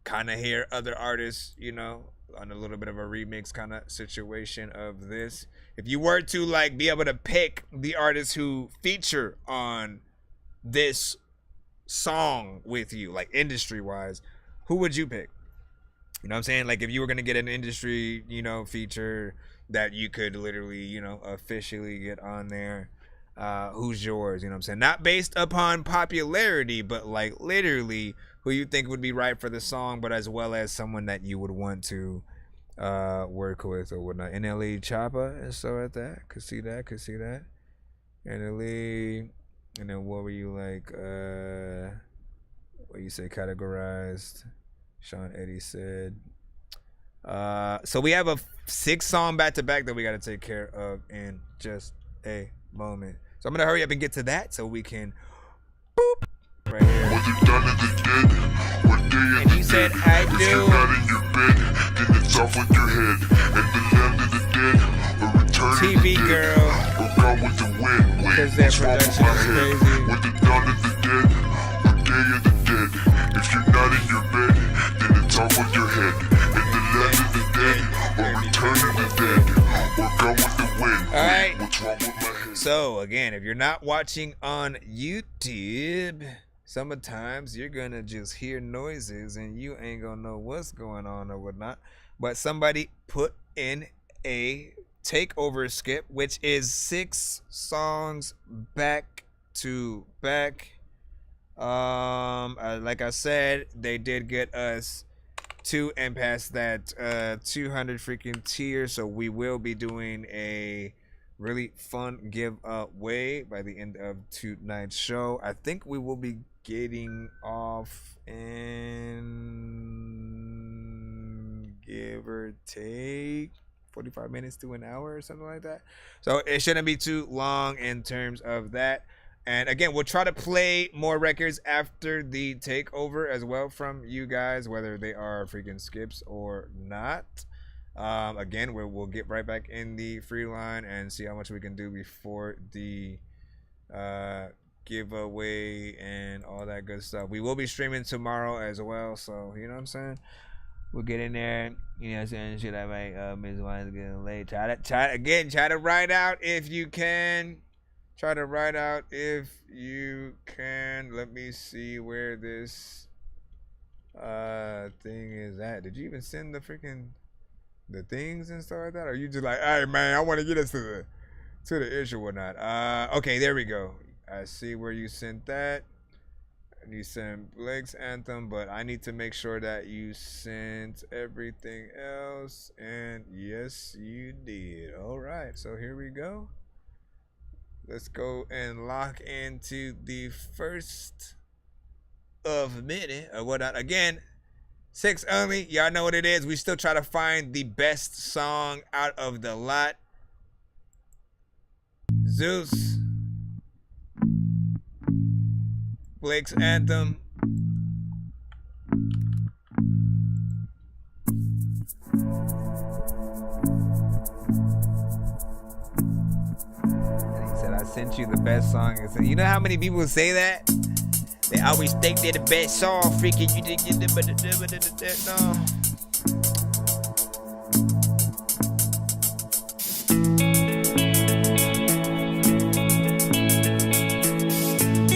kind of hear other artists, you know, on a little bit of a remix kind of situation of this. If you were to like be able to pick the artists who feature on this song with you, like industry wise, who would you pick? You know what I'm saying? Like if you were going to get an industry, you know, feature that you could literally, you know, officially get on there, who's yours? You know what I'm saying? Not based upon popularity, but like literally who you think would be right for the song, but as well as someone that you would want to work with or whatnot. NLE Choppa and so at that. Could see that. NLE. And then what were you like? What you say? Categorized. Sean Eddie said. So we have a 6-song back-to-back that we got to take care of in just a moment. So I'm gonna hurry up and get to that so we can boop right here. And you said I do. TV girl. Because that production is crazy. If you're not in your bed, then it's off with your head. In the land of the dead, or return of the dead, or go with the wind. Alright. What's wrong with my head? So again, if you're not watching on YouTube, sometimes you're gonna just hear noises and you ain't gonna know what's going on or whatnot. But somebody put in a takeover skip, which is 6 songs back to back. Like I said, they did get us to and past that 200 freaking tiers, so we will be doing a really fun giveaway by the end of tonight's show. I think we will be getting off in, give or take, 45 minutes to an hour or something like that. So it shouldn't be too long in terms of that. And again, we'll try to play more records after the takeover as well from you guys, whether they are freaking skips or not. Again, we'll get right back in the free line and see how much we can do before the giveaway and all that good stuff. We will be streaming tomorrow as well, so you know what I'm saying? We'll get in there, you know what I'm saying? Should I make Ms. Wines getting late? Try to ride out if you can. Try to ride out if you can. Let me see where this thing is at. Did you even send the freaking things and stuff like that? Or are you just like, all right, man, I want to get us to the issue or whatnot? Okay, there we go. I see where you sent that. And you sent Blake's Anthem, but I need to make sure that you sent everything else. And yes, you did. All right, so here we go. Let's go and lock into the first of minute or whatnot. Again, 6 only. Y'all know what it is. We still try to find the best song out of the lot. Zeus. Blake's Anthem. I sent you the best song. You know how many people say that? They always think they're the best song. Freaking, you didn't get them, no.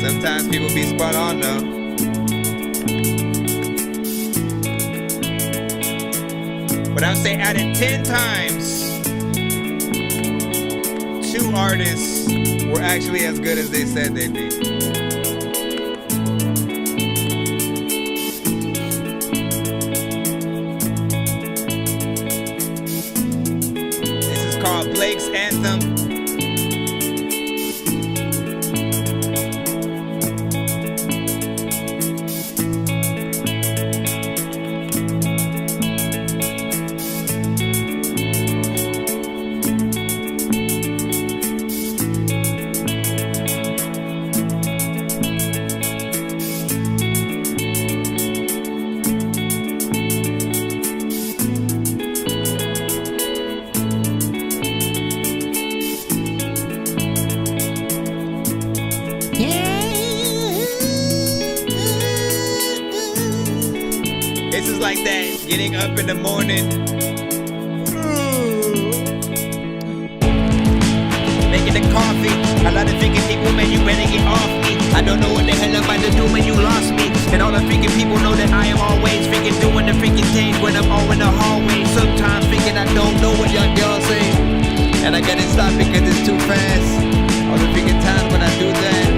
Sometimes people be spot on though. But I'll say out of 10 times, 2 artists were actually as good as they said they'd be. This is called Blake's Anthem. Like that, getting up in the morning, making the coffee. A lot of freaking people, man, you better get off me. I don't know what the hell I'm about to do when you lost me. And all the freaking people know that I am always freaking doing the freaking things when I'm all in the hallway. Sometimes freaking I don't know what y'all girls say, and I gotta stop because it's too fast. All the freaking times when I do that,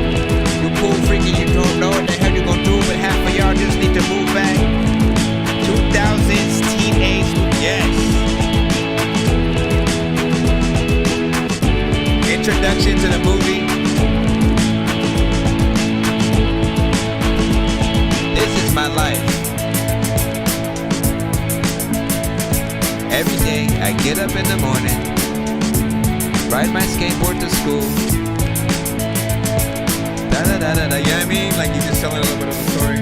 you cool freaking, you don't know what the hell you gonna do, but half of y'all just need to move back. 2000s teenage, yes. Introduction to the movie. I get up in the morning, ride my skateboard to school. Da da da da da. You know what I mean? Like you just telling a little bit of a story.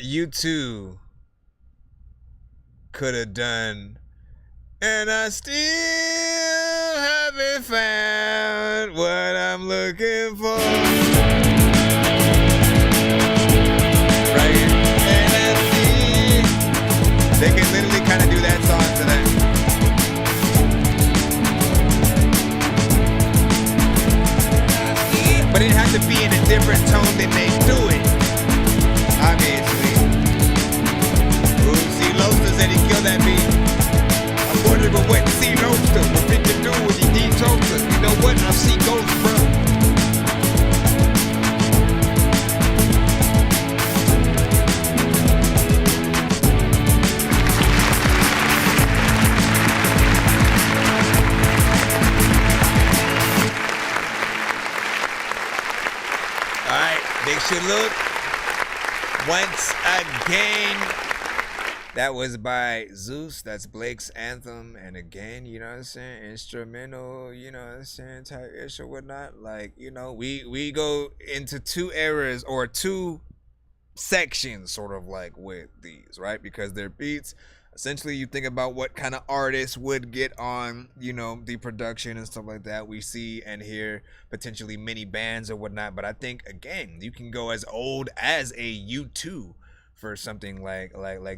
U2 could have done, and I still haven't found what I'm looking for. Right? And I see they can literally kind of do that song today. But it has to be in a different tone than they do it. Obviously. Loaster said he killed that beat. I wonder what see Loaster, what we can do with he detox us. You know what? I see ghosts, bro. Alright, big shit look. Once again. That was by Zeus. That's Blake's anthem. And again, you know what I'm saying? Instrumental, you know what I'm saying? Type ish or whatnot. Like, you know, we go into two eras or two sections sort of like with these, right? Because they're beats. Essentially, you think about what kind of artists would get on, you know, the production and stuff like that. We see and hear potentially many bands or whatnot. But I think, again, you can go as old as a U2 for something like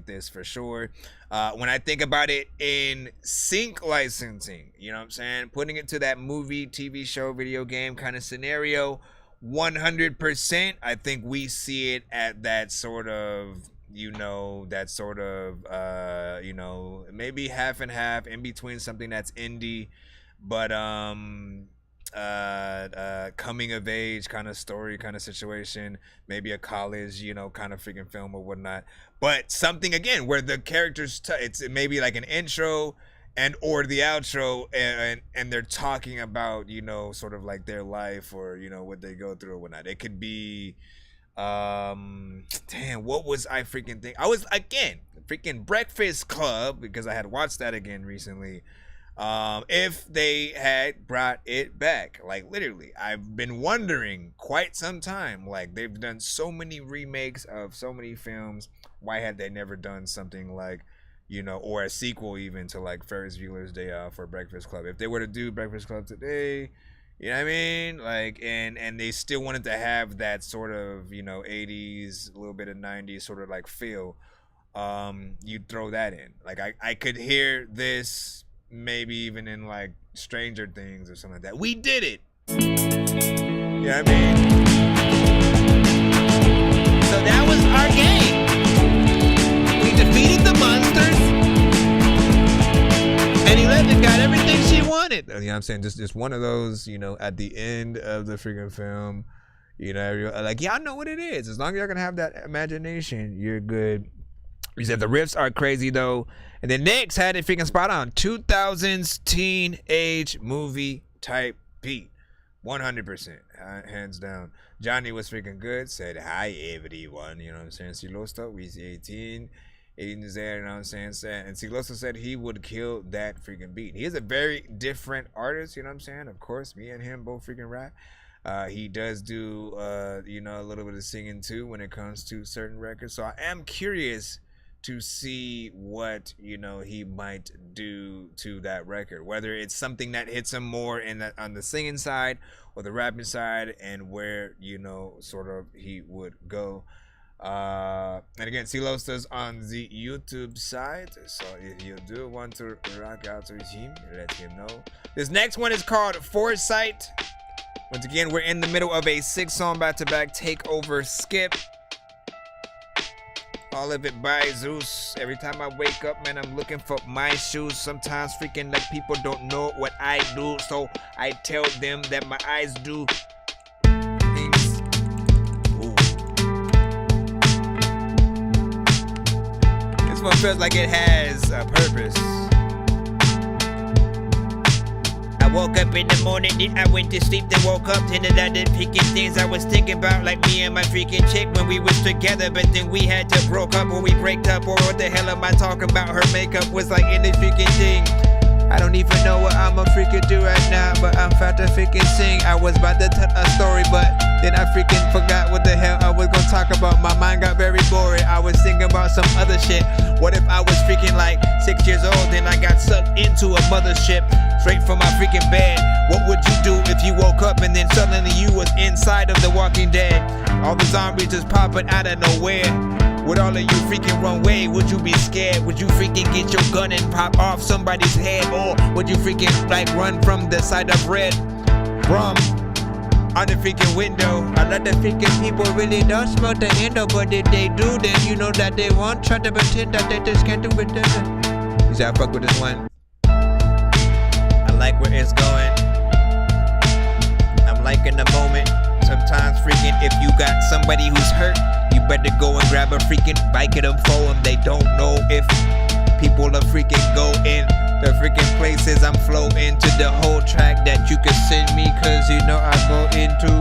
this for sure. When I think about it in sync licensing, you know what I'm saying? Putting it to that movie, TV show, video game kind of scenario, 100%, I think we see it at that sort of, you know, you know, maybe half and half in between something that's indie, but coming of age kind of story kind of situation, maybe a college, you know, kind of freaking film or whatnot, but something again where the characters it's maybe like an intro and or the outro and they're talking about, you know, sort of like their life or, you know, what they go through or whatnot. It could be damn, what was I freaking think? I was again freaking Breakfast Club because I had watched that again recently. If they had brought it back, like literally, I've been wondering quite some time, like they've done so many remakes of so many films, why had they never done something like, you know, or a sequel even to like Ferris Bueller's Day Off or Breakfast Club? If they were to do Breakfast Club today, You know what I mean? Like, and they still wanted to have that sort of, 80s, a little bit of 90s sort of like feel. You'd throw that in. Like, I could hear this maybe even in like Stranger Things or something like that. We did it. You know what I mean? So that was our game. We defeated the monsters. And 11 got everything she wanted. You know what I'm saying? Just one of those, at the end of the freaking film, like, y'all know what it is. As long as y'all gonna have that imagination, you're good. You said the riffs are crazy though. And then next had it freaking spot on. 2000s teenage movie type beat. 100%. Hands down. Johnny was freaking good. Said, hi everyone. You know what I'm saying? Silosto, we see 18. Aiden's there, you know what I'm saying? And Siloso said he would kill that freaking beat. He is a very different artist, you know what I'm saying? Of course, me and him both freaking rap. He does do, a little bit of singing too when it comes to certain records. So I am curious to see what, he might do to that record. Whether it's something that hits him more on the singing side or the rapping side, and where, sort of he would go. And again, Silosta's on the YouTube side, so if you do want to rock out to him, let him know. This next one is called Foresight. Once again, we're in the middle of a 6-song back-to-back takeover skip. All of it by Zeus. Every time I wake up, man, I'm looking for my shoes. Sometimes freaking like people don't know what I do, so I tell them that my eyes do things. Ooh. This one feels like it has a purpose. I woke up in the morning, then I went to sleep, then woke up, tended out the picking things I was thinking about, like me and my freaking chick when we was together, but then we had to broke up or we breaked up, or what the hell am I talking about? Her makeup was like in the freaking thing. I don't even know what I'ma freaking do right now, but I'm about to freaking sing. I was about to tell a story, but then I freaking forgot what the hell I was gonna talk about. My mind got very boring. I was thinking about some other shit. What if I was freaking like 6 years old, then I got sucked into a mothership straight from my freaking bed? What would you do if you woke up and then suddenly you was inside of The Walking Dead? All the zombies just popping out of nowhere. Would all of you freaking run away? Would you be scared? Would you freaking get your gun and pop off somebody's head? Or would you freaking like run from the side of red rum on the freaking window? A lot of freaking people really don't smoke the endo, but if they do, then you know that they won't try to pretend that they just can't do it. You see, I fuck with this one. I like where it's going. I'm liking the moment. Sometimes freaking if you got somebody who's hurt, you better go and grab a freaking bike of them for them. They don't know if people are freaking go in the freaking places I'm flowing to the whole track that you can send me, cause I go into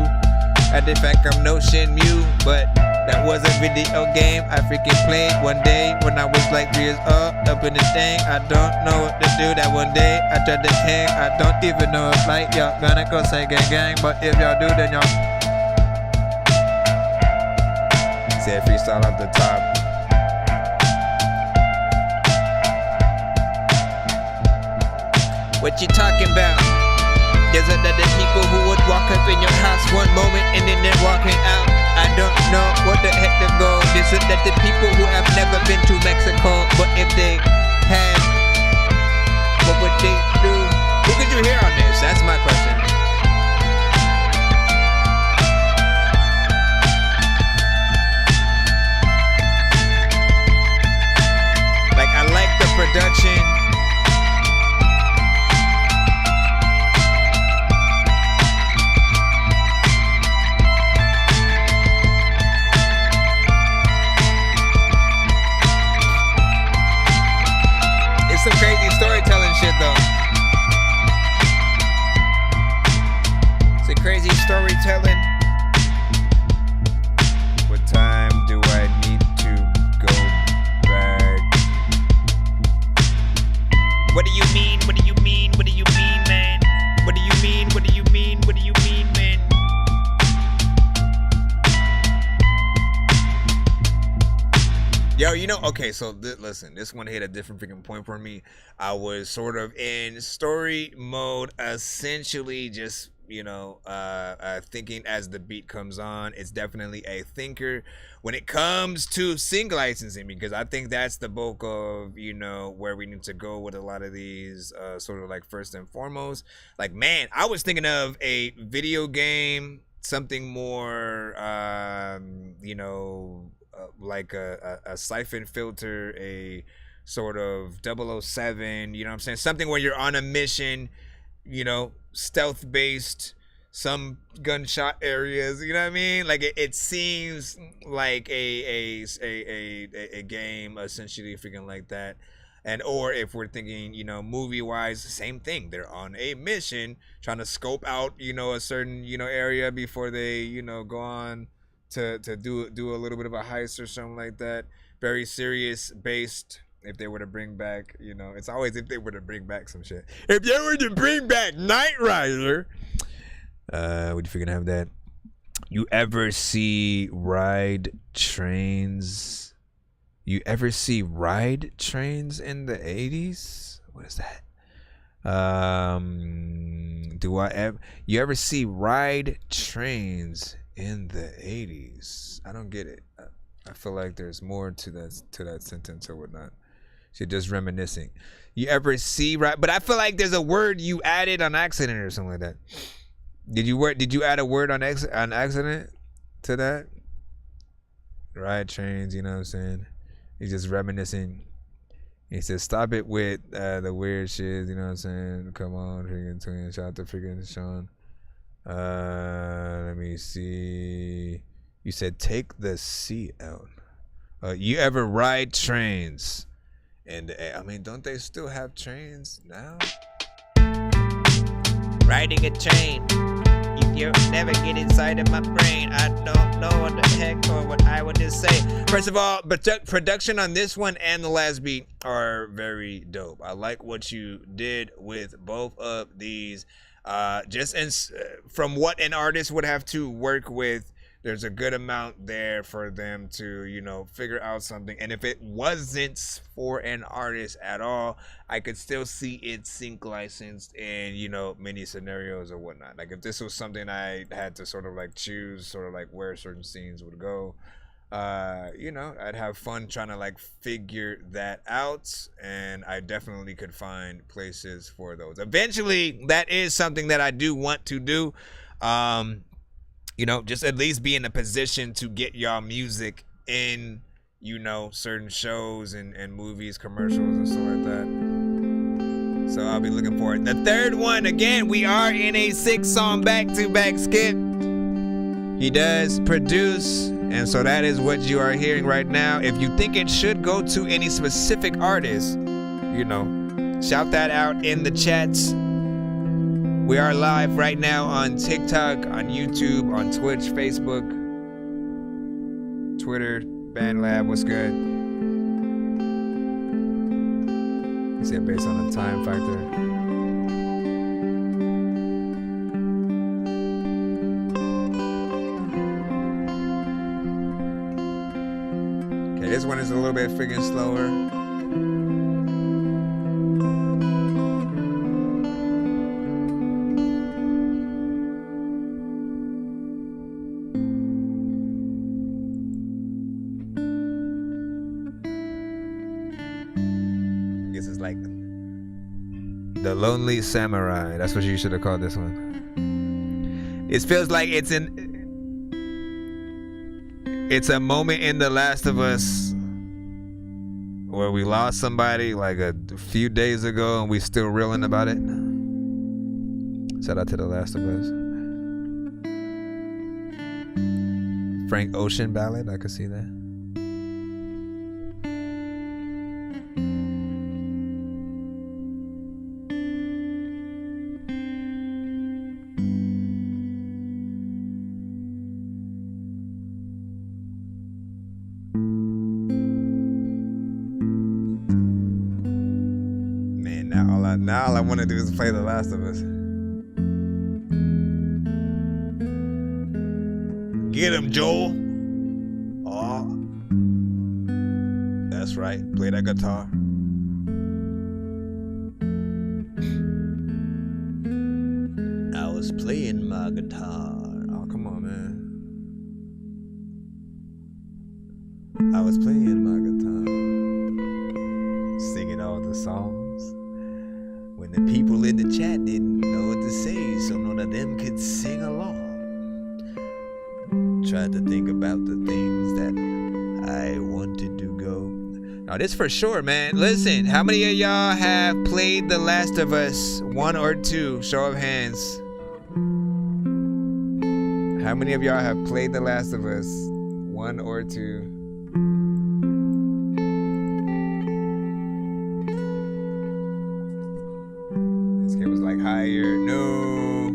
at the fact I'm no Shenmue, but that was a video game I freaking played one day when I was like 3 years old, up in this thing. I don't know what to do. That one day I tried to hang. I don't even know if like y'all gonna go say gang gang, but if y'all do, then y'all say freestyle off the top. What you talking about? There's a lot of people who would walk up in your house one moment and then they're walking out. I don't know what the heck to go. There's a lot of people who have never been to Mexico, but if they had, what would they do? Who could you hear on this? That's my question. Like, I like the production. It's some crazy storytelling shit though. It's a crazy storytelling. What time do I need to go back? What do you mean? What do you mean? What do you mean, man? What do you mean? What do you mean? What do you mean, man? Yo, okay, so listen, this one hit a different freaking point for me. I was sort of in story mode, essentially just thinking as the beat comes on. It's definitely a thinker when it comes to sync licensing, because I think that's the bulk of, where we need to go with a lot of these sort of like first and foremost. Like, man, I was thinking of a video game, something more, like a siphon filter, a sort of 007, you know what I'm saying? Something where you're on a mission, stealth based, some gunshot areas, you know what I mean? Like it seems like a game essentially freaking like that. And or if we're thinking, movie wise, same thing. They're on a mission trying to scope out, a certain, area before they, go on to do a little bit of a heist or something like that. Very serious based. If they were to bring back, it's always if they were to bring back some shit. If they were to bring back Knight Rider, would you freaking have that? You ever see ride trains? You ever see ride trains in the 80s? What is that? You ever see ride trains in the 80s? I don't get it. I feel like there's more to that sentence or whatnot. She's just reminiscing. You ever see right? But I feel like there's a word you added on accident or something like that. Did you add a word on accident to that? Ride trains, you know what I'm saying? He's just reminiscing. He says, "Stop it with the weird shit." You know what I'm saying? Come on, freaking twin. Shout out to freaking Sean. Let me see. You said take the C out. You ever ride trains? And I mean, don't they still have trains now? Riding a train. You never get inside of my brain. I don't know what the heck or what I would just say. First of all, production on this one and the last beat are very dope. I like what you did with both of these. From what an artist would have to work with, there's a good amount there for them to, figure out something. And if it wasn't for an artist at all, I could still see it sync licensed in, many scenarios or whatnot. Like if this was something I had to sort of like choose, sort of like where certain scenes would go, I'd have fun trying to like figure that out. And I definitely could find places for those. Eventually, that is something that I do want to do. Just at least be in a position to get y'all music in, certain shows and movies, commercials, and stuff like that. So I'll be looking for it. The third one, again, we are in a 6-song back-to-back skit. He does produce, and so that is what you are hearing right now. If you think it should go to any specific artist, shout that out in the chats. We are live right now on TikTok, on YouTube, on Twitch, Facebook, Twitter, BandLab. What's good? You see it based on the time factor. Okay, this one is a little bit freaking slower. The Lonely Samurai. That's what you should have called this one. It feels like it's a moment in The Last of Us where we lost somebody like a few days ago and we still reeling about it. Shout out to The Last of Us. Frank Ocean ballad. I could see that. Now all I want to do is play The Last of Us. Get him, Joel. Aw. That's right. Play that guitar. I was playing my guitar. Oh, come on, man. I was playing my guitar, singing all the songs, when the people in the chat didn't know what to say, so none of them could sing along. Tried to think about the things that I wanted to go. Now, this for sure, man. Listen, how many of y'all have played The Last of Us 1 or 2? Show of hands. How many of y'all have played The Last of Us 1 or 2? This kid was like higher. No.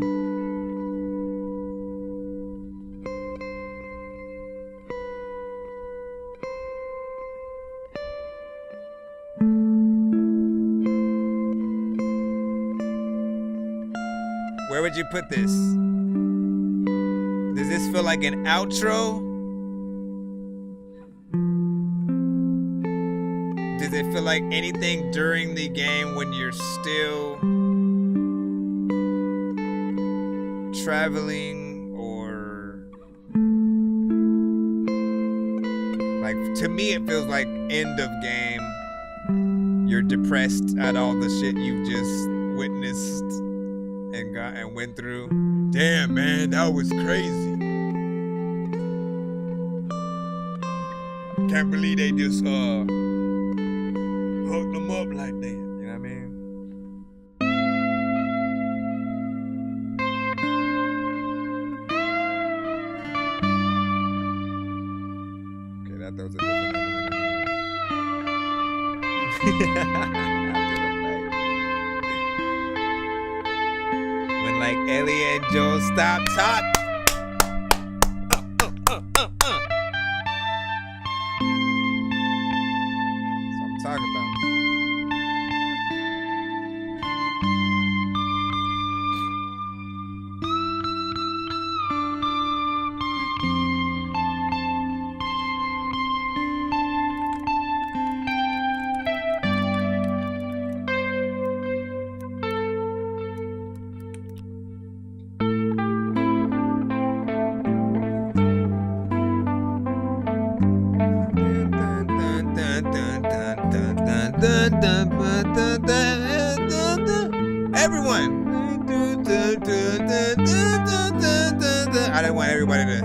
Where would you put this? Does this feel like an outro? Does it feel like anything during the game when you're still traveling, or like, to me it feels like end of game. You're depressed at all the shit you've just witnessed and went through. Damn, man, that was crazy. Can't believe they just hooked them up like that. You know what I mean? Okay, that was a different when like Ellie and Joel stop talking. That's what I'm talking about. Everyone. I didn't want everybody to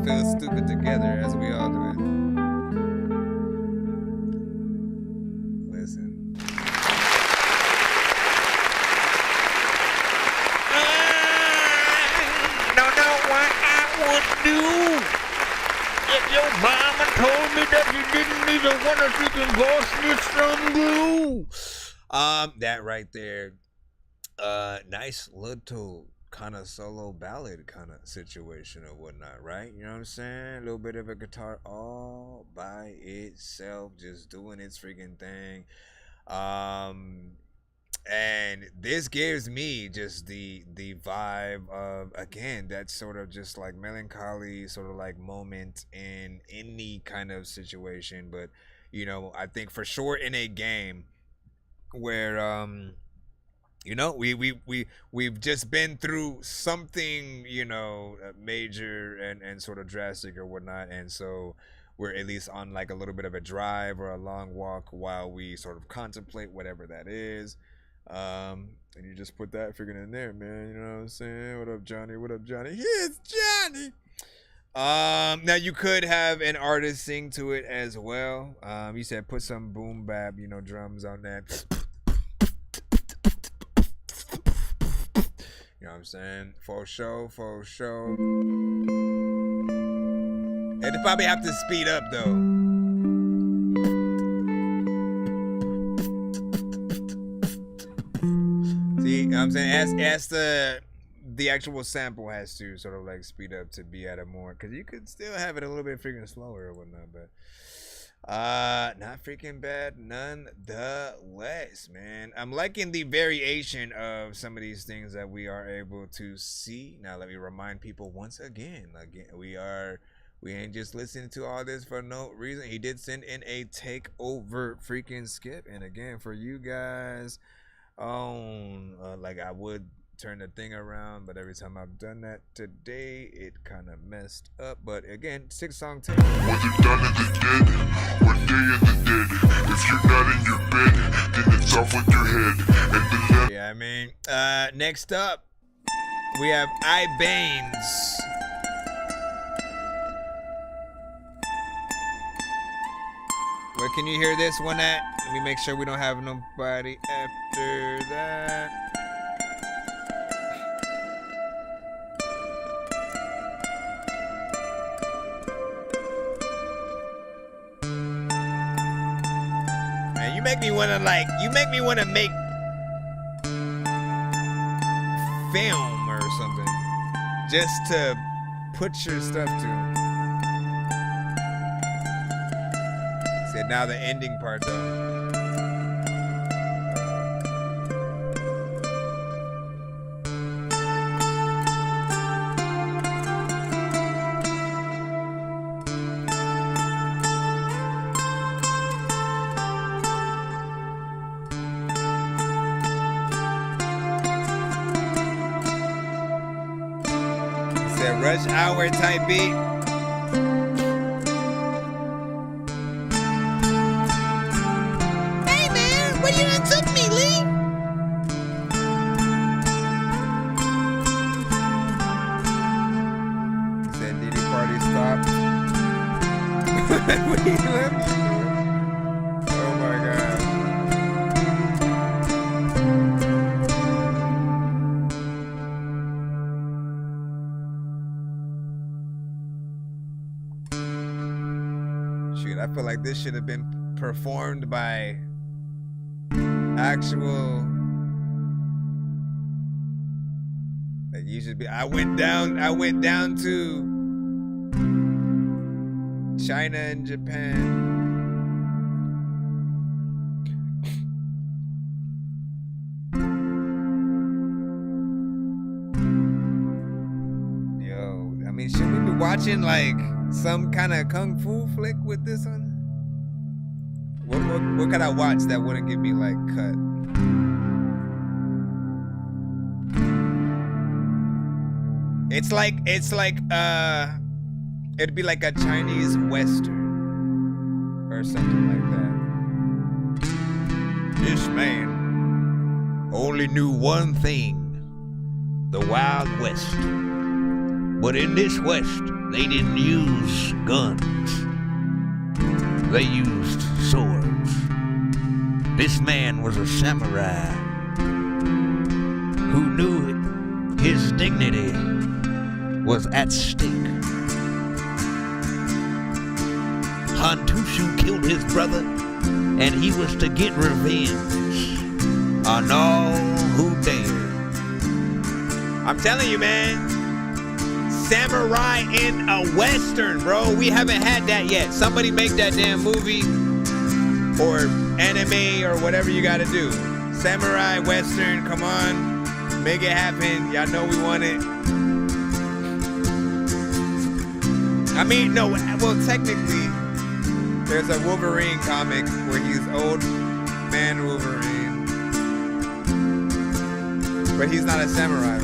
feel stupid together as we all do it. Listen. Don't know what I would do if your mama told me that you didn't need a water freaking gloss with some glue. That right there. Nice little kind of solo ballad kind of situation or whatnot, right? You know what I'm saying? A little bit of a guitar all by itself, just doing its freaking thing. And this gives me just the vibe of, again, that sort of just like melancholy sort of like moment in any kind of situation. But, you know, I think for sure in a game where you know, we've just been through something, you know, major and sort of drastic or whatnot, and so we're at least on like a little bit of a drive or a long walk while we sort of contemplate whatever that is. And you just put that freaking in there, man. You know what I'm saying? What up, Johnny? What up, Johnny? Here's Johnny. Now you could have an artist sing to it as well. You said put some boom bap, you know, drums on that. You know what I'm saying? For sure. And they probably have to speed up though. See, you know what I'm saying? As the actual sample has to sort of like speed up to be at a more, because you could still have it a little bit freaking slower or whatnot, but not freaking bad nonetheless, man. I'm liking the variation of some of these things that we are able to see. Now let me remind people once again, we ain't just listening to all this for no reason. He did send in a takeover freaking skip, and again, for you guys on like I would turn the thing around, but every time I've done that today, it kind of messed up. But again, 6-song tape. Whether done in the dead or day in the dead, if you're not in your bed, then it's off with your head. And the left. Yeah, I mean, next up, we have iBanes. Where can you hear this one at? Let me make sure we don't have nobody after that. Man, you make me wanna make film or something just to put your stuff to. Said now the ending part though. Said rush hour type beat. Oh my god. Shoot, I feel like this should have been performed by actual. Like you should be. I went down to China and Japan. Yo, I mean, should we be watching like some kind of kung fu flick with this one? What could I watch that wouldn't get me like cut? It's like it'd be like a Chinese Western or something like that. This man only knew one thing, the Wild West. But in this West, they didn't use guns. They used swords. This man was a samurai who knew his dignity was at stake. Hantushu killed his brother, and he was to get revenge on all who dared. I'm telling you, man, samurai in a Western, bro. We haven't had that yet. Somebody make that damn movie or anime or whatever you gotta do. Samurai Western, come on. Make it happen. Y'all know we want it. I mean, no, well, technically, there's a Wolverine comic where he's old man Wolverine. But he's not a samurai.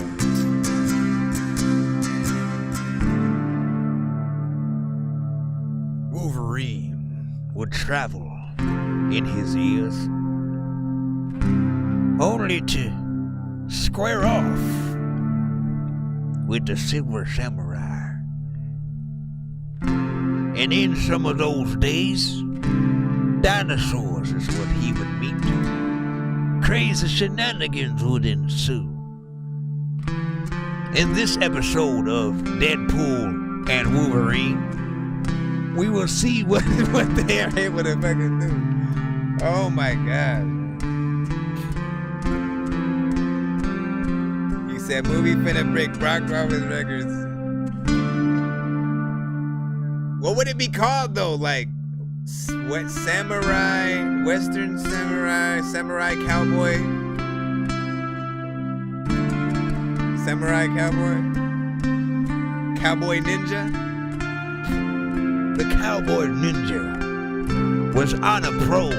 Wolverine would travel in his ears only to square off with the Silver Samurai. And in some of those days, dinosaurs is what he would meet. Crazy shenanigans would ensue. In this episode of Deadpool and Wolverine, we will see what they are able to fucking do. Oh my god. He said movie finna break Brock Roberts records. What would it be called though? Like what, samurai, Western samurai, samurai cowboy? Samurai cowboy? Cowboy ninja? The cowboy ninja was on a prowl.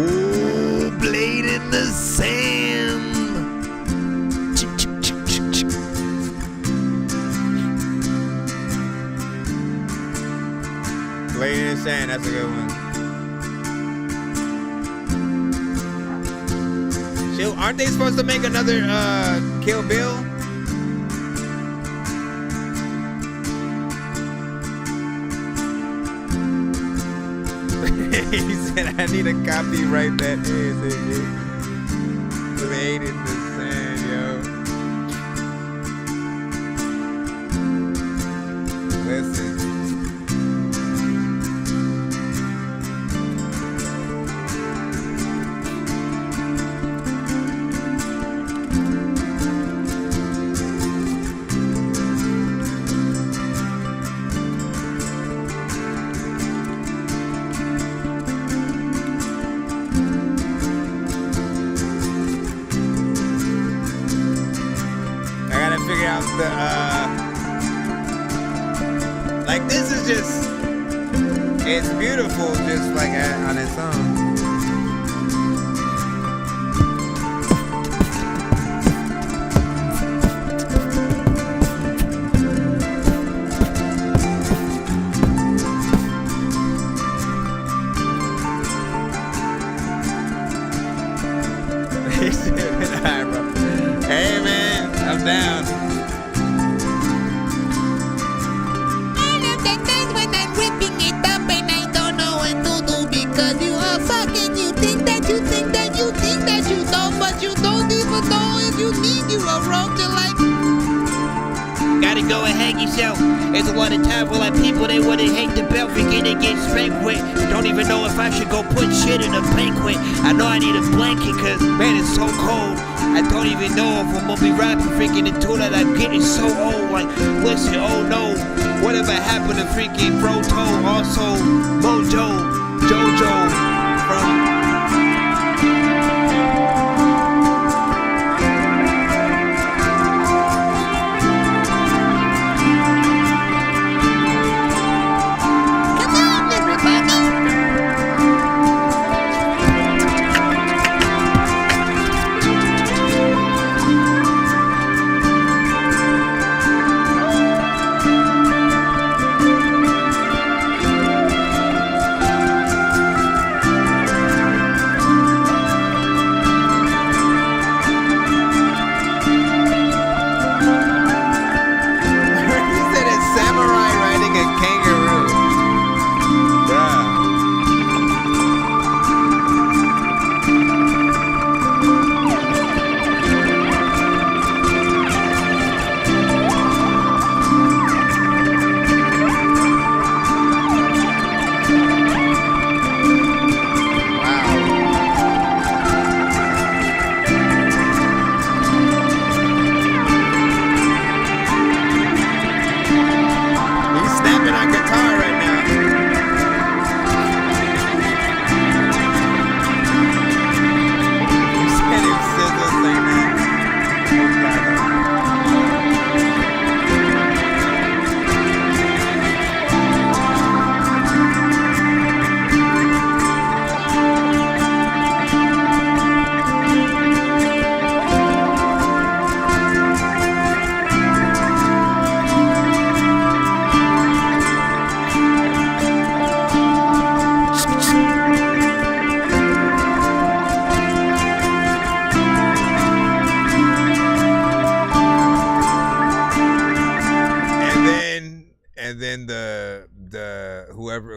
Ooh, blade laid in the sand. Laid in the sand, that's a good one. Shit, aren't they supposed to make another Kill Bill? He said, I need a copyright that ASAP. Laid in the sand, yo. Listen. Like this is just, it's beautiful just like on its own. Hey man, I'm down. Gotta go and hang yourself. It's a lot of time for like people they wanna hang the belt, forget it get spanked with. Don't even know if I should go put shit in a banquet. I know I need a blanket cause man it's so cold. I don't even know if I'm gonna be rapping freaking into that I'm getting so old. Like listen, oh no, whatever happened to freaking Proto, also Mojo, Jojo from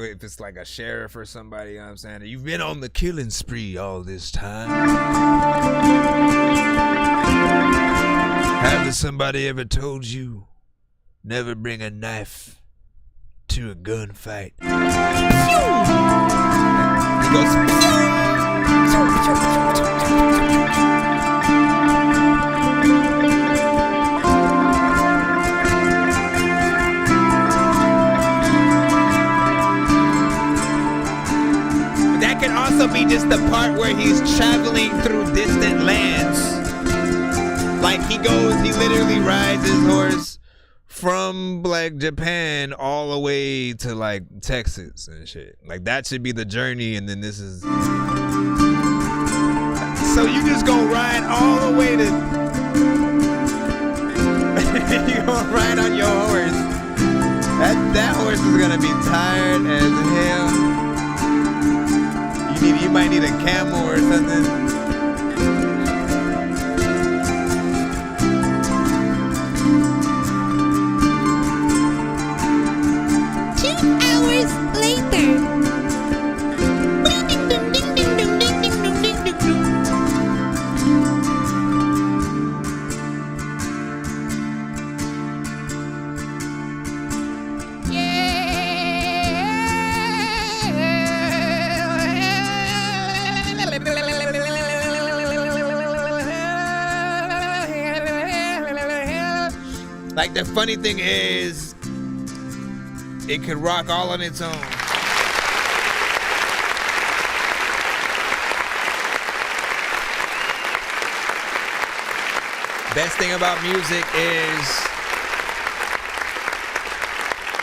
if it's like a sheriff or somebody, you know what I'm saying? You've been on the killing spree all this time. Have somebody ever told you never bring a knife to a gunfight? He goes, can also be just the part where he's traveling through distant lands. Like he literally rides his horse from like Japan all the way to like Texas and shit. Like that should be the journey, and then this is So you just gonna ride all the way to you gonna ride on your horse. That horse is gonna be tired as hell. You might need a camel or something. 2 hours later. Like, the funny thing is, it could rock all on its own. Best thing about music is,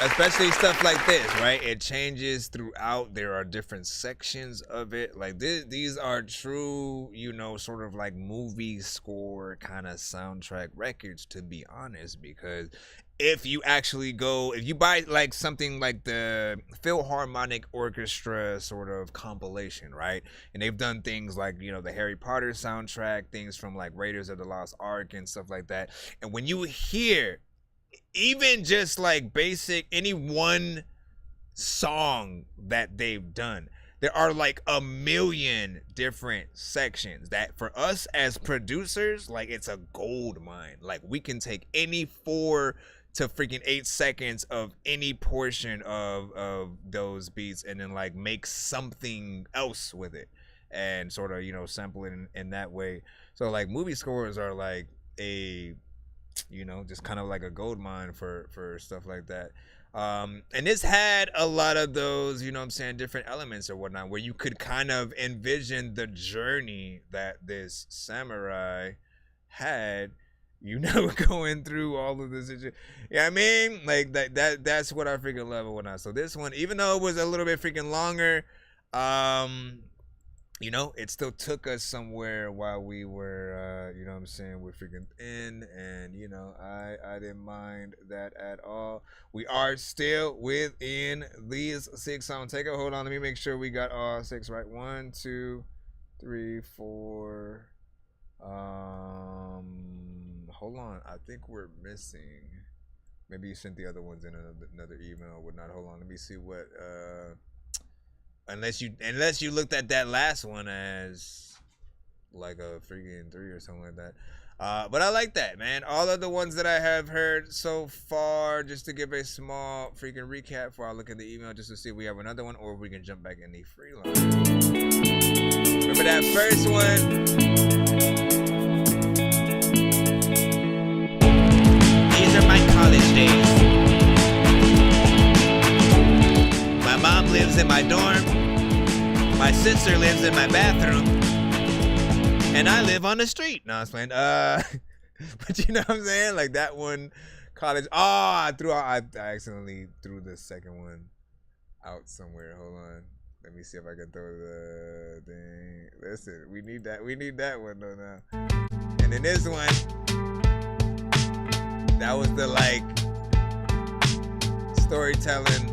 especially stuff like this, right? It changes throughout. There are different sections of it. Like these are true, you know, sort of like movie score kind of soundtrack records, to be honest, because if you actually if you buy like something like the Philharmonic Orchestra sort of compilation, right? And they've done things like, you know, the Harry Potter soundtrack, things from like Raiders of the Lost Ark and stuff like that. And when you hear even just like basic any one song that they've done, there are like a million different sections that for us as producers, like, it's a gold mine. Like, we can take any 4 to freaking 8 seconds of any portion of those beats and then like make something else with it and sort of, you know, sample it in that way. So like movie scores are like a, you know, just kind of like a gold mine for stuff like that. And this had a lot of those, you know what I'm saying, different elements or whatnot, where you could kind of envision the journey that this samurai had, you know, going through all of this. Yeah, I mean, like that's what I freaking love and whatnot. So this one, even though it was a little bit freaking longer, you know, it still took us somewhere while we were, you know what I'm saying, we're freaking in, and, you know, I didn't mind that at all. We are still within these 6 songs. Take a hold on, let me make sure we got all 6 right. 1, 2, 3, 4. Hold on, I think we're missing. Maybe you sent the other ones in another email or whatnot. Hold on, let me see what, unless you looked at that last one as like a freaking 3 or something like that. But I like that, man. All of the ones that I have heard so far, just to give a small freaking recap before I look at the email, just to see if we have another one or if we can jump back in the free line. Remember that first one? These are my college days. My mom lives in my dorm. My sister lives in my bathroom. And I live on the street. No, I was playing. But you know what I'm saying? Like that one, college. Oh, I accidentally threw the second one out somewhere. Hold on. Let me see if I can throw the thing. Listen, we need that. We need that one though now. And then this one, that was the like storytelling.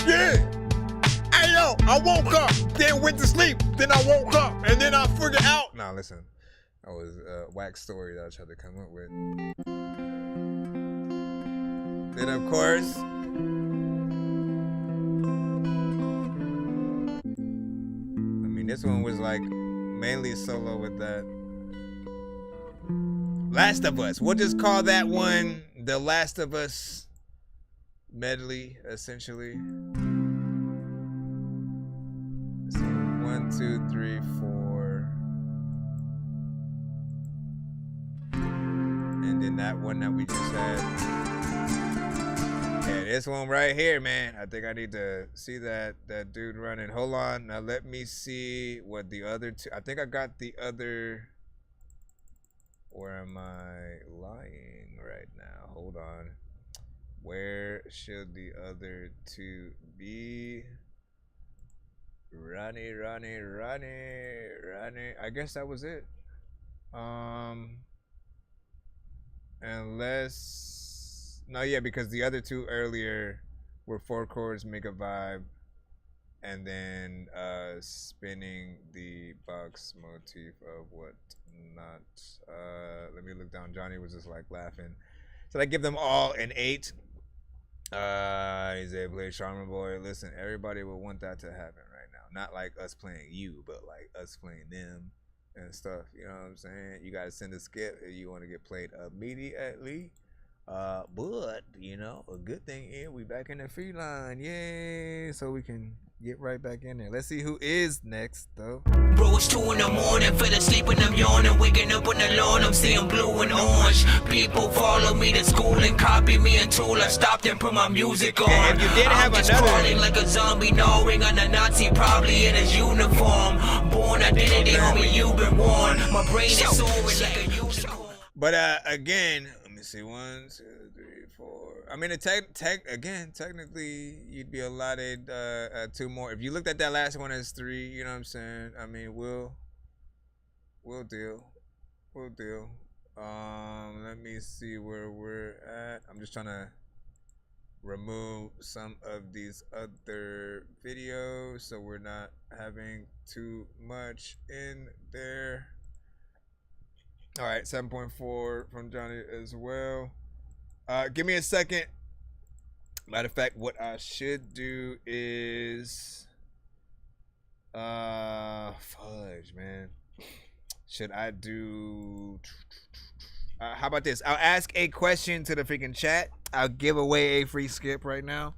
Yeah. Hey yo, I woke up, then went to sleep, then I woke up, and then I figured out. Nah, listen, that was a whack story that I tried to come up with. Then of course, I mean, this one was like mainly solo with that. Last of Us. We'll just call that one the Last of Us medley, essentially. So 1, 2, 3, 4. And then that one that we just had. Yeah, this one right here, man. I think I need to see that dude running. Hold on. Now let me see what the other two. I think I got the other. Where am I lying right now? Hold on. Where should the other two be? I guess that was it. Unless no, yeah, because the other two earlier were 4 chords, make a vibe, and then spinning the box motif of what not. Let me look down. Johnny was just like laughing. So I give them all an 8. He's a play Charmer Boy. Listen, everybody would want that to happen right now. Not like us playing you, but like us playing them and stuff. You know what I'm saying? You gotta send a skip if you want to get played immediately. But you know, a good thing is we back in the free line. Yay! So we can get right back in there. Let's see who is next though. Bro, it's 2 in the morning, fell asleep and I'm yawning. Waking up on the lawn, I'm seeing blue and orange. People follow me to school and copy me until I stopped and put my music on. And if you did have I'm just another crawling like a zombie, gnawing on a Nazi, probably in his uniform. Born identity, homie, you've been warned. My brain is soaring like a unicorn. But again, let me see. 1, 2, 3, 4. I mean, technically, you'd be allotted 2 more. If you looked at that last one as 3, you know what I'm saying? I mean, we'll deal. Let me see where we're at. I'm just trying to remove some of these other videos so we're not having too much in there. All right, 7.4 from Johnny as well. Give me a second. Matter of fact, what I should do is fudge, man. Should I do how about this? I'll ask a question to the freaking chat. I'll give away a free skip right now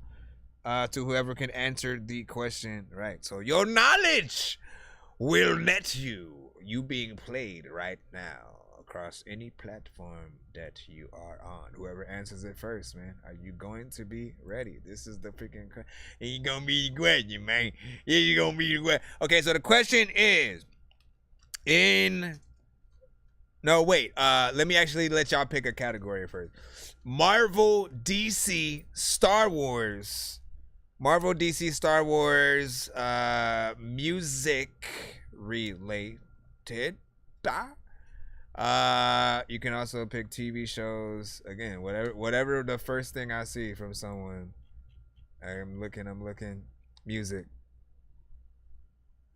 to whoever can answer the question right. So your knowledge will net you being played right now across any platform that you are on. Whoever answers it first, man. Are you going to be ready? This is the freaking question. You gonna be the question, man. Yeah, you gonna be the question. Okay, so the question is let me actually let y'all pick a category first. Marvel, DC, Star Wars. Marvel, DC, Star Wars, music related. You can also pick TV shows. Again, whatever the first thing I see from someone. I'm looking. Music.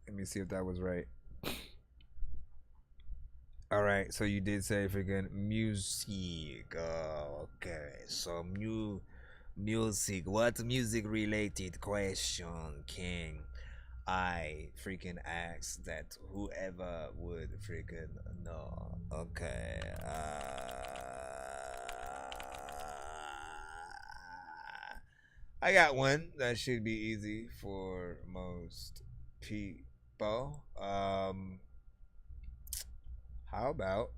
Let me see if that was right. All right, so you did say freaking music. Okay, so music. What music related question can I freaking ask that whoever would freaking know? Okay. I got one that should be easy for most people. How about?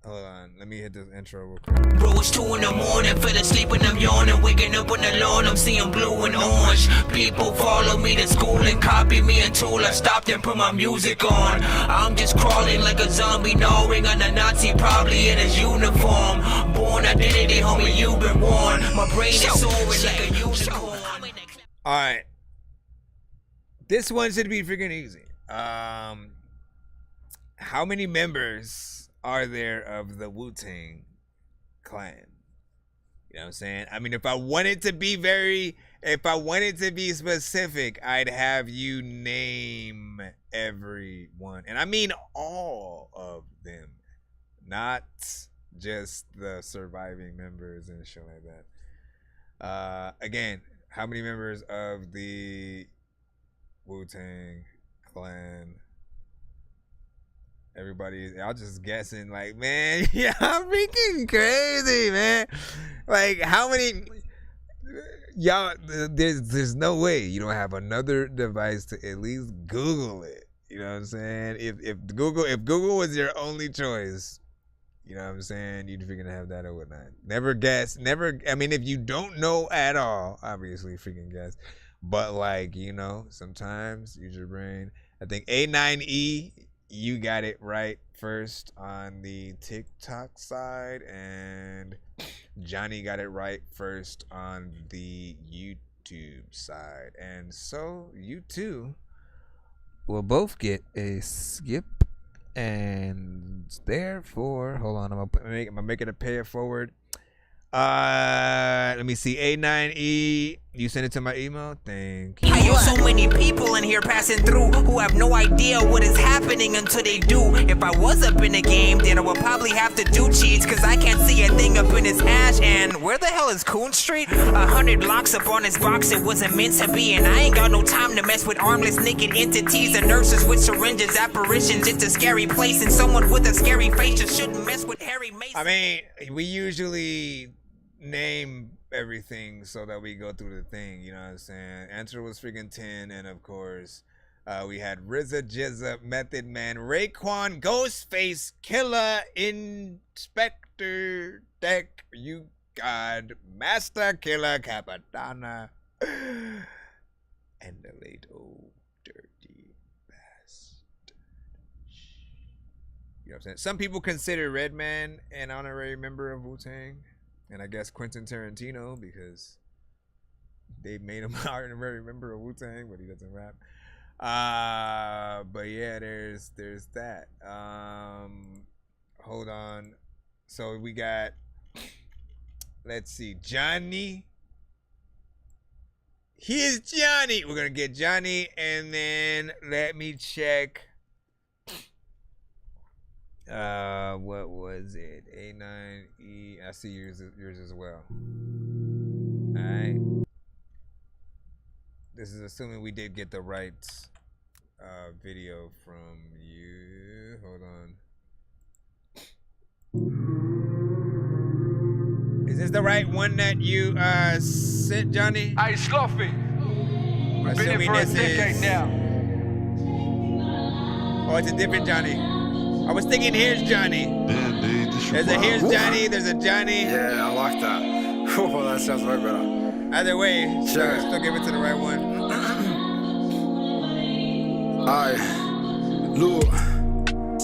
Hold on, let me hit this intro real quick. Bro, it's 2 in the morning, fell asleep and I'm yawning. Waking up on the lawn, I'm seeing blue and orange. People follow me to school and copy me until I stopped and put my music on. I'm just crawling like a zombie, gnawing on a Nazi, probably in his uniform. Born identity, homie, you've been warned. My brain is soaring like a unicorn. All right, this one should be freaking easy. How many members are there of the Wu-Tang Clan? You know what I'm saying? I mean, if I wanted to be specific, I'd have you name everyone. And I mean all of them, not just the surviving members and shit like that. Again, how many members of the Wu-Tang Clan? Everybody, y'all just guessing, like, man, y'all freaking crazy, man. Like, how many, y'all, there's no way you don't have another device to at least Google it. You know what I'm saying? If Google was your only choice, you know what I'm saying, you'd freaking have that or whatnot. Never guess, I mean, if you don't know at all, obviously freaking guess. But, like, you know, sometimes use your brain. I think A9E, you got it right first on the TikTok side, and Johnny got it right first on the YouTube side. And so you too will both get a skip. And therefore, hold on, I'm gonna make it a pay it forward. Let me see. A9E, you send it to my email. Thank you. I know so many people in here passing through who have no idea what is happening until they do. If I was up in the game, then I would probably have to do cheats, cause I can't see a thing up in his hash. And where the hell is Coon Street? 100 locks up on his box, it wasn't meant to be. And I ain't got no time to mess with armless naked entities and nurses with syringes, apparitions. It's a scary place, and someone with a scary face just shouldn't mess with Harry Mason. I mean, we usually name everything so that we go through the thing, you know what I'm saying? Answer was freaking 10, and of course, we had RZA, Jizza, Method Man, Raekwon, Ghostface, Killer, Inspector Deck, You God, Master Killer, Capadonna, and the late old dirty bastard. You know what I'm saying? Some people consider Redman an honorary member of Wu-Tang. And I guess Quentin Tarantino, because they made him an honorary member of Wu-Tang, but he doesn't rap. But yeah, there's that. Hold on. So we got, let's see, Johnny. Here's Johnny. We're gonna get Johnny, and then let me check. What was it? A9E. I see yours as well. Alright. This is assuming we did get the right video from you. Hold on. Is this the right one that you sent, Johnny? Hey, Sloppy. We've been here for a decade now. Oh, it's a different Johnny. I was thinking here's Johnny. There's a here's Johnny, there's a Johnny. Yeah, I like that. Oh, that sounds way better. Either way, sure. Still give it to the right one. Aye, look,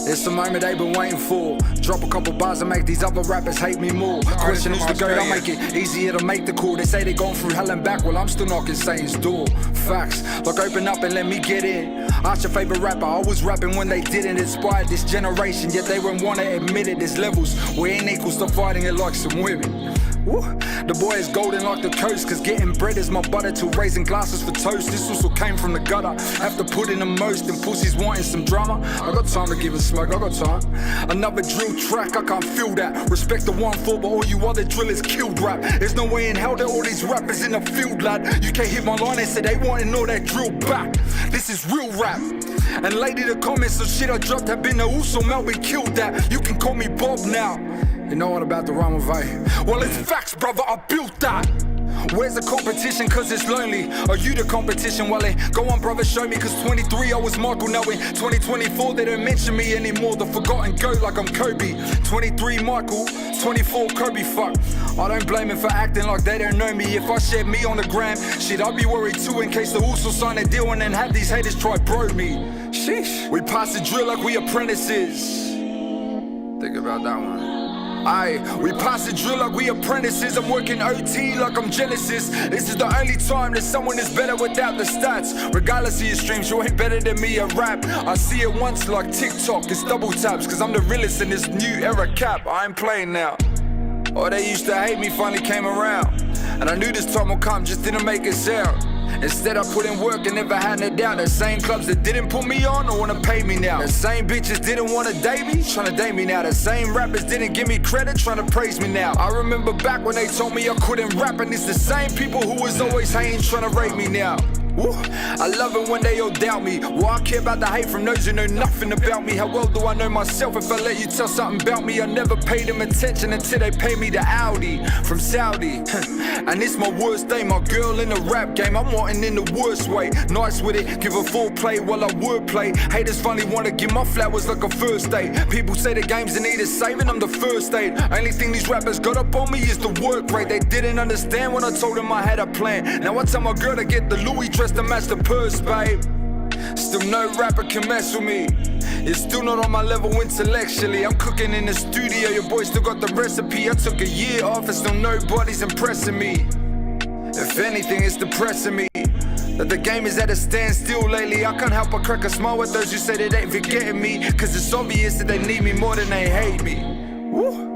it's the moment they've been waiting for. Drop a couple bars and make these other rappers hate me more. Question who's the goat, I'll make it easier to make the call. They say they're going through hell and back, well I'm still knocking Satan's door. Facts, like open up and let me get in. Ask your favorite rapper, I was rapping when they didn't. Inspired this generation, yet they wouldn't want to admit it. There's levels, we ain't equals to fighting it like some women. Woo. The boy is golden like the coast, cause getting bread is my butter till raising glasses for toast. This also came from the gutter, have to put in the most, and pussies wanting some drama. I got time to give a smoke, I got time. Another drill track, I can't feel that. Respect the 1-4, but all you other drillers killed rap. There's no way in hell that all these rappers in the field, lad. You can't hit my line and say they wanting all that drill back. This is real rap. And lately the comments of shit I dropped have been the also melt, we killed that. You can call me Bob now. You know what about the rhyme of A? Well, it's facts, brother, I built that. Where's the competition, cause it's lonely? Are you the competition, Wally? Go on, brother, show me, cause 23 I was Michael, now in 2024 they don't mention me anymore. The forgotten goat like I'm Kobe. 23 Michael, 24 Kobe, fuck. I don't blame him for acting like they don't know me. If I shared me on the gram, shit, I'd be worried too in case they also sign a deal and then have these haters try bro me. Sheesh. We pass the drill like we apprentices. Think about that one. Aye, we pass the drill like we apprentices. I'm working OT like I'm Genesis. This is the only time that someone is better without the stats. Regardless of your streams, you ain't better than me at rap. I see it once like TikTok, it's double taps, cause I'm the realest in this new era cap. I ain't playing now. Oh, they used to hate me, finally came around. And I knew this time would come, just didn't make a sound. Instead I put in work and never had no doubt. The same clubs that didn't put me on don't wanna pay me now. The same bitches didn't wanna date me, tryna date me now. The same rappers didn't give me credit, tryna praise me now. I remember back when they told me I couldn't rap, and it's the same people who was always hating tryna rate me now. Woo. I love it when they all doubt me. Why I care about the hate from those who know nothing about me. How well do I know myself? If I let you tell something about me, I never paid them attention until they pay me the Audi from Saudi. And it's my worst day, my girl in the rap game, I'm wanting in the worst way. Nice with it, give a full play while I wordplay. Haters finally wanna give my flowers like a first date. People say the game's in need of saving, I'm the first aid. Only thing these rappers got up on me is the work rate. They didn't understand when I told them I had a plan. Now I tell my girl to get the Louis dress to match the purse, babe. Still no rapper can mess with me. It's still not on my level intellectually. I'm cooking in the studio, your boy still got the recipe. I took a year off and still nobody's impressing me. If anything, it's depressing me that the game is at a standstill lately. I can't help but crack a smile at those who say that they ain't forgetting me, cause it's obvious that they need me more than they hate me. Woo.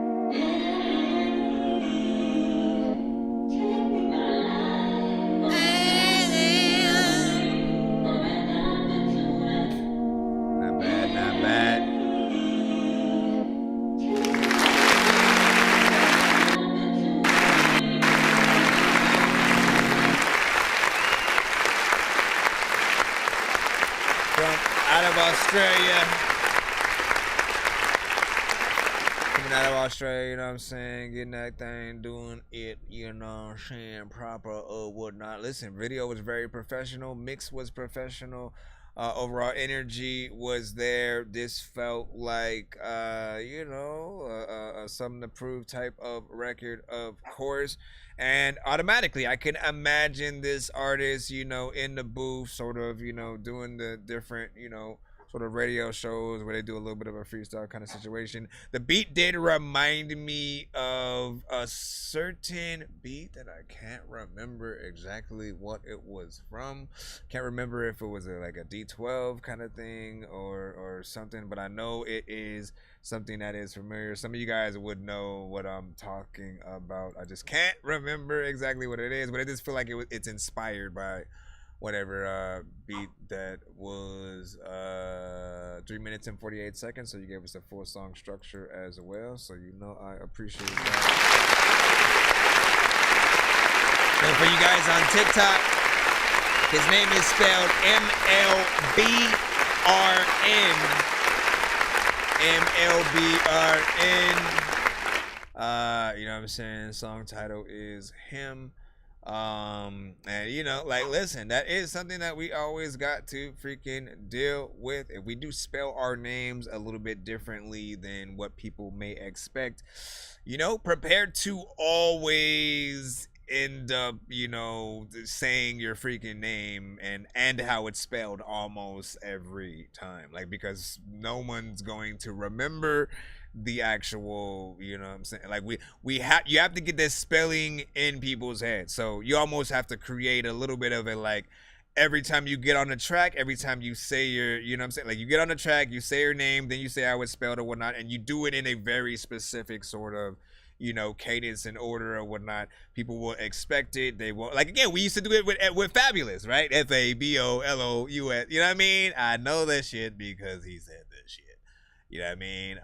Coming out of Australia, you know what I'm saying? Getting that thing, doing it, you know what I'm saying, proper or whatnot. Listen, video was very professional. Mix was professional. Overall energy was there. This felt like, you know, something to prove type of record, of course. And automatically, I can imagine this artist, you know, in the booth, sort of, you know, doing the different, you know, sort of radio shows where they do a little bit of a freestyle kind of situation. The beat did remind me of a certain beat that I can't remember exactly what it was from. Can't remember if it was like a D12 kind of thing or something, but I know it is something that is familiar. Some of you guys would know what I'm talking about. I just can't remember exactly what it is, but I just feel like it's inspired by whatever beat that was 3 minutes and 48 seconds. So you gave us a full song structure as well. So you know I appreciate that. And for you guys on TikTok, his name is spelled M-L-B-R-N. M-L-B-R-N. You know what I'm saying? Song title is Him. And you know, like, listen, that is something that we always got to freaking deal with. If we do spell our names a little bit differently than what people may expect, you know, prepare to always end up, you know, saying your freaking name and how it's spelled almost every time, like, because no one's going to remember the actual, you know what I'm saying, like, you have to get this spelling in people's heads. So you almost have to create a little bit of it, like, every time you get on the track, every time you say your, you know what I'm saying, like, you get on the track, you say your name, then you say how it's spelled or whatnot, and you do it in a very specific sort of, you know, cadence and order or whatnot. People will expect it. They won't, like, again, we used to do it with Fabulous, right? Fabolous, you know what I mean? I know that shit because he said this shit. You know what I mean?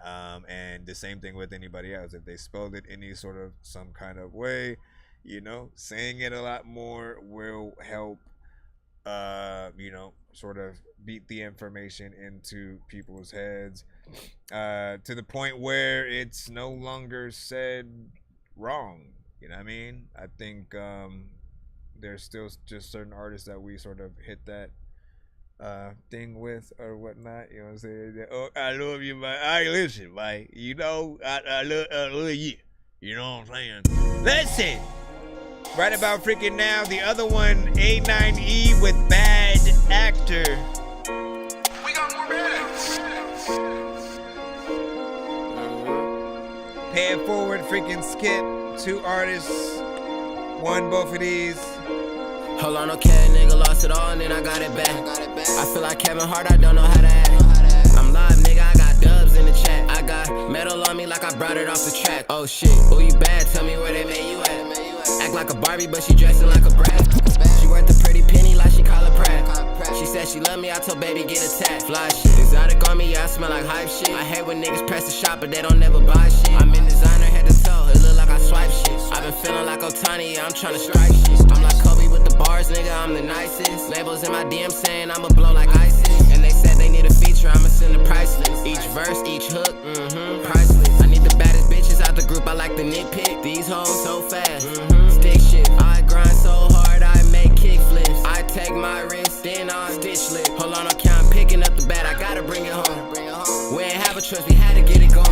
And the same thing with anybody else. If they spelled it any sort of some kind of way, you know, saying it a lot more will help, you know, sort of beat the information into people's heads, to the point where it's no longer said wrong. You know what I mean? I think there's still just certain artists that we sort of hit that thing with or whatnot, you know what I'm saying? Oh, I love you, man. I listen, man. You know, I love you. You know what I'm saying? Listen, right about freaking now, the other one, A9E with Bad Actor. We got more bands. Pay it forward, freaking skip. 2 artists, won both of these. Hold on, okay, nigga, lost it all and then I got it back. I feel like Kevin Hart, I don't know how to act. I'm live, nigga, I got dubs in the chat. I got metal on me like I brought it off the track. Oh shit, oh you bad, tell me where they made you at. Act like a Barbie, but she dressing like a brat. She worth a pretty penny like she call a Pratt. She said she love me, I told baby get a tat. Fly shit, exotic on me, yeah, I smell like hype shit. I hate when niggas press the shop, but they don't never buy shit. I'm in designer head to toe, it look like I swipe shit. I've been feeling like Otani, yeah, I'm tryna strike shit. I'm like Kobe with the bars, nigga, I'm the nicest. Labels in my DM saying I'ma blow like ISIS. And they said they need a feature, I'ma send the priceless. Each verse, each hook, priceless. I need the baddest bitches out the group, I like the nitpick. These hoes so fast, stick shit. I grind so hard, I make kick flips. I take my wrist, then I stitch lip. Hold on, okay, I'm picking up the bat, I gotta bring it home. We ain't have a choice, we had to get it going.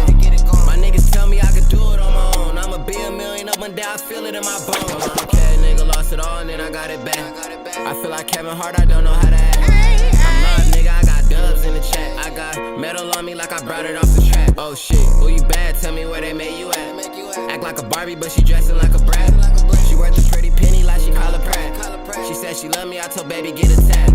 My niggas tell me I could do it on my own. I'ma be a million up and down, I feel it in my bones. Okay, nigga, lost it all and then I got it back. I feel like Kevin Hart, I don't know how to act. I'm live, nigga, I got dubs in the chat. I got metal on me like I brought it off the track. Oh shit, oh you bad, tell me where they made you at. Act like a Barbie, but she dressing like a brat. She worth a pretty penny like she call a Pratt. She said she love me, I told baby get a tap.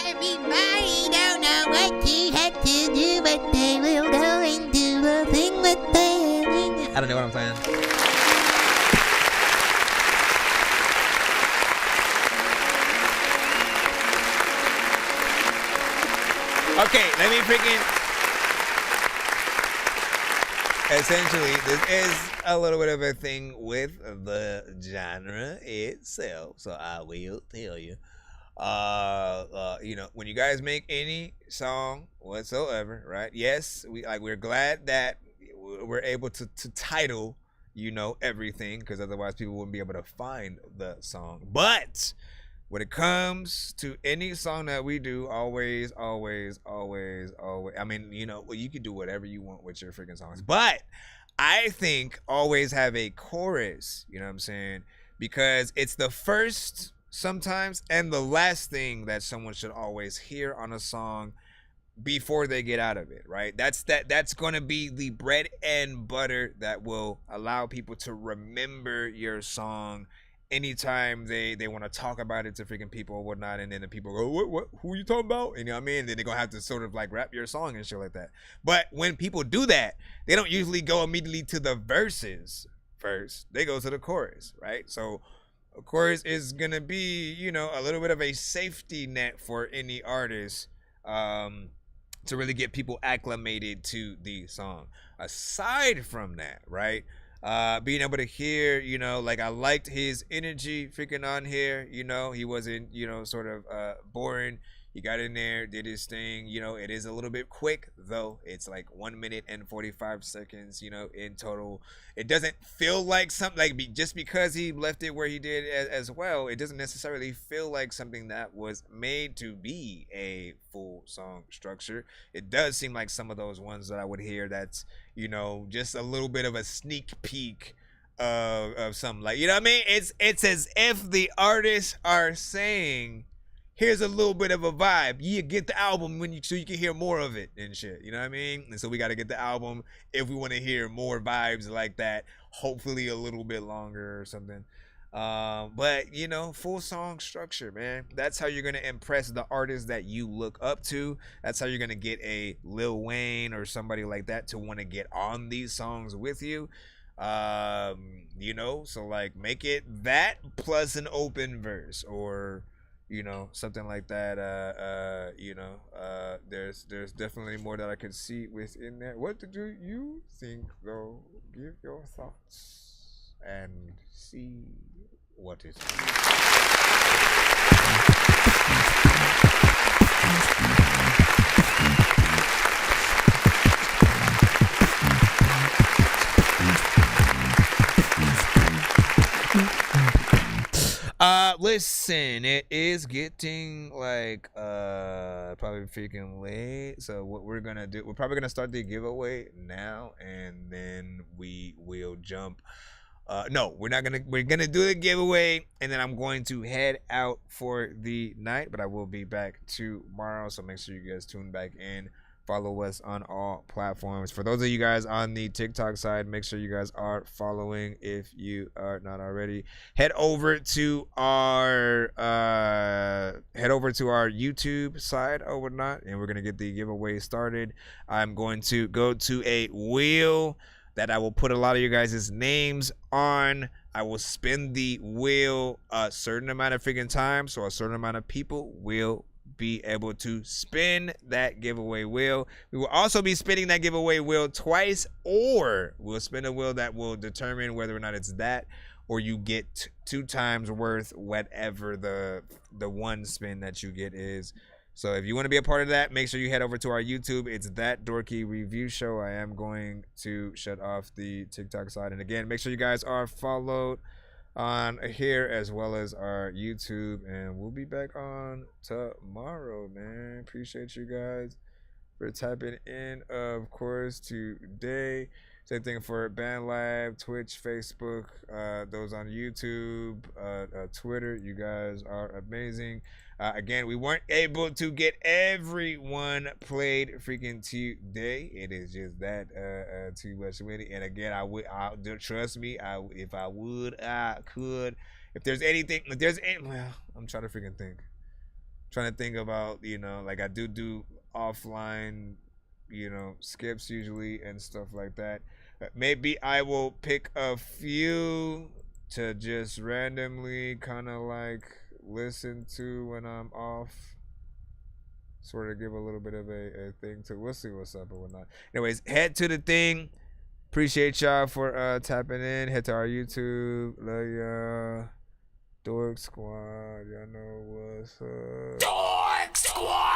Everybody don't know what you have to do, but they will go and do the thing that they I don't know what I'm saying. Okay, let me freaking. Essentially, this is a little bit of a thing with the genre itself, so I will tell you. You know, when you guys make any song whatsoever, right? Yes, we're glad that we're able to title, you know, everything, because otherwise people wouldn't be able to find the song. But when it comes to any song that we do, always. I mean, you know, well, you can do whatever you want with your freaking songs, but I think always have a chorus. You know what I'm saying? Because it's the first sometimes and the last thing that someone should always hear on a song before they get out of it, right? That's going to be the bread and butter that will allow people to remember your song anytime they want to talk about it to freaking people or whatnot, and then the people go, what who are you talking about? And you know what I mean? And then they're gonna have to sort of like rap your song and shit like that. But when people do that, they don't usually go immediately to the verses first. They go to the chorus, right? So of course is gonna be, you know, a little bit of a safety net for any artist to really get people acclimated to the song. Aside from that, right? Being able to hear, you know, like I liked his energy freaking on here, you know, he wasn't, you know, sort of boring. He got in there, did his thing, you know. It is a little bit quick though. It's like 1 minute and 45 seconds, you know, in total. It doesn't feel like something like just because he left it where he did as well, it doesn't necessarily feel like something that was made to be a full song structure. It does seem like some of those ones that I would hear that's, you know, just a little bit of a sneak peek of something, like, you know what I mean? It's as if the artists are saying, here's a little bit of a vibe. You get the album so you can hear more of it and shit. You know what I mean? And so we got to get the album if we want to hear more vibes like that. Hopefully a little bit longer or something. But you know, full song structure, man. That's how you're gonna impress the artists that you look up to. That's how you're gonna get a Lil Wayne or somebody like that to want to get on these songs with you. You know, so like make it that plus an open verse, or you know, something like that. You know, there's definitely more that I could see within there. What do you think though? Give your thoughts and see what is. Listen, it is getting like probably freaking late. So what we're gonna do, we're probably gonna start the giveaway now, and then we will jump. No, we're gonna do the giveaway, and then I'm going to head out for the night, but I will be back tomorrow. So make sure you guys tune back in. Follow us on all platforms. For those of you guys on the TikTok side, make sure you guys are following if you are not already. Head over to our YouTube side or whatnot, and we're gonna get the giveaway started. I'm going to go to a wheel that I will put a lot of you guys' names on. I will spin the wheel a certain amount of freaking time, so a certain amount of people will be able to spin that giveaway wheel. We will also be spinning that giveaway wheel twice, or we'll spin a wheel that will determine whether or not it's that, or you get 2 times worth whatever the one spin that you get is. So if you want to be a part of that, make sure you head over to our YouTube. It's That Dorky Review Show. I am going to shut off the TikTok side, and again, make sure you guys are followed on here as well as our YouTube, and we'll be back on tomorrow, man. Appreciate you guys for tapping in, of course, today. Same thing for BandLab, Twitch, Facebook, those on YouTube, Twitter. You guys are amazing. Again, we weren't able to get everyone played freaking today. It is just that too much money. And again, I trust me. If I would, I could. If there's anything, well, I'm trying to freaking think. Trying to think about, like I do offline, skips usually and stuff like that. Maybe I will pick a few to just randomly kind of like listen to when I'm off. Sort of give a little bit of a thing to. We'll see what's up and whatnot. Anyways, head to the thing. Appreciate y'all for tapping in. Head to our YouTube. Love y'all. Dork Squad. Y'all know what's up. Dork Squad!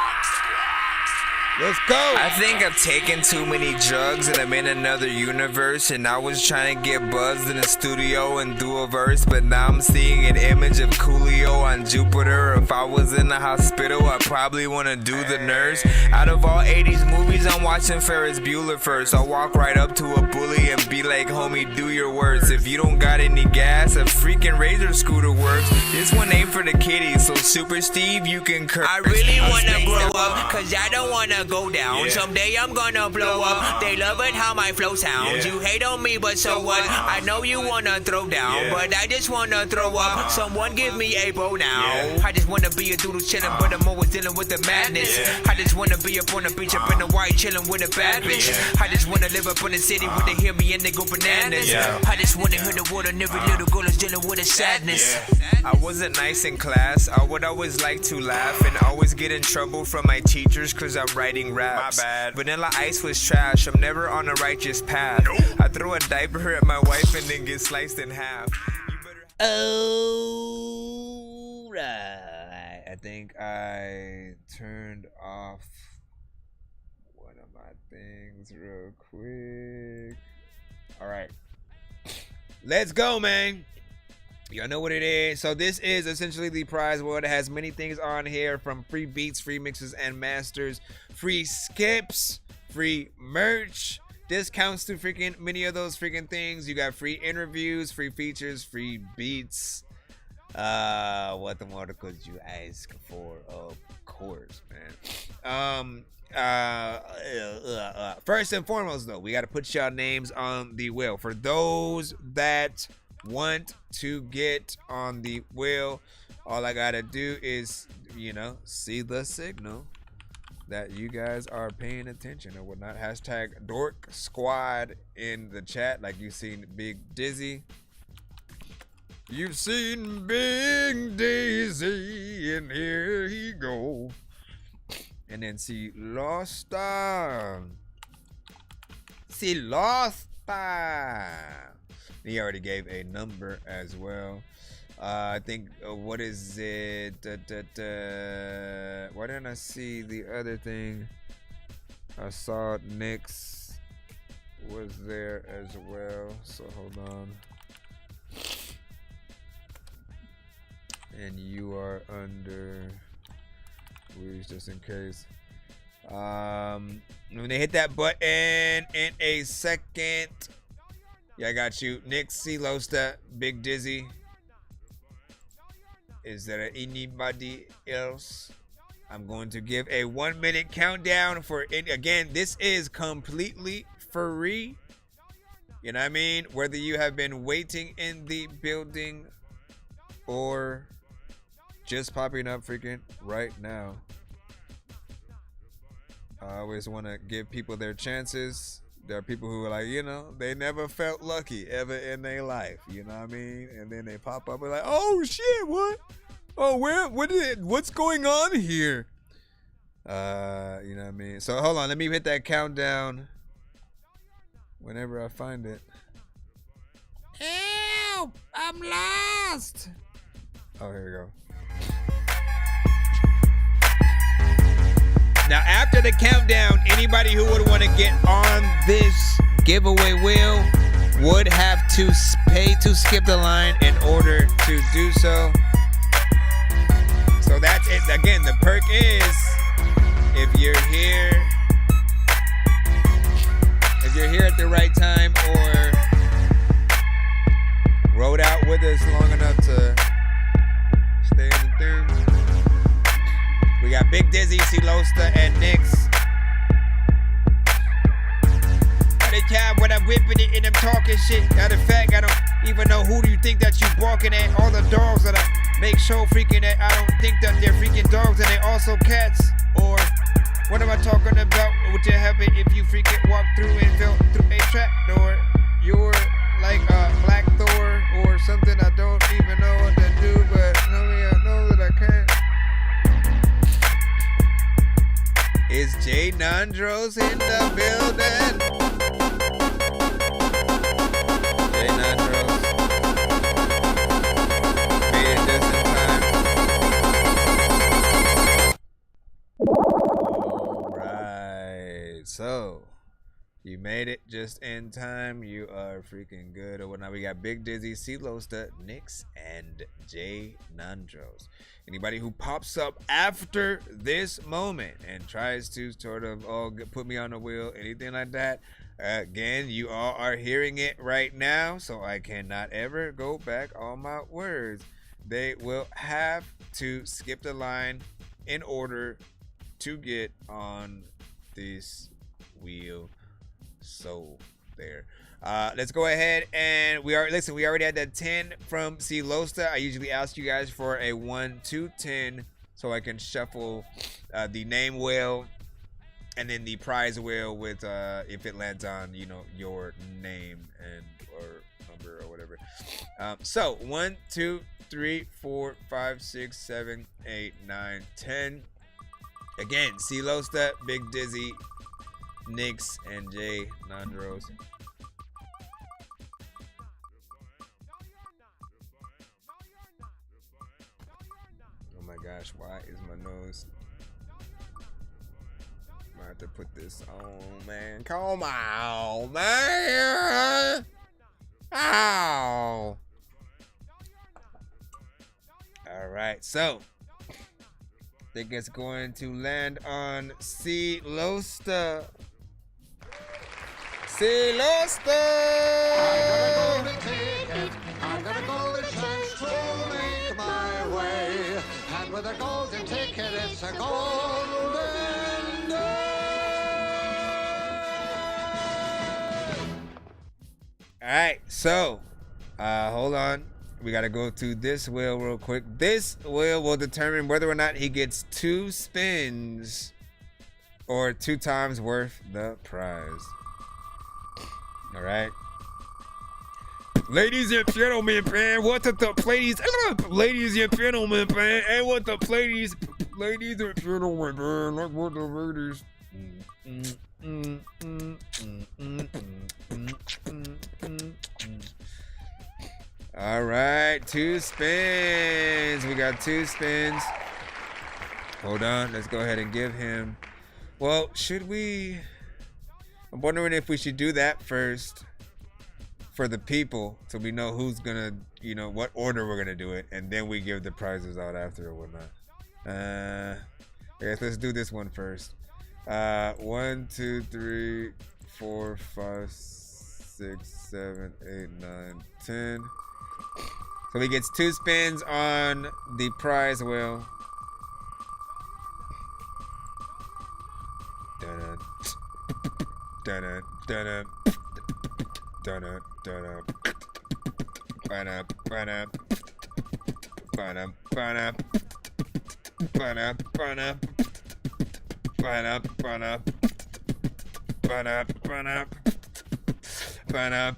Let's go. I think I've taken too many drugs and I'm in another universe, and I was trying to get buzzed in the studio and do a verse, but now I'm seeing an image of Coolio on Jupiter. If I was in the hospital, I'd probably want to do the nurse. Out of all 80s movies, I'm watching Ferris Bueller first. I'll walk right up to a bully and be like, homie, do your worst. If you don't got any gas, a freaking Razor scooter works. This one ain't for the kiddies, so Super Steve, you can curse. I really wanna grow up, cause I don't wanna go down. Someday I'm gonna blow up. They love it how my flow sounds. You hate on me, but so what? I know you wanna throw down, but I just wanna throw up. Someone give me a bow now. I just wanna be a doodle chillin', but I'm always dealing with the madness. I just wanna be up on the beach, up in the white, chillin' with a bad bitch. I just wanna live up in the city where they hear me and they go bananas. I just wanna hear the word, and every little girl is dealing with a sadness. I wasn't nice in class. I would always like to laugh and always get in trouble from my teachers cause I'm writing raps. My bad. Vanilla Ice was trash. I'm never on a righteous path. I throw a diaper at my wife and then get sliced in half. Oh, right. I think I turned off one of my things real quick. All right. Let's go, man. Y'all know what it is. So this is essentially the prize world. It has many things on here, from free beats, free mixes and masters, free skips, free merch, discounts to freaking many of those freaking things. You got free interviews, free features, free beats. What the more could you ask for? Of course, man. First and foremost, though, we got to put y'all names on the wheel. For those that want to get on the wheel, all I gotta do is, see the signal that you guys are paying attention or whatnot. Hashtag Dork Squad in the chat, like you've seen Big Dizzy. You've seen Big Dizzy, and here he go. And then see Losta. See Losta. He already gave a number as well. I think, what is it? Why didn't I see the other thing? I saw Nyx was there as well. So hold on. And you are under, please, just in case. When they hit that button in a second. Yeah, I got you. Nyx, C. Losta, Big Dizzy. Is there anybody else? I'm going to give a 1 minute countdown for it. Again, this is completely free. You know what I mean? Whether you have been waiting in the building or just popping up freaking right now. I always want to give people their chances. There are people who are like, they never felt lucky ever in their life. You know what I mean? And then they pop up and like, oh shit, what? Oh, what's going on here? You know what I mean? So hold on, let me hit that countdown whenever I find it. Help! I'm lost! Oh, here we go. Now, after the countdown, anybody who would want to get on this giveaway wheel would have to pay to skip the line in order to do so. So that's it. Again, the perk is, if you're here, because you're here at the right time or rode out with us long enough to stay in the thing. We got Big Dizzy, Silosta, and Nix. The cab when I'm whipping it and I'm talking shit. Matter of fact, I don't even know who do you think that you barking at. All the dogs that I make show freaking at, I don't think that they're freaking dogs and they also cats. Or what am I talking about? Would you happen if you freaking walk through and fell through a trap door? You're like a Black Thor or something I don't even know what to do, but I know that I can't. Is Jay Nandros in the building? Jay Nandros. Made it just in time. Alright, so you made it just in time. You are freaking good or whatnot. We got Big Dizzy, Silosta, Nix, and Jay Nandros. Anybody who pops up after this moment and tries to sort of put me on the wheel, anything like that, again, you all are hearing it right now, so I cannot ever go back on my words. They will have to skip the line in order to get on this wheel. So there. Let's go ahead and we already had that 10 from Silosta. I usually ask you guys for a 1 to 10 so I can shuffle the name wheel and then the prize wheel with if it lands on, you know, your name and or number or whatever. So 1, 2, 3, 4, 5, 6, 7, 8, 9, 10. Again, Silosta, Big Dizzy, Nix, and Jay Nandros. Oh my gosh, why is my nose? I have to put this on, man. Come on, man. Ow. All right, so I think it's going to land on Silosta. Silosta! I got a golden chance to make my way, and with a golden ticket, it's a golden day. All right, so hold on. We got to go to this wheel real quick. This wheel will determine whether or not he gets 2 spins or 2 times worth the prize. All right. Ladies and gentlemen, man, what the ladies and gentlemen, man, and what the ladies and gentlemen, man, like what the ladies. All right, 2 spins. We got 2 spins. Hold on, let's go ahead and give him. Well, should we? I'm wondering if we should do that first for the people so we know who's gonna, you know, what order we're gonna do it, and then we give the prizes out after or whatnot. I guess let's do this one first. 1, 2, 3, 4, 5, 6, 7, 8, 9, 10. So he gets 2 spins on the prize wheel. Da-da. Da-da, da-da, da-da, da-da, ba-da, ba-da, ba-da, ba-da, ba-da, ba-da, ba-da, ba-da, ba-da,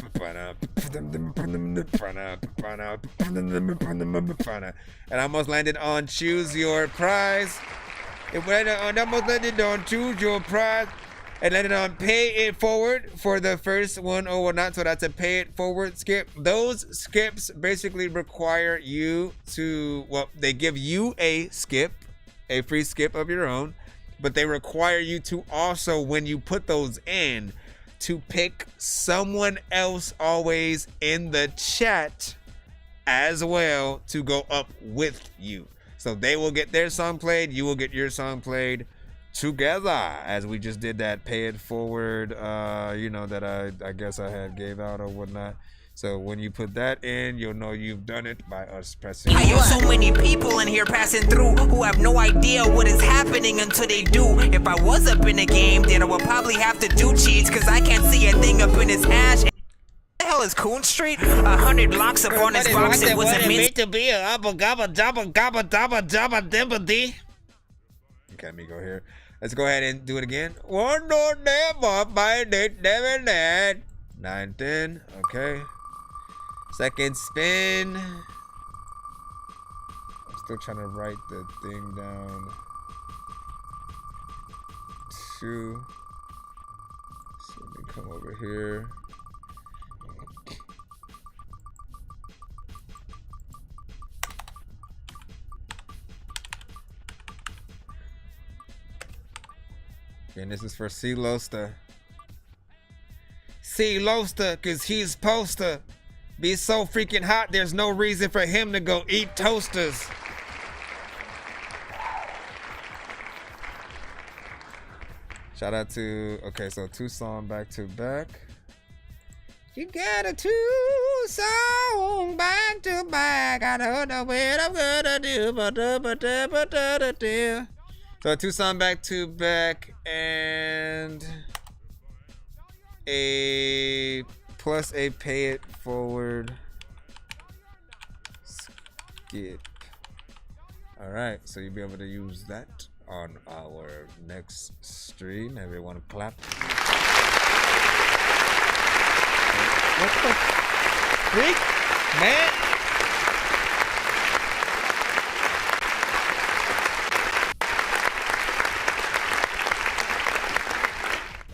ba-da, and I almost landed on choose your prize. It almost landed on choose your prize. And landed on pay it forward for the first one or whatnot. So that's a pay it forward skip. Those skips basically require you to, well, they give you a skip, a free skip of your own, but they require you to also, when you put those in, to pick someone else always in the chat as well to go up with you. So they will get their song played, you will get your song played. together, as we just did that pay it forward, you know, that I guess I had gave out or whatnot. So when you put that in, you'll know you've done it by us pressing. I know so many people in here passing through who have no idea what is happening until they do. If I was up in the game, then I would probably have to do cheats, cause I can't see a thing up in his hash. What the hell is Coon Street? 100 locks upon his box. It wasn't meant to be a Okay, let me go here. Let's go ahead and do it again. 1 no never by it, never that. 9 10. Okay. Second spin. I'm still trying to write the thing down. 2. So let me come over here. And this is for C. Loster. C. Loster, cause he's supposed to be so freaking hot, there's no reason for him to go eat toasters. Shout out to, okay, so 2 songs back to back. You got a 2 song back to back. I don't know what I'm gonna do. So 2 songs back to back and a plus a pay it forward skip. All right, so you'll be able to use that on our next stream. Everyone clap. What the freak, man?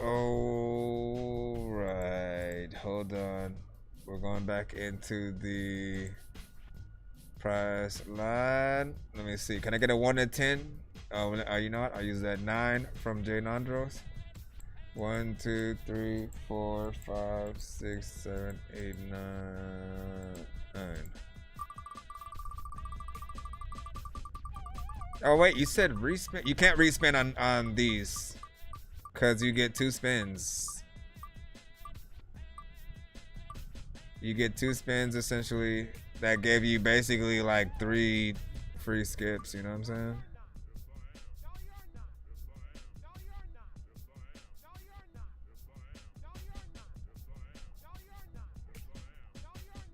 All right, hold on. We're going back into the prize line. Let me see. Can I get a 1 to 10? Oh, you know what? I'll use that 9 from Jay Nandros. 1, 2, 3, 4, 5, 6, 7, 8, 9. Oh wait, you said respin. You can't respin on these, cause you get 2 spins. You get 2 spins essentially. That gave you basically like 3 free skips. You know what I'm saying?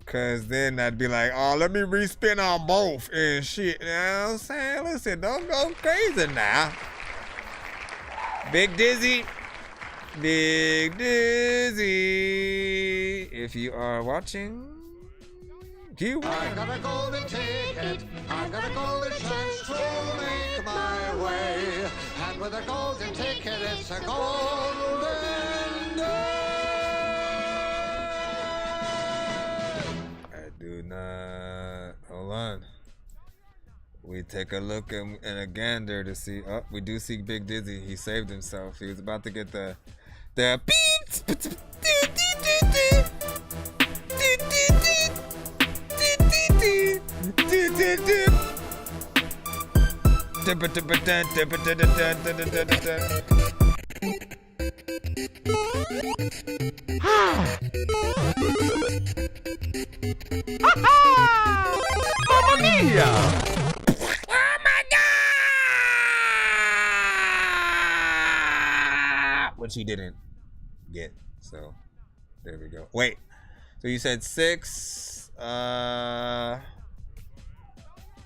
Cause then that'd be like, oh, let me respin on both and shit. You know what I'm saying? Listen, don't go crazy now. Big Dizzy. Big Dizzy. If you are watching, you win. I got a golden ticket. I got a golden chance to make my way. And with a golden ticket, it's a golden day. Do not hold on. We take a look and a gander to see. Oh, we do see Big Dizzy. He saved himself. He was about to get the beats. Mamma mia! Oh my god! Which he didn't get. So there we go. Wait. So you said 6.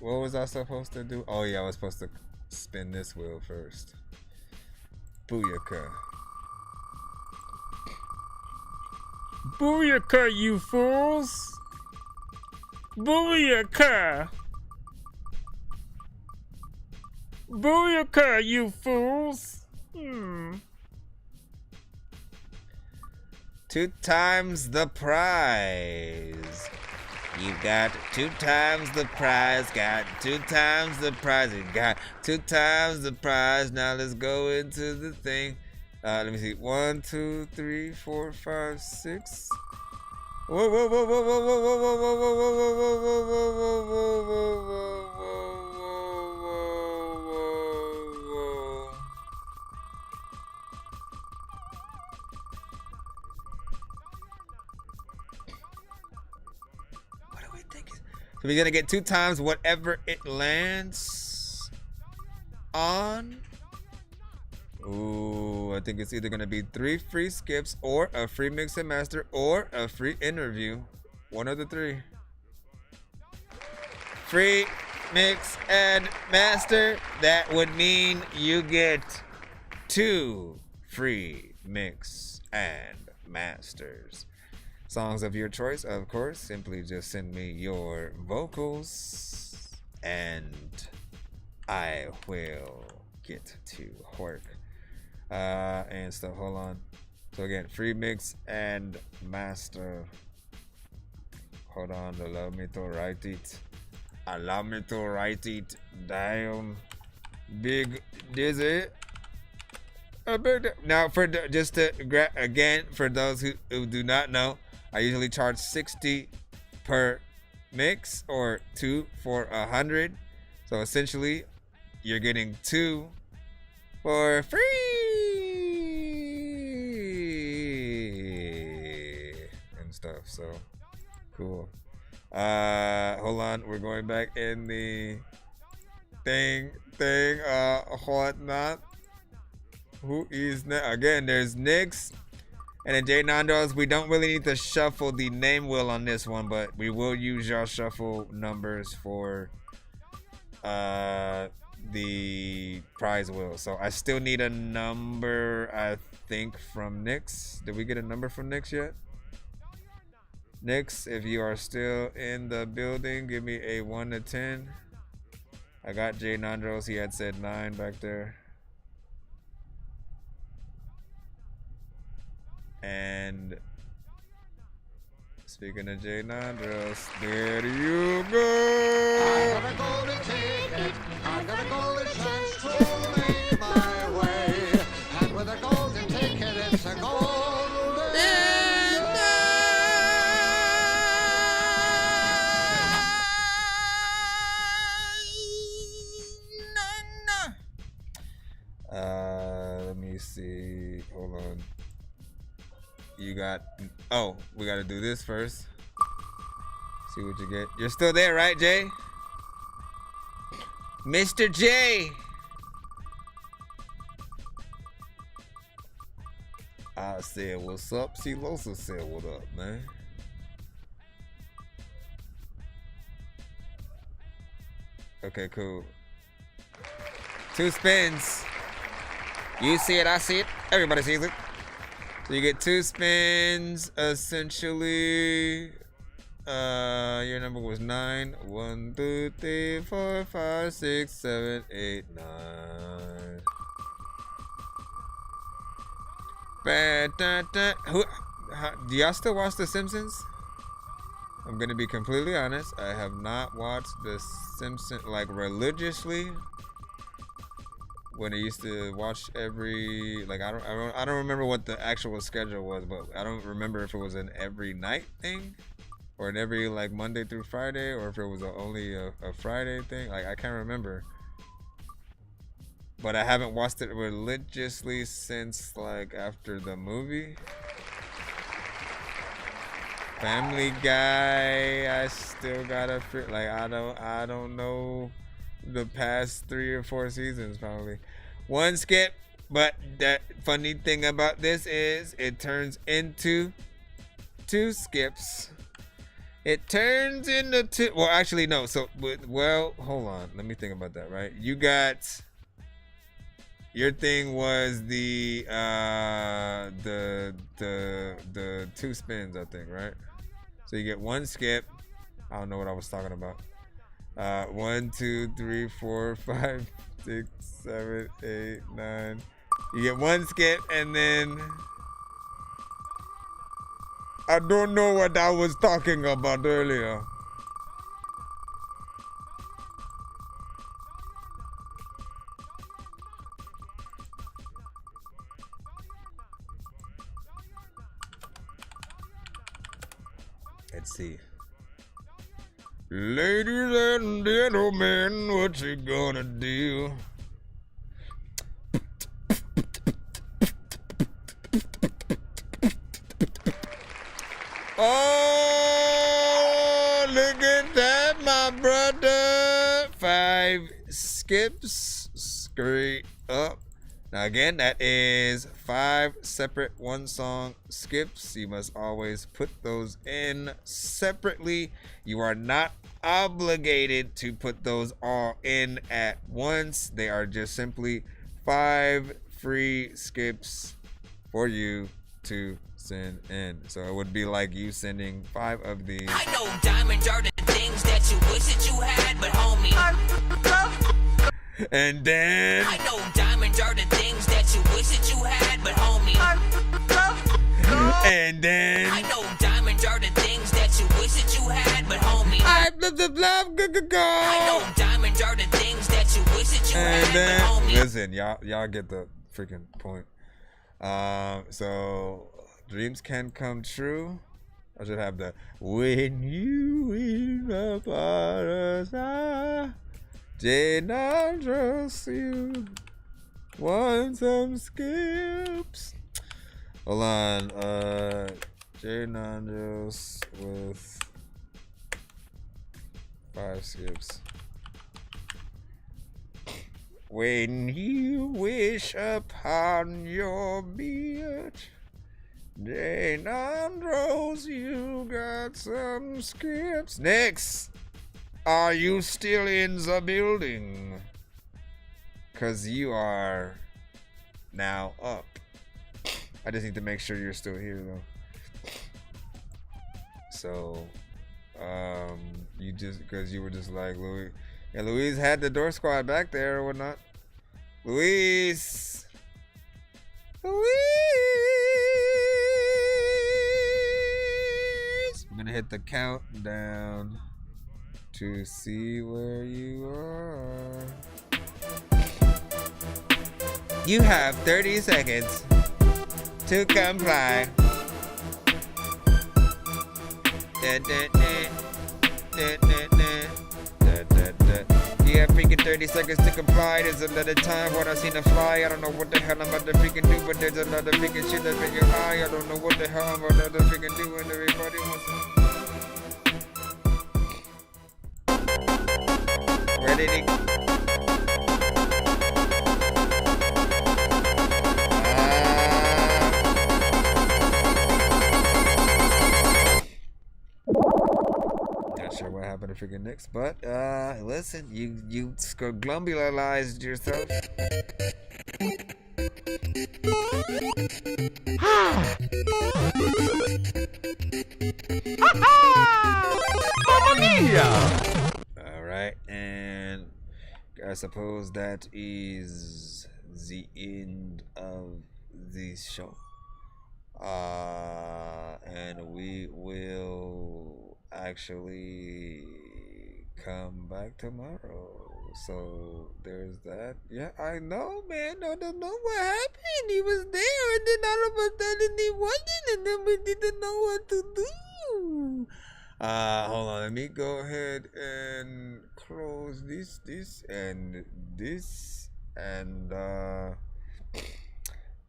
What was I supposed to do? Oh yeah, I was supposed to spin this wheel first. Booyaka. Booyaka, you fools! Booyaka! Booyaka, you fools! 2 times the prize. You got 2 times the prize. Got 2 times the prize. You got 2 times the prize. Now let's go into the thing. Let me see. 1, 2, 3, 4, 5, 6. Whoa, whoa, whoa, whoa, whoa, whoa, whoa, whoa, whoa, whoa, whoa, whoa, whoa, whoa, whoa, whoa, whoa, whoa. So we're gonna get 2 times whatever it lands on. Ooh, I think it's either gonna be 3 free skips or a free mix and master or a free interview. One of the 3. Free mix and master. That would mean you get 2 free mix and masters. Songs of your choice, of course. Simply just send me your vocals and I will get to work. And stuff. Hold on. So again, free mix and master. Hold on, allow me to write it. Allow me to write it down. Big dizzy. Now, for just to again, for those who do not know, I usually charge 60 per mix or 2 for 100. So essentially, you're getting 2 for free and stuff. So cool. Hold on, we're going back in the thing. Whatnot. Who is again? There's Nyx and then J Nandos. We don't really need to shuffle the name wheel on this one, but we will use y'all shuffle numbers for the prize wheel. So I still need a number, I think, from Nyx. Did we get a number from Nyx yet? Nyx, if you are still in the building, give me a 1 to 10. I got J Nandros. He had said 9 back there. And speaking of J Nandros, there you go. I got a golden ticket. I got a golden chance to make my way. And with a golden ticket, it's a golden Let me see. Hold on. You got. Oh, we got to do this first. See what you get. You're still there, right, Jay? Mr. J. I said, what's up? Silosa said, what up, man? Okay, cool. 2 spins. You see it, I see it. Everybody sees it. So you get 2 spins, essentially. Your number was 9. 1, 2, 3, 4, 5, 6, 7, 8, 9. Do y'all still watch The Simpsons? I'm gonna be completely honest. I have not watched The Simpsons like religiously. When I used to watch every, like, I don't remember what the actual schedule was, but I don't remember if it was an every night thing or an every like Monday through Friday, or if it was only a Friday thing. Like, I can't remember. But I haven't watched it religiously since like after the movie. Family Guy, I still gotta like, I don't know the past 3 or 4 seasons probably. 1 skip, but the funny thing about this is it turns into 2 skips. It turns into 2. Well, actually no. So, well, hold on. Let me think about that. Right? You got your thing was the 2 spins, I think, right? So you get 1 skip. I don't know what I was talking about. 1, 2, 3, 4, 5, 6, 7, 8, 9. You get 1 skip, and then I don't know what I was talking about earlier. Let's see. Ladies and gentlemen, what you gonna do? Oh, look at that, my my brother. 5 skips straight up. Now again, that is 5 separate 1-song skips. You must always put those in separately. You are not obligated to put those all in at once. They are just simply 5 free skips for you to send in. So it would be like you sending 5 of these. I know diamonds are the things that you wish that you had, but homie, and then I know diamonds are the things that you wish that you had, but homie, and then I know diamonds are the things that you wish that you had, but homie, I love go. I know diamonds are the things that you wish that you And had, then but homie. listen, y'all get the freaking point. So dreams can come true. I should have the when you in the paradise. Jane, I trust you. Want some skips? Hold on. Jane Andrews with 5 skips. When you wish upon your beard, Jane Andrews, you got some skips. Next. Are you still in the building? 'Cause you are now up. I just need to make sure you're still here though. So, you just, because you were just like Louis. Yeah, Louise had the door squad back there or whatnot. Louise! I'm gonna hit the countdown to see where you are. You have 30 seconds to comply. You have freaking 30 seconds to comply. There's another time when I seen a fly. I don't know what the hell I'm about to freaking do, but there's another freaking shit that's in your eye. I don't know what the hell I'm about to freaking do, and everybody wants to. Where did he? Not sure what happened to freaking Knicks, but listen, you glumbulatized yourself. Mamma mia! All right, and I suppose that is the end of the show. And we will actually come back tomorrow. So there's that. Yeah, I know, man. I don't know what happened. He was there, and then all of a sudden he wasn't, and then we didn't know what to do. Hold on. Let me go ahead and close this, and this, and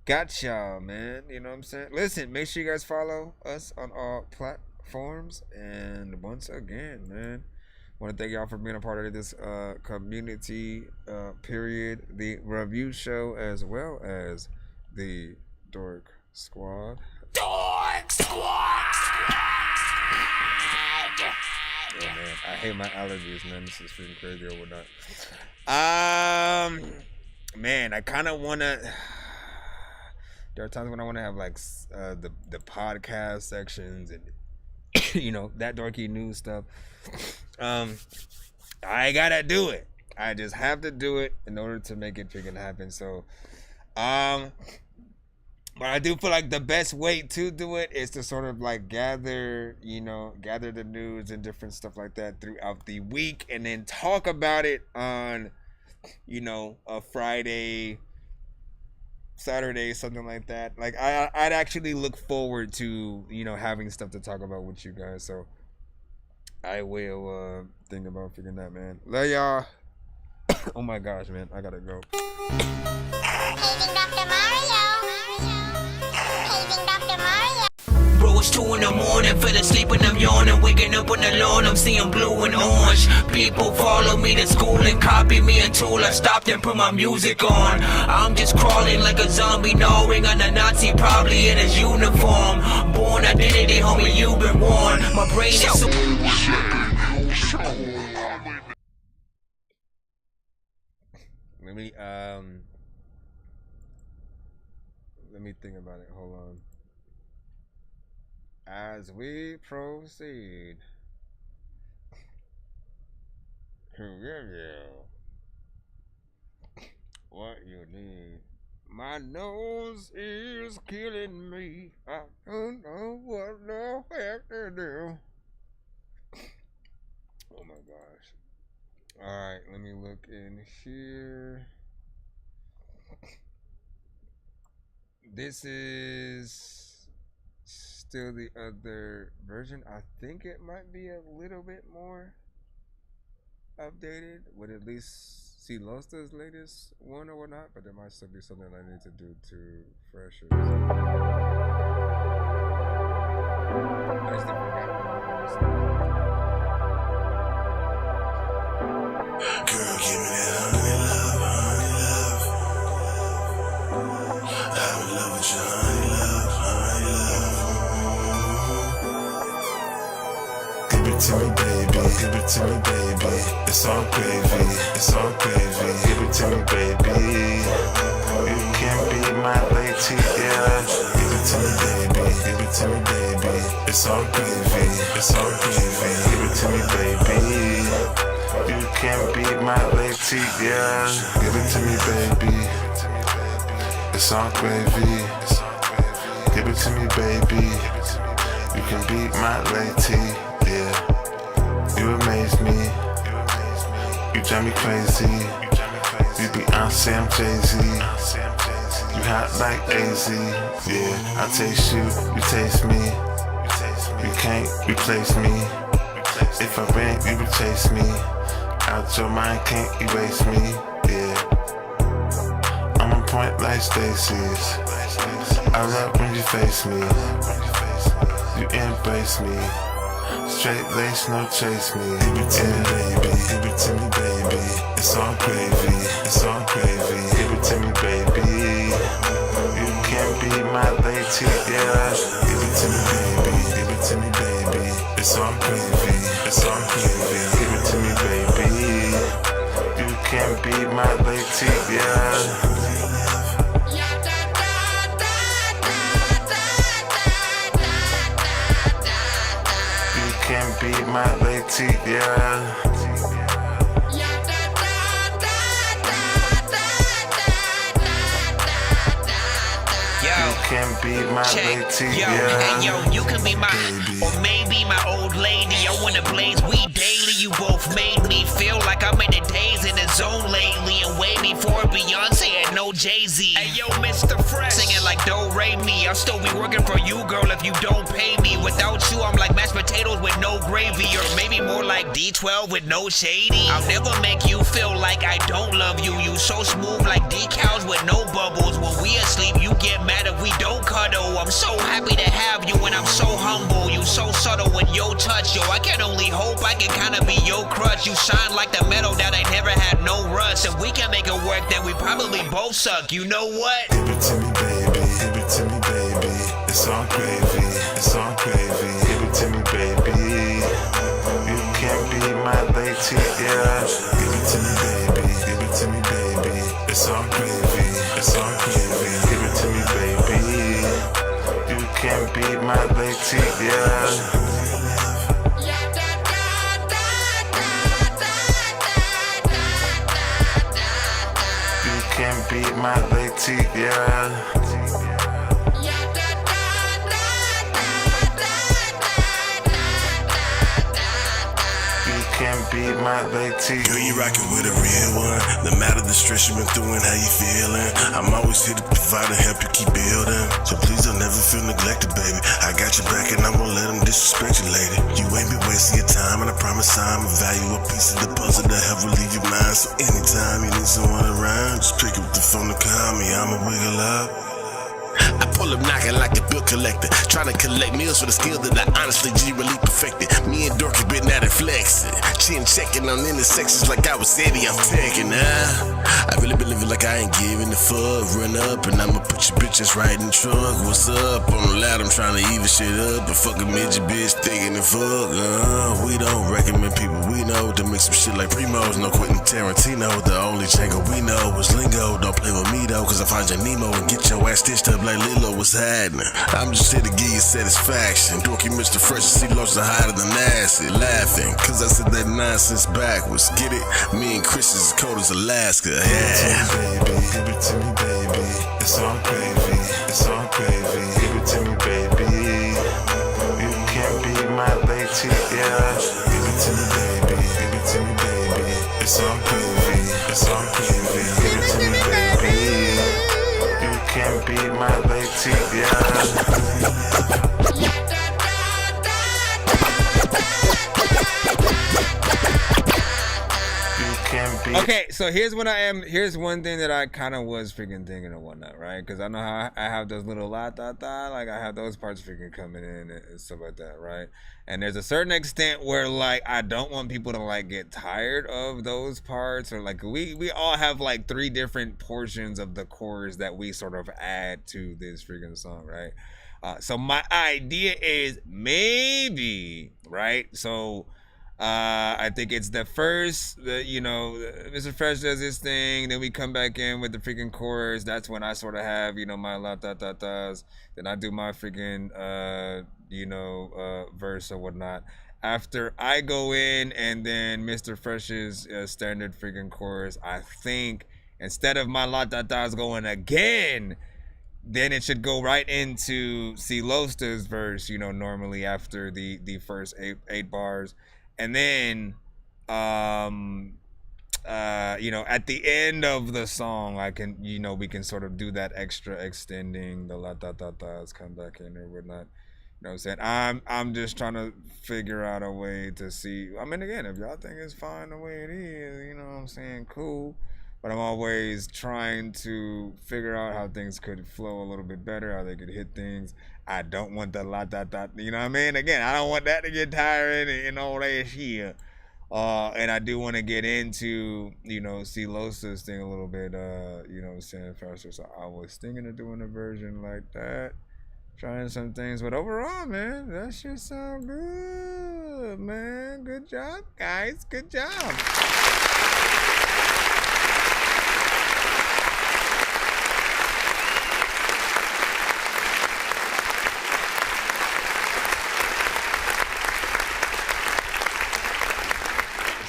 gotcha, man. You know what I'm saying? Listen, make sure you guys follow us on all platforms. And once again, man, want to thank y'all for being a part of this community period, the review show, as well as the Dork Squad. Dork Squad! Oh man, I hate my allergies, man. This is freaking crazy or whatnot. Man, I kind of wanna. There are times when I want to have like the podcast sections and you know, that dorky news stuff. I gotta do it. I just have to do it in order to make it freaking happen. So, but I do feel like the best way to do it is to sort of like gather the news and different stuff like that throughout the week, and then talk about it on, you know, a Friday, Saturday, something like that. Like I'd actually look forward to, you know, having stuff to talk about with you guys. So I will think about figuring that, man. Love y'all. Oh my gosh, man, I gotta go. Bro, almost 2 in the morning, fell asleep and I'm yawning, waking up on the lawn, I'm seeing blue and orange. People follow me to school and copy me until I stopped and put my music on. I'm just crawling like a zombie, gnawing on a Nazi, probably in his uniform. Born identity, homie, you've been warned. My brain is so... Let me think about it. Hold on. As we proceed to review what you need. My nose is killing me. I don't know what the heck to do. Oh my gosh. Alright, let me look in here. This is still the other version. I think it might be a little bit more updated with at least see Losta's latest one or whatnot, but there might still be something I need to do to fresher. I just forgot. Girl, give me that honey love, honey love. I'm in love with your honey love, honey love. Give it to me, baby, give it to me, baby. It's all gravy, it's all gravy. Give it to me, baby. You can be my lady, yeah. Give it to me, baby, give it to me, baby. It's all gravy, it's all gravy. Give it to me, baby. You can be my lady, yeah. Give it to me, baby. It's all gravy. Give it to me, baby. You can be my lady, yeah. You amaze me. You drive me crazy. You Beyonce, I'm Jay-Z. You hot like AZ, yeah. I taste you, you taste me. You can't replace me. If I ran, you would chase me. Out your mind, can't erase me, yeah. I'm on point like Stacy's. I love when you face me. You embrace me. Straight lace, no chase me. Give it to me, baby. Give it to me, baby. It's all gravy. It's all gravy. Give it to me, baby. You can be my lady, yeah. Give it to me, baby. Give it to me, baby. It's all gravy. It's all gravy. Give it to me, baby. You can be my lady, yeah. Can be my lady, yeah. You can be my lady, yeah. Hey yo, you can be my, or maybe my old lady. I wanna blaze weed daily. You both made me feel like I'm in the days in the zone lately. And way before Beyonce and no Jay-Z. Hey yo, Mr. Fresh, singing like Do Re Mi. I'll still be working for you, girl, if you don't pay me. Without you, I'm like mashed potatoes with no gravy, or maybe more like D12 with no shady. I'll never make you feel like I don't love you. You so smooth like decals with no bubbles. When we asleep, you get mad if we don't cuddle. I'm so happy to have you, and I'm so humble. You so subtle with your touch, yo. I can only hope I can kinda be your crutch. You shine like the metal that I never had no rust. If we can make it work, then we probably both suck. You know what? Give it to me, baby. Give it to me, baby. It's all gravy. It's all gravy. Give it to me, baby. You can be my lady, yeah. Give it to me, baby. Give it to me, baby. It's all gravy. It's all gravy. Give it to me, baby. You can be my lady, yeah. Can be my lady, yeah. You can be my lady. Girl, you rockin' with a real one. No matter the stress you've been through and how you feeling, I'm always here to provide and help you keep building. So please don't never feel neglected, baby. I got your back and I won't let them disrespect you, lady. You ain't been wasting your time, and I promise I'm a value, a piece of the puzzle to help relieve your mind. So anytime you need someone around, just pick up the phone and call me. I'ma wiggle up. I pull up knocking like a bill collector, trying to collect meals for the skill that I honestly really perfected. Me and Dorky been at it flexing, chin checking on intersections like I was Eddie, I'm taking. I really been living like I ain't giving a fuck. Run up and I'ma put your bitches right in the trunk. What's up? On the loud, I'm trying to even shit up, but fuck a midget bitch thinking the fuck. We don't recommend people we know to make some shit like Primos. No Quentin Tarantino. The only Django we know is lingo. Don't play with me though, cause I find your Nemo and get your ass stitched up like Lilo. What's happening? I'm just here to give you satisfaction. Dorky Mr. Fresh, see loads are hotter than acid. Laughing, cause I said that nonsense backwards. Get it? Me and Chris is as cold as Alaska. Yeah. Give it to me, baby. It's all gravy. It's all gravy. Give it to me, baby. You can't be my lady, yeah. Give it to me, baby. Give it to me, baby. It's all gravy. It's all gravy. Give it to me, baby. You can't be my lady, yeah. Okay, so here's one thing that I kind of was freaking thinking and whatnot, right? Because I know how I have those little like I have those parts freaking coming in and stuff like that, right? And there's a certain extent where like I don't want people to like get tired of those parts, or like we all have like 3 different portions of the chorus that we sort of add to this freaking song, right? So my idea is maybe, right? So I think it's the first, Mr. Fresh does this thing, then we come back in with the freaking chorus. That's when I sort of have, my la-ta-ta-tas. Then I do my freaking, verse or whatnot. After I go in and then Mr. Fresh's standard freaking chorus, I think instead of my la-ta-tas going again, then it should go right into C-Losta's verse, normally after the first eight bars. And then, at the end of the song, we can sort of do that extra extending the la-ta-ta-tas, come back in or whatnot. You know what I'm saying? I'm just trying to figure out a way to see. I mean, again, if y'all think it's fine the way it is, you know what I'm saying? Cool. But I'm always trying to figure out how things could flow a little bit better, how they could hit things. I don't want the la-ta-ta, you know what I mean? Again, I don't want that to get tiring and all that shit. And I do want to get into, C-Losa's thing a little bit, you know what I'm saying, faster. So I was thinking of doing a version like that, trying some things. But overall, man, that shit sound good, man. Good job, guys. Good job.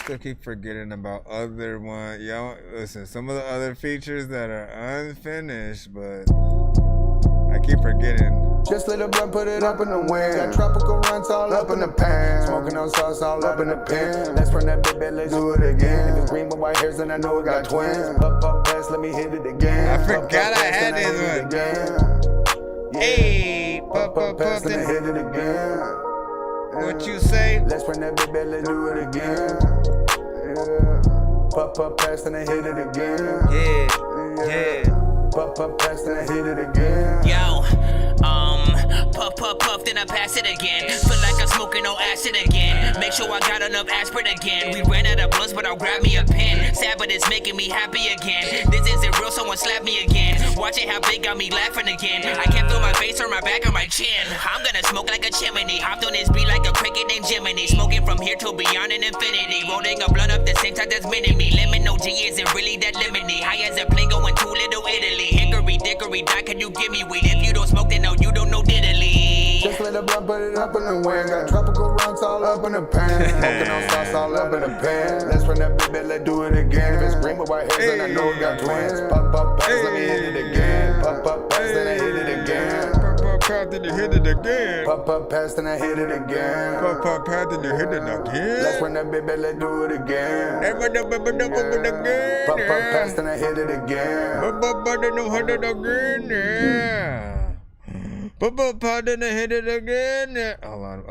Still keep forgetting about other one. Y'all listen, some of the other features that are unfinished, but I keep forgetting. Just let a blunt, put it up in the wind. Got tropical runs all up in the pan. Smoking on sauce all up in the pen. Let's run that big bed, let's do it again. If it's green with white hairs, then I know it got twins. Up, pass, let me hit it again. I forgot I had this one. Hey, puff, then I hit it again. What you say? Let's run that big bed, let's do it again. Puff, pass, then I hit it again. Yeah. Puff, pass, then I hit it again. Yo, puff, then I pass it again. Feel like I'm smoking no acid again. Make sure I got enough aspirin again. We ran out of blunts, but I'll grab me a pen. Sad, but it's making me happy again. This isn't real, someone slap me again. Watching how big got me laughing again. I can't feel my face or my back or my chin. I'm gonna smoke like a chimney. Hopped on this beat like a cricket named Jiminy. Smoking from here till beyond an infinity. Rolling a blunt up the same time that's minute me. Lemon OG isn't really that lemony. High as a plane going to Little Italy. Hickory, dickory, doc, can you give me weed? If you don't smoke, then no, you don't know diddly. Just let a blunt, put it up in the wind. Got tropical runs all up in the pan. Smoking on sauce all up in the pan. Let's run that big bed, let's do it again. If it's green with white hairs, then I know it got twins. Puff, pass, let me hit it again. Puff, pass, then I hit it again. Puff, then you hit it again. Puff, pass, then I hit it again. Puff, pass, then you hit it again. Let's run that big bed, let's do it again. Puff, pass, then I hit it again. Then I hit it again. Hold on.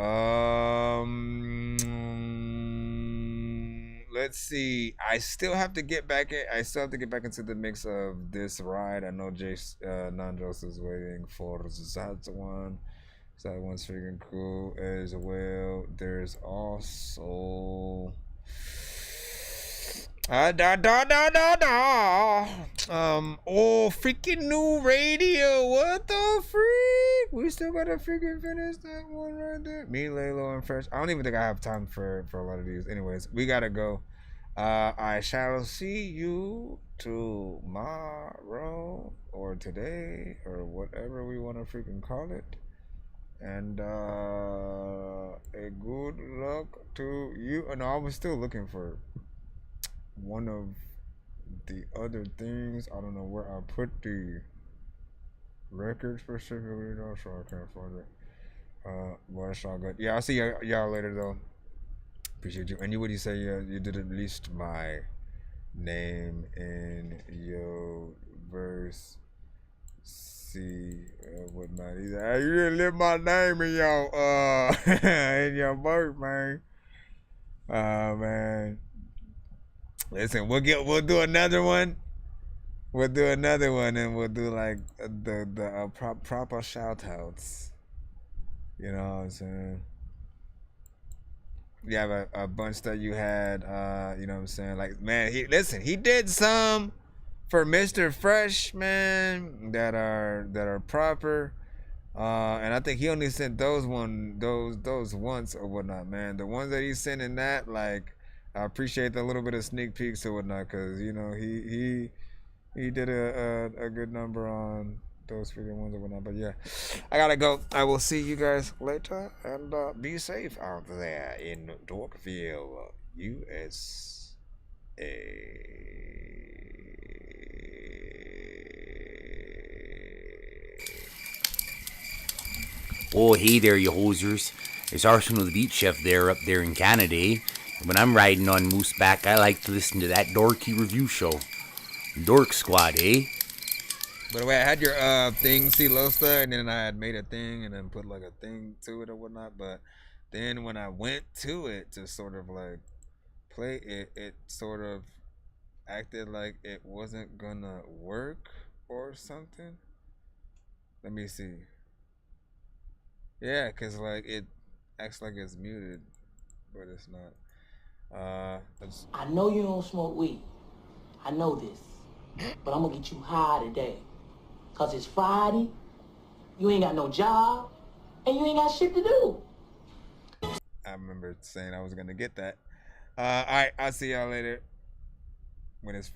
let's see. I still have to get back into the mix of this ride. I know Non-Jos is waiting for that one. So that one's freaking cool as well. There's also freaking new radio. What the freak? We still gotta freaking finish that one right there. Me, Laylo, and Fresh. I don't even think I have time for a lot of these. Anyways, we gotta go. I shall see you tomorrow or today or whatever we want to freaking call it. And a good luck to you. And I was still looking for one of the other things. I don't know where I put the record specifically though, so I can't find it. But it's all good. Yeah, I'll see y'all later though. Appreciate you. And what do you say? You did at least my name in your verse. See whatnot. He's like, hey, you didn't leave my name in your in your verse, man. Man. Listen, we'll do another one. We'll do another one, and we'll do like the proper shout outs. You know what I'm saying? You have a bunch that you had, you know what I'm saying? Like, man, he did some for Mr. Fresh, man, that are proper. And I think he only sent those once or whatnot, man. The ones that he's sending that, like, I appreciate the little bit of sneak peeks or whatnot, cause you know he did a good number on those freaking ones or whatnot. But yeah, I gotta go. I will see you guys later, and be safe out there in Dorkville, USA. Oh, hey there, you hosers. It's Arsenal the Beat Chef there up there in Canada, eh? When I'm riding on Mooseback, I like to listen to That Dorky Review Show. Dork Squad, eh? By the way, I had your thing, Losta, and then I had made a thing and then put like a thing to it or whatnot. But then when I went to it to sort of like play it, it sort of acted like it wasn't gonna work or something. Let me see. Yeah, cause like it acts like it's muted, but it's not. I know you don't smoke weed. I know this. But I'm gonna get you high today. Cause it's Friday, you ain't got no job, and you ain't got shit to do. I remember saying I was gonna get that. Alright, I'll see y'all later when it's